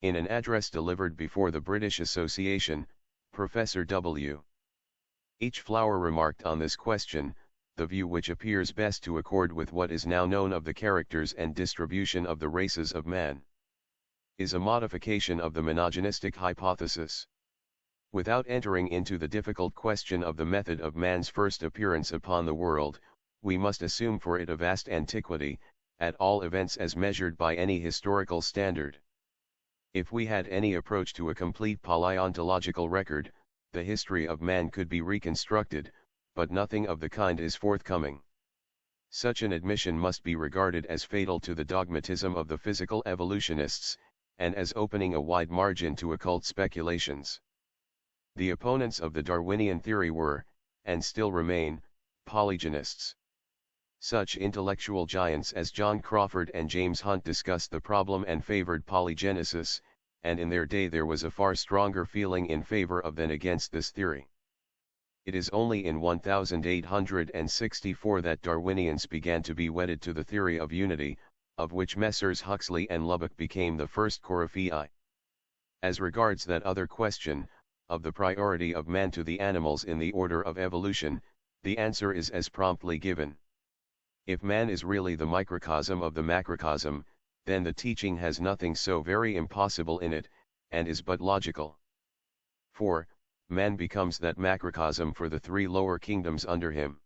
In an address delivered before the British Association, Professor W. H. Flower remarked on this question, the view which appears best to accord with what is now known of the characters and distribution of the races of man, is a modification of the monogenistic hypothesis. Without entering into the difficult question of the method of man's first appearance upon the world, we must assume for it a vast antiquity, at all events as measured by any historical standard. If we had any approach to a complete paleontological record, the history of man could be reconstructed, but nothing of the kind is forthcoming. Such an admission must be regarded as fatal to the dogmatism of the physical evolutionists, and as opening a wide margin to occult speculations. The opponents of the Darwinian theory were, and still remain, polygenists. Such intellectual giants as John Crawford and James Hunt discussed the problem and favored polygenesis, and in their day there was a far stronger feeling in favor of than against this theory. It is only in 1864 that Darwinians began to be wedded to the theory of unity, of which Messrs. Huxley and Lubbock became the first coryphei. As regards that other question, of the priority of man to the animals in the order of evolution, the answer is as promptly given. If man is really the microcosm of the macrocosm, then the teaching has nothing so very impossible in it, and is but logical. For, man becomes that macrocosm for the three lower kingdoms under him.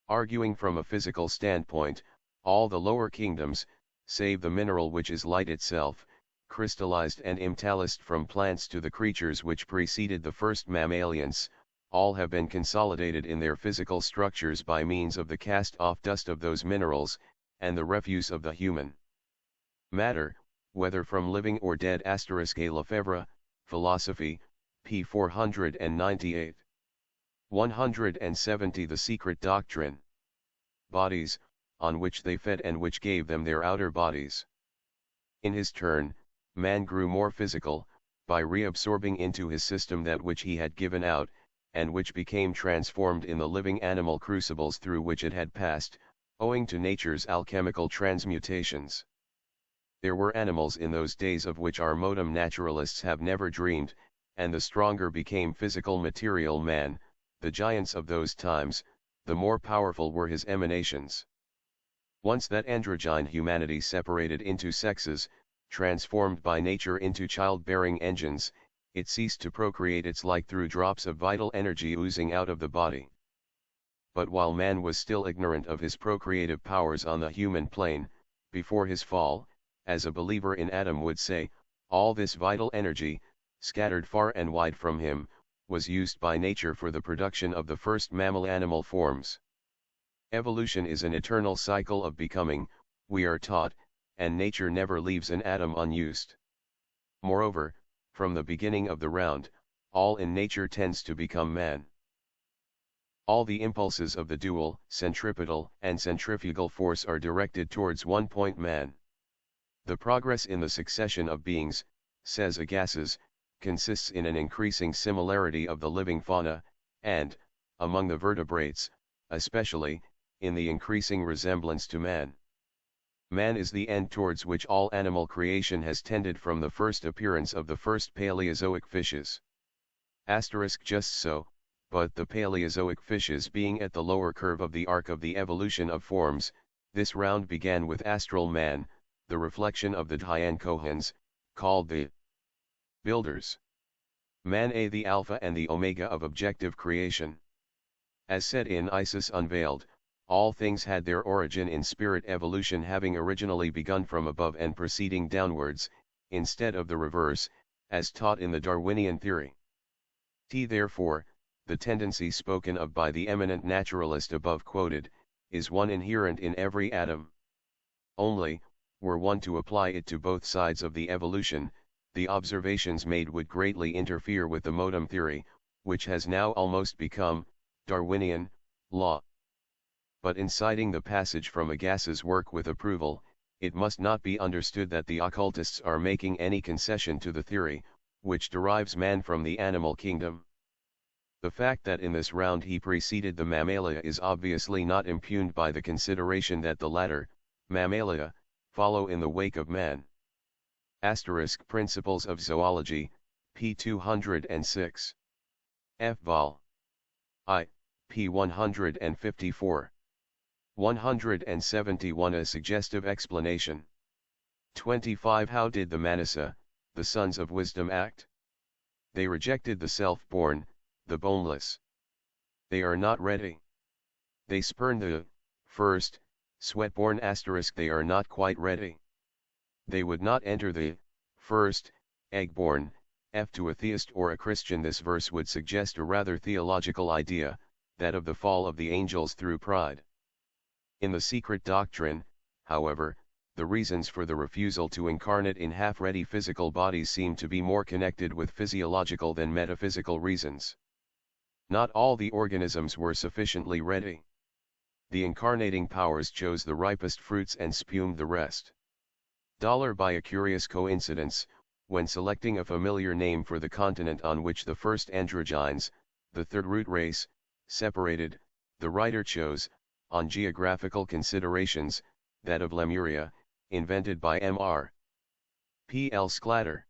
Arguing from a physical standpoint, all the lower kingdoms, save the mineral which is light itself, crystallized and immortalized from plants to the creatures which preceded the first mammalians, all have been consolidated in their physical structures by means of the cast-off dust of those minerals, and the refuse of the human matter, whether from living or dead. A. Lefebvre, Philosophy, p. 498. 170 The Secret Doctrine. Bodies, on which they fed and which gave them their outer bodies. In his turn, man grew more physical, by reabsorbing into his system that which he had given out, and which became transformed in the living animal crucibles through which it had passed, owing to nature's alchemical transmutations. There were animals in those days of which our modern naturalists have never dreamed, and the stronger became physical material man, the giants of those times, the more powerful were his emanations. Once that androgyne humanity separated into sexes, transformed by nature into childbearing engines, it ceased to procreate its like through drops of vital energy oozing out of the body. But while man was still ignorant of his procreative powers on the human plane, before his fall, as a believer in Adam would say, all this vital energy, scattered far and wide from him, was used by nature for the production of the first mammal animal forms. Evolution is an eternal cycle of becoming, we are taught, and nature never leaves an atom unused. Moreover, from the beginning of the round, all in nature tends to become man. All the impulses of the dual, centripetal, and centrifugal force are directed towards one point, man. The progress in the succession of beings, says Agassiz, consists in an increasing similarity of the living fauna, and, among the vertebrates, especially, in the increasing resemblance to man. Man is the end towards which all animal creation has tended from the first appearance of the first Paleozoic fishes. Just so, but the Paleozoic fishes being at the lower curve of the arc of the evolution of forms, this round began with astral man, the reflection of the Dhyan Kohans, called the builders. Man a the alpha and the omega of objective creation. As said in Isis Unveiled, all things had their origin in spirit evolution, having originally begun from above and proceeding downwards, instead of the reverse, as taught in the Darwinian theory. Therefore, the tendency spoken of by the eminent naturalist above quoted, is one inherent in every atom. Only, were one to apply it to both sides of the evolution, the observations made would greatly interfere with the modem theory, which has now almost become, Darwinian, law. But in citing the passage from Agassiz's work with approval, it must not be understood that the occultists are making any concession to the theory, which derives man from the animal kingdom. The fact that in this round he preceded the Mammalia is obviously not impugned by the consideration that the latter, Mammalia, follow in the wake of man. Principles of Zoology, p. 206. F. Vol. I, p. 154. 171. A suggestive explanation. 25. How did the Manasa, the sons of wisdom, act? They rejected the self-born, the boneless. They are not ready. They spurn the first, sweat-born. They are not quite ready. They would not enter the first, egg-born. To a theist or a Christian, this verse would suggest a rather theological idea, that of the fall of the angels through pride. In the secret doctrine, however, the reasons for the refusal to incarnate in half-ready physical bodies seem to be more connected with physiological than metaphysical reasons. Not all the organisms were sufficiently ready. The incarnating powers chose the ripest fruits and spumed the rest. By a curious coincidence, when selecting a familiar name for the continent on which the first androgynes, the third root race, separated, the writer chose, on geographical considerations, that of Lemuria, invented by Mr. P. L. Sclater.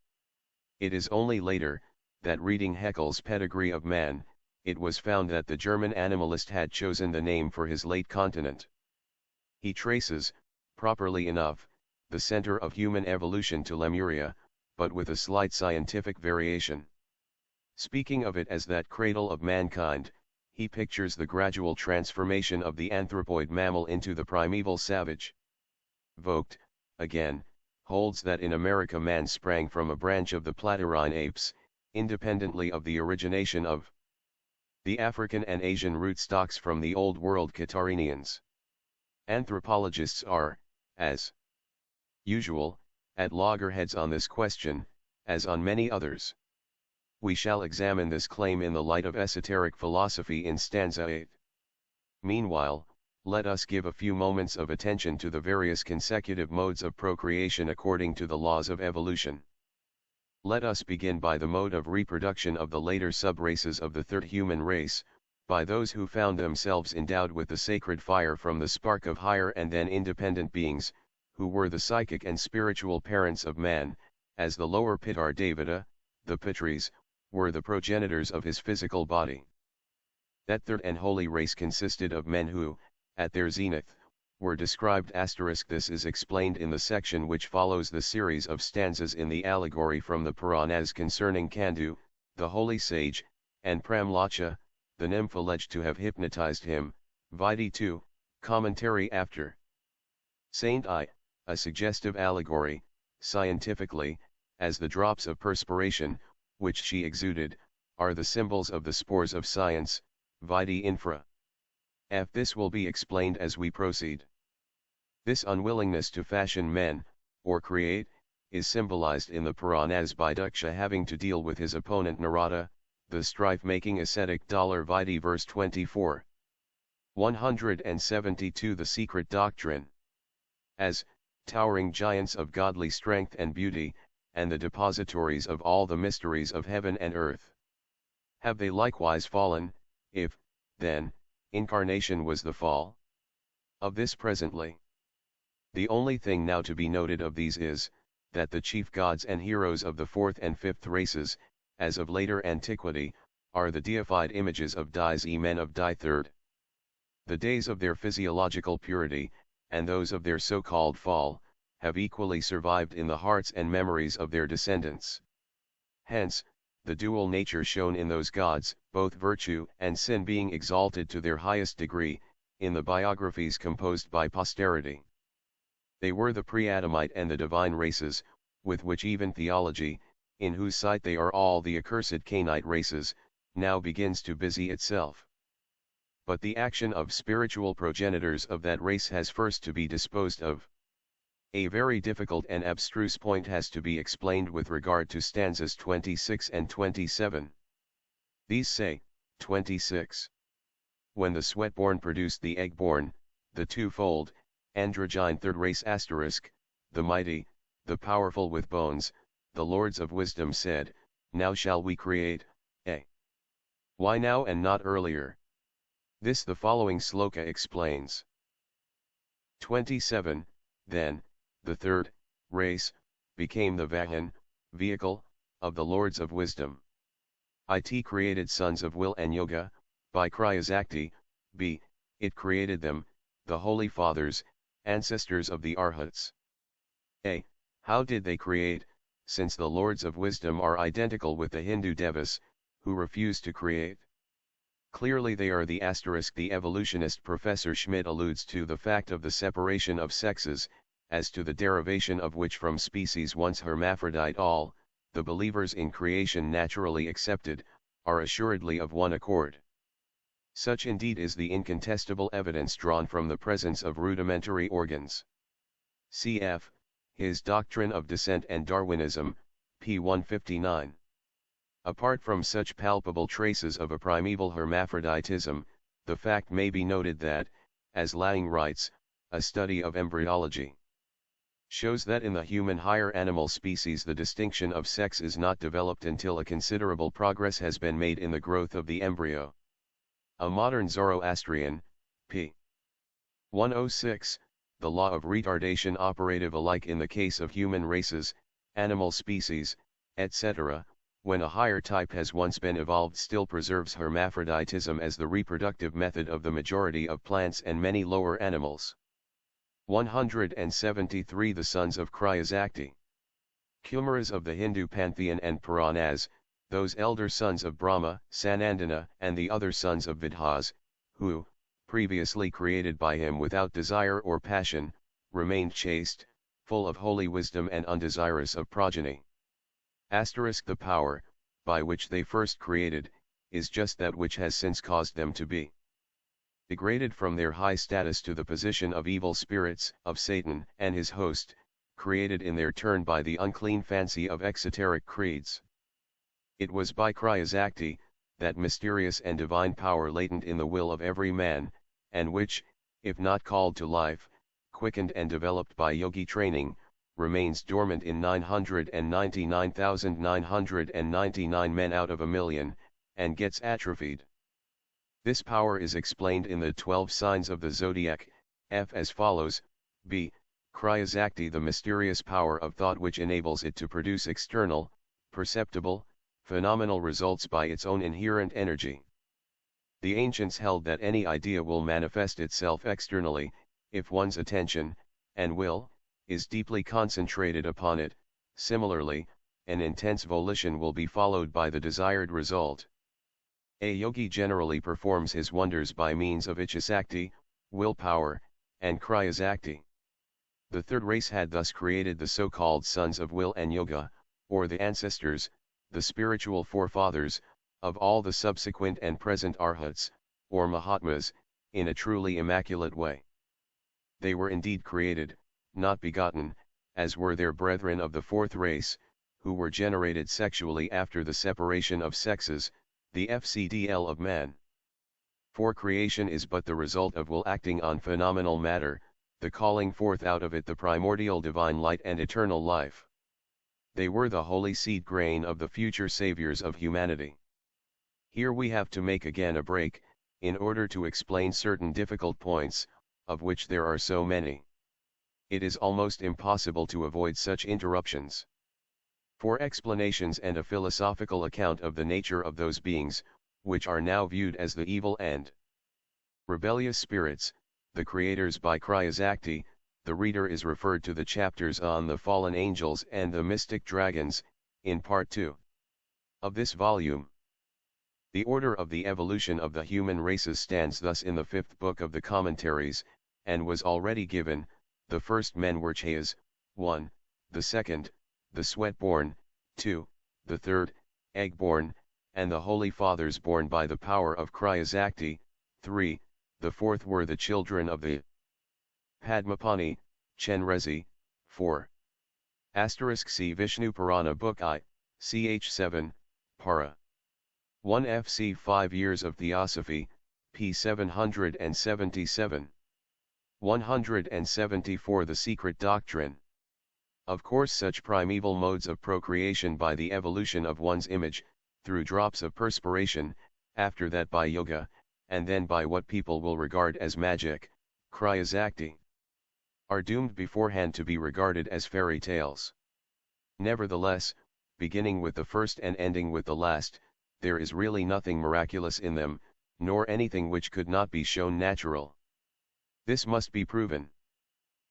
It is only later, that reading Haeckel's Pedigree of Man, it was found that the German animalist had chosen the name for his late continent. He traces, properly enough, the center of human evolution to Lemuria, but with a slight scientific variation. Speaking of it as that cradle of mankind, he pictures the gradual transformation of the anthropoid mammal into the primeval savage. Vogt, again, holds that in America man sprang from a branch of the Platyrrhine apes, independently of the origination of the African and Asian rootstocks from the Old World Catarrhinians. Anthropologists are, as usual, at loggerheads on this question, as on many others. We shall examine this claim in the light of esoteric philosophy in stanza 8. Meanwhile, let us give a few moments of attention to the various consecutive modes of procreation according to the laws of evolution. Let us begin by the mode of reproduction of the later subraces of the third human race, by those who found themselves endowed with the sacred fire from the spark of higher and then independent beings, who were the psychic and spiritual parents of man, as the lower Pitar Davida, the Pitris, were the progenitors of his physical body. That third and holy race consisted of men who, at their zenith, were described. This is explained in the section which follows the series of stanzas in the allegory from the Puranas concerning Kandu, the holy sage, and Pramlacha, the nymph alleged to have hypnotized him. Vide 2, commentary after. Saint I, a suggestive allegory, scientifically, as the drops of perspiration, which she exuded, are the symbols of the spores of science, vitae infra. This will be explained as we proceed. This unwillingness to fashion men, or create, is symbolized in the Puranas by Daksha having to deal with his opponent Narada, the strife-making ascetic. Vitae verse 24. 172 The secret doctrine. As, towering giants of godly strength and beauty, and the depositories of all the mysteries of heaven and earth. Have they likewise fallen, if, then, incarnation was the fall? Of this presently. The only thing now to be noted of these is, that the chief gods and heroes of the fourth and fifth races, as of later antiquity, are the deified images of Di's men of Di third. The days of their physiological purity, and those of their so-called fall, have equally survived in the hearts and memories of their descendants. Hence, the dual nature shown in those gods, both virtue and sin being exalted to their highest degree, in the biographies composed by posterity. They were the pre-Adamite and the divine races, with which even theology, in whose sight they are all the accursed Cainite races, now begins to busy itself. But the action of spiritual progenitors of that race has first to be disposed of. A very difficult and abstruse point has to be explained with regard to stanzas 26 and 27. These say, 26. When the sweat-born produced the egg-born, the twofold, androgyne third race *, the mighty, the powerful with bones, the lords of wisdom said, now shall we create, a. Why now and not earlier? This the following sloka explains. 27, then, the third, race, became the vahan, vehicle, of the lords of wisdom. It created sons of will and yoga, by Kriyasakti, b. It created them, the holy fathers, ancestors of the Arhats. A. How did they create, since the lords of wisdom are identical with the Hindu devas, who refuse to create? Clearly they are the *. The evolutionist Professor Schmidt alludes to the fact of the separation of sexes, as to the derivation of which from species once hermaphrodite all, the believers in creation naturally accepted, are assuredly of one accord. Such indeed is the incontestable evidence drawn from the presence of rudimentary organs. Cf. His Doctrine of Descent and Darwinism, p. 159. Apart from such palpable traces of a primeval hermaphroditism, the fact may be noted that, as Lang writes, a study of embryology shows that in the human higher animal species the distinction of sex is not developed until a considerable progress has been made in the growth of the embryo. A modern Zoroastrian, p. 106, the law of retardation operative alike in the case of human races, animal species, etc., when a higher type has once been evolved still preserves hermaphroditism as the reproductive method of the majority of plants and many lower animals. 173 The sons of Kriyasakti. Kumaras of the Hindu pantheon and Puranas, those elder sons of Brahma, Sanandana, and the other sons of Vidhas, who, previously created by him without desire or passion, remained chaste, full of holy wisdom and undesirous of progeny. The power, by which they first created, is just that which has since caused them to be degraded from their high status to the position of evil spirits, of Satan and his host, created in their turn by the unclean fancy of exoteric creeds. It was by Kriyasakti, that mysterious and divine power latent in the will of every man, and which, if not called to life, quickened and developed by yogi training, remains dormant in 999,999 men out of a million, and gets atrophied. This power is explained in the 12 signs of the zodiac, f as follows, b. Kriyasakti, the mysterious power of thought which enables it to produce external, perceptible, phenomenal results by its own inherent energy. The ancients held that any idea will manifest itself externally, if one's attention, and will, is deeply concentrated upon it. Similarly, an intense volition will be followed by the desired result. A yogi generally performs his wonders by means of Ichchasakti, willpower, and Kriyasakti. The third race had thus created the so-called sons of will and yoga, or the ancestors, the spiritual forefathers, of all the subsequent and present Arhats, or Mahatmas, in a truly immaculate way. They were indeed created, not begotten, as were their brethren of the fourth race, who were generated sexually after the separation of sexes, the FCDL of man. For creation is but the result of will acting on phenomenal matter, the calling forth out of it the primordial divine light and eternal life. They were the holy seed grain of the future saviors of humanity. Here we have to make again a break, in order to explain certain difficult points, of which there are so many. It is almost impossible to avoid such interruptions. For explanations and a philosophical account of the nature of those beings, which are now viewed as the evil and rebellious spirits, the creators by Cryasakti, the reader is referred to the chapters on the fallen angels and the mystic dragons, in part 2 of this volume. The order of the evolution of the human races stands thus in the fifth book of the commentaries, and was already given. The first men were Chayas, 1, the second, the sweat-born, 2, the third, egg-born, and the holy fathers born by the power of Cryasakti, 3, the fourth were the children of the Padmapani, Chenrezi, 4. See Vishnu Purana Book I, ch. 7, Para. 1 FC 5 Years of Theosophy, p. 777. 174 The Secret Doctrine. Of course such primeval modes of procreation by the evolution of one's image, through drops of perspiration, after that by yoga, and then by what people will regard as magic, Cryasakti, are doomed beforehand to be regarded as fairy tales. Nevertheless, beginning with the first and ending with the last, there is really nothing miraculous in them, nor anything which could not be shown natural. This must be proven.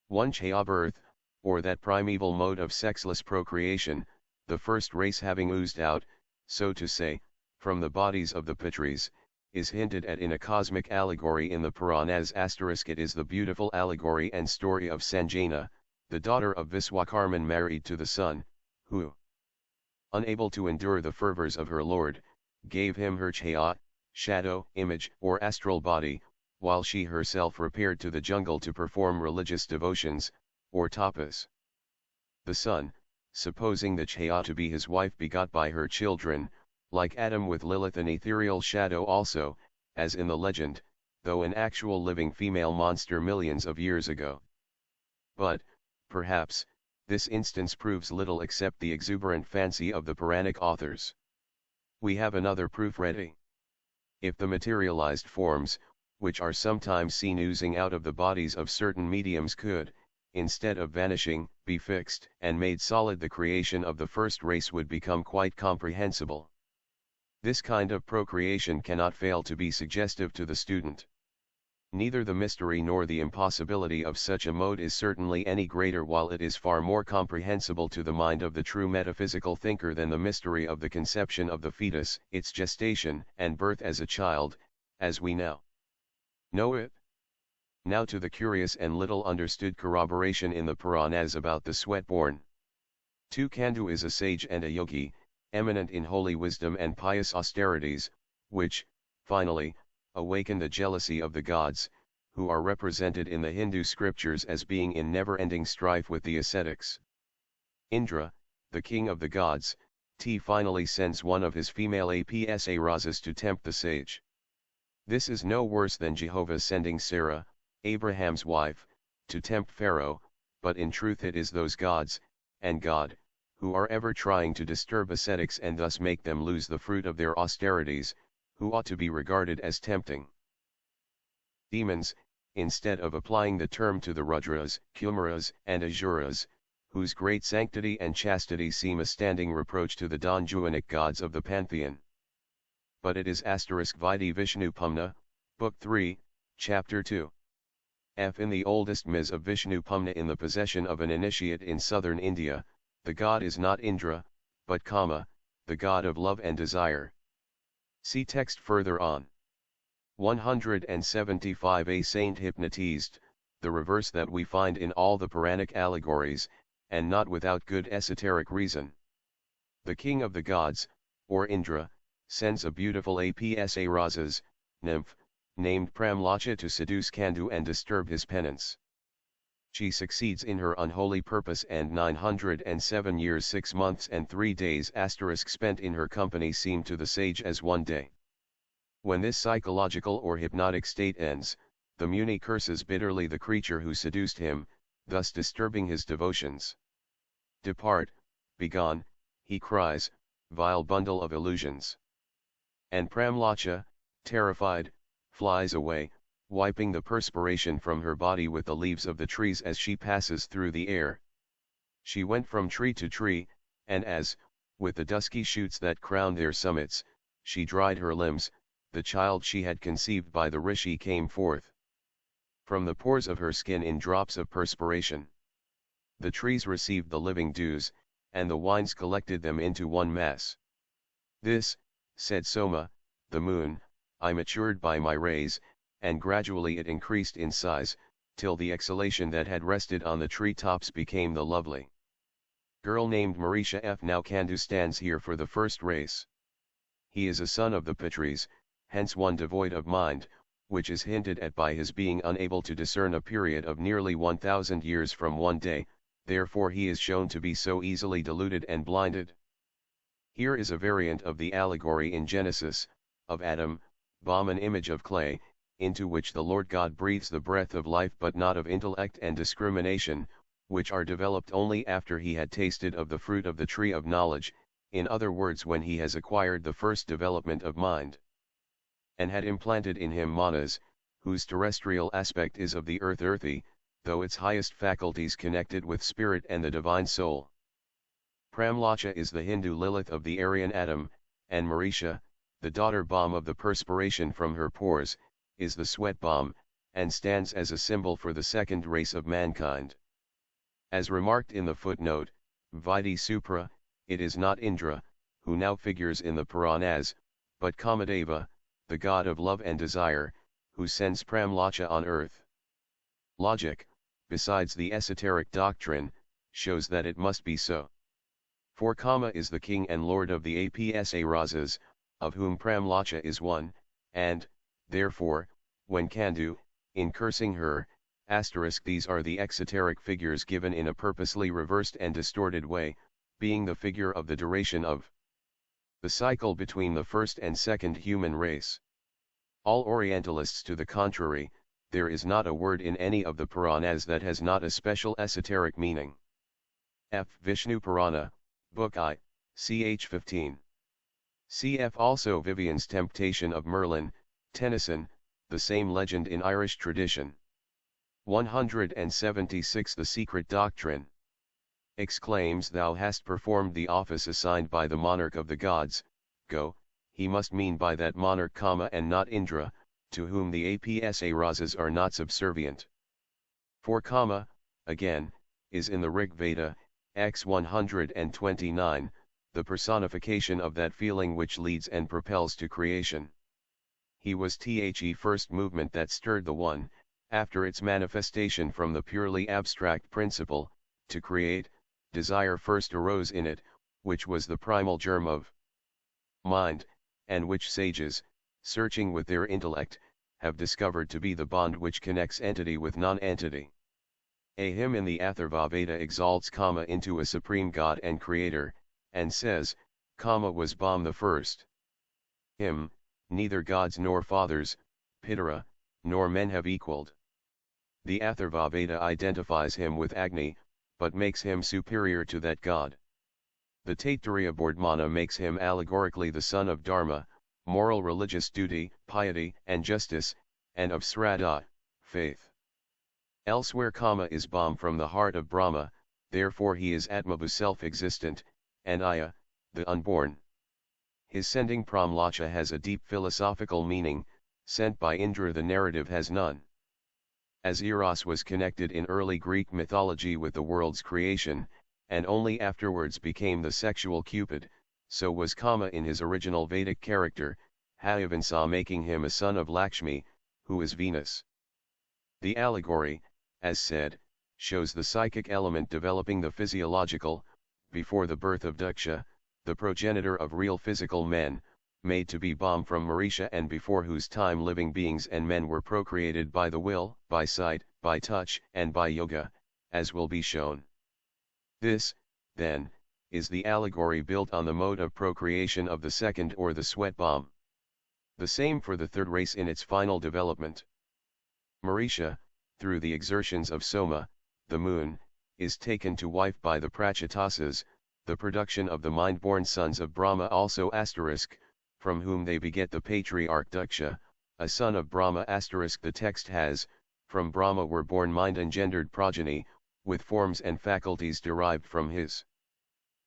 One Chaya birth, or that primeval mode of sexless procreation, the first race having oozed out, so to say, from the bodies of the Pitris, is hinted at in a cosmic allegory in the Puranas. It is the beautiful allegory and story of Sanjana, the daughter of Viswakarman married to the sun, who, unable to endure the fervors of her lord, gave him her Chaya, shadow, image, or astral body, while she herself repaired to the jungle to perform religious devotions, or tapas. The sun, supposing the Chaya to be his wife, begot by her children, like Adam with Lilith, an ethereal shadow also, as in the legend, though an actual living female monster millions of years ago. But, perhaps, this instance proves little except the exuberant fancy of the Puranic authors. We have another proof ready. If the materialized forms, which are sometimes seen oozing out of the bodies of certain mediums, could, instead of vanishing, be fixed and made solid, the creation of the first race would become quite comprehensible. This kind of procreation cannot fail to be suggestive to the student. Neither the mystery nor the impossibility of such a mode is certainly any greater, while it is far more comprehensible to the mind of the true metaphysical thinker than the mystery of the conception of the fetus, its gestation and birth as a child, as we now know it. Now to the curious and little understood corroboration in the Puranas about the sweat-born. Kandu is a sage and a yogi, eminent in holy wisdom and pious austerities, which, finally, awaken the jealousy of the gods, who are represented in the Hindu scriptures as being in never-ending strife with the ascetics. Indra, the king of the gods, finally sends one of his female apsaras to tempt the sage. This is no worse than Jehovah sending Sarah, Abraham's wife, to tempt Pharaoh, but in truth it is those gods, and God, who are ever trying to disturb ascetics and thus make them lose the fruit of their austerities, who ought to be regarded as tempting. Demons, instead of applying the term to the Rudras, Kumaras, and Asuras, whose great sanctity and chastity seem a standing reproach to the Donjuanic gods of the pantheon. But it is *Vidi Vishnu Pumna, Book 3, Chapter 2. In the oldest myths of Vishnu Pumna in the possession of an initiate in southern India, the god is not Indra, but Kama, the god of love and desire. See text further on. 175 A saint hypnotized, the reverse that we find in all the Puranic allegories, and not without good esoteric reason. The king of the gods, or Indra, sends a beautiful Apsaras, nymph, named Pramlacha to seduce Kandu and disturb his penance. She succeeds in her unholy purpose, and 907 years 6 months and 3 days spent in her company seem to the sage as one day. When this psychological or hypnotic state ends, the Muni curses bitterly the creature who seduced him, thus disturbing his devotions. "Depart, begone," he cries, "vile bundle of illusions." And Pramlacha, terrified, flies away, wiping the perspiration from her body with the leaves of the trees as she passes through the air. She went from tree to tree, and as, with the dusky shoots that crowned their summits, she dried her limbs, the child she had conceived by the rishi came forth from the pores of her skin in drops of perspiration. The trees received the living dews, and the winds collected them into one mass. "This," said Soma, the moon, "I matured by my rays, and gradually it increased in size, till the exhalation that had rested on the tree tops became the lovely girl named Marisha F. Now Kandu stands here for the first race. He is a son of the Pitris, hence one devoid of mind, which is hinted at by his being unable to discern a period of nearly 1,000 years from one day, therefore he is shown to be so easily deluded and blinded. Here is a variant of the allegory in Genesis, of Adam, bomb, an image of clay, into which the Lord God breathes the breath of life but not of intellect and discrimination, which are developed only after he had tasted of the fruit of the tree of knowledge, in other words when he has acquired the first development of mind. And had implanted in him manas, whose terrestrial aspect is of the earth earthy, though its highest faculties connected with spirit and the divine soul. Pramlacha is the Hindu Lilith of the Aryan Adam, and Marisha, the daughter bomb of the perspiration from her pores, is the sweat bomb, and stands as a symbol for the second race of mankind. As remarked in the footnote, Vidi Supra, it is not Indra, who now figures in the Puranas, but Kamadeva, the god of love and desire, who sends Pramlacha on earth. Logic, besides the esoteric doctrine, shows that it must be so. For Kama is the king and lord of the Apsaras, of whom Pramlacha is one, and, therefore, when Kandu, in cursing her, these are the exoteric figures given in a purposely reversed and distorted way, being the figure of the duration of the cycle between the first and second human race. All Orientalists to the contrary, there is not a word in any of the Puranas that has not a special esoteric meaning. F. Vishnu Purana, Book I, ch. 15. Cf. also Vivian's Temptation of Merlin, Tennyson, the same legend in Irish tradition. 176 The Secret Doctrine exclaims, "Thou hast performed the office assigned by the monarch of the gods, go." He must mean by that monarch Kama and not Indra, to whom the Apsaras are not subservient. For Kama, again, is in the Rig Veda, X 129, the personification of that feeling which leads and propels to creation. He was the first movement that stirred the one, after its manifestation from the purely abstract principle, to create, desire first arose in it, which was the primal germ of mind, and which sages, searching with their intellect, have discovered to be the bond which connects entity with non-entity. A hymn in the Atharva Veda exalts Kama into a supreme god and creator, and says, Kama was Brahm the first. Him, neither gods nor fathers, Pitara, nor men have equaled. The Atharva Veda identifies him with Agni, but makes him superior to that god. The Taittiriya Bordmana makes him allegorically the son of Dharma, moral religious duty, piety and justice, and of Sraddha, faith. Elsewhere Kama is Brahm from the heart of Brahma, therefore he is Atmabhu self-existent, and Aya, the unborn. His sending Pramlacha has a deep philosophical meaning, sent by Indra the narrative has none. As Eros was connected in early Greek mythology with the world's creation, and only afterwards became the sexual Cupid, so was Kama in his original Vedic character, Hayavansa making him a son of Lakshmi, who is Venus. The allegory, as said, shows the psychic element developing the physiological, before the birth of Daksha, the progenitor of real physical men, made to be bomb from Marisha and before whose time living beings and men were procreated by the will, by sight, by touch, and by yoga, as will be shown. This, then, is the allegory built on the mode of procreation of the second or the sweat bomb. The same for the third race in its final development. Marisha, through the exertions of Soma, the moon, is taken to wife by the Prachitasas, the production of the mind-born sons of Brahma also *, from whom they beget the patriarch Daksha, a son of Brahma *. The text has, from Brahma were born mind-engendered progeny, with forms and faculties derived from his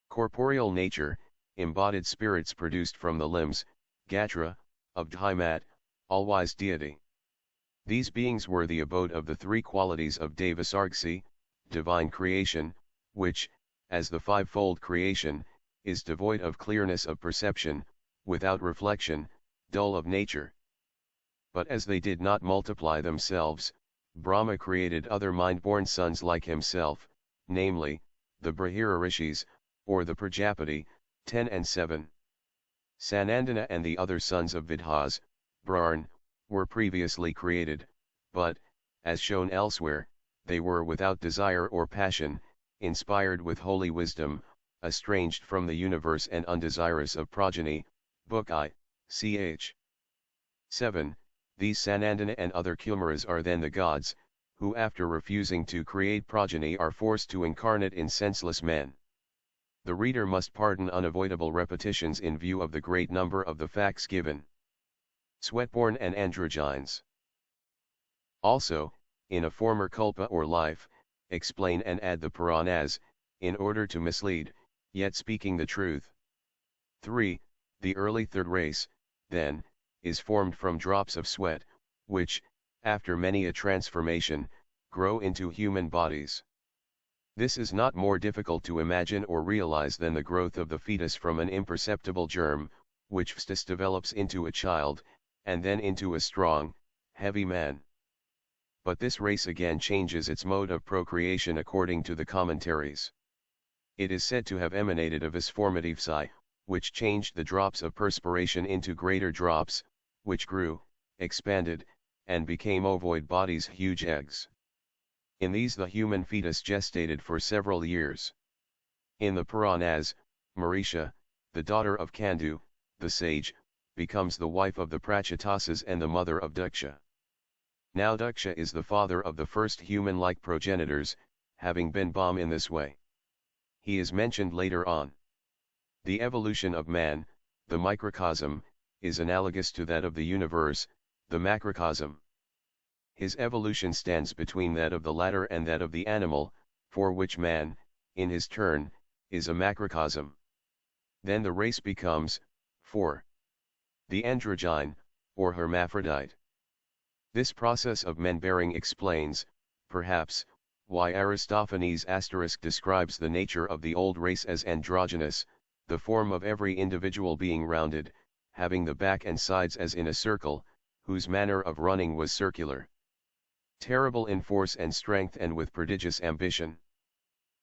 corporeal nature, embodied spirits produced from the limbs, Gatra, of Dhaimat, all-wise deity. These beings were the abode of the three qualities of Devasargsi, divine creation, which, as the fivefold creation, is devoid of clearness of perception, without reflection, dull of nature. But as they did not multiply themselves, Brahma created other mind-born sons like himself, namely, the Brahira Rishis, or the Prajapati, 10 and 7. Sanandana and the other sons of Vidhas, Brarn, were previously created, but, as shown elsewhere, they were without desire or passion, inspired with holy wisdom, estranged from the universe and undesirous of progeny. Book I, ch. 7. These Sanandana and other Kumaras are then the gods, who after refusing to create progeny are forced to incarnate in senseless men. The reader must pardon unavoidable repetitions in view of the great number of the facts given. Sweatborn and androgynes. Also, in a former kalpa or life, explain and add the Puranas, in order to mislead, yet speaking the truth. 3. The early third race, then, is formed from drops of sweat, which, after many a transformation, grow into human bodies. This is not more difficult to imagine or realize than the growth of the fetus from an imperceptible germ, which first develops into a child, and then into a strong, heavy man. But this race again changes its mode of procreation according to the commentaries. It is said to have emanated of visformative psi, which changed the drops of perspiration into greater drops, which grew, expanded, and became ovoid bodies, huge eggs. In these the human fetus gestated for several years. In the Puranas, Marisha, the daughter of Kandu, the sage, becomes the wife of the Prachitasas and the mother of Daksha. Now Daksha is the father of the first human-like progenitors, having been born in this way. He is mentioned later on. The evolution of man, the microcosm, is analogous to that of the universe, the macrocosm. His evolution stands between that of the latter and that of the animal, for which man, in his turn, is a macrocosm. Then the race becomes, 4. The androgyne, or hermaphrodite. This process of men-bearing explains, perhaps, why Aristophanes * describes the nature of the old race as androgynous, the form of every individual being rounded, having the back and sides as in a circle, whose manner of running was circular. Terrible in force and strength and with prodigious ambition.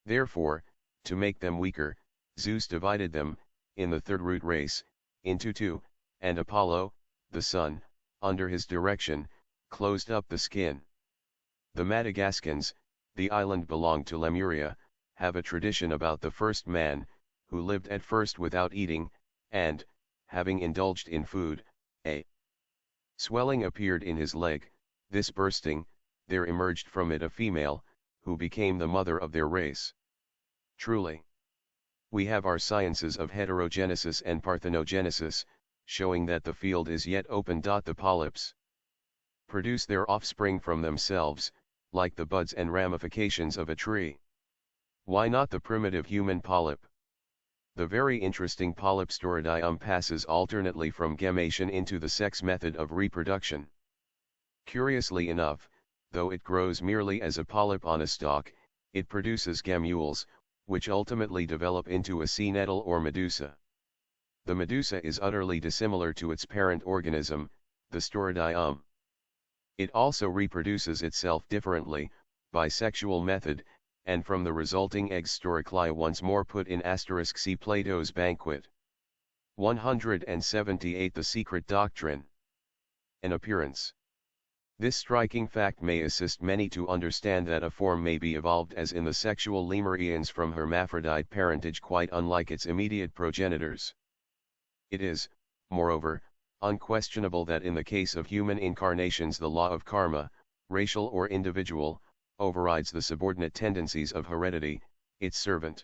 Therefore, to make them weaker, Zeus divided them, in the third root race, into two, and Apollo, the sun, under his direction, closed up the skin. The Madagascans, the island belonged to Lemuria, have a tradition about the first man, who lived at first without eating, and, having indulged in food, a swelling appeared in his leg. This bursting, there emerged from it a female, who became the mother of their race. Truly, we have our sciences of heterogenesis and parthenogenesis, showing that the field is yet open. The polyps produce their offspring from themselves, like the buds and ramifications of a tree. Why not the primitive human polyp? The very interesting polyp Staurodyum passes alternately from gemation into the sex method of reproduction. Curiously enough, though it grows merely as a polyp on a stalk, it produces gamules, which ultimately develop into a sea nettle or medusa. The medusa is utterly dissimilar to its parent organism, the Staurodyum. It also reproduces itself differently, by sexual method, and from the resulting extorically once more put in asterisk see Plato's Banquet. 178 The Secret Doctrine. An appearance. This striking fact may assist many to understand that a form may be evolved as in the sexual lemurians from hermaphrodite parentage quite unlike its immediate progenitors. It is, moreover, unquestionable that in the case of human incarnations the law of karma, racial or individual, overrides the subordinate tendencies of heredity, its servant.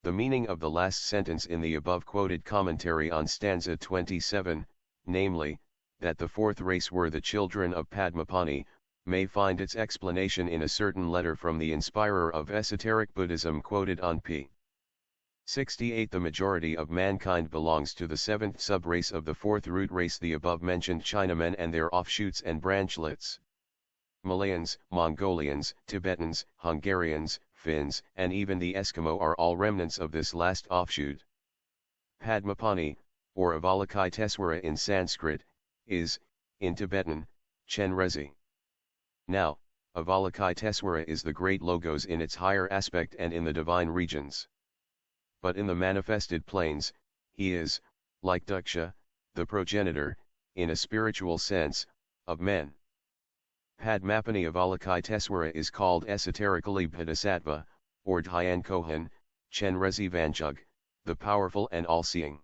The meaning of the last sentence in the above quoted commentary on stanza 27, namely, that the fourth race were the children of Padmapani, may find its explanation in a certain letter from the inspirer of esoteric Buddhism quoted on p. 68. The majority of mankind belongs to the seventh sub-race of the fourth root race, the above-mentioned Chinamen and their offshoots and branchlets. Malayans, Mongolians, Tibetans, Hungarians, Finns, and even the Eskimo are all remnants of this last offshoot. Padmapani, or Avalokiteswara in Sanskrit, is, in Tibetan, Chenrezi. Now, Avalokiteswara is the great logos in its higher aspect and in the divine regions. But in the manifested planes, he is, like Daksha, the progenitor, in a spiritual sense, of men. Padmapani Avalokiteswara is called esoterically Bodhisattva, or Dhyan Kohan, Chenrezi Vanchug, the powerful and all-seeing.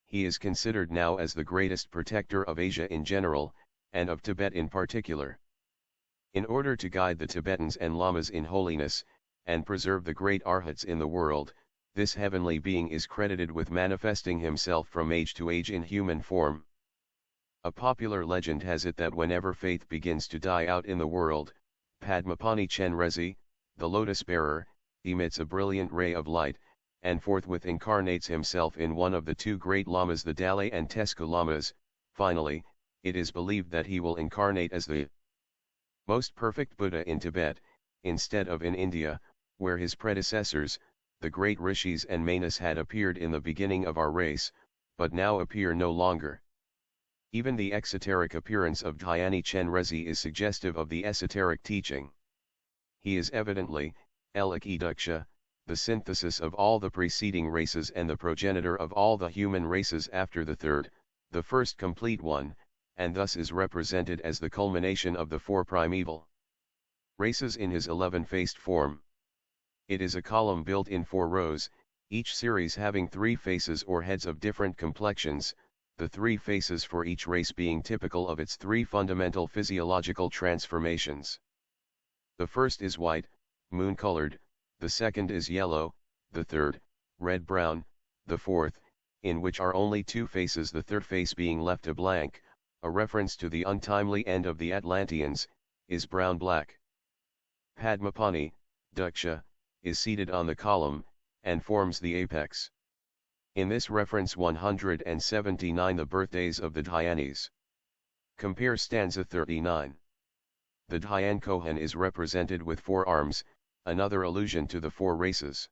He is considered now as the greatest protector of Asia in general, and of Tibet in particular. In order to guide the Tibetans and Lamas in holiness, and preserve the great Arhats in the world, this heavenly being is credited with manifesting himself from age to age in human form. A popular legend has it that whenever faith begins to die out in the world, Padmapani Chenrezi, the lotus-bearer, emits a brilliant ray of light, and forthwith incarnates himself in one of the two great lamas, the Dalai and Tesku lamas. Finally, it is believed that he will incarnate as the most perfect Buddha in Tibet, instead of in India, where his predecessors, the great rishis and manas, had appeared in the beginning of our race, but now appear no longer. Even the exoteric appearance of Dhyani Chenrezi is suggestive of the esoteric teaching. He is evidently, Elaki Daksha, the synthesis of all the preceding races and the progenitor of all the human races after the third, the first complete one, and thus is represented as the culmination of the four primeval races in his 11-faced form. It is a column built in 4 rows, each series having 3 faces or heads of different complexions, the 3 faces for each race being typical of its 3 fundamental physiological transformations. The first is white, moon-colored, the second is yellow, the third, red-brown, the fourth, in which are only 2 faces, the third face being left a blank, a reference to the untimely end of the Atlanteans, is brown-black. Padmapani, Daksha, is seated on the column, and forms the apex. In this reference 179 the birthdays of the Dhyanis. Compare stanza 39. The Dhyan Kohan is represented with 4 arms, another allusion to the 4 races.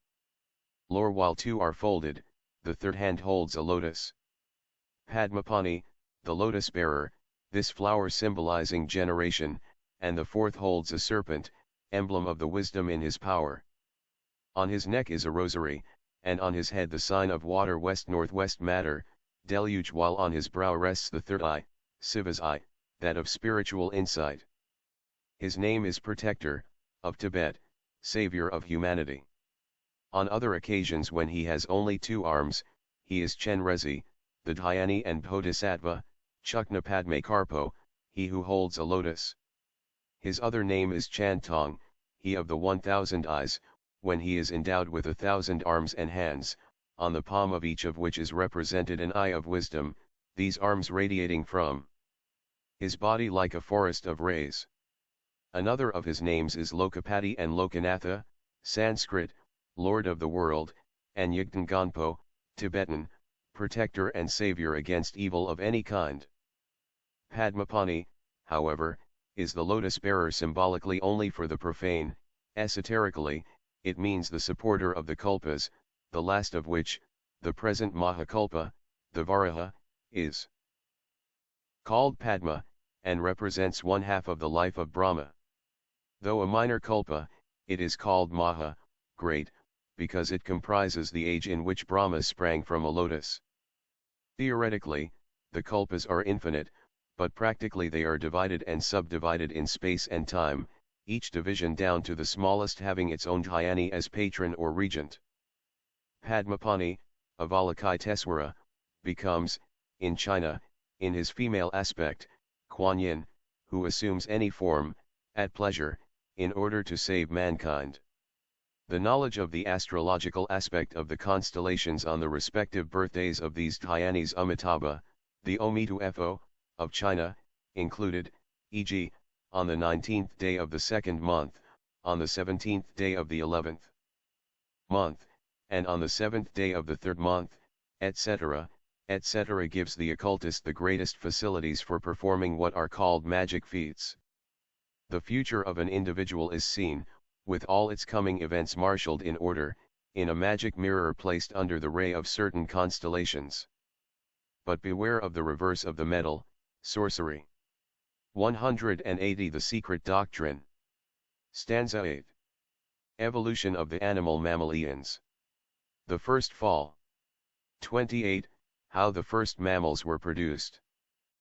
Lore while 2 are folded, the third hand holds a lotus. Padmapani, the lotus bearer, this flower symbolizing generation, and the fourth holds a serpent, emblem of the wisdom in his power. On his neck is a rosary, and on his head the sign of water west-northwest matter, deluge, while on his brow rests the third eye, Siva's eye, that of spiritual insight. His name is Protector, of Tibet, Savior of humanity. On other occasions when he has only 2 arms, he is Chenrezi, the Dhyani and Bodhisattva, Chukna Padme Karpo, he who holds a lotus. His other name is Chantong, he of the 1,000 eyes, when he is endowed with 1,000 arms and hands, on the palm of each of which is represented an eye of wisdom, these arms radiating from his body like a forest of rays. Another of his names is Lokapati and Lokanatha, Sanskrit, Lord of the World, and Yigten Gonpo, Tibetan, Protector and Savior against evil of any kind. Padmapani, however, is the lotus bearer symbolically only for the profane. Esoterically, it means the supporter of the kulpas, the last of which, the present Mahakulpa, the Varaha, is called Padma, and represents 1/2 of the life of Brahma. Though a minor kulpa, it is called Maha, great, because it comprises the age in which Brahma sprang from a lotus. Theoretically, the kalpas are infinite, but practically they are divided and subdivided in space and time, each division down to the smallest having its own dhyani as patron or regent. Padmapani, Avalokiteswara, becomes, in China, in his female aspect, Kuan Yin, who assumes any form, at pleasure, in order to save mankind. The knowledge of the astrological aspect of the constellations on the respective birthdays of these Dhyanis Amitabha, the Omitufo, of China, included, e.g., on the 19th day of the second month, on the 17th day of the 11th month, and on the 7th day of the third month, etc., etc. gives the occultist the greatest facilities for performing what are called magic feats. The future of an individual is seen, with all its coming events marshaled in order, in a magic mirror placed under the ray of certain constellations. But beware of the reverse of the medal, sorcery. 180 The Secret Doctrine. Stanza 8. Evolution of the animal mammalians. The first fall. 28. How the first mammals were produced.